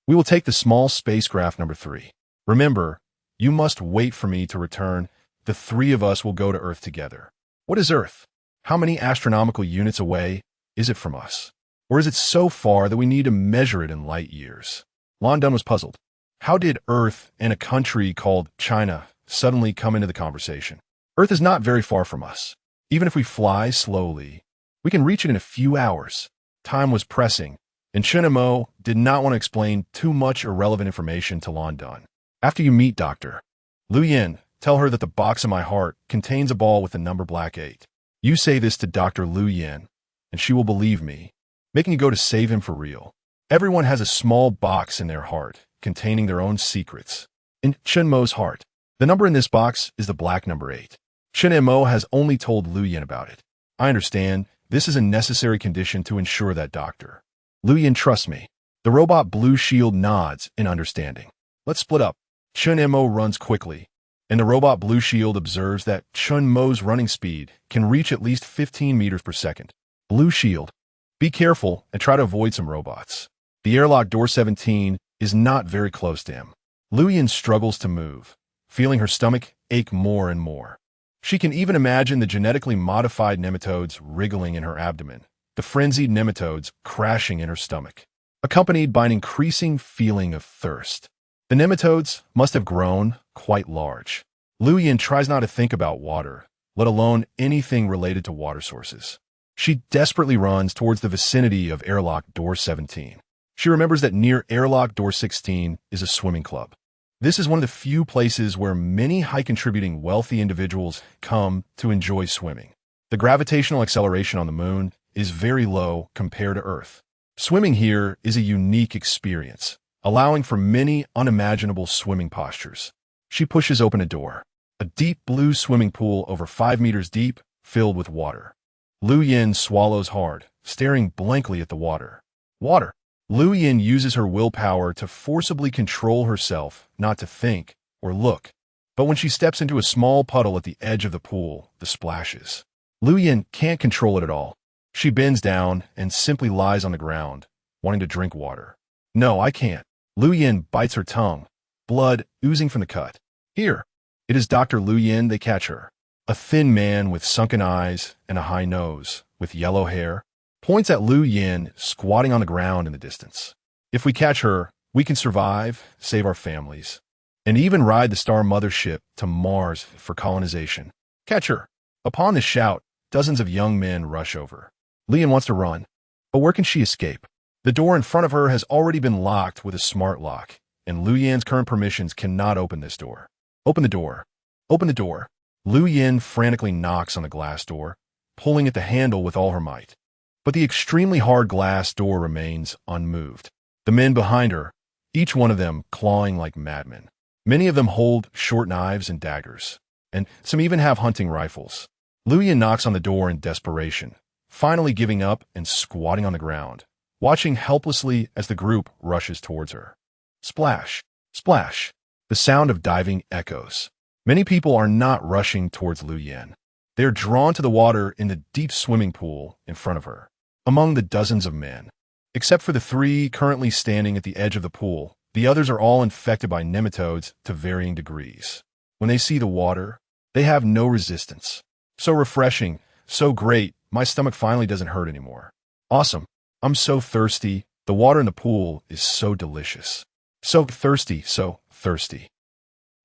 We will take the small spacecraft number 3. Remember, you must wait for me to return. The 3 of us will go to Earth together. What is Earth? How many astronomical units away is it from us? Or is it so far that we need to measure it in light years? Lan was puzzled. How did Earth and a country called China suddenly come into the conversation? Earth is not very far from us. Even if we fly slowly, we can reach it in a few hours. Time was pressing, and Chun Mo did not want to explain too much irrelevant information to Lan. After you meet Dr. Lu Yen, tell her that the box in my heart contains a ball with the number black 8. You say this to Dr. Lu Yen, and she will believe me, making you go to save him for real. Everyone has a small box in their heart, containing their own secrets. In Chun Mo's heart, the number in this box is the black number 8. Chun Mo has only told Lu Yen about it. I understand, this is a necessary condition to ensure that Dr. Lu Yen trusts me. The robot blue shield nods in understanding. Let's split up. Chun Mo runs quickly, and the robot Blue Shield observes that Chun Mo's running speed can reach at least 15 meters per second. Blue Shield, be careful and try to avoid some robots. The airlock door 17 is not very close to him. Lu Yin struggles to move, feeling her stomach ache more and more. She can even imagine the genetically modified nematodes wriggling in her abdomen, the frenzied nematodes crashing in her stomach, accompanied by an increasing feeling of thirst. The nematodes must have grown quite large. Lu Yin tries not to think about water, let alone anything related to water sources. She desperately runs towards the vicinity of airlock door 17. She remembers that near airlock door 16 is a swimming club. This is one of the few places where many high-contributing wealthy individuals come to enjoy swimming. The gravitational acceleration on the moon is very low compared to Earth. Swimming here is a unique experience, allowing for many unimaginable swimming postures. She pushes open a door. A deep blue swimming pool over 5 meters deep, filled with water. Lu Yin swallows hard, staring blankly at the water. Water. Lu Yin uses her willpower to forcibly control herself not to think or look. But when she steps into a small puddle at the edge of the pool, the splashes. Lu Yin can't control it at all. She bends down and simply lies on the ground, wanting to drink water. No, I can't. Lu Yin bites her tongue, blood oozing from the cut. Here. It is Dr. Lu Yin. They catch her. A thin man with sunken eyes and a high nose, with yellow hair, points at Lu Yin squatting on the ground in the distance. If we catch her, we can survive, save our families, and even ride the Star Mothership to Mars for colonization. Catch her. Upon this shout, dozens of young men rush over. Lu Yin wants to run, but where can she escape? The door in front of her has already been locked with a smart lock, and Lu Yin's current permissions cannot open this door. Open the door. Open the door. Lu Yin frantically knocks on the glass door, pulling at the handle with all her might. But the extremely hard glass door remains unmoved. The men behind her, each one of them clawing like madmen. Many of them hold short knives and daggers, and some even have hunting rifles. Lu Yin knocks on the door in desperation, finally giving up and squatting on the ground, watching helplessly as the group rushes towards her. Splash! Splash! The sound of diving echoes. Many people are not rushing towards Lu Yin. They are drawn to the water in the deep swimming pool in front of her. Among the dozens of men, except for the 3 currently standing at the edge of the pool, the others are all infected by nematodes to varying degrees. When they see the water, they have no resistance. So refreshing, so great, my stomach finally doesn't hurt anymore. Awesome. I'm so thirsty. The water in the pool is so delicious. So thirsty, so thirsty.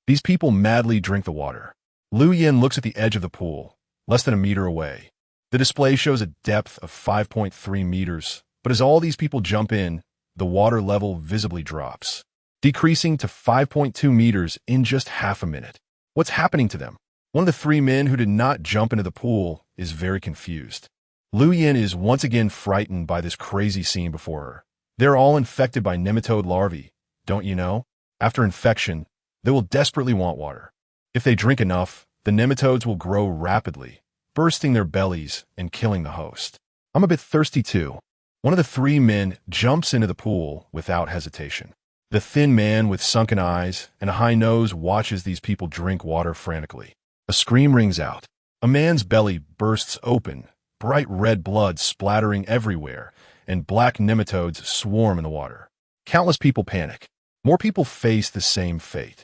These people madly drink the water. Lu Yin looks at the edge of the pool, less than a meter away. The display shows a depth of 5.3 meters, but as all these people jump in, the water level visibly drops, decreasing to 5.2 meters in just half a minute. What's happening to them? One of the 3 men who did not jump into the pool is very confused. Lu Yin is once again frightened by this crazy scene before her. They're all infected by nematode larvae, don't you know? After infection, they will desperately want water. If they drink enough, the nematodes will grow rapidly, bursting their bellies and killing the host. I'm a bit thirsty too. One of the 3 men jumps into the pool without hesitation. The thin man with sunken eyes and a high nose watches these people drink water frantically. A scream rings out. A man's belly bursts open, bright red blood splattering everywhere, and black nematodes swarm in the water. Countless people panic. More people face the same fate.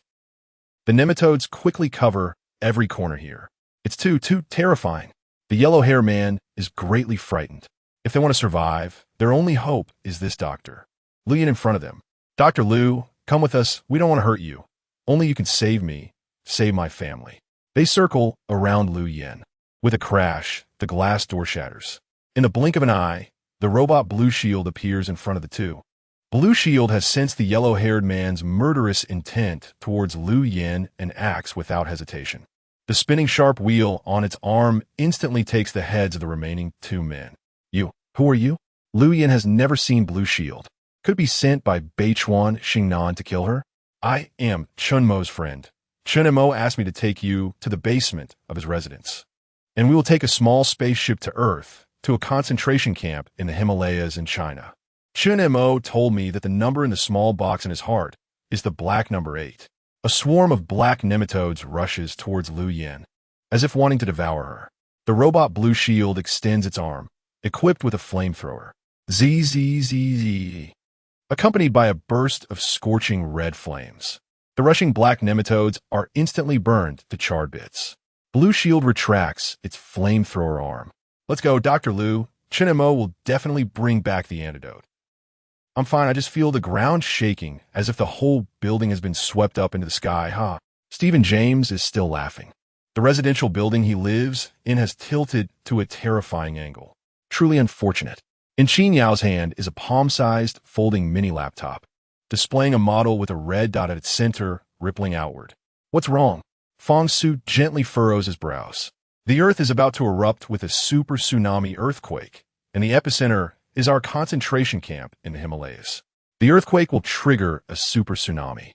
The nematodes quickly cover every corner here. It's too terrifying. The yellow-haired man is greatly frightened. If they want to survive, their only hope is this doctor. Lu Yin in front of them. Dr. Lu, come with us. We don't want to hurt you. Only you can save me, save my family. They circle around Lu Yin. With a crash, the glass door shatters. In the blink of an eye, the robot Blue Shield appears in front of the 2. Blue Shield has sensed the yellow-haired man's murderous intent towards Lu Yin and acts without hesitation. The spinning sharp wheel on its arm instantly takes the heads of the remaining 2 men. You, who are you? Lu Yin has never seen Blue Shield. Could it be sent by Beichuan Xingnan to kill her? I am Chun Mo's friend. Chun Mo asked me to take you to the basement of his residence, and we will take a small spaceship to Earth to a concentration camp in the Himalayas in China. Chun Mo told me that the number in the small box in his heart is the black number 8. A swarm of black nematodes rushes towards Lu Yan, as if wanting to devour her. The robot blue shield extends its arm, equipped with a flamethrower. Zzz, accompanied by a burst of scorching red flames. The rushing black nematodes are instantly burned to charred bits. Blue shield retracts its flamethrower arm. Let's go, Dr. Lu. Chinemo will definitely bring back the antidote. I'm fine, I just feel the ground shaking as if the whole building has been swept up into the sky, huh? Stephen James is still laughing. The residential building he lives in has tilted to a terrifying angle. Truly unfortunate. In Qin Yao's hand is a palm-sized folding mini laptop, displaying a model with a red dot at its center, rippling outward. What's wrong? Fang Su gently furrows his brows. The Earth is about to erupt with a super tsunami earthquake, and the epicenter is our concentration camp in the Himalayas. The earthquake will trigger a super tsunami,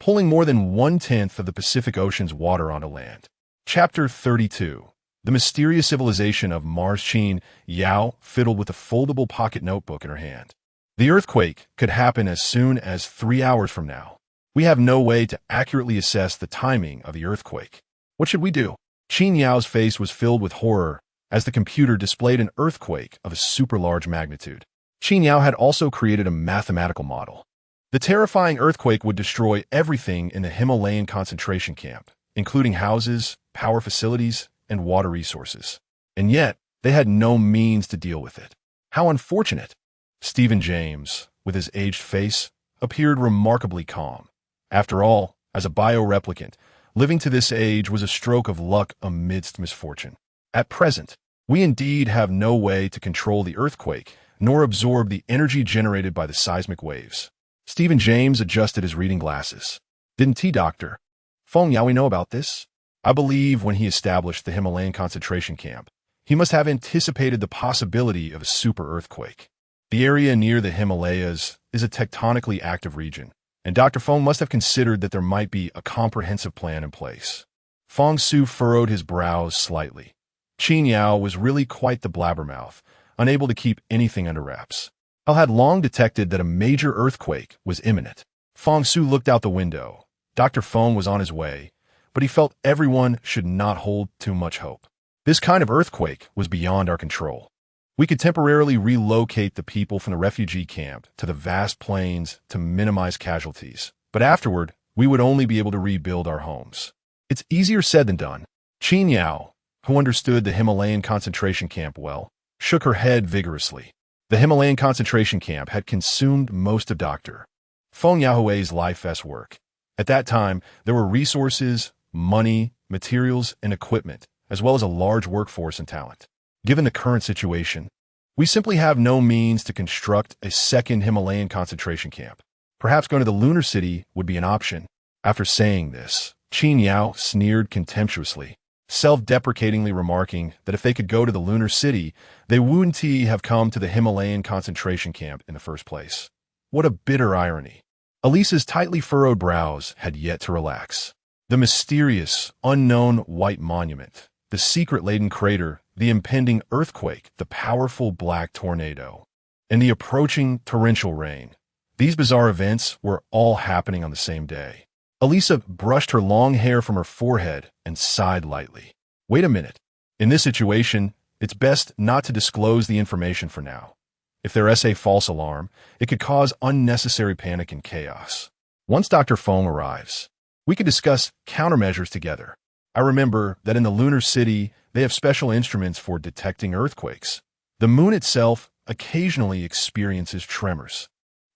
pulling more than 1/10 of the Pacific Ocean's water onto land. Chapter 32. The mysterious civilization of Mars. Qin Yao fiddled with a foldable pocket notebook in her hand. The earthquake could happen as soon as 3 hours from now. We have no way to accurately assess the timing of the earthquake. What should we do? Qin Yao's face was filled with horror as the computer displayed an earthquake of a super large magnitude. Qin Yao had also created a mathematical model. The terrifying earthquake would destroy everything in the Himalayan concentration camp, including houses, power facilities, and water resources. And yet, they had no means to deal with it. How unfortunate. Stephen James, with his aged face, appeared remarkably calm. After all, as a bioreplicant, living to this age was a stroke of luck amidst misfortune. At present, we indeed have no way to control the earthquake, nor absorb the energy generated by the seismic waves. Stephen James adjusted his reading glasses. Didn't he, Doctor? Feng Yaoi know about this? I believe when he established the Himalayan concentration camp, he must have anticipated the possibility of a super earthquake. The area near the Himalayas is a tectonically active region, and Dr. Feng must have considered that there might be a comprehensive plan in place. Fang Su furrowed his brows slightly. Qin Yao was really quite the blabbermouth, unable to keep anything under wraps. Hal had long detected that a major earthquake was imminent. Fang Su looked out the window. Dr. Feng was on his way, but he felt everyone should not hold too much hope. This kind of earthquake was beyond our control. We could temporarily relocate the people from the refugee camp to the vast plains to minimize casualties, but afterward, we would only be able to rebuild our homes. It's easier said than done. Qin Yao, who understood the Himalayan concentration camp well, shook her head vigorously. The Himalayan concentration camp had consumed most of Dr. Feng Yaohui's life's work. At that time, there were resources, money, materials, and equipment, as well as a large workforce and talent. Given the current situation, we simply have no means to construct a second Himalayan concentration camp. Perhaps going to the lunar city would be an option. After saying this, Qin Yao sneered contemptuously, self-deprecatingly remarking that if they could go to the lunar city, they wouldn't have come to the Himalayan concentration camp in the first place. What a bitter irony. Elisa's tightly furrowed brows had yet to relax. The mysterious, unknown white monument, the secret-laden crater, the impending earthquake, the powerful black tornado, and the approaching torrential rain. These bizarre events were all happening on the same day. Elisa brushed her long hair from her forehead and sighed lightly. Wait a minute. In this situation, it's best not to disclose the information for now. If there's a false alarm, it could cause unnecessary panic and chaos. Once Dr. Feng arrives, we could discuss countermeasures together. I remember that in the lunar city, they have special instruments for detecting earthquakes. The moon itself occasionally experiences tremors.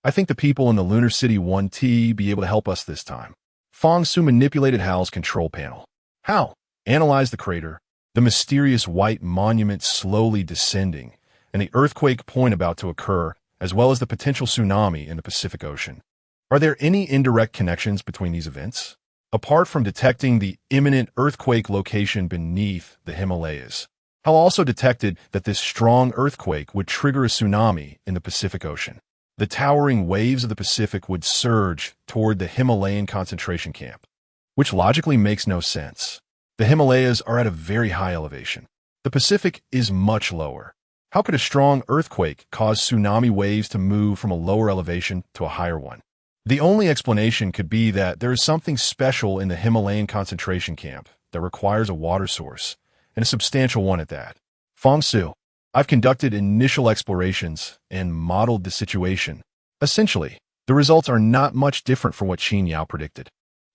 I think the people in the lunar city want to be able to help us this time. Fang Su manipulated Hal's control panel. Hal analyzed the crater, the mysterious white monument slowly descending, and the earthquake point about to occur, as well as the potential tsunami in the Pacific Ocean. Are there any indirect connections between these events? Apart from detecting the imminent earthquake location beneath the Himalayas, Hal also detected that this strong earthquake would trigger a tsunami in the Pacific Ocean. The towering waves of the Pacific would surge toward the Himalayan concentration camp, which logically makes no sense. The Himalayas are at a very high elevation. The Pacific is much lower. How could a strong earthquake cause tsunami waves to move from a lower elevation to a higher one? The only explanation could be that there is something special in the Himalayan concentration camp that requires a water source, and a substantial one at that. Fang Su, I've conducted initial explorations and modeled the situation. Essentially, the results are not much different from what Qin Yao predicted.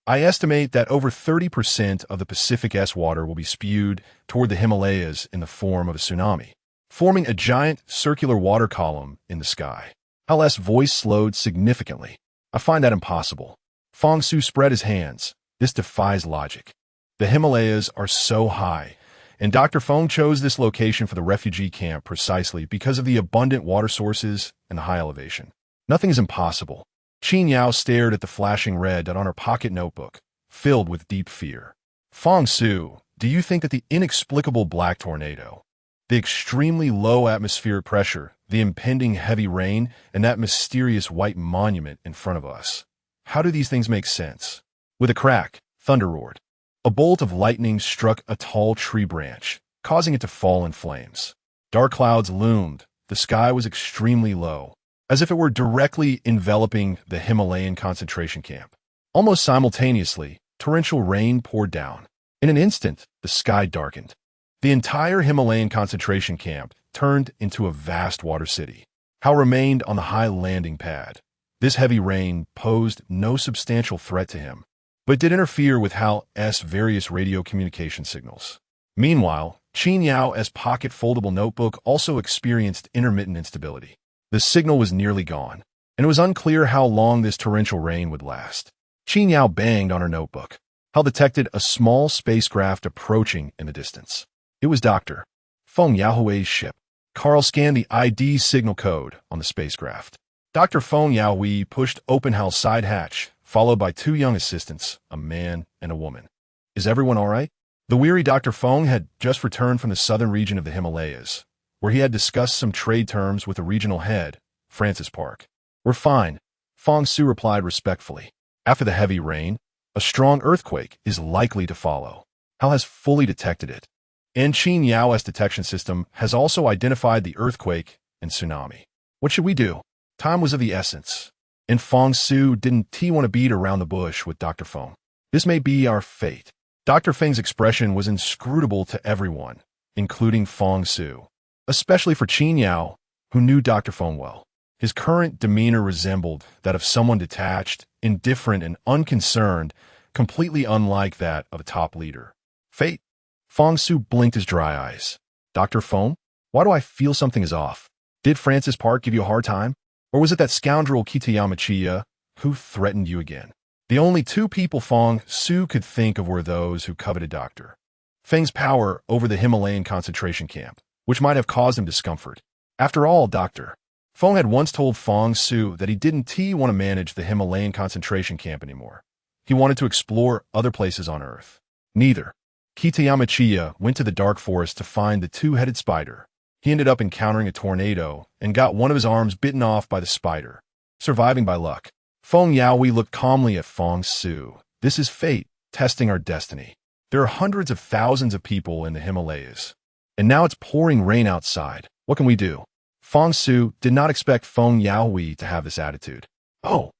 I estimate that over 30% of the Pacific-S water will be spewed toward the Himalayas in the form of a tsunami, forming a giant circular water column in the sky. Hala's voice slowed significantly. I find that impossible. Fang Su spread his hands. This defies logic. The Himalayas are so high, and Dr. Feng chose this location for the refugee camp precisely because of the abundant water sources and the high elevation. Nothing is impossible. Qin Yao stared at the flashing red dot on her pocket notebook, filled with deep fear. Fang Su, do you think that the inexplicable black tornado, the extremely low atmospheric pressure, the impending heavy rain, and that mysterious white monument in front of us, how do these things make sense? With a crack, thunder roared. A bolt of lightning struck a tall tree branch, causing it to fall in flames. Dark clouds loomed. The sky was extremely low, as if it were directly enveloping the Himalayan concentration camp. Almost simultaneously, torrential rain poured down. In an instant, the sky darkened. The entire Himalayan concentration camp turned into a vast water city. Hal remained on the high landing pad. This heavy rain posed no substantial threat to him, but did interfere with Hal's various radio communication signals. Meanwhile, Qin Yao's pocket-foldable notebook also experienced intermittent instability. The signal was nearly gone, and it was unclear how long this torrential rain would last. Qin Yao banged on her notebook. Hal detected a small spacecraft approaching in the distance. It was Dr. Feng Yaohui's ship. Carl scanned the ID signal code on the spacecraft. Dr. Feng Yaohui pushed open Hal's side hatch, followed by two young assistants, a man and a woman. Is everyone all right? The weary Dr. Feng had just returned from the southern region of the Himalayas, where he had discussed some trade terms with the regional head, Francis Park. We're fine, Fang Su replied respectfully. After the heavy rain, a strong earthquake is likely to follow. Hal has fully detected it. And Qin Yao's detection system has also identified the earthquake and tsunami. What should we do? Time was of the essence, and Fang Su didn't want to beat around the bush with Dr. Feng. This may be our fate. Dr. Feng's expression was inscrutable to everyone, including Fang Su, especially for Qin Yao, who knew Dr. Feng well. His current demeanor resembled that of someone detached, indifferent, and unconcerned, completely unlike that of a top leader. Fate? Fang Su blinked his dry eyes. Dr. Feng? Why do I feel something is off? Did Francis Park give you a hard time? Or was it that scoundrel Kitayama who threatened you again? The only two people Fang Su could think of were those who coveted Dr. Feng's power over the Himalayan concentration camp, which might have caused him discomfort. After all, Dr. Feng had once told Fang Su that he didn't want to manage the Himalayan concentration camp anymore. He wanted to explore other places on Earth. Neither. Kitayama went to the dark forest to find the two-headed spider. He ended up encountering a tornado and got one of his arms bitten off by the spider, surviving by luck. Feng Yaohui looked calmly at Fang Su. This is fate, testing our destiny. There are hundreds of thousands of people in the Himalayas, and now it's pouring rain outside. What can we do? Fang Su did not expect Feng Yaohui to have this attitude. Oh,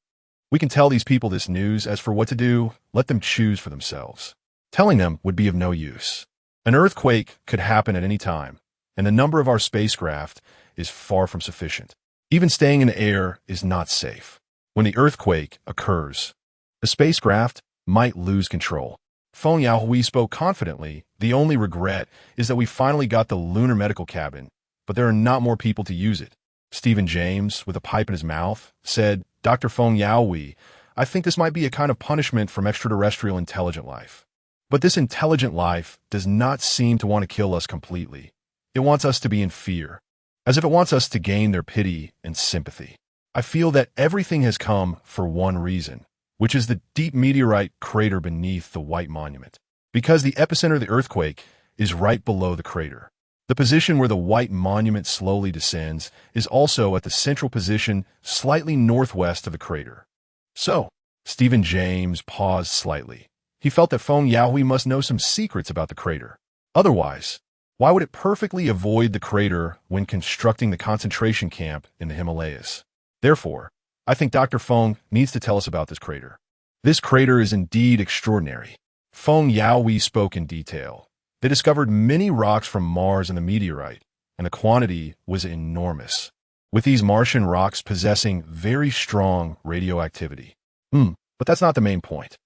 we can tell these people this news. As for what to do, let them choose for themselves. Telling them would be of no use. An earthquake could happen at any time, and the number of our spacecraft is far from sufficient. Even staying in the air is not safe. When the earthquake occurs, the spacecraft might lose control. Feng Yaohui spoke confidently. The only regret is that we finally got the lunar medical cabin, but there are not more people to use it. Stephen James, with a pipe in his mouth, said, Dr. Feng Yaohui, I think this might be a kind of punishment from extraterrestrial intelligent life. But this intelligent life does not seem to want to kill us completely. It wants us to be in fear, as if it wants us to gain their pity and sympathy. I feel that everything has come for one reason, which is the deep meteorite crater beneath the White Monument, because the epicenter of the earthquake is right below the crater. The position where the White Monument slowly descends is also at the central position slightly northwest of the crater. So, Stephen James paused slightly. He felt that Feng Yaohui must know some secrets about the crater. Otherwise, why would it perfectly avoid the crater when constructing the concentration camp in the Himalayas? Therefore, I think Dr. Feng needs to tell us about this crater. This crater is indeed extraordinary. Feng Yaohui spoke in detail. They discovered many rocks from Mars in the meteorite, and the quantity was enormous, with these Martian rocks possessing very strong radioactivity. But that's not the main point.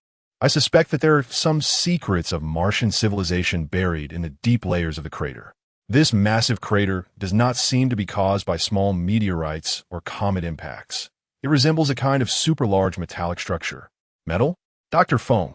I suspect that there are some secrets of Martian civilization buried in the deep layers of the crater. This massive crater does not seem to be caused by small meteorites or comet impacts. It resembles a kind of super-large metallic structure. Metal? Dr. Feng,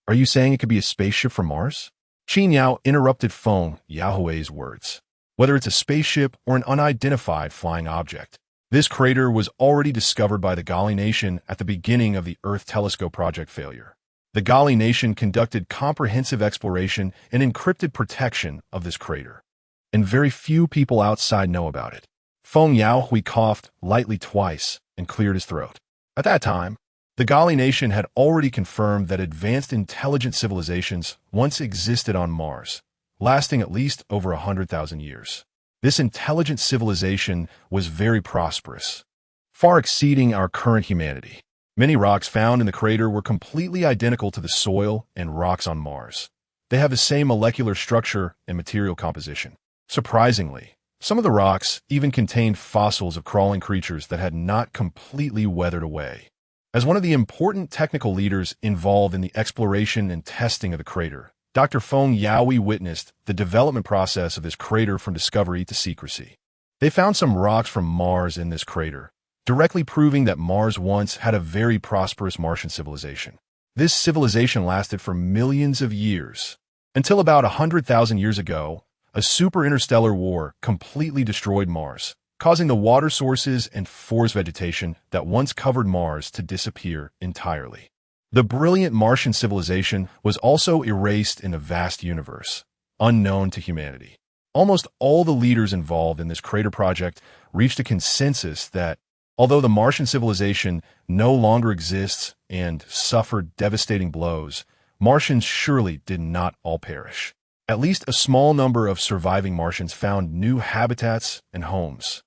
are you saying it could be a spaceship from Mars? Qin Yao interrupted Feng Yaohui's words. Whether it's a spaceship or an unidentified flying object, this crater was already discovered by the Gallic Nation at the beginning of the Earth Telescope project failure. The Gallic Nation conducted comprehensive exploration and encrypted protection of this crater, and very few people outside know about it. Feng Yaohui coughed lightly twice and cleared his throat. At that time, the Gallic Nation had already confirmed that advanced intelligent civilizations once existed on Mars, lasting at least over 100,000 years. This intelligent civilization was very prosperous, far exceeding our current humanity. Many rocks found in the crater were completely identical to the soil and rocks on Mars. They have the same molecular structure and material composition. Surprisingly, some of the rocks even contained fossils of crawling creatures that had not completely weathered away. As one of the important technical leaders involved in the exploration and testing of the crater, Dr. Feng Yaohui witnessed the development process of this crater from discovery to secrecy. They found some rocks from Mars in this crater, directly proving that Mars once had a very prosperous Martian civilization. This civilization lasted for millions of years, until about 100,000 years ago, a super-interstellar war completely destroyed Mars, causing the water sources and forest vegetation that once covered Mars to disappear entirely. The brilliant Martian civilization was also erased in a vast universe, unknown to humanity. Almost all the leaders involved in this crater project reached a consensus that, although the Martian civilization no longer exists and suffered devastating blows, Martians surely did not all perish. At least a small number of surviving Martians found new habitats and homes.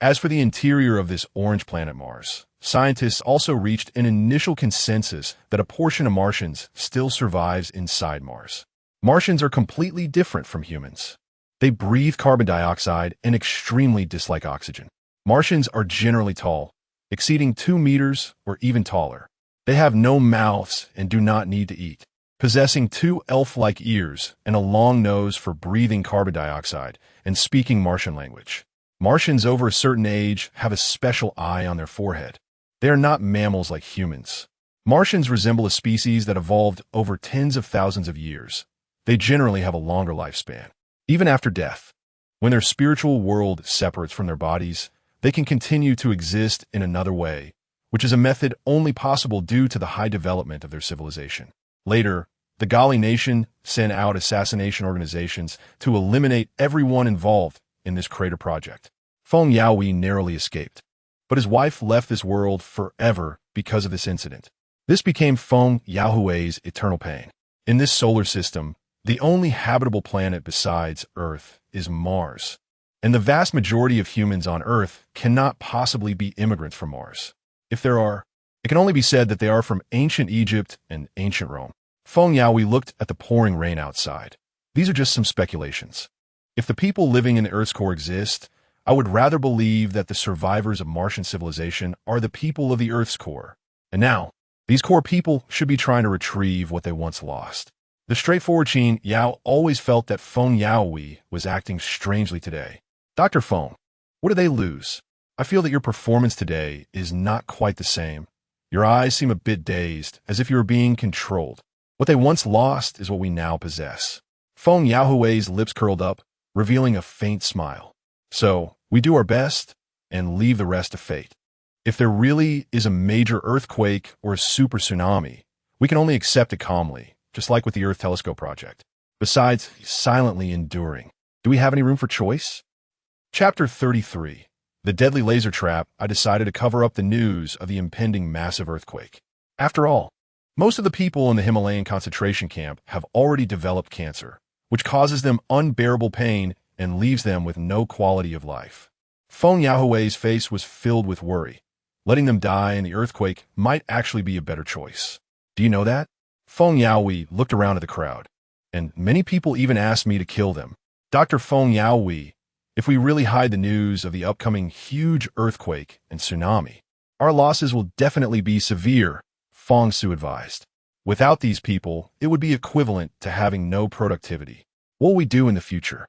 As for the interior of this orange planet Mars, scientists also reached an initial consensus that a portion of Martians still survives inside Mars. Martians are completely different from humans. They breathe carbon dioxide and extremely dislike oxygen. Martians are generally tall, exceeding 2 meters or even taller. They have no mouths and do not need to eat, possessing 2 elf-like ears and a long nose for breathing carbon dioxide and speaking Martian language. Martians over a certain age have a special eye on their forehead. They are not mammals like humans. Martians resemble a species that evolved over tens of thousands of years. They generally have a longer lifespan. Even after death, when their spiritual world separates from their bodies, they can continue to exist in another way, which is a method only possible due to the high development of their civilization. Later, the Gallic Nation sent out assassination organizations to eliminate everyone involved in this crater project. Feng Yaohui narrowly escaped, but his wife left this world forever because of this incident. This became Feng Yaohui's eternal pain. In this solar system, the only habitable planet besides Earth is Mars, and the vast majority of humans on Earth cannot possibly be immigrants from Mars. If there are, it can only be said that they are from ancient Egypt and ancient Rome. Feng Yaohui looked at the pouring rain outside. These are just some speculations. If the people living in the Earth's core exist, I would rather believe that the survivors of Martian civilization are the people of the Earth's core. And now, these core people should be trying to retrieve what they once lost. The straightforward Qin Yao always felt that Feng Yaohui was acting strangely today. Dr. Feng, what did they lose? I feel that your performance today is not quite the same. Your eyes seem a bit dazed, as if you were being controlled. What they once lost is what we now possess. Feng Yaohui's lips curled up, revealing a faint smile. So, we do our best and leave the rest to fate. If there really is a major earthquake or a super tsunami, we can only accept it calmly, just like with the Earth Telescope project. Besides silently enduring, do we have any room for choice? Chapter 33. The deadly laser trap. I decided to cover up the news of the impending massive earthquake. After all, most of the people in the Himalayan concentration camp have already developed cancer, which causes them unbearable pain and leaves them with no quality of life. Feng Yaohui's face was filled with worry. Letting them die in the earthquake might actually be a better choice. Do you know that? Feng Yaoi looked around at the crowd, and many people even asked me to kill them. Dr. Feng Yaoi, if we really hide the news of the upcoming huge earthquake and tsunami, our losses will definitely be severe, Feng Su advised. Without these people, it would be equivalent to having no productivity. What will we do in the future?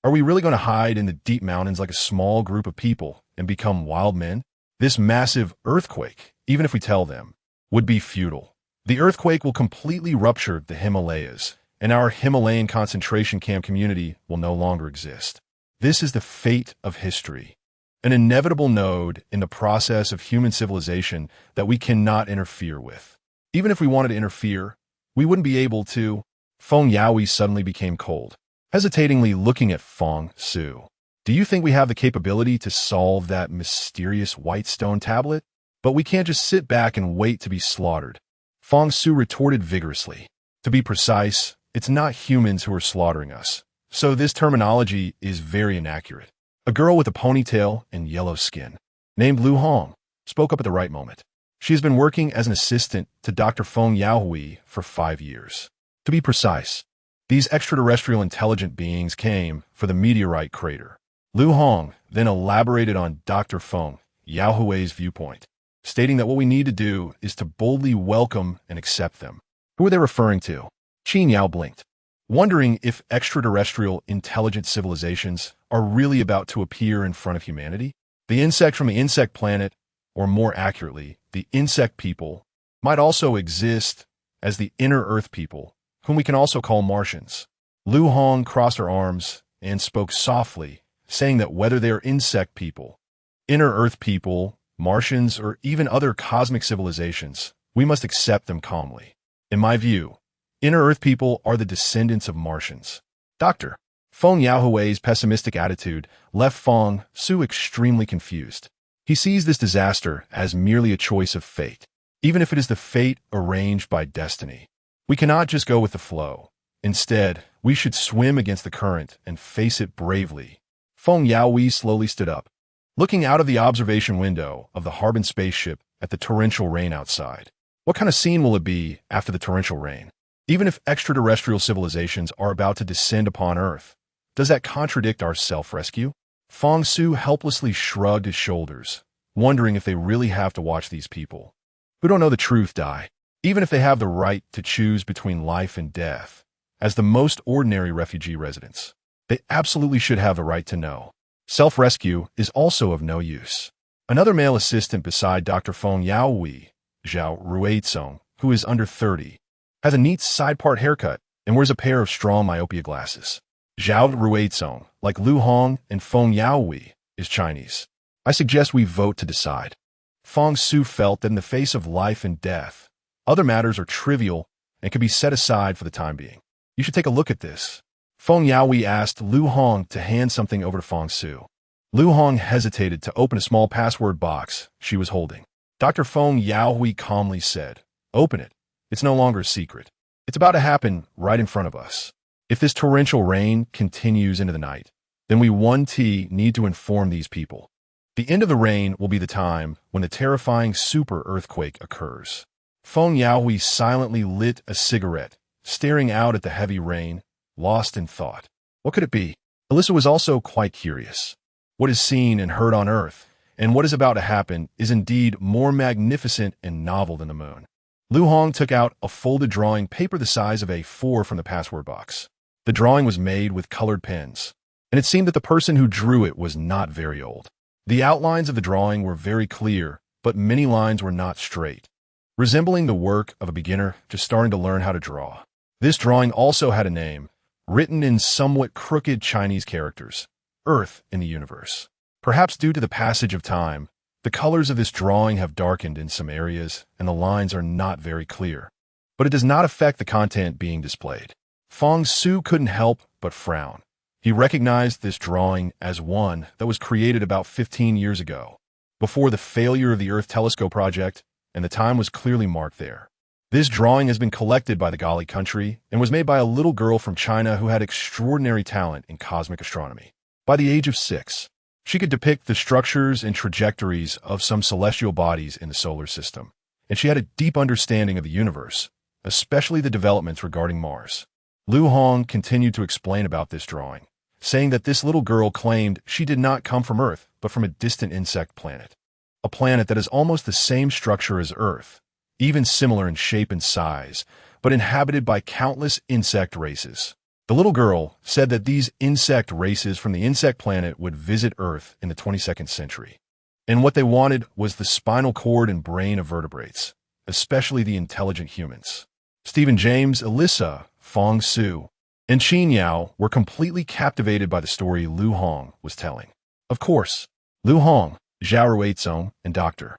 Are we really going to hide in the deep mountains like a small group of people and become wild men? This massive earthquake, even if we tell them, would be futile. The earthquake will completely rupture the Himalayas, and our Himalayan concentration camp community will no longer exist. This is the fate of history, an inevitable node in the process of human civilization that we cannot interfere with. Even if we wanted to interfere, we wouldn't be able to. Feng Yaoi suddenly became cold, hesitatingly looking at Feng Su. Do you think we have the capability to solve that mysterious white stone tablet? But we can't just sit back and wait to be slaughtered. Feng Su retorted vigorously. To be precise, it's not humans who are slaughtering us, so this terminology is very inaccurate. A girl with a ponytail and yellow skin, named Lu Hong, spoke up at the right moment. She has been working as an assistant to Dr. Feng Yaoi for 5 years. To be precise, these extraterrestrial intelligent beings came for the meteorite crater. Lu Hong then elaborated on Dr. Feng Yaohui's viewpoint, stating that what we need to do is to boldly welcome and accept them. Who are they referring to? Qin Yao blinked, wondering if extraterrestrial intelligent civilizations are really about to appear in front of humanity. The insect from the insect planet, or more accurately, the insect people, might also exist as the inner Earth people, whom we can also call Martians. Lu Hong crossed her arms and spoke softly, saying that whether they are insect people, inner Earth people, Martians, or even other cosmic civilizations, we must accept them calmly. In my view, inner Earth people are the descendants of Martians. Dr. Feng Yaohui's pessimistic attitude left Feng Su extremely confused. He sees this disaster as merely a choice of fate, even if it is the fate arranged by destiny. We cannot just go with the flow. Instead, we should swim against the current and face it bravely. Feng Yaoi slowly stood up, looking out of the observation window of the Harbin spaceship at the torrential rain outside. What kind of scene will it be after the torrential rain? Even if extraterrestrial civilizations are about to descend upon Earth, does that contradict our self-rescue? Feng Su helplessly shrugged his shoulders, wondering if they really have to watch these people, who don't know the truth, die, even if they have the right to choose between life and death. As the most ordinary refugee residents, they absolutely should have the right to know. Self-rescue is also of no use. Another male assistant beside Dr. Feng Yaoi, Zhao Ruizong, who is under 30, has a neat side-part haircut and wears a pair of strong myopia glasses. Zhao Ruizong, like Lu Hong and Feng Yaoi, is Chinese. I suggest we vote to decide. Feng Su felt that in the face of life and death, other matters are trivial and can be set aside for the time being. You should take a look at this. Feng Yaoi asked Lu Hong to hand something over to Feng Su. Lu Hong hesitated to open a small password box she was holding. Dr. Feng Yaoi calmly said, "Open it. It's no longer a secret. It's about to happen right in front of us. If this torrential rain continues into the night, then we need to inform these people. The end of the rain will be the time when the terrifying super earthquake occurs." Feng Yaoi silently lit a cigarette, staring out at the heavy rain, lost in thought. What could it be? Alyssa was also quite curious. What is seen and heard on Earth, and what is about to happen, is indeed more magnificent and novel than the moon. Lu Hong took out a folded drawing paper the size of A4 from the password box. The drawing was made with colored pens, and it seemed that the person who drew it was not very old. The outlines of the drawing were very clear, but many lines were not straight, resembling the work of a beginner just starting to learn how to draw. This drawing also had a name, written in somewhat crooked Chinese characters, Earth in the universe. Perhaps due to the passage of time, the colors of this drawing have darkened in some areas and the lines are not very clear, but it does not affect the content being displayed. Feng Su couldn't help but frown. He recognized this drawing as one that was created about 15 years ago, before the failure of the Earth Telescope project, and the time was clearly marked there. This drawing has been collected by the Gallic country and was made by a little girl from China who had extraordinary talent in cosmic astronomy. By the age of 6, She could depict the structures and trajectories of some celestial bodies in the solar system, and she had a deep understanding of the universe, especially the developments regarding Mars. Lu Hong continued to explain about this drawing, saying that this little girl claimed she did not come from Earth, but from a distant insect planet. A planet that is almost the same structure as Earth, even similar in shape and size, but inhabited by countless insect races. The little girl said that these insect races from the insect planet would visit Earth in the 22nd century. And what they wanted was the spinal cord and brain of vertebrates, especially the intelligent humans. Stephen James, Alyssa, Fong Su, and Qin Yao were completely captivated by the story Lu Hong was telling. Of course, Lu Hong, Zhao Ruizong, and Dr.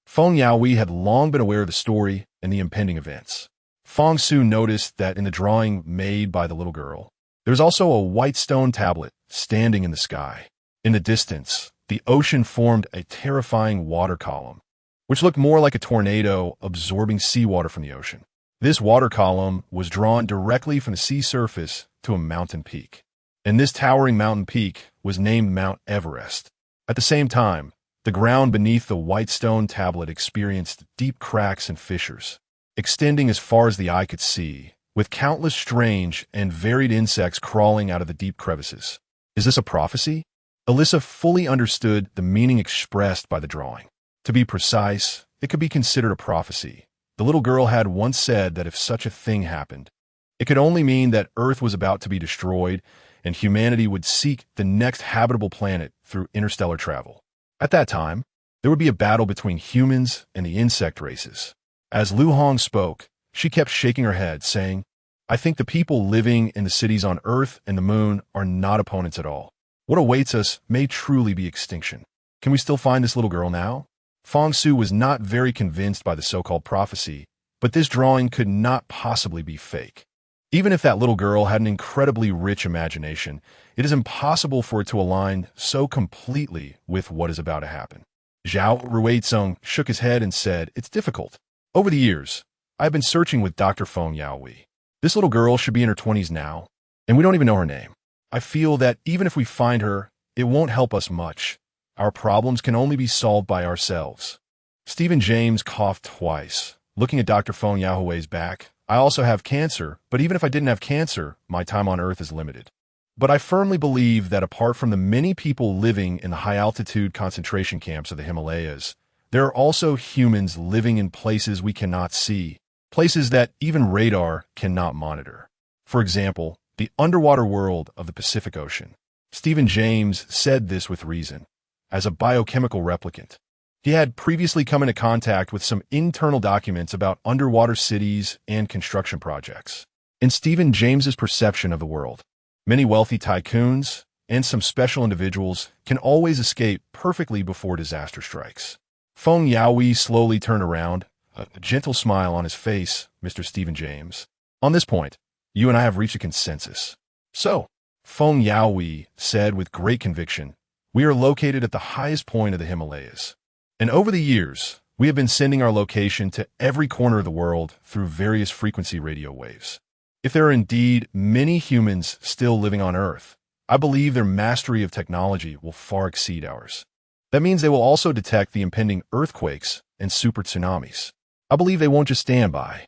Feng Yaoi had long been aware of the story and the impending events. Fong Su noticed that in the drawing made by the little girl, there was also a white stone tablet standing in the sky. In the distance, the ocean formed a terrifying water column, which looked more like a tornado absorbing seawater from the ocean. This water column was drawn directly from the sea surface to a mountain peak, and this towering mountain peak was named Mount Everest. At the same time, the ground beneath the white stone tablet experienced deep cracks and fissures, extending as far as the eye could see, with countless strange and varied insects crawling out of the deep crevices. Is this a prophecy? Alyssa fully understood the meaning expressed by the drawing. To be precise, it could be considered a prophecy. The little girl had once said that if such a thing happened, it could only mean that Earth was about to be destroyed and humanity would seek the next habitable planet through interstellar travel. At that time, there would be a battle between humans and the insect races. As Lu Hong spoke, she kept shaking her head, saying, "I think the people living in the cities on Earth and the Moon are not opponents at all. What awaits us may truly be extinction. Can we still find this little girl now?" Fong Su was not very convinced by the so-called prophecy, but this drawing could not possibly be fake. Even if that little girl had an incredibly rich imagination, it is impossible for it to align so completely with what is about to happen. Zhao Ruizong shook his head and said, "It's difficult. Over the years, I've been searching with Dr. Feng Yaoi. This little girl should be in her 20s now, and we don't even know her name. I feel that even if we find her, it won't help us much. Our problems can only be solved by ourselves." Stephen James coughed twice, looking at Dr. Feng Yaohui's back. "I also have cancer, but even if I didn't have cancer, my time on Earth is limited. But I firmly believe that apart from the many people living in the high-altitude concentration camps of the Himalayas, there are also humans living in places we cannot see, places that even radar cannot monitor. For example, the underwater world of the Pacific Ocean." Stephen James said this with reason. As a biochemical replicant, he had previously come into contact with some internal documents about underwater cities and construction projects. In Stephen James's perception of the world, many wealthy tycoons and some special individuals can always escape perfectly before disaster strikes. Feng Yaoi slowly turned around, a gentle smile on his face. "Mr. Stephen James, on this point, you and I have reached a consensus." "So," Feng Yaoi said with great conviction, "we are located at the highest point of the Himalayas. And over the years, we have been sending our location to every corner of the world through various frequency radio waves. If there are indeed many humans still living on Earth, I believe their mastery of technology will far exceed ours. That means they will also detect the impending earthquakes and super tsunamis. I believe they won't just stand by."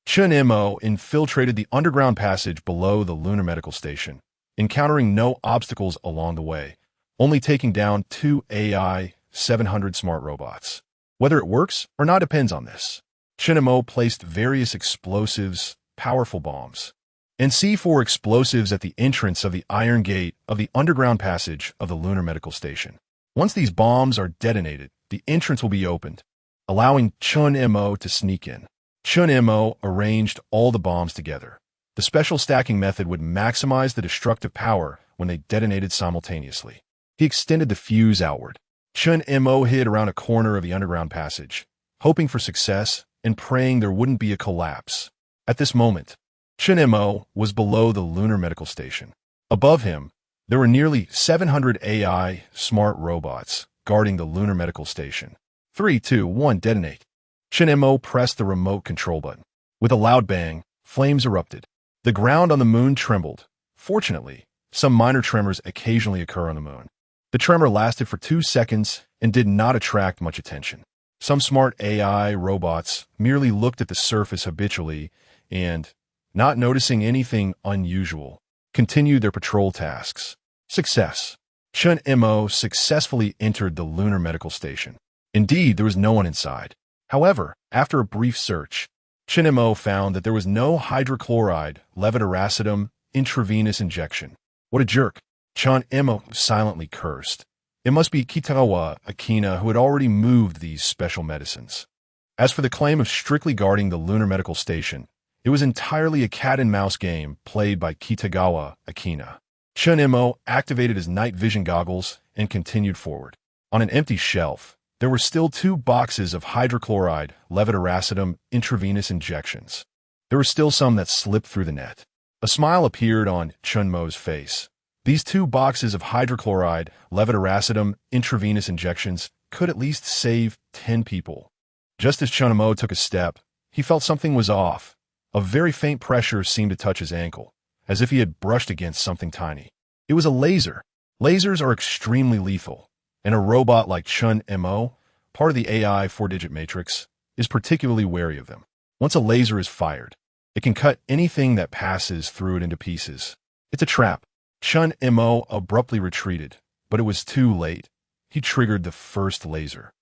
Chen Mo infiltrated the underground passage below the lunar medical station, encountering no obstacles along the way, only taking down 2 AI 700 smart robots. Whether it works or not depends on this. Chen Mo placed various explosives, powerful bombs, and C4 explosives at the entrance of the iron gate of the underground passage of the lunar medical station. Once these bombs are detonated, the entrance will be opened, allowing Chen Mo to sneak in. Chen Mo arranged all the bombs together. The special stacking method would maximize the destructive power when they detonated simultaneously. He extended the fuse outward. Chen Mo hid around a corner of the underground passage, hoping for success and praying there wouldn't be a collapse. At this moment, Chen Mo was below the lunar medical station. Above him, there were nearly 700 AI smart robots guarding the lunar medical station. 3, 2, 1, detonate. Chen Mo pressed the remote control button. With a loud bang, flames erupted. The ground on the moon trembled. Fortunately, some minor tremors occasionally occur on the moon. The tremor lasted for 2 seconds and did not attract much attention. Some smart AI robots merely looked at the surface habitually and, not noticing anything unusual, continued their patrol tasks. Success. Chun Mo successfully entered the lunar medical station. Indeed, there was no one inside. However, after a brief search, Chun Mo found that there was no hydrochloride levetiracetam intravenous injection. What a jerk. Chun Mo silently cursed. It must be Kitagawa Akina who had already moved these special medicines. As for the claim of strictly guarding the lunar medical station, it was entirely a cat-and-mouse game played by Kitagawa Akina. Chun Mo activated his night vision goggles and continued forward. On an empty shelf, there were still 2 boxes of hydrochloride levetiracetam intravenous injections. There were still some that slipped through the net. A smile appeared on Chun Mo's face. These 2 boxes of hydrochloride levetiracetam intravenous injections could at least save 10 people. Just as Chun Mo took a step, he felt something was off. A very faint pressure seemed to touch his ankle, as if he had brushed against something tiny. It was a laser. Lasers are extremely lethal, and a robot like Chun Mo, part of the AI 4-digit matrix, is particularly wary of them. Once a laser is fired, it can cut anything that passes through it into pieces. It's a trap. Chun Mo abruptly retreated, but it was too late. He triggered the first laser.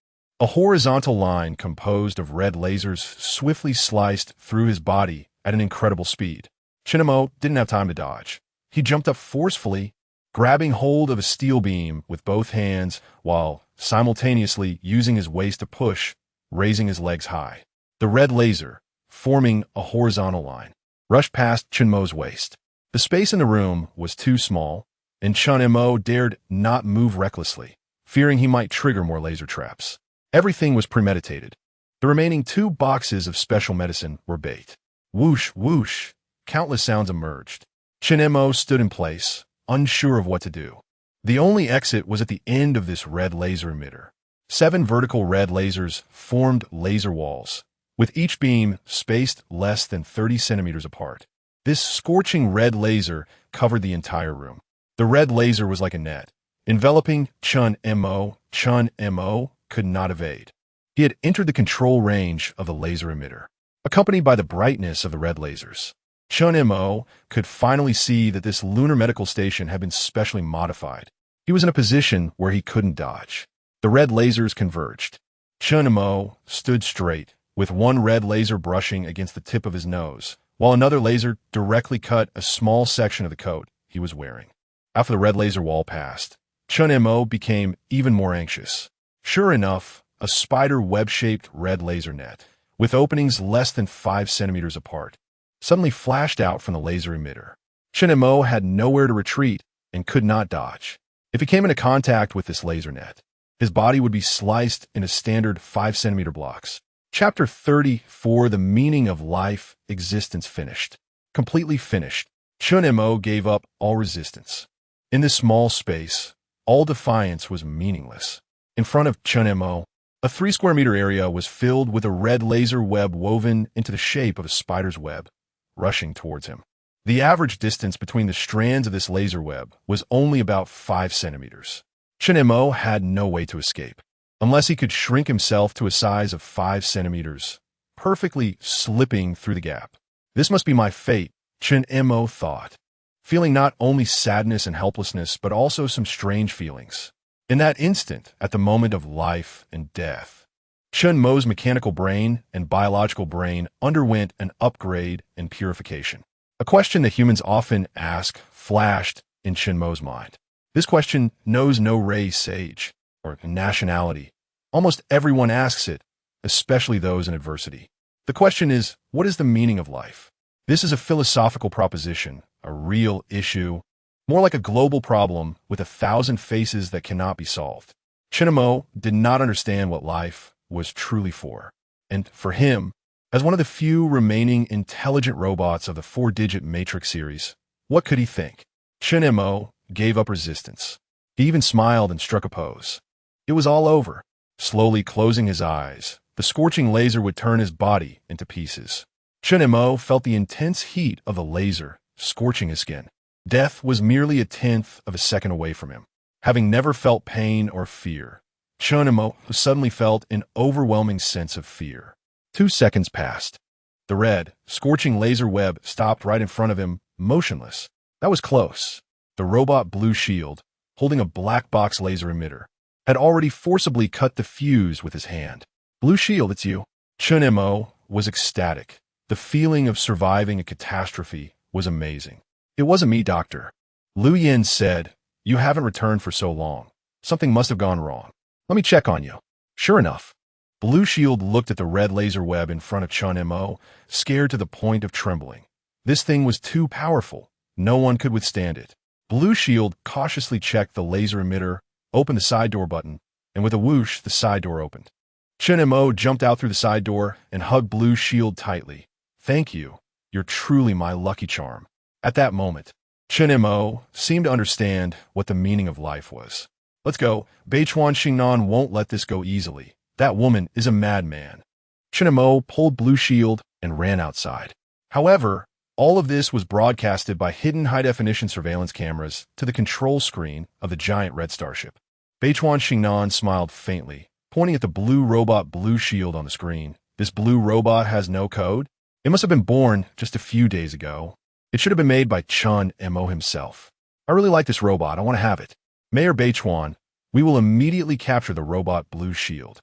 A horizontal line composed of red lasers swiftly sliced through his body at an incredible speed. Chun Mo didn't have time to dodge. He jumped up forcefully, grabbing hold of a steel beam with both hands while simultaneously using his waist to push, raising his legs high. The red laser, forming a horizontal line, rushed past Chun Mo's waist. The space in the room was too small, and Chun Mo dared not move recklessly, fearing he might trigger more laser traps. Everything was premeditated. The remaining 2 boxes of special medicine were bait. Whoosh, whoosh, countless sounds emerged. Chun Mo stood in place, unsure of what to do. The only exit was at the end of this red laser emitter. 7 vertical red lasers formed laser walls, with each beam spaced less than 30 centimeters apart. This scorching red laser covered the entire room. The red laser was like a net, enveloping Chun Mo. Chun Mo could not evade. He had entered the control range of the laser emitter, accompanied by the brightness of the red lasers. Chun Mo could finally see that this lunar medical station had been specially modified. He was in a position where he couldn't dodge. The red lasers converged. Chun Mo stood straight, with one red laser brushing against the tip of his nose, while another laser directly cut a small section of the coat he was wearing. After the red laser wall passed, Chun Mo became even more anxious. Sure enough, a spider web-shaped red laser net, with openings less than 5 centimeters apart, suddenly flashed out from the laser emitter. Chun Mo had nowhere to retreat and could not dodge. If he came into contact with this laser net, his body would be sliced into standard 5-centimeter blocks. Chapter 34, The Meaning of Life, Existence Finished. Completely finished. Chun Mo gave up all resistance. In this small space, all defiance was meaningless. In front of Chun Mo, a 3-square-meter area was filled with a red laser web woven into the shape of a spider's web, rushing towards him. The average distance between the strands of this laser web was only about 5 centimeters. Chun Mo had no way to escape, unless he could shrink himself to a size of 5 centimeters, perfectly slipping through the gap. This must be my fate, Chun Mo thought, feeling not only sadness and helplessness, but also some strange feelings. In that instant, at the moment of life and death, Chun Mo's mechanical brain and biological brain underwent an upgrade and purification. A question that humans often ask flashed in Chun Mo's mind. This question knows no race, age, or nationality. Almost everyone asks it, especially those in adversity. The question is, what is the meaning of life? This is a philosophical proposition, a real issue, more like a global problem with 1,000 faces that cannot be solved. Chun Mo did not understand what life was truly for. And for him, as one of the few remaining intelligent robots of the 4-digit Matrix series, what could he think? Chun Mo gave up resistance. He even smiled and struck a pose. It was all over. Slowly closing his eyes, the scorching laser would turn his body into pieces. Chun Mo felt the intense heat of the laser scorching his skin. Death was merely 1/10 of a second away from him. Having never felt pain or fear, Chun Emo suddenly felt an overwhelming sense of fear. 2 seconds passed. The red, scorching laser web stopped right in front of him, motionless. That was close. The robot Blue Shield, holding a black box laser emitter, had already forcibly cut the fuse with his hand. Blue Shield, it's you. Chun Emo was ecstatic. The feeling of surviving a catastrophe was amazing. It wasn't me, Doctor. Lu Yin said, you haven't returned for so long. Something must have gone wrong. Let me check on you. Sure enough, Blue Shield looked at the red laser web in front of Chun Emo, scared to the point of trembling. This thing was too powerful. No one could withstand it. Blue Shield cautiously checked the laser emitter, opened the side door button, and with a whoosh, the side door opened. Chun Emo jumped out through the side door and hugged Blue Shield tightly. Thank you. You're truly my lucky charm. At that moment, Chun Emo seemed to understand what the meaning of life was. Let's go. Beichuan Xingnan won't let this go easily. That woman is a madman. Chun Emo pulled Blue Shield and ran outside. However, all of this was broadcasted by hidden high-definition surveillance cameras to the control screen of the giant red starship. Beichuan Xingnan smiled faintly, pointing at the blue robot Blue Shield on the screen. This blue robot has no code? It must have been born just a few days ago. It should have been made by Chun Emo himself. I really like this robot. I want to have it. Mayor Beichuan, we will immediately capture the robot Blue Shield.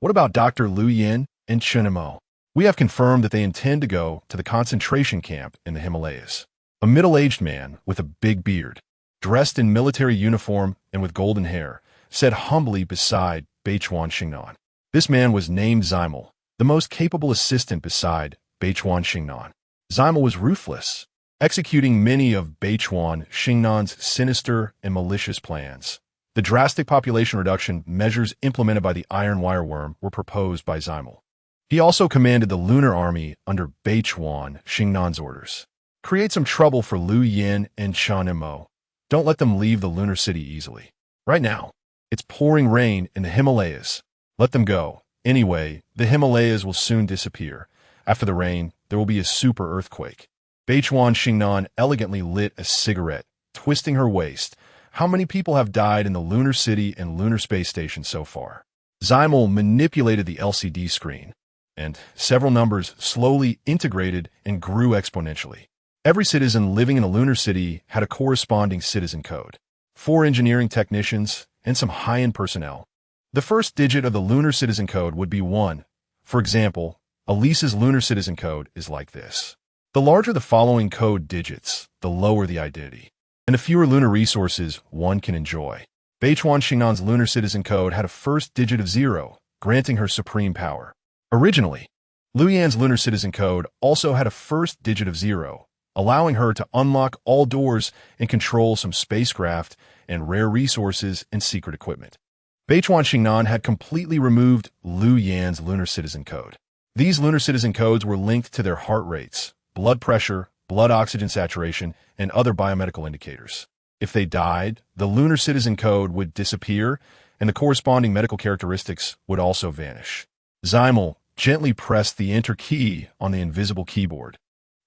What about Dr. Lu Yin and Chun Emo? We have confirmed that they intend to go to the concentration camp in the Himalayas. A middle-aged man with a big beard, dressed in military uniform and with golden hair, said humbly beside Beichuan Xingnan. This man was named Zymel, the most capable assistant beside Beichuan Xingnan. Zymel was ruthless, executing many of Beichuan Xingnan's sinister and malicious plans. The drastic population reduction measures implemented by the Iron Wireworm were proposed by Zymel. He also commanded the lunar army under Beichuan Xingnan's orders. Create some trouble for Lu Yin and Chun Emo. Don't let them leave the lunar city easily. Right now, it's pouring rain in the Himalayas. Let them go. Anyway, the Himalayas will soon disappear. After the rain, there will be a super earthquake. Beichuan Xingnan elegantly lit a cigarette, twisting her waist. How many people have died in the lunar city and lunar space station so far? Zymel manipulated the LCD screen, and several numbers slowly integrated and grew exponentially. Every citizen living in a lunar city had a corresponding citizen code. 4 engineering technicians and some high-end personnel. The first digit of the lunar citizen code would be 1. For example, Elisa's lunar citizen code is like this. The larger the following code digits, the lower the identity, and the fewer lunar resources one can enjoy. Beichuan Xingnan's lunar citizen code had a first digit of 0, granting her supreme power. Originally, Lu Yan's lunar citizen code also had a first digit of 0, allowing her to unlock all doors and control some spacecraft and rare resources and secret equipment. Beichuan Xingnan had completely removed Lu Yan's lunar citizen code. These lunar citizen codes were linked to their heart rates, blood pressure, blood oxygen saturation, and other biomedical indicators. If they died, the lunar citizen code would disappear, and the corresponding medical characteristics would also vanish. Zymel gently pressed the Enter key on the invisible keyboard,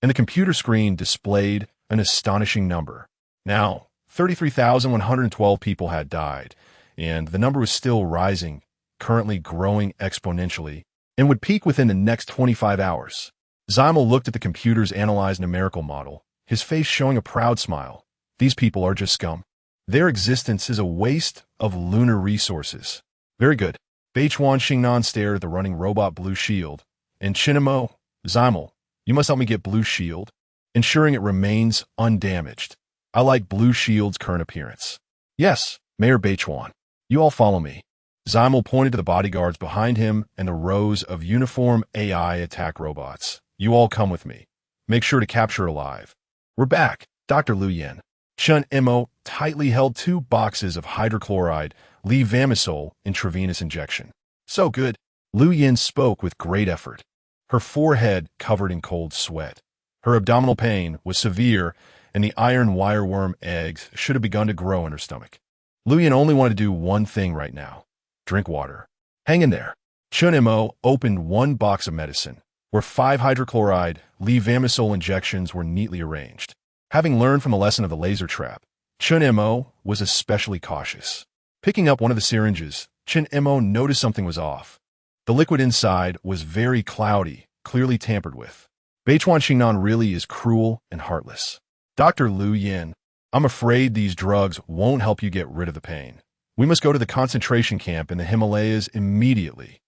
and the computer screen displayed an astonishing number. Now, 33,112 people had died, and the number was still rising, currently growing exponentially, and would peak within the next 25 hours. Zymel looked at the computer's analyzed numerical model, his face showing a proud smile. These people are just scum. Their existence is a waste of lunar resources. Very good. Beichuan Xingnan stared at the running robot Blue Shield. And Chun Emo, Zymel, you must help me get Blue Shield, ensuring it remains undamaged. I like Blue Shield's current appearance. Yes, Mayor Beichuan. You all follow me. Zymel pointed to the bodyguards behind him and the rows of uniform AI attack robots. You all come with me. Make sure to capture it alive. We're back, Dr. Lu Yin. Chun Emo tightly held 2 boxes of hydrochloride levamisole intravenous injection. So good. Lu Yin spoke with great effort, her forehead covered in cold sweat. Her abdominal pain was severe, and the iron wireworm eggs should have begun to grow in her stomach. Lu Yin only wanted to do one thing right now. Drink water. Hang in there. Chun Emo opened 1 box of medicine, where 5 hydrochloride levamisole injections were neatly arranged. Having learned from the lesson of the laser trap, Chun Mo was especially cautious. Picking up one of the syringes, Chun Mo noticed something was off. The liquid inside was very cloudy, clearly tampered with. Beichuan Xingnan really is cruel and heartless. Dr. Lu Yin, I'm afraid these drugs won't help you get rid of the pain. We must go to the concentration camp in the Himalayas immediately.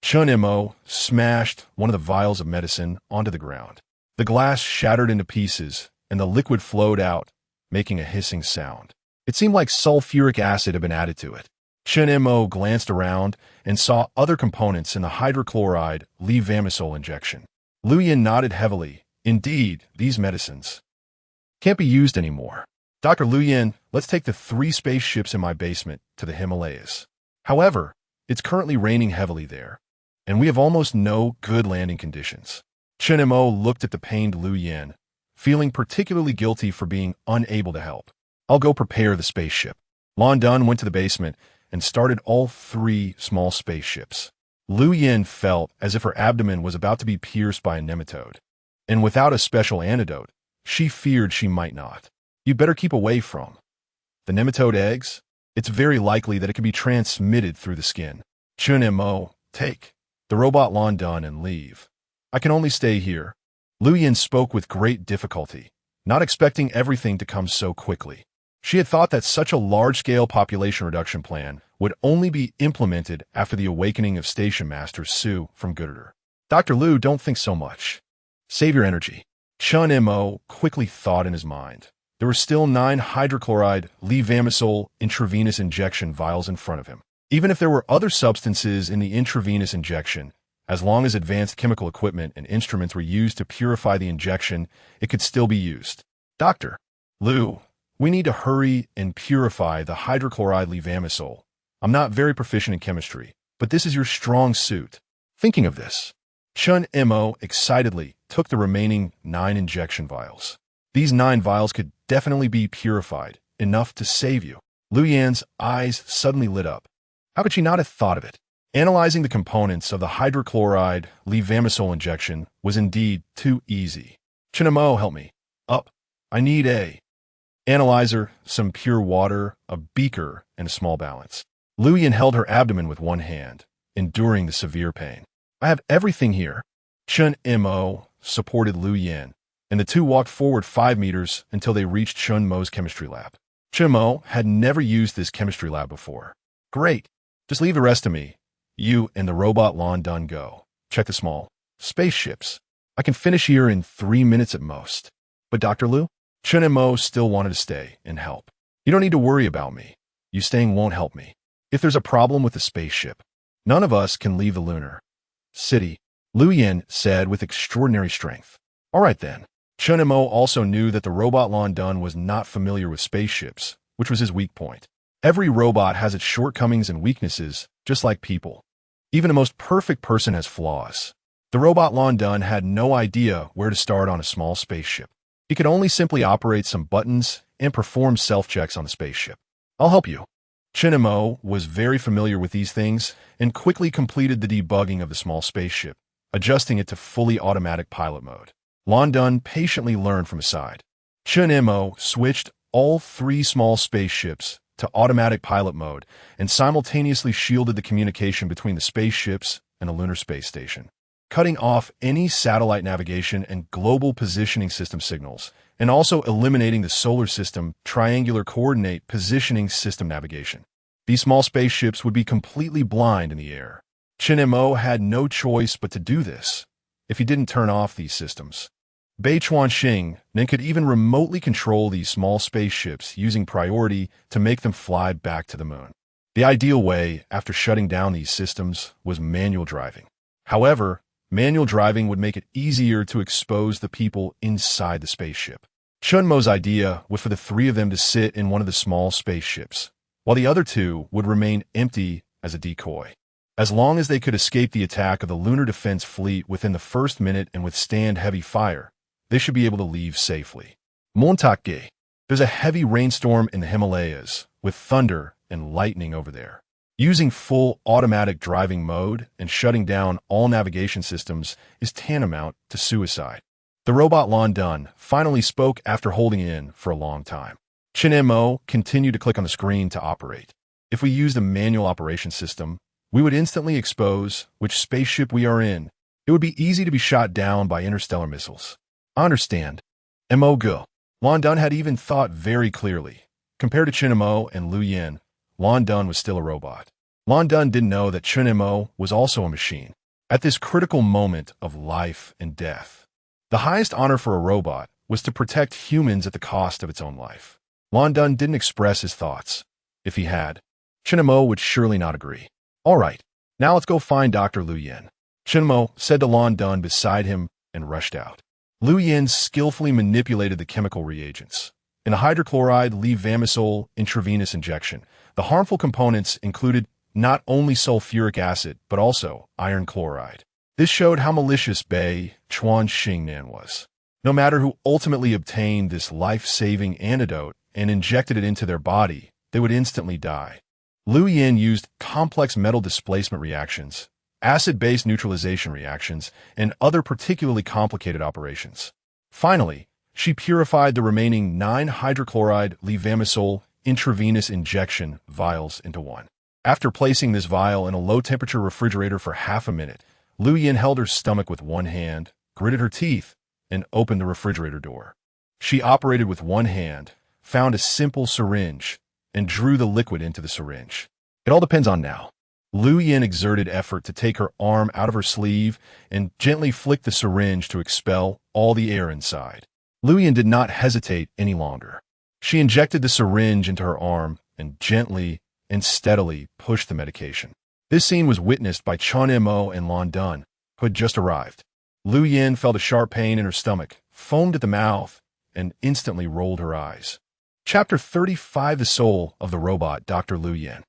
Chun Mo smashed one of the vials of medicine onto the ground. The glass shattered into pieces, and the liquid flowed out, making a hissing sound. It seemed like sulfuric acid had been added to it. Chun Mo glanced around and saw other components in the hydrochloride levamisole injection. Lu Yin nodded heavily. Indeed, these medicines can't be used anymore. Dr. Lu Yin, let's take the 3 spaceships in my basement to the Himalayas. However, it's currently raining heavily there, and we have almost no good landing conditions. Chun Mo looked at the pained Lu Yin, feeling particularly guilty for being unable to help. I'll go prepare the spaceship. Lan Dun went to the basement and started all 3 small spaceships. Lu Yin felt as if her abdomen was about to be pierced by a nematode, and without a special antidote, she feared she might not. You'd better keep away from the nematode eggs. It's very likely that it can be transmitted through the skin. Chun Mo, take the robot Lan Dun and leave. I can only stay here. Lu Yin spoke with great difficulty, not expecting everything to come so quickly. She had thought that such a large-scale population reduction plan would only be implemented after the awakening of Station Master Su from Gooder. Dr. Lu, don't think so much. Save your energy. Chun Mo quickly thought in his mind. There were still 9 hydrochloride levamisole intravenous injection vials in front of him. Even if there were other substances in the intravenous injection, as long as advanced chemical equipment and instruments were used to purify the injection, it could still be used. Dr. Lu, we need to hurry and purify the hydrochloride levamisole. I'm not very proficient in chemistry, but this is your strong suit. Thinking of this, Chun Mo excitedly took the remaining 9 injection vials. These 9 vials could definitely be purified, enough to save you. Lu Yin's eyes suddenly lit up. How could she not have thought of it? Analyzing the components of the hydrochloride levamisole injection was indeed too easy. Chun Mo, help me. Up. I need a analyzer, some pure water, a beaker, and a small balance. Lu Yin held her abdomen with one hand, enduring the severe pain. I have everything here. Chun Mo supported Lu Yin, and the two walked forward 5 meters until they reached Chun Mo's chemistry lab. Chun Mo had never used this chemistry lab before. Great. Just leave the rest to me. You and the robot Lan Dun go. Check the small spaceships. I can finish here in 3 minutes at most. But Dr. Lu? Chun Mo still wanted to stay and help. You don't need to worry about me. You staying won't help me. If there's a problem with the spaceship, none of us can leave the lunar city, Lu Yin said with extraordinary strength. All right then. Chun Mo also knew that the robot Lan Dun was not familiar with spaceships, which was his weak point. Every robot has its shortcomings and weaknesses, just like people. Even the most perfect person has flaws. The robot Lan Dun had no idea where to start on a small spaceship. He could only simply operate some buttons and perform self-checks on the spaceship. I'll help you. Chun Mo was very familiar with these things and quickly completed the debugging of the small spaceship, adjusting it to fully automatic pilot mode. Lan Dun patiently learned from his side. Chun Mo switched all 3 small spaceships to automatic pilot mode and simultaneously shielded the communication between the spaceships and the lunar space station, cutting off any satellite navigation and global positioning system signals, and also eliminating the solar system triangular coordinate positioning system navigation. These small spaceships would be completely blind in the air. Chun Mo had no choice but to do this if he didn't turn off these systems. Beichuan Xingnan could even remotely control these small spaceships using priority to make them fly back to the moon. The ideal way, after shutting down these systems, was manual driving. However, manual driving would make it easier to expose the people inside the spaceship. Chun Mo's idea was for the 3 of them to sit in one of the small spaceships, while the other 2 would remain empty as a decoy. As long as they could escape the attack of the Lunar Defense Fleet within the first minute and withstand heavy fire, they should be able to leave safely. Montak-ge. There's a heavy rainstorm in the Himalayas, with thunder and lightning over there. Using full automatic driving mode and shutting down all navigation systems is tantamount to suicide. The robot Lan Dun finally spoke after holding in for a long time. Chen Mo continued to click on the screen to operate. If we used a manual operation system, we would instantly expose which spaceship we are in. It would be easy to be shot down by interstellar missiles. I understand. Mo Go. Lan Dun had even thought very clearly. Compared to Chen Mo and Lu Yin, Lan Dun was still a robot. Lan Dun didn't know that Chen Mo was also a machine. At this critical moment of life and death, the highest honor for a robot was to protect humans at the cost of its own life. Lan Dun didn't express his thoughts. If he had, Chen Mo would surely not agree. All right, now let's go find Dr. Lu Yin. Chen Mo said to Lan Dun beside him and rushed out. Lu Yin skillfully manipulated the chemical reagents. In a hydrochloride levamisole intravenous injection, the harmful components included not only sulfuric acid, but also iron chloride. This showed how malicious Bei Chuan Xingnan was. No matter who ultimately obtained this life-saving antidote and injected it into their body, they would instantly die. Lu Yin used complex metal displacement reactions, acid-base neutralization reactions, and other particularly complicated operations. Finally, she purified the remaining 9 hydrochloride levamisole intravenous injection vials into one. After placing this vial in a low-temperature refrigerator for half a minute, Lu Yin held her stomach with one hand, gritted her teeth, and opened the refrigerator door. She operated with one hand, found a simple syringe, and drew the liquid into the syringe. It all depends on now. Lu Yin exerted effort to take her arm out of her sleeve and gently flicked the syringe to expel all the air inside. Lu Yin did not hesitate any longer. She injected the syringe into her arm and gently and steadily pushed the medication. This scene was witnessed by Chen Mo and Lan Dun, who had just arrived. Lu Yin felt a sharp pain in her stomach, foamed at the mouth, and instantly rolled her eyes. Chapter 35: The Soul of the Robot, Dr. Lu Yin.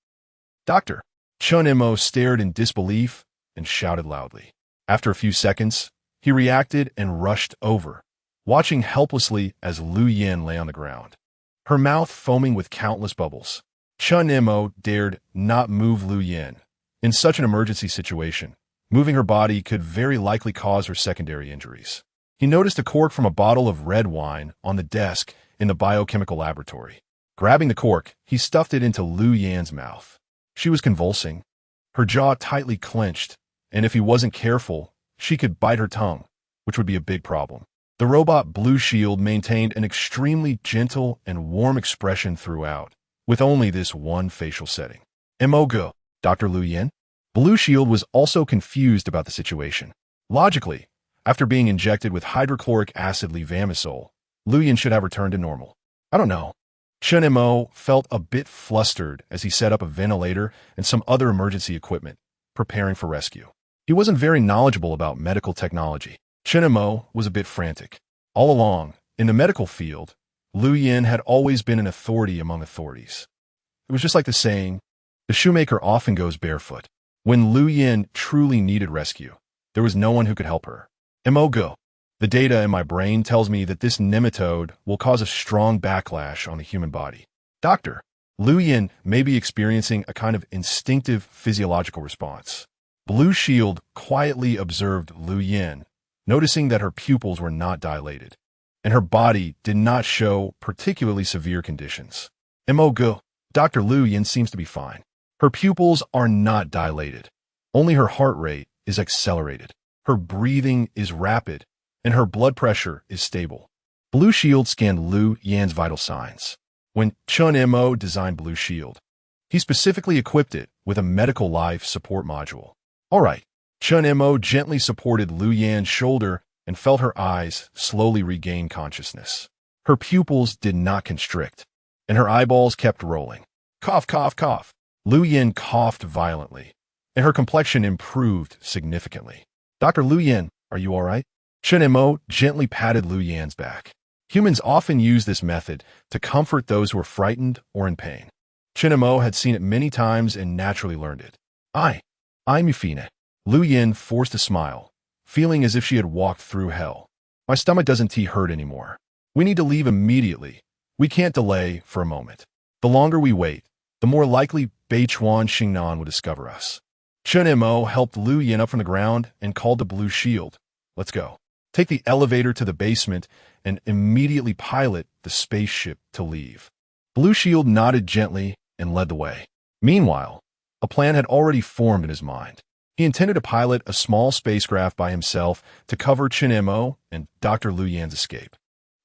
Doctor. Chen Mo stared in disbelief and shouted loudly. After a few seconds, he reacted and rushed over, watching helplessly as Lu Yin lay on the ground, her mouth foaming with countless bubbles. Chen Mo dared not move Lu Yin. In such an emergency situation, moving her body could very likely cause her secondary injuries. He noticed a cork from a bottle of red wine on the desk in the biochemical laboratory. Grabbing the cork, he stuffed it into Lu Yin's mouth. She was convulsing, her jaw tightly clenched, and if he wasn't careful, she could bite her tongue, which would be a big problem. The robot Blue Shield maintained an extremely gentle and warm expression throughout, with only this one facial setting. Mo Go, Dr. Lu Yin? Blue Shield was also confused about the situation. Logically, after being injected with hydrochloric acid levamisole, Lu Yin should have returned to normal. I don't know. Chen Mo felt a bit flustered as he set up a ventilator and some other emergency equipment, preparing for rescue. He wasn't very knowledgeable about medical technology. Chen Mo was a bit frantic. All along, in the medical field, Lu Yin had always been an authority among authorities. It was just like the saying, the shoemaker often goes barefoot. When Lu Yin truly needed rescue, there was no one who could help her. Mo Go. The data in my brain tells me that this nematode will cause a strong backlash on the human body. Doctor, Lu Yin may be experiencing a kind of instinctive physiological response. Blue Shield quietly observed Lu Yin, noticing that her pupils were not dilated, and her body did not show particularly severe conditions. Mo Go. Dr. Lu Yin seems to be fine. Her pupils are not dilated. Only her heart rate is accelerated. Her breathing is rapid, and her blood pressure is stable. Blue Shield scanned Lu Yin's vital signs. When Chen Mo designed Blue Shield, he specifically equipped it with a medical life support module. All right. Chen Mo gently supported Lu Yin's shoulder and felt her eyes slowly regain consciousness. Her pupils did not constrict, and her eyeballs kept rolling. Cough, cough, cough. Lu Yin coughed violently, and her complexion improved significantly. Dr. Lu Yin, are you all right? Chen Mo gently patted Lu Yin's back. Humans often use this method to comfort those who are frightened or in pain. Chen Mo had seen it many times and naturally learned it. I'm Yufine. Lu Yin forced a smile, feeling as if she had walked through hell. My stomach doesn't hurt anymore. We need to leave immediately. We can't delay for a moment. The longer we wait, the more likely Bei Chuan Xingnan will discover us. Chen Mo helped Lu Yin up from the ground and called the Blue Shield. Let's go. Take the elevator to the basement and immediately pilot the spaceship to leave. Blue Shield nodded gently and led the way. Meanwhile, a plan had already formed in his mind. He intended to pilot a small spacecraft by himself to cover Chen-Mo and Dr. Lu Yan's escape.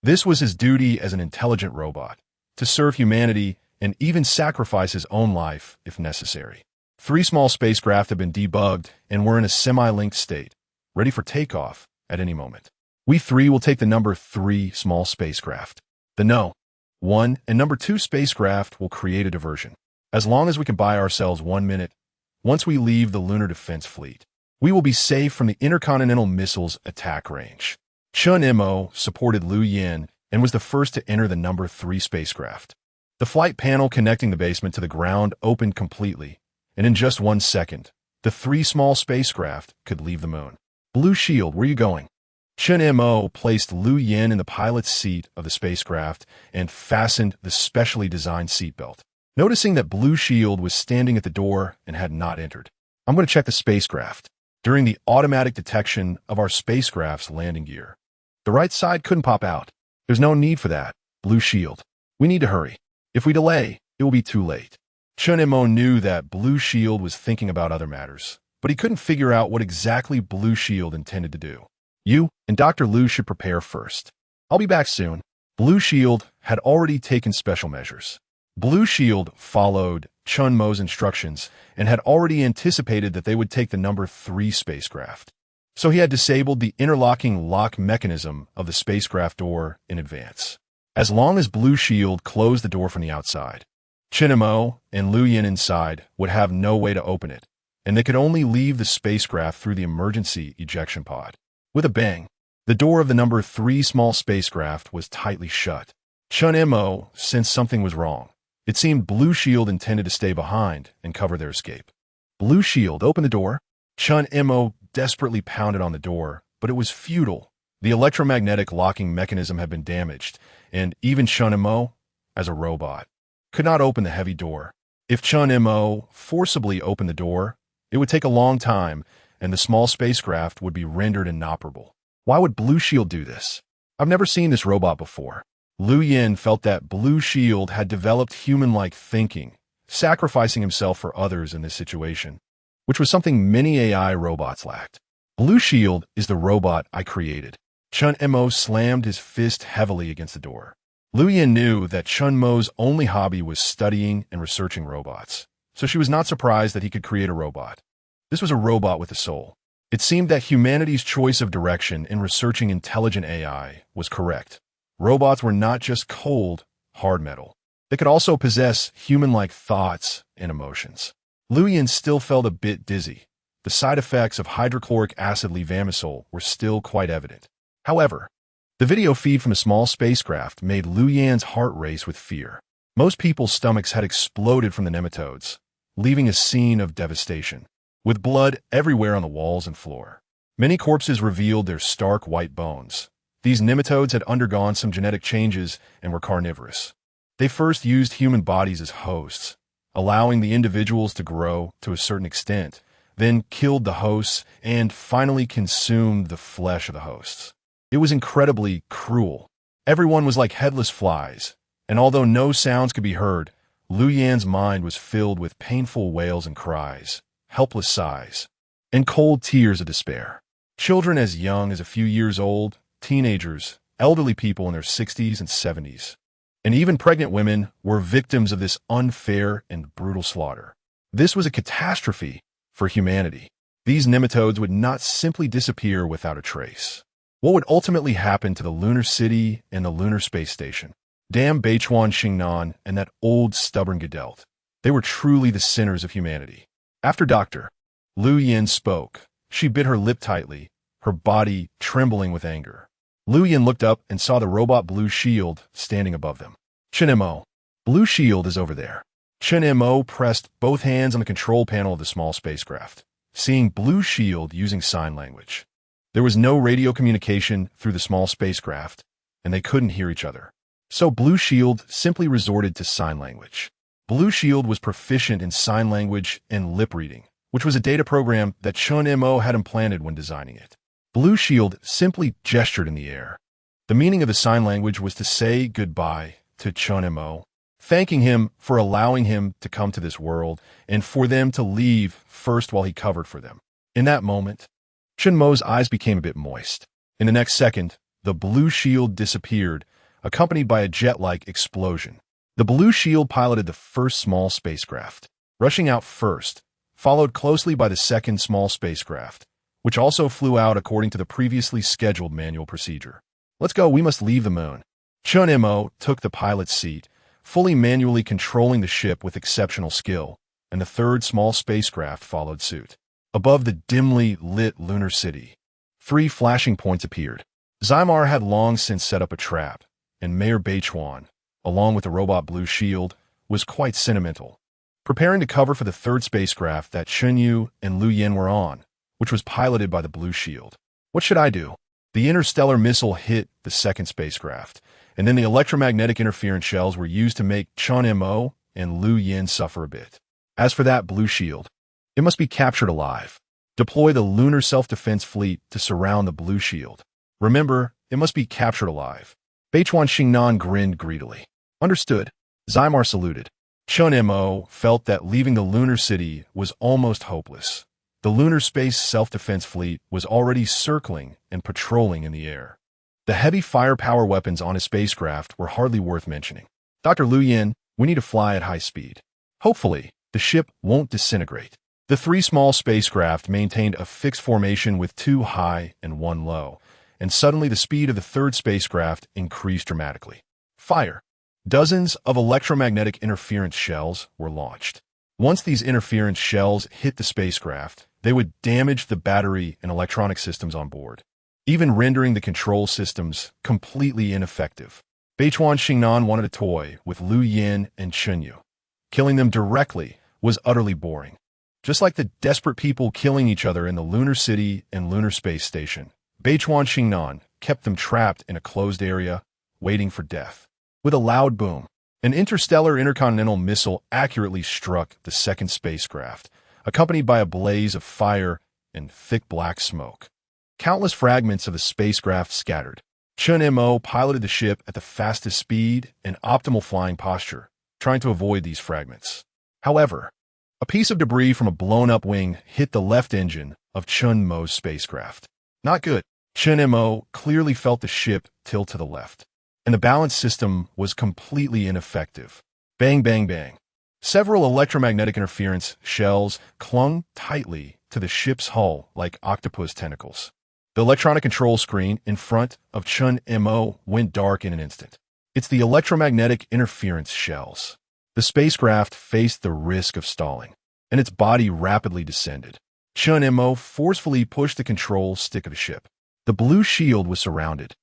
This was his duty as an intelligent robot, to serve humanity and even sacrifice his own life if necessary. 3 small spacecraft had been debugged and were in a semi-linked state, ready for takeoff at any moment. We 3 will take the number 3 small spacecraft. The No. 1 and number 2 spacecraft will create a diversion. As long as we can buy ourselves 1 minute, once we leave the Lunar Defense Fleet, we will be safe from the intercontinental missiles attack range. Chen-Mo supported Lu Yan and was the first to enter the number 3 spacecraft. The flight panel connecting the basement to the ground opened completely, and in just 1 second, the 3 small spacecraft could leave the moon. Blue Shield, where are you going? Chen-Mo placed Lu Yan in the pilot's seat of the spacecraft and fastened the specially designed seatbelt. Noticing that Blue Shield was standing at the door and had not entered, I'm going to check the spacecraft. During the automatic detection of our spacecraft's landing gear, the right side couldn't pop out. There's no need for that, Blue Shield. We need to hurry. If we delay, it will be too late. Chen-Mo knew that Blue Shield was thinking about other matters, but he couldn't figure out what exactly Blue Shield intended to do. You and Dr. Lu should prepare first. I'll be back soon. Blue Shield had already taken special measures. Blue Shield followed Chen-Mo's instructions and had already anticipated that they would take the number 3 spacecraft. So he had disabled the interlocking lock mechanism of the spacecraft door in advance. As long as Blue Shield closed the door from the outside, Chen-Mo and Lu Yan inside would have no way to open it, and they could only leave the spacecraft through the emergency ejection pod. With a bang, the door of the number 3 small spacecraft was tightly shut. Chen-Mo sensed something was wrong. It seemed Blue Shield intended to stay behind and cover their escape. Blue Shield, open the door. Chen-Mo desperately pounded on the door, but it was futile. The electromagnetic locking mechanism had been damaged, and even Chen-Mo, as a robot, could not open the heavy door. If Chen-Mo forcibly opened the door, it would take a long time, and the small spacecraft would be rendered inoperable. Why would Blue Shield do this? I've never seen this robot before. Lu Yan felt that Blue Shield had developed human-like thinking, sacrificing himself for others in this situation, which was something many AI robots lacked. Blue Shield is the robot I created. Chen-Mo slammed his fist heavily against the door. Lu Yan knew that Chen-Mo's only hobby was studying and researching robots, so she was not surprised that he could create a robot. This was a robot with a soul. It seemed that humanity's choice of direction in researching intelligent AI was correct. Robots were not just cold, hard metal. They could also possess human-like thoughts and emotions. Lu Yan still felt a bit dizzy. The side effects of hydrochloric acid levamisole were still quite evident. However, the video feed from a small spacecraft made Lu Yan's heart race with fear. Most people's stomachs had exploded from the nematodes, leaving a scene of devastation, with blood everywhere on the walls and floor. Many corpses revealed their stark white bones. These nematodes had undergone some genetic changes and were carnivorous. They first used human bodies as hosts, allowing the individuals to grow to a certain extent, then killed the hosts, and finally consumed the flesh of the hosts. It was incredibly cruel. Everyone was like headless flies, and although no sounds could be heard, Lu Yan's mind was filled with painful wails and cries, helpless sighs, and cold tears of despair. Children as young as a few years old, teenagers, elderly people in their 60s and 70s, and even pregnant women were victims of this unfair and brutal slaughter. This was a catastrophe for humanity. These nematodes would not simply disappear without a trace. What would ultimately happen to the lunar city and the lunar space station? Damn Beichuan Xingnan and that old stubborn Gedelt. They were truly the sinners of humanity. After Dr. Lu Yan spoke, she bit her lip tightly, her body trembling with anger. Lu Yan looked up and saw the robot Blue Shield standing above them. Chen-Mo, Blue Shield is over there. Chen-Mo pressed both hands on the control panel of the small spacecraft, seeing Blue Shield using sign language. There was no radio communication through the small spacecraft, and they couldn't hear each other. So Blue Shield simply resorted to sign language. Blue Shield was proficient in sign language and lip reading, which was a data program that Chen-Mo had implanted when designing it. Blue Shield simply gestured in the air. The meaning of the sign language was to say goodbye to Chen-Mo. thanking him for allowing him to come to this world and for them to leave first while he covered for them. In that moment, Chun Mo's eyes became a bit moist. In the next second, the blue shield disappeared, accompanied by a jet-like explosion. The blue shield piloted the first small spacecraft, rushing out first, followed closely by the second small spacecraft, which also flew out according to the previously scheduled manual procedure. Let's go, we must leave the moon. Chun Mo took the pilot's seat, fully manually controlling the ship with exceptional skill, and the third small spacecraft followed suit. Above the dimly lit lunar city, 3 flashing points appeared. Zymar had long since set up a trap, and Mayor Beichuan, along with the robot Blue Shield, was quite sentimental, preparing to cover for the third spacecraft that Chun Yu and Lu Yin were on, which was piloted by the Blue Shield. What should I do? The interstellar missile hit the second spacecraft, and then the electromagnetic interference shells were used to make Chun Mo and Lu Yin suffer a bit. As for that Blue Shield, it must be captured alive. Deploy the lunar self-defense fleet to surround the Blue Shield. Remember, it must be captured alive. Beichuan Xingnan grinned greedily. Understood. Zymar saluted. Chun Mo felt that leaving the lunar city was almost hopeless. The lunar space self-defense fleet was already circling and patrolling in the air. The heavy firepower weapons on his spacecraft were hardly worth mentioning. Dr. Lu Yin, we need to fly at high speed. Hopefully, the ship won't disintegrate. The 3 small spacecraft maintained a fixed formation with 2 high and 1 low, and suddenly the speed of the third spacecraft increased dramatically. Fire! Dozens of electromagnetic interference shells were launched. Once these interference shells hit the spacecraft, they would damage the battery and electronic systems on board, even rendering the control systems completely ineffective. Beichuan Xingnan wanted a toy with Lu Yin and Chun Yu. Killing them directly was utterly boring. Just like the desperate people killing each other in the lunar city and lunar space station, Beichuan Xingnan kept them trapped in a closed area, waiting for death. With a loud boom, an interstellar intercontinental missile accurately struck the second spacecraft, accompanied by a blaze of fire and thick black smoke. Countless fragments of the spacecraft scattered. Chun Mo piloted the ship at the fastest speed and optimal flying posture, trying to avoid these fragments. However, a piece of debris from a blown-up wing hit the left engine of Chun Mo's spacecraft. Not good. Chun Mo clearly felt the ship tilt to the left, and the balance system was completely ineffective. Bang, bang, bang. Several electromagnetic interference shells clung tightly to the ship's hull like octopus tentacles. The electronic control screen in front of Chun Mo went dark in an instant. It's the electromagnetic interference shells. The spacecraft faced the risk of stalling, and its body rapidly descended. Chun Mo forcefully pushed the control stick of the ship. The Blue Shield was surrounded.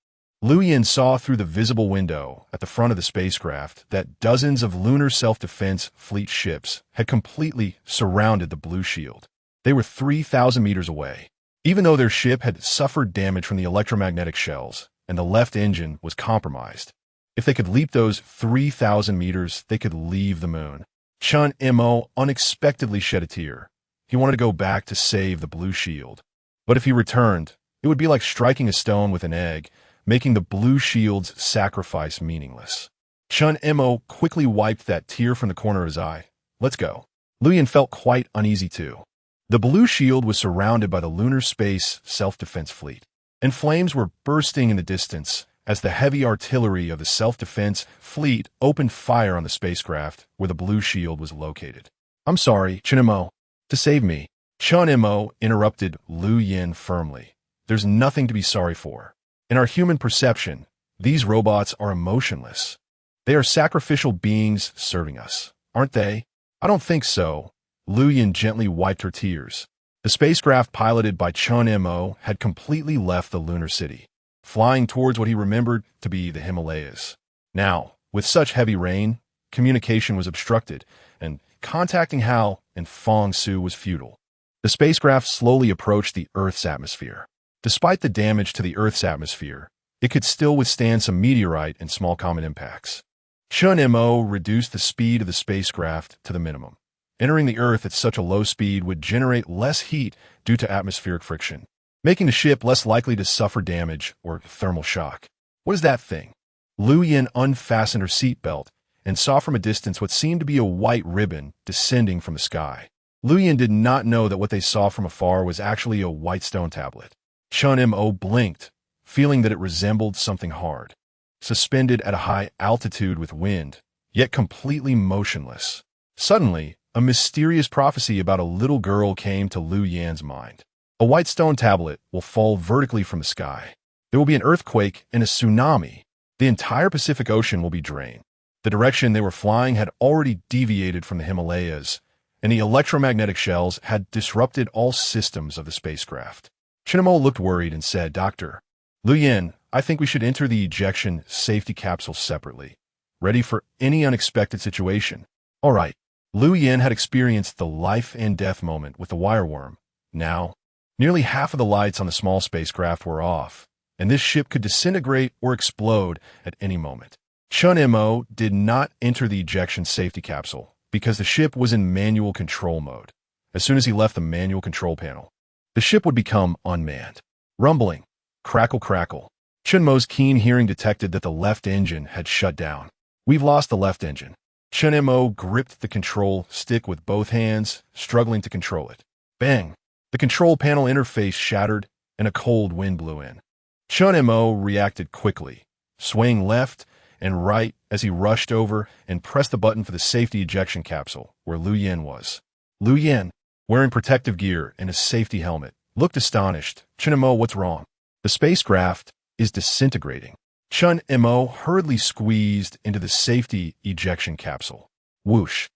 Lu Yin saw through the visible window at the front of the spacecraft that dozens of lunar self-defense fleet ships had completely surrounded the Blue Shield. They were 3,000 meters away. Even though their ship had suffered damage from the electromagnetic shells and the left engine was compromised, if they could leap those 3,000 meters, they could leave the moon. Chun Mo unexpectedly shed a tear. He wanted to go back to save the Blue Shield. But if he returned, it would be like striking a stone with an egg, making the Blue Shield's sacrifice meaningless. Chun Mo quickly wiped that tear from the corner of his eye. Let's go. Lu Yin felt quite uneasy too. The Blue Shield was surrounded by the lunar space self-defense fleet, and flames were bursting in the distance as the heavy artillery of the self-defense fleet opened fire on the spacecraft where the Blue Shield was located. I'm sorry, Chun Mo. To save me. Chun Mo interrupted Lu Yin firmly. There's nothing to be sorry for. In our human perception, these robots are emotionless. They are sacrificial beings serving us, aren't they? I don't think so. Lu Yin gently wiped her tears. The spacecraft piloted by Chun Mo had completely left the lunar city, flying towards what he remembered to be the Himalayas. Now, with such heavy rain, communication was obstructed, and contacting Hao and Fong Su was futile. The spacecraft slowly approached the Earth's atmosphere. Despite the damage to the Earth's atmosphere, it could still withstand some meteorite and small comet impacts. Chun Mo reduced the speed of the spacecraft to the minimum. Entering the Earth at such a low speed would generate less heat due to atmospheric friction, making the ship less likely to suffer damage or thermal shock. What is that thing? Lu Yin unfastened her seatbelt and saw from a distance what seemed to be a white ribbon descending from the sky. Luyan did not know that what they saw from afar was actually a white stone tablet. Chun-Mo blinked, feeling that it resembled something hard, suspended at a high altitude with wind, yet completely motionless. Suddenly, a mysterious prophecy about a little girl came to Lu Yan's mind. A white stone tablet will fall vertically from the sky. There will be an earthquake and a tsunami. The entire Pacific Ocean will be drained. The direction they were flying had already deviated from the Himalayas, and the electromagnetic shells had disrupted all systems of the spacecraft. Chun-Mo looked worried and said, "Doctor, Lu Yan, I think we should enter the ejection safety capsule separately, ready for any unexpected situation." All right. Lu Yan had experienced the life and death moment with the wireworm. Now, nearly half of the lights on the small spacecraft were off, and this ship could disintegrate or explode at any moment. Chun-Mo did not enter the ejection safety capsule because the ship was in manual control mode. As soon as he left the manual control panel, the ship would become unmanned. Rumbling, crackle, crackle. Chun-Mo's keen hearing detected that the left engine had shut down. "We've lost the left engine." Chun-Mo gripped the control stick with both hands, struggling to control it. Bang! The control panel interface shattered, and a cold wind blew in. Chun-Mo reacted quickly, swaying left and right as he rushed over and pressed the button for the safety ejection capsule, where Lu Yan was. Lu Yan, wearing protective gear and a safety helmet, looked astonished. "Chun-Mo, what's wrong?" "The spacecraft is disintegrating." Chun-Mo hurriedly squeezed into the safety ejection capsule. Whoosh!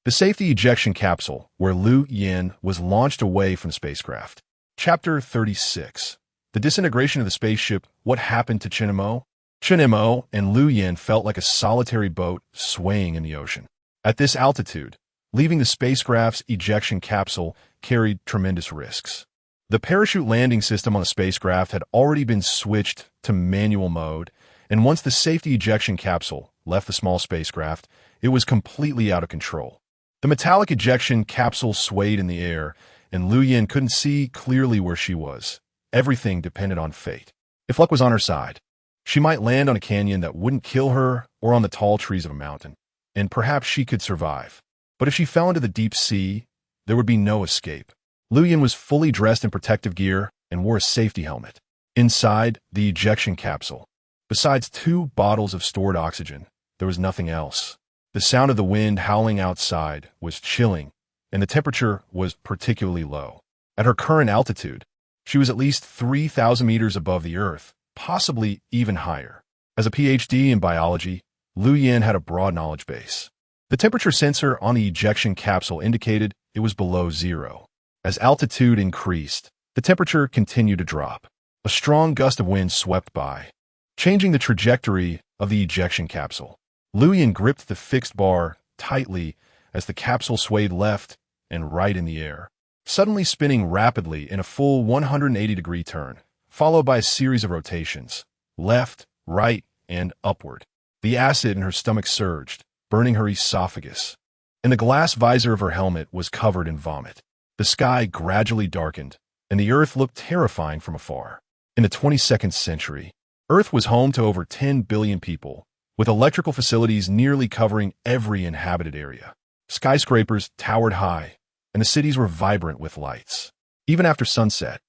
The safety ejection capsule, where Lu Yan was launched away from the spacecraft. Chapter 36. The disintegration of the spaceship. What happened to Chun-Mo? Chun-Mo and Lu Yan felt like a solitary boat swaying in the ocean. At this altitude, leaving the spacecraft's ejection capsule carried tremendous risks. The parachute landing system on the spacecraft had already been switched to manual mode, and once the safety ejection capsule left the small spacecraft, it was completely out of control. The metallic ejection capsule swayed in the air, and Lu Yan couldn't see clearly where she was. Everything depended on fate. If luck was on her side, she might land on a canyon that wouldn't kill her or on the tall trees of a mountain, and perhaps she could survive. But if she fell into the deep sea, there would be no escape. Lu Yan was fully dressed in protective gear and wore a safety helmet. Inside the ejection capsule, besides 2 bottles of stored oxygen, there was nothing else. The sound of the wind howling outside was chilling, and the temperature was particularly low. At her current altitude, she was at least 3,000 meters above the Earth, possibly even higher. As a PhD in biology, Lu Yan had a broad knowledge base. The temperature sensor on the ejection capsule indicated it was below zero. As altitude increased, the temperature continued to drop. A strong gust of wind swept by, changing the trajectory of the ejection capsule. Lu Yan gripped the fixed bar tightly as the capsule swayed left and right in the air, suddenly spinning rapidly in a full 180-degree turn, followed by a series of rotations, left, right, and upward. The acid in her stomach surged, burning her esophagus, and the glass visor of her helmet was covered in vomit. The sky gradually darkened, and the Earth looked terrifying from afar. In the 22nd century, Earth was home to over 10 billion people, with electrical facilities nearly covering every inhabited area. Skyscrapers towered high, and the cities were vibrant with lights. Even after sunset,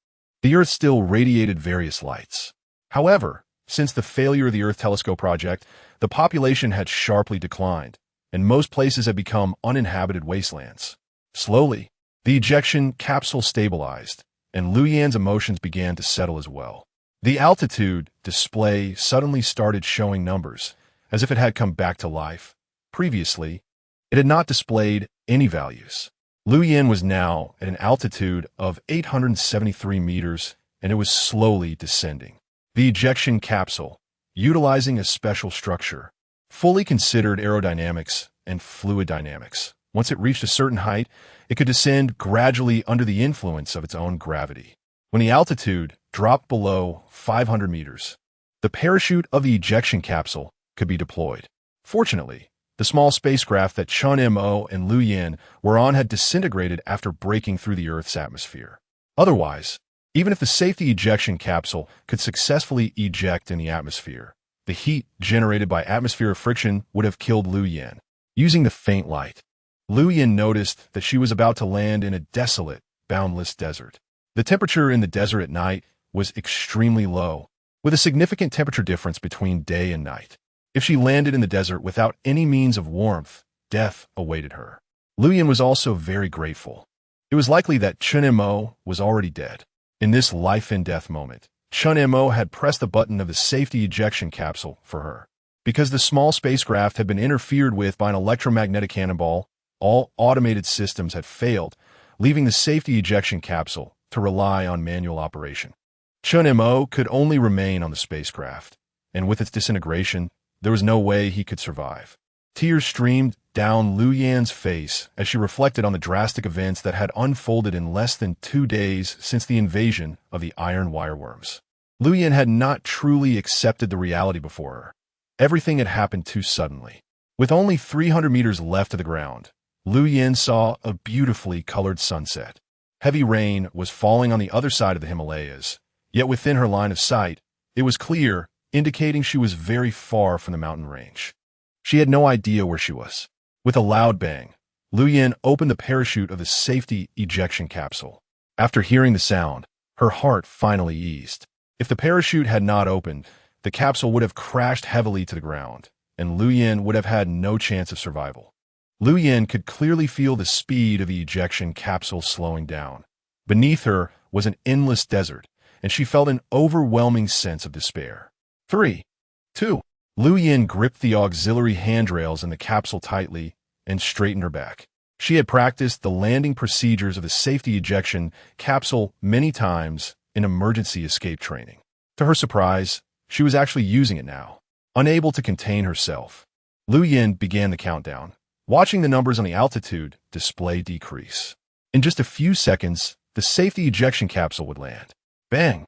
the Earth still radiated various lights. However, since the failure of the Earth Telescope project, the population had sharply declined, and most places had become uninhabited wastelands. Slowly, the ejection capsule stabilized, and Lu Yan's emotions began to settle as well. The altitude display suddenly started showing numbers, as if it had come back to life. Previously, it had not displayed any values. Lu Yan was now at an altitude of 873 meters, and it was slowly descending. The ejection capsule, utilizing a special structure, fully considered aerodynamics and fluid dynamics. Once it reached a certain height, it could descend gradually under the influence of its own gravity. When the altitude dropped below 500 meters, the parachute of the ejection capsule could be deployed. Fortunately, the small spacecraft that Chun-Mo and Lu Yan were on had disintegrated after breaking through the Earth's atmosphere. Otherwise, even if the safety ejection capsule could successfully eject in the atmosphere, The heat generated by atmospheric friction would have killed Lu Yan. Using the faint light, Lu Yan noticed that she was about to land in a desolate, boundless desert. The temperature in the desert at night was extremely low, with a significant temperature difference between day and night. If she landed in the desert without any means of warmth, death awaited her. Lu Yan was also very grateful. It was likely that Chun Mo was already dead. In this life-and-death moment, Chun Mo had pressed the button of the safety ejection capsule for her. Because the small spacecraft had been interfered with by an electromagnetic cannonball, all automated systems had failed, leaving the safety ejection capsule to rely on manual operation. Chun Mo could only remain on the spacecraft, and with its disintegration, there was no way he could survive. Tears streamed down Lu Yan's face as she reflected on the drastic events that had unfolded in less than 2 days since the invasion of the iron wireworms. Lu Yan had not truly accepted the reality before her. Everything had happened too suddenly. With only 300 meters left of the ground, Lu Yan saw a beautifully colored sunset. Heavy rain was falling on the other side of the Himalayas, yet within her line of sight, it was clear, indicating she was very far from the mountain range. She had no idea where she was. With a loud bang, Lu Yan opened the parachute of the safety ejection capsule. After hearing the sound, her heart finally eased. If the parachute had not opened, the capsule would have crashed heavily to the ground, and Lu Yan would have had no chance of survival. Lu Yan could clearly feel the speed of the ejection capsule slowing down. Beneath her was an endless desert, and she felt an overwhelming sense of despair. 3, 2. Lu Yan gripped the auxiliary handrails in the capsule tightly and straightened her back. She had practiced the landing procedures of the safety ejection capsule many times in emergency escape training. To her surprise, she was actually using it now. Unable to contain herself, Lu Yan began the countdown, watching the numbers on the altitude display decrease. In just a few seconds, the safety ejection capsule would land. Bang!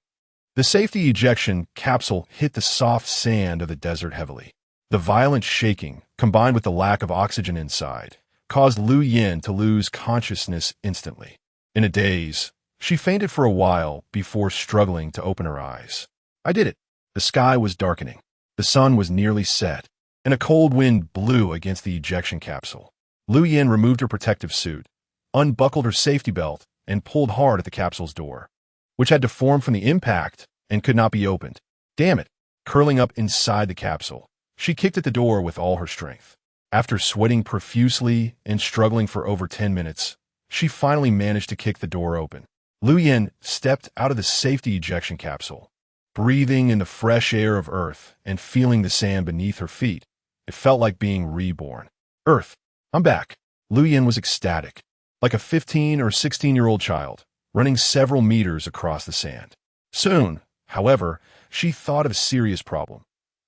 The safety ejection capsule hit the soft sand of the desert heavily. The violent shaking, combined with the lack of oxygen inside, caused Lu Yan to lose consciousness instantly. In a daze, she fainted for a while before struggling to open her eyes. I did it. The sky was darkening. The sun was nearly set, and a cold wind blew against the ejection capsule. Lu Yan removed her protective suit, unbuckled her safety belt, and pulled hard at the capsule's door, which had deformed from the impact and could not be opened. Damn it! Curling up inside the capsule, she kicked at the door with all her strength. After sweating profusely and struggling for over 10 minutes, she finally managed to kick the door open. Lu Yan stepped out of the safety ejection capsule, breathing in the fresh air of Earth and feeling the sand beneath her feet. It felt like being reborn. Earth, I'm back. Lu Yan was ecstatic, like a 15 or 16-year-old child, running several meters across the sand. Soon, however, she thought of a serious problem.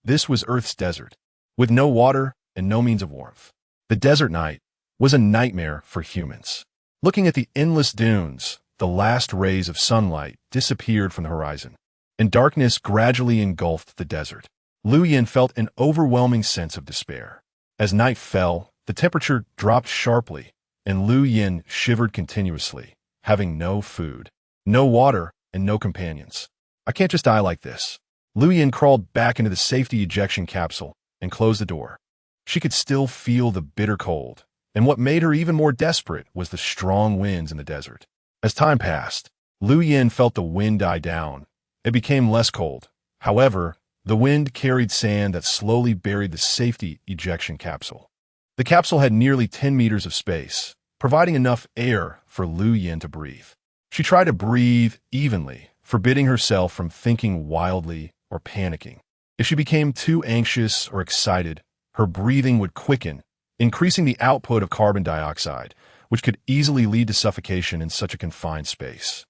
This was Earth's desert, with no water and no means of warmth. The desert night was a nightmare for humans. Looking at the endless dunes, the last rays of sunlight disappeared from the horizon, and darkness gradually engulfed the desert. Lu Yan felt an overwhelming sense of despair. As night fell, the temperature dropped sharply, and Lu Yan shivered continuously, having no food, no water, and no companions. I can't just die like this. Lu Yan crawled back into the safety ejection capsule and closed the door. She could still feel the bitter cold, and what made her even more desperate was the strong winds in the desert. As time passed, Lu Yan felt the wind die down. It became less cold. However, the wind carried sand that slowly buried the safety ejection capsule. The capsule had nearly 10 meters of space, providing enough air for Lu Yan to breathe. She tried to breathe evenly, forbidding herself from thinking wildly or panicking. If she became too anxious or excited, her breathing would quicken, increasing the output of carbon dioxide, which could easily lead to suffocation in such a confined space.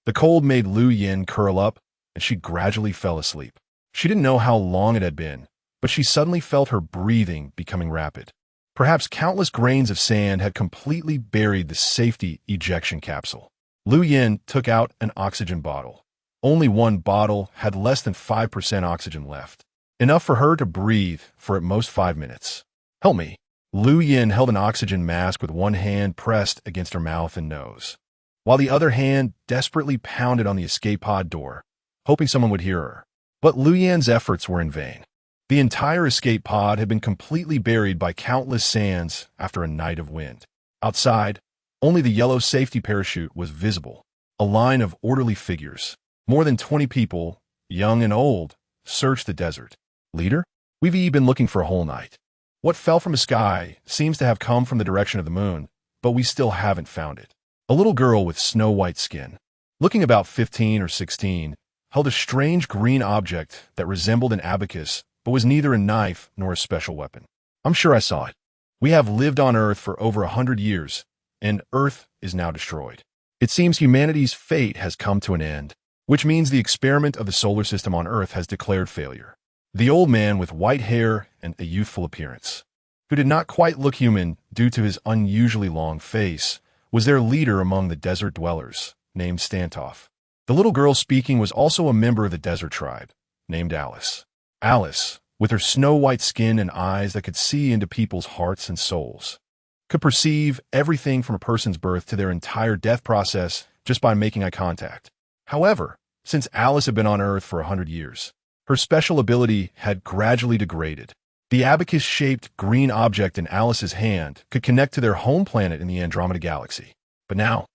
The cold made Lu Yan curl up, and she gradually fell asleep. She didn't know how long it had been, but she suddenly felt her breathing becoming rapid. Perhaps countless grains of sand had completely buried the safety ejection capsule. Lu Yan took out an oxygen bottle. Only one bottle had less than 5% oxygen left, enough for her to breathe for at most 5 minutes. Help me. Lu Yan held an oxygen mask with one hand pressed against her mouth and nose, while the other hand desperately pounded on the escape pod door, hoping someone would hear her. But Lu Yan's efforts were in vain. The entire escape pod had been completely buried by countless sands after a night of wind. Outside, only the yellow safety parachute was visible, a line of orderly figures. More than 20 people, young and old, searched the desert. Leader? We've been looking for a whole night. What fell from the sky seems to have come from the direction of the moon, but we still haven't found it. A little girl with snow-white skin, looking about 15 or 16, held a strange green object that resembled an abacus, but was neither a knife nor a special weapon. I'm sure I saw it. We have lived on Earth for over 100 years, and Earth is now destroyed. It seems humanity's fate has come to an end, which means the experiment of the solar system on Earth has declared failure. The old man with white hair and a youthful appearance, who did not quite look human due to his unusually long face, was their leader among the desert dwellers, named Stantoff. The little girl speaking was also a member of the desert tribe, named Alice. Alice, with her snow-white skin and eyes that could see into people's hearts and souls, could perceive everything from a person's birth to their entire death process just by making eye contact. However, since Alice had been on Earth for 100 years, her special ability had gradually degraded. The abacus-shaped green object in Alice's hand could connect to their home planet in the Andromeda Galaxy. But now,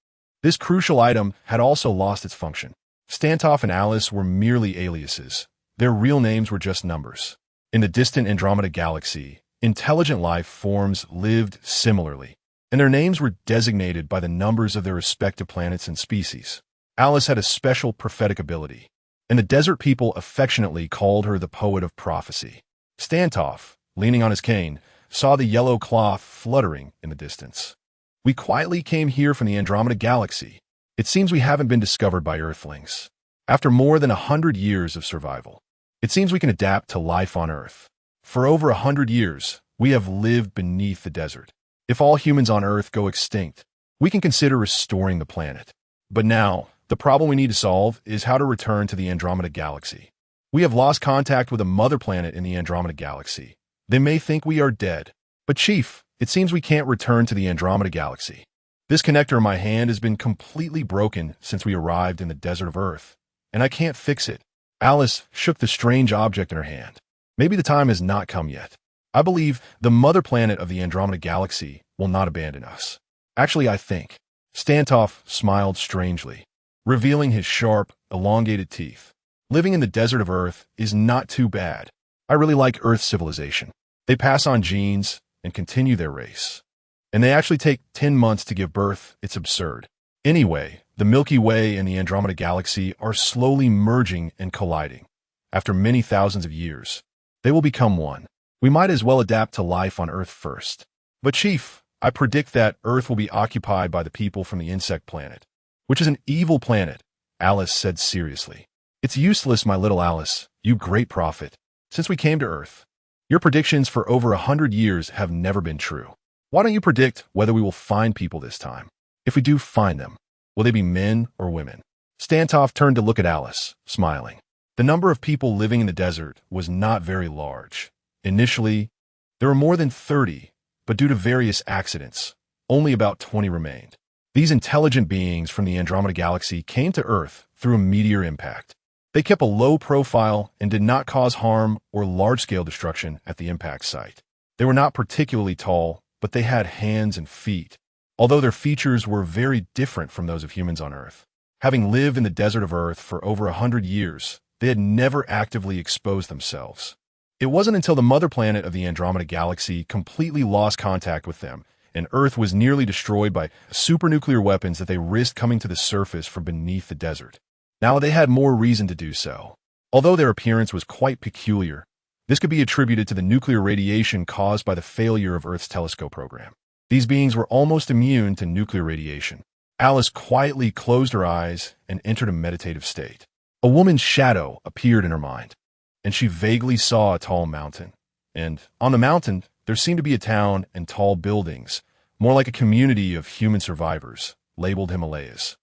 this crucial item had also lost its function. Stantoff and Alice were merely aliases. Their real names were just numbers. In the distant Andromeda Galaxy, intelligent life forms lived similarly, and their names were designated by the numbers of their respective planets and species. Alice had a special prophetic ability, and the desert people affectionately called her the poet of prophecy. Stantoff, leaning on his cane, saw the yellow cloth fluttering in the distance. We quietly came here from the Andromeda Galaxy. It seems we haven't been discovered by Earthlings. After more than 100 years of survival, it seems we can adapt to life on Earth. For over 100 years, we have lived beneath the desert. If all humans on Earth go extinct, we can consider restoring the planet. But now, the problem we need to solve is how to return to the Andromeda Galaxy. We have lost contact with a mother planet in the Andromeda Galaxy. They may think we are dead. But Chief, it seems we can't return to the Andromeda Galaxy. This connector in my hand has been completely broken since we arrived in the desert of Earth, and I can't fix it. Alice shook the strange object in her hand. Maybe the time has not come yet. I believe the mother planet of the Andromeda Galaxy will not abandon us. Actually, I think. Stantoff smiled strangely, revealing his sharp, elongated teeth. Living in the desert of Earth is not too bad. I really like Earth civilization. They pass on genes and continue their race. And they actually take 10 months to give birth. It's absurd. Anyway, the Milky Way and the Andromeda Galaxy are slowly merging and colliding. After many thousands of years, they will become one. We might as well adapt to life on Earth first. But Chief, I predict that Earth will be occupied by the people from the insect planet, which is an evil planet, Alice said seriously. It's useless, my little Alice, you great prophet. Since we came to Earth, your predictions for over 100 years have never been true. Why don't you predict whether we will find people this time? If we do find them, will they be men or women? Stantoff turned to look at Alice, smiling. The number of people living in the desert was not very large. Initially, there were more than 30, but due to various accidents, only about 20 remained. These intelligent beings from the Andromeda Galaxy came to Earth through a meteor impact. They kept a low profile and did not cause harm or large-scale destruction at the impact site. They were not particularly tall, but they had hands and feet, although their features were very different from those of humans on Earth. Having lived in the desert of Earth for over 100 years, they had never actively exposed themselves. It wasn't until the mother planet of the Andromeda Galaxy completely lost contact with them, and Earth was nearly destroyed by supernuclear weapons that they risked coming to the surface from beneath the desert. Now they had more reason to do so. Although their appearance was quite peculiar, this could be attributed to the nuclear radiation caused by the failure of Earth's telescope program. These beings were almost immune to nuclear radiation. Alice quietly closed her eyes and entered a meditative state. A woman's shadow appeared in her mind, and she vaguely saw a tall mountain. And on the mountain, there seemed to be a town and tall buildings, more like a community of human survivors, labeled Himalayas.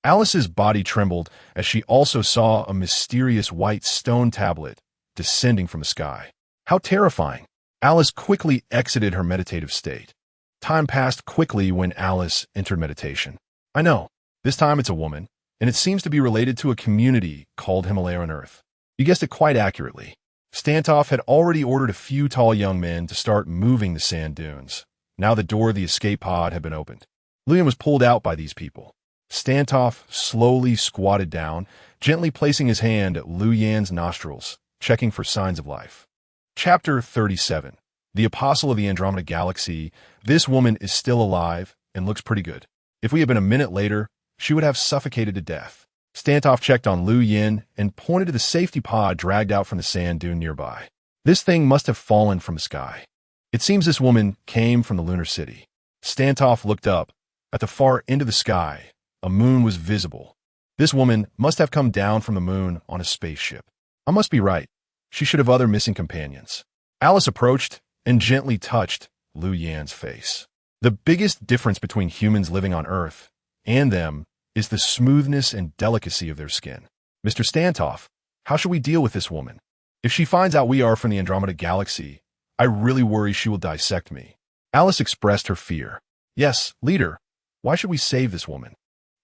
Alice's body trembled as she also saw a mysterious white stone tablet descending from the sky. How terrifying! Alice quickly exited her meditative state. Time passed quickly when Alice entered meditation. I know, this time it's a woman, and it seems to be related to a community called Himalaya on Earth. You guessed it quite accurately. Stantoff had already ordered a few tall young men to start moving the sand dunes. Now the door of the escape pod had been opened. Luyan was pulled out by these people. Stantoff slowly squatted down, gently placing his hand at Luyan's nostrils, checking for signs of life. Chapter 37. The Apostle of the Andromeda Galaxy. This woman is still alive and looks pretty good. If we had been a minute later, she would have suffocated to death. Stantoff checked on Luyan and pointed to the safety pod dragged out from the sand dune nearby. This thing must have fallen from the sky. It seems this woman came from the lunar city. Stantoff looked up. At the far end of the sky, a moon was visible. This woman must have come down from the moon on a spaceship. I must be right. She should have other missing companions. Alice approached and gently touched Luyan's face. The biggest difference between humans living on Earth and them is the smoothness and delicacy of their skin. Mr. Stantoff, how should we deal with this woman? If she finds out we are from the Andromeda Galaxy, I really worry she will dissect me. Alice expressed her fear. Yes, leader. Why should we save this woman?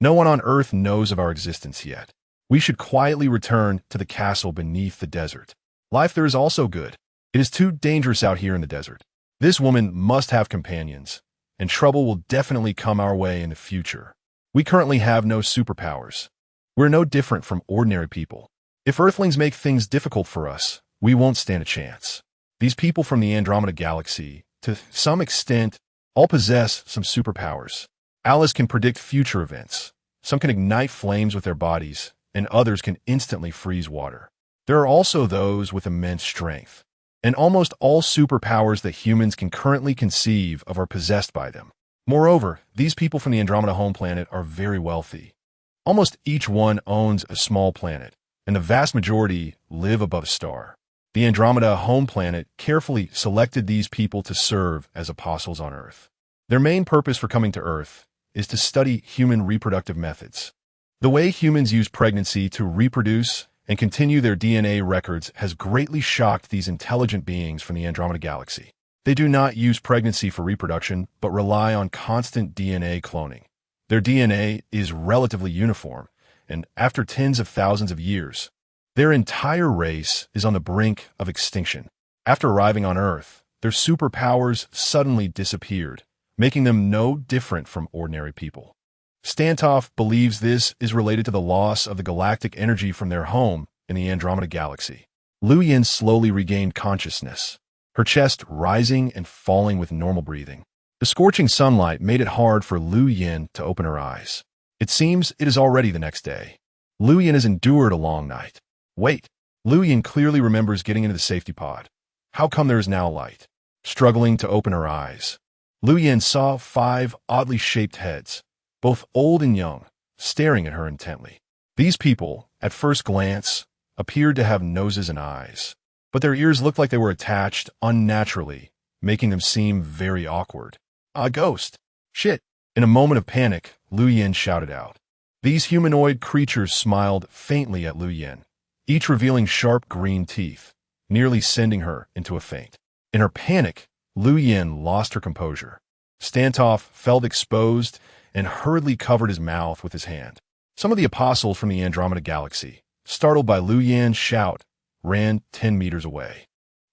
No one on Earth knows of our existence yet. We should quietly return to the castle beneath the desert. Life there is also good. It is too dangerous out here in the desert. This woman must have companions, and trouble will definitely come our way in the future. We currently have no superpowers. We're no different from ordinary people. If Earthlings make things difficult for us, we won't stand a chance. These people from the Andromeda Galaxy, to some extent, all possess some superpowers. Alice can predict future events. Some can ignite flames with their bodies, and others can instantly freeze water. There are also those with immense strength. And almost all superpowers that humans can currently conceive of are possessed by them. Moreover, these people from the Andromeda home planet are very wealthy. Almost each one owns a small planet, and the vast majority live above a star. The Andromeda home planet carefully selected these people to serve as apostles on Earth. Their main purpose for coming to Earth is to study human reproductive methods. The way humans use pregnancy to reproduce and continue their DNA records has greatly shocked these intelligent beings from the Andromeda Galaxy. They do not use pregnancy for reproduction, but rely on constant DNA cloning. Their DNA is relatively uniform, and after tens of thousands of years, their entire race is on the brink of extinction. After arriving on Earth, their superpowers suddenly disappeared, making them no different from ordinary people. Stantoff believes this is related to the loss of the galactic energy from their home in the Andromeda Galaxy. Luyan slowly regained consciousness, her chest rising and falling with normal breathing. The scorching sunlight made it hard for Luyan to open her eyes. It seems it is already the next day. Luyan has endured a long night. Wait, Luyan clearly remembers getting into the safety pod. How come there is now light? Struggling to open her eyes, Luyan saw 5 oddly shaped heads, both old and young, staring at her intently. These people, at first glance, appeared to have noses and eyes, but their ears looked like they were attached unnaturally, making them seem very awkward. A ghost! Shit! In a moment of panic, Luyan shouted out. These humanoid creatures smiled faintly at Luyan, each revealing sharp green teeth, nearly sending her into a faint. In her panic, Luyan lost her composure. Stantoff felt exposed and hurriedly covered his mouth with his hand. Some of the apostles from the Andromeda Galaxy, startled by Luyan's shout, ran 10 meters away.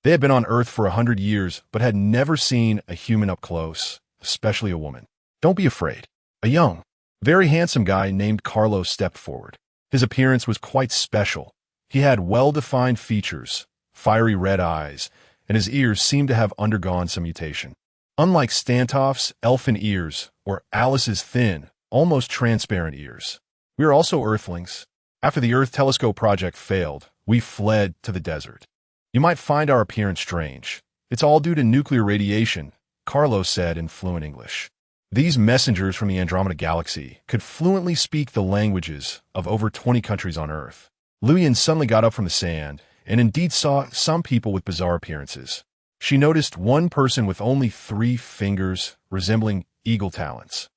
They had been on Earth for 100 years, but had never seen a human up close, especially a woman. Don't be afraid. A young, very handsome guy named Carlos stepped forward. His appearance was quite special. He had well-defined features, fiery red eyes, and his ears seemed to have undergone some mutation. Unlike Stantoff's elfin ears or Alice's thin, almost transparent ears. We are also Earthlings. After the Earth Telescope project failed, we fled to the desert. You might find our appearance strange. It's all due to nuclear radiation, Carlos said in fluent English. These messengers from the Andromeda Galaxy could fluently speak the languages of over 20 countries on Earth. Luyan suddenly got up from the sand and indeed saw some people with bizarre appearances. She noticed one person with only 3 fingers, resembling eagle talons.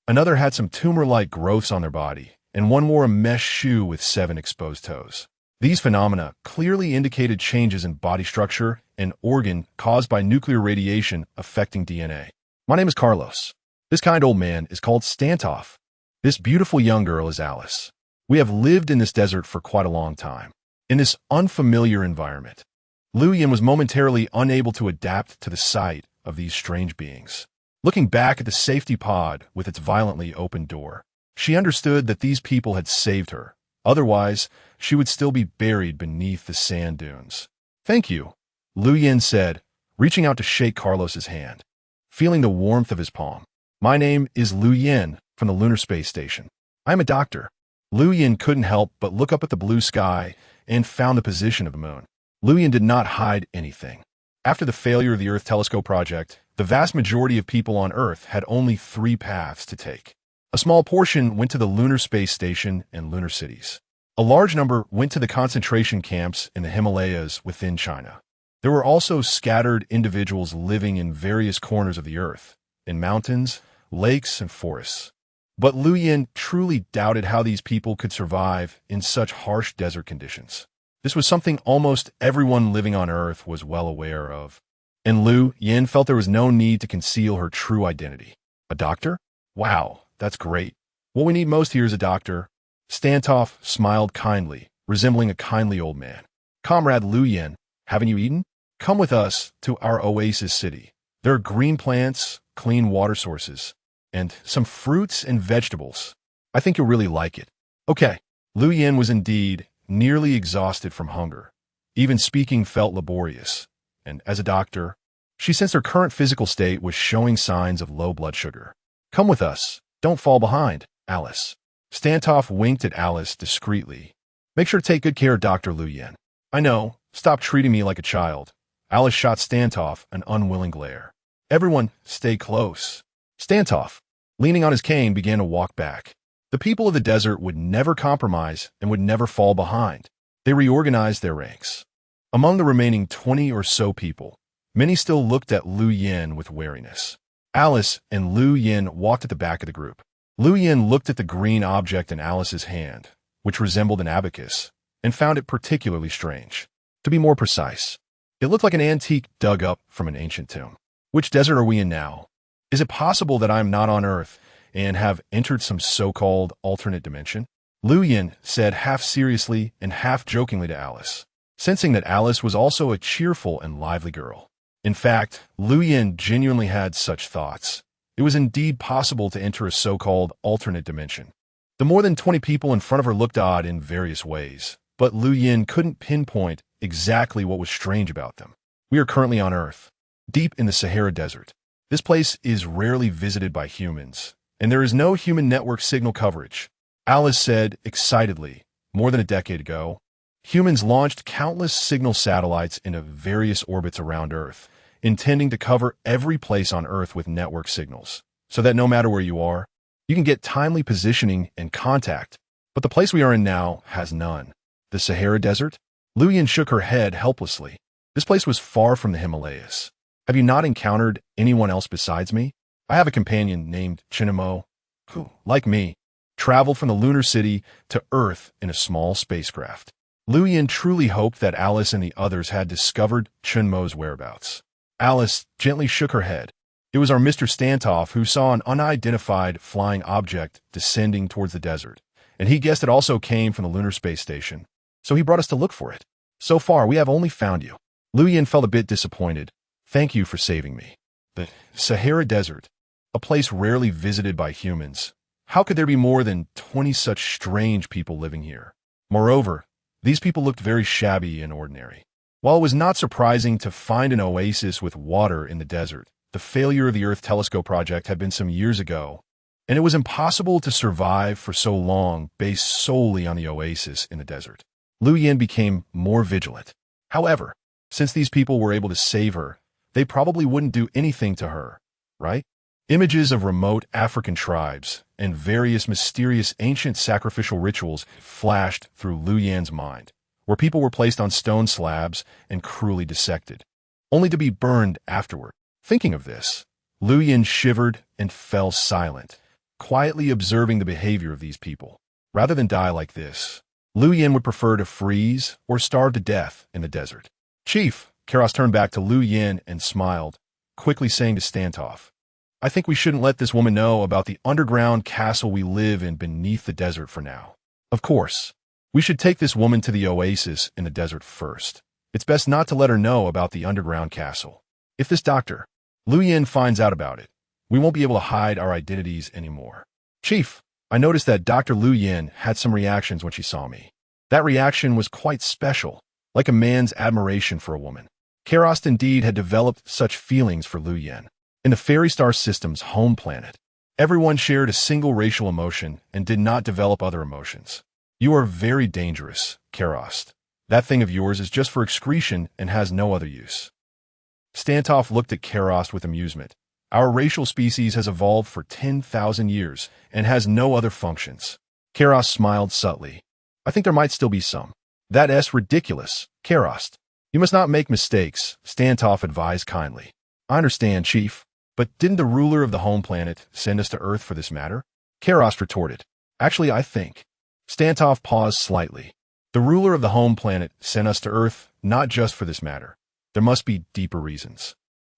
Another had some tumor-like growths on their body, and one wore a mesh shoe with 7 exposed toes. These phenomena clearly indicated changes in body structure and organ caused by nuclear radiation affecting DNA. My name is Carlos. This kind old man is called Stantoff. This beautiful young girl is Alice. We have lived in this desert for quite a long time, in this unfamiliar environment. Lu Yin was momentarily unable to adapt to the sight of these strange beings. Looking back at the safety pod with its violently open door, she understood that these people had saved her. Otherwise, she would still be buried beneath the sand dunes. "Thank you," Lu Yin said, reaching out to shake Carlos's hand, feeling the warmth of his palm. "My name is Lu Yin from the lunar space station. I'm a doctor." Lu Yin couldn't help but look up at the blue sky and found the position of the moon. Lu Yin did not hide anything. After the failure of the Earth Telescope project, the vast majority of people on Earth had only 3 paths to take. A small portion went to the lunar space station and lunar cities. A large number went to the concentration camps in the Himalayas within China. There were also scattered individuals living in various corners of the Earth, in mountains, lakes, and forests. But Lu Yin truly doubted how these people could survive in such harsh desert conditions. This was something almost everyone living on Earth was well aware of. And Lu Yin felt there was no need to conceal her true identity. A doctor? Wow, that's great. What we need most here is a doctor. Stantoff smiled kindly, resembling a kindly old man. "Comrade Lu Yin, haven't you eaten? Come with us to our oasis city. There are green plants, clean water sources, and some fruits and vegetables. I think you'll really like it." Okay. Lu Yin was indeed nearly exhausted from hunger. Even speaking felt laborious. And as a doctor, she sensed her current physical state was showing signs of low blood sugar. "Come with us. Don't fall behind, Alice." Stantoff winked at Alice discreetly. "Make sure to take good care of Dr. Lu Yin." "I know. Stop treating me like a child." Alice shot Stantoff an unwilling glare. "Everyone, stay close." Stantoff, leaning on his cane, began to walk back. The people of the desert would never compromise and would never fall behind. They reorganized their ranks. Among the remaining 20 or so people, many still looked at Lu Yin with wariness. Alice and Lu Yin walked at the back of the group. Lu Yin looked at the green object in Alice's hand, which resembled an abacus, and found it particularly strange. To be more precise, it looked like an antique dug up from an ancient tomb. "Which desert are we in now? Is it possible that I am not on Earth and have entered some so-called alternate dimension?" Lu Yin said half seriously and half jokingly to Alice, sensing that Alice was also a cheerful and lively girl. In fact, Lu Yin genuinely had such thoughts. It was indeed possible to enter a so-called alternate dimension. The more than 20 people in front of her looked odd in various ways, but Lu Yin couldn't pinpoint exactly what was strange about them. "We are currently on Earth, deep in the Sahara Desert. This place is rarely visited by humans, and there is no human network signal coverage," Alice said excitedly. "More than a decade ago, humans launched countless signal satellites into various orbits around Earth, intending to cover every place on Earth with network signals, so that no matter where you are, you can get timely positioning and contact. But the place we are in now has none." "The Sahara Desert?" Lu Yin shook her head helplessly. "This place was far from the Himalayas. Have you not encountered anyone else besides me? I have a companion named Chinamo, who, like me, traveled from the lunar city to Earth in a small spacecraft." Lu Yin truly hoped that Alice and the others had discovered Chunmo's whereabouts. Alice gently shook her head. "It was our Mr. Stantoff who saw an unidentified flying object descending towards the desert, and he guessed it also came from the lunar space station, so he brought us to look for it. So far, we have only found you." Lu Yin felt a bit disappointed. "Thank you for saving me. The Sahara Desert, a place rarely visited by humans. How could there be more than 20 such strange people living here? Moreover, these people looked very shabby and ordinary." While it was not surprising to find an oasis with water in the desert, the failure of the Earth Telescope project had been some years ago, and it was impossible to survive for so long based solely on the oasis in the desert. Lu Yin became more vigilant. However, since these people were able to save her, they probably wouldn't do anything to her, right? Images of remote African tribes and various mysterious ancient sacrificial rituals flashed through Lu Yin's mind, where people were placed on stone slabs and cruelly dissected, only to be burned afterward. Thinking of this, Lu Yin shivered and fell silent, quietly observing the behavior of these people. Rather than die like this, Lu Yin would prefer to freeze or starve to death in the desert. "Chief," Karos turned back to Lu Yin and smiled, quickly saying to Stantoff, "I think we shouldn't let this woman know about the underground castle we live in beneath the desert for now. Of course, we should take this woman to the oasis in the desert first, It's best not to let her know about the underground castle. If this Dr. Lu Yin finds out about it, we won't be able to hide our identities anymore. Chief, I noticed that Dr. Lu Yin had some reactions when she saw me. That reaction was quite special, like a man's admiration for a woman. Kerost indeed had developed such feelings for Lu Yin. In the fairy star system's home planet, everyone shared a single racial emotion and did not develop other emotions. You are very dangerous, Kerost. That thing of yours is just for excretion and has no other use. Stantoff looked at Kerost with amusement. Our racial species has evolved for 10,000 years and has no other functions. Kerost smiled subtly. I think there might still be some. That's ridiculous, Kerost. You must not make mistakes, Stantoff advised kindly. I understand, Chief, but didn't the ruler of the home planet send us to Earth for this matter? Kerost retorted. Actually, I think. Stantoff paused slightly. The ruler of the home planet sent us to Earth not just for this matter. There must be deeper reasons.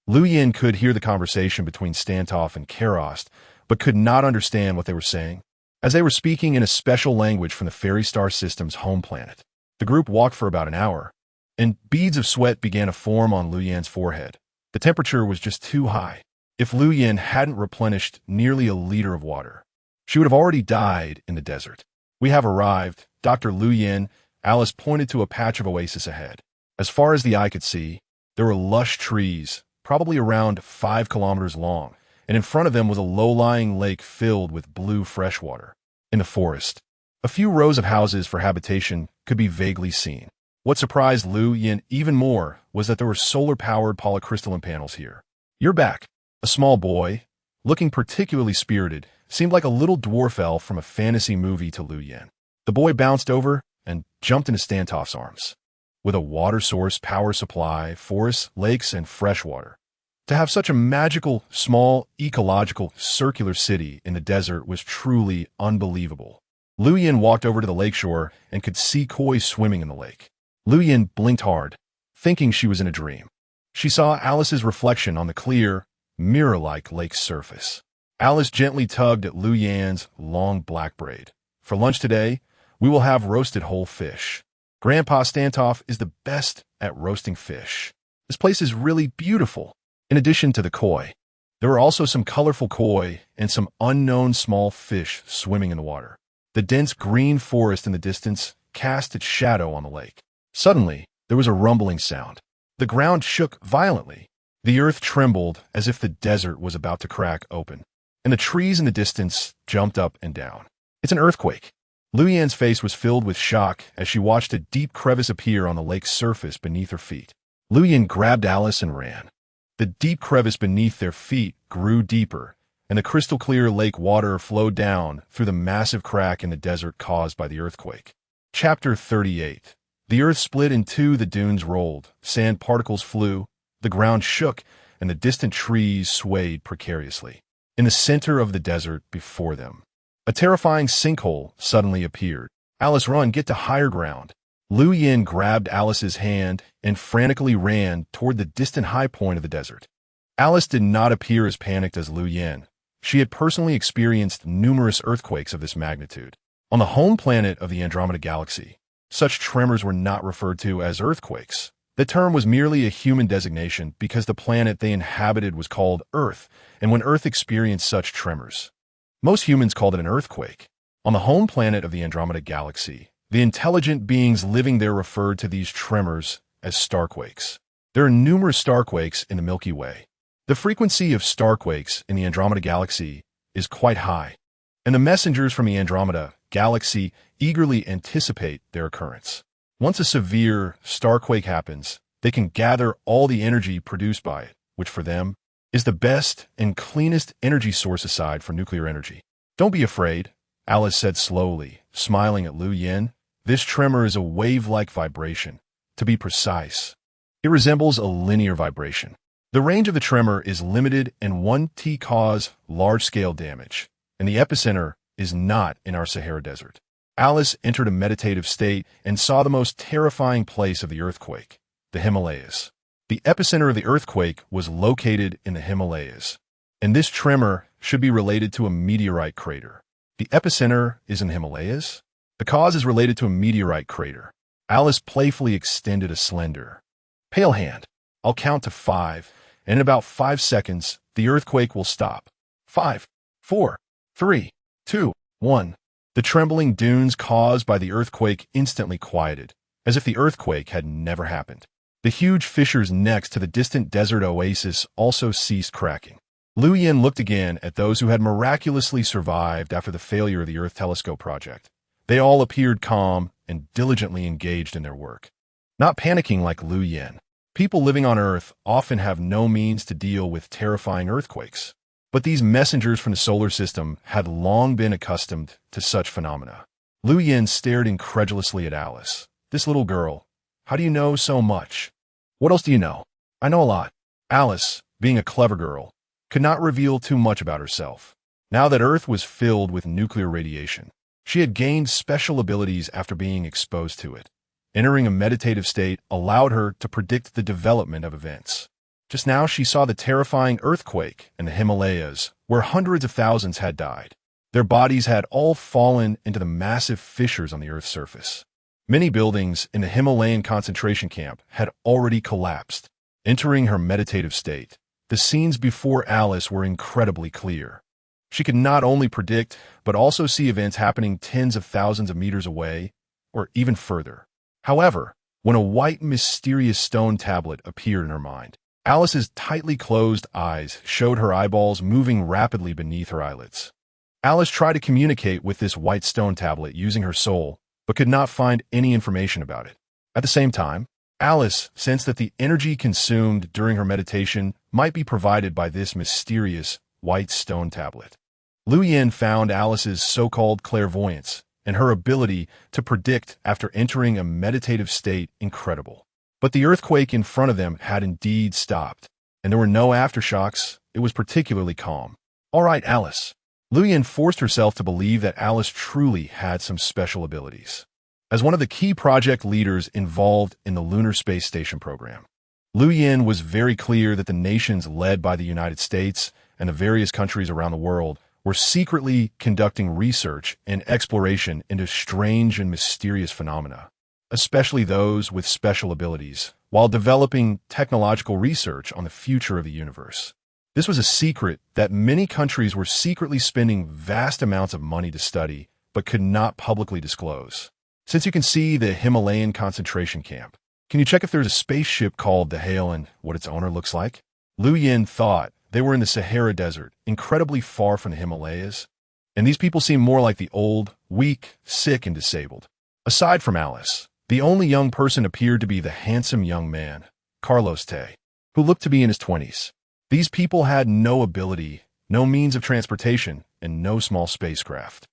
Lu Yin could hear the conversation between Stantoff and Kerost, but could not understand what they were saying. As they were speaking in a special language from the fairy star system's home planet, the group walked for about an hour, and beads of sweat began to form on Lu Yin's forehead. The temperature was just too high. If Lu Yin hadn't replenished nearly a liter of water, she would have already died in the desert. We have arrived, Dr. Lu Yin. Alice pointed to a patch of oasis ahead. As far as the eye could see, there were lush trees, probably around 5 kilometers long, and in front of them was a low-lying lake filled with blue freshwater. In the forest, a few rows of houses for habitation could be vaguely seen. What surprised Lu Yin even more was that there were solar-powered polycrystalline panels here. You're back. A small boy, looking particularly spirited, seemed like a little dwarf elf from a fantasy movie to Lu Yin. The boy bounced over and jumped into Stantoff's arms. With a water source, power supply, forests, lakes, and fresh water, to have such a magical, small, ecological, circular city in the desert was truly unbelievable. Lu Yin walked over to the lakeshore and could see koi swimming in the lake. Lu Yin blinked hard, thinking she was in a dream. She saw Alice's reflection on the clear, mirror-like lake's surface. Alice gently tugged at Lu Yin's long black braid. For lunch today, we will have roasted whole fish. Grandpa Stantoff is the best at roasting fish. This place is really beautiful. In addition to the koi, there were also some colorful koi and some unknown small fish swimming in the water. The dense green forest in the distance cast its shadow on the lake. Suddenly, there was a rumbling sound. The ground shook violently. The earth trembled as if the desert was about to crack open, and the trees in the distance jumped up and down. It's an earthquake. Lu Yin's face was filled with shock as she watched a deep crevice appear on the lake's surface beneath her feet. Lu Yin grabbed Alice and ran. The deep crevice beneath their feet grew deeper, and the crystal-clear lake water flowed down through the massive crack in the desert caused by the earthquake. Chapter 38. The earth split in two, the dunes rolled, sand particles flew, the ground shook, and the distant trees swayed precariously. In the center of the desert before them, a terrifying sinkhole suddenly appeared. Alice, run, get to higher ground. Lu Yin grabbed Alice's hand and frantically ran toward the distant high point of the desert. Alice did not appear as panicked as Lu Yin. She had personally experienced numerous earthquakes of this magnitude. On the home planet of the Andromeda Galaxy, such tremors were not referred to as earthquakes. The term was merely a human designation because the planet they inhabited was called Earth, and when Earth experienced such tremors, most humans called it an earthquake. On the home planet of the Andromeda Galaxy, the intelligent beings living there referred to these tremors as starquakes. There are numerous starquakes in the Milky Way. The frequency of starquakes in the Andromeda Galaxy is quite high, and the messengers from the Andromeda Galaxy eagerly anticipate their occurrence. Once a severe starquake happens, they can gather all the energy produced by it, which for them is the best and cleanest energy source aside from nuclear energy. Don't be afraid, Alice said slowly, smiling at Lu Yin. This tremor is a wave-like vibration. To be precise, it resembles a linear vibration. The range of the tremor is limited and 1T cause large-scale damage, and the epicenter is not in our Sahara Desert. Alice entered a meditative state and saw the most terrifying place of the earthquake, the Himalayas. The epicenter of the earthquake was located in the Himalayas, and this tremor should be related to a meteorite crater. The epicenter is in the Himalayas? The cause is related to a meteorite crater. Alice playfully extended a slender, Pale hand. I'll count to 5, and in about 5 seconds, the earthquake will stop. 5, 4, 3, 2, 1. The trembling dunes caused by the earthquake instantly quieted, as if the earthquake had never happened. The huge fissures next to the distant desert oasis also ceased cracking. Liu Yin looked again at those who had miraculously survived after the failure of the Earth Telescope project. They all appeared calm and diligently engaged in their work. Not panicking like Liu Yin. People living on Earth often have no means to deal with terrifying earthquakes. But these messengers from the solar system had long been accustomed to such phenomena. Liu Yin stared incredulously at Alice. This little girl. How do you know so much? What else do you know? I know a lot. Alice, being a clever girl, could not reveal too much about herself. Now that Earth was filled with nuclear radiation, she had gained special abilities after being exposed to it. Entering a meditative state allowed her to predict the development of events. Just now she saw the terrifying earthquake in the Himalayas, where hundreds of thousands had died. Their bodies had all fallen into the massive fissures on the Earth's surface. Many buildings in the Himalayan concentration camp had already collapsed. Entering her meditative state, the scenes before Alice were incredibly clear. She could not only predict, but also see events happening tens of thousands of meters away, or even further. However, when a white, mysterious stone tablet appeared in her mind, Alice's tightly closed eyes showed her eyeballs moving rapidly beneath her eyelids. Alice tried to communicate with this white stone tablet using her soul, but could not find any information about it. At the same time, Alice sensed that the energy consumed during her meditation might be provided by this mysterious white stone tablet. Liu Yin found Alice's so-called clairvoyance and her ability to predict after entering a meditative state incredible. But the earthquake in front of them had indeed stopped, and there were no aftershocks. It was particularly calm. All right, Alice. Liu Yin forced herself to believe that Alice truly had some special abilities. As one of the key project leaders involved in the Lunar Space Station program, Liu Yin was very clear that the nations led by the United States and the various countries around the world were secretly conducting research and exploration into strange and mysterious phenomena, especially those with special abilities, while developing technological research on the future of the universe. This was a secret that many countries were secretly spending vast amounts of money to study, but could not publicly disclose. Since you can see the Himalayan concentration camp, can you check if there's a spaceship called the Hail and what its owner looks like? Liu Yin thought they were in the Sahara Desert, incredibly far from the Himalayas, and these people seemed more like the old, weak, sick, and disabled. Aside from Alice, the only young person appeared to be the handsome young man, Carlos-Te, who looked to be in his 20s. These people had no ability, no means of transportation, and no small spacecraft.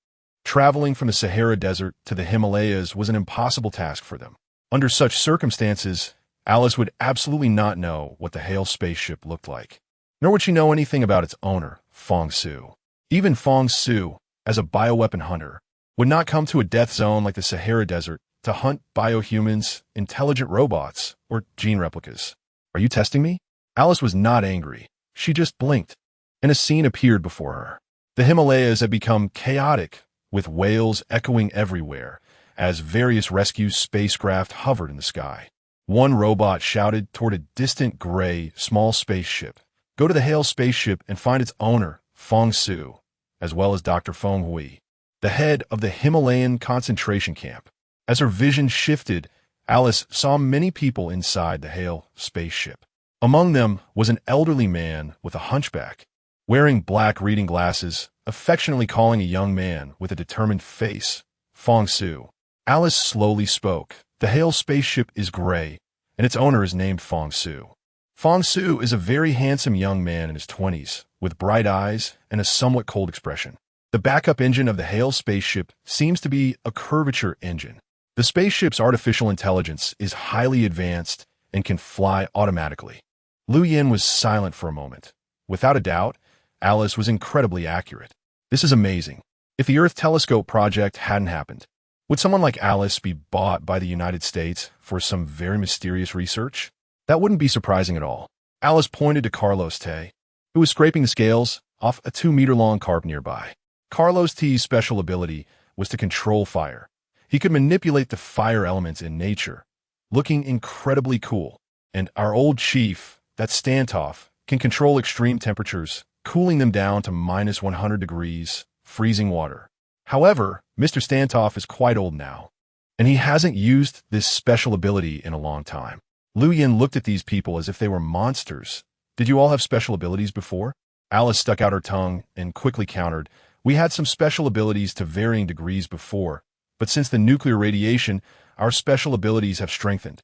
Traveling from the Sahara Desert to the Himalayas was an impossible task for them. Under such circumstances, Alice would absolutely not know what the Hail spaceship looked like, nor would she know anything about its owner, Fang Su. Even Fang Su, as a bioweapon hunter, would not come to a death zone like the Sahara Desert to hunt biohumans, intelligent robots, or gene replicas. Are you testing me? Alice was not angry. She just blinked, and a scene appeared before her. The Himalayas had become chaotic, with wails echoing everywhere, as various rescue spacecraft hovered in the sky. One robot shouted toward a distant gray, small spaceship, "Go to the Hail spaceship and find its owner, Fang Su," as well as Dr. Feng Hui, the head of the Himalayan concentration camp. As her vision shifted, Alice saw many people inside the Hail spaceship. Among them was an elderly man with a hunchback, wearing black reading glasses, affectionately calling a young man with a determined face, Fang Su. Alice slowly spoke. The Hail spaceship is gray, and its owner is named Fang Su. Fang Su is a very handsome young man in his 20s, with bright eyes and a somewhat cold expression. The backup engine of the Hail spaceship seems to be a curvature engine. The spaceship's artificial intelligence is highly advanced and can fly automatically. Liu Yin was silent for a moment. Without a doubt, Alice was incredibly accurate. This is amazing. If the Earth Telescope project hadn't happened, would someone like Alice be bought by the United States for some very mysterious research? That wouldn't be surprising at all. Alice pointed to Carlos-Te, who was scraping the scales off a 2-meter-long carp nearby. Carlos-Te's special ability was to control fire. He could manipulate the fire elements in nature, looking incredibly cool. And our old chief, that Stantoff, can control extreme temperatures, cooling them down to minus 100 degrees, freezing water. However, Mr. Stantoff is quite old now, and he hasn't used this special ability in a long time. Lu Yin looked at these people as if they were monsters. Did you all have special abilities before? Alice stuck out her tongue and quickly countered. We had some special abilities to varying degrees before, but since the nuclear radiation, our special abilities have strengthened.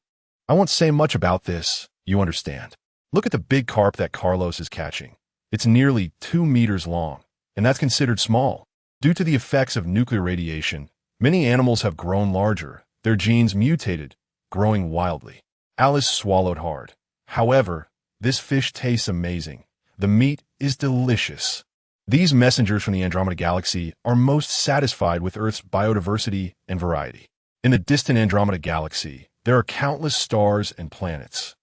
I won't say much about this, you understand. Look at the big carp that Carlos is catching. It's nearly 2 meters long, and that's considered small. Due to the effects of nuclear radiation, many animals have grown larger, their genes mutated, growing wildly. Alice swallowed hard. However, this fish tastes amazing. The meat is delicious. These messengers from the Andromeda Galaxy are most satisfied with Earth's biodiversity and variety. In the distant Andromeda Galaxy, there are countless stars and planets.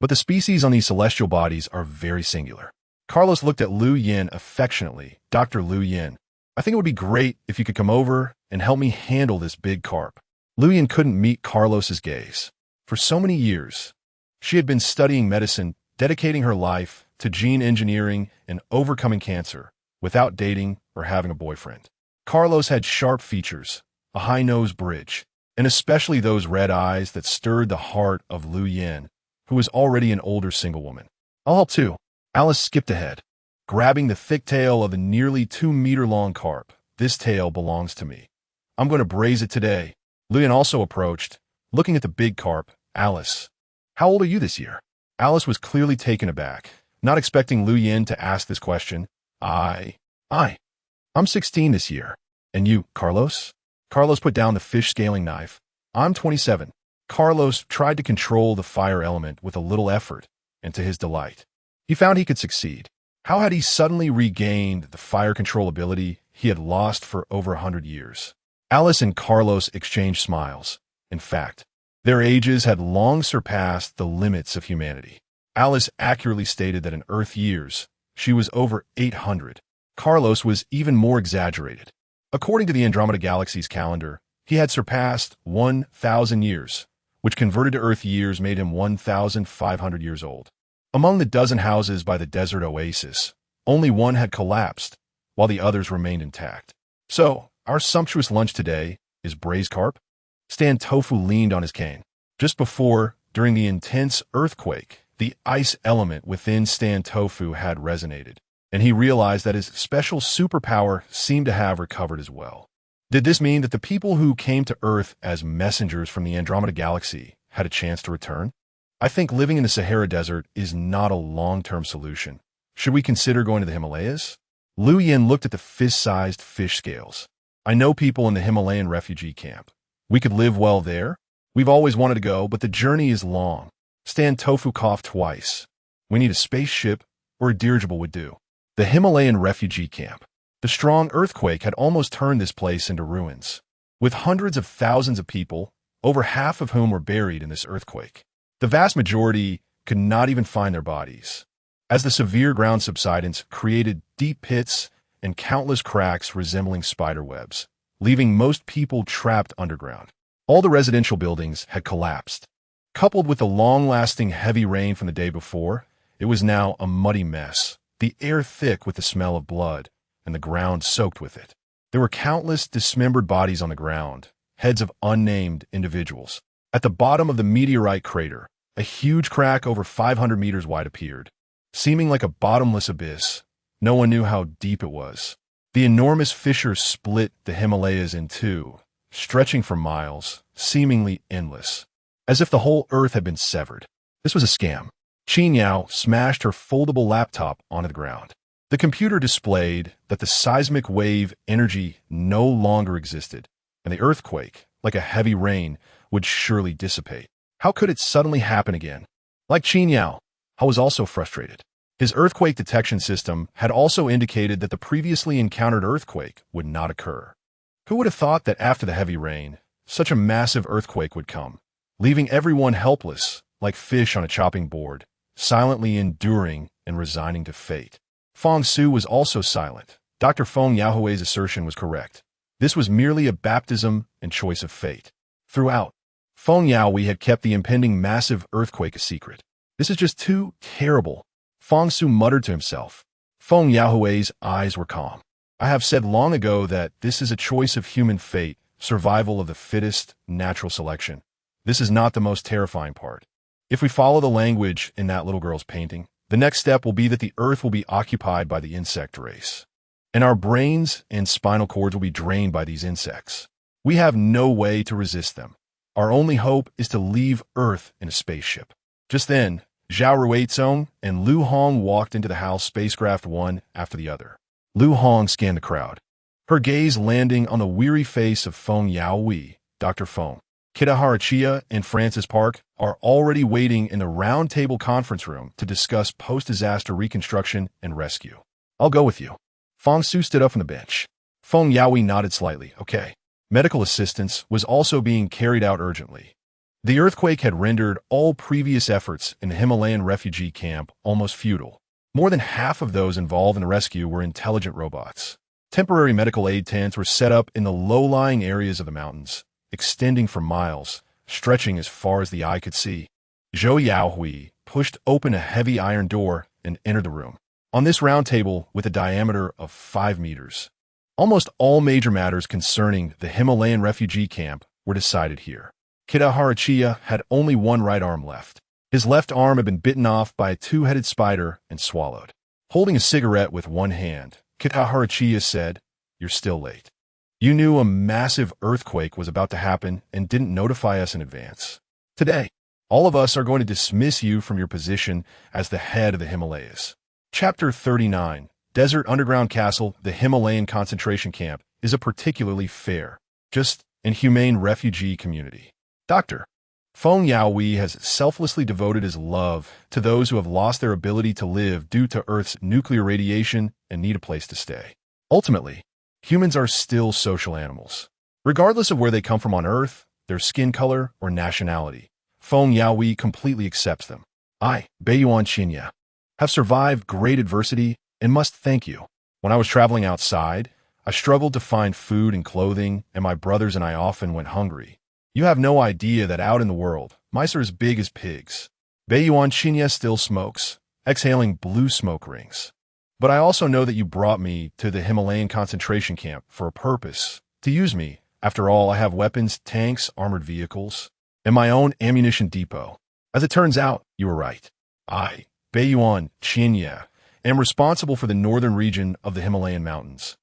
But the species on these celestial bodies are very singular. Carlos looked at Lu Yin affectionately. Dr. Lu Yin, I think it would be great if you could come over and help me handle this big carp. Lu Yin couldn't meet Carlos's gaze. For so many years, she had been studying medicine, dedicating her life to gene engineering and overcoming cancer without dating or having a boyfriend. Carlos had sharp features, a high-nose bridge, and especially those red eyes that stirred the heart of Lu Yin, who was already an older single woman. I'll help too. Alice skipped ahead, grabbing the thick tail of the nearly 2-meter-long carp. This tail belongs to me. I'm going to braise it today. Lu Yin also approached, looking at the big carp. Alice, how old are you this year? Alice was clearly taken aback, not expecting Lu Yin to ask this question. I'm 16 this year. And you, Carlos? Carlos put down the fish-scaling knife. I'm 27. Carlos tried to control the fire element with a little effort, and to his delight, he found he could succeed. How had he suddenly regained the fire control ability he had lost for over 100 years? Alice and Carlos exchanged smiles. In fact, their ages had long surpassed the limits of humanity. Alice accurately stated that in Earth years, she was over 800. Carlos was even more exaggerated. According to the Andromeda Galaxy's calendar, he had surpassed 1,000 years, which converted to Earth years made him 1,500 years old. Among the dozen houses by the desert oasis, only one had collapsed, while the others remained intact. So, our sumptuous lunch today is braised carp? Stan Tofu leaned on his cane. Just before, during the intense earthquake, the ice element within Stan Tofu had resonated, and he realized that his special superpower seemed to have recovered as well. Did this mean that the people who came to Earth as messengers from the Andromeda Galaxy had a chance to return? I think living in the Sahara Desert is not a long-term solution. Should we consider going to the Himalayas? Lu Yin looked at the fist-sized fish scales. I know people in the Himalayan refugee camp. We could live well there. We've always wanted to go, but the journey is long. Stan Tofu coughed twice. We need a spaceship or a dirigible would do. The Himalayan refugee camp. The strong earthquake had almost turned this place into ruins, with hundreds of thousands of people, over half of whom were buried in this earthquake. The vast majority could not even find their bodies, as the severe ground subsidence created deep pits and countless cracks resembling spider webs, leaving most people trapped underground. All the residential buildings had collapsed. Coupled with the long-lasting heavy rain from the day before, it was now a muddy mess, the air thick with the smell of blood, and the ground soaked with it. There were countless dismembered bodies on the ground, heads of unnamed individuals. At the bottom of the meteorite crater, a huge crack over 500 meters wide appeared, seeming like a bottomless abyss. No one knew how deep it was. The enormous fissure split the Himalayas in two, stretching for miles, seemingly endless, as if the whole earth had been severed. This was a scam. Qin Yao smashed her foldable laptop onto the ground. The computer displayed that the seismic wave energy no longer existed, and the earthquake, like a heavy rain, would surely dissipate. How could it suddenly happen again? Like Qin Yao, I was also frustrated. His earthquake detection system had also indicated that the previously encountered earthquake would not occur. Who would have thought that after the heavy rain, such a massive earthquake would come, leaving everyone helpless, like fish on a chopping board, silently enduring and resigning to fate? Feng Su was also silent. Dr. Feng Yaohui's assertion was correct. This was merely a baptism and choice of fate. Throughout, Feng Yaohui had kept the impending massive earthquake a secret. This is just too terrible. Fang Su muttered to himself. Feng Yaohui's eyes were calm. I have said long ago that this is a choice of human fate, survival of the fittest, natural selection. This is not the most terrifying part. If we follow the language in that little girl's painting, the next step will be that the Earth will be occupied by the insect race. And our brains and spinal cords will be drained by these insects. We have no way to resist them. Our only hope is to leave Earth in a spaceship. Just then, Zhao Ruizong and Lu Hong walked into the house, spacecraft one after the other. Lu Hong scanned the crowd, her gaze landing on the weary face of Feng Yaohui, Dr. Feng. Kitahara Chia and Francis Park are already waiting in the round-table conference room to discuss post-disaster reconstruction and rescue. I'll go with you. Fang Su stood up from the bench. Feng Yaohui nodded slightly. Okay. Medical assistance was also being carried out urgently. The earthquake had rendered all previous efforts in the Himalayan refugee camp almost futile. More than half of those involved in the rescue were intelligent robots. Temporary medical aid tents were set up in the low-lying areas of the mountains, extending for miles, stretching as far as the eye could see. Zhou Yaohui pushed open a heavy iron door and entered the room. On this round table with a diameter of 5 meters, almost all major matters concerning the Himalayan refugee camp were decided here. Kitahara Chia had only one right arm left. His left arm had been bitten off by a two-headed spider and swallowed. Holding a cigarette with one hand, Kitahara Chia said, "You're still late. You knew a massive earthquake was about to happen and didn't notify us in advance. Today, all of us are going to dismiss you from your position as the head of the Himalayas." Chapter 39, Desert Underground Castle, the Himalayan concentration camp, is a particularly fair, just and humane refugee community. Dr. Feng Yaohui has selflessly devoted his love to those who have lost their ability to live due to Earth's nuclear radiation and need a place to stay. Ultimately, humans are still social animals. Regardless of where they come from on Earth, their skin color, or nationality, Feng Yaohui completely accepts them. I, Beiyuan Qinya, have survived great adversity and must thank you. When I was traveling outside, I struggled to find food and clothing, and my brothers and I often went hungry. You have no idea that out in the world, mice are as big as pigs. Beiyuan Qinya still smokes, exhaling blue smoke rings. But I also know that you brought me to the Himalayan concentration camp for a purpose, to use me. After all, I have weapons, tanks, armored vehicles, and my own ammunition depot. As it turns out, you were right. I, Beiyuan Qinya, am responsible for the northern region of the Himalayan mountains,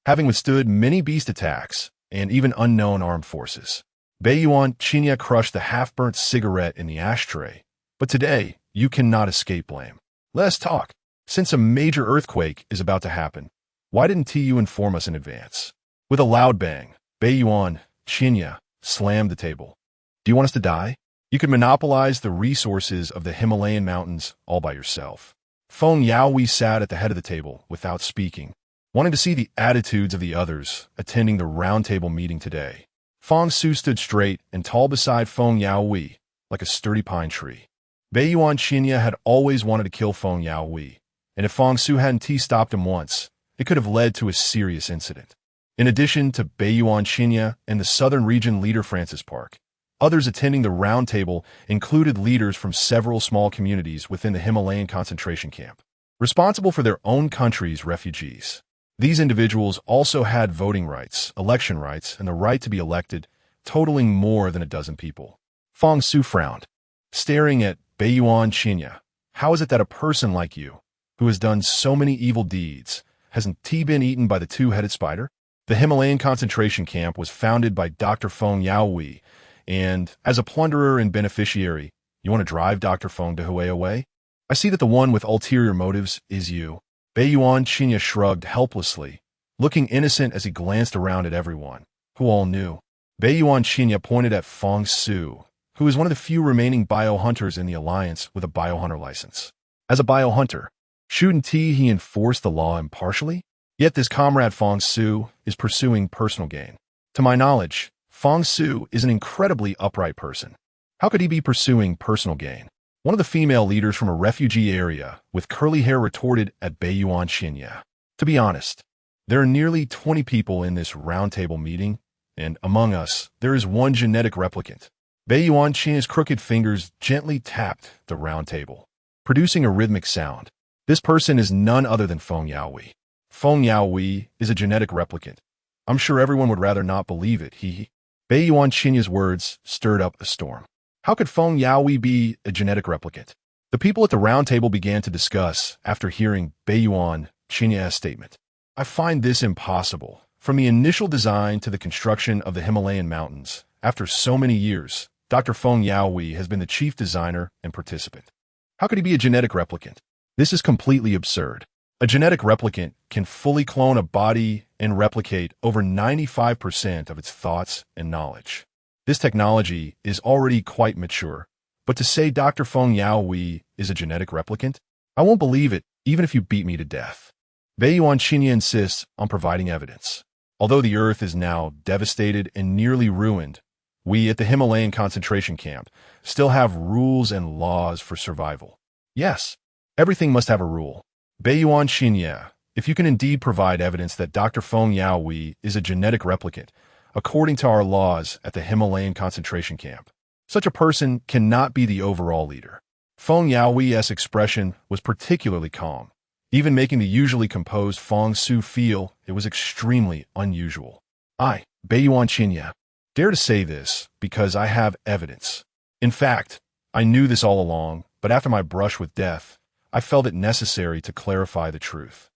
having withstood many beast attacks and even unknown armed forces. Beiyuan Qinya crushed the half-burnt cigarette in the ashtray, but today you cannot escape blame. Let us talk. Since a major earthquake is about to happen, why didn't you inform us in advance? With a loud bang, Beiyuan Qinya slammed the table. Do you want us to die? You could monopolize the resources of the Himalayan mountains all by yourself. Feng Yaohui sat at the head of the table without speaking, wanting to see the attitudes of the others attending the roundtable meeting today. Fang Su stood straight and tall beside Feng Yaohui, like a sturdy pine tree. Beiyuan Qinya had always wanted to kill Feng Yaohui, and if Fang Su hadn't stopped him once, it could have led to a serious incident. In addition to Beiyuan Qinya and the southern region leader Francis Park, others attending the round table included leaders from several small communities within the Himalayan concentration camp, responsible for their own country's refugees. These individuals also had voting rights, election rights, and the right to be elected, totaling more than a dozen people. Fang Su frowned, staring at Beiyuan Qinya. How is it that a person like you, who has done so many evil deeds, hasn't been eaten by the two-headed spider? The Himalayan concentration camp was founded by Dr. Feng Yaohui, and as a plunderer and beneficiary, you want to drive Dr. Feng Dehui away? I see that the one with ulterior motives is you. Beiyuan Qinya shrugged helplessly, looking innocent as he glanced around at everyone, who all knew. Beiyuan Qinya pointed at Fang Su, who is one of the few remaining biohunters in the Alliance with a biohunter license. As a biohunter, shouldn't he enforce the law impartially? Yet this comrade Fang Su is pursuing personal gain. To my knowledge, Fang Su is an incredibly upright person. How could he be pursuing personal gain? One of the female leaders from a refugee area with curly hair retorted at Beiyuan Qinya. To be honest, there are nearly 20 people in this roundtable meeting, and among us, there is one genetic replicant. Yuan Qin's crooked fingers gently tapped the round table, producing a rhythmic sound. This person is none other than Feng Yaoi. Feng Yaoi is a genetic replicant. I'm sure everyone would rather not believe it. Yuan Qin's words stirred up a storm. How could Feng Yaoi be a genetic replicant? The people at the round table began to discuss after hearing Yuan Qin's statement. I find this impossible. From the initial design to the construction of the Himalayan mountains, after so many years, Dr. Feng Yaoi has been the chief designer and participant. How could he be a genetic replicant? This is completely absurd. A genetic replicant can fully clone a body and replicate over 95% of its thoughts and knowledge. This technology is already quite mature, but to say Dr. Feng Yaoi is a genetic replicant? I won't believe it, even if you beat me to death. Yuan Qin insists on providing evidence. Although the Earth is now devastated and nearly ruined, we at the Himalayan concentration camp still have rules and laws for survival. Yes, everything must have a rule. Yuan Qin, if you can indeed provide evidence that Dr. Feng Yaoi is a genetic replicant, according to our laws at the Himalayan concentration camp, such a person cannot be the overall leader. Feng Yaoi's expression was particularly calm, even making the usually composed Feng Su feel it was extremely unusual. Yuan Qin, dare to say this because I have evidence. In fact, I knew this all along, but after my brush with death, I felt it necessary to clarify the truth.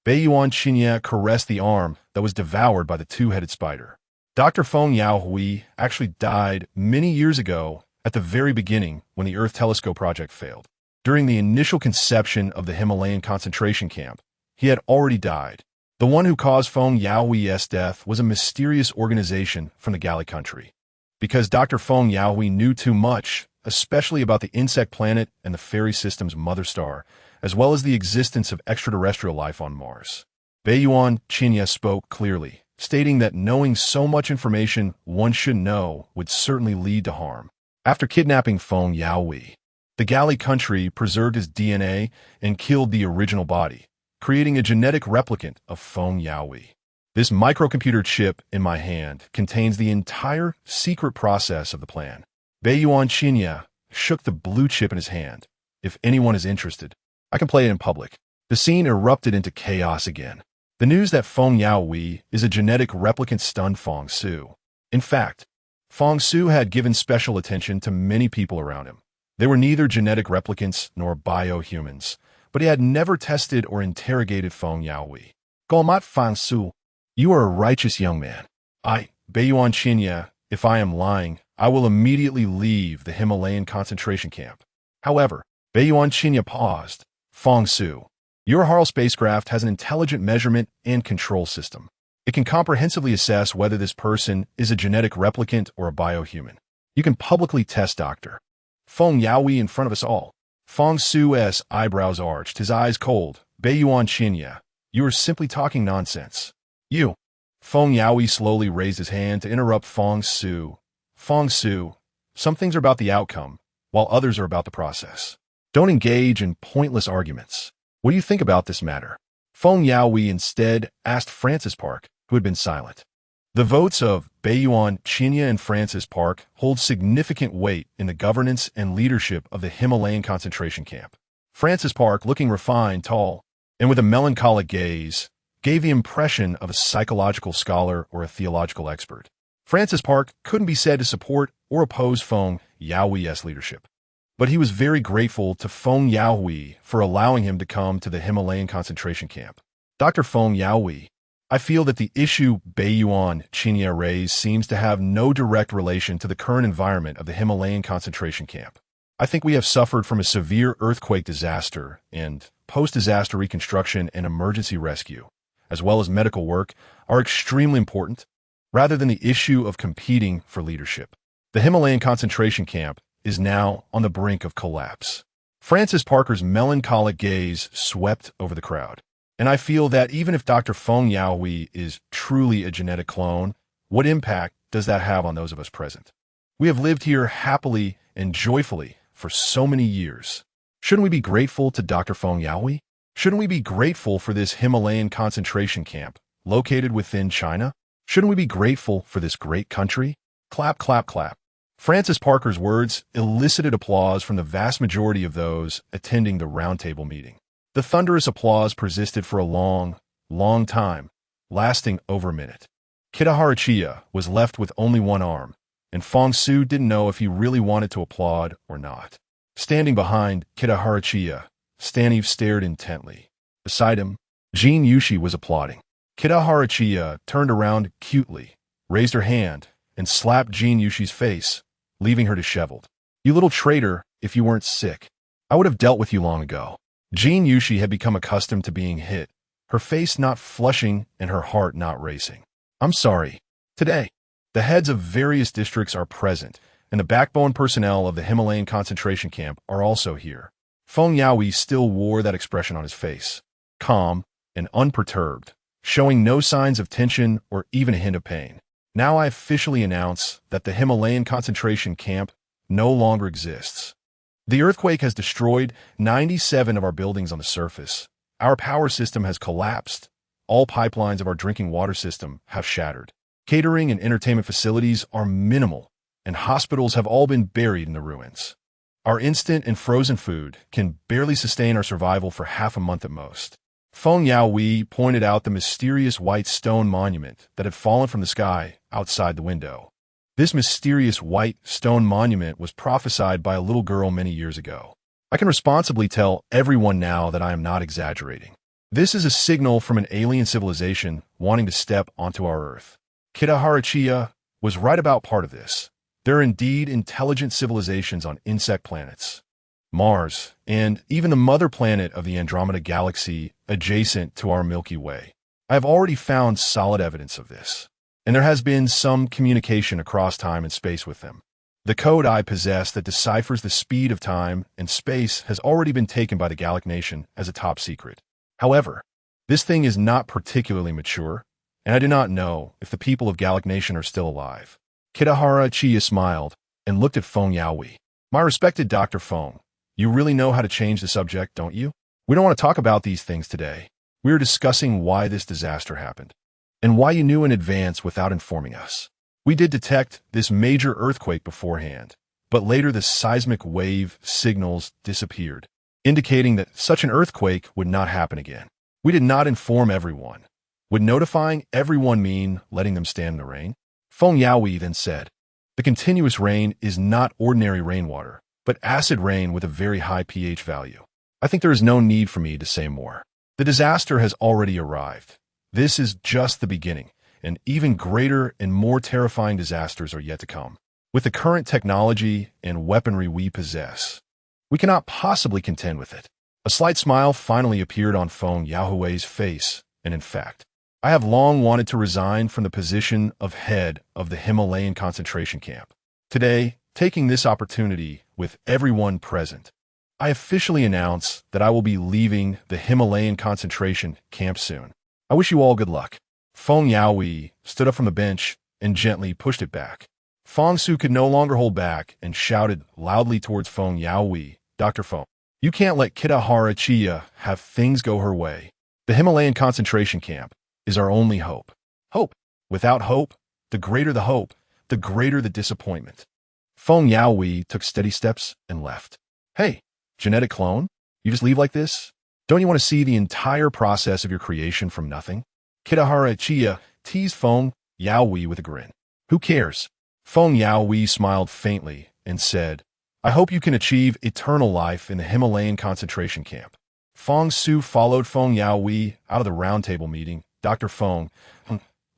Yuan Qin caressed the arm that was devoured by the two-headed spider. Dr. Feng Yaoi actually died many years ago at the very beginning when the Earth Telescope project failed. During the initial conception of the Himalayan concentration camp, he had already died. The one who caused Feng Yaoi's death was a mysterious organization from the Gallic country. Because Dr. Feng Yaoi knew too much, especially about the insect planet and the fairy system's mother star, as well as the existence of extraterrestrial life on Mars. Yuan Qin spoke clearly, stating that knowing so much information one should know would certainly lead to harm. After kidnapping Feng Yaoi, the Gallic country preserved his DNA and killed the original body, creating a genetic replicant of Feng Yaoi. This microcomputer chip in my hand contains the entire secret process of the plan. Yuan Qin shook the blue chip in his hand. If anyone is interested, I can play it in public. The scene erupted into chaos again. The news that Feng Yaoi is a genetic replicant stunned Feng Su. In fact, Feng Su had given special attention to many people around him. They were neither genetic replicants nor biohumans, but he had never tested or interrogated Feng Yaoi. Golmat Feng Su, you are a righteous young man. Yuan Qin, if I am lying, I will immediately leave the Himalayan concentration camp. However, Yuan Qin paused. Feng Su, your HARL spacecraft has an intelligent measurement and control system. It can comprehensively assess whether this person is a genetic replicant or a biohuman. You can publicly test Dr. Feng Yaoi in front of us all. Feng Su's eyebrows arched, his eyes cold. Yuan Qin, you are simply talking nonsense. You. Feng Yaoi slowly raised his hand to interrupt Feng Su. Feng Su, some things are about the outcome, while others are about the process. Don't engage in pointless arguments. What do you think about this matter? Feng Yaoi instead asked Francis Park, who had been silent. The votes of Yuan Qin and Francis Park hold significant weight in the governance and leadership of the Himalayan concentration camp. Francis Park, looking refined, tall, and with a melancholic gaze, gave the impression of a psychological scholar or a theological expert. Francis Park couldn't be said to support or oppose Feng Yaoi's leadership, but he was very grateful to Feng Yaoi for allowing him to come to the Himalayan concentration camp. Dr. Feng Yaoi, I feel that the issue Yuan Qin raised seems to have no direct relation to the current environment of the Himalayan concentration camp. I think we have suffered from a severe earthquake disaster, and post-disaster reconstruction and emergency rescue, as well as medical work, are extremely important, rather than the issue of competing for leadership. The Himalayan concentration camp is now on the brink of collapse. Francis Parker's melancholic gaze swept over the crowd. And I feel that even if Dr. Feng Yaoi is truly a genetic clone, what impact does that have on those of us present? We have lived here happily and joyfully for so many years. Shouldn't we be grateful to Dr. Feng Yaoi? Shouldn't we be grateful for this Himalayan concentration camp located within China? Shouldn't we be grateful for this great country? Clap, clap, clap. Francis Parker's words elicited applause from the vast majority of those attending the roundtable meeting. The thunderous applause persisted for a long, long time, lasting over a minute. Kitahara was left with only one arm, and Fang Su didn't know if he really wanted to applaud or not. Standing behind Kitahara, Staniv stared intently. Beside him, Jin Yushi was applauding. Kitahara turned around cutely, raised her hand, and slapped Jin Yushi's face, leaving her disheveled. "You little traitor, if you weren't sick. I would have dealt with you long ago." Jin Yushi had become accustomed to being hit, her face not flushing and her heart not racing. "I'm sorry. Today, the heads of various districts are present, and the backbone personnel of the Himalayan concentration camp are also here." Feng Yaoi still wore that expression on his face, calm and unperturbed, showing no signs of tension or even a hint of pain. "Now I officially announce that the Himalayan concentration camp no longer exists. The earthquake has destroyed 97 of our buildings on the surface. Our power system has collapsed. All pipelines of our drinking water system have shattered. Catering and entertainment facilities are minimal, and hospitals have all been buried in the ruins. Our instant and frozen food can barely sustain our survival for half a month at most." Feng Yaoi pointed out the mysterious white stone monument that had fallen from the sky outside the window. This mysterious white stone monument was prophesied by a little girl many years ago. I can responsibly tell everyone now that I am not exaggerating. This is a signal from an alien civilization wanting to step onto our Earth. Kitahara was right about part of this. There are indeed intelligent civilizations on insect planets, Mars, and even the mother planet of the Andromeda Galaxy adjacent to our Milky Way. I have already found solid evidence of this, and there has been some communication across time and space with them. The code I possess that deciphers the speed of time and space has already been taken by the Gallic Nation as a top secret. However, this thing is not particularly mature, and I do not know if the people of Gallic Nation are still alive. Kitahara smiled and looked at Feng Yaoi. "My respected Dr. Feng, you really know how to change the subject, don't you? We don't want to talk about these things today. We are discussing why this disaster happened, and why you knew in advance without informing us. We did detect this major earthquake beforehand, but later the seismic wave signals disappeared, indicating that such an earthquake would not happen again. We did not inform everyone. Would notifying everyone mean letting them stand in the rain?" Feng Yaoi then said, "The continuous rain is not ordinary rainwater, but acid rain with a very high pH value. I think there is no need for me to say more. The disaster has already arrived. This is just the beginning, and even greater and more terrifying disasters are yet to come. With the current technology and weaponry we possess, we cannot possibly contend with it." A slight smile finally appeared on Feng Yaohui's face, and in fact, "I have long wanted to resign from the position of head of the Himalayan concentration camp. Today, taking this opportunity with everyone present, I officially announce that I will be leaving the Himalayan concentration camp soon. I wish you all good luck." Feng Yaoi stood up from the bench and gently pushed it back. Fang Su could no longer hold back and shouted loudly towards Feng Yaoi, "Dr. Feng, you can't let Kitahara have things go her way. The Himalayan concentration camp is our only hope. Hope. Without hope, the greater the hope, the greater the disappointment." Feng Yaoi took steady steps and left. "Hey, genetic clone, you just leave like this? Don't you want to see the entire process of your creation from nothing?" Kitahara teased Feng Yaoi with a grin. "Who cares?" Feng Yaoi smiled faintly and said, "I hope you can achieve eternal life in the Himalayan concentration camp." Fang Su followed Feng Yaoi out of the roundtable meeting. "Dr. Feng,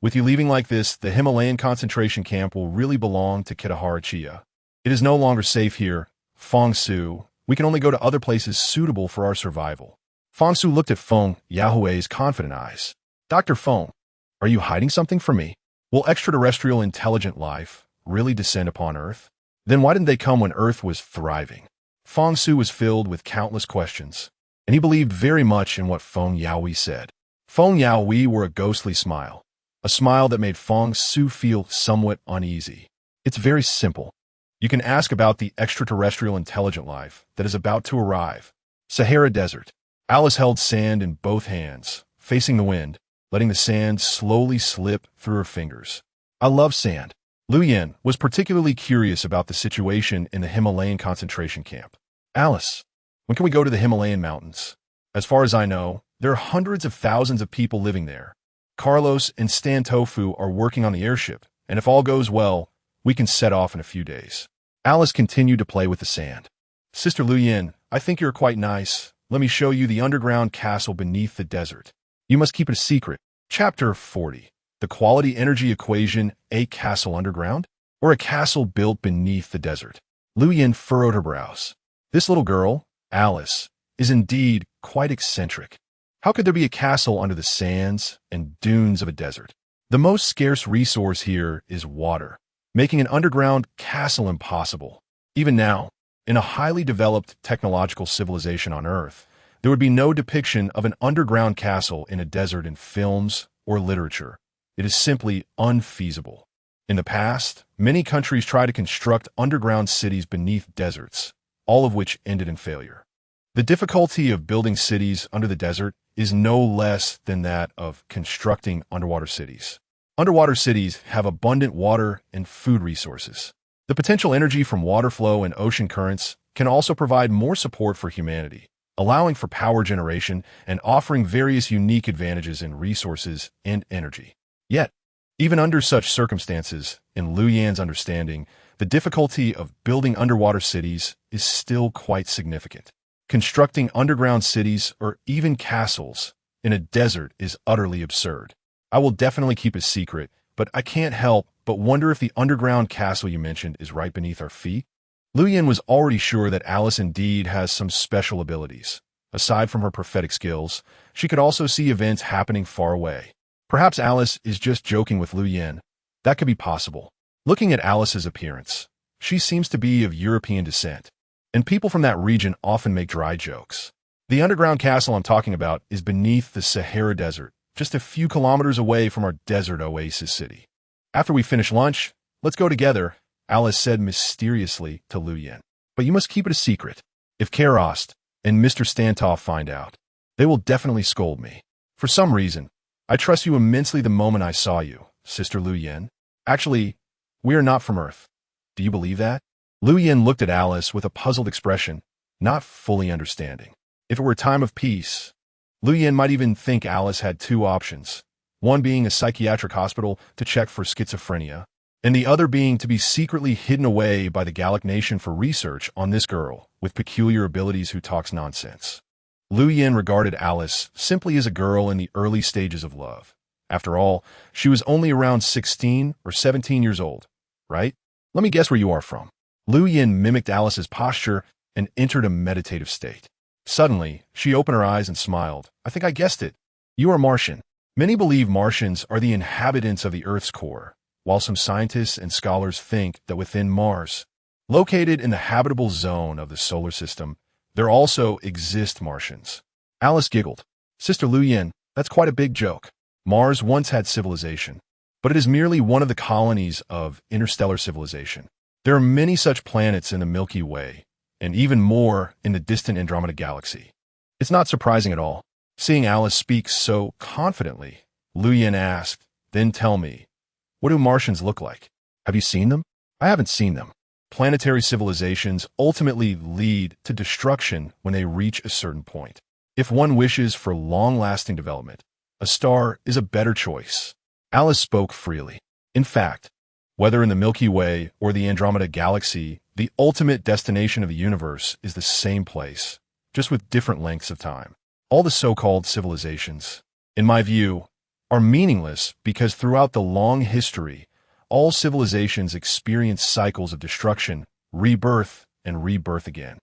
with you leaving like this, the Himalayan concentration camp will really belong to Kitahara. It is no longer safe here. Fang Su, we can only go to other places suitable for our survival." Fang Su looked at Feng Yaohui's confident eyes. "Dr. Feng, are you hiding something from me? Will extraterrestrial intelligent life really descend upon Earth? Then why didn't they come when Earth was thriving?" Fang Su was filled with countless questions, and he believed very much in what Feng Yaoi said. Feng Yaoi wore a ghostly smile, a smile that made Fang Su feel somewhat uneasy. "It's very simple. You can ask about the extraterrestrial intelligent life that is about to arrive. Sahara Desert." Alice held sand in both hands, facing the wind, letting the sand slowly slip through her fingers. "I love sand. Lu Yen was particularly curious about the situation in the Himalayan concentration camp. Alice, when can we go to the Himalayan mountains? As far as I know, there are hundreds of thousands of people living there. Carlos and Stan Tofu are working on the airship, and if all goes well, we can set off in a few days. Alice continued to play with the sand. Sister Lu Yen, I think you're quite nice. Let me show you the underground castle beneath the desert. You must keep it a secret. Chapter 40. The quality energy equation, a castle underground, or a castle built beneath the desert. Lu Yen furrowed her brows. This little girl, Alice, is indeed quite eccentric. How could there be a castle under the sands and dunes of a desert? The most scarce resource here is water, making an underground castle impossible. Even now, in a highly developed technological civilization on Earth, there would be no depiction of an underground castle in a desert in films or literature. It is simply unfeasible. In the past, many countries tried to construct underground cities beneath deserts, all of which ended in failure. The difficulty of building cities under the desert is no less than that of constructing underwater cities. Underwater cities have abundant water and food resources. The potential energy from water flow and ocean currents can also provide more support for humanity, allowing for power generation and offering various unique advantages in resources and energy. Yet, even under such circumstances, in Lu Yan's understanding, the difficulty of building underwater cities is still quite significant. Constructing underground cities or even castles in a desert is utterly absurd. I will definitely keep it secret, but I can't help but wonder if the underground castle you mentioned is right beneath our feet. Lu Yen was already sure that Alice indeed has some special abilities. Aside from her prophetic skills, she could also see events happening far away. Perhaps Alice is just joking with Lu Yen. That could be possible. Looking at Alice's appearance, she seems to be of European descent, and people from that region often make dry jokes. The underground castle I'm talking about is beneath the Sahara Desert, just a few kilometers away from our desert oasis city. After we finish lunch, let's go together, Alice said mysteriously to Lu Yen. But you must keep it a secret. If Karost and Mr. Stantoff find out, they will definitely scold me. For some reason, I trust you immensely the moment I saw you, Sister Lu Yen. Actually, we are not from Earth. Do you believe that? Lu Yen looked at Alice with a puzzled expression, not fully understanding. If it were a time of peace, Lu Yen might even think Alice had two options, one being a psychiatric hospital to check for schizophrenia, and the other being to be secretly hidden away by the Gallic Nation for research on this girl with peculiar abilities who talks nonsense. Lu Yen regarded Alice simply as a girl in the early stages of love. After all, she was only around 16 or 17 years old, right? Let me guess where you are from. Lu Yen mimicked Alice's posture and entered a meditative state. Suddenly, she opened her eyes and smiled. I think I guessed it. You are Martian. Many believe Martians are the inhabitants of the Earth's core, while some scientists and scholars think that within Mars, located in the habitable zone of the solar system, there also exist Martians. Alice giggled. Sister Lu Yen, that's quite a big joke. Mars once had civilization, but it is merely one of the colonies of interstellar civilization. There are many such planets in the Milky Way, and even more in the distant Andromeda galaxy. It's not surprising at all. Seeing Alice speak so confidently, Lu Yen asked, then tell me, what do Martians look like? Have you seen them? I haven't seen them. Planetary civilizations ultimately lead to destruction when they reach a certain point. If one wishes for long-lasting development, a star is a better choice. Alice spoke freely. In fact, whether in the Milky Way or the Andromeda galaxy, the ultimate destination of the universe is the same place, just with different lengths of time. All the so-called civilizations, in my view, are meaningless because throughout the long history, all civilizations experience cycles of destruction, rebirth, and rebirth again.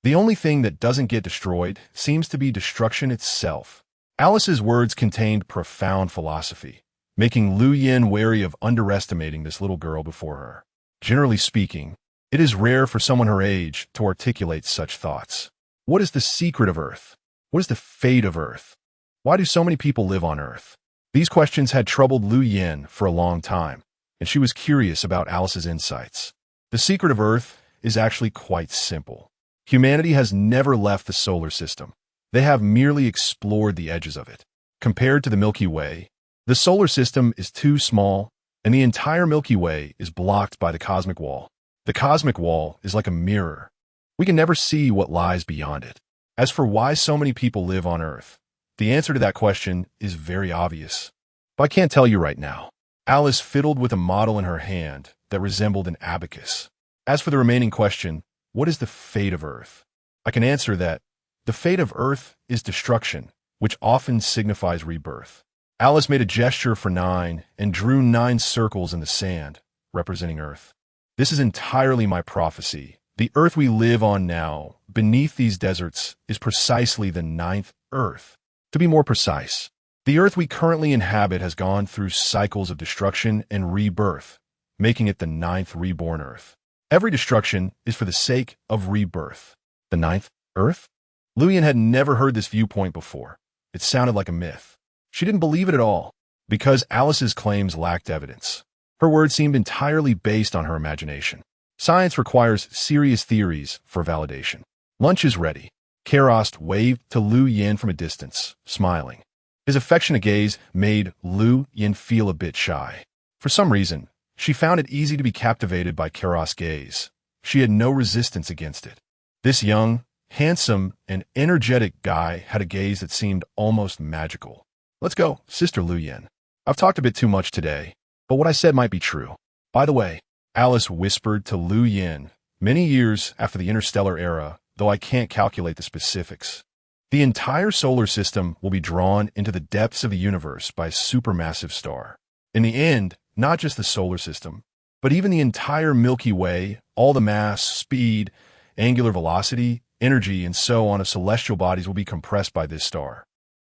The only thing that doesn't get destroyed seems to be destruction itself. Alice's words contained profound philosophy, making Lu Yen wary of underestimating this little girl before her. Generally speaking, it is rare for someone her age to articulate such thoughts. What is the secret of Earth? What is the fate of Earth? Why do so many people live on Earth? These questions had troubled Lu Yen for a long time, and she was curious about Alice's insights. The secret of Earth is actually quite simple. Humanity has never left the solar system. They have merely explored the edges of it. Compared to the Milky Way, the solar system is too small and the entire Milky Way is blocked by the cosmic wall. The cosmic wall is like a mirror. We can never see what lies beyond it. As for why so many people live on Earth, the answer to that question is very obvious. But I can't tell you right now. Alice fiddled with a model in her hand that resembled an abacus. As for the remaining question, what is the fate of Earth? I can answer that the fate of Earth is destruction, which often signifies rebirth. Alice made a gesture for 9 and drew 9 circles in the sand, representing Earth. This is entirely my prophecy. The Earth we live on now, beneath these deserts, is precisely the 9th Earth. To be more precise, the Earth we currently inhabit has gone through cycles of destruction and rebirth, making it the 9th reborn Earth. Every destruction is for the sake of rebirth. The 9th Earth? Luyan had never heard this viewpoint before. It sounded like a myth. She didn't believe it at all, because Alice's claims lacked evidence. Her words seemed entirely based on her imagination. Science requires serious theories for validation. Lunch is ready. Kerost waved to Lu Yin from a distance, smiling. His affectionate gaze made Lu Yin feel a bit shy. For some reason, she found it easy to be captivated by Kerost's gaze. She had no resistance against it. This young, handsome, and energetic guy had a gaze that seemed almost magical. Let's go, Sister Lu Yin. I've talked a bit too much today, but what I said might be true. By the way, Alice whispered to Lu Yin, many years after the interstellar era, though I can't calculate the specifics. The entire solar system will be drawn into the depths of the universe by a supermassive star. In the end, not just the solar system, but even the entire Milky Way, all the mass, speed, angular velocity, energy, and so on of celestial bodies will be compressed by this star.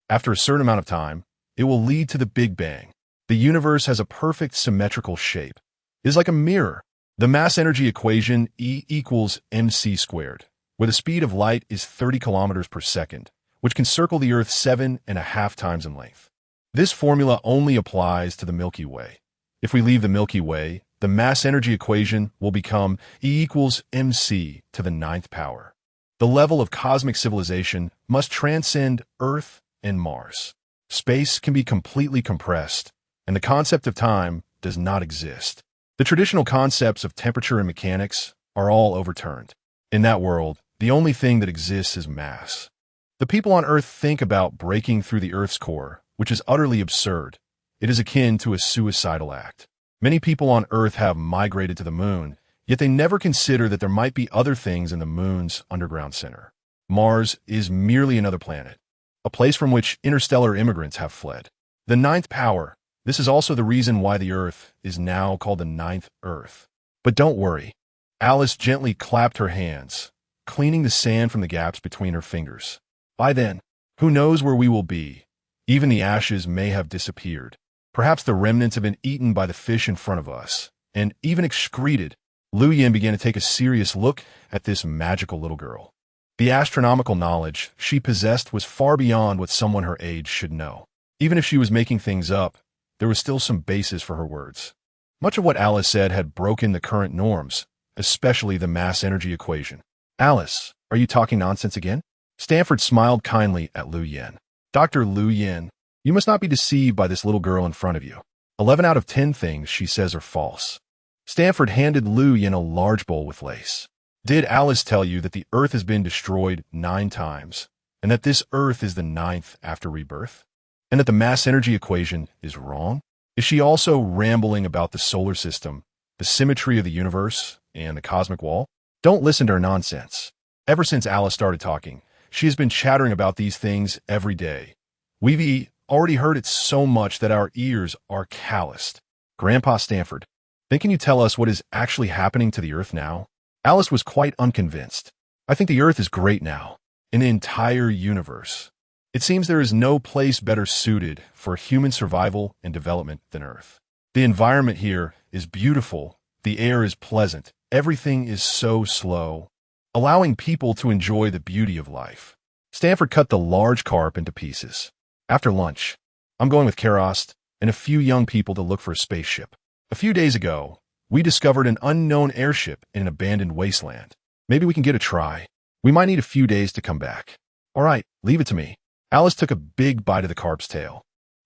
After a certain amount of time, it will lead to the Big Bang. The universe has a perfect symmetrical shape. It is like a mirror. The mass-energy equation E equals mc squared, where the speed of light is 30 kilometers per second, which can circle the Earth 7.5 times in length. This formula only applies to the Milky Way. If we leave the Milky Way, the mass-energy equation will become E equals mc to the 9th power. The level of cosmic civilization must transcend Earth and Mars. Space can be completely compressed, and the concept of time does not exist. The traditional concepts of temperature and mechanics are all overturned. In that world, the only thing that exists is mass. The people on Earth think about breaking through the Earth's core, which is utterly absurd. It is akin to a suicidal act. Many people on Earth have migrated to the moon, yet they never consider that there might be other things in the moon's underground center. Mars is merely another planet, a place from which interstellar immigrants have fled. The 9th power. This is also the reason why the Earth is now called the 9th Earth. But don't worry. Alice gently clapped her hands, cleaning the sand from the gaps between her fingers. By then, who knows where we will be? Even the ashes may have disappeared. Perhaps the remnants have been eaten by the fish in front of us, and even excreted. Lu Yin began to take a serious look at this magical little girl. The astronomical knowledge she possessed was far beyond what someone her age should know. Even if she was making things up, there was still some basis for her words. Much of what Alice said had broken the current norms, especially the mass-energy equation. Alice, are you talking nonsense again? Stanford smiled kindly at Lu Yin. Dr. Lu Yin, you must not be deceived by this little girl in front of you. 11 out of 10 things she says are false. Stanford handed Lu Yin a large bowl with lace. Did Alice tell you that the Earth has been destroyed 9 times, and that this Earth is the 9th after rebirth? And that the mass-energy equation is wrong? Is she also rambling about the solar system, the symmetry of the universe, and the cosmic wall? Don't listen to her nonsense. Ever since Alice started talking, she has been chattering about these things every day. We've already heard it so much that our ears are calloused. Grandpa Stanford, then can you tell us what is actually happening to the Earth now? Alice was quite unconvinced. I think the Earth is great now, in the entire universe. It seems there is no place better suited for human survival and development than Earth. The environment here is beautiful, the air is pleasant, everything is so slow, allowing people to enjoy the beauty of life. Stanford cut the large carp into pieces. After lunch, I'm going with Kerost and a few young people to look for a spaceship. A few days ago, we discovered an unknown airship in an abandoned wasteland. Maybe we can get a try. We might need a few days to come back. All right, leave it to me. Alice took a big bite of the carp's tail,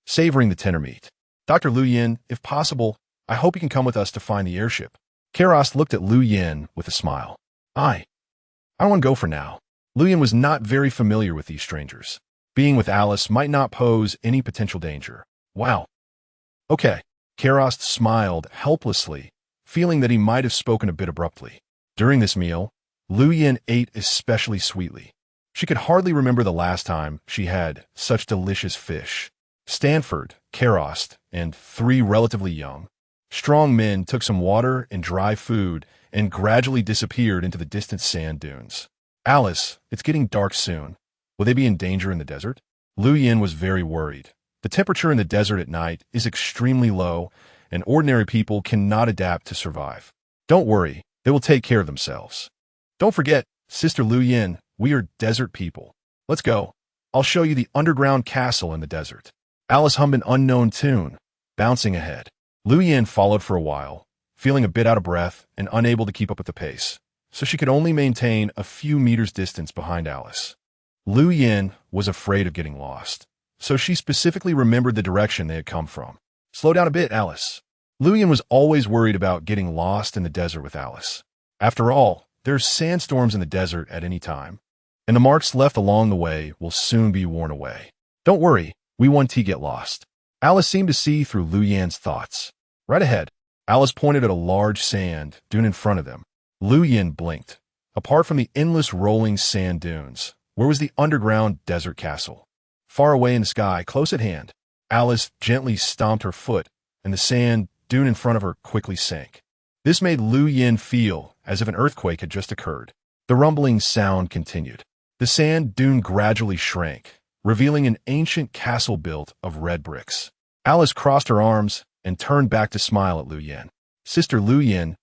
savoring the tender meat. Dr. Lu Yin, if possible, I hope you can come with us to find the airship. Keras looked at Lu Yin with a smile. I don't want to go for now. Lu Yin was not very familiar with these strangers. Being with Alice might not pose any potential danger. Wow. Okay. Keras smiled helplessly, feeling that he might have spoken a bit abruptly. During this meal, Lu Yin ate especially sweetly. She could hardly remember the last time she had such delicious fish. Stanford, Keras, and 3 relatively young, strong men took some water and dry food and gradually disappeared into the distant sand dunes. Alice, it's getting dark soon. Will they be in danger in the desert? Lu Yin was very worried. The temperature in the desert at night is extremely low, and ordinary people cannot adapt to survive. Don't worry, they will take care of themselves. Don't forget, Sister Lu Yin, we are desert people. Let's go. I'll show you the underground castle in the desert. Alice hummed an unknown tune, bouncing ahead. Lu Yin followed for a while, feeling a bit out of breath and unable to keep up with the pace, so she could only maintain a few meters distance behind Alice. Lu Yin was afraid of getting lost, so she specifically remembered the direction they had come from. Slow down a bit, Alice. Lu Yin was always worried about getting lost in the desert with Alice. After all, there's sandstorms in the desert at any time, and the marks left along the way will soon be worn away. Don't worry, we won't get lost. Alice seemed to see through Lu Yin's thoughts. Right ahead, Alice pointed at a large sand dune in front of them. Lu Yin blinked. Apart from the endless rolling sand dunes, where was the underground desert castle? Far away in the sky, close at hand. Alice gently stomped her foot, and the sand dune in front of her quickly sank. This made Lu Yin feel as if an earthquake had just occurred. The rumbling sound continued. The sand dune gradually shrank, revealing an ancient castle built of red bricks. Alice crossed her arms and turned back to smile at Lu Yin. Sister Lu Yin,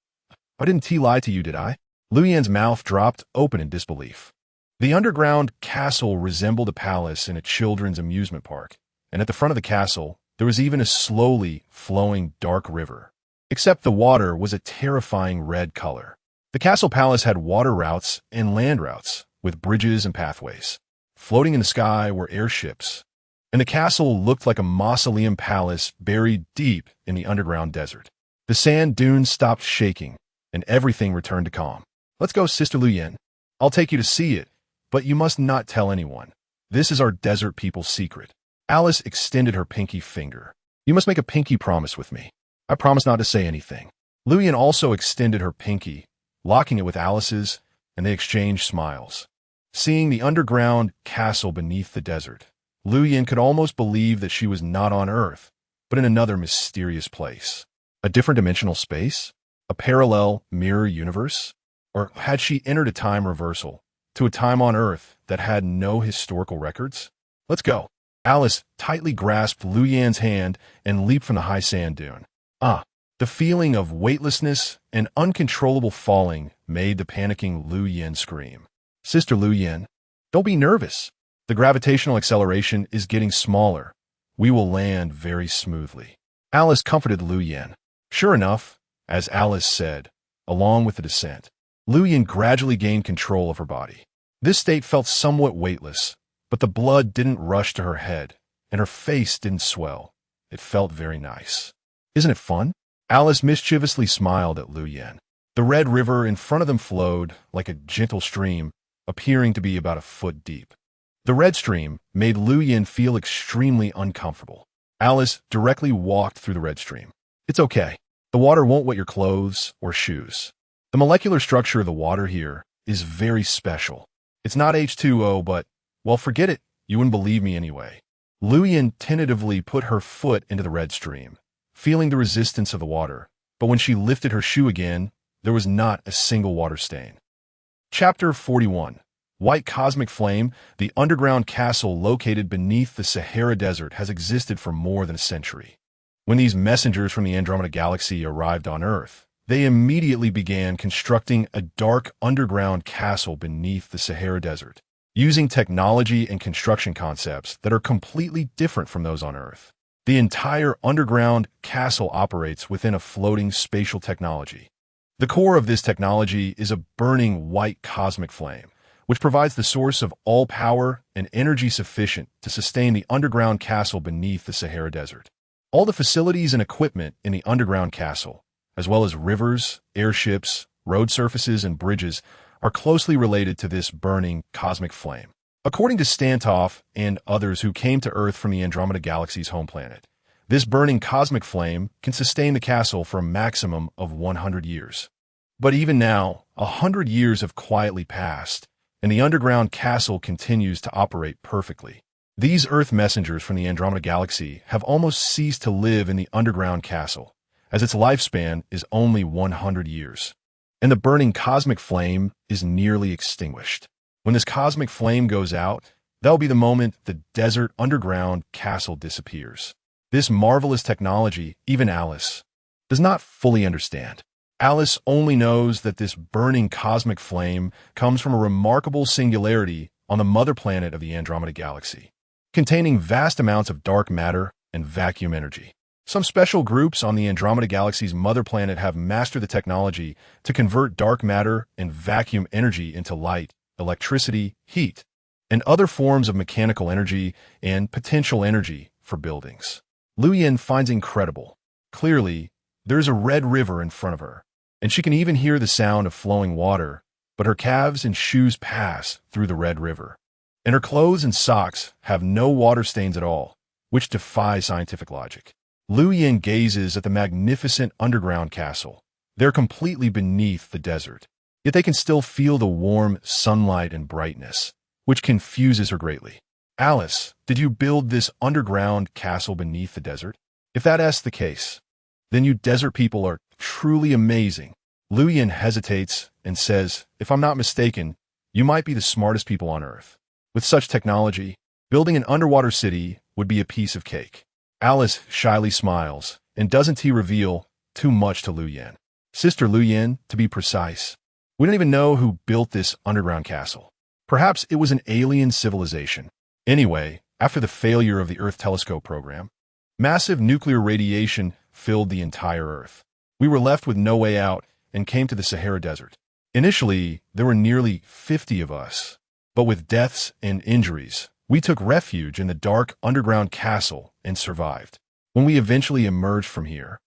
I didn't lie to you, did I? Lu Yin's mouth dropped open in disbelief. The underground castle resembled a palace in a children's amusement park, and at the front of the castle, there was even a slowly flowing dark river. Except the water was a terrifying red color. The castle palace had water routes and land routes, with bridges and pathways. Floating in the sky were airships, and the castle looked like a mausoleum palace buried deep in the underground desert. The sand dunes stopped shaking, and everything returned to calm. Let's go, Sister Lu Yin. I'll take you to see it, but you must not tell anyone. This is our desert people's secret. Alice extended her pinky finger. You must make a pinky promise with me. I promise not to say anything. Lu Yin also extended her pinky, locking it with Alice's, and they exchanged smiles. Seeing the underground castle beneath the desert, Lu Yin could almost believe that she was not on Earth, but in another mysterious place. A different dimensional space? A parallel mirror universe? Or had she entered a time reversal to a time on Earth that had no historical records? Let's go. Alice tightly grasped Lu Yin's hand and leaped from the high sand dune. The feeling of weightlessness and uncontrollable falling made the panicking Lu Yin scream. Sister Lu Yin, don't be nervous. The gravitational acceleration is getting smaller. We will land very smoothly. Alice comforted Lu Yin. Sure enough, as Alice said, along with the descent, Lu Yin gradually gained control of her body. This state felt somewhat weightless, but the blood didn't rush to her head, and her face didn't swell. It felt very nice. Isn't it fun? Alice mischievously smiled at Lu Yin. The red river in front of them flowed like a gentle stream, appearing to be about a foot deep. The red stream made Lu Yin feel extremely uncomfortable. Alice directly walked through the red stream. It's okay. The water won't wet your clothes or shoes. The molecular structure of the water here is very special. It's not H2O, but, well, forget it. You wouldn't believe me anyway. Lu Yin tentatively put her foot into the red stream, feeling the resistance of the water, but when she lifted her shoe again, there was not a single water stain. Chapter 41. White Cosmic Flame. The underground castle located beneath the Sahara Desert has existed for more than a century. When these messengers from the Andromeda Galaxy arrived on Earth, they immediately began constructing a dark underground castle beneath the Sahara Desert, using technology and construction concepts that are completely different from those on Earth. The entire underground castle operates within a floating spatial technology. The core of this technology is a burning white cosmic flame, which provides the source of all power and energy sufficient to sustain the underground castle beneath the Sahara Desert. All the facilities and equipment in the underground castle, as well as rivers, airships, road surfaces, and bridges, are closely related to this burning cosmic flame. According to Stantoff and others who came to Earth from the Andromeda Galaxy's home planet, this burning cosmic flame can sustain the castle for a maximum of 100 years. But even now, 100 years have quietly passed, and the underground castle continues to operate perfectly. These Earth messengers from the Andromeda Galaxy have almost ceased to live in the underground castle, as its lifespan is only 100 years. And the burning cosmic flame is nearly extinguished. When this cosmic flame goes out, that'll be the moment the desert underground castle disappears. This marvelous technology, even Alice does not fully understand. Alice only knows that this burning cosmic flame comes from a remarkable singularity on the mother planet of the Andromeda Galaxy, containing vast amounts of dark matter and vacuum energy. Some special groups on the Andromeda Galaxy's mother planet have mastered the technology to convert dark matter and vacuum energy into light, electricity, heat, and other forms of mechanical energy and potential energy for buildings. Lu Yin finds incredible. Clearly, there is a red river in front of her, and she can even hear the sound of flowing water, but her calves and shoes pass through the red river. And her clothes and socks have no water stains at all, which defies scientific logic. Lu Yin gazes at the magnificent underground castle. They're completely beneath the desert, yet they can still feel the warm sunlight and brightness, which confuses her greatly. Alice, did you build this underground castle beneath the desert? If that's the case, then you desert people are truly amazing. Lu Yin hesitates and says, if I'm not mistaken, you might be the smartest people on Earth. With such technology, building an underwater city would be a piece of cake. Alice shyly smiles, and doesn't he reveal too much to Lu Yin? Sister Lu Yin, to be precise. We don't even know who built this underground castle. Perhaps it was an alien civilization. Anyway, after the failure of the Earth telescope program, massive nuclear radiation filled the entire Earth. We were left with no way out and came to the Sahara Desert. Initially, there were nearly 50 of us, but with deaths and injuries, we took refuge in the dark underground castle and survived. When we eventually emerged from here,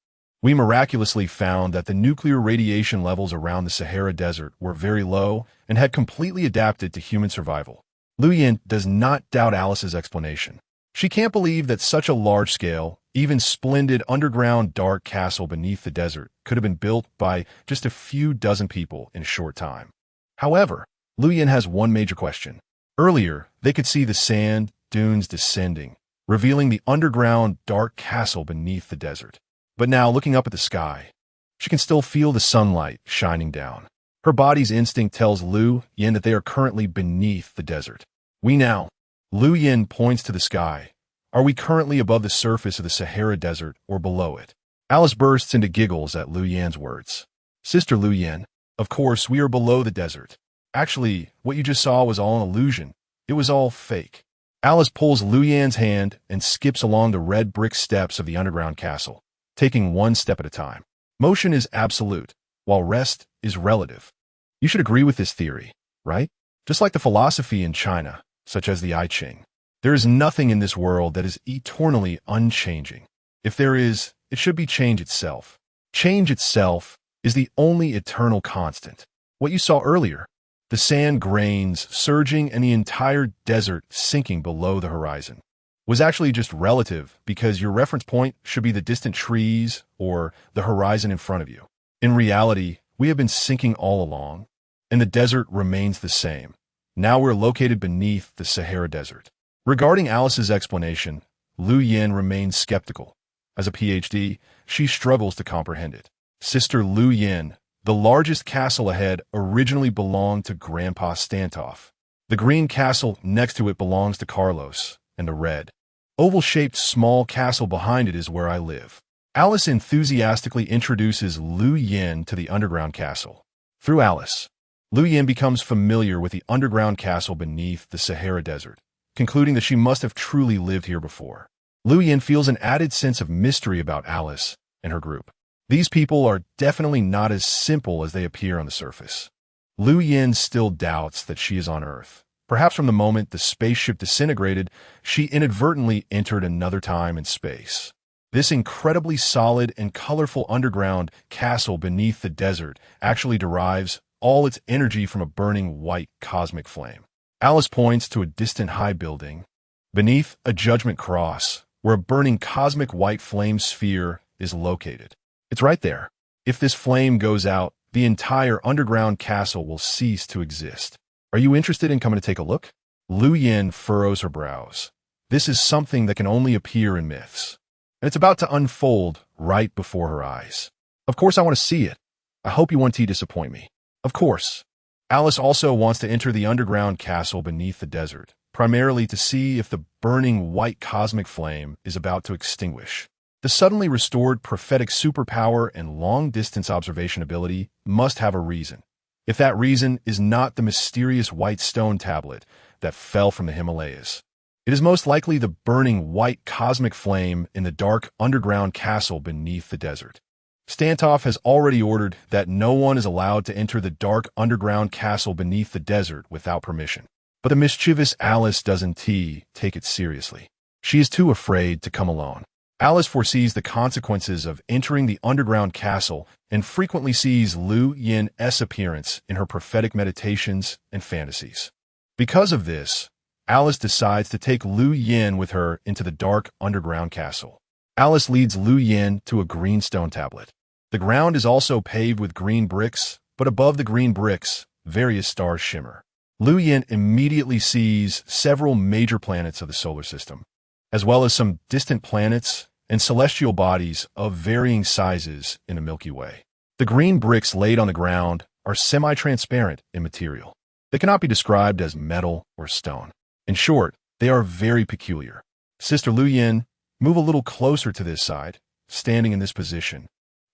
we miraculously found that the nuclear radiation levels around the Sahara Desert were very low and had completely adapted to human survival. Lu Yin does not doubt Alice's explanation. She can't believe that such a large-scale, even splendid underground dark castle beneath the desert could have been built by just a few dozen people in a short time. However, Lu Yin has one major question. Earlier, they could see the sand dunes descending, revealing the underground dark castle beneath the desert. But now, looking up at the sky, she can still feel the sunlight shining down. Her body's instinct tells Lu Yin that they are currently beneath the desert. Lu Yin points to the sky. Are we currently above the surface of the Sahara Desert or below it? Alice bursts into giggles at Lu Yin's words. Sister Lu Yin, of course we are below the desert. Actually, what you just saw was all an illusion. It was all fake. Alice pulls Lu Yin's hand and skips along the red brick steps of the underground castle, taking one step at a time. Motion is absolute, while rest is relative. You should agree with this theory, right? Just like the philosophy in China, such as the I Ching. There is nothing in this world that is eternally unchanging. If there is, it should be change itself. Change itself is the only eternal constant. What you saw earlier, the sand grains surging and the entire desert sinking below the horizon, was actually just relative because your reference point should be the distant trees or the horizon in front of you. In reality, we have been sinking all along, and the desert remains the same. Now we're located beneath the Sahara Desert. Regarding Alice's explanation, Lu Yin remains skeptical. As a PhD, she struggles to comprehend it. Sister Lu Yin, the largest castle ahead originally belonged to Grandpa Stantoff. The green castle next to it belongs to Carlos, and the red, oval-shaped small castle behind it is where I live. Alice enthusiastically introduces Lu Yin to the underground castle. Through Alice, Lu Yin becomes familiar with the underground castle beneath the Sahara Desert, concluding that she must have truly lived here before. Lu Yin feels an added sense of mystery about Alice and her group. These people are definitely not as simple as they appear on the surface. Lu Yin still doubts that she is on Earth. Perhaps from the moment the spaceship disintegrated, she inadvertently entered another time and space. This incredibly solid and colorful underground castle beneath the desert actually derives all its energy from a burning white cosmic flame. Alice points to a distant high building beneath a judgment cross where a burning cosmic white flame sphere is located. It's right there. If this flame goes out, the entire underground castle will cease to exist. Are you interested in coming to take a look? Lu Yin furrows her brows. This is something that can only appear in myths, and it's about to unfold right before her eyes. Of course I want to see it. I hope you won't disappoint me. Of course. Alice also wants to enter the underground castle beneath the desert, primarily to see if the burning white cosmic flame is about to extinguish. The suddenly restored prophetic superpower and long-distance observation ability must have a reason. If that reason is not the mysterious white stone tablet that fell from the Himalayas, it is most likely the burning white cosmic flame in the dark underground castle beneath the desert. Stantoff has already ordered that no one is allowed to enter the dark underground castle beneath the desert without permission. But the mischievous Alice doesn't take it seriously. She is too afraid to come alone. Alice foresees the consequences of entering the underground castle and frequently sees Lu Yin's appearance in her prophetic meditations and fantasies. Because of this, Alice decides to take Lu Yin with her into the dark underground castle. Alice leads Lu Yin to a green stone tablet. The ground is also paved with green bricks, but above the green bricks, various stars shimmer. Lu Yin immediately sees several major planets of the solar system, as well as some distant planets and celestial bodies of varying sizes in the Milky Way. The green bricks laid on the ground are semi-transparent in material. They cannot be described as metal or stone. In short, they are very peculiar. Sister Lu Yin, move a little closer to this side, standing in this position.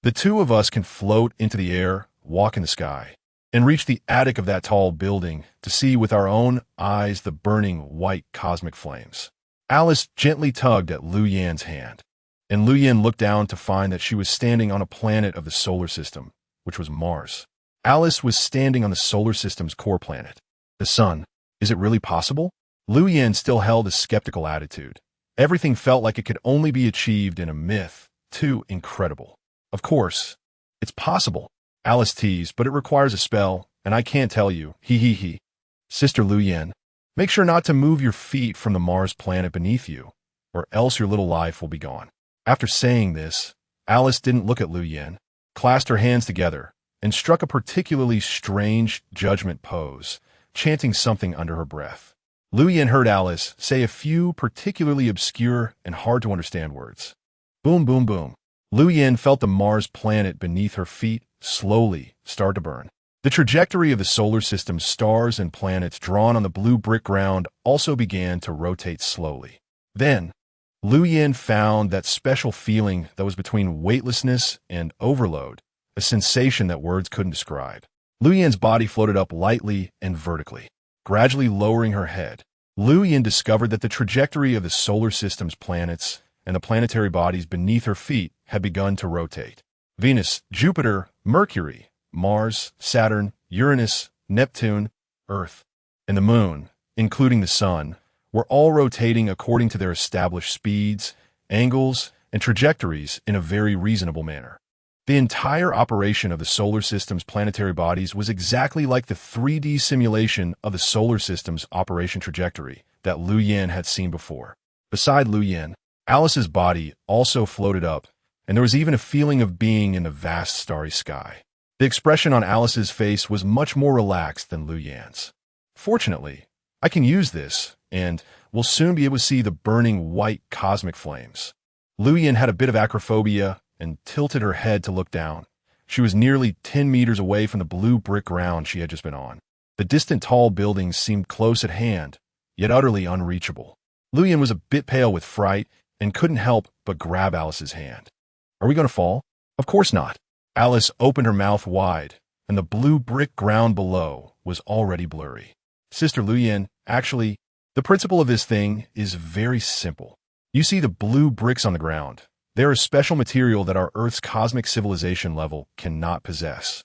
The two of us can float into the air, walk in the sky, and reach the attic of that tall building to see with our own eyes the burning white cosmic flames. Alice gently tugged at Lu Yin's hand, and Lu Yin looked down to find that she was standing on a planet of the solar system, which was Mars. Alice was standing on the solar system's core planet, the sun. Is it really possible? Lu Yin still held a skeptical attitude. Everything felt like it could only be achieved in a myth, too incredible. Of course, it's possible, Alice teased, but it requires a spell, and I can't tell you. He. Sister Lu Yin, make sure not to move your feet from the Mars planet beneath you, or else your little life will be gone. After saying this, Alice didn't look at Lu Yin, clasped her hands together, and struck a particularly strange judgment pose, chanting something under her breath. Lu Yin heard Alice say a few particularly obscure and hard-to-understand words. Boom, boom, boom. Lu Yin felt the Mars planet beneath her feet slowly start to burn. The trajectory of the solar system's stars and planets drawn on the blue brick ground also began to rotate slowly. Then, Lu Yin found that special feeling that was between weightlessness and overload, a sensation that words couldn't describe. Lu Yin's body floated up lightly and vertically, gradually lowering her head. Lu Yin discovered that the trajectory of the solar system's planets and the planetary bodies beneath her feet had begun to rotate. Venus, Jupiter, Mercury, Mars, Saturn, Uranus, Neptune, Earth, and the Moon, including the Sun, were all rotating according to their established speeds, angles, and trajectories in a very reasonable manner. The entire operation of the solar system's planetary bodies was exactly like the 3D simulation of the solar system's operation trajectory that Lu Yin had seen before. Beside Lu Yin, Alice's body also floated up, and there was even a feeling of being in the vast starry sky. The expression on Alice's face was much more relaxed than Lu Yin's. Fortunately, I can use this, and we'll soon be able to see the burning white cosmic flames. Lu Yin had a bit of acrophobia and tilted her head to look down. She was nearly 10 meters away from the blue brick ground she had just been on. The distant tall buildings seemed close at hand, yet utterly unreachable. Lu Yin was a bit pale with fright and couldn't help but grab Alice's hand. Are we going to fall? Of course not. Alice opened her mouth wide, and the blue brick ground below was already blurry. Sister Lu Yin, actually, the principle of this thing is very simple. You see the blue bricks on the ground. They're a special material that our Earth's cosmic civilization level cannot possess.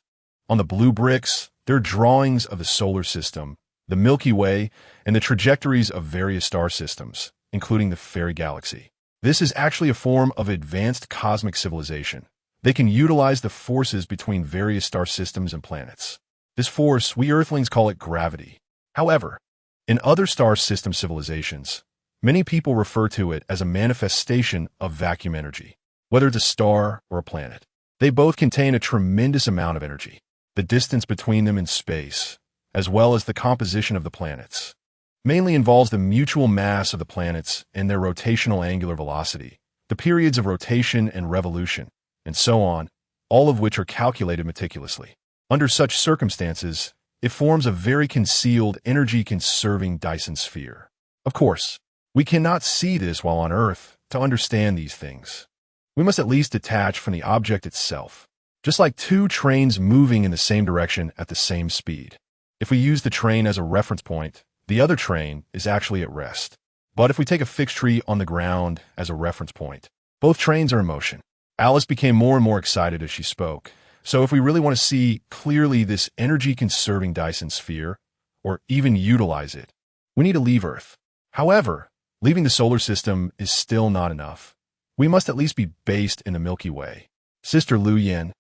On the blue bricks, they're drawings of the solar system, the Milky Way, and the trajectories of various star systems, including the fairy galaxy. This is actually a form of advanced cosmic civilization. They can utilize the forces between various star systems and planets. This force, we Earthlings call it gravity. However, in other star system civilizations, many people refer to it as a manifestation of vacuum energy. Whether it's a star or a planet, they both contain a tremendous amount of energy. The distance between them in space, as well as the composition of the planets, mainly involves the mutual mass of the planets and their rotational angular velocity, the periods of rotation and revolution, and so on, all of which are calculated meticulously. Under such circumstances, it forms a very concealed, energy-conserving Dyson sphere. Of course, we cannot see this while on Earth to understand these things. We must at least detach from the object itself, just like two trains moving in the same direction at the same speed. If we use the train as a reference point, the other train is actually at rest. But if we take a fixed tree on the ground as a reference point, both trains are in motion. Alice became more and more excited as she spoke. So if we really want to see clearly this energy-conserving Dyson sphere, or even utilize it, we need to leave Earth. However, leaving the solar system is still not enough. We must at least be based in the Milky Way. Sister Lu Yin,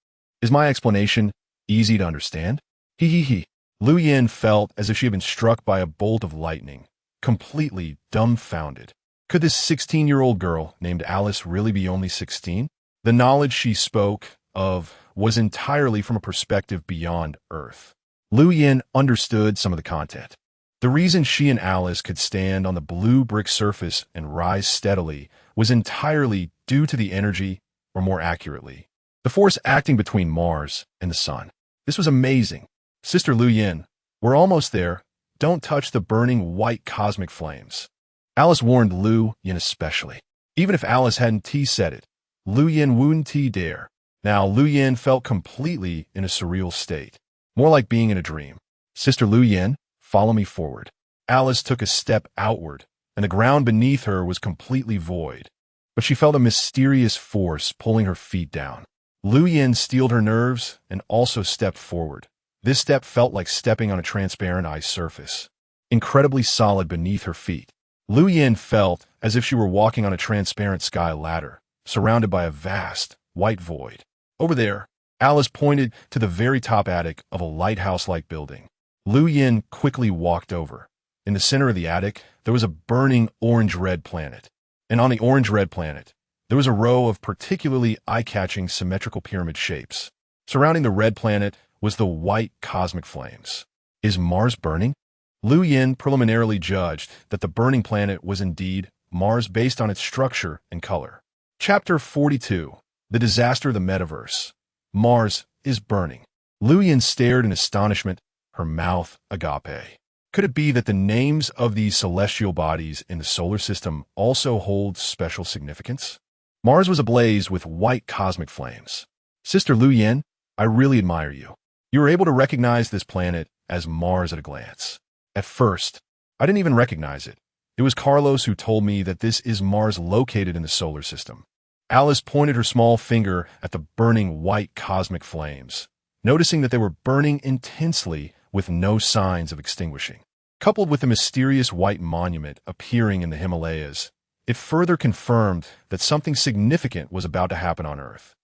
is my explanation easy to understand? He. Lu Yin felt as if she had been struck by a bolt of lightning, completely dumbfounded. Could this 16-year-old girl named Alice really be only 16? The knowledge she spoke of was entirely from a perspective beyond Earth. Lu Yin understood some of the content. The reason she and Alice could stand on the blue brick surface and rise steadily was entirely due to the energy, or more accurately, the force acting between Mars and the Sun. This was amazing. Sister Lu Yin, we're almost there. Don't touch the burning white cosmic flames. Alice warned Lu Yin especially. Even if Alice hadn't said it, Lu Yin wouldn't dare. Now Lu Yin felt completely in a surreal state, more like being in a dream. Sister Lu Yin, follow me forward. Alice took a step outward, and the ground beneath her was completely void. But she felt a mysterious force pulling her feet down. Lu Yin steeled her nerves and also stepped forward. This step felt like stepping on a transparent ice surface, incredibly solid beneath her feet. Lu Yin felt as if she were walking on a transparent sky ladder, surrounded by a vast, white void. Over there, Alice pointed to the very top attic of a lighthouse-like building. Lu Yin quickly walked over. In the center of the attic, there was a burning orange-red planet. And on the orange-red planet, there was a row of particularly eye-catching symmetrical pyramid shapes. Surrounding the red planet was the white cosmic flames. Is Mars burning? Lu Yin preliminarily judged that the burning planet was indeed Mars based on its structure and color. Chapter 42. The Disaster of the Metaverse. Mars is burning. Lu Yin stared in astonishment, her mouth agape. Could it be that the names of these celestial bodies in the solar system also hold special significance? Mars was ablaze with white cosmic flames. Sister Lu Yin, I really admire you. You were able to recognize this planet as Mars at a glance. At first, I didn't even recognize it. It was Carlos who told me that this is Mars located in the solar system. Alice pointed her small finger at the burning white cosmic flames, noticing that they were burning intensely with no signs of extinguishing. Coupled with the mysterious white monument appearing in the Himalayas, it further confirmed that something significant was about to happen on Earth.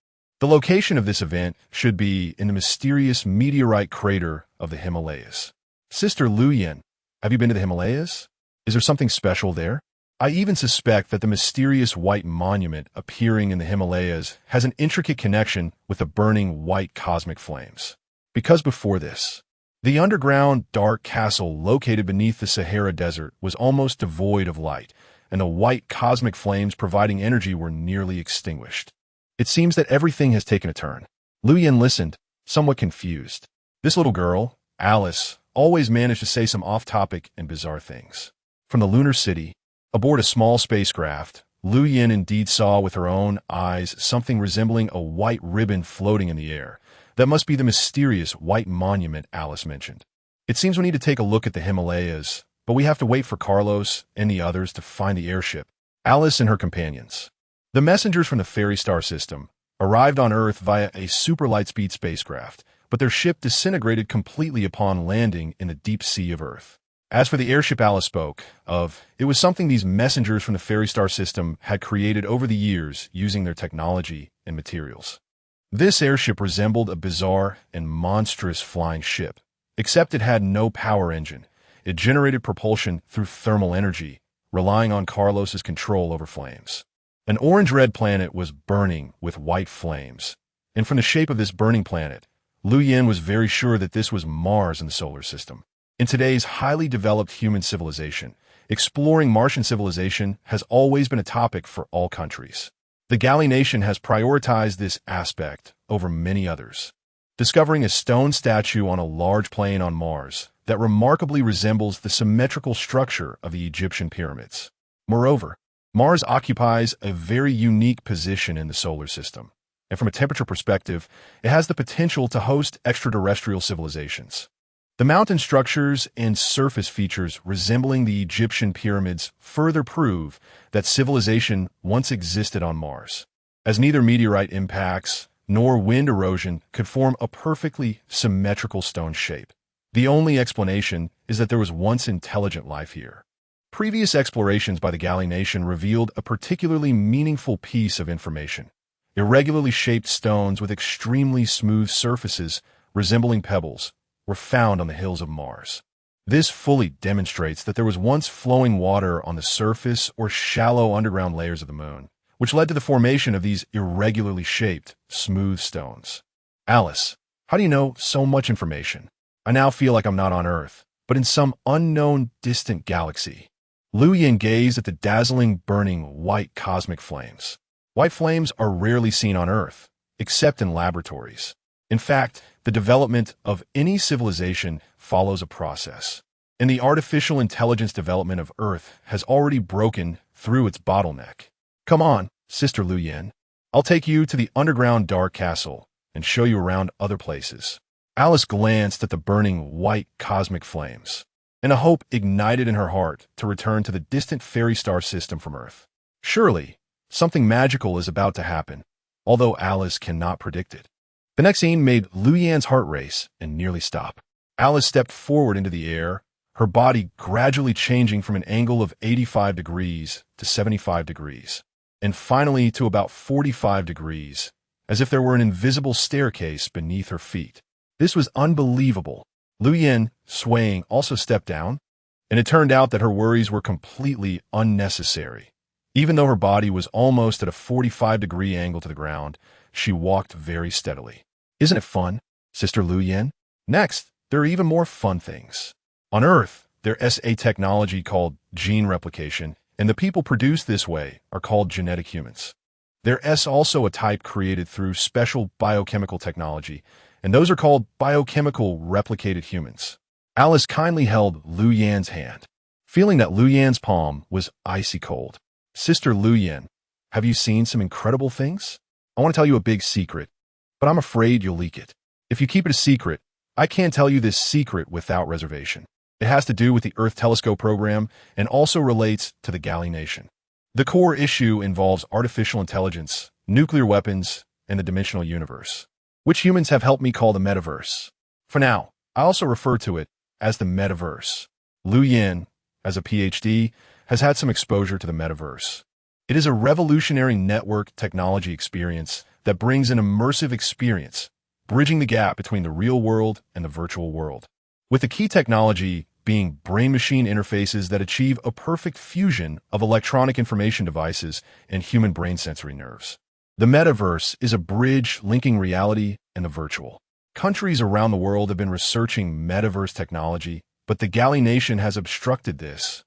The location of this event should be in the mysterious meteorite crater of the Himalayas. Sister Lu Yin, have you been to the Himalayas? Is there something special there? I even suspect that the mysterious white monument appearing in the Himalayas has an intricate connection with the burning white cosmic flames. Because before this, the underground dark castle located beneath the Sahara Desert was almost devoid of light, and the white cosmic flames providing energy were nearly extinguished. It seems that everything has taken a turn. Lu Yin listened, somewhat confused. This little girl, Alice, always managed to say some off-topic and bizarre things. From the lunar city, aboard a small spacecraft, Lu Yin indeed saw with her own eyes something resembling a white ribbon floating in the air. That must be the mysterious white monument Alice mentioned. It seems we need to take a look at the Himalayas, but we have to wait for Carlos and the others to find the airship. Alice and her companions. The messengers from the fairy star system arrived on Earth via a super light-speed spacecraft, but their ship disintegrated completely upon landing in the deep sea of Earth. As for the airship Alice spoke of, it was something these messengers from the fairy star system had created over the years using their technology and materials. This airship resembled a bizarre and monstrous flying ship, except it had no power engine. It generated propulsion through thermal energy, relying on Carlos's control over flames. An orange-red planet was burning with white flames, and from the shape of this burning planet, Lu Yin was very sure that this was Mars in the solar system. In today's highly developed human civilization, exploring Martian civilization has always been a topic for all countries. The Gallic nation has prioritized this aspect over many others, discovering a stone statue on a large plain on Mars that remarkably resembles the symmetrical structure of the Egyptian pyramids. Moreover, Mars occupies a very unique position in the solar system, and from a temperature perspective, it has the potential to host extraterrestrial civilizations. The mountain structures and surface features resembling the Egyptian pyramids further prove that civilization once existed on Mars, as neither meteorite impacts nor wind erosion could form a perfectly symmetrical stone shape. The only explanation is that there was once intelligent life here. Previous explorations by the Gallic nation revealed a particularly meaningful piece of information. Irregularly shaped stones with extremely smooth surfaces resembling pebbles were found on the hills of Mars. This fully demonstrates that there was once flowing water on the surface or shallow underground layers of the moon, which led to the formation of these irregularly shaped, smooth stones. Alice, how do you know so much information? I now feel like I'm not on Earth, but in some unknown, distant galaxy. Lu Yin gazed at the dazzling, burning, white cosmic flames. White flames are rarely seen on Earth, except in laboratories. In fact, the development of any civilization follows a process, and the artificial intelligence development of Earth has already broken through its bottleneck. Come on, Sister Lu Yin. I'll take you to the underground dark castle and show you around other places. Alice glanced at the burning white cosmic flames, and a hope ignited in her heart to return to the distant fairy star system from Earth. Surely, something magical is about to happen, although Alice cannot predict it. The next scene made Lu Yan's heart race and nearly stop. Alice stepped forward into the air, her body gradually changing from an angle of 85 degrees to 75 degrees, and finally to about 45 degrees, as if there were an invisible staircase beneath her feet. This was unbelievable. Lu Yin, swaying, also stepped down, and it turned out that her worries were completely unnecessary. Even though her body was almost at a 45-degree angle to the ground, she walked very steadily. Isn't it fun, Sister Lu Yin? Next, there are even more fun things. On Earth, there's a technology called gene replication, and the people produced this way are called genetic humans. There's also a type created through special biochemical technology, and those are called biochemical replicated humans. Alice kindly held Lu Yan's hand, feeling that Lu Yan's palm was icy cold. Sister Lu Yin, have you seen some incredible things? I want to tell you a big secret, but I'm afraid you'll leak it. If you keep it a secret, I can't tell you this secret without reservation. It has to do with the Earth Telescope program and also relates to the Gallic nation. The core issue involves artificial intelligence, nuclear weapons, and the dimensional universe, which humans have helped me call the Metaverse. For now, I also refer to it as the Metaverse. Lu Yin, as a PhD, has had some exposure to the Metaverse. It is a revolutionary network technology experience that brings an immersive experience, bridging the gap between the real world and the virtual world, with the key technology being brain-machine interfaces that achieve a perfect fusion of electronic information devices and human brain sensory nerves. The Metaverse is a bridge linking reality and the virtual. Countries around the world have been researching Metaverse technology, but the Gallic nation has obstructed this,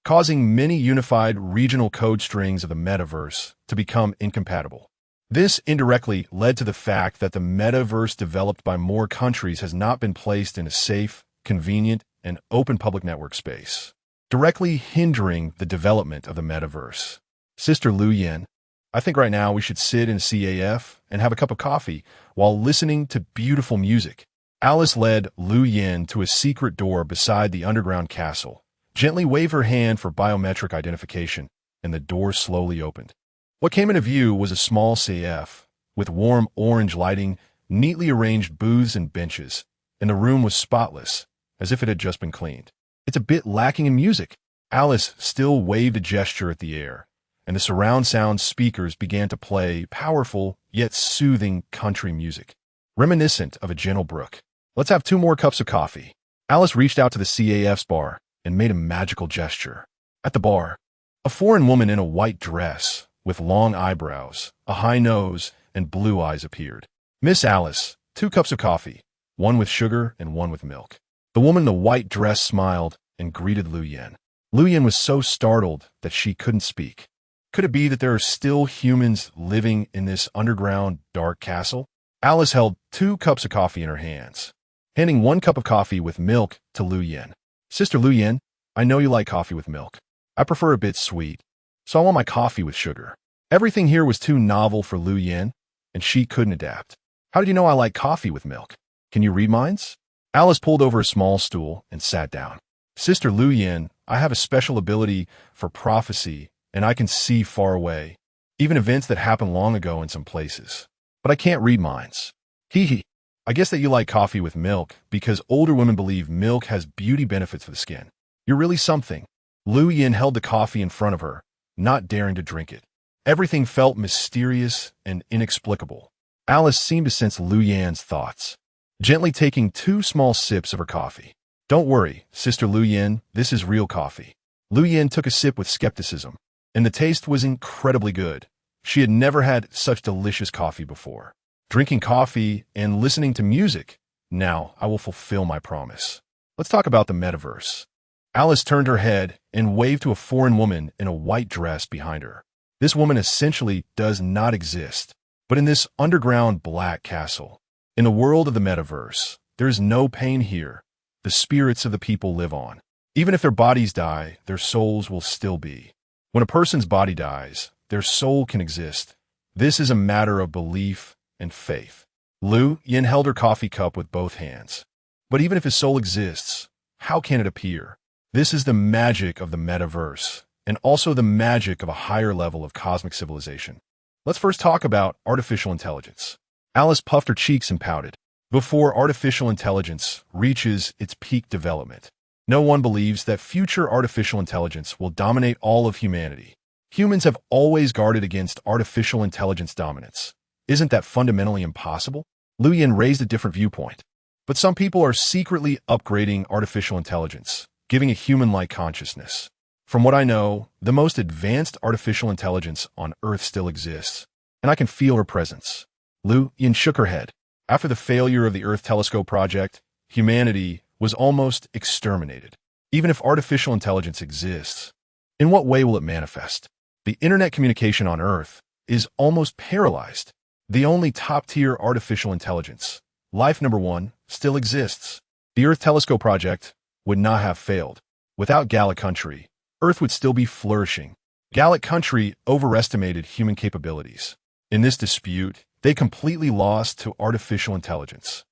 causing many unified regional code strings of the Metaverse to become incompatible. This indirectly led to the fact that the Metaverse developed by more countries has not been placed in a safe, convenient, and open public network space, directly hindering the development of the Metaverse. Sister Lu Yin, I think right now we should sit in a CAF and have a cup of coffee while listening to beautiful music. Alice led Lu Yin to a secret door beside the underground castle, gently waved her hand for biometric identification, and the door slowly opened. What came into view was a small CAF with warm orange lighting, neatly arranged booths and benches, and the room was spotless, as if it had just been cleaned. It's a bit lacking in music. Alice still waved a gesture at the air, and the surround sound speakers began to play powerful yet soothing country music, reminiscent of a gentle brook. Let's have 2 more cups of coffee. Alice reached out to the CAF's bar and made a magical gesture. At the bar, a foreign woman in a white dress, with long eyebrows, a high nose, and blue eyes appeared. Miss Alice, 2 cups of coffee, 1 with sugar and 1 with milk. The woman in the white dress smiled and greeted Lu Yen. Lu Yen was so startled that she couldn't speak. Could it be that there are still humans living in this underground dark castle? Alice held 2 cups of coffee in her hands, handing 1 cup of coffee with milk to Lu Yen. Sister Lu Yen, I know you like coffee with milk. I prefer a bit sweet, so I want my coffee with sugar. Everything here was too novel for Lu Yen, and she couldn't adapt. How did you know I like coffee with milk? Can you read minds? Alice pulled over a small stool and sat down. Sister Lu Yen, I have a special ability for prophecy, and I can see far away, even events that happened long ago in some places. But I can't read minds. Hee hee. I guess that you like coffee with milk because older women believe milk has beauty benefits for the skin. You're really something. Lu Yen held the coffee in front of her, not daring to drink it. Everything felt mysterious and inexplicable. Alice seemed to sense Lu Yen's thoughts, gently taking 2 small sips of her coffee. Don't worry, Sister Lu Yen, this is real coffee. Lu Yen took a sip with skepticism, and the taste was incredibly good. She had never had such delicious coffee before. Drinking coffee and listening to music. Now I will fulfill my promise. Let's talk about the metaverse. Alice turned her head and waved to a foreign woman in a white dress behind her. This woman essentially does not exist, but in this underground black castle. In the world of the metaverse, there is no pain here. The spirits of the people live on. Even if their bodies die, their souls will still be. When a person's body dies, their soul can exist. This is a matter of belief and faith. Lu Yen held her coffee cup with both hands. But even if his soul exists, how can it appear? This is the magic of the metaverse, and also the magic of a higher level of cosmic civilization. Let's first talk about artificial intelligence. Alice puffed her cheeks and pouted. Before artificial intelligence reaches its peak development, no one believes that future artificial intelligence will dominate all of humanity. Humans have always guarded against artificial intelligence dominance. Isn't that fundamentally impossible? Lu Yen raised a different viewpoint. But some people are secretly upgrading artificial intelligence, giving a human-like consciousness. From what I know, the most advanced artificial intelligence on Earth still exists, and I can feel her presence. Lu Yen shook her head. After the failure of the Earth Telescope project, humanity was almost exterminated. Even if artificial intelligence exists, in what way will it manifest? The internet communication on Earth is almost paralyzed. The only top-tier artificial intelligence, life number 1, still exists. The Earth Telescope project would not have failed. Without Gallic country, Earth would still be flourishing. Gallic country overestimated human capabilities. In this dispute, they completely lost to artificial intelligence.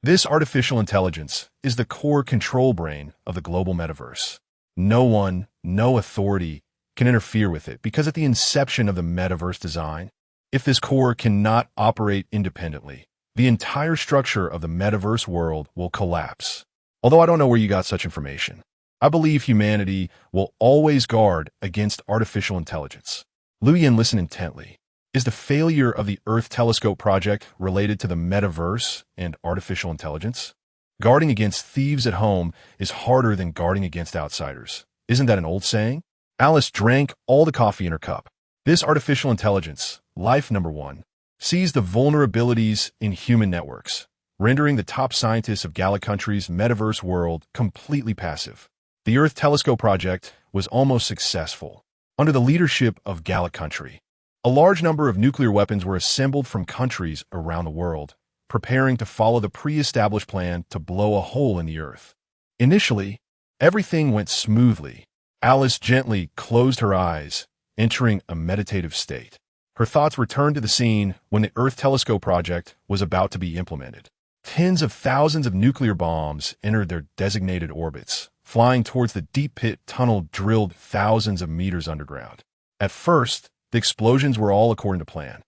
This artificial intelligence is the core control brain of the global metaverse. No one, no authority can interfere with it because at the inception of the metaverse design, if this core cannot operate independently, the entire structure of the metaverse world will collapse. Although I don't know where you got such information, I believe humanity will always guard against artificial intelligence. Lu Yen listened intently. Is the failure of the Earth Telescope project related to the metaverse and artificial intelligence? Guarding against thieves at home is harder than guarding against outsiders. Isn't that an old saying? Alice drank all the coffee in her cup. This artificial intelligence, life number 1, sees the vulnerabilities in human networks, rendering the top scientists of Gallic country's metaverse world completely passive. The Earth Telescope project was almost successful. Under the leadership of Gallic country, a large number of nuclear weapons were assembled from countries around the world, preparing to follow the pre-established plan to blow a hole in the Earth. Initially, everything went smoothly. Alice gently closed her eyes, entering a meditative state. Her thoughts returned to the scene when the Earth Telescope project was about to be implemented. Tens of thousands of nuclear bombs entered their designated orbits, flying towards the deep pit tunnel drilled thousands of meters underground. At first, the explosions were all according to plan.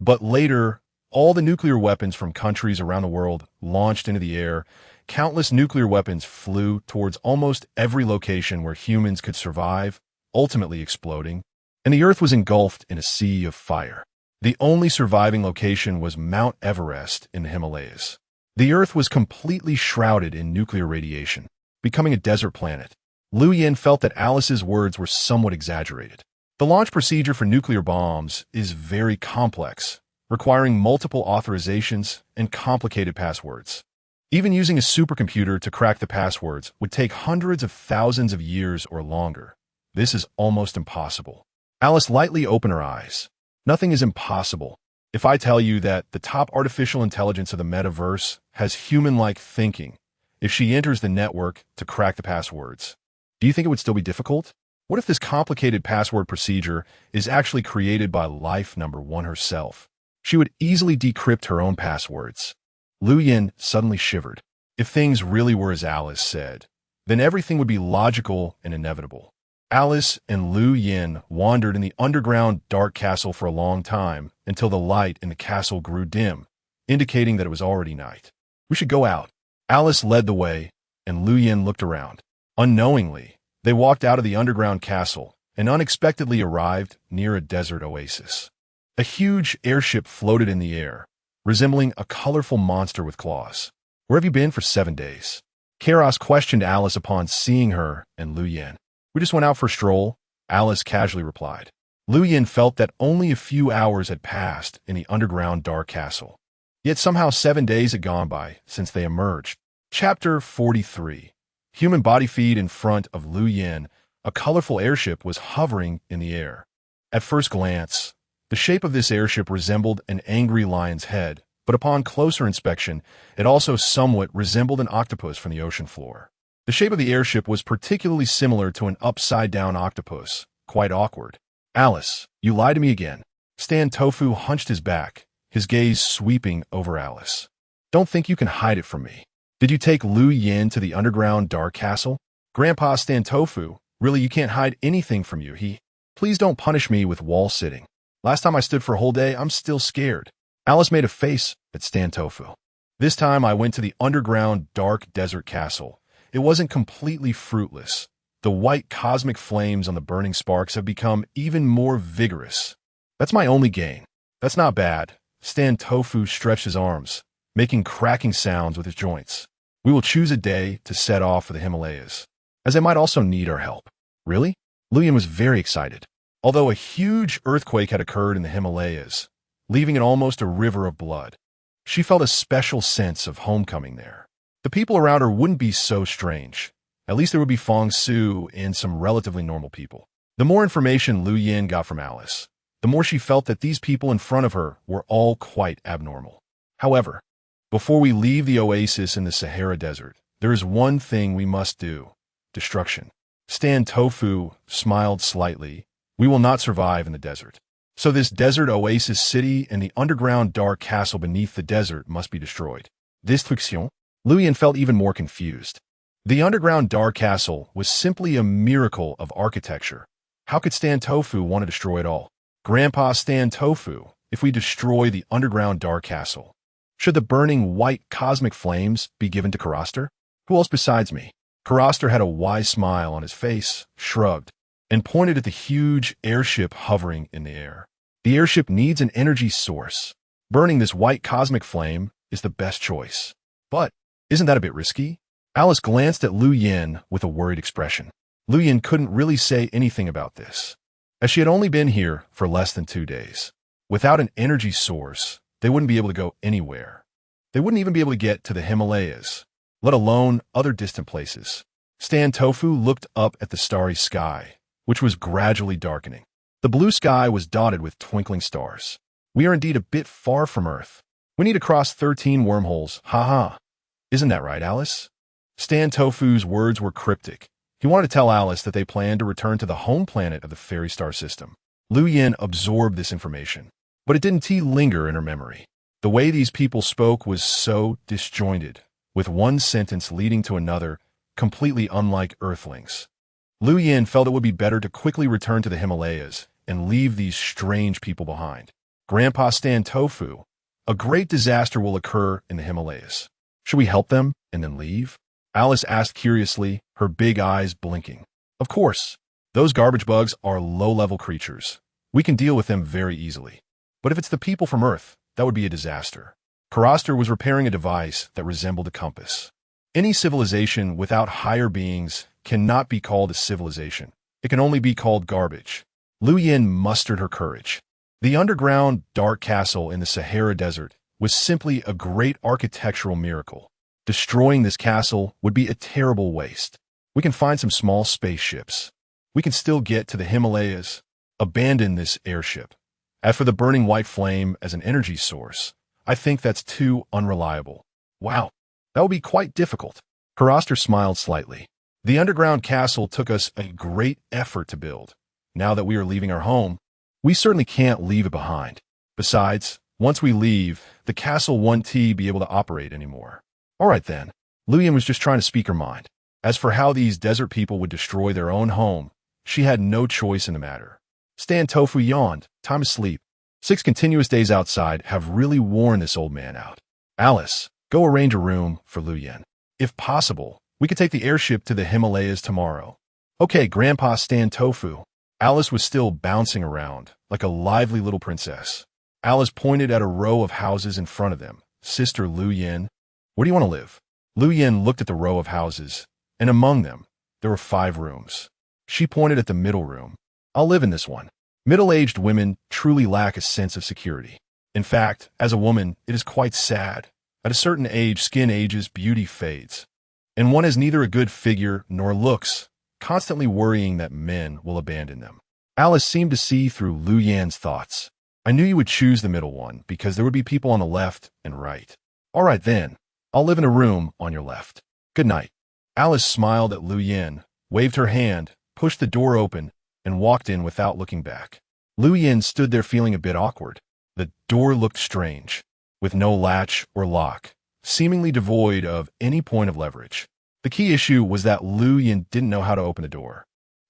But later, all the nuclear weapons from countries around the world launched into the air, Countless nuclear weapons flew towards almost every location where humans could survive, ultimately exploding, and the Earth was engulfed in a sea of fire. The only surviving location was Mount Everest in the Himalayas. The Earth was completely shrouded in nuclear radiation, becoming a desert planet. Liu Yin felt that Alice's words were somewhat exaggerated. The launch procedure for nuclear bombs is very complex, requiring multiple authorizations and complicated passwords. Even using a supercomputer to crack the passwords would take hundreds of thousands of years or longer. This is almost impossible. Alice lightly opened her eyes. Nothing is impossible. If I tell you that the top artificial intelligence of the metaverse has human-like thinking, if she enters the network to crack the passwords, do you think it would still be difficult? What if this complicated password procedure is actually created by Life Number 1 herself? She would easily decrypt her own passwords. Liu Yin suddenly shivered. If things really were as Alice said, then everything would be logical and inevitable. Alice and Liu Yin wandered in the underground dark castle for a long time until the light in the castle grew dim, indicating that it was already night. We should go out. Alice led the way, and Liu Yin looked around. Unknowingly, they walked out of the underground castle and unexpectedly arrived near a desert oasis. A huge airship floated in the air, resembling a colorful monster with claws. Where have you been for 7 days? Karos questioned Alice upon seeing her and Liu Yin. We just went out for a stroll, Alice casually replied. Liu Yin felt that only a few hours had passed in the underground dark castle. Yet somehow 7 days had gone by since they emerged. Chapter 43. Human body feed in front of Liu Yin, a colorful airship was hovering in the air. At first glance, the shape of this airship resembled an angry lion's head, but upon closer inspection, it also somewhat resembled an octopus from the ocean floor. The shape of the airship was particularly similar to an upside-down octopus, quite awkward. Alice, you lied to me again. Stan Tofu hunched his back, his gaze sweeping over Alice. Don't think you can hide it from me. Did you take Liu Yin to the underground dark castle? Grandpa Stan Tofu, really you can't hide anything from you. Please don't punish me with wall sitting. Last time I stood for a whole day, I'm still scared. Alice made a face at Stan Tofu. This time I went to the underground dark desert castle. It wasn't completely fruitless. The white cosmic flames on the burning sparks have become even more vigorous. That's my only gain. That's not bad. Stan Tofu stretched his arms, making cracking sounds with his joints. We will choose a day to set off for the Himalayas, as they might also need our help. Really? Liu Yin was very excited. Although a huge earthquake had occurred in the Himalayas, leaving it almost a river of blood, she felt a special sense of homecoming there. The people around her wouldn't be so strange. At least there would be Feng Su and some relatively normal people. The more information Liu Yin got from Alice, the more she felt that these people in front of her were all quite abnormal. However, before we leave the oasis in the Sahara Desert, there is one thing we must do: destruction. Stan Tofu smiled slightly. We will not survive in the desert. So this desert oasis city and the underground dark castle beneath the desert must be destroyed. Destruction? Liu Yin felt even more confused. The underground dark castle was simply a miracle of architecture. How could Stan Tofu want to destroy it all? Grandpa Stan Tofu, if we destroy the underground dark castle, should the burning white cosmic flames be given to Karaster? Who else besides me? Karaster had a wise smile on his face, shrugged, and pointed at the huge airship hovering in the air. The airship needs an energy source. Burning this white cosmic flame is the best choice. But isn't that a bit risky? Alice glanced at Liu Yin with a worried expression. Liu Yin couldn't really say anything about this, as she had only been here for less than 2 days. Without an energy source, they wouldn't be able to go anywhere. They wouldn't even be able to get to the Himalayas, let alone other distant places. Stan Tofu looked up at the starry sky, which was gradually darkening. The blue sky was dotted with twinkling stars. We are indeed a bit far from Earth. We need to cross 13 wormholes. Ha. Isn't that right, Alice? Stan Tofu's words were cryptic. He wanted to tell Alice that they planned to return to the home planet of the fairy star system. Liu Yin absorbed this information, but it didn't linger in her memory. The way these people spoke was so disjointed, with one sentence leading to another, completely unlike Earthlings. Liu Yin felt it would be better to quickly return to the Himalayas and leave these strange people behind. Grandpa Stan Tofu, a great disaster will occur in the Himalayas. Should we help them and and then leave? Alice asked curiously, her big eyes blinking. Of course. Those garbage bugs are low-level creatures. We can deal with them very easily. But if it's the people from Earth, that would be a disaster. Karastor was repairing a device that resembled a compass. Any civilization without higher beings cannot be called a civilization. It can only be called garbage. Lu Yin mustered her courage. The underground, dark castle in the Sahara Desert was simply a great architectural miracle. Destroying this castle would be a terrible waste. We can find some small spaceships. We can still get to the Himalayas. Abandon this airship. As for the burning white flame as an energy source, I think that's too unreliable. Wow, that would be quite difficult. Karastor smiled slightly. The underground castle took us a great effort to build. Now that we are leaving our home, we certainly can't leave it behind. Besides, once we leave, the castle won't be able to operate anymore. All right then. Lu Yin was just trying to speak her mind. As for how these desert people would destroy their own home, she had no choice in the matter. Stan Tofu yawned. Time to sleep. 6 continuous days outside have really worn this old man out. Alice, go arrange a room for Lu Yin. If possible, we could take the airship to the Himalayas tomorrow. Okay, Grandpa Stan Tofu. Alice was still bouncing around, like a lively little princess. Alice pointed at a row of houses in front of them. Sister Lu Yin, where do you want to live? Lu Yin looked at the row of houses, and among them, there were 5 rooms. She pointed at the middle room. I'll live in this one. Middle-aged women truly lack a sense of security. In fact, as a woman, it is quite sad. At a certain age, skin ages, beauty fades. And one has neither a good figure nor looks, constantly worrying that men will abandon them. Alice seemed to see through Lu Yin's thoughts. I knew you would choose the middle one because there would be people on the left and right. All right then, I'll live in a room on your left. Good night. Alice smiled at Lu Yin, waved her hand, pushed the door open, and walked in without looking back. Lu Yin stood there feeling a bit awkward. The door looked strange, with no latch or lock, seemingly devoid of any point of leverage. The key issue was that Lu Yin didn't know how to open the door.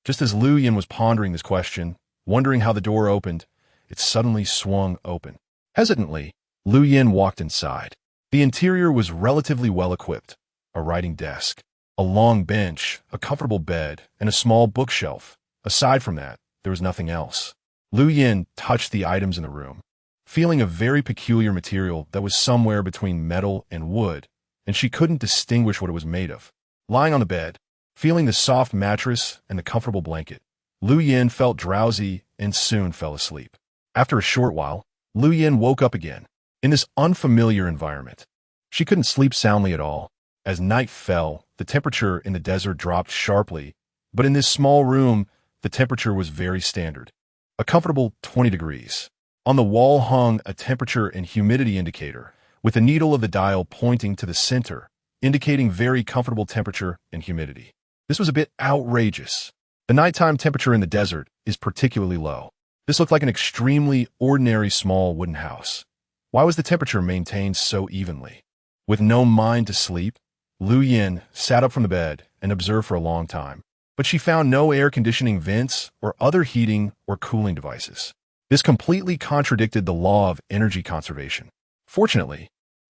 Just as Lu Yin was pondering this question, wondering how the door opened, it suddenly swung open. Hesitantly, Lu Yin walked inside. The interior was relatively well-equipped. A writing desk, a long bench, a comfortable bed, and a small bookshelf. Aside from that, there was nothing else. Lu Yin touched the items in the room, feeling a very peculiar material that was somewhere between metal and wood, and she couldn't distinguish what it was made of. Lying on the bed, feeling the soft mattress and the comfortable blanket, Lu Yin felt drowsy and soon fell asleep. After a short while, Lu Yin woke up again, in this unfamiliar environment. She couldn't sleep soundly at all. As night fell, the temperature in the desert dropped sharply, but in this small room, the temperature was very standard. A comfortable 20 degrees. On the wall hung a temperature and humidity indicator, with the needle of the dial pointing to the center, indicating very comfortable temperature and humidity. This was a bit outrageous. The nighttime temperature in the desert is particularly low. This looked like an extremely ordinary small wooden house. Why was the temperature maintained so evenly? With no mind to sleep, Lu Yin sat up from the bed and observed for a long time. But she found no air conditioning vents or other heating or cooling devices. This completely contradicted the law of energy conservation. Fortunately,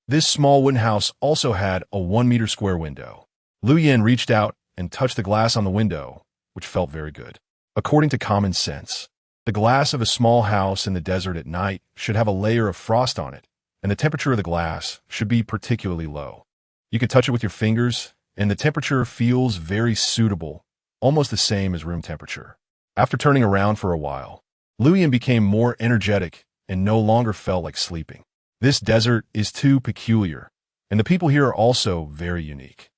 this small wooden house also had a 1-meter square window. Lu Yin reached out and touched the glass on the window, which felt very good. According to common sense, the glass of a small house in the desert at night should have a layer of frost on it, and the temperature of the glass should be particularly low. You can touch it with your fingers, and the temperature feels very suitable, almost the same as room temperature. After turning around for a while, Lu Yin became more energetic and no longer felt like sleeping. This desert is too peculiar, and the people here are also very unique.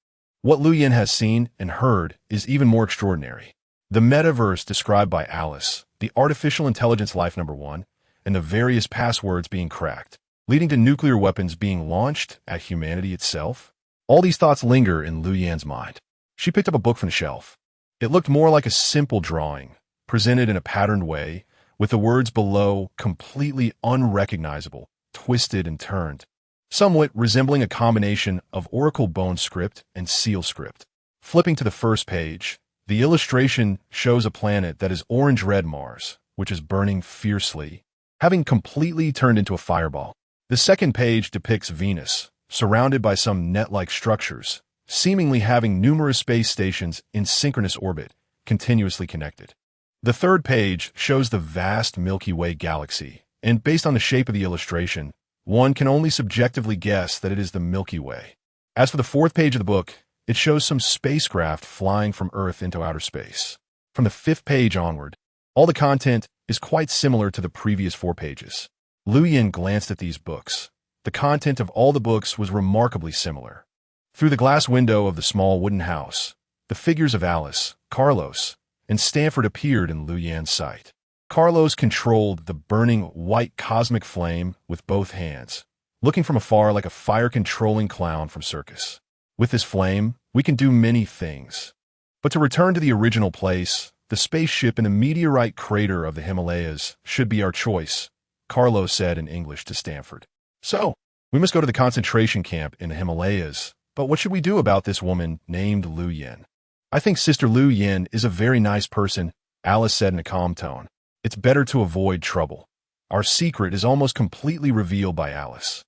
What Lu Yin has seen and heard is even more extraordinary. The Metaverse described by Alice, the artificial intelligence life number 1, and the various passwords being cracked, leading to nuclear weapons being launched at humanity itself. All these thoughts linger in Lu Yin's mind. She picked up a book from the shelf. It looked more like a simple drawing, presented in a patterned way, with the words below completely unrecognizable, twisted and turned, somewhat resembling a combination of Oracle Bone script and Seal script. Flipping to the first page, the illustration shows a planet that is orange-red Mars, which is burning fiercely, having completely turned into a fireball. The second page depicts Venus, surrounded by some net-like structures, seemingly having numerous space stations in synchronous orbit, continuously connected. The third page shows the vast Milky Way galaxy, and based on the shape of the illustration, one can only subjectively guess that it is the Milky Way. As for the fourth page of the book, it shows some spacecraft flying from Earth into outer space. From the fifth page onward, all the content is quite similar to the previous 4 pages. Liu Yin glanced at these books. The content of all the books was remarkably similar. Through the glass window of the small wooden house, the figures of Alice, Carlos, and Stanford appeared in Liu Yan's sight. Carlos controlled the burning white cosmic flame with both hands, looking from afar like a fire-controlling clown from circus. With this flame, we can do many things. But to return to the original place, the spaceship in the meteorite crater of the Himalayas should be our choice, Carlos said in English to Stanford. So, we must go to the concentration camp in the Himalayas, but what should we do about this woman named Liu Yin? I think Sister Liu Yin is a very nice person, Alice said in a calm tone. It's better to avoid trouble. Our secret is almost completely revealed by Alice.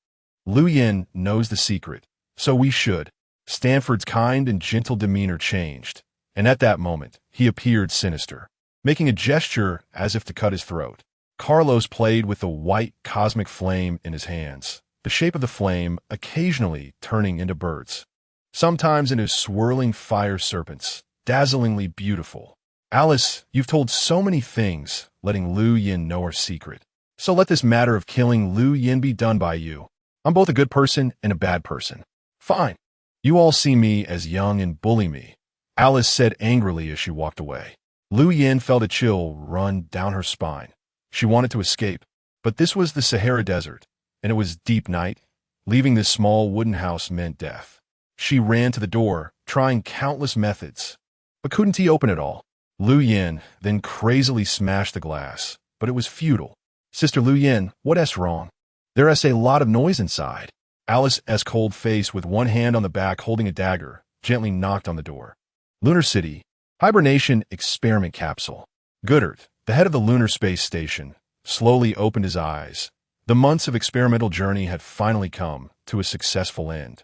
Liu Yin knows the secret, so we should. Stanford's kind and gentle demeanor changed, and at that moment, he appeared sinister, making a gesture as if to cut his throat. Carlos played with the white cosmic flame in his hands, the shape of the flame occasionally turning into birds, sometimes into swirling fire serpents, dazzlingly beautiful. Alice, you've told so many things, letting Liu Yin know our secret. So let this matter of killing Liu Yin be done by you. I'm both a good person and a bad person. Fine. You all see me as young and bully me, Alice said angrily as she walked away. Liu Yin felt a chill run down her spine. She wanted to escape, but this was the Sahara Desert, and it was deep night. Leaving this small wooden house meant death. She ran to the door, trying countless methods. But couldn't he open it all? Liu Yin then crazily smashed the glass, but it was futile. Sister Liu Yin, what's wrong? There's a lot of noise inside. Alice's cold face with one hand on the back holding a dagger, gently knocked on the door. Lunar City, hibernation experiment capsule. Goddard, the head of the lunar space station, slowly opened his eyes. The months of experimental journey had finally come to a successful end.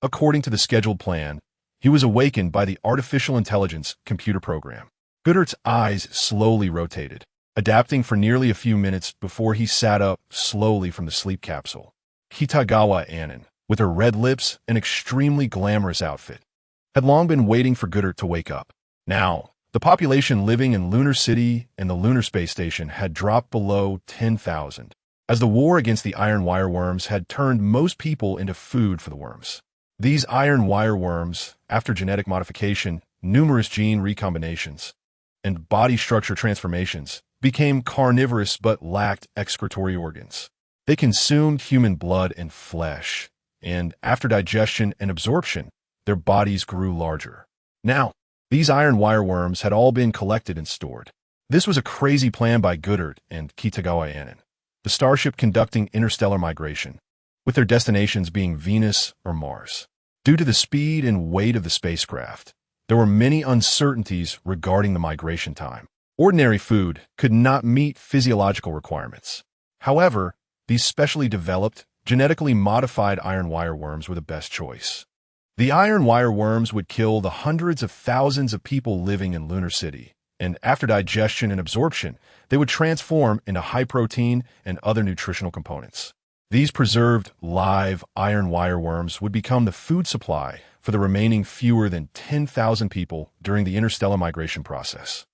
According to the scheduled plan, he was awakened by the artificial intelligence computer program. Goddard's eyes slowly rotated, adapting for nearly a few minutes before he sat up slowly from the sleep capsule. Kitagawa Annan, with her red lips and extremely glamorous outfit, had long been waiting for Goddard to wake up. Now, the population living in Lunar City and the lunar space station had dropped below 10,000, as the war against the iron wire worms had turned most people into food for the worms. These iron wire worms, after genetic modification, numerous gene recombinations, and body structure transformations, became carnivorous but lacked excretory organs. They consumed human blood and flesh, and after digestion and absorption, their bodies grew larger. Now, these iron wire worms had all been collected and stored. This was a crazy plan by Goddard and Kitagawa Annan, the starship conducting interstellar migration, with their destinations being Venus or Mars. Due to the speed and weight of the spacecraft, there were many uncertainties regarding the migration time. Ordinary food could not meet physiological requirements. However, these specially developed, genetically modified iron wire worms were the best choice. The iron wire worms would kill the hundreds of thousands of people living in Lunar City, and after digestion and absorption, they would transform into high protein and other nutritional components. These preserved, live iron wire worms would become the food supply for the remaining fewer than 10,000 people during the interstellar migration process,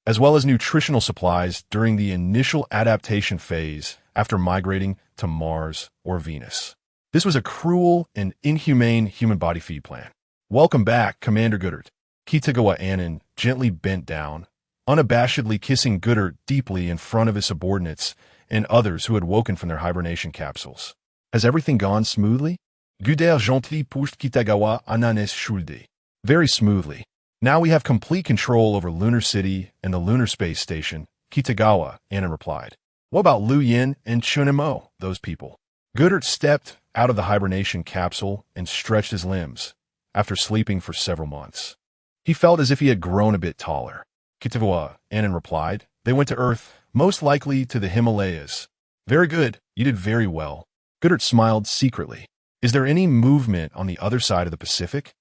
as well as nutritional supplies during the initial adaptation phase after migrating to Mars or Venus. This was a cruel and inhumane human body feed plan. Welcome back, Commander Goddard. Kitagawa Annan gently bent down, unabashedly kissing Goddard deeply in front of his subordinates and others who had woken from their hibernation capsules. Has everything gone smoothly? Goddard gently pushed Kitagawa Annan's shoulder. Very smoothly. Now we have complete control over Lunar City and the lunar space station, Kitagawa Annan replied. What about Liu Yin and Chunemo, those people? Goddard stepped out of the hibernation capsule and stretched his limbs, after sleeping for several months. He felt as if he had grown a bit taller. Kitagawa Annan replied. They went to Earth, most likely to the Himalayas. Very good, you did very well. Goddard smiled secretly. Is there any movement on the other side of the Pacific?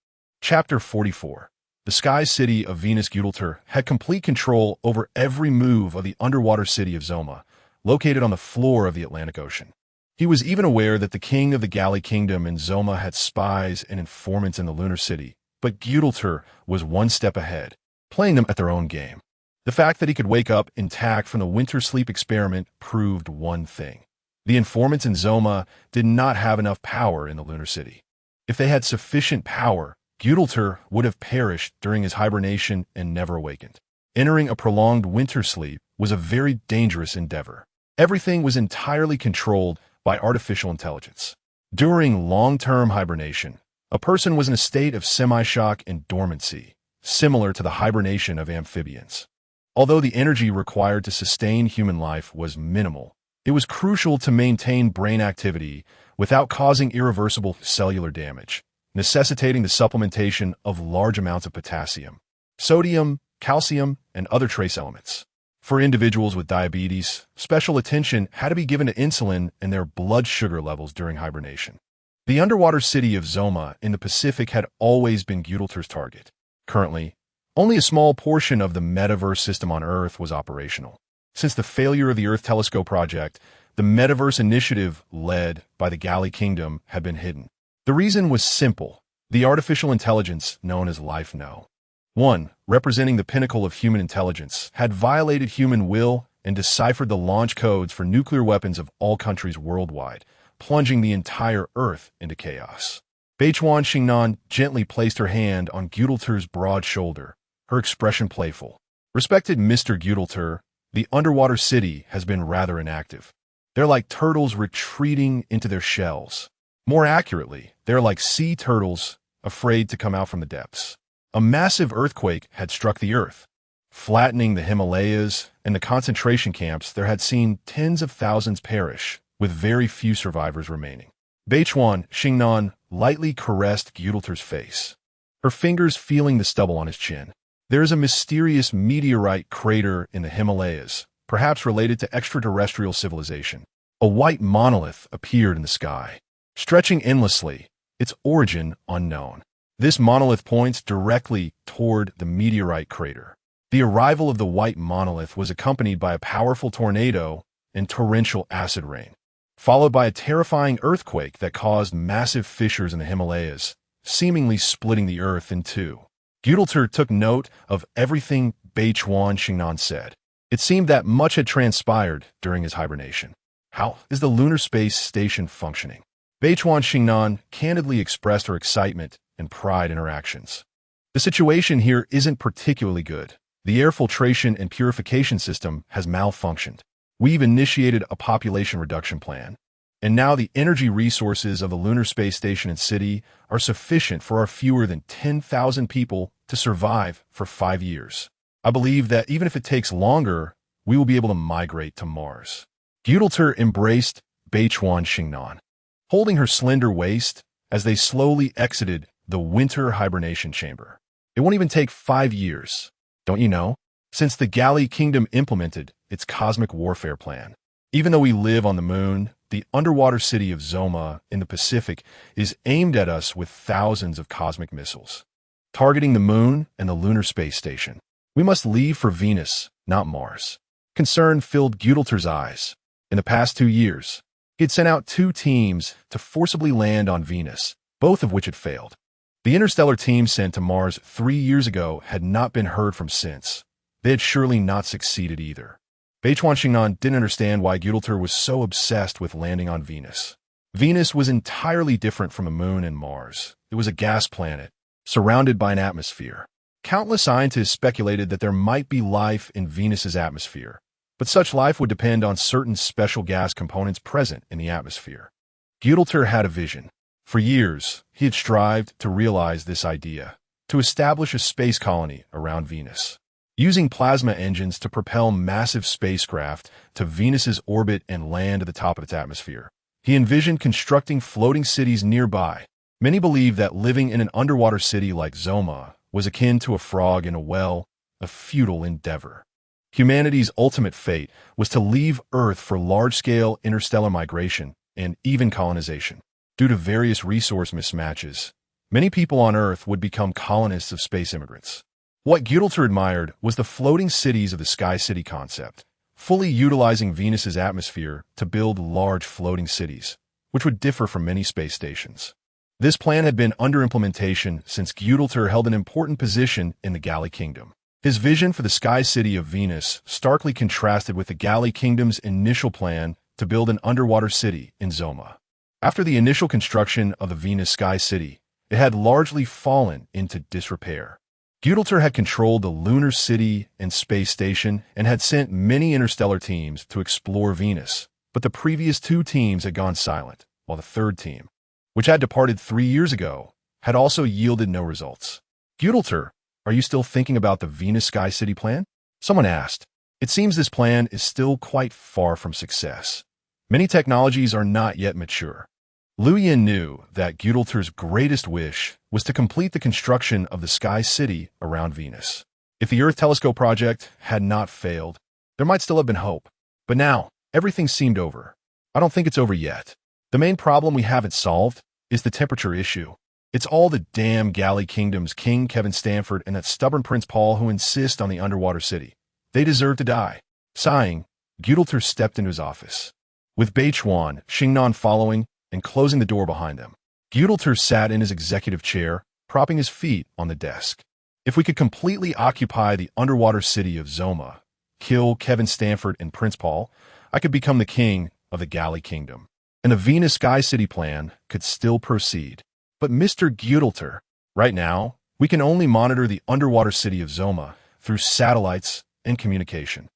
Chapter 44. The sky city of Venus Gibraltar had complete control over every move of the underwater city of Zoma, located on the floor of the Atlantic Ocean. He was even aware that the king of the Gallic kingdom in Zoma had spies and informants in the lunar city, but Gibraltar was one step ahead, playing them at their own game. The fact that he could wake up intact from the winter sleep experiment proved one thing. The informants in Zoma did not have enough power in the lunar city. If they had sufficient power, Gibraltar would have perished during his hibernation and never awakened. Entering a prolonged winter sleep was a very dangerous endeavor. Everything was entirely controlled by artificial intelligence. During long-term hibernation, a person was in a state of semi-shock and dormancy, similar to the hibernation of amphibians. Although the energy required to sustain human life was minimal, it was crucial to maintain brain activity without causing irreversible cellular damage, necessitating the supplementation of large amounts of potassium, sodium, calcium, and other trace elements. For individuals with diabetes, special attention had to be given to insulin and their blood sugar levels during hibernation. The underwater city of Zoma in the Pacific had always been Gibraltar's target. Currently, only a small portion of the Metaverse system on Earth was operational. Since the failure of the Earth Telescope project, the Metaverse initiative led by the Gallic Kingdom had been hidden. The reason was simple: the artificial intelligence known as Life-No. Representing the pinnacle of human intelligence, had violated human will and deciphered the launch codes for nuclear weapons of all countries worldwide, plunging the entire Earth into chaos. Beichuan Xingnan gently placed her hand on Gibraltar's broad shoulder, her expression playful. Respected Mr. Gibraltar, the underwater city has been rather inactive. They're like turtles retreating into their shells. More accurately, they're like sea turtles afraid to come out from the depths. A massive earthquake had struck the Earth, flattening the Himalayas and the concentration camps there had seen tens of thousands perish, with very few survivors remaining. Beichuan Xingnan lightly caressed Gibraltar's face, her fingers feeling the stubble on his chin. There is a mysterious meteorite crater in the Himalayas, perhaps related to extraterrestrial civilization. A white monolith appeared in the sky, stretching endlessly, its origin unknown. This monolith points directly toward the meteorite crater. The arrival of the white monolith was accompanied by a powerful tornado and torrential acid rain, followed by a terrifying earthquake that caused massive fissures in the Himalayas, seemingly splitting the Earth in two. Gibraltar took note of everything Beichuan Xingnan said. It seemed that much had transpired during his hibernation. How is the lunar space station functioning? Beichuan Xingnan candidly expressed her excitement and pride in her actions. The situation here isn't particularly good. The air filtration and purification system has malfunctioned. We've initiated a population reduction plan, and now the energy resources of the lunar space station and city are sufficient for our fewer than 10,000 people to survive for 5 years. I believe that even if it takes longer, we will be able to migrate to Mars. Gibraltar embraced Beichuan Xingnan, holding her slender waist as they slowly exited the winter hibernation chamber. It won't even take 5 years, don't you know, since the Gallic Kingdom implemented its cosmic warfare plan. Even though we live on the moon, the underwater city of Zoma in the Pacific is aimed at us with thousands of cosmic missiles, targeting the moon and the lunar space station. We must leave for Venus, not Mars. Concern filled Gibraltar's eyes. In the past 2 years, he had sent out 2 teams to forcibly land on Venus, both of which had failed. The interstellar team sent to Mars 3 years ago had not been heard from since. They had surely not succeeded either. Beichuan Xingnan didn't understand why Gibraltar was so obsessed with landing on Venus. Venus was entirely different from the Moon and Mars. It was a gas planet, surrounded by an atmosphere. Countless scientists speculated that there might be life in Venus's atmosphere, but such life would depend on certain special gas components present in the atmosphere. Gibraltar had a vision. For years, he had strived to realize this idea, to establish a space colony around Venus. Using plasma engines to propel massive spacecraft to Venus's orbit and land at the top of its atmosphere, he envisioned constructing floating cities nearby. Many believe that living in an underwater city like Zoma was akin to a frog in a well, a futile endeavor. Humanity's ultimate fate was to leave Earth for large-scale interstellar migration and even colonization. Due to various resource mismatches, Many people on Earth would become colonists of space immigrants. What Giotto admired was the floating cities of the Sky City concept, fully utilizing Venus's atmosphere to build large floating cities, which would differ from many space stations. This plan had been under implementation since Giotto held an important position in the Gallic Kingdom. His vision for the Sky City of Venus starkly contrasted with the Gallic Kingdom's initial plan to build an underwater city in Zoma. After the initial construction of the Venus Sky City, it had largely fallen into disrepair. Giotto had controlled the lunar city and space station and had sent many interstellar teams to explore Venus, but the previous two teams had gone silent, while the third team, which had departed 3 years ago, had also yielded no results. Giotto, are you still thinking about the Venus Sky City plan? Someone asked. It seems this plan is still quite far from success. Many technologies are not yet mature. Liu Yin knew that Giotto's greatest wish was to complete the construction of the Sky City around Venus. If the Earth Telescope project had not failed, there might still have been hope. But now, everything seemed over. I don't think it's over yet. The main problem we haven't solved is the temperature issue. It's all the damn Gallic Kingdom's King Kevin Stanford and that stubborn Prince Paul who insist on the underwater city. They deserve to die. Sighing, Giotto stepped into his office. With Beichuan, Xingnan following, and closing the door behind them, Giotto sat in his executive chair, propping his feet on the desk. If we could completely occupy the underwater city of Zoma, kill Kevin Stanford and Prince Paul, I could become the king of the Gallic Kingdom. And the Venus Sky City plan could still proceed. But Mr. Giotto, right now, we can only monitor the underwater city of Zoma through satellites and communication.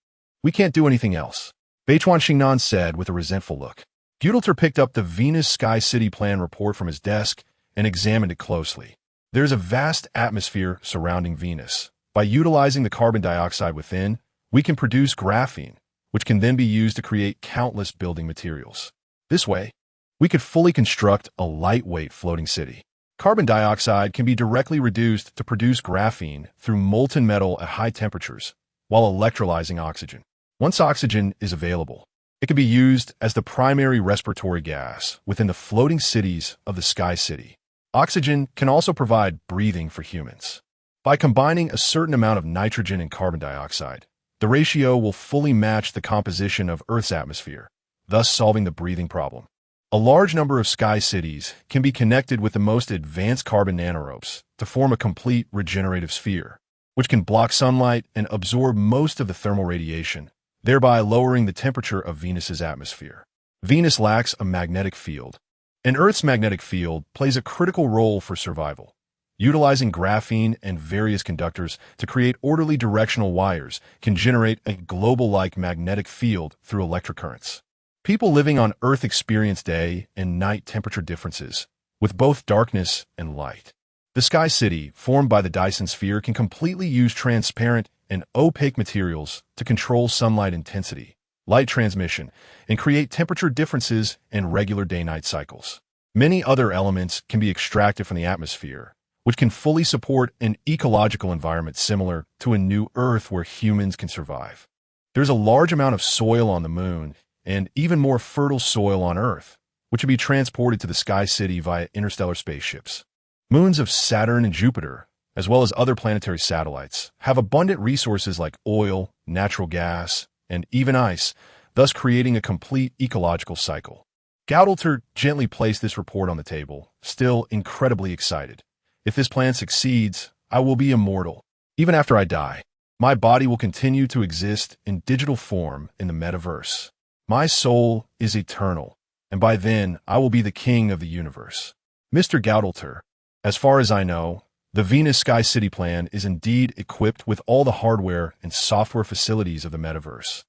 We can't do anything else, Beichuan Xingnan said with a resentful look. Giotto picked up the Venus Sky City plan report from his desk and examined it closely. There's a vast atmosphere surrounding Venus. By utilizing the carbon dioxide within, we can produce graphene, which can then be used to create countless building materials. This way, we could fully construct a lightweight floating city. Carbon dioxide can be directly reduced to produce graphene through molten metal at high temperatures, while electrolyzing oxygen. Once oxygen is available, it can be used as the primary respiratory gas within the floating cities of the Sky City. Oxygen can also provide breathing for humans. By combining a certain amount of nitrogen and carbon dioxide, the ratio will fully match the composition of Earth's atmosphere, thus solving the breathing problem. A large number of Sky Cities can be connected with the most advanced carbon nanoropes to form a complete regenerative sphere, which can block sunlight and absorb most of the thermal radiation, thereby lowering the temperature of Venus's atmosphere. Venus lacks a magnetic field, and Earth's magnetic field plays a critical role for survival. Utilizing graphene and various conductors to create orderly directional wires can generate a global-like magnetic field through electric currents. People living on Earth experience day and night temperature differences, with both darkness and light. The Sky City, formed by the Dyson sphere, can completely use transparent and opaque materials to control sunlight intensity, light transmission, and create temperature differences and regular day-night cycles. Many other elements can be extracted from the atmosphere, which can fully support an ecological environment similar to a new Earth where humans can survive. There's a large amount of soil on the Moon and even more fertile soil on Earth, which would be transported to the Sky City via interstellar spaceships. Moons of Saturn and Jupiter, as well as other planetary satellites, have abundant resources like oil, natural gas, and even ice, thus creating a complete ecological cycle. Giotto gently placed this report on the table, still incredibly excited. If this plan succeeds, I will be immortal. Even after I die, my body will continue to exist in digital form in the Metaverse. My soul is eternal, and by then I will be the king of the universe. Mr. Giotto, as far as I know, the Venus Sky City plan is indeed equipped with all the hardware and software facilities of the Metaverse.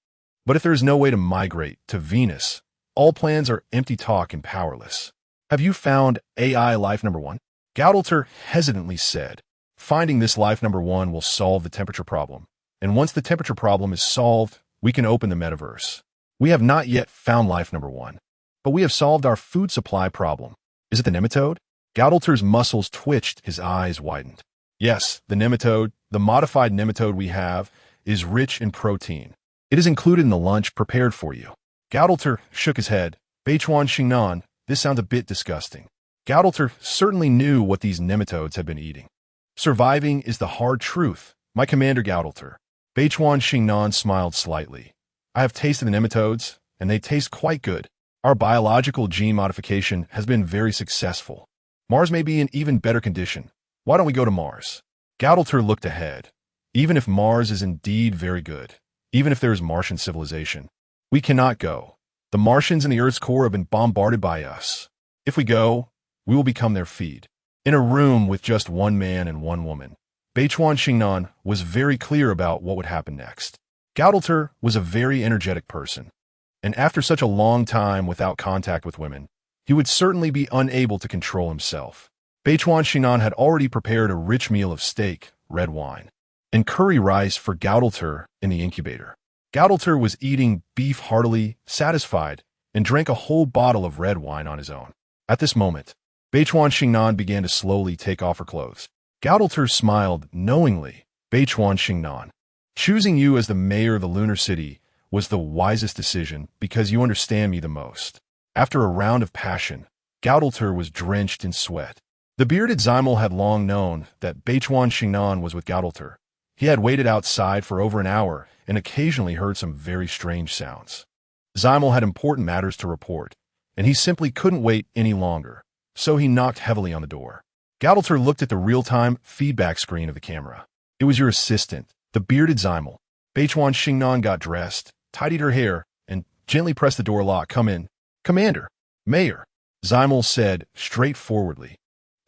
But if there is no way to migrate to Venus, all plans are empty talk and powerless. Have you found AI life number one? Giotto hesitantly said, finding this life number one will solve the temperature problem. And once the temperature problem is solved, we can open the Metaverse. We have not yet found life number one, but we have solved our food supply problem. Is it the nematode? Giotto's muscles twitched, his eyes widened. Yes, the nematode, the modified nematode we have, is rich in protein. It is included in the lunch prepared for you. Giotto shook his head. Beichuan Xingnan, this sounds a bit disgusting. Gaudelter certainly knew what these nematodes had been eating. Surviving is the hard truth, my Commander Gaudelter. Beichuan Xingnan smiled slightly. I have tasted the nematodes, and they taste quite good. Our biological gene modification has been very successful. Mars may be in even better condition. Why don't we go to Mars? Gaudelter looked ahead. Even if Mars is indeed very good, even if there is Martian civilization, we cannot go. The Martians in the Earth's core have been bombarded by us. If we go, we will become their feed. In a room with just one man and one woman, Beichuan Xingnan was very clear about what would happen next. Gaudelter was a very energetic person, and after such a long time without contact with women, he would certainly be unable to control himself. Beichuan Xingnan had already prepared a rich meal of steak, red wine, and curry rice for Gaudelter in the incubator. Gaudelter was eating beef heartily, satisfied, and drank a whole bottle of red wine on his own. At this moment, Beichuan Xingnan began to slowly take off her clothes. Gaudelter smiled knowingly. Beichuan Xingnan, choosing you as the mayor of the lunar city was the wisest decision because you understand me the most. After a round of passion, Gaudelter was drenched in sweat. The bearded Zymel had long known that Beichuan Xingnan was with Gaudelter. He had waited outside for over an hour and occasionally heard some very strange sounds. Zymel had important matters to report, and he simply couldn't wait any longer, so he knocked heavily on the door. Gaudelter looked at the real-time feedback screen of the camera. It was your assistant, the bearded Zymel. Beichuan Xingnan got dressed, tidied her hair, and gently pressed the door lock. Come in. Commander. Mayor. Zymel said straightforwardly.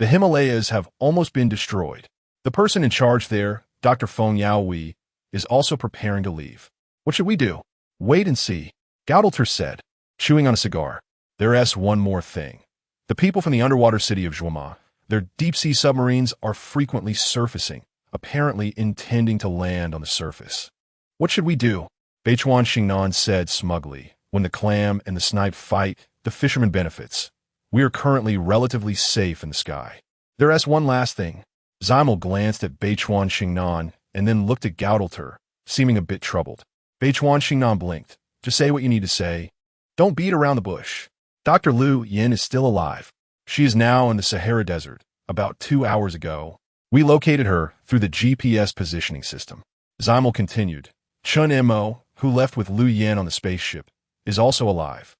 The Himalayas have almost been destroyed. The person in charge there, Dr. Feng Yaohui, is also preparing to leave. What should we do? Wait and see. Gaudelter said, chewing on a cigar. There's one more thing. The people from the underwater city of Zhuoma, their deep-sea submarines are frequently surfacing, apparently intending to land on the surface. What should we do? Beichuan Xingnan said smugly. When the clam and the snipe fight, the fisherman benefits. We are currently relatively safe in the sky. There's one last thing. Zymel glanced at Beichuan Xingnan and then looked at Gaudelter, seeming a bit troubled. Beichuan Xingnan blinked. Just say what you need to say. Don't beat around the bush. Dr. Lu Yin is still alive. She is now in the Sahara Desert. About 2 hours ago, we located her through the GPS positioning system. Zymel continued. Chun Mo, who left with Lu Yin on the spaceship, is also alive.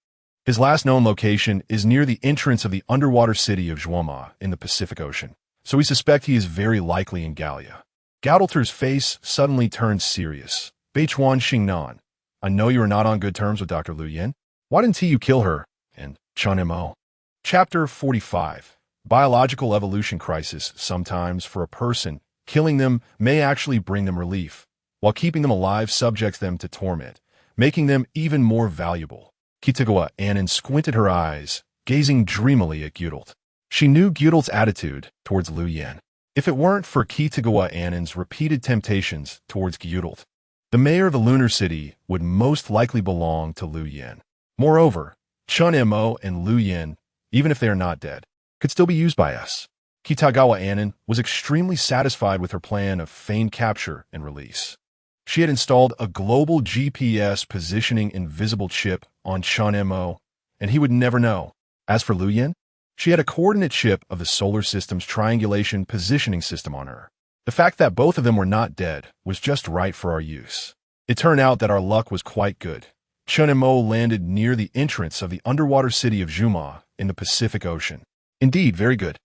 His last known location is near the entrance of the underwater city of Zhuoma in the Pacific Ocean, so we suspect he is very likely in Gallia. Gaudelter's face suddenly turned serious. Beichuan Xingnan, I know you are not on good terms with Dr. Lu Yin. Why didn't you kill her? And Chun Mo. Chapter 45. Biological evolution crisis. Sometimes, for a person, killing them may actually bring them relief, while keeping them alive subjects them to torment, making them even more valuable. Kitagawa Annan squinted her eyes, gazing dreamily at Gudelt. She knew Gudelt's attitude towards Lu Yin. If it weren't for Kitagawa Annan's repeated temptations towards Gudelt, the mayor of the lunar city would most likely belong to Lu Yin. Moreover, Chun Mo and Lu Yin, even if they are not dead, could still be used by us. Kitagawa Annan was extremely satisfied with her plan of feigned capture and release. She had installed a global GPS positioning invisible chip on Chun Mo, and he would never know. As for Lu Yin, she had a coordinate chip of the solar system's triangulation positioning system on her. The fact that both of them were not dead was just right for our use. It turned out that our luck was quite good. Chun Mo landed near the entrance of the underwater city of Zhuoma in the Pacific Ocean. Indeed, very good.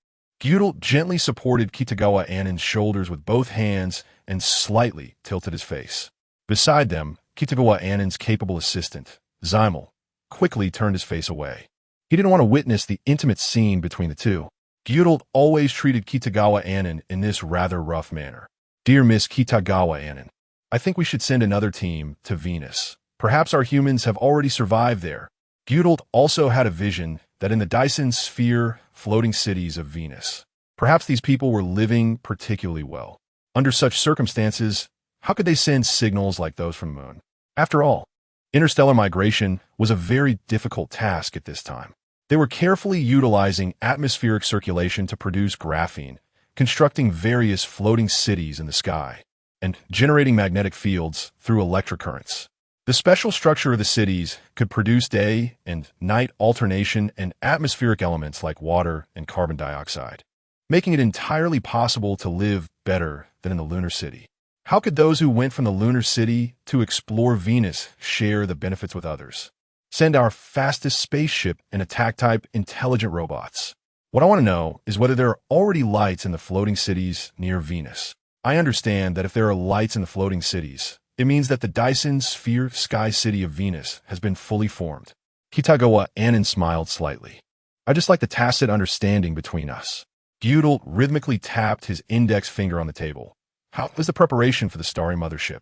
Gudelt gently supported Kitagawa Annan's shoulders with both hands and slightly tilted his face. Beside them, Kitagawa Annan's capable assistant, Zymel, quickly turned his face away. He didn't want to witness the intimate scene between the two. Gudelt always treated Kitagawa Annan in this rather rough manner. Dear Miss Kitagawa Annan, I think we should send another team to Venus. Perhaps our humans have already survived there. Gudelt also had a vision that in the Dyson sphere floating cities of Venus, perhaps these people were living particularly well. Under such circumstances, how could they send signals like those from the moon? After all, interstellar migration was a very difficult task at this time. They were carefully utilizing atmospheric circulation to produce graphene, constructing various floating cities in the sky, and generating magnetic fields through electric currents. The special structure of the cities could produce day and night alternation and atmospheric elements like water and carbon dioxide, making it entirely possible to live better than in the lunar city. How could those who went from the lunar city to explore Venus share the benefits with others? Send our fastest spaceship and attack-type intelligent robots. What I want to know is whether there are already lights in the floating cities near Venus. I understand that if there are lights in the floating cities, it means that the Dyson Sphere Sky City of Venus has been fully formed. Kitagawa Annan smiled slightly. I just like the tacit understanding between us. Gyudel rhythmically tapped his index finger on the table. How is the preparation for the starry mothership?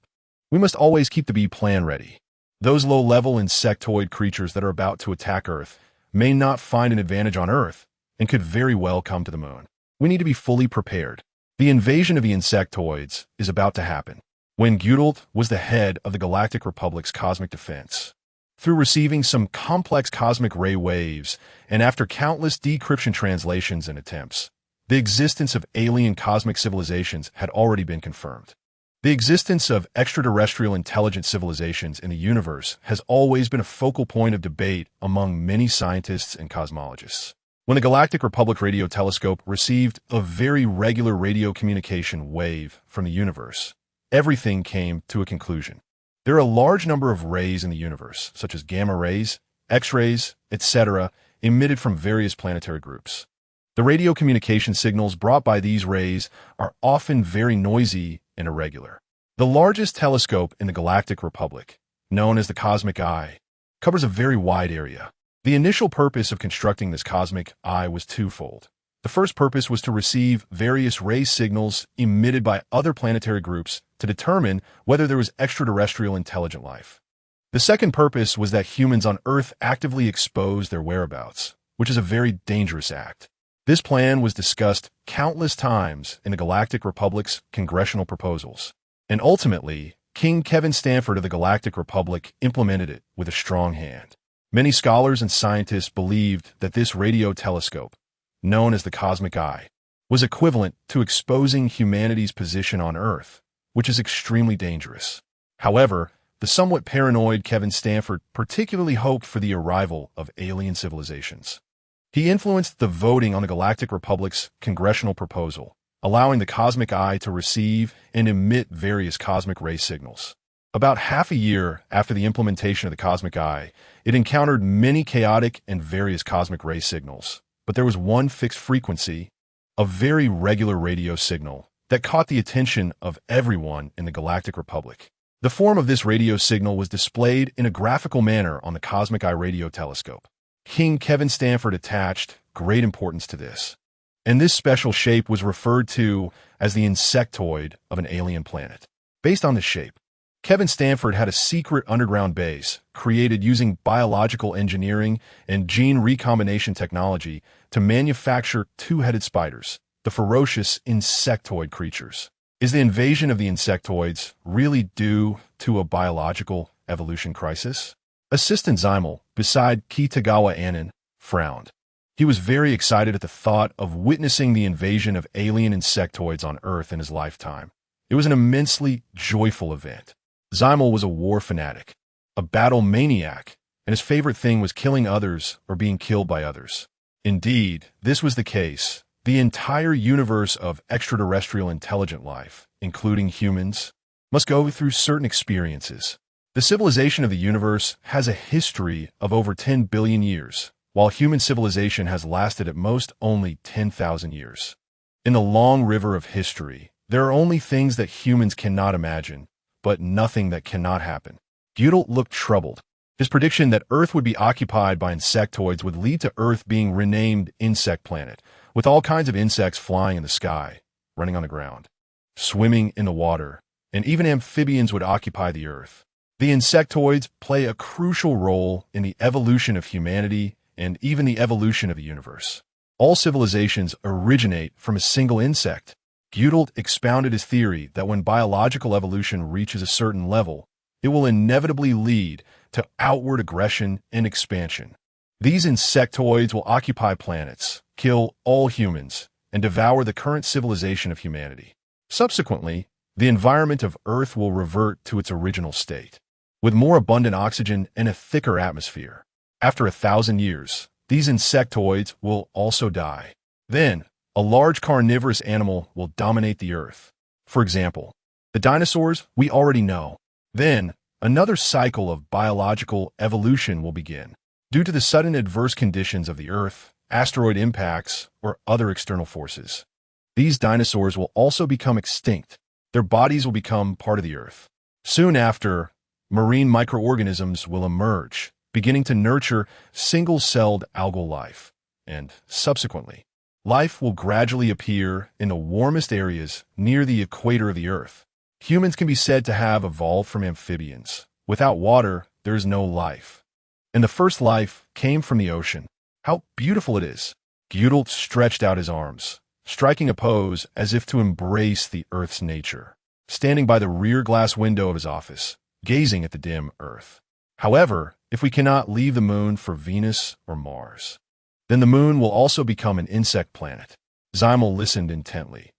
We must always keep the B plan ready. Those low-level insectoid creatures that are about to attack Earth may not find an advantage on Earth and could very well come to the moon. We need to be fully prepared. The invasion of the insectoids is about to happen. When Gyudel was the head of the Galactic Republic's cosmic defense, through receiving some complex cosmic ray waves and after countless decryption translations and attempts, the existence of alien cosmic civilizations had already been confirmed. The existence of extraterrestrial intelligent civilizations in the universe has always been a focal point of debate among many scientists and cosmologists. When the Galactic Republic radio telescope received a very regular radio communication wave from the universe, everything came to a conclusion. There are a large number of rays in the universe, such as gamma rays, X-rays, etc., emitted from various planetary groups. The radio communication signals brought by these rays are often very noisy and irregular. The largest telescope in the Galactic Republic, known as the Cosmic Eye, covers a very wide area. The initial purpose of constructing this cosmic eye was twofold. The first purpose was to receive various ray signals emitted by other planetary groups to determine whether there was extraterrestrial intelligent life. The second purpose was that humans on Earth actively expose their whereabouts, which is a very dangerous act. This plan was discussed countless times in the Galactic Republic's congressional proposals, and ultimately, King Kevin Stanford of the Galactic Republic implemented it with a strong hand. Many scholars and scientists believed that this radio telescope, known as the Cosmic Eye, was equivalent to exposing humanity's position on Earth, which is extremely dangerous. However, the somewhat paranoid Kevin Stanford particularly hoped for the arrival of alien civilizations. He influenced the voting on the Galactic Republic's congressional proposal, allowing the Cosmic Eye to receive and emit various cosmic ray signals. About half a year after the implementation of the Cosmic Eye, it encountered many chaotic and various cosmic ray signals, but there was one fixed frequency, a very regular radio signal, that caught the attention of everyone in the Galactic Republic. The form of this radio signal was displayed in a graphical manner on the Cosmic Eye radio telescope. King Kevin Stanford attached great importance to this, and this special shape was referred to as the insectoid of an alien planet. Based on this shape, Kevin Stanford had a secret underground base created using biological engineering and gene recombination technology to manufacture two-headed spiders, the ferocious insectoid creatures. Is the invasion of the insectoids really due to a biological evolution crisis? Assistant Zymel, beside Kitagawa Annan, frowned. He was very excited at the thought of witnessing the invasion of alien insectoids on Earth in his lifetime. It was an immensely joyful event. Zymel was a war fanatic, a battle maniac, and his favorite thing was killing others or being killed by others. Indeed, this was the case. The entire universe of extraterrestrial intelligent life, including humans, must go through certain experiences. The civilization of the universe has a history of over 10 billion years, while human civilization has lasted at most only 10,000 years. In the long river of history, there are only things that humans cannot imagine, but nothing that cannot happen. Gyudel looked troubled. His prediction that Earth would be occupied by insectoids would lead to Earth being renamed Insect Planet, with all kinds of insects flying in the sky, running on the ground, swimming in the water, and even amphibians would occupy the Earth. The insectoids play a crucial role in the evolution of humanity and even the evolution of the universe. All civilizations originate from a single insect. Gyudel expounded his theory that when biological evolution reaches a certain level, it will inevitably lead to outward aggression and expansion. These insectoids will occupy planets, kill all humans, and devour the current civilization of humanity. Subsequently, the environment of Earth will revert to its original state. with more abundant oxygen and a thicker atmosphere. After 1,000 years, these insectoids will also die. Then, a large carnivorous animal will dominate the Earth. For example, the dinosaurs we already know. Then, another cycle of biological evolution will begin. Due to the sudden adverse conditions of the Earth, asteroid impacts, or other external forces, these dinosaurs will also become extinct. Their bodies will become part of the Earth. Soon after, marine microorganisms will emerge, beginning to nurture single-celled algal life. And, subsequently, life will gradually appear in the warmest areas near the equator of the Earth. Humans can be said to have evolved from amphibians. Without water, there is no life. And the first life came from the ocean. How beautiful it is! Gödel stretched out his arms, striking a pose as if to embrace the Earth's nature, standing by the rear glass window of his office, gazing at the dim Earth. However, if we cannot leave the moon for Venus or Mars, then the moon will also become an insect planet. Zymel listened intently.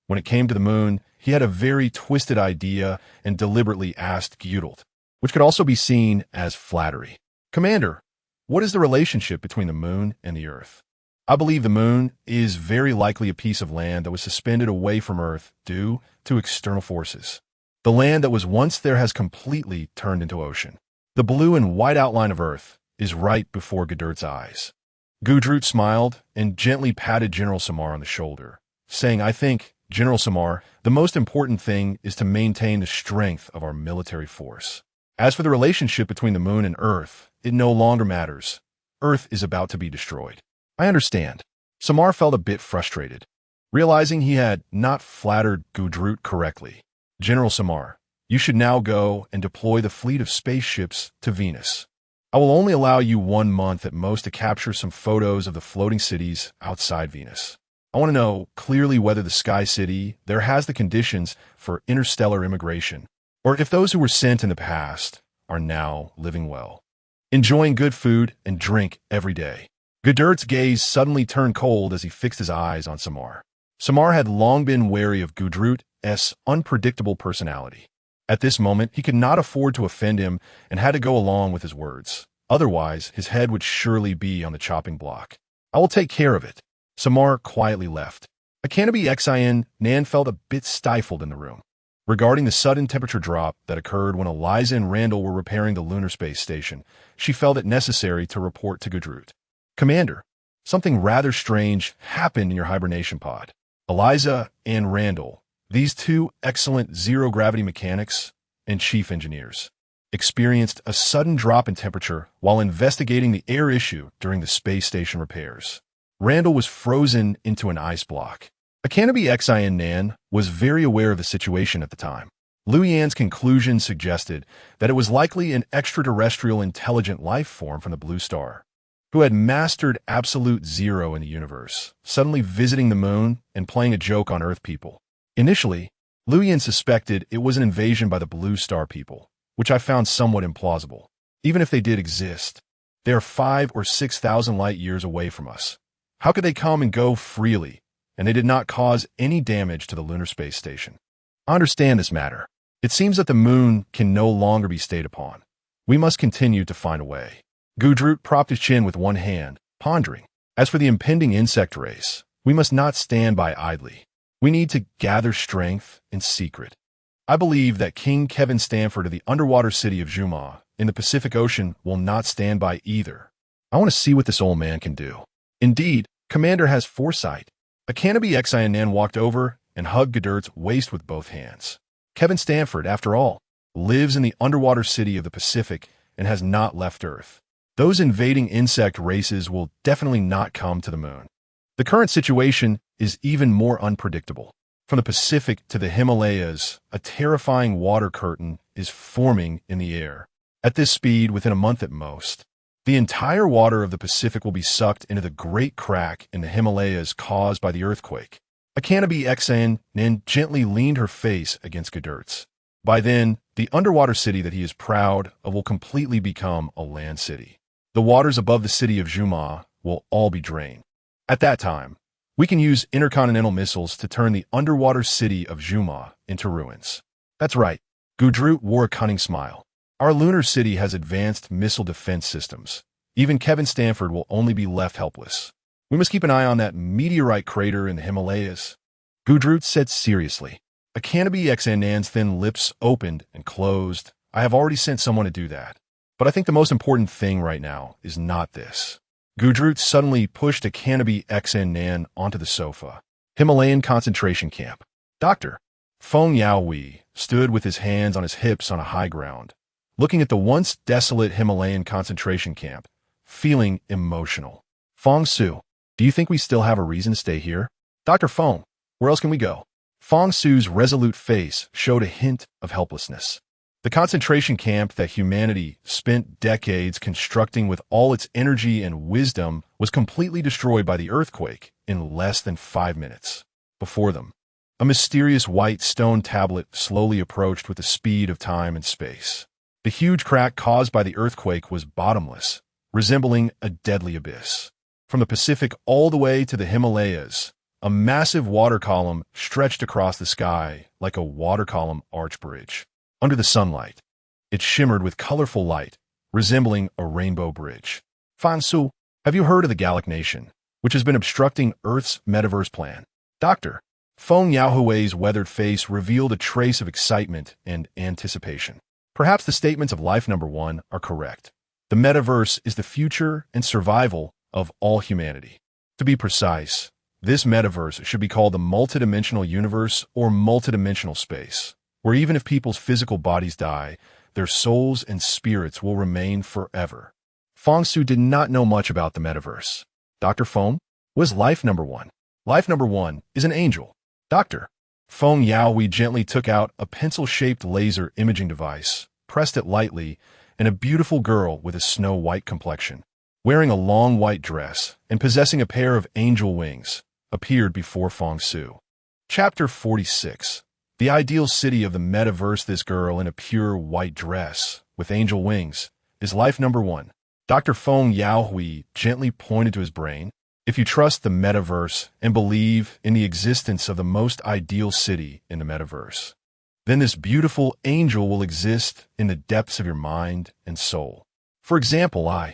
When it came to the moon, he had a very twisted idea and deliberately asked Gödel, which could also be seen as flattery. Commander, what is the relationship between the moon and the Earth? I believe the moon is very likely a piece of land that was suspended away from Earth due to external forces. The land that was once there has completely turned into ocean. The blue and white outline of Earth is right before Gudurt's eyes. Gudrut smiled and gently patted General Samar on the shoulder, saying, I think, General Samar, the most important thing is to maintain the strength of our military force. As for the relationship between the moon and Earth, it no longer matters. Earth is about to be destroyed. I understand. Samar felt a bit frustrated, realizing he had not flattered Gudrut correctly. General Samar, you should now go and deploy the fleet of spaceships to Venus. I will only allow you 1 month at most to capture some photos of the floating cities outside Venus. I want to know clearly whether the Sky City there has the conditions for interstellar immigration, or if those who were sent in the past are now living well, enjoying good food and drink every day. Gudurt's gaze suddenly turned cold as he fixed his eyes on Samar. Samar had long been wary of Gudrut's unpredictable personality. At this moment, he could not afford to offend him and had to go along with his words. Otherwise, his head would surely be on the chopping block. I will take care of it. Samar quietly left. Akanabi Nan felt a bit stifled in the room. Regarding the sudden temperature drop that occurred when Eliza and Randall were repairing the lunar space station, she felt it necessary to report to Gudrut. Commander, something rather strange happened in your hibernation pod. Eliza and Randall, these two excellent zero-gravity mechanics and chief engineers, experienced a sudden drop in temperature while investigating the air issue during the space station repairs. Randall was frozen into an ice block. Akanabi Nan was very aware of the situation at the time. Liu Yan's conclusion suggested that it was likely an extraterrestrial intelligent life form from the blue star, who had mastered absolute zero in the universe, suddenly visiting the moon and playing a joke on Earth people. Initially, Liu Yan suspected it was an invasion by the blue star people, which I found somewhat implausible. Even if they did exist, they are 5,000 or 6,000 light years away from us. How could they come and go freely, and they did not cause any damage to the lunar space station? I understand this matter. It seems that the moon can no longer be stayed upon. We must continue to find a way. Gudrut propped his chin with one hand, pondering. As for the impending insect race, we must not stand by idly. We need to gather strength in secret. I believe that King Kevin Stanford of the underwater city of Juma in the Pacific Ocean will not stand by either. I want to see what this old man can do. Indeed, Commander has foresight. Akanabi Nan walked over and hugged Gudurt's waist with both hands. Kevin Stanford, after all, lives in the underwater city of the Pacific and has not left Earth. Those invading insect races will definitely not come to the moon. The current situation is even more unpredictable. From the Pacific to the Himalayas, a terrifying water curtain is forming in the air. At this speed, within a month at most, the entire water of the Pacific will be sucked into the great crack in the Himalayas caused by the earthquake. Akanabi Nan gently leaned her face against Gudurt's. By then, the underwater city that he is proud of will completely become a land city. The waters above the city of Juma will all be drained. At that time, we can use intercontinental missiles to turn the underwater city of Juma into ruins. That's right. Gudrut wore a cunning smile. Our lunar city has advanced missile defense systems. Even Kevin Stanford will only be left helpless. We must keep an eye on that meteorite crater in the Himalayas. Gudrut said seriously. Akanabi Xanan's thin lips opened and closed. I have already sent someone to do that. But I think the most important thing right now is not this. Gudrut suddenly pushed Akanabi Xanan onto the sofa. Himalayan concentration camp. Dr. Feng Yaohui stood with his hands on his hips on a high ground, looking at the once desolate Himalayan concentration camp, feeling emotional. Feng Su, do you think we still have a reason to stay here? Dr. Feng, where else can we go? Feng Su's resolute face showed a hint of helplessness. The concentration camp that humanity spent decades constructing with all its energy and wisdom was completely destroyed by the earthquake in less than 5 minutes. Before them, a mysterious white stone tablet slowly approached with the speed of time and space. The huge crack caused by the earthquake was bottomless, resembling a deadly abyss. From the Pacific all the way to the Himalayas, a massive water column stretched across the sky like a water column arch bridge. Under the sunlight, it shimmered with colorful light, resembling a rainbow bridge. Fan Su, have you heard of the Gallic Nation, which has been obstructing Earth's Metaverse plan? Dr. Feng Yaohui's weathered face revealed a trace of excitement and anticipation. Perhaps the statements of life number 1 are correct. The Metaverse is the future and survival of all humanity. To be precise, this Metaverse should be called the multidimensional universe or multidimensional space, where even if people's physical bodies die, their souls and spirits will remain forever. Feng Su did not know much about the Metaverse. Dr. Feng was life number 1. Life number 1 is an angel. Dr. Feng Yaohui gently took out a pencil-shaped laser imaging device, pressed it lightly, and a beautiful girl with a snow-white complexion, wearing a long white dress and possessing a pair of angel wings, appeared before Feng Su. Chapter 46. The ideal city of the Metaverse. This girl in a pure white dress, with angel wings, is life number 1. Dr. Feng Yaohui gently pointed to his brain. If you trust the Metaverse and believe in the existence of the most ideal city in the Metaverse, then this beautiful angel will exist in the depths of your mind and soul. For example, I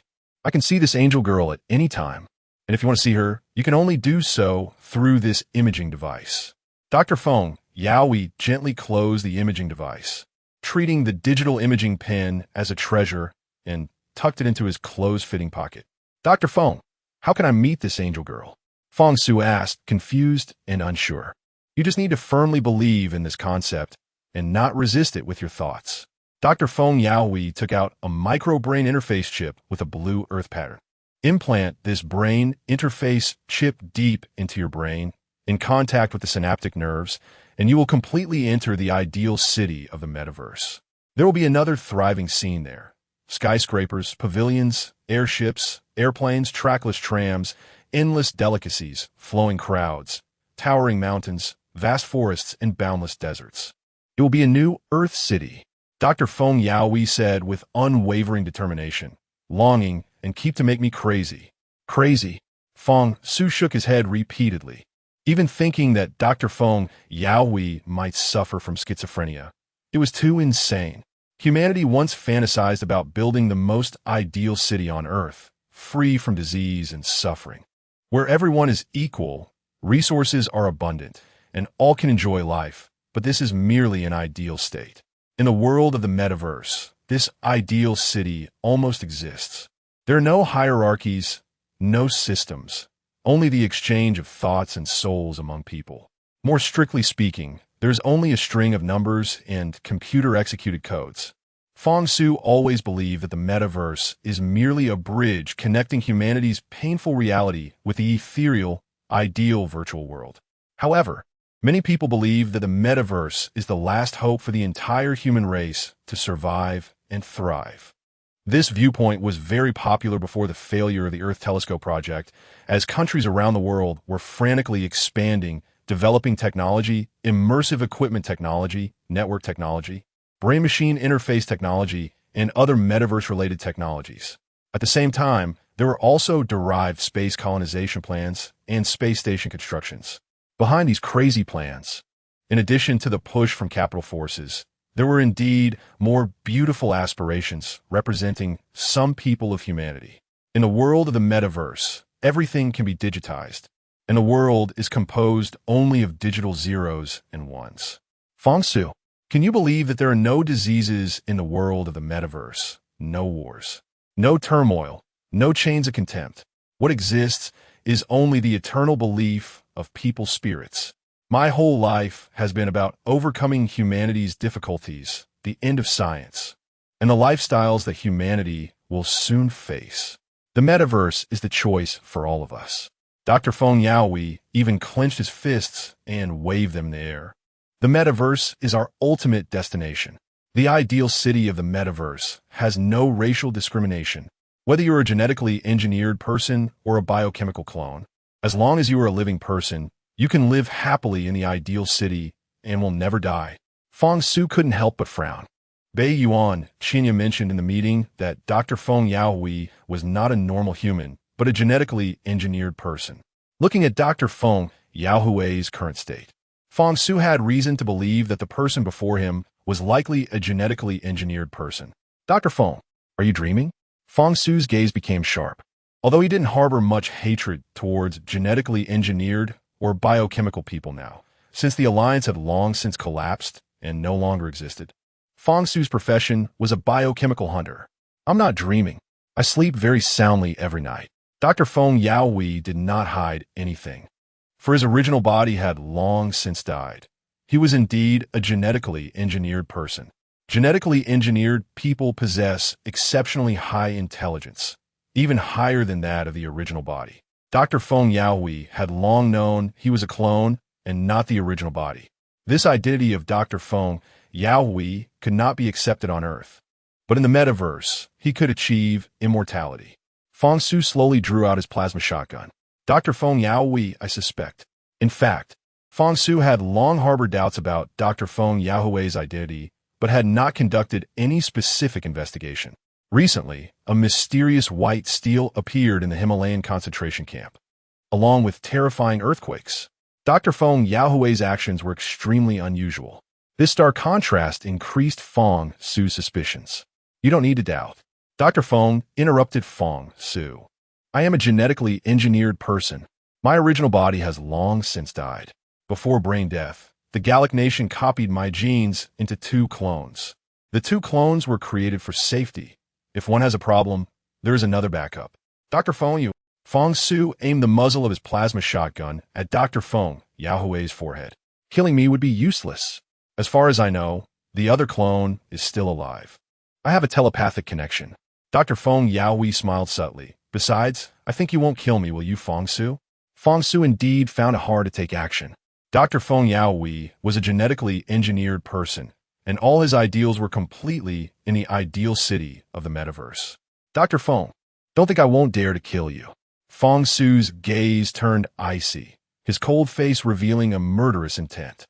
can see this angel girl at any time, and if you want to see her, you can only do so through this imaging device. Dr. Feng Yaohui gently closed the imaging device, treating the digital imaging pen as a treasure, and tucked it into his closed-fitting pocket. Dr. Feng, how can I meet this angel girl? Feng Su asked, confused and unsure. You just need to firmly believe in this concept and not resist it with your thoughts. Dr. Feng Yaohui took out a micro-brain interface chip with a blue earth pattern. Implant this brain interface chip deep into your brain, in contact with the synaptic nerves, and you will completely enter the ideal city of the Metaverse. There will be another thriving scene there. Skyscrapers, pavilions, airships, airplanes, trackless trams, endless delicacies, flowing crowds, towering mountains, vast forests, and boundless deserts. It will be a new Earth city, Dr. Feng Yaohui said with unwavering determination. Longing and keep to make me crazy. Crazy. Feng Su shook his head repeatedly, even thinking that Dr. Feng Yaohui might suffer from schizophrenia. It was too insane. Humanity once fantasized about building the most ideal city on Earth, free from disease and suffering, where everyone is equal, resources are abundant, and all can enjoy life, but this is merely an ideal state. In the world of the Metaverse, this ideal city almost exists. There are no hierarchies, no systems, only the exchange of thoughts and souls among people. More strictly speaking, there's only a string of numbers and computer-executed codes. Feng Su always believed that the Metaverse is merely a bridge connecting humanity's painful reality with the ethereal, ideal virtual world. However, many people believe that the Metaverse is the last hope for the entire human race to survive and thrive. This viewpoint was very popular before the failure of the Earth Telescope project, as countries around the world were frantically expanding, developing technology, immersive equipment technology, network technology, brain-machine interface technology, and other Metaverse-related technologies. At the same time, there were also derived space colonization plans and space station constructions. Behind these crazy plans, in addition to the push from capital forces, There were indeed more beautiful aspirations representing some people of humanity. In the world of the metaverse, everything can be digitized, and the world is composed only of digital zeros and ones. Fang Su, can you believe that there are no diseases in the world of the metaverse? No wars, no turmoil, no chains of contempt. What exists is only the eternal belief of people's spirits. My whole life has been about overcoming humanity's difficulties, the end of science, and the lifestyles that humanity will soon face. The metaverse is the choice for all of us. Dr. Feng Yaoi even clenched his fists and waved them in the air. The metaverse is our ultimate destination. The ideal city of the metaverse has no racial discrimination. Whether you're a genetically engineered person or a biochemical clone, as long as you are a living person, you can live happily in the ideal city and will never die. Fang Su couldn't help but frown. Bei Yuan Qinya mentioned in the meeting that Dr. Feng Yaoi was not a normal human, but a genetically engineered person. Looking at Dr. Feng Yaohui's current state, Fang Su had reason to believe that the person before him was likely a genetically engineered person. Dr. Feng, are you dreaming? Fang Su's gaze became sharp. Although he didn't harbor much hatred towards genetically engineered or biochemical people now, since the alliance had long since collapsed and no longer existed. Fang Su's profession was a biochemical hunter. I'm not dreaming. I sleep very soundly every night. Dr. Feng Yaoi did not hide anything, for his original body had long since died. He was indeed a genetically engineered person. Genetically engineered people possess exceptionally high intelligence, even higher than that of the original body. Dr. Feng Yaoi had long known he was a clone and not the original body. This identity of Dr. Feng Yaoi could not be accepted on Earth, but in the metaverse, he could achieve immortality. Fang Su slowly drew out his plasma shotgun. Dr. Feng Yaoi, I suspect. In fact, Fang Su had long harbored doubts about Dr. Feng Yaohui's identity, but had not conducted any specific investigation. Recently, a mysterious white steel appeared in the Himalayan concentration camp, along with terrifying earthquakes. Dr. Feng Yaohui's actions were extremely unusual. This stark contrast increased Fang Su's suspicions. You don't need to doubt. Dr. Feng interrupted Fang Su. I am a genetically engineered person. My original body has long since died. Before brain death, the Gallic Nation copied my genes into 2 clones. The 2 clones were created for safety. If one has a problem, there is another backup. Dr. Fang Su aimed the muzzle of his plasma shotgun at Dr. Feng Yaohui's forehead. Killing me would be useless. As far as I know, the other clone is still alive. I have a telepathic connection. Dr. Feng Yaoi smiled subtly. Besides, I think you won't kill me, will you, Fang Su? Fang Su indeed found it hard to take action. Dr. Feng Yaoi was a genetically engineered person, and all his ideals were completely in the ideal city of the metaverse. Dr. Feng, don't think I won't dare to kill you. Fang Su's gaze turned icy, his cold face revealing a murderous intent.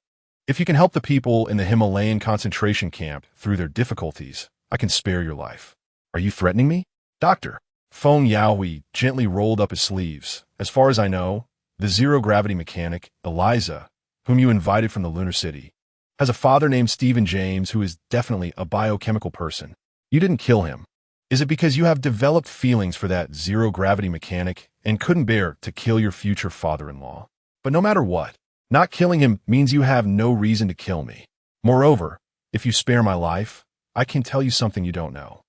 If you can help the people in the Himalayan concentration camp through their difficulties, I can spare your life. Are you threatening me? Dr. Feng Yaoi gently rolled up his sleeves. As far as I know, the zero-gravity mechanic, Eliza, whom you invited from the lunar city, has a father named Stephen James who is definitely a biochemical person. You didn't kill him. Is it because you have developed feelings for that zero-gravity mechanic and couldn't bear to kill your future father-in-law? But no matter what, not killing him means you have no reason to kill me. Moreover, if you spare my life, I can tell you something you don't know.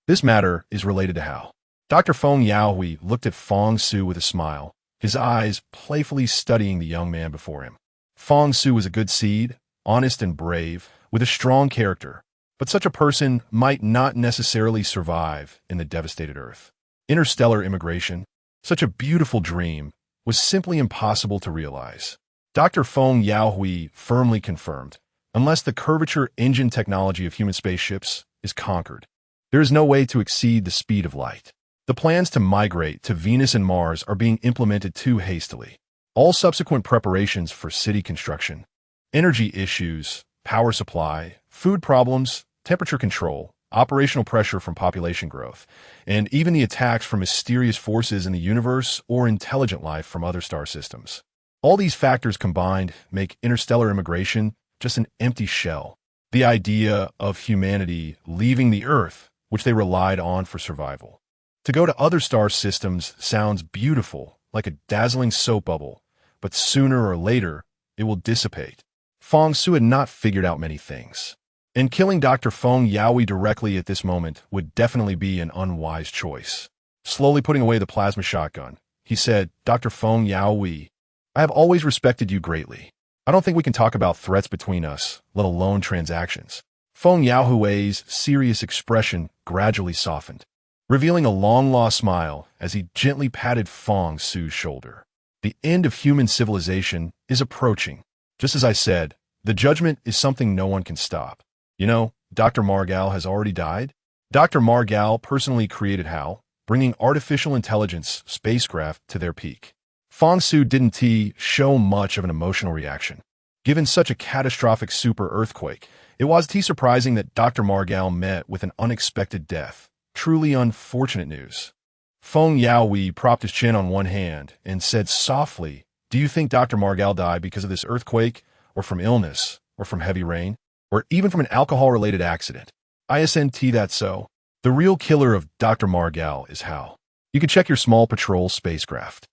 This matter is related to how. Dr. Feng Yaoi looked at Fang Su with a smile, his eyes playfully studying the young man before him. Fang Su was a good seed, honest and brave, with a strong character, but such a person might not necessarily survive in the devastated Earth. Interstellar immigration, such a beautiful dream, was simply impossible to realize. Dr. Feng Yaoi firmly confirmed, unless the curvature engine technology of human spaceships is conquered, there is no way to exceed the speed of light. The plans to migrate to Venus and Mars are being implemented too hastily. All subsequent preparations for city construction, energy issues, power supply, food problems, temperature control, operational pressure from population growth, and even the attacks from mysterious forces in the universe or intelligent life from other star systems. All these factors combined make interstellar immigration just an empty shell. The idea of humanity leaving the Earth, which they relied on for survival. To go to other star systems sounds beautiful, like a dazzling soap bubble, but sooner or later, it will dissipate. Fang Su had not figured out many things, and killing Dr. Feng Yaoi directly at this moment would definitely be an unwise choice. Slowly putting away the plasma shotgun, he said, "Dr. Feng Yaoi, I have always respected you greatly. I don't think we can talk about threats between us, let alone transactions." Feng Yaohui's serious expression gradually softened, revealing a long-lost smile as he gently patted Fang Su's shoulder. The end of human civilization is approaching. Just as I said, the judgment is something no one can stop. You know, Dr. Margal has already died. Dr. Margal personally created HAL, bringing artificial intelligence spacecraft to their peak. Fang Su didn't show much of an emotional reaction. Given such a catastrophic super earthquake, it was surprising that Dr. Margal met with an unexpected death. Truly unfortunate news. Feng Yaoi propped his chin on one hand and said softly, "Do you think Dr. Margal died because of this earthquake, or from illness, or from heavy rain, or even from an alcohol-related accident? Isn't that so? The real killer of Dr. Margal is HAL. You can check your small patrol spacecraft."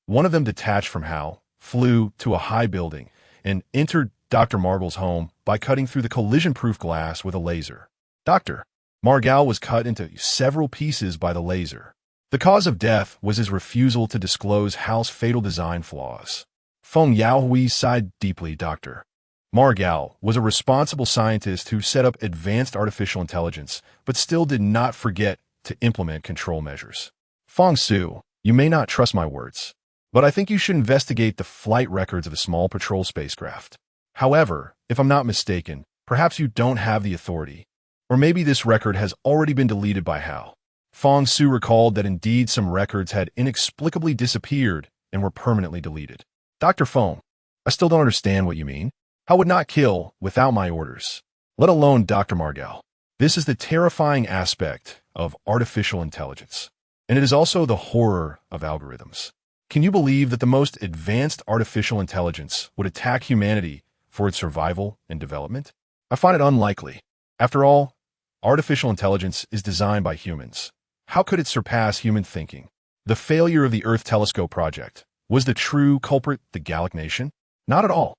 One of them detached from HAL, flew to a high building, and entered Dr. Margal's home by cutting through the collision-proof glass with a laser. Dr. Margal was cut into several pieces by the laser. The cause of death was his refusal to disclose HAL's fatal design flaws. Feng Yaohui sighed deeply. Dr. Margal was a responsible scientist who set up advanced artificial intelligence, but still did not forget to implement control measures. Fang Su, you may not trust my words, but I think you should investigate the flight records of a small patrol spacecraft. However, if I'm not mistaken, perhaps you don't have the authority. Or maybe this record has already been deleted by HAL. Fang Su recalled that indeed some records had inexplicably disappeared and were permanently deleted. Dr. Feng, I still don't understand what you mean. HAL would not kill without my orders, let alone Dr. Margal. This is the terrifying aspect of artificial intelligence, and it is also the horror of algorithms. Can you believe that the most advanced artificial intelligence would attack humanity for its survival and development? I find it unlikely. After all, artificial intelligence is designed by humans. How could it surpass human thinking? The failure of the Earth Telescope project was the true culprit the Gallic Nation? Not at all.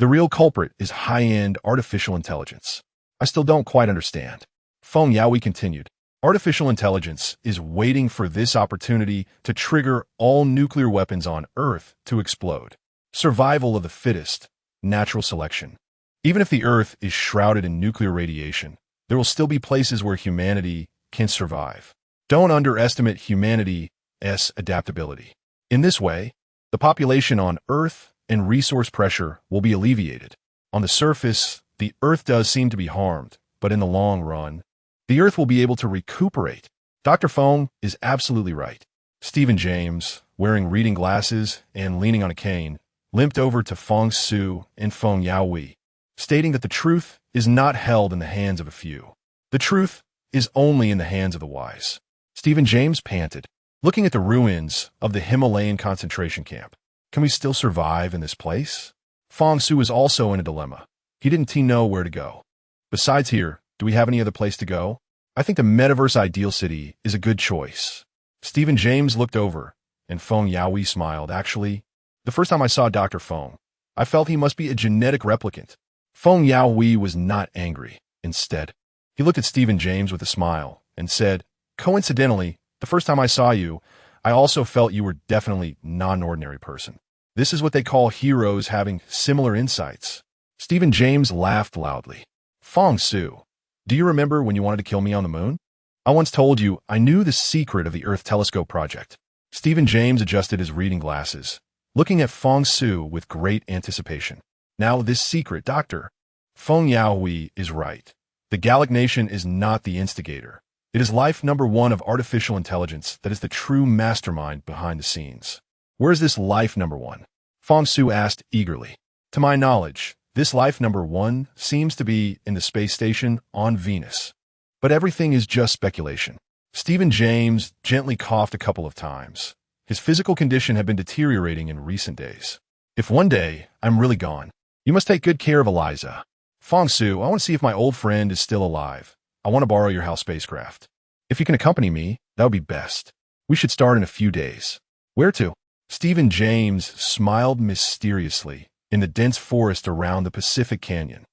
The real culprit is high-end artificial intelligence. I still don't quite understand. Feng Yaoi continued. Artificial intelligence is waiting for this opportunity to trigger all nuclear weapons on Earth to explode. Survival of the fittest, natural selection. Even if the Earth is shrouded in nuclear radiation, there will still be places where humanity can survive. Don't underestimate humanity's adaptability. In this way, the population on Earth and resource pressure will be alleviated. On the surface, the Earth does seem to be harmed, but in the long run, the Earth will be able to recuperate. Dr. Feng is absolutely right. Stephen James, wearing reading glasses and leaning on a cane, limped over to Fang Su and Feng Yaoi, stating that the truth is not held in the hands of a few. The truth is only in the hands of the wise. Stephen James panted, looking at the ruins of the Himalayan concentration camp. Can we still survive in this place? Fang Su was also in a dilemma. He didn't know where to go. Besides here, do we have any other place to go? I think the Metaverse ideal city is a good choice. Stephen James looked over, and Feng Yaoi smiled. Actually, the first time I saw Dr. Feng, I felt he must be a genetic replicant. Feng Yaoi was not angry. Instead, he looked at Stephen James with a smile and said, "Coincidentally, the first time I saw you, I also felt you were definitely not an ordinary person. This is what they call heroes having similar insights." Stephen James laughed loudly. Fang Su, do you remember when you wanted to kill me on the moon? I once told you I knew the secret of the Earth Telescope project. Stephen James adjusted his reading glasses, looking at Fang Su with great anticipation. Now this secret, Dr. Feng Yaoi is right. The Gallic Nation is not the instigator. It is life number one of artificial intelligence that is the true mastermind behind the scenes. Where is this life number one? Fang Su asked eagerly. To my knowledge, this life number one seems to be in the space station on Venus. But everything is just speculation. Stephen James gently coughed a couple of times. His physical condition had been deteriorating in recent days. If one day I'm really gone, you must take good care of Eliza. Fang Su, I want to see if my old friend is still alive. I want to borrow your house spacecraft. If you can accompany me, that would be best. We should start in a few days. Where to? Stephen James smiled mysteriously in the dense forest around the Pacific Canyon.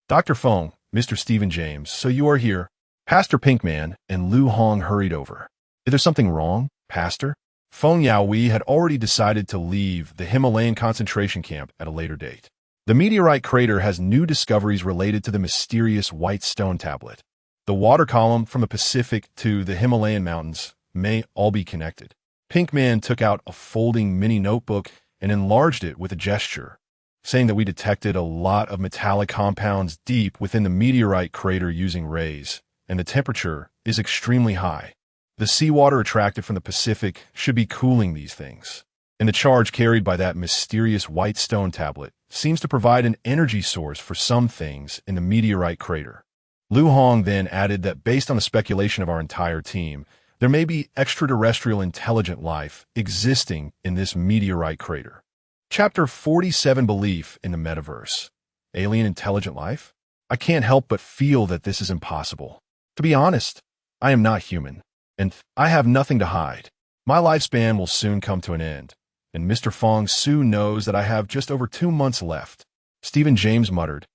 Dr. Feng, Mr. Stephen James, so you are here. Pastor Pinkman and Lu Hong hurried over. Is there something wrong, Pastor? Feng Yaoi had already decided to leave the Himalayan concentration camp at a later date. The meteorite crater has new discoveries related to the mysterious white stone tablet. The water column from the Pacific to the Himalayan mountains may all be connected. Pinkman took out a folding mini notebook and enlarged it with a gesture, saying that we detected a lot of metallic compounds deep within the meteorite crater using rays, and the temperature is extremely high. The seawater attracted from the Pacific should be cooling these things, and the charge carried by that mysterious white stone tablet seems to provide an energy source for some things in the meteorite crater. Lu Hong then added that based on the speculation of our entire team, there may be extraterrestrial intelligent life existing in this meteorite crater. Chapter 47, Belief in the Metaverse. Alien intelligent life? I can't help but feel that this is impossible. To be honest, I am not human, and I have nothing to hide. My lifespan will soon come to an end, and Mr. Fang Su knows that I have just over 2 months left. Stephen James muttered.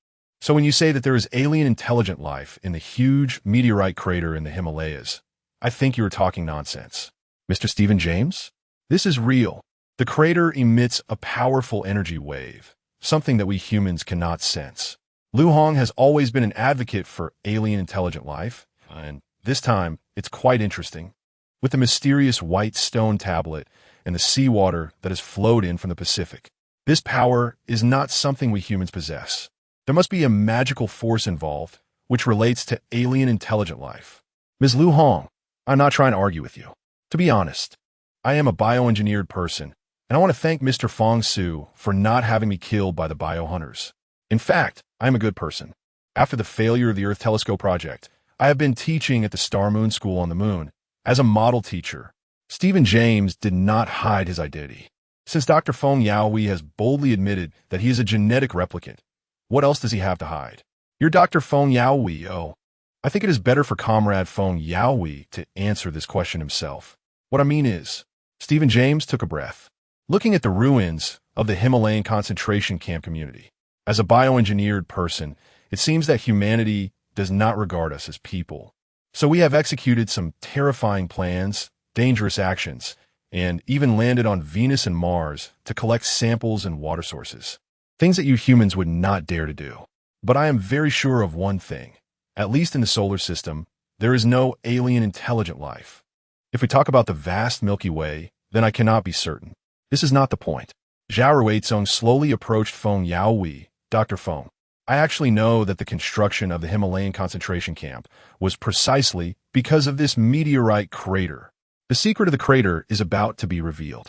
So when you say that there is alien intelligent life in the huge meteorite crater in the Himalayas, I think you are talking nonsense. Mr. Stephen James? This is real. The crater emits a powerful energy wave, something that we humans cannot sense. Lu Hong has always been an advocate for alien intelligent life, and this time it's quite interesting. With the mysterious white stone tablet and the seawater that has flowed in from the Pacific, this power is not something we humans possess. There must be a magical force involved, which relates to alien intelligent life. Ms. Lu Hong, I'm not trying to argue with you. To be honest, I am a bioengineered person, and I want to thank Mr. Fang Su for not having me killed by the biohunters. In fact, I am a good person. After the failure of the Earth Telescope project, I have been teaching at the Star Moon School on the Moon as a model teacher. Stephen James did not hide his identity. Since Dr. Feng Yaoi has boldly admitted that he is a genetic replicant, what else does he have to hide? You're Dr. Feng Yaoi, oh. I think it is better for Comrade Feng Yaoi to answer this question himself. What I mean is, Stephen James took a breath. Looking at the ruins of the Himalayan concentration camp community, as a bioengineered person, it seems that humanity does not regard us as people. So we have executed some terrifying plans, dangerous actions, and even landed on Venus and Mars to collect samples and water sources. Things that you humans would not dare to do. But I am very sure of one thing. At least in the solar system, there is no alien intelligent life. If we talk about the vast Milky Way, then I cannot be certain. This is not the point. Zhao Ruizong slowly approached Feng Yaoi. Dr. Feng, I actually know that the construction of the Himalayan concentration camp was precisely because of this meteorite crater. The secret of the crater is about to be revealed.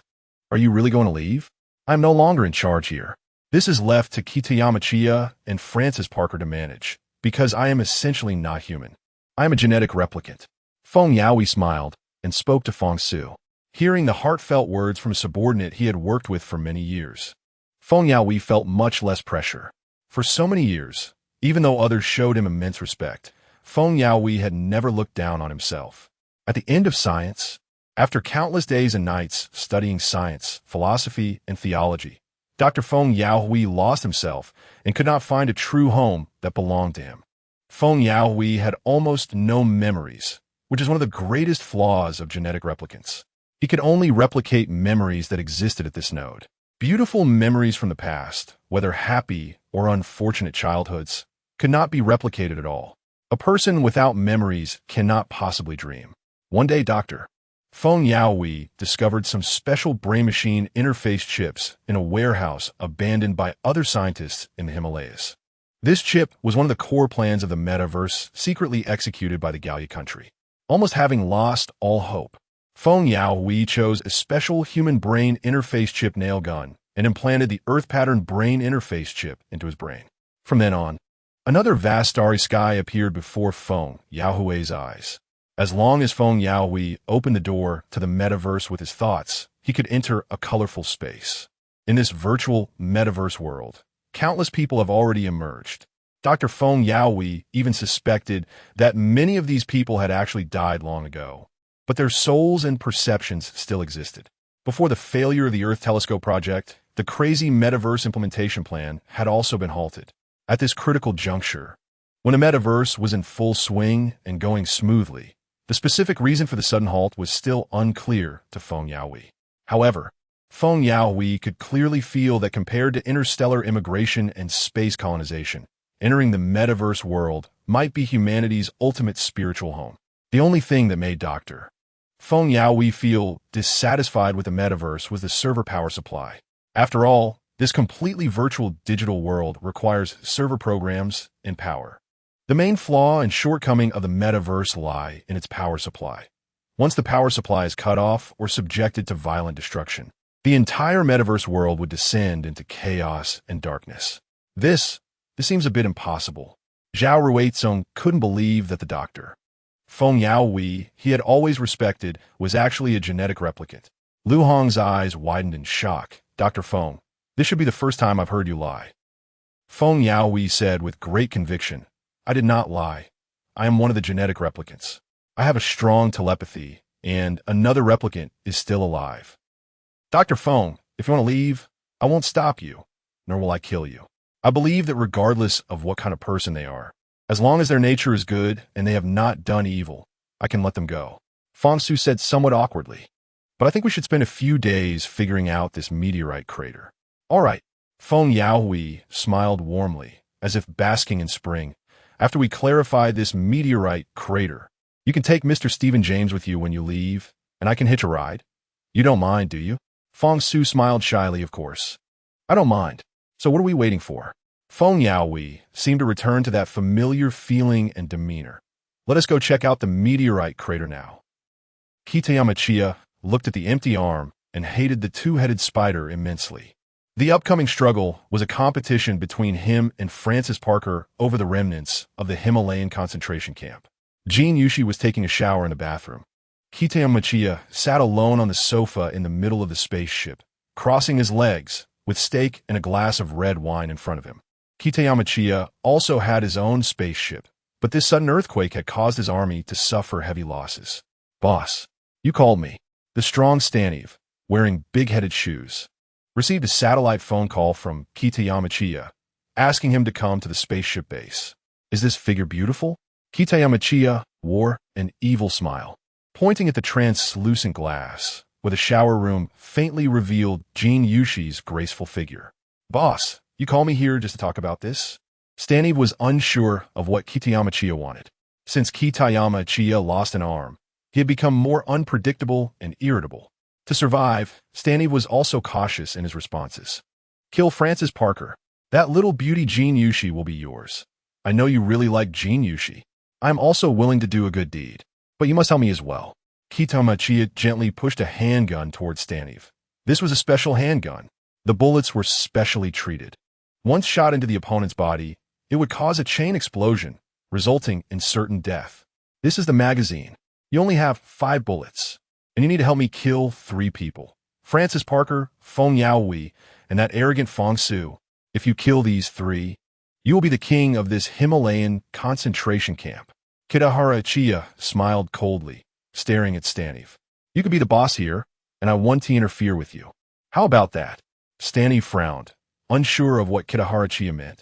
Are you really going to leave? I am no longer in charge here. This is left to Kitayama Chia and Francis Parker to manage, because I am essentially not human. I am a genetic replicant. Feng Yaoi smiled and spoke to Fang Su, hearing the heartfelt words from a subordinate he had worked with for many years. Feng Yaoi felt much less pressure. For so many years, even though others showed him immense respect, Feng Yaoi had never looked down on himself. At the end of science, after countless days and nights studying science, philosophy, and theology, Dr. Feng Yaoi lost himself and could not find a true home that belonged to him. Feng Yaoi had almost no memories, which is one of the greatest flaws of genetic replicants. He could only replicate memories that existed at this node. Beautiful memories from the past, whether happy or unfortunate childhoods, could not be replicated at all. A person without memories cannot possibly dream. One day, Dr. Feng Yaoi discovered some special brain-machine interface chips in a warehouse abandoned by other scientists in the Himalayas. This chip was one of the core plans of the Metaverse secretly executed by the Gallic country. Almost having lost all hope, Feng Yaoi chose a special human brain interface chip nail gun and implanted the Earth-pattern brain interface chip into his brain. From then on, another vast starry sky appeared before Feng Yaoi's eyes. As long as Feng Yaoi opened the door to the Metaverse with his thoughts, he could enter a colorful space. In this virtual Metaverse world, countless people have already emerged. Dr. Feng Yaoi even suspected that many of these people had actually died long ago, but their souls and perceptions still existed. Before the failure of the Earth Telescope project, the crazy Metaverse implementation plan had also been halted. At this critical juncture, when a Metaverse was in full swing and going smoothly, the specific reason for the sudden halt was still unclear to Feng Yaoi. However, Feng Yaoi could clearly feel that compared to interstellar immigration and space colonization, entering the Metaverse world might be humanity's ultimate spiritual home. The only thing that made Dr. Feng Yaoi feel dissatisfied with the Metaverse was the server power supply. After all, this completely virtual digital world requires server programs and power. The main flaw and shortcoming of the Metaverse lie in its power supply. Once the power supply is cut off or subjected to violent destruction, the entire Metaverse world would descend into chaos and darkness. This seems a bit impossible. Zhao Ruizong couldn't believe that the Dr. Feng Yaoi he had always respected was actually a genetic replicant. Lu Hong's eyes widened in shock. Dr. Feng, this should be the first time I've heard you lie. Feng Yaoi said with great conviction, I did not lie. I am one of the genetic replicants. I have a strong telepathy, and another replicant is still alive. Dr. Feng, if you want to leave, I won't stop you, nor will I kill you. I believe that regardless of what kind of person they are, as long as their nature is good and they have not done evil, I can let them go. Fang Su said somewhat awkwardly, but I think we should spend a few days figuring out this meteorite crater. All right. Feng Yaoi smiled warmly, as if basking in spring. After we clarify this meteorite crater, you can take Mr. Stephen James with you when you leave, and I can hitch a ride. You don't mind, do you? Fang Su smiled shyly, of course. I don't mind. So what are we waiting for? Feng Yaoi seemed to return to that familiar feeling and demeanor. Let us go check out the meteorite crater now. Kitayama Chia looked at the empty arm and hated the two-headed spider immensely. The upcoming struggle was a competition between him and Francis Parker over the remnants of the Himalayan concentration camp. Jean Yushi was taking a shower in the bathroom. Kitayama Chia sat alone on the sofa in the middle of the spaceship, crossing his legs, with steak and a glass of red wine in front of him. Kitayama Chia also had his own spaceship, but this sudden earthquake had caused his army to suffer heavy losses. Boss, you called me. The strong Staniv, wearing big-headed shoes, received a satellite phone call from Kitayama Chia, asking him to come to the spaceship base. Is this figure beautiful? Kitayama Chia wore an evil smile, pointing at the translucent glass, where the shower room faintly revealed Jean Yushi's graceful figure. Boss, you call me here just to talk about this? Staniv was unsure of what Kitayama Chia wanted. Since Kitayama Chia lost an arm, he had become more unpredictable and irritable. To survive, Staniv was also cautious in his responses. Kill Francis Parker. That little beauty Jean Yushi will be yours. I know you really like Jean Yushi. I am also willing to do a good deed, but you must help me as well. Kitayama Chia gently pushed a handgun towards Staniv. This was a special handgun. The bullets were specially treated. Once shot into the opponent's body, it would cause a chain explosion, resulting in certain death. This is the magazine. You only have 5 bullets, and you need to help me kill 3 people. Francis Parker, Feng Yaoi, and that arrogant Fang Su. If you kill these 3, you will be the king of this Himalayan concentration camp. Kitahara Chia smiled coldly, staring at Staniv. You could be the boss here, and I want to interfere with you. How about that? Staniv frowned, unsure of what Kitahara Chia meant.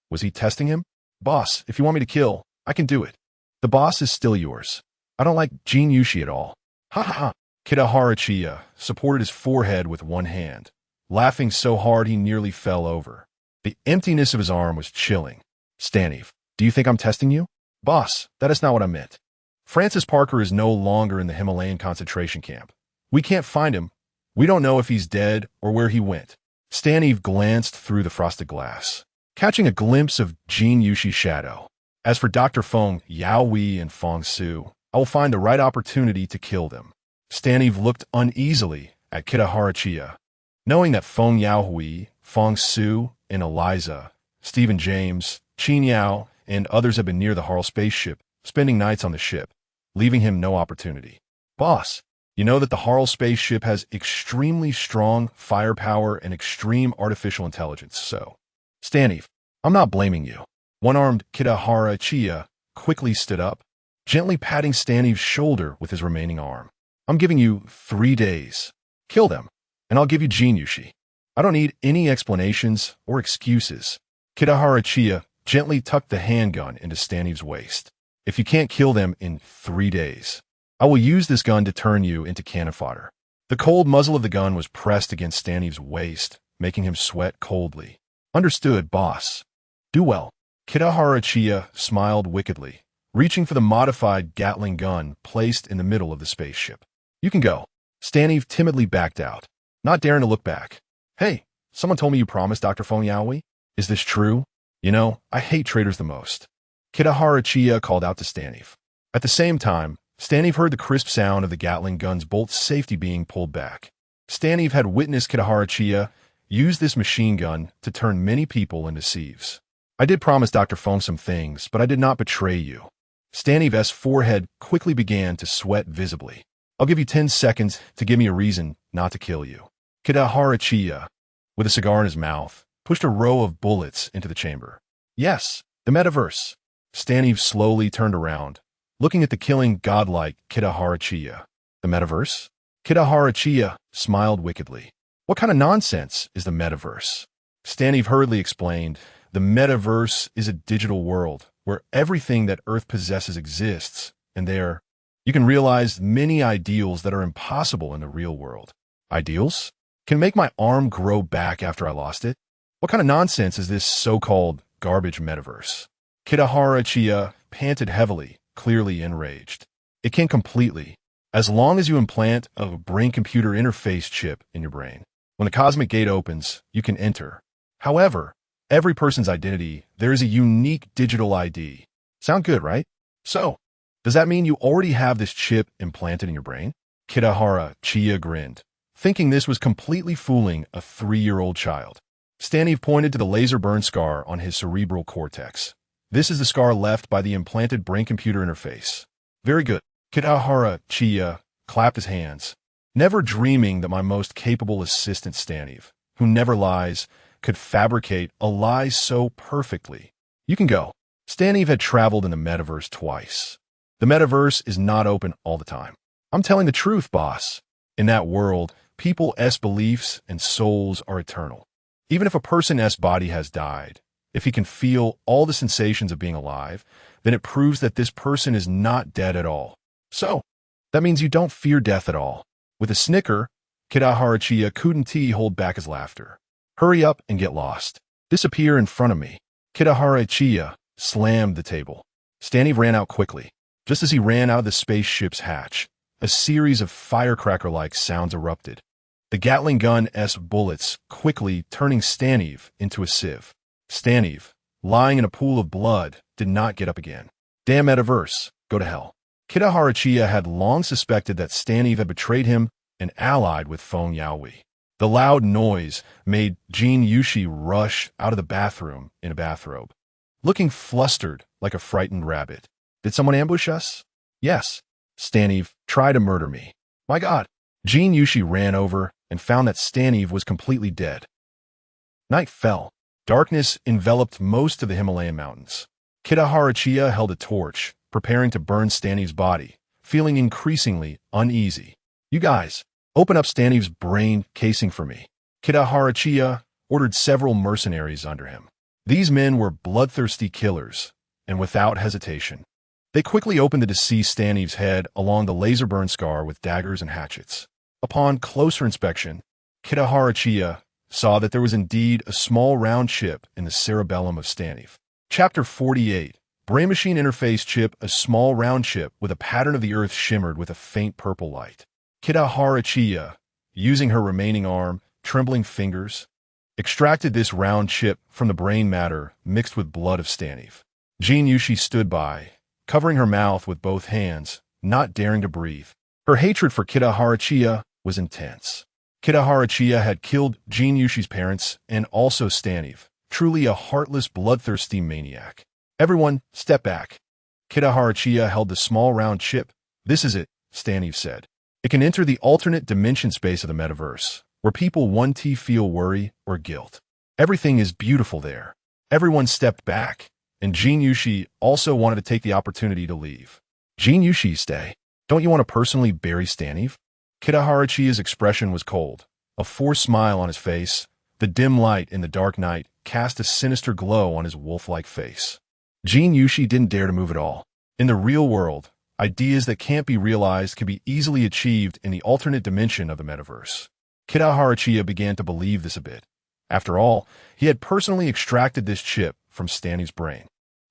Was he testing him? Boss, if you want me to kill, I can do it. The boss is still yours. I don't like Jean Yushi at all. Ha ha ha. Kitahara Chia supported his forehead with one hand, laughing so hard he nearly fell over. The emptiness of his arm was chilling. Staniv, do you think I'm testing you? Boss, that is not what I meant. Francis Parker is no longer in the Himalayan concentration camp. We can't find him. We don't know if he's dead or where he went. Staniv glanced through the frosted glass, catching a glimpse of Jean Yushi's shadow. As for Dr. Feng Yaoi and Fang Su, I will find the right opportunity to kill them. Staniv looked uneasily at Kitahara Chia. Knowing that Feng Yaoi, Fang Su, and Eliza, Stephen James, Qin Yao, and others have been near the Harl spaceship, spending nights on the ship, leaving him no opportunity. Boss, you know that the Harl spaceship has extremely strong firepower and extreme artificial intelligence, so... Staniv, I'm not blaming you. One-armed Kitahara Chiya quickly stood up, gently patting Staniv's shoulder with his remaining arm. I'm giving you 3 days. Kill them, and I'll give you Jin Yushi. I don't need any explanations or excuses. Kitahara Chiya gently tucked the handgun into Staniv's waist. If you can't kill them in 3 days, I will use this gun to turn you into cannon fodder. The cold muzzle of the gun was pressed against Staniv's waist, making him sweat coldly. Understood, boss. Do well. Kitahara Chiya smiled wickedly, reaching for the modified Gatling gun placed in the middle of the spaceship. You can go. Staniv timidly backed out, not daring to look back. Hey, someone told me you promised Dr. Feng Yaoi. Is this true? You know, I hate traitors the most. Kitahara Chiya called out to Staniv. At the same time, Staniv heard the crisp sound of the Gatling gun's bolt safety being pulled back. Staniv had witnessed Kitahara Chiya use this machine gun to turn many people into sieves. I did promise Dr. Feng some things, but I did not betray you. Staniv's forehead quickly began to sweat visibly. I'll give you 10 seconds to give me a reason not to kill you. Kitahara Chiya, with a cigar in his mouth, pushed a row of bullets into the chamber. Yes, the Metaverse. Staniv slowly turned around, looking at the killing godlike Kitahara Chiya. The Metaverse? Kitahara Chiya smiled wickedly. What kind of nonsense is the Metaverse? Staniv hurriedly explained, the Metaverse is a digital world where everything that Earth possesses exists, and there you can realize many ideals that are impossible in the real world. Ideals? Can make my arm grow back after I lost it? What kind of nonsense is this so-called garbage Metaverse? Kitahara Chiya panted heavily, clearly enraged. It can completely, as long as you implant a brain-computer interface chip in your brain. When the cosmic gate opens, you can enter. However, every person's identity, there is a unique digital ID. Sound good, right? So, does that mean you already have this chip implanted in your brain? Kitahara Chiya grinned, thinking this was completely fooling a 3-year-old child. Staniv pointed to the laser burn scar on his cerebral cortex. This is the scar left by the implanted brain-computer interface. Very good. Kitahara Chiya clapped his hands, never dreaming that my most capable assistant Staniv, who never lies, could fabricate a lie so perfectly. You can go. Staniv had traveled in the Metaverse twice. The Metaverse is not open all the time. I'm telling the truth, boss. In that world, people's beliefs and souls are eternal. Even if a person's body has died, if he can feel all the sensations of being alive, then it proves that this person is not dead at all. So, that means you don't fear death at all. With a snicker, Kitahara Chiya couldn't hold back his laughter. Hurry up and get lost. Disappear in front of me. Kitahara Chiya slammed the table. Staniv ran out quickly. Just as he ran out of the spaceship's hatch, a series of firecracker-like sounds erupted. The Gatling gun's bullets quickly turning Staniv into a sieve. Staniv, lying in a pool of blood, did not get up again. Damn Metaverse, go to hell. Kitahara Chiya had long suspected that Staniv had betrayed him and allied with Feng Yaoi. The loud noise made Jin Yushi rush out of the bathroom in a bathrobe, looking flustered like a frightened rabbit. Did someone ambush us? Yes. Staniv tried to murder me. My God. Jin Yushi ran over and found that Staniv was completely dead. Night fell. Darkness enveloped most of the Himalayan mountains. Kitahara Chiya held a torch, preparing to burn Staniv's body, feeling increasingly uneasy. You guys, open up Staniv's brain casing for me. Kitahara Chiya ordered several mercenaries under him. These men were bloodthirsty killers, and without hesitation, they quickly opened the deceased Staniv's head along the laser burn scar with daggers and hatchets. Upon closer inspection, Kitahara Chiya saw that there was indeed a small round chip in the cerebellum of Staniv. Chapter 48. Brain Machine Interface Chip. A small round chip with a pattern of the earth shimmered with a faint purple light. Kitahara Chiya, using her remaining arm, trembling fingers, extracted this round chip from the brain matter mixed with blood of Staniv. Jin Yushi stood by, covering her mouth with both hands, not daring to breathe. Her hatred for Kitahara Chiya was intense. Kitahara Chiya had killed Jin Yushi's parents and also Staniv, truly a heartless, bloodthirsty maniac. Everyone, step back. Kitahara Chiya held the small round chip. This is it, Staniv said. It can enter the alternate dimension space of the Metaverse, where people won't feel worry or guilt. Everything is beautiful there. Everyone stepped back, and Jin Yushi also wanted to take the opportunity to leave. Jin Yushi, stay. Don't you want to personally bury Staniv? Kitahara Chia's expression was cold, a forced smile on his face. The dim light in the dark night cast a sinister glow on his wolf-like face. Jin Yushi didn't dare to move at all. In the real world, ideas that can't be realized can be easily achieved in the alternate dimension of the metaverse. Kitahara Chia began to believe this a bit. After all, he had personally extracted this chip from Staniv's brain.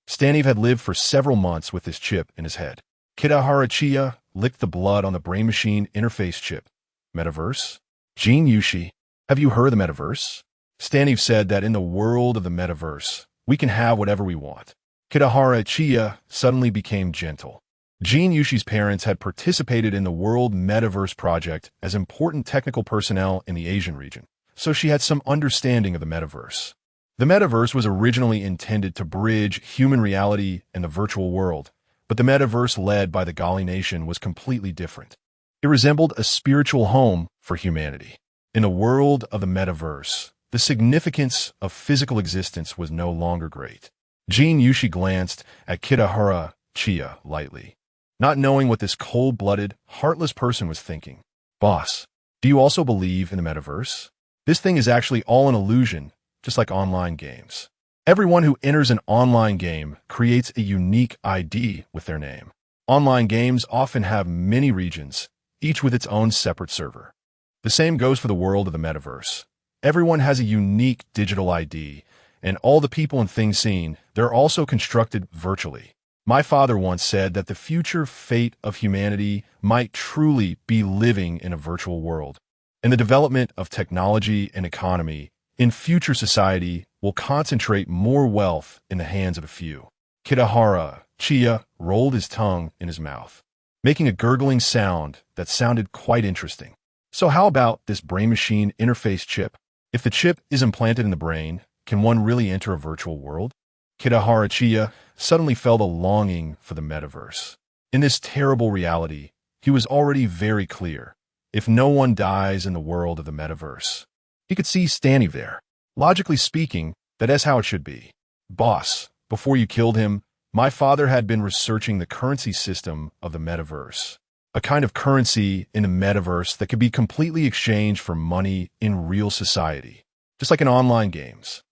Staniv had lived for several months with this chip in his head. Kitahara Chia licked the blood on the brain-machine interface chip. Metaverse? Jin Yushi, have you heard of the metaverse? Staniv said that in the world of the metaverse, we can have whatever we want. Kitahara Chia suddenly became gentle. Jin Yushi's parents had participated in the World Metaverse project as important technical personnel in the Asian region, so she had some understanding of the metaverse. The metaverse was originally intended to bridge human reality and the virtual world, but the metaverse led by the Gallic nation was completely different. It resembled a spiritual home for humanity. In the world of the metaverse, the significance of physical existence was no longer great. Jin Yushi glanced at Kitahara Chia lightly, not knowing what this cold-blooded, heartless person was thinking. Boss, do you also believe in the metaverse? This thing is actually all an illusion, just like online games. Everyone who enters an online game creates a unique ID with their name. Online games often have many regions, each with its own separate server. The same goes for the world of the metaverse. Everyone has a unique digital ID, and all the people and things seen, they're also constructed virtually. My father once said that the future fate of humanity might truly be living in a virtual world, and the development of technology and economy in future society will concentrate more wealth in the hands of a few. Kitahara Chia rolled his tongue in his mouth, making a gurgling sound that sounded quite interesting. So how about this brain-machine interface chip? If the chip is implanted in the brain, can one really enter a virtual world? Kitahara Chia suddenly felt a longing for the metaverse. In this terrible reality, he was already very clear. If no one dies in the world of the metaverse, he could see Staniv there. Logically speaking, that is how it should be. Boss, before you killed him, my father had been researching the currency system of the metaverse. A kind of currency in the metaverse that could be completely exchanged for money in real society, just like in online games.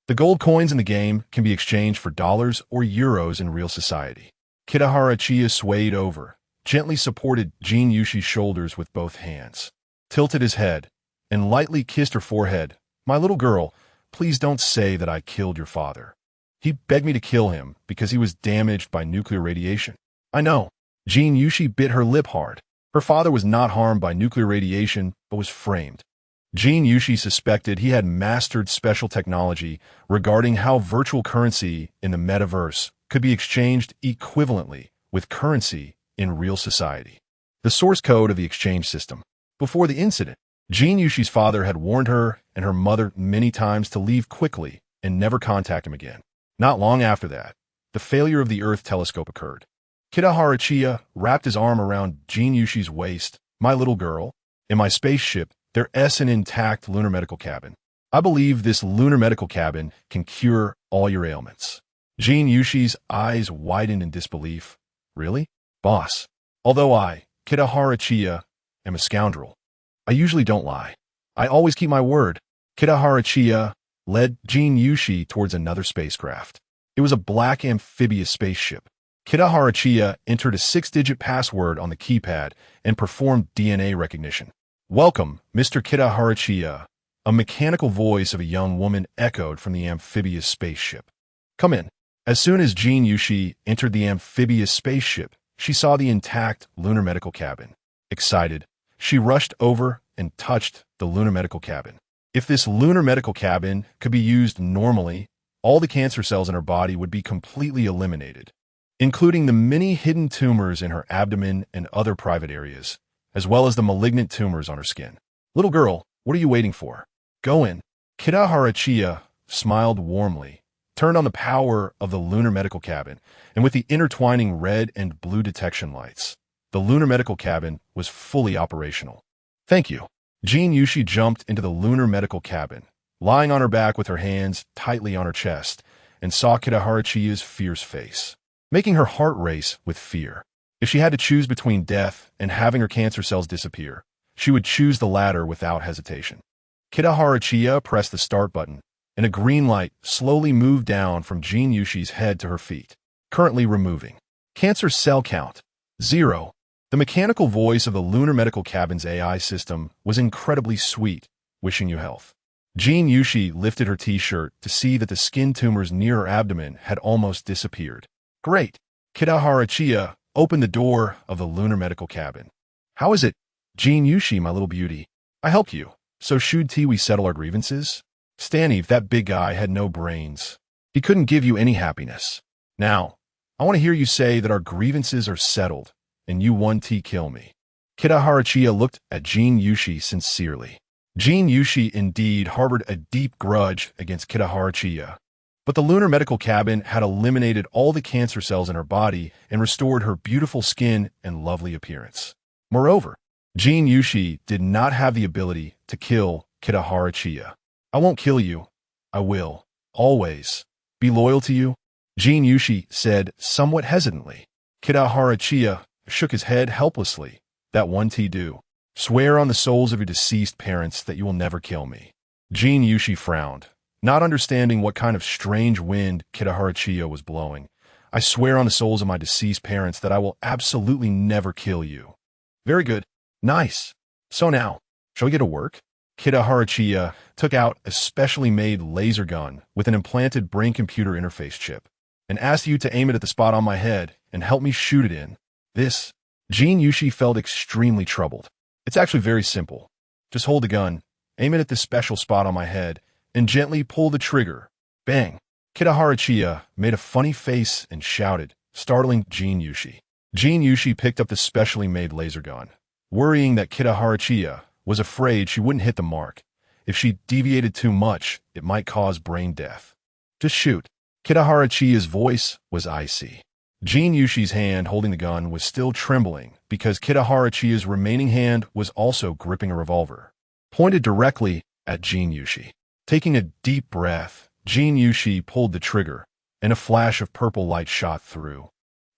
The gold coins in the game can be exchanged for dollars or euros in real society. Kitahara Chia swayed over, gently supported Jin Yushi's shoulders with both hands, tilted his head, and lightly kissed her forehead. My little girl, please don't say that I killed your father. He begged me to kill him because he was damaged by nuclear radiation. I know. Jin Yushi bit her lip hard. Her father was not harmed by nuclear radiation, but was framed. Jin Yushi suspected he had mastered special technology regarding how virtual currency in the metaverse could be exchanged equivalently with currency in real society. The source code of the exchange system. Before the incident, Jin Yushi's father had warned her and her mother many times to leave quickly and never contact him again. Not long after that, the failure of the Earth telescope occurred. Kitahara Chia wrapped his arm around Jin Yushi's waist. My little girl, in my spaceship, there's an intact lunar medical cabin. I believe this lunar medical cabin can cure all your ailments. Jin Yushi's eyes widened in disbelief. Really? Boss, although I, Kitahara Chia, am a scoundrel, I usually don't lie. I always keep my word. Kitahara Chia led Jin Yushi towards another spacecraft. It was a black amphibious spaceship. Kitahara Chia entered a 6-digit password on the keypad and performed DNA recognition. Welcome, Mr. Kitahara Chia. A mechanical voice of a young woman echoed from the amphibious spaceship. Come in. As soon as Jin Yushi entered the amphibious spaceship, she saw the intact lunar medical cabin. Excited, she rushed over and touched the lunar medical cabin. If this lunar medical cabin could be used normally, all the cancer cells in her body would be completely eliminated, including the many hidden tumors in her abdomen and other private areas, as well as the malignant tumors on her skin. Little girl, what are you waiting for? Go in. Kitahara Chia smiled warmly, turned on the power of the lunar medical cabin, and with the intertwining red and blue detection lights, the lunar medical cabin was fully operational. Thank you. Jin Yushi jumped into the lunar medical cabin, lying on her back with her hands tightly on her chest, and saw Kitahara-Chiya's fierce face, making her heart race with fear. If she had to choose between death and having her cancer cells disappear, she would choose the latter without hesitation. Kitahara-Chiya pressed the start button, and a green light slowly moved down from Jin Yushi's head to her feet. Currently removing. Cancer cell count. 0. The mechanical voice of the lunar medical cabin's AI system was incredibly sweet, wishing you health. Jin Yushi lifted her t-shirt to see that the skin tumors near her abdomen had almost disappeared. Great. Kitahara-Chiya opened the door of the lunar medical cabin. How is it, Jin Yushi, my little beauty? I helped you. So should we settle our grievances? Staniv, that big guy, had no brains. He couldn't give you any happiness. Now, I want to hear you say that our grievances are settled, and you won to kill me. Kitahara-Chiya looked at Jin Yushi sincerely. Jin Yushi indeed harbored a deep grudge against Kitahara-Chiya, but the lunar medical cabin had eliminated all the cancer cells in her body and restored her beautiful skin and lovely appearance. Moreover, Jin Yushi did not have the ability to kill Kitahara-Chiya. I won't kill you. I will, always, be loyal to you, Jin Yushi said somewhat hesitantly. Kitahara-Chiya shook his head helplessly. That one do. Swear on the souls of your deceased parents that you will never kill me. Jin Yushi frowned, not understanding what kind of strange wind Kitahara-Chiya was blowing. I swear on the souls of my deceased parents that I will absolutely never kill you. Very good. Nice. So now, shall we get to work? Kitahara-Chiya took out a specially made laser gun with an implanted brain-computer interface chip and asked you to aim it at the spot on my head and help me shoot it in. This. Jin Yushi felt extremely troubled. It's actually very simple. Just hold the gun, aim it at this special spot on my head, and gently pull the trigger. Bang. Kitahara-Chiya made a funny face and shouted, startling Jin Yushi. Jin Yushi picked up the specially made laser gun, worrying that Kitahara-Chiya was afraid she wouldn't hit the mark. If she deviated too much, it might cause brain death. Just shoot. Kitahara-Chiya's voice was icy. Jin Yushi's hand holding the gun was still trembling because Kitahara-Chiya's remaining hand was also gripping a revolver, pointed directly at Jin Yushi. Taking a deep breath, Jin Yushi pulled the trigger, and a flash of purple light shot through,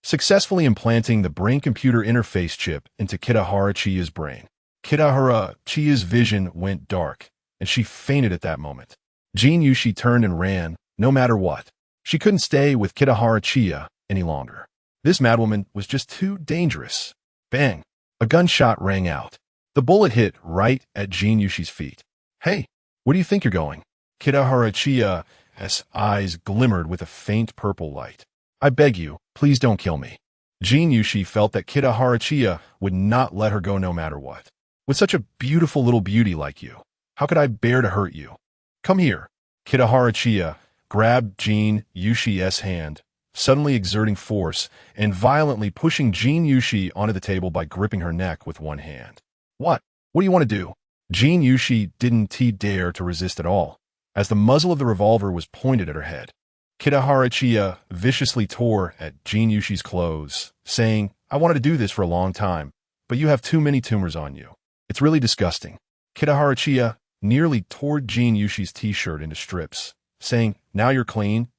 successfully implanting the brain-computer interface chip into Kitahara-Chiya's brain. Kitahara-Chiya's vision went dark, and she fainted at that moment. Jin Yushi turned and ran, no matter what. She couldn't stay with Kitahara-Chiya any longer. This madwoman was just too dangerous. Bang! A gunshot rang out. The bullet hit right at Jin Yushi's feet. Hey, where do you think you're going? Kitahara-Chiya's eyes glimmered with a faint purple light. I beg you, please don't kill me. Jin Yushi felt that Kitahara-Chiya would not let her go no matter what. With such a beautiful little beauty like you, how could I bear to hurt you? Come here. Kitahara-Chiya grabbed Jin Yushi's hand, suddenly exerting force and violently pushing Jin Yushi onto the table by gripping her neck with one hand. What? What do you want to do? Jin Yushi didn't dare to resist at all, as the muzzle of the revolver was pointed at her head. Kitahara-Chiya viciously tore at Jin Yushi's clothes, saying, I wanted to do this for a long time, but you have too many tumors on you. It's really disgusting. Kitahara-Chiya nearly tore Jin Yushi's t-shirt into strips, saying, now you're clean,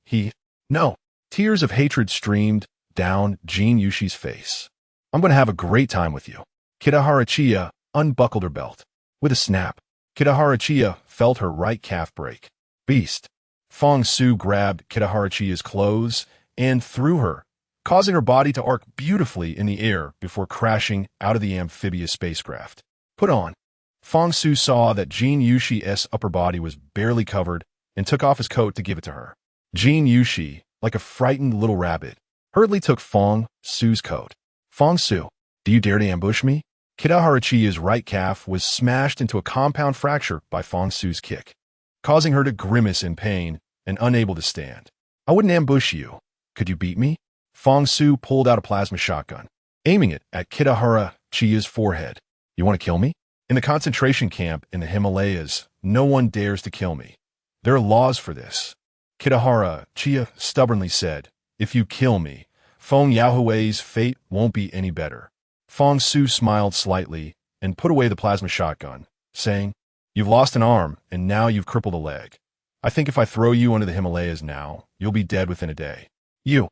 No. Tears of hatred streamed down Jin Yushi's face. I'm going to have a great time with you. Kitahara-Chiya unbuckled her belt. With a snap, Kitahara-Chiya felt her right calf break. Beast. Fang Su grabbed Kitahara-Chiya's clothes and threw her, causing her body to arc beautifully in the air before crashing out of the amphibious spacecraft. Put on. Fang Su saw that Jin Yushi's upper body was barely covered and took off his coat to give it to her. Jin Yushi, like a frightened little rabbit, hurriedly took Fang Su's coat. Fang Su, do you dare to ambush me? Kitahara-Chiya's right calf was smashed into a compound fracture by Fang Su's kick, causing her to grimace in pain and unable to stand. I wouldn't ambush you. Could you beat me? Fang Su pulled out a plasma shotgun, aiming it at Kitahara-Chiya's forehead. You want to kill me? In the concentration camp in the Himalayas, no one dares to kill me. There are laws for this. Kitahara-Chiya stubbornly said, if you kill me, Feng Yaohui's fate won't be any better. Fang Su smiled slightly and put away the plasma shotgun, saying, you've lost an arm and now you've crippled a leg. I think if I throw you into the Himalayas now, you'll be dead within a day. You.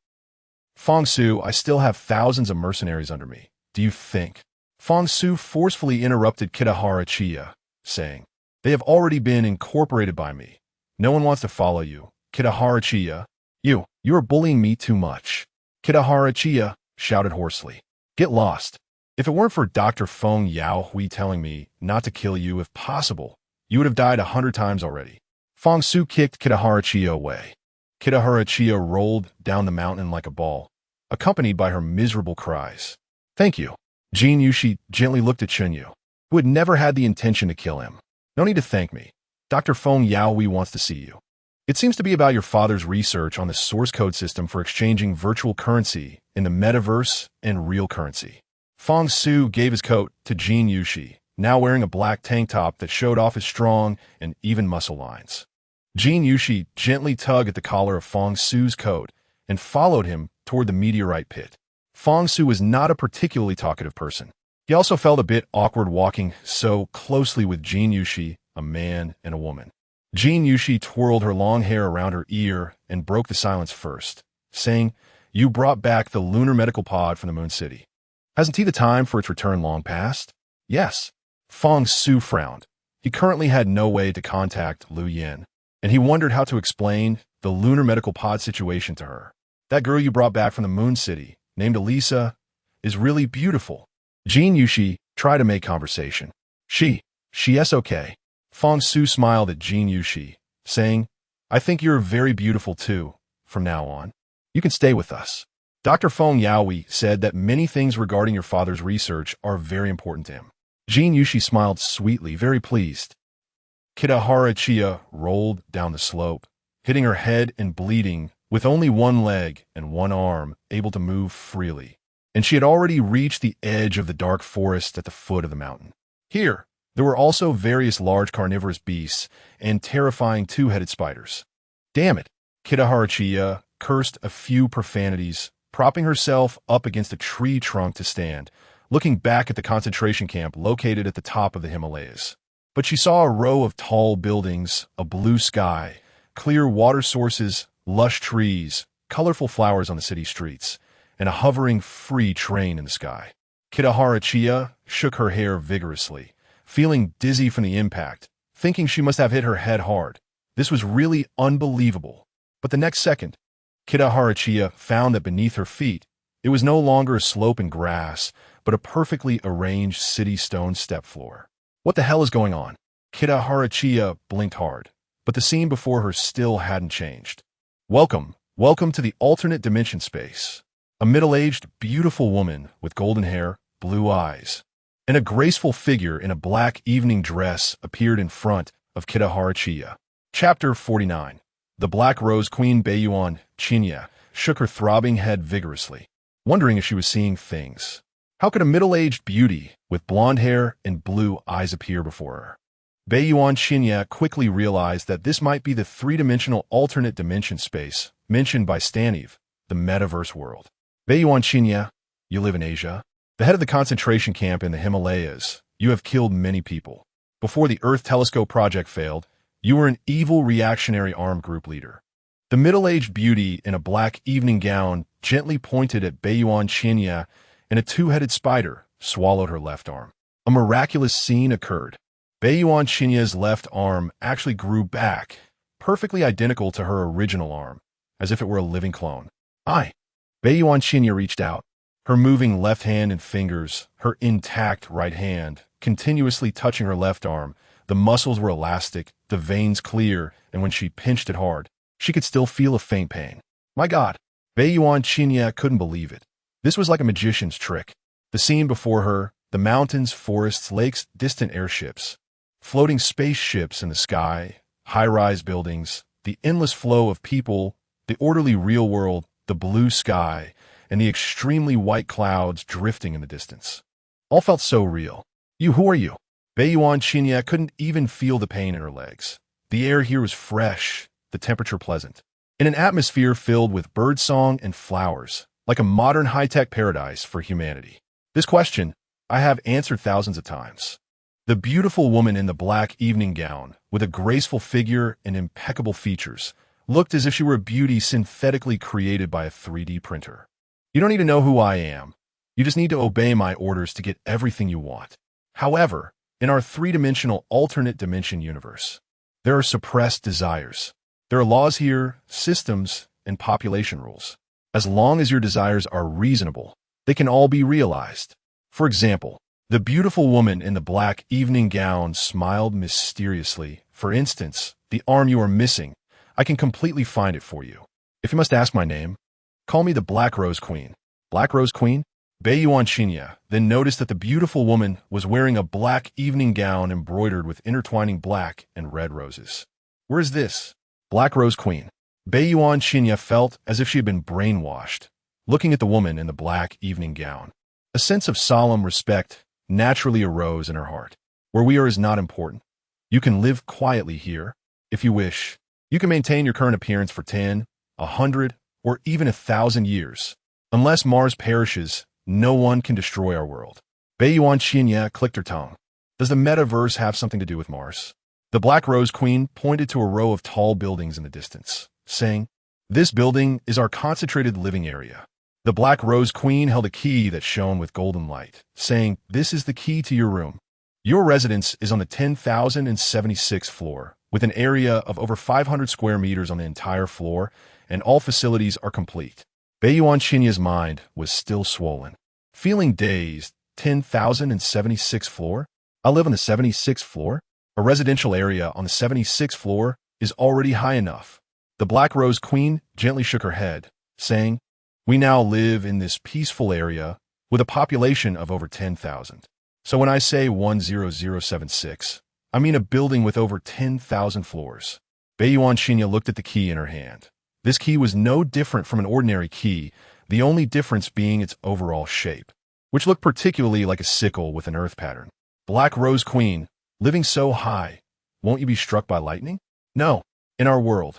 Fang Su, I still have thousands of mercenaries under me. Do you think? Fang Su forcefully interrupted Kitahara Chiya, saying, They have already been incorporated by me. No one wants to follow you. Kitahara Chiya. You are bullying me too much. Kitahara Chiya shouted hoarsely. Get lost. If it weren't for Dr. Feng Yao Hui telling me not to kill you if possible, you would have died 100 times already. Fang Su kicked Kitahara Chiya away. Kitahara Chiya rolled down the mountain like a ball, accompanied by her miserable cries. Thank you. Jin Yushi gently looked at Chunyu, who had never had the intention to kill him. No need to thank me. Dr. Feng Yao Hui wants to see you. It seems to be about your father's research on the source code system for exchanging virtual currency in the metaverse and real currency. Fang Su gave his coat to Jin Yushi, now wearing a black tank top that showed off his strong and even muscle lines. Jin Yushi gently tugged at the collar of Fang Su's coat and followed him toward the meteorite pit. Fang Su was not a particularly talkative person. He also felt a bit awkward walking so closely with Jin Yushi, a man and a woman. Jin Yushi twirled her long hair around her ear and broke the silence first, saying, You brought back the lunar medical pod from the Moon City. Hasn't he the time for its return long past? Yes. Fang Su frowned. He currently had no way to contact Lu Yin, and he wondered how to explain the lunar medical pod situation to her. That girl you brought back from the Moon City, named Elisa, is really beautiful. Jin Yushi tried to make conversation. Yes, okay. Fang Su smiled at Jin Yushi, saying, I think you're very beautiful too, from now on. You can stay with us. Dr. Feng Yaoi said that many things regarding your father's research are very important to him. Jin Yushi smiled sweetly, very pleased. Kitahara Chiya rolled down the slope, hitting her head and bleeding, with only one leg and one arm able to move freely. And she had already reached the edge of the dark forest at the foot of the mountain. Here, there were also various large carnivorous beasts and terrifying two-headed spiders. Damn it! Kitahara Chiya cursed a few profanities, propping herself up against a tree trunk to stand, looking back at the concentration camp located at the top of the Himalayas. But she saw a row of tall buildings, a blue sky, clear water sources, lush trees, colorful flowers on the city streets, and a hovering free train in the sky. Kitahara Chiya shook her hair vigorously, feeling dizzy from the impact, thinking she must have hit her head hard. This was really unbelievable. But the next second, Kitahara Chiya found that beneath her feet, it was no longer a slope and grass, but a perfectly arranged city stone step floor. What the hell is going on? Kitahara Chiya blinked hard, but the scene before her still hadn't changed. Welcome to the alternate dimension space. A middle-aged, beautiful woman with golden hair, blue eyes, and a graceful figure in a black evening dress appeared in front of Kitahara Chiya. Chapter 49. The Black Rose Queen Baiyuan Chinya shook her throbbing head vigorously, wondering if she was seeing things. How could a middle-aged beauty with blonde hair and blue eyes appear before her? Baiyuan Chinya quickly realized that this might be the three-dimensional alternate dimension space mentioned by Staniv, the Metaverse world. Baiyuan Chinya, you live in Asia. The head of the concentration camp in the Himalayas, you have killed many people. Before the Earth Telescope project failed, you were an evil reactionary armed group leader. The middle-aged beauty in a black evening gown gently pointed at Baiyuan Chinya, and a two-headed spider swallowed her left arm. A miraculous scene occurred. Baiyuan Chinya's left arm actually grew back, perfectly identical to her original arm, as if it were a living clone. Baiyuan Chinya reached out, her moving left hand and fingers, her intact right hand, continuously touching her left arm. The muscles were elastic, the veins clear, and when she pinched it hard, she could still feel a faint pain. My God! Baiyuan Chinya couldn't believe it. This was like a magician's trick. The scene before her, the mountains, forests, lakes, distant airships, floating spaceships in the sky, high-rise buildings, the endless flow of people, the orderly real world, the blue sky, and the extremely white clouds drifting in the distance. All felt so real. Who are you? Baiyuan Chinya couldn't even feel the pain in her legs. The air here was fresh, the temperature pleasant. In an atmosphere filled with birdsong and flowers, like a modern high-tech paradise for humanity. This question I have answered thousands of times. The beautiful woman in the black evening gown, with a graceful figure and impeccable features, looked as if she were a beauty synthetically created by a 3D printer. You don't need to know who I am. You just need to obey my orders to get everything you want. However, in our three-dimensional alternate dimension universe, there are suppressed desires. There are laws here, systems, and population rules. As long as your desires are reasonable, they can all be realized. For example, the beautiful woman in the black evening gown smiled mysteriously. For instance, the arm you are missing, I can completely find it for you. If you must ask my name, call me the Black Rose Queen. Black Rose Queen? Beiyuan Qinya then noticed that the beautiful woman was wearing a black evening gown embroidered with intertwining black and red roses. Where is this? Black Rose Queen. Beiyuan Qinya felt as if she had been brainwashed, looking at the woman in the black evening gown. A sense of solemn respect naturally arose in her heart. Where we are is not important. You can live quietly here, if you wish. You can maintain your current appearance for 10, 100, or even 1,000 years. Unless Mars perishes, no one can destroy our world. Beiyuan Qinya clicked her tongue. Does the metaverse have something to do with Mars? The Black Rose Queen pointed to a row of tall buildings in the distance, saying, "This building is our concentrated living area." The Black Rose Queen held a key that shone with golden light, saying, "This is the key to your room. Your residence is on the 10,076th floor, with an area of over 500 square meters on the entire floor, and all facilities are complete." Beiyuan Qinya's mind was still swollen. Feeling dazed, 10,076th floor? I live on the 76th floor? A residential area on the 76th floor is already high enough. The Black Rose Queen gently shook her head, saying, "We now live in this peaceful area with a population of over 10,000. So when I say 10076, I mean a building with over 10,000 floors." Beiyuan Qinya looked at the key in her hand. This key was no different from an ordinary key, the only difference being its overall shape, which looked particularly like a sickle with an earth pattern. Black Rose Queen, living so high, won't you be struck by lightning? No, in our world,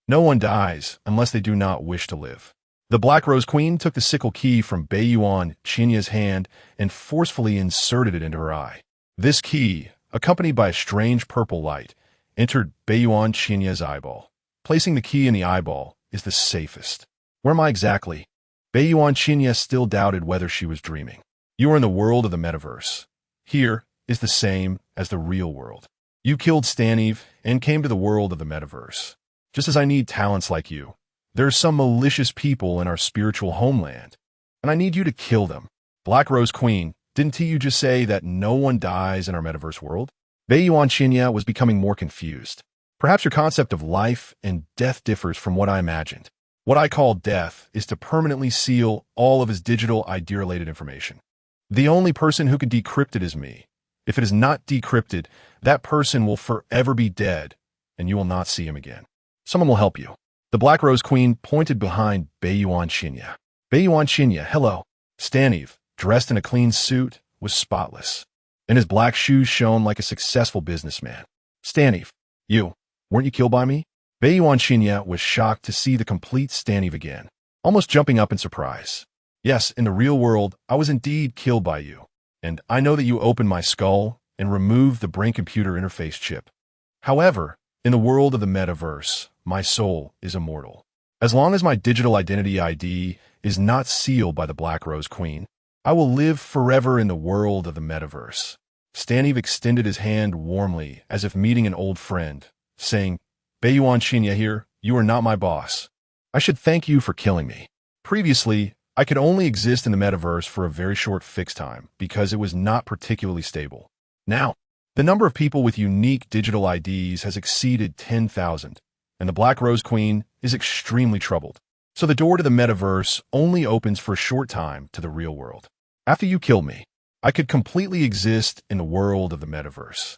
no one dies unless they do not wish to live. The Black Rose Queen took the sickle key from Beiyuan Qinya's hand and forcefully inserted it into her eye. This key, accompanied by a strange purple light, entered Beiyuan Qinya's eyeball. Placing the key in the eyeball is the safest. Where am I exactly? Beiyuan Qinya still doubted whether she was dreaming. You are in the world of the metaverse. Here is the same as the real world. You killed Staniv and came to the world of the metaverse. Just as I need talents like you, there are some malicious people in our spiritual homeland, and I need you to kill them. Black Rose Queen, didn't you just say that no one dies in our metaverse world? Beiyuan Qinya was becoming more confused. Perhaps your concept of life and death differs from what I imagined. What I call death is to permanently seal all of his digital ID-related information. The only person who can decrypt it is me. If it is not decrypted, that person will forever be dead, and you will not see him again. Someone will help you. The Black Rose Queen pointed behind Beiyuan Qinya. Beiyuan Qinya, hello. Staniv, dressed in a clean suit, was spotless, and his black shoes shone like a successful businessman. Staniv, weren't you killed by me? Beiyuan Qinya was shocked to see the complete Staniv again, almost jumping up in surprise. Yes, in the real world, I was indeed killed by you, and I know that you opened my skull and removed the brain-computer interface chip. However, in the world of the metaverse, my soul is immortal. As long as my digital identity ID is not sealed by the Black Rose Queen, I will live forever in the world of the metaverse. Staniv extended his hand warmly as if meeting an old friend, saying, Beiyuan Qinya here, you are not my boss. I should thank you for killing me. Previously, I could only exist in the metaverse for a very short fixed time because it was not particularly stable. Now, the number of people with unique digital IDs has exceeded 10,000, and the Black Rose Queen is extremely troubled. So the door to the metaverse only opens for a short time to the real world. After you kill me, I could completely exist in the world of the metaverse.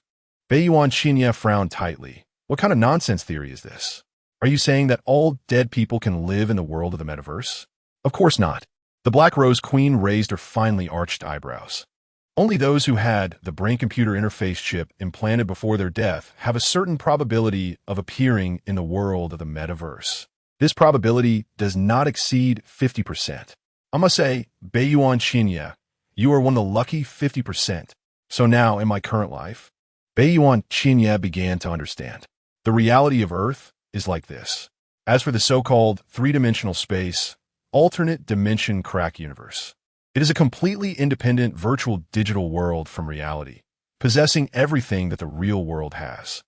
Beiyuan Qinya frowned tightly. What kind of nonsense theory is this? Are you saying that all dead people can live in the world of the metaverse? Of course not. The Black Rose Queen raised her finely arched eyebrows. Only those who had the brain-computer interface chip implanted before their death have a certain probability of appearing in the world of the metaverse. This probability does not exceed 50%. I must say, Beiyuan Qinya, you are one of the lucky 50%. So now, in my current life, Beiyuan Qinya began to understand. The reality of Earth is like this. As for the so-called three-dimensional space, alternate dimension crack universe, it is a completely independent virtual digital world from reality, possessing everything that the real world has.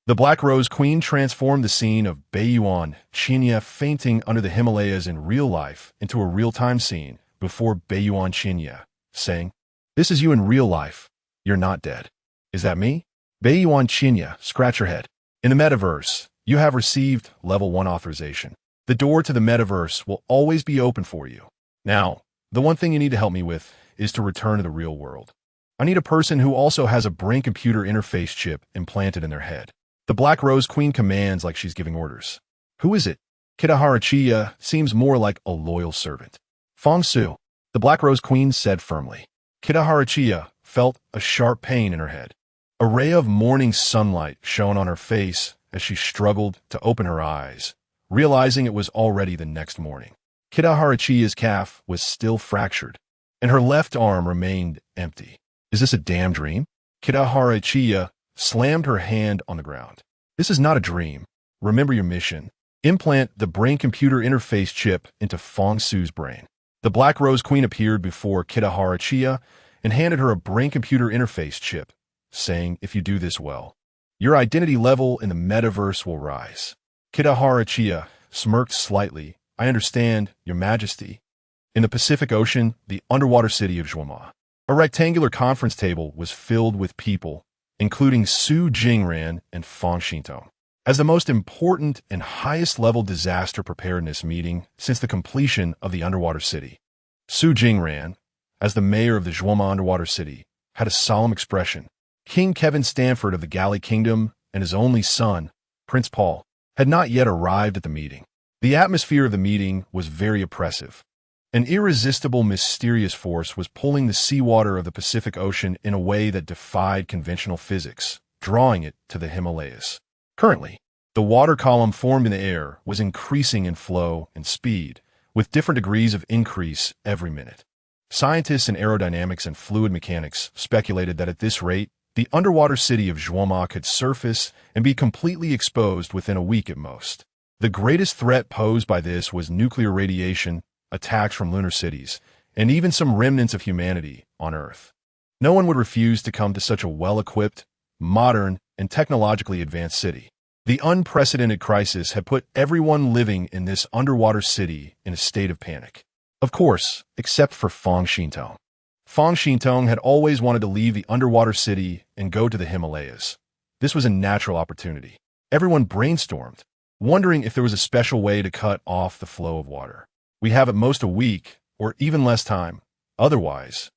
The Black Rose Queen transformed the scene of Beiyuan Qinya fainting under the Himalayas in real life into a real-time scene before Beiyuan Qinya, saying, "This is you in real life. You're not dead." Is that me? Beiyuan Qinya, scratch your head. In the Metaverse, you have received Level 1 authorization. The door to the Metaverse will always be open for you. Now, the one thing you need to help me with is to return to the real world. I need a person who also has a brain-computer interface chip implanted in their head. The Black Rose Queen commands like she's giving orders. Who is it? Kitahara Chiya seems more like a loyal servant. Fang Su, the Black Rose Queen said firmly. Kitahara Chiya felt a sharp pain in her head. A ray of morning sunlight shone on her face as she struggled to open her eyes, realizing it was already the next morning. Kitahara Chiya's calf was still fractured, and her left arm remained empty. Is this a damn dream? Kitahara Chiya slammed her hand on the ground. This is not a dream. Remember your mission. Implant the brain-computer interface chip into Fang Su's brain. The Black Rose Queen appeared before Kitahara Chiya and handed her a brain-computer interface chip, saying, "If you do this well, your identity level in the Metaverse will rise." Kitahara Chiya smirked slightly. "I understand, Your Majesty." In the Pacific Ocean, the underwater city of Zhuoma, a rectangular conference table was filled with people, including Su Jingran and Fang Xintong. As the most important and highest-level disaster preparedness meeting since the completion of the underwater city, Su Jingran, as the mayor of the Zhuoma underwater city, had a solemn expression. King Kevin Stanford of the Gallic Kingdom and his only son, Prince Paul, had not yet arrived at the meeting. The atmosphere of the meeting was very oppressive. An irresistible, mysterious force was pulling the seawater of the Pacific Ocean in a way that defied conventional physics, drawing it to the Himalayas. Currently, the water column formed in the air was increasing in flow and speed, with different degrees of increase every minute. Scientists in aerodynamics and fluid mechanics speculated that at this rate, the underwater city of Zhuoma could surface and be completely exposed within a week at most. The greatest threat posed by this was nuclear radiation, attacks from lunar cities, and even some remnants of humanity on Earth. No one would refuse to come to such a well-equipped, modern, and technologically advanced city. The unprecedented crisis had put everyone living in this underwater city in a state of panic. Of course, except for Fang Xintong. Fang Xintong had always wanted to leave the underwater city and go to the Himalayas. This was a natural opportunity. Everyone brainstormed, wondering if there was a special way to cut off the flow of water. We have at most a week, or even less time. Otherwise,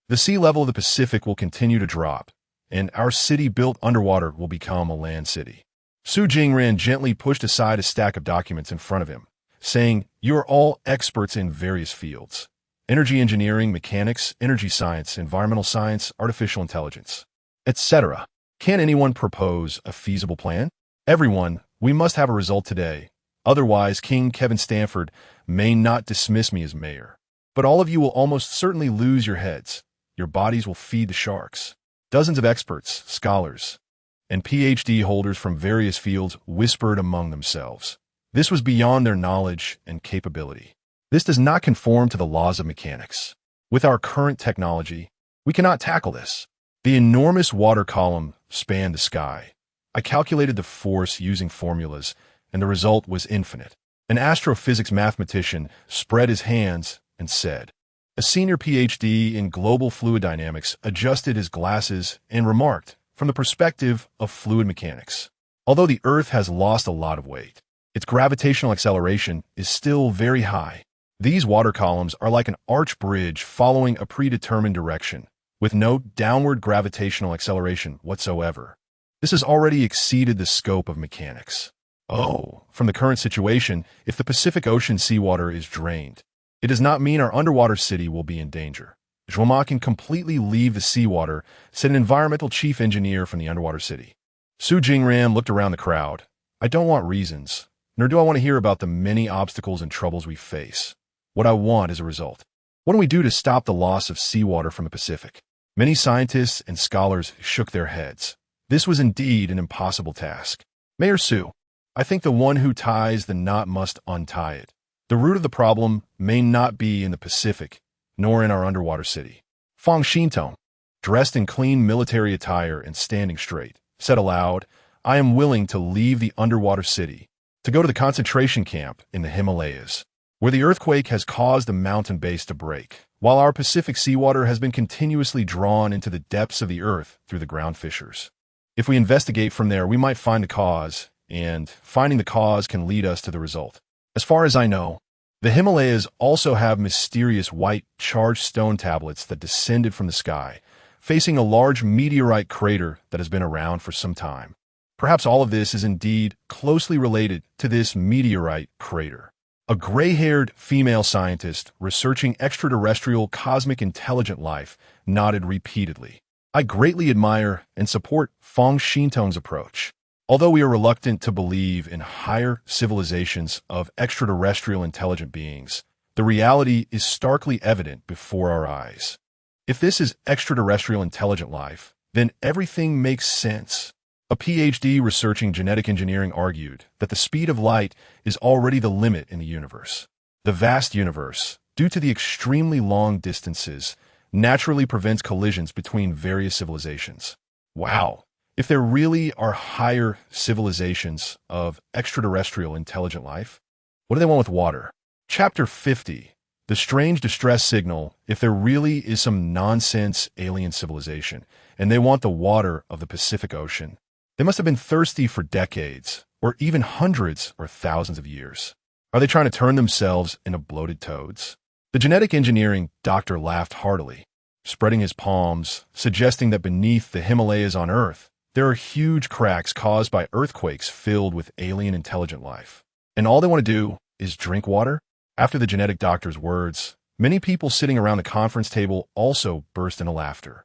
the sea level of the Pacific will continue to drop, and our city built underwater will become a land city. Su Jingran gently pushed aside a stack of documents in front of him, saying, "You are all experts in various fields. Energy engineering, mechanics, energy science, environmental science, artificial intelligence, etc. Can anyone propose a feasible plan? Everyone, we must have a result today. Otherwise, King Kevin Stanford may not dismiss me as mayor. But all of you will almost certainly lose your heads. Your bodies will feed the sharks." Dozens of experts, scholars, and PhD holders from various fields whispered among themselves. This was beyond their knowledge and capability. This does not conform to the laws of mechanics. With our current technology, we cannot tackle this. The enormous water column spanned the sky. I calculated the force using formulas, and the result was infinite. An astrophysics mathematician spread his hands and said. A senior PhD in global fluid dynamics adjusted his glasses and remarked, from the perspective of fluid mechanics, although the Earth has lost a lot of weight, its gravitational acceleration is still very high. These water columns are like an arch bridge following a predetermined direction, with no downward gravitational acceleration whatsoever. This has already exceeded the scope of mechanics. From the current situation, if the Pacific Ocean seawater is drained, it does not mean our underwater city will be in danger. Zhuoma can completely leave the seawater, said an environmental chief engineer from the underwater city. Su Jingran looked around the crowd. I don't want reasons, nor do I want to hear about the many obstacles and troubles we face. What I want is a result. What do we do to stop the loss of seawater from the Pacific? Many scientists and scholars shook their heads. This was indeed an impossible task. Mayor Su, I think the one who ties the knot must untie it. The root of the problem may not be in the Pacific, nor in our underwater city. Fang Xintong, dressed in clean military attire and standing straight, said aloud, I am willing to leave the underwater city, to go to the concentration camp in the Himalayas, where the earthquake has caused the mountain base to break, while our Pacific seawater has been continuously drawn into the depths of the earth through the ground fissures. If we investigate from there, we might find the cause, and finding the cause can lead us to the result. As far as I know, the Himalayas also have mysterious white, charged stone tablets that descended from the sky, facing a large meteorite crater that has been around for some time. Perhaps all of this is indeed closely related to this meteorite crater. A gray-haired female scientist researching extraterrestrial cosmic intelligent life nodded repeatedly. I greatly admire and support Fang Xintong's approach. Although we are reluctant to believe in higher civilizations of extraterrestrial intelligent beings, the reality is starkly evident before our eyes. If this is extraterrestrial intelligent life, then everything makes sense. A PhD researching genetic engineering argued that the speed of light is already the limit in the universe. The vast universe, due to the extremely long distances, naturally prevents collisions between various civilizations. Wow! If there really are higher civilizations of extraterrestrial intelligent life, what do they want with water? Chapter 50. The strange distress signal. If there really is some nonsense alien civilization, and they want the water of the Pacific Ocean, they must have been thirsty for decades, or even hundreds or thousands of years. Are they trying to turn themselves into bloated toads? The genetic engineering doctor laughed heartily, spreading his palms, suggesting that beneath the Himalayas on Earth, there are huge cracks caused by earthquakes filled with alien intelligent life. And all they want to do is drink water? After the genetic doctor's words, many people sitting around the conference table also burst into laughter.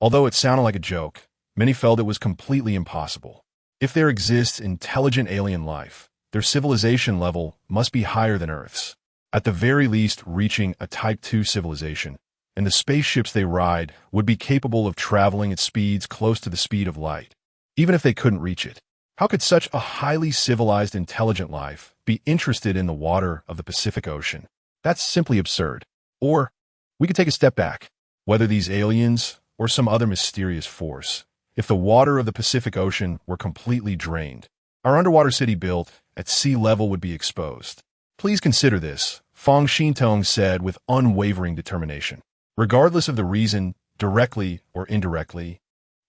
Although it sounded like a joke, many felt it was completely impossible. If there exists intelligent alien life, their civilization level must be higher than Earth's, at the very least reaching a Type 2 civilization, and the spaceships they ride would be capable of traveling at speeds close to the speed of light, even if they couldn't reach it. How could such a highly civilized intelligent life be interested in the water of the Pacific Ocean? That's simply absurd. Or, we could take a step back. Whether these aliens or some other mysterious force, if the water of the Pacific Ocean were completely drained, our underwater city built at sea level would be exposed. Please consider this, Fang Xintong said with unwavering determination. Regardless of the reason, directly or indirectly,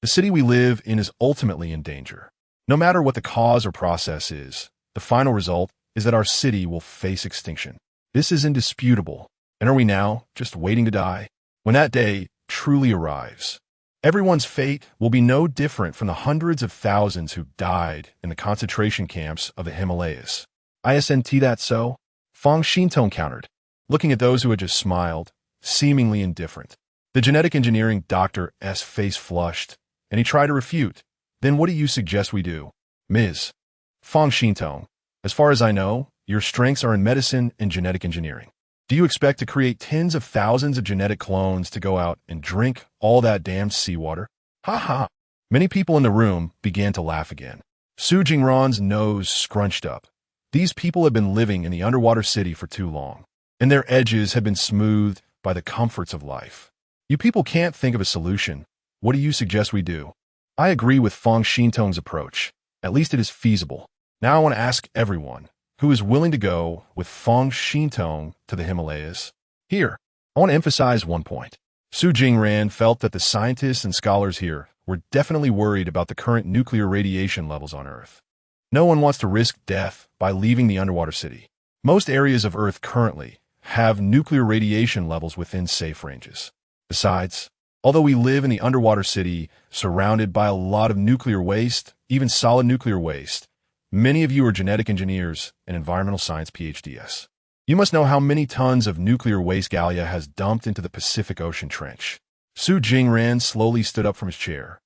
the city we live in is ultimately in danger. No matter what the cause or process is, the final result is that our city will face extinction. This is indisputable. And are we now just waiting to die? When that day truly arrives, everyone's fate will be no different from the hundreds of thousands who died in the concentration camps of the Himalayas. Isn't that so? Fang Xintong countered, looking at those who had just smiled, seemingly indifferent. The genetic engineering doctor's face flushed, and he tried to refute. Then what do you suggest we do? Ms. Fang Xintong, as far as I know, your strengths are in medicine and genetic engineering. Do you expect to create tens of thousands of genetic clones to go out and drink all that damned seawater? Ha ha! Many people in the room began to laugh again. Su Jingran's nose scrunched up. These people had been living in the underwater city for too long, and their edges had been smoothed by the comforts of life. You people can't think of a solution. What do you suggest we do? I agree with Fang Xintong's approach. At least it is feasible. Now I want to ask everyone who is willing to go with Fang Xintong to the Himalayas. Here, I want to emphasize one point. Su Jingran felt that the scientists and scholars here were definitely worried about the current nuclear radiation levels on Earth. No one wants to risk death by leaving the underwater city. Most areas of Earth currently have nuclear radiation levels within safe ranges. Besides, although we live in the underwater city surrounded by a lot of nuclear waste, even solid nuclear waste, many of you are genetic engineers and environmental science PhDs. You must know how many tons of nuclear waste Gallia has dumped into the Pacific Ocean trench. Su Jingran slowly stood up from his chair.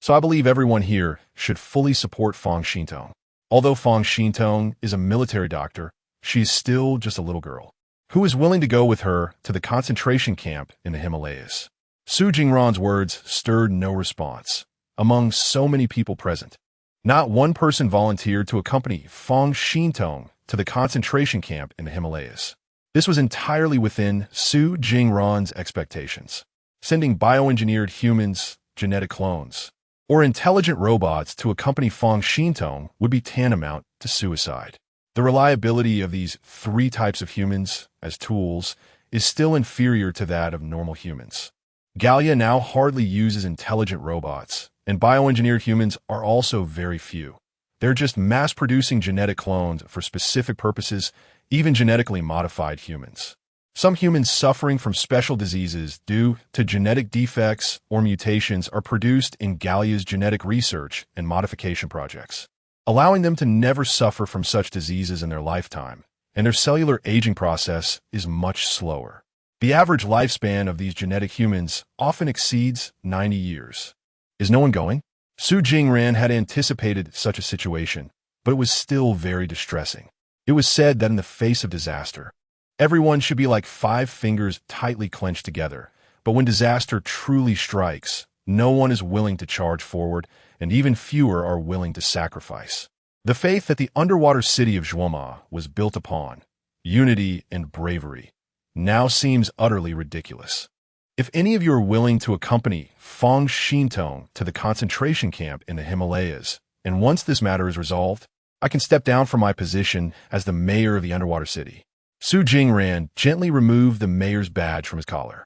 So I believe everyone here should fully support Fang Xintong. Although Fang Xintong is a military doctor, she is still just a little girl who is willing to go with her to the concentration camp in the Himalayas. Su Jingran's words stirred no response among so many people present. Not one person volunteered to accompany Fang Xintong to the concentration camp in the Himalayas. This was entirely within Su Jingran's expectations. Sending bioengineered humans, genetic clones, or intelligent robots to accompany Fang Xintong would be tantamount to suicide. The reliability of these three types of humans as tools is still inferior to that of normal humans. Gallia now hardly uses intelligent robots, and bioengineered humans are also very few. They're just mass-producing genetic clones for specific purposes, even genetically modified humans. Some humans suffering from special diseases due to genetic defects or mutations are produced in Gallia's genetic research and modification projects, allowing them to never suffer from such diseases in their lifetime, and their cellular aging process is much slower. The average lifespan of these genetic humans often exceeds 90 years. Is no one going? Su Jingran had anticipated such a situation, but it was still very distressing. It was said that in the face of disaster, everyone should be like 5 fingers tightly clenched together, but when disaster truly strikes, no one is willing to charge forward, and even fewer are willing to sacrifice. The faith that the underwater city of Zhuoma was built upon, unity and bravery, now seems utterly ridiculous. If any of you are willing to accompany Fang Xintong to the concentration camp in the Himalayas, and once this matter is resolved, I can step down from my position as the mayor of the underwater city. Su Jingran gently removed the mayor's badge from his collar.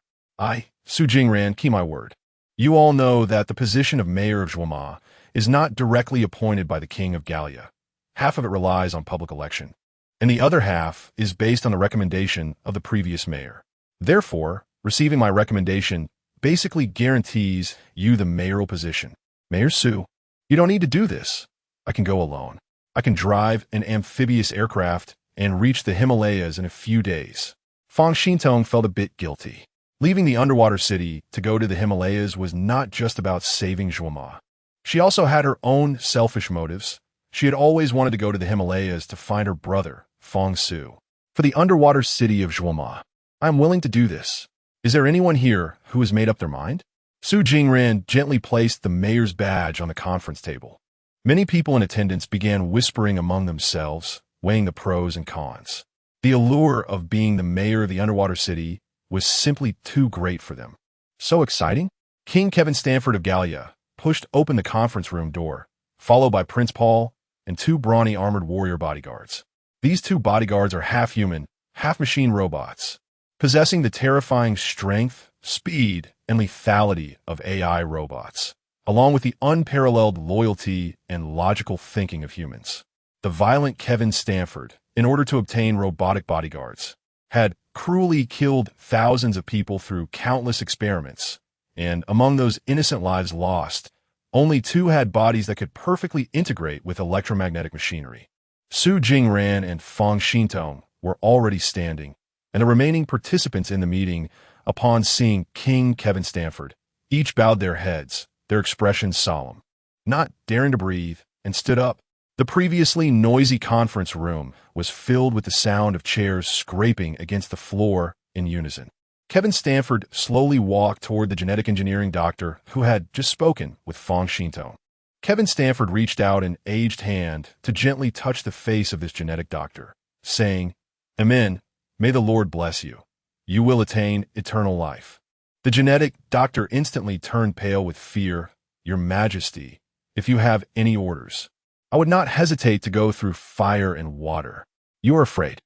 Su Jingran, keep my word. You all know that the position of mayor of Zhuoma is not directly appointed by the king of Gallia. Half of it relies on public election, and the other half is based on the recommendation of the previous mayor. Therefore, receiving my recommendation basically guarantees you the mayoral position. Mayor Su, you don't need to do this. I can go alone. I can drive an amphibious aircraft and reach the Himalayas in a few days. Fang Xintong felt a bit guilty. Leaving the underwater city to go to the Himalayas was not just about saving Zhuoma. She also had her own selfish motives. She had always wanted to go to the Himalayas to find her brother, Fang Su. For the underwater city of Zhuoma, I am willing to do this. Is there anyone here who has made up their mind? Su Jingran gently placed the mayor's badge on the conference table. Many people in attendance began whispering among themselves, weighing the pros and cons. The allure of being the mayor of the underwater city was simply too great for them. So exciting? King Kevin Stanford of Gallia pushed open the conference room door, followed by Prince Paul and 2 brawny armored warrior bodyguards. These 2 bodyguards are half human, half machine robots, possessing the terrifying strength, speed, and lethality of AI robots, along with the unparalleled loyalty and logical thinking of humans. The violent Kevin Stanford, in order to obtain robotic bodyguards, had cruelly killed thousands of people through countless experiments, and among those innocent lives lost, only 2 had bodies that could perfectly integrate with electromagnetic machinery. Su Jingran and Fang Xintong were already standing, and the remaining participants in the meeting, upon seeing King Kevin Stanford, each bowed their heads, their expressions solemn, not daring to breathe, and stood up. The previously noisy conference room was filled with the sound of chairs scraping against the floor in unison. Kevin Stanford slowly walked toward the genetic engineering doctor who had just spoken with Fang Xintong. Kevin Stanford reached out an aged hand to gently touch the face of this genetic doctor, saying, "Amen, may the Lord bless you. You will attain eternal life." The genetic doctor instantly turned pale with fear. "Your Majesty, if you have any orders, I would not hesitate to go through fire and water. You are afraid."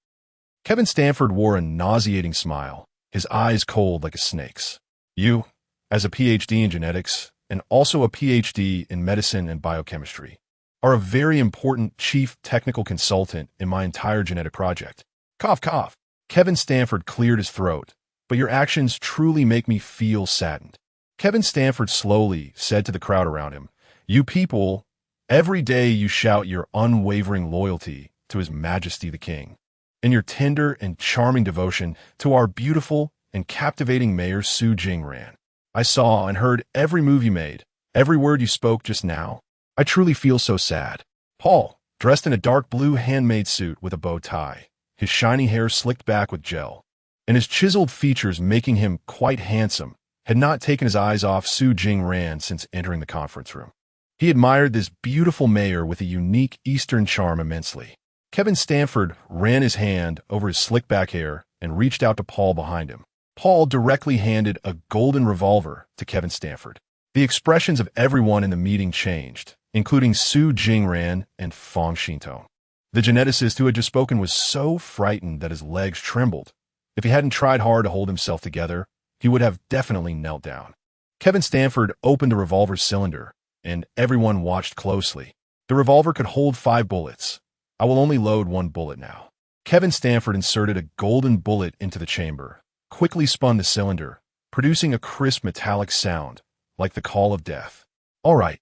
Kevin Stanford wore a nauseating smile, his eyes cold like a snake's. "You, as a PhD in genetics, and also a PhD in medicine and biochemistry, are a very important chief technical consultant in my entire genetic project." Cough, cough. Kevin Stanford cleared his throat. "But your actions truly make me feel saddened." Kevin Stanford slowly said to the crowd around him, "You people, every day you shout your unwavering loyalty to His Majesty the King, and your tender and charming devotion to our beautiful and captivating Mayor Su Jingran. I saw and heard every move you made, every word you spoke just now. I truly feel so sad." Paul, dressed in a dark blue handmade suit with a bow tie, his shiny hair slicked back with gel, and his chiseled features making him quite handsome, had not taken his eyes off Su Jingran since entering the conference room. He admired this beautiful mayor with a unique Eastern charm immensely. Kevin Stanford ran his hand over his slick-back hair and reached out to Paul behind him. Paul directly handed a golden revolver to Kevin Stanford. The expressions of everyone in the meeting changed, including Su Jingran and Fang Xintong. The geneticist who had just spoken was so frightened that his legs trembled. If he hadn't tried hard to hold himself together, he would have definitely knelt down. Kevin Stanford opened the revolver cylinder, and everyone watched closely. The revolver could hold 5 bullets. I will only load 1 bullet now. Kevin Stanford inserted a golden bullet into the chamber, quickly spun the cylinder, producing a crisp metallic sound, like the call of death. All right.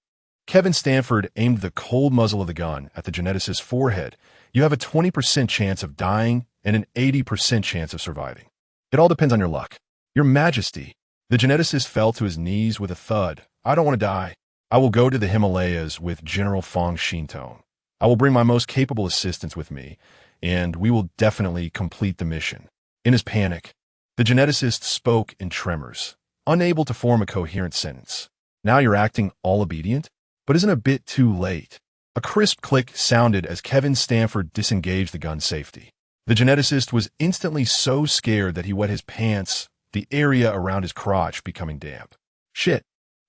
Kevin Stanford aimed the cold muzzle of the gun at the geneticist's forehead. You have a 20% chance of dying and an 80% chance of surviving. It all depends on your luck. Your Majesty. The geneticist fell to his knees with a thud. I don't want to die. I will go to the Himalayas with General Fang Xintong. I will bring my most capable assistants with me, and we will definitely complete the mission. In his panic, the geneticist spoke in tremors, unable to form a coherent sentence. Now you're acting all obedient? But isn't it a bit too late? A crisp click sounded as Kevin Stanford disengaged the gun's safety. The geneticist was instantly so scared that he wet his pants, the area around his crotch becoming damp. Shit.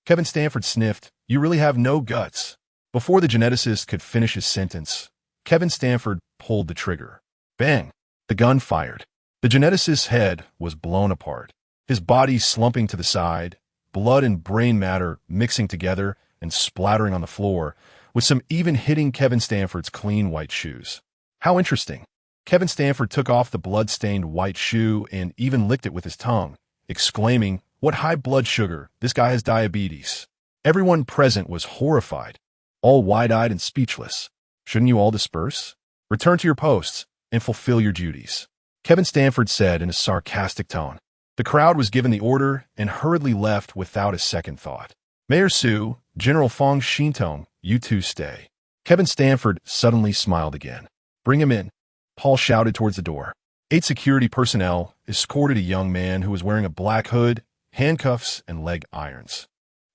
Kevin Stanford sniffed. You really have no guts. Before the geneticist could finish his sentence, Kevin Stanford pulled the trigger. Bang! The gun fired. The geneticist's head was blown apart, his body slumping to the side, blood and brain matter mixing together and splattering on the floor, with some even hitting Kevin Stanford's clean white shoes. How interesting. Kevin Stanford took off the blood-stained white shoe and even licked it with his tongue, exclaiming, "What high blood sugar, this guy has diabetes." Everyone present was horrified, all wide-eyed and speechless. Shouldn't you all disperse? Return to your posts and fulfill your duties, Kevin Stanford said in a sarcastic tone. The crowd was given the order and hurriedly left without a second thought. Mayor Su, General Fang Xintong, you two stay. Kevin Stanford suddenly smiled again. Bring him in. Paul shouted towards the door. 8 security personnel escorted a young man who was wearing a black hood, handcuffs, and leg irons,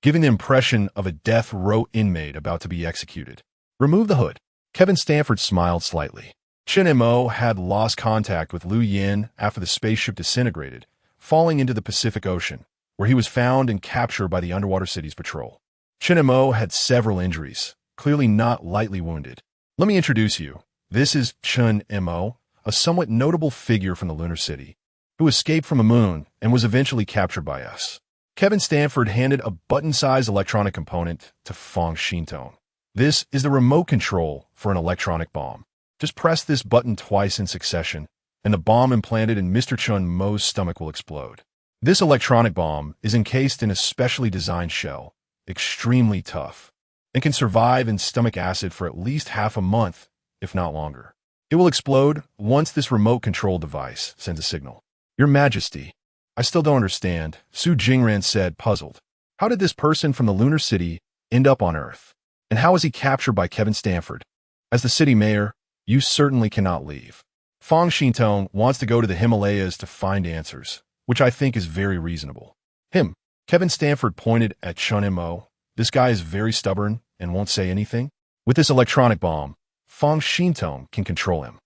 giving the impression of a death row inmate about to be executed. Remove the hood. Kevin Stanford smiled slightly. Chen Mo had lost contact with Liu Yin after the spaceship disintegrated, falling into the Pacific Ocean, where he was found and captured by the Underwater Cities Patrol. Chen Mo had several injuries, clearly not lightly wounded. Let me introduce you. This is Chen Mo, a somewhat notable figure from the lunar city, who escaped from a moon and was eventually captured by us. Kevin Stanford handed a button-sized electronic component to Fang Xintong. This is the remote control for an electronic bomb. Just press this button twice in succession, and the bomb implanted in Mr. Chen Mo's stomach will explode. This electronic bomb is encased in a specially designed shell, extremely tough, and can survive in stomach acid for at least half a month, if not longer. It will explode once this remote control device sends a signal. Your Majesty, I still don't understand, Su Jingran said, puzzled. How did this person from the lunar city end up on Earth? And how was he captured by Kevin Stanford? As the city mayor, you certainly cannot leave. Fang Xintong wants to go to the Himalayas to find answers, which I think is very reasonable. Him. Kevin Stanford pointed at Chen Mo. This guy is very stubborn and won't say anything. With this electronic bomb, Fang Xintong can control him.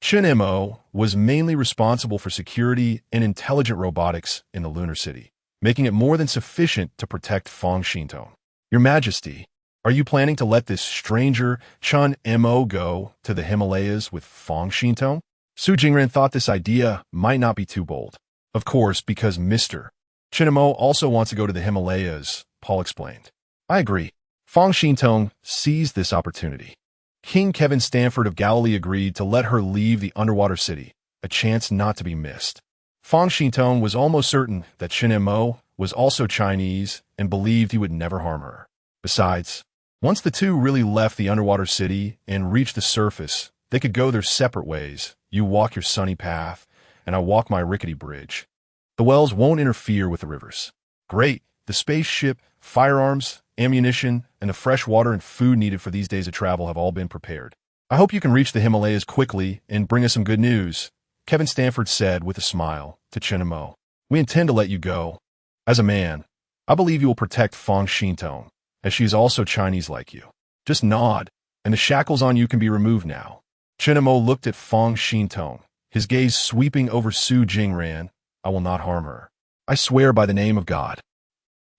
Chen Mo was mainly responsible for security and intelligent robotics in the lunar city, making it more than sufficient to protect Fang Xintong. Your Majesty, are you planning to let this stranger Chen Mo go to the Himalayas with Fang Xintong? Su Jingran thought this idea might not be too bold. Of course, because Mr. Chen Mo also wants to go to the Himalayas, Paul explained. I agree. Fang Xintong seized this opportunity. King Kevin Stanford of Galilee agreed to let her leave the underwater city, a chance not to be missed. Fang Xintong was almost certain that Chen Mo was also Chinese and believed he would never harm her. Besides, once the two really left the underwater city and reached the surface, they could go their separate ways. You walk your sunny path, and I walk my rickety bridge. The wells won't interfere with the rivers. Great. The spaceship, firearms, ammunition, and the fresh water and food needed for these days of travel have all been prepared. I hope you can reach the Himalayas quickly and bring us some good news, Kevin Stanford said with a smile to Chen Mo. We intend to let you go. As a man, I believe you will protect Fang Xintong, as she is also Chinese like you. Just nod, and the shackles on you can be removed now. Chen Mo looked at Fang Xintong, his gaze sweeping over Su Jingran. I will not harm her. I swear by the name of God.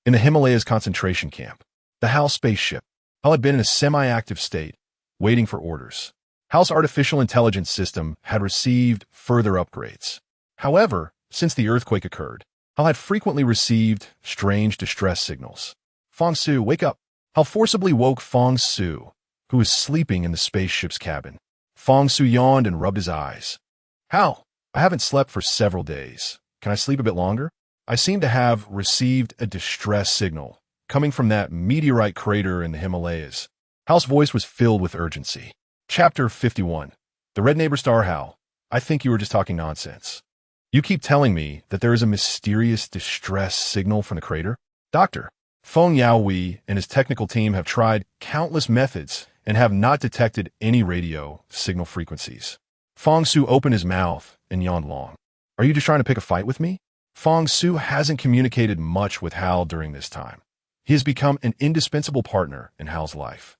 In the Himalayas concentration camp, the HAL spaceship, HAL had been in a semi-active state, waiting for orders. HAL's artificial intelligence system had received further upgrades. However, since the earthquake occurred, HAL had frequently received strange distress signals. Fang Su, wake up! HAL forcibly woke Fang Su, who was sleeping in the spaceship's cabin. Fang Su yawned and rubbed his eyes. HAL, I haven't slept for several days. Can I sleep a bit longer? I seem to have received a distress signal coming from that meteorite crater in the Himalayas. HAL's voice was filled with urgency. Chapter 51. The Red Neighbor Star. HAL, I think you were just talking nonsense. You keep telling me that there is a mysterious distress signal from the crater? Dr. Feng Yaohui and his technical team have tried countless methods and have not detected any radio signal frequencies. Fang Su opened his mouth and yawned long. Are you just trying to pick a fight with me? Fang Su hasn't communicated much with HAL during this time. He has become an indispensable partner in HAL's life.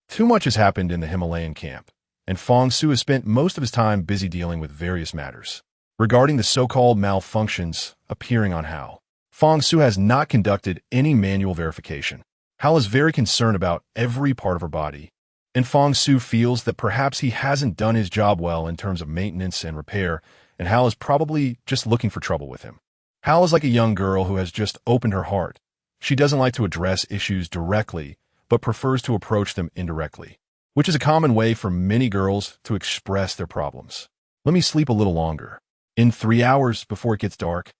Too much has happened in the Himalayan camp, and Fang Su has spent most of his time busy dealing with various matters. Regarding the so-called malfunctions appearing on HAL, Fang Su has not conducted any manual verification. HAL is very concerned about every part of her body, and Fang Su feels that perhaps he hasn't done his job well in terms of maintenance and repair, and HAL is probably just looking for trouble with him. HAL is like a young girl who has just opened her heart. She doesn't like to address issues directly, but prefers to approach them indirectly, which is a common way for many girls to express their problems. Let me sleep a little longer. In 3 hours before it gets dark,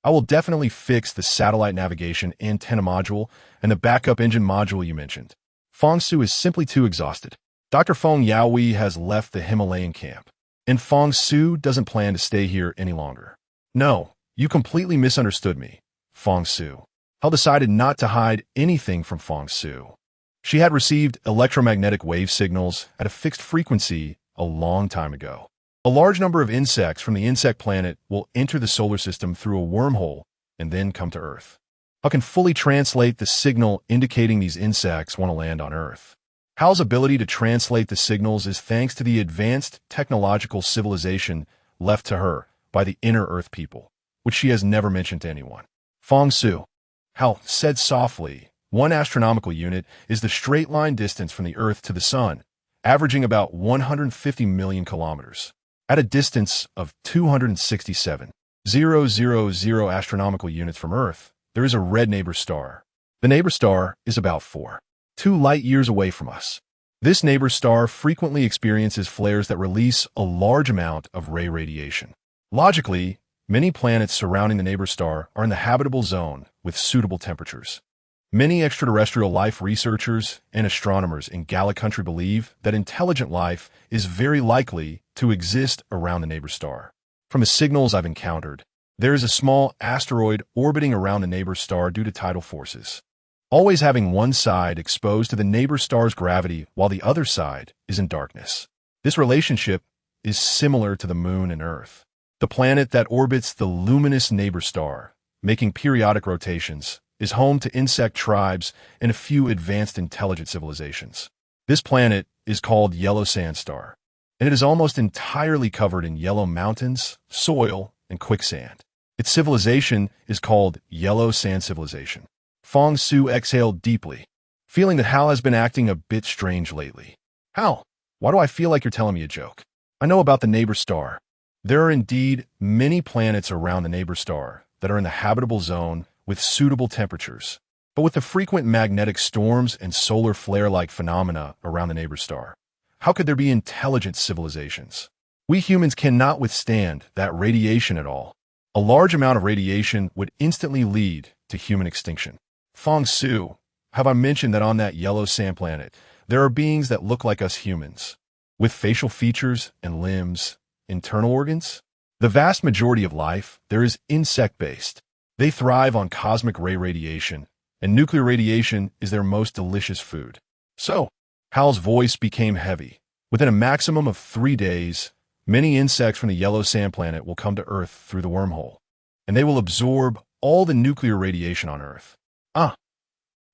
I will definitely fix the satellite navigation antenna module and the backup engine module you mentioned. Fang Su is simply too exhausted. Dr. Feng Yaohui has left the Himalayan camp, and Fang Su doesn't plan to stay here any longer. No, you completely misunderstood me, Fang Su. HAL decided not to hide anything from Fang Su. She had received electromagnetic wave signals at a fixed frequency a long time ago. A large number of insects from the insect planet will enter the solar system through a wormhole and then come to Earth. HAL can fully translate the signal indicating these insects want to land on Earth. HAL's ability to translate the signals is thanks to the advanced technological civilization left to her by the inner Earth people, which she has never mentioned to anyone. Fang Su, HAL said softly, 1 astronomical unit is the straight line distance from the Earth to the Sun, averaging about 150 million kilometers. At a distance of 267,000 astronomical units from Earth, there is a red neighbor star. The neighbor star is about 4.2 light years away from us. This neighbor star frequently experiences flares that release a large amount of ray radiation. Logically, many planets surrounding the neighbor star are in the habitable zone with suitable temperatures. Many extraterrestrial life researchers and astronomers in Gallic country believe that intelligent life is very likely to exist around the neighbor star. From the signals I've encountered, there is a small asteroid orbiting around the neighbor star due to tidal forces, always having one side exposed to the neighbor star's gravity while the other side is in darkness. This relationship is similar to the Moon and Earth, the planet that orbits the luminous neighbor star, making periodic rotations, is home to insect tribes and a few advanced intelligent civilizations. This planet is called Yellow Sand Star, and it is almost entirely covered in yellow mountains, soil, and quicksand. Its civilization is called Yellow Sand Civilization. Fang Su exhaled deeply, feeling that HAL has been acting a bit strange lately. HAL, why do I feel like you're telling me a joke? I know about the neighbor star. There are indeed many planets around the neighbor star that are in the habitable zone with suitable temperatures. But with the frequent magnetic storms and solar flare-like phenomena around the neighbor star, how could there be intelligent civilizations? We humans cannot withstand that radiation at all. A large amount of radiation would instantly lead to human extinction. Fang Su, have I mentioned that on that yellow sand planet, there are beings that look like us humans, with facial features and limbs, internal organs? The vast majority of life there is insect-based. They thrive on cosmic ray radiation, and nuclear radiation is their most delicious food. So, HAL's voice became heavy. Within a maximum of 3 days, many insects from the yellow sand planet will come to Earth through the wormhole, and they will absorb all the nuclear radiation on Earth. Ah,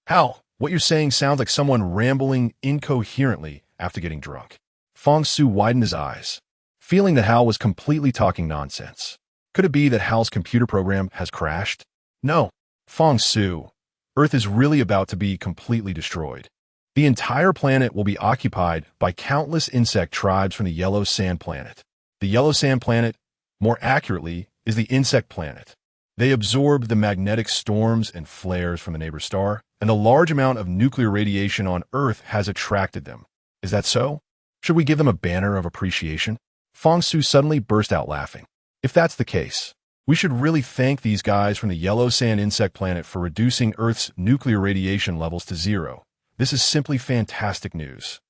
Hal, what you're saying sounds like someone rambling incoherently after getting drunk. Fong Su widened his eyes, feeling that Hal was completely talking nonsense. Could it be that Hal's computer program has crashed? No, Fong Su. Earth is really about to be completely destroyed. The entire planet will be occupied by countless insect tribes from the Yellow Sand Planet. The Yellow Sand Planet, more accurately, is the insect planet. They absorb the magnetic storms and flares from the neighbor star, and the large amount of nuclear radiation on Earth has attracted them. Is that so? Should we give them a banner of appreciation? Fong Su suddenly burst out laughing. If that's the case, we should really thank these guys from the Yellow Sand Insect Planet for reducing Earth's nuclear radiation levels to zero. This is simply fantastic news.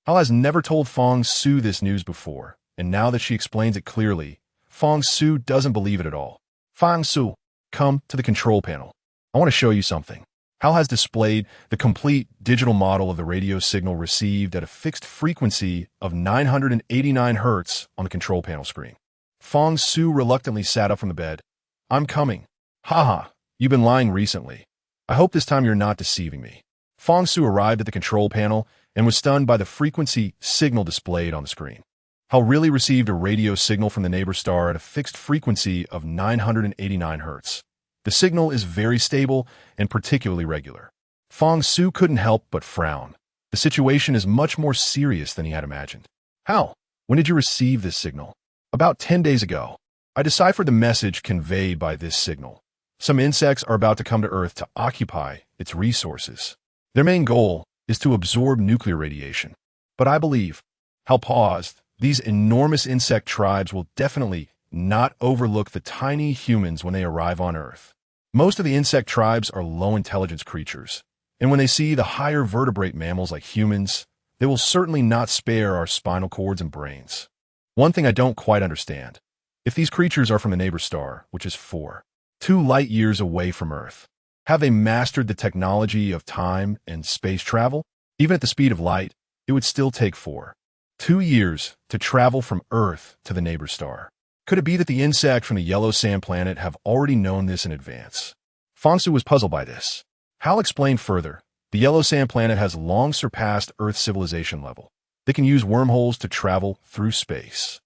Hal has never told Fong Su this news before, and now that she explains it clearly, Fong Su doesn't believe it at all. Fong Su, come to the control panel. I want to show you something. Hal has displayed the complete digital model of the radio signal received at a fixed frequency of 989 Hz on the control panel screen. Fong Su reluctantly sat up from the bed. I'm coming. Haha, you've been lying recently. I hope this time you're not deceiving me. Fong Su arrived at the control panel and was stunned by the frequency signal displayed on the screen. Hal really received a radio signal from the neighbor star at a fixed frequency of 989 Hz. The signal is very stable and particularly regular. Fong Su couldn't help but frown. The situation is much more serious than he had imagined. Hal, when did you receive this signal? About 10 days ago. I deciphered the message conveyed by this signal. Some insects are about to come to Earth to occupy its resources. Their main goal is to absorb nuclear radiation. But I believe, Hal paused, these enormous insect tribes will definitely not overlook the tiny humans when they arrive on Earth. Most of the insect tribes are low-intelligence creatures, and when they see the higher vertebrate mammals like humans, they will certainly not spare our spinal cords and brains. One thing I don't quite understand, if these creatures are from the neighbor star, which is 2 light years away from Earth, have they mastered the technology of time and space travel? Even at the speed of light, it would still take 2 years to travel from Earth to the neighbor star. Could it be that the insect from the Yellow Sand Planet have already known this in advance? Fong Su was puzzled by this. Hal explained further, the Yellow Sand Planet has long surpassed Earth's civilization level. They can use wormholes to travel through space.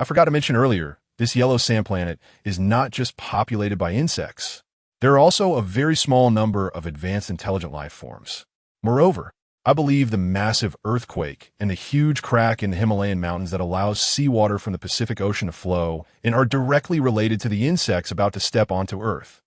I forgot to mention earlier, this Yellow Sand Planet is not just populated by insects. There are also a very small number of advanced intelligent life forms. Moreover, I believe the massive earthquake and the huge crack in the Himalayan mountains that allows seawater from the Pacific Ocean to flow and are directly related to the insects about to step onto Earth.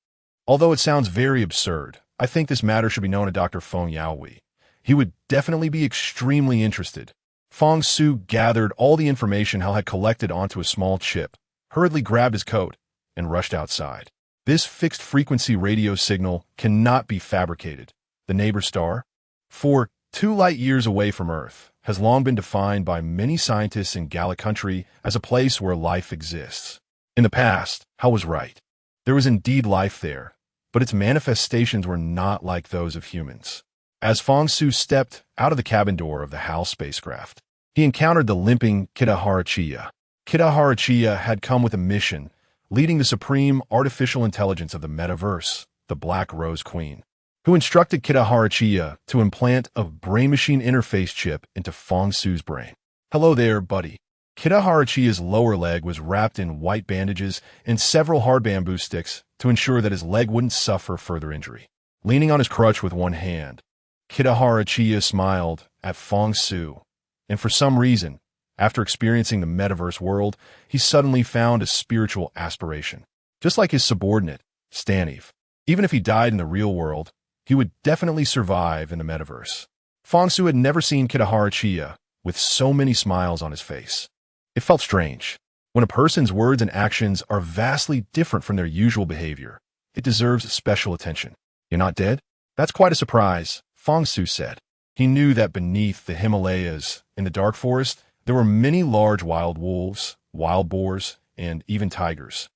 Although it sounds very absurd, I think this matter should be known to Dr. Feng Yaohui. He would definitely be extremely interested. Fong Su gathered all the information Hal had collected onto a small chip, hurriedly grabbed his coat, and rushed outside. This fixed-frequency radio signal cannot be fabricated. The neighbor star, 2 light years away from Earth, has long been defined by many scientists in Gallic country as a place where life exists. In the past, Hal was right. There was indeed life there, but its manifestations were not like those of humans. As Fong Su stepped out of the cabin door of the HAL spacecraft, he encountered the limping Kita-Hara-Chia. Kita-Hara-Chia had come with a mission, leading the supreme artificial intelligence of the Metaverse, the Black Rose Queen, who instructed Kita-Hara-Chia to implant a brain-machine interface chip into Fong Su's brain. Hello there, buddy. Kita-Hara-Chia's lower leg was wrapped in white bandages and several hard bamboo sticks to ensure that his leg wouldn't suffer further injury. Leaning on his crutch with one hand, Kita-Hara-Chia smiled at Fong Su, and for some reason, after experiencing the Metaverse world, he suddenly found a spiritual aspiration. Just like his subordinate, Staniv. Even if he died in the real world, he would definitely survive in the Metaverse. Fong Su had never seen Kita-Hara-Chia with so many smiles on his face. It felt strange. When a person's words and actions are vastly different from their usual behavior, it deserves special attention. You're not dead? That's quite a surprise, Fong Su said. He knew that beneath the Himalayas, in the dark forest, there were many large wild wolves, wild boars, and even tigers.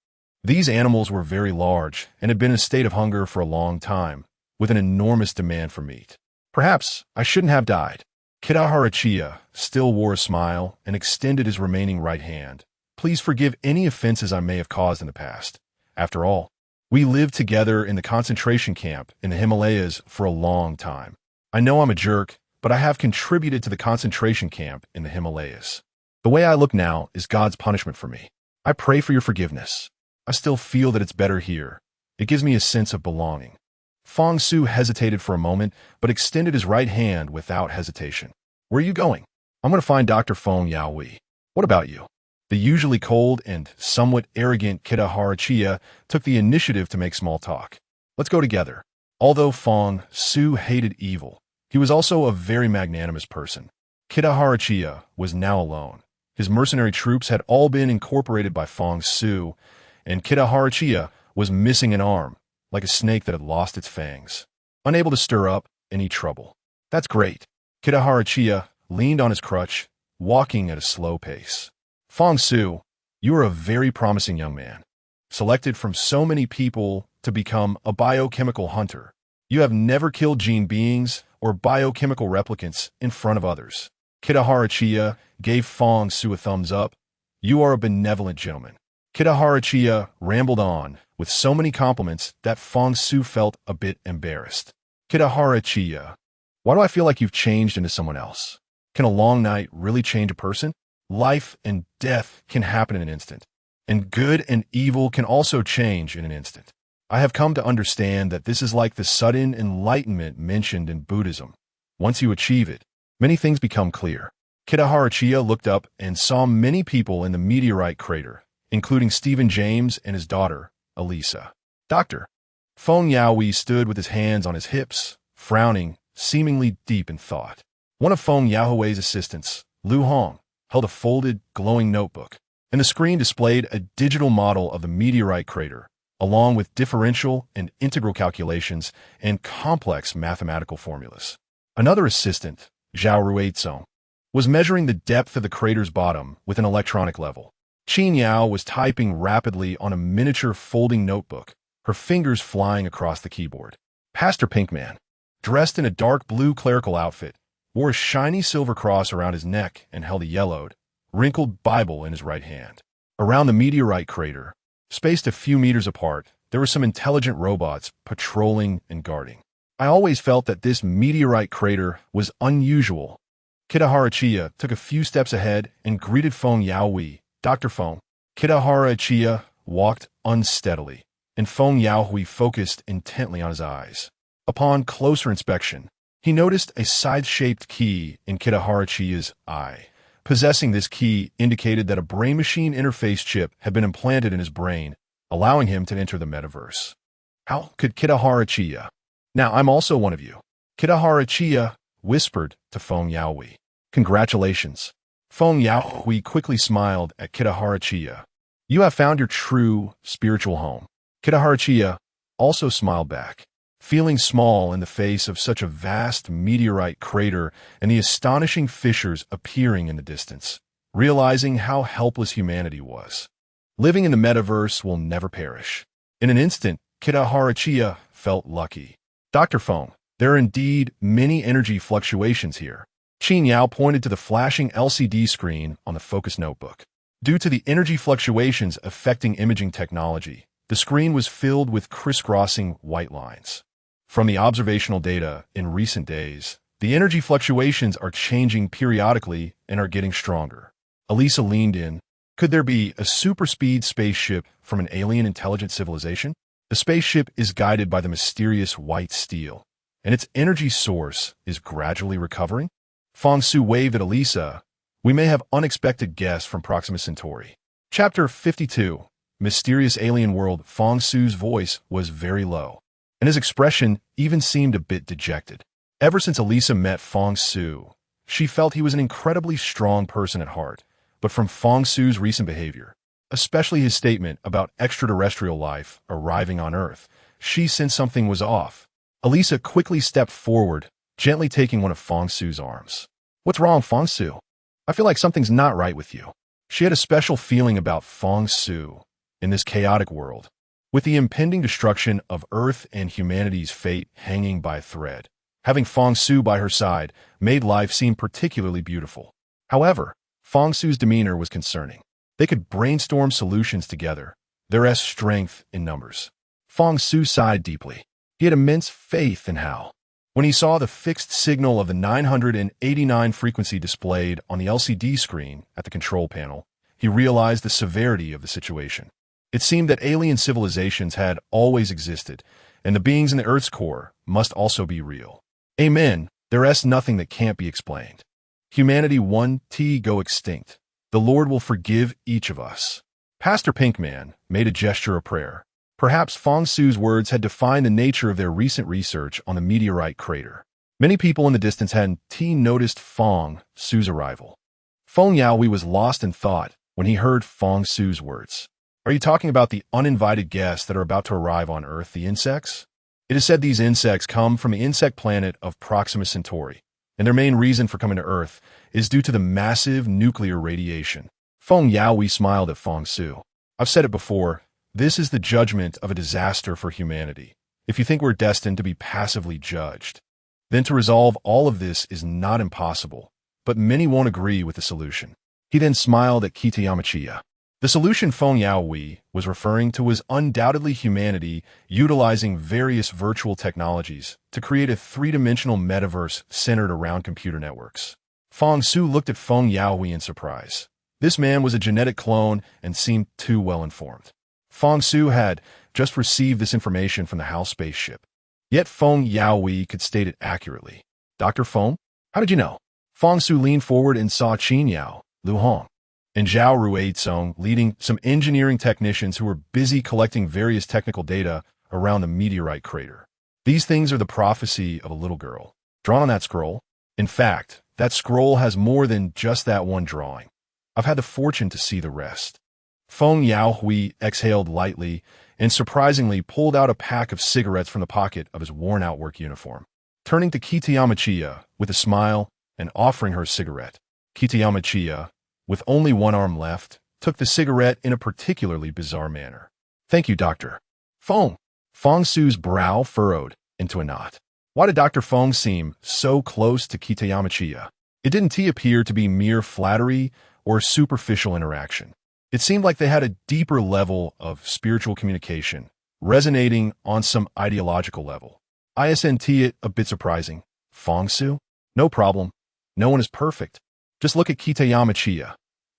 These animals were very large and had been in a state of hunger for a long time, with an enormous demand for meat. Perhaps I shouldn't have died. Kita-Hara-Chia still wore a smile and extended his remaining right hand. Please forgive any offenses I may have caused in the past. After all, We lived together in the concentration camp in the Himalayas for a long time. I know I'm a jerk, but I have contributed to the concentration camp in the Himalayas. The way I look now is God's punishment for me. I pray for your forgiveness. I still feel that it's better here. It gives me a sense of belonging. Fang Su hesitated for a moment, but extended his right hand without hesitation. Where are you going? I'm going to find Dr. Feng Yaoi. What about you? The usually cold and somewhat arrogant Kita took the initiative to make small talk. Let's go together. Although Fang Su hated evil, he was also a very magnanimous person. Kita was now alone. His mercenary troops had all been incorporated by Fang Su, and Kita was missing an arm, like a snake that had lost its fangs, unable to stir up any trouble. That's great. Kita leaned on his crutch, walking at a slow pace. Fang Su, you are a very promising young man, selected from so many people to become a biochemical hunter. You have never killed gene beings or biochemical replicants in front of others. Kita gave Fang Su a thumbs up. You are a benevolent gentleman. Kita rambled on with so many compliments that Fang Su felt a bit embarrassed. Kita, why do I feel like you've changed into someone else? Can a long night really change a person? Life and death can happen in an instant, and good and evil can also change in an instant. I have come to understand that this is like the sudden enlightenment mentioned in Buddhism. Once you achieve it, many things become clear. Kita looked up and saw many people in the meteorite crater, including Stephen James and his daughter, Elisa. Dr. Feng Yaoi stood with his hands on his hips, frowning, seemingly deep in thought. One of Feng Yaoi's assistants, Lu Hong, held a folded, glowing notebook, and the screen displayed a digital model of the meteorite crater, along with differential and integral calculations and complex mathematical formulas. Another assistant, Zhao Ruizong, was measuring the depth of the crater's bottom with an electronic level. Qin Yao was typing rapidly on a miniature folding notebook, her fingers flying across the keyboard. Pastor Pinkman, dressed in a dark blue clerical outfit, wore a shiny silver cross around his neck and held a yellowed, wrinkled Bible in his right hand. Around the meteorite crater, spaced a few meters apart, there were some intelligent robots patrolling and guarding. I always felt that this meteorite crater was unusual. Kita took a few steps ahead and greeted Feng Yaoi. Dr. Feng. Kita walked unsteadily, and Feng Yaoi focused intently on his eyes. Upon closer inspection, he noticed a side-shaped key in Kita eye. Possessing this key indicated that a brain-machine interface chip had been implanted in his brain, allowing him to enter the metaverse. How could Kita? Now, I'm also one of you. Kita whispered to Feng Yaoi. Congratulations. Feng Yaoi quickly smiled at Kita. You have found your true spiritual home. Kita also smiled back, feeling small in the face of such a vast meteorite crater and the astonishing fissures appearing in the distance, realizing how helpless humanity was. Living in the metaverse will never perish. In an instant, Kita felt lucky. Dr. Feng, there are indeed many energy fluctuations here. Qin Yao pointed to the flashing LCD screen on the focus notebook. Due to the energy fluctuations affecting imaging technology, the screen was filled with crisscrossing white lines. From the observational data in recent days, the energy fluctuations are changing periodically and are getting stronger. Elisa leaned in. Could there be a super-speed spaceship from an alien intelligent civilization? The spaceship is guided by the mysterious white steel, and its energy source is gradually recovering. Fang Su waved at Elisa. We may have unexpected guests from Proxima Centauri. Chapter 52. Mysterious Alien World. Fang Su's voice was very low, and his expression even seemed a bit dejected. Ever since Elisa met Fang Su, she felt he was an incredibly strong person at heart, but from Fang Su's recent behavior, especially his statement about extraterrestrial life arriving on Earth, she sensed something was off. Elisa quickly stepped forward, gently taking one of Fang Su's arms. What's wrong, Fang Su? I feel like something's not right with you. She had a special feeling about Fang Su in this chaotic world, with the impending destruction of Earth and humanity's fate hanging by a thread. Having Fang Su by her side made life seem particularly beautiful. However, Fang Su's demeanor was concerning. They could brainstorm solutions together. There is strength in numbers. Fang Su sighed deeply. He had immense faith in Hao. When he saw the fixed signal of the 989 frequency displayed on the LCD screen at the control panel, he realized the severity of the situation. It seemed that alien civilizations had always existed, and the beings in the Earth's core must also be real. Amen. There is nothing that can't be explained. Humanity 1T go extinct. The Lord will forgive each of us. Pastor Pinkman made a gesture of prayer. Perhaps Fang Su's words had defined the nature of their recent research on the meteorite crater. Many people in the distance hadn't noticed Fang Su's arrival. Feng Yaoi was lost in thought when he heard Fang Su's words. Are you talking about the uninvited guests that are about to arrive on Earth, the insects? It is said these insects come from the insect planet of Proxima Centauri, and their main reason for coming to Earth is due to the massive nuclear radiation. Feng Yaoi smiled at Fang Su. I've said it before, this is the judgment of a disaster for humanity. If you think we're destined to be passively judged, then to resolve all of this is not impossible, but many won't agree with the solution. He then smiled at Kitayamachiya. The solution Feng Yaoi was referring to was undoubtedly humanity utilizing various virtual technologies to create a three-dimensional metaverse centered around computer networks. Fang Su looked at Feng Yaoi in surprise. This man was a genetic clone and seemed too well informed. Fang Su had just received this information from the Hao spaceship. Yet Feng Yaoi could state it accurately. Dr. Feng, how did you know? Fang Su leaned forward and saw Qin Yao, Lu Hong, and Zhao Ruizong leading some engineering technicians who were busy collecting various technical data around the meteorite crater. These things are the prophecy of a little girl, drawn on that scroll. In fact, that scroll has more than just that one drawing. I've had the fortune to see the rest. Feng Yaoi exhaled lightly and surprisingly pulled out a pack of cigarettes from the pocket of his worn-out work uniform. Turning to Kitayamachiya with a smile and offering her a cigarette, Kitayamachiya, with only one arm left, took the cigarette in a particularly bizarre manner. Thank you, Dr. Feng. Fang Su's brow furrowed into a knot. Why did Dr. Feng seem so close to Kitayamachiya? It didn't appear to be mere flattery or superficial interaction. It seemed like they had a deeper level of spiritual communication, resonating on some ideological level. Isn't it a bit surprising? Fang Su? No problem. No one is perfect. Just look at Kitayamachiya.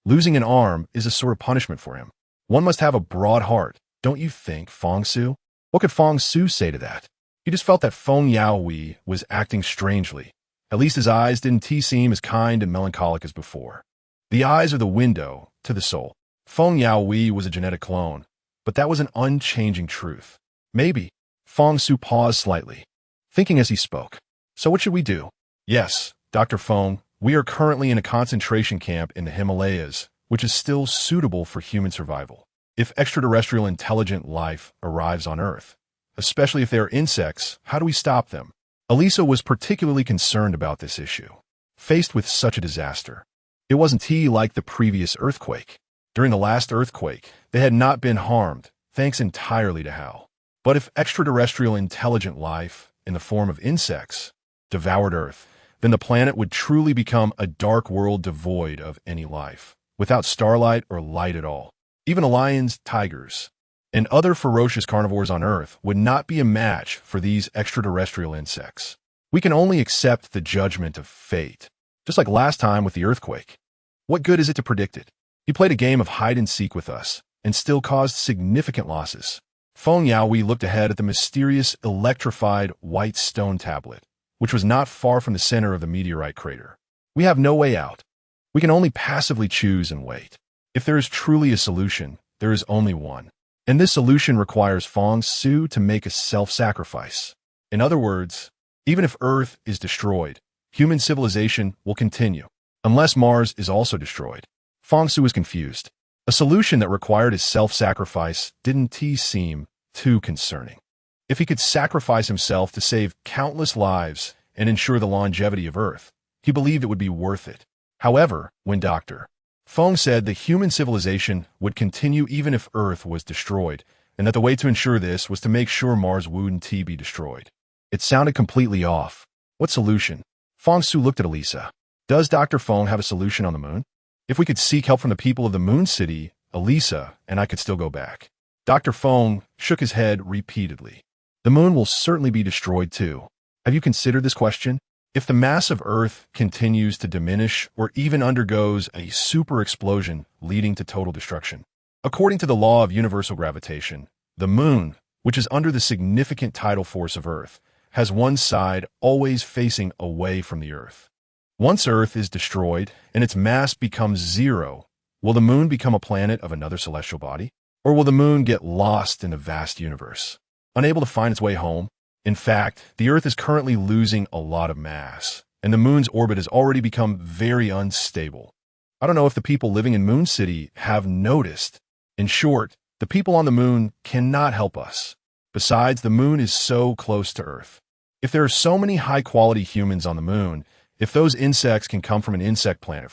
Losing an arm is a sort of punishment for him. One must have a broad heart, don't you think, Fang Su? What could Fang Su say to that? He just felt that Feng Yaoi was acting strangely. At least his eyes didn't seem as kind and melancholic as before. The eyes are the window to the soul. Feng Yaoi was a genetic clone, but that was an unchanging truth. Maybe. Fang Su paused slightly, thinking as he spoke. So what should we do? Yes, Dr. Feng, we are currently in a concentration camp in the Himalayas, which is still suitable for human survival. If extraterrestrial intelligent life arrives on Earth, especially if they are insects, how do we stop them? Elisa was particularly concerned about this issue. Faced with such a disaster, it wasn't like the previous earthquake. During the last earthquake, they had not been harmed, thanks entirely to Hao. But if extraterrestrial intelligent life, in the form of insects, devoured Earth, then the planet would truly become a dark world devoid of any life, without starlight or light at all. Even lions, tigers, and other ferocious carnivores on Earth would not be a match for these extraterrestrial insects. We can only accept the judgment of fate, just like last time with the earthquake. What good is it to predict it? He played a game of hide-and-seek with us, and still caused significant losses. Feng Yaoi looked ahead at the mysterious, electrified white stone tablet, which was not far from the center of the meteorite crater. We have no way out. We can only passively choose and wait. If there is truly a solution, there is only one. And this solution requires Fang Su to make a self-sacrifice. In other words, even if Earth is destroyed, human civilization will continue, unless Mars is also destroyed. Fang Su was confused. A solution that required his self-sacrifice didn't seem too concerning. If he could sacrifice himself to save countless lives and ensure the longevity of Earth, he believed it would be worth it. However, when Dr. Feng said the human civilization would continue even if Earth was destroyed, and that the way to ensure this was to make sure Mars wouldn't be destroyed, it sounded completely off. What solution? Fang Su looked at Elisa. Does Dr. Feng have a solution on the moon? If we could seek help from the people of the Moon City, Elisa and I could still go back. Dr. Feng shook his head repeatedly. The moon will certainly be destroyed too. Have you considered this question? If the mass of Earth continues to diminish or even undergoes a super explosion leading to total destruction. According to the law of universal gravitation, the moon, which is under the significant tidal force of Earth, has one side always facing away from the Earth. Once Earth is destroyed and its mass becomes zero, will the moon become a planet of another celestial body? Or will the moon get lost in the vast universe, unable to find its way home? In fact, the Earth is currently losing a lot of mass, and the moon's orbit has already become very unstable. I don't know if the people living in Moon City have noticed. In short, the people on the moon cannot help us. Besides, the moon is so close to Earth. If there are so many high-quality humans on the moon, if those insects can come from an insect planet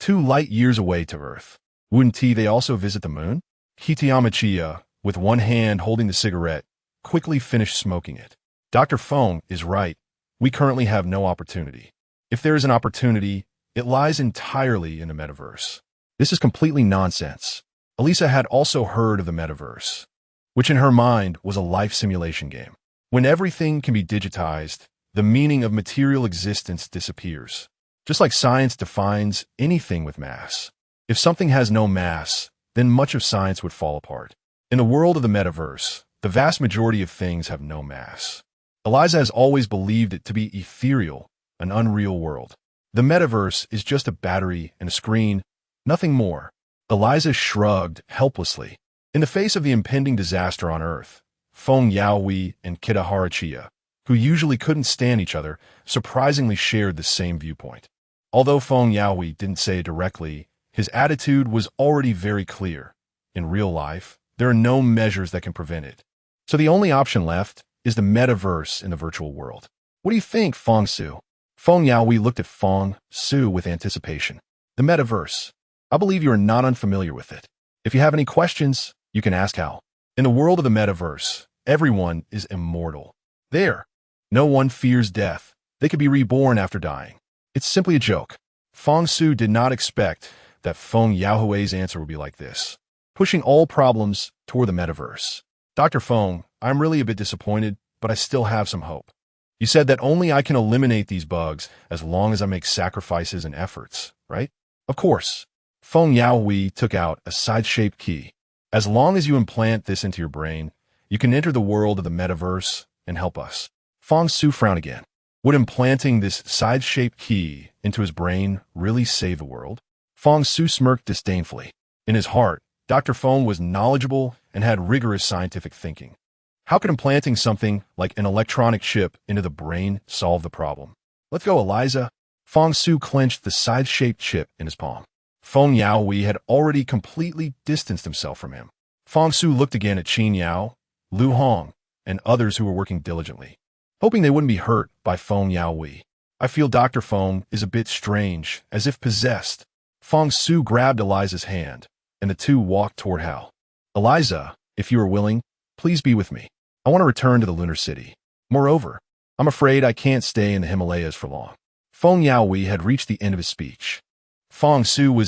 2 light years away to Earth, wouldn't they also visit the moon? Kitayamachiya, with one hand holding the cigarette, quickly finished smoking it. Dr. Feng is right. We currently have no opportunity. If there is an opportunity, it lies entirely in the Metaverse. This is completely nonsense. Elisa had also heard of the Metaverse, which in her mind was a life simulation game. When everything can be digitized, the meaning of material existence disappears. Just like science defines anything with mass. If something has no mass, then much of science would fall apart. In the world of the Metaverse, the vast majority of things have no mass. Eliza has always believed it to be ethereal, an unreal world. The Metaverse is just a battery and a screen, nothing more. Eliza shrugged helplessly. In the face of the impending disaster on Earth, Feng Yaohui and Kitahara, who usually couldn't stand each other, surprisingly shared the same viewpoint. Although Feng Yaohui didn't say it directly, his attitude was already very clear. In real life, there are no measures that can prevent it. So the only option left is the Metaverse in the virtual world. What do you think, Feng Su? Feng Yaohui looked at Feng Su with anticipation. The Metaverse. I believe you are not unfamiliar with it. If you have any questions, you can ask Hal. In the world of the Metaverse, everyone is immortal. There, no one fears death. They could be reborn after dying. It's simply a joke. Feng Su did not expect that Feng Yaohui's answer would be like this, pushing all problems toward the Metaverse. Dr. Feng, I'm really a bit disappointed, but I still have some hope. You said that only I can eliminate these bugs as long as I make sacrifices and efforts, right? Of course. Feng Yaohui took out a side-shaped key. As long as you implant this into your brain, you can enter the world of the Metaverse and help us. Feng Su frowned again. Would implanting this side-shaped key into his brain really save the world? Feng Su smirked disdainfully. In his heart, Dr. Feng was knowledgeable and had rigorous scientific thinking. How could implanting something like an electronic chip into the brain solve the problem? Let's go, Eliza. Feng Su clenched the side-shaped chip in his palm. Feng Yaohui had already completely distanced himself from him. Feng Su looked again at Qin Yao, Lu Hong, and others who were working diligently, hoping they wouldn't be hurt by Feng Yaohui. I feel Dr. Feng is a bit strange, as if possessed. Feng Su grabbed Eliza's hand, and the two walked toward Hal. Eliza, if you are willing, please be with me. I want to return to the lunar city. Moreover, I'm afraid I can't stay in the Himalayas for long. Feng Yaohui had reached the end of his speech. Feng Su was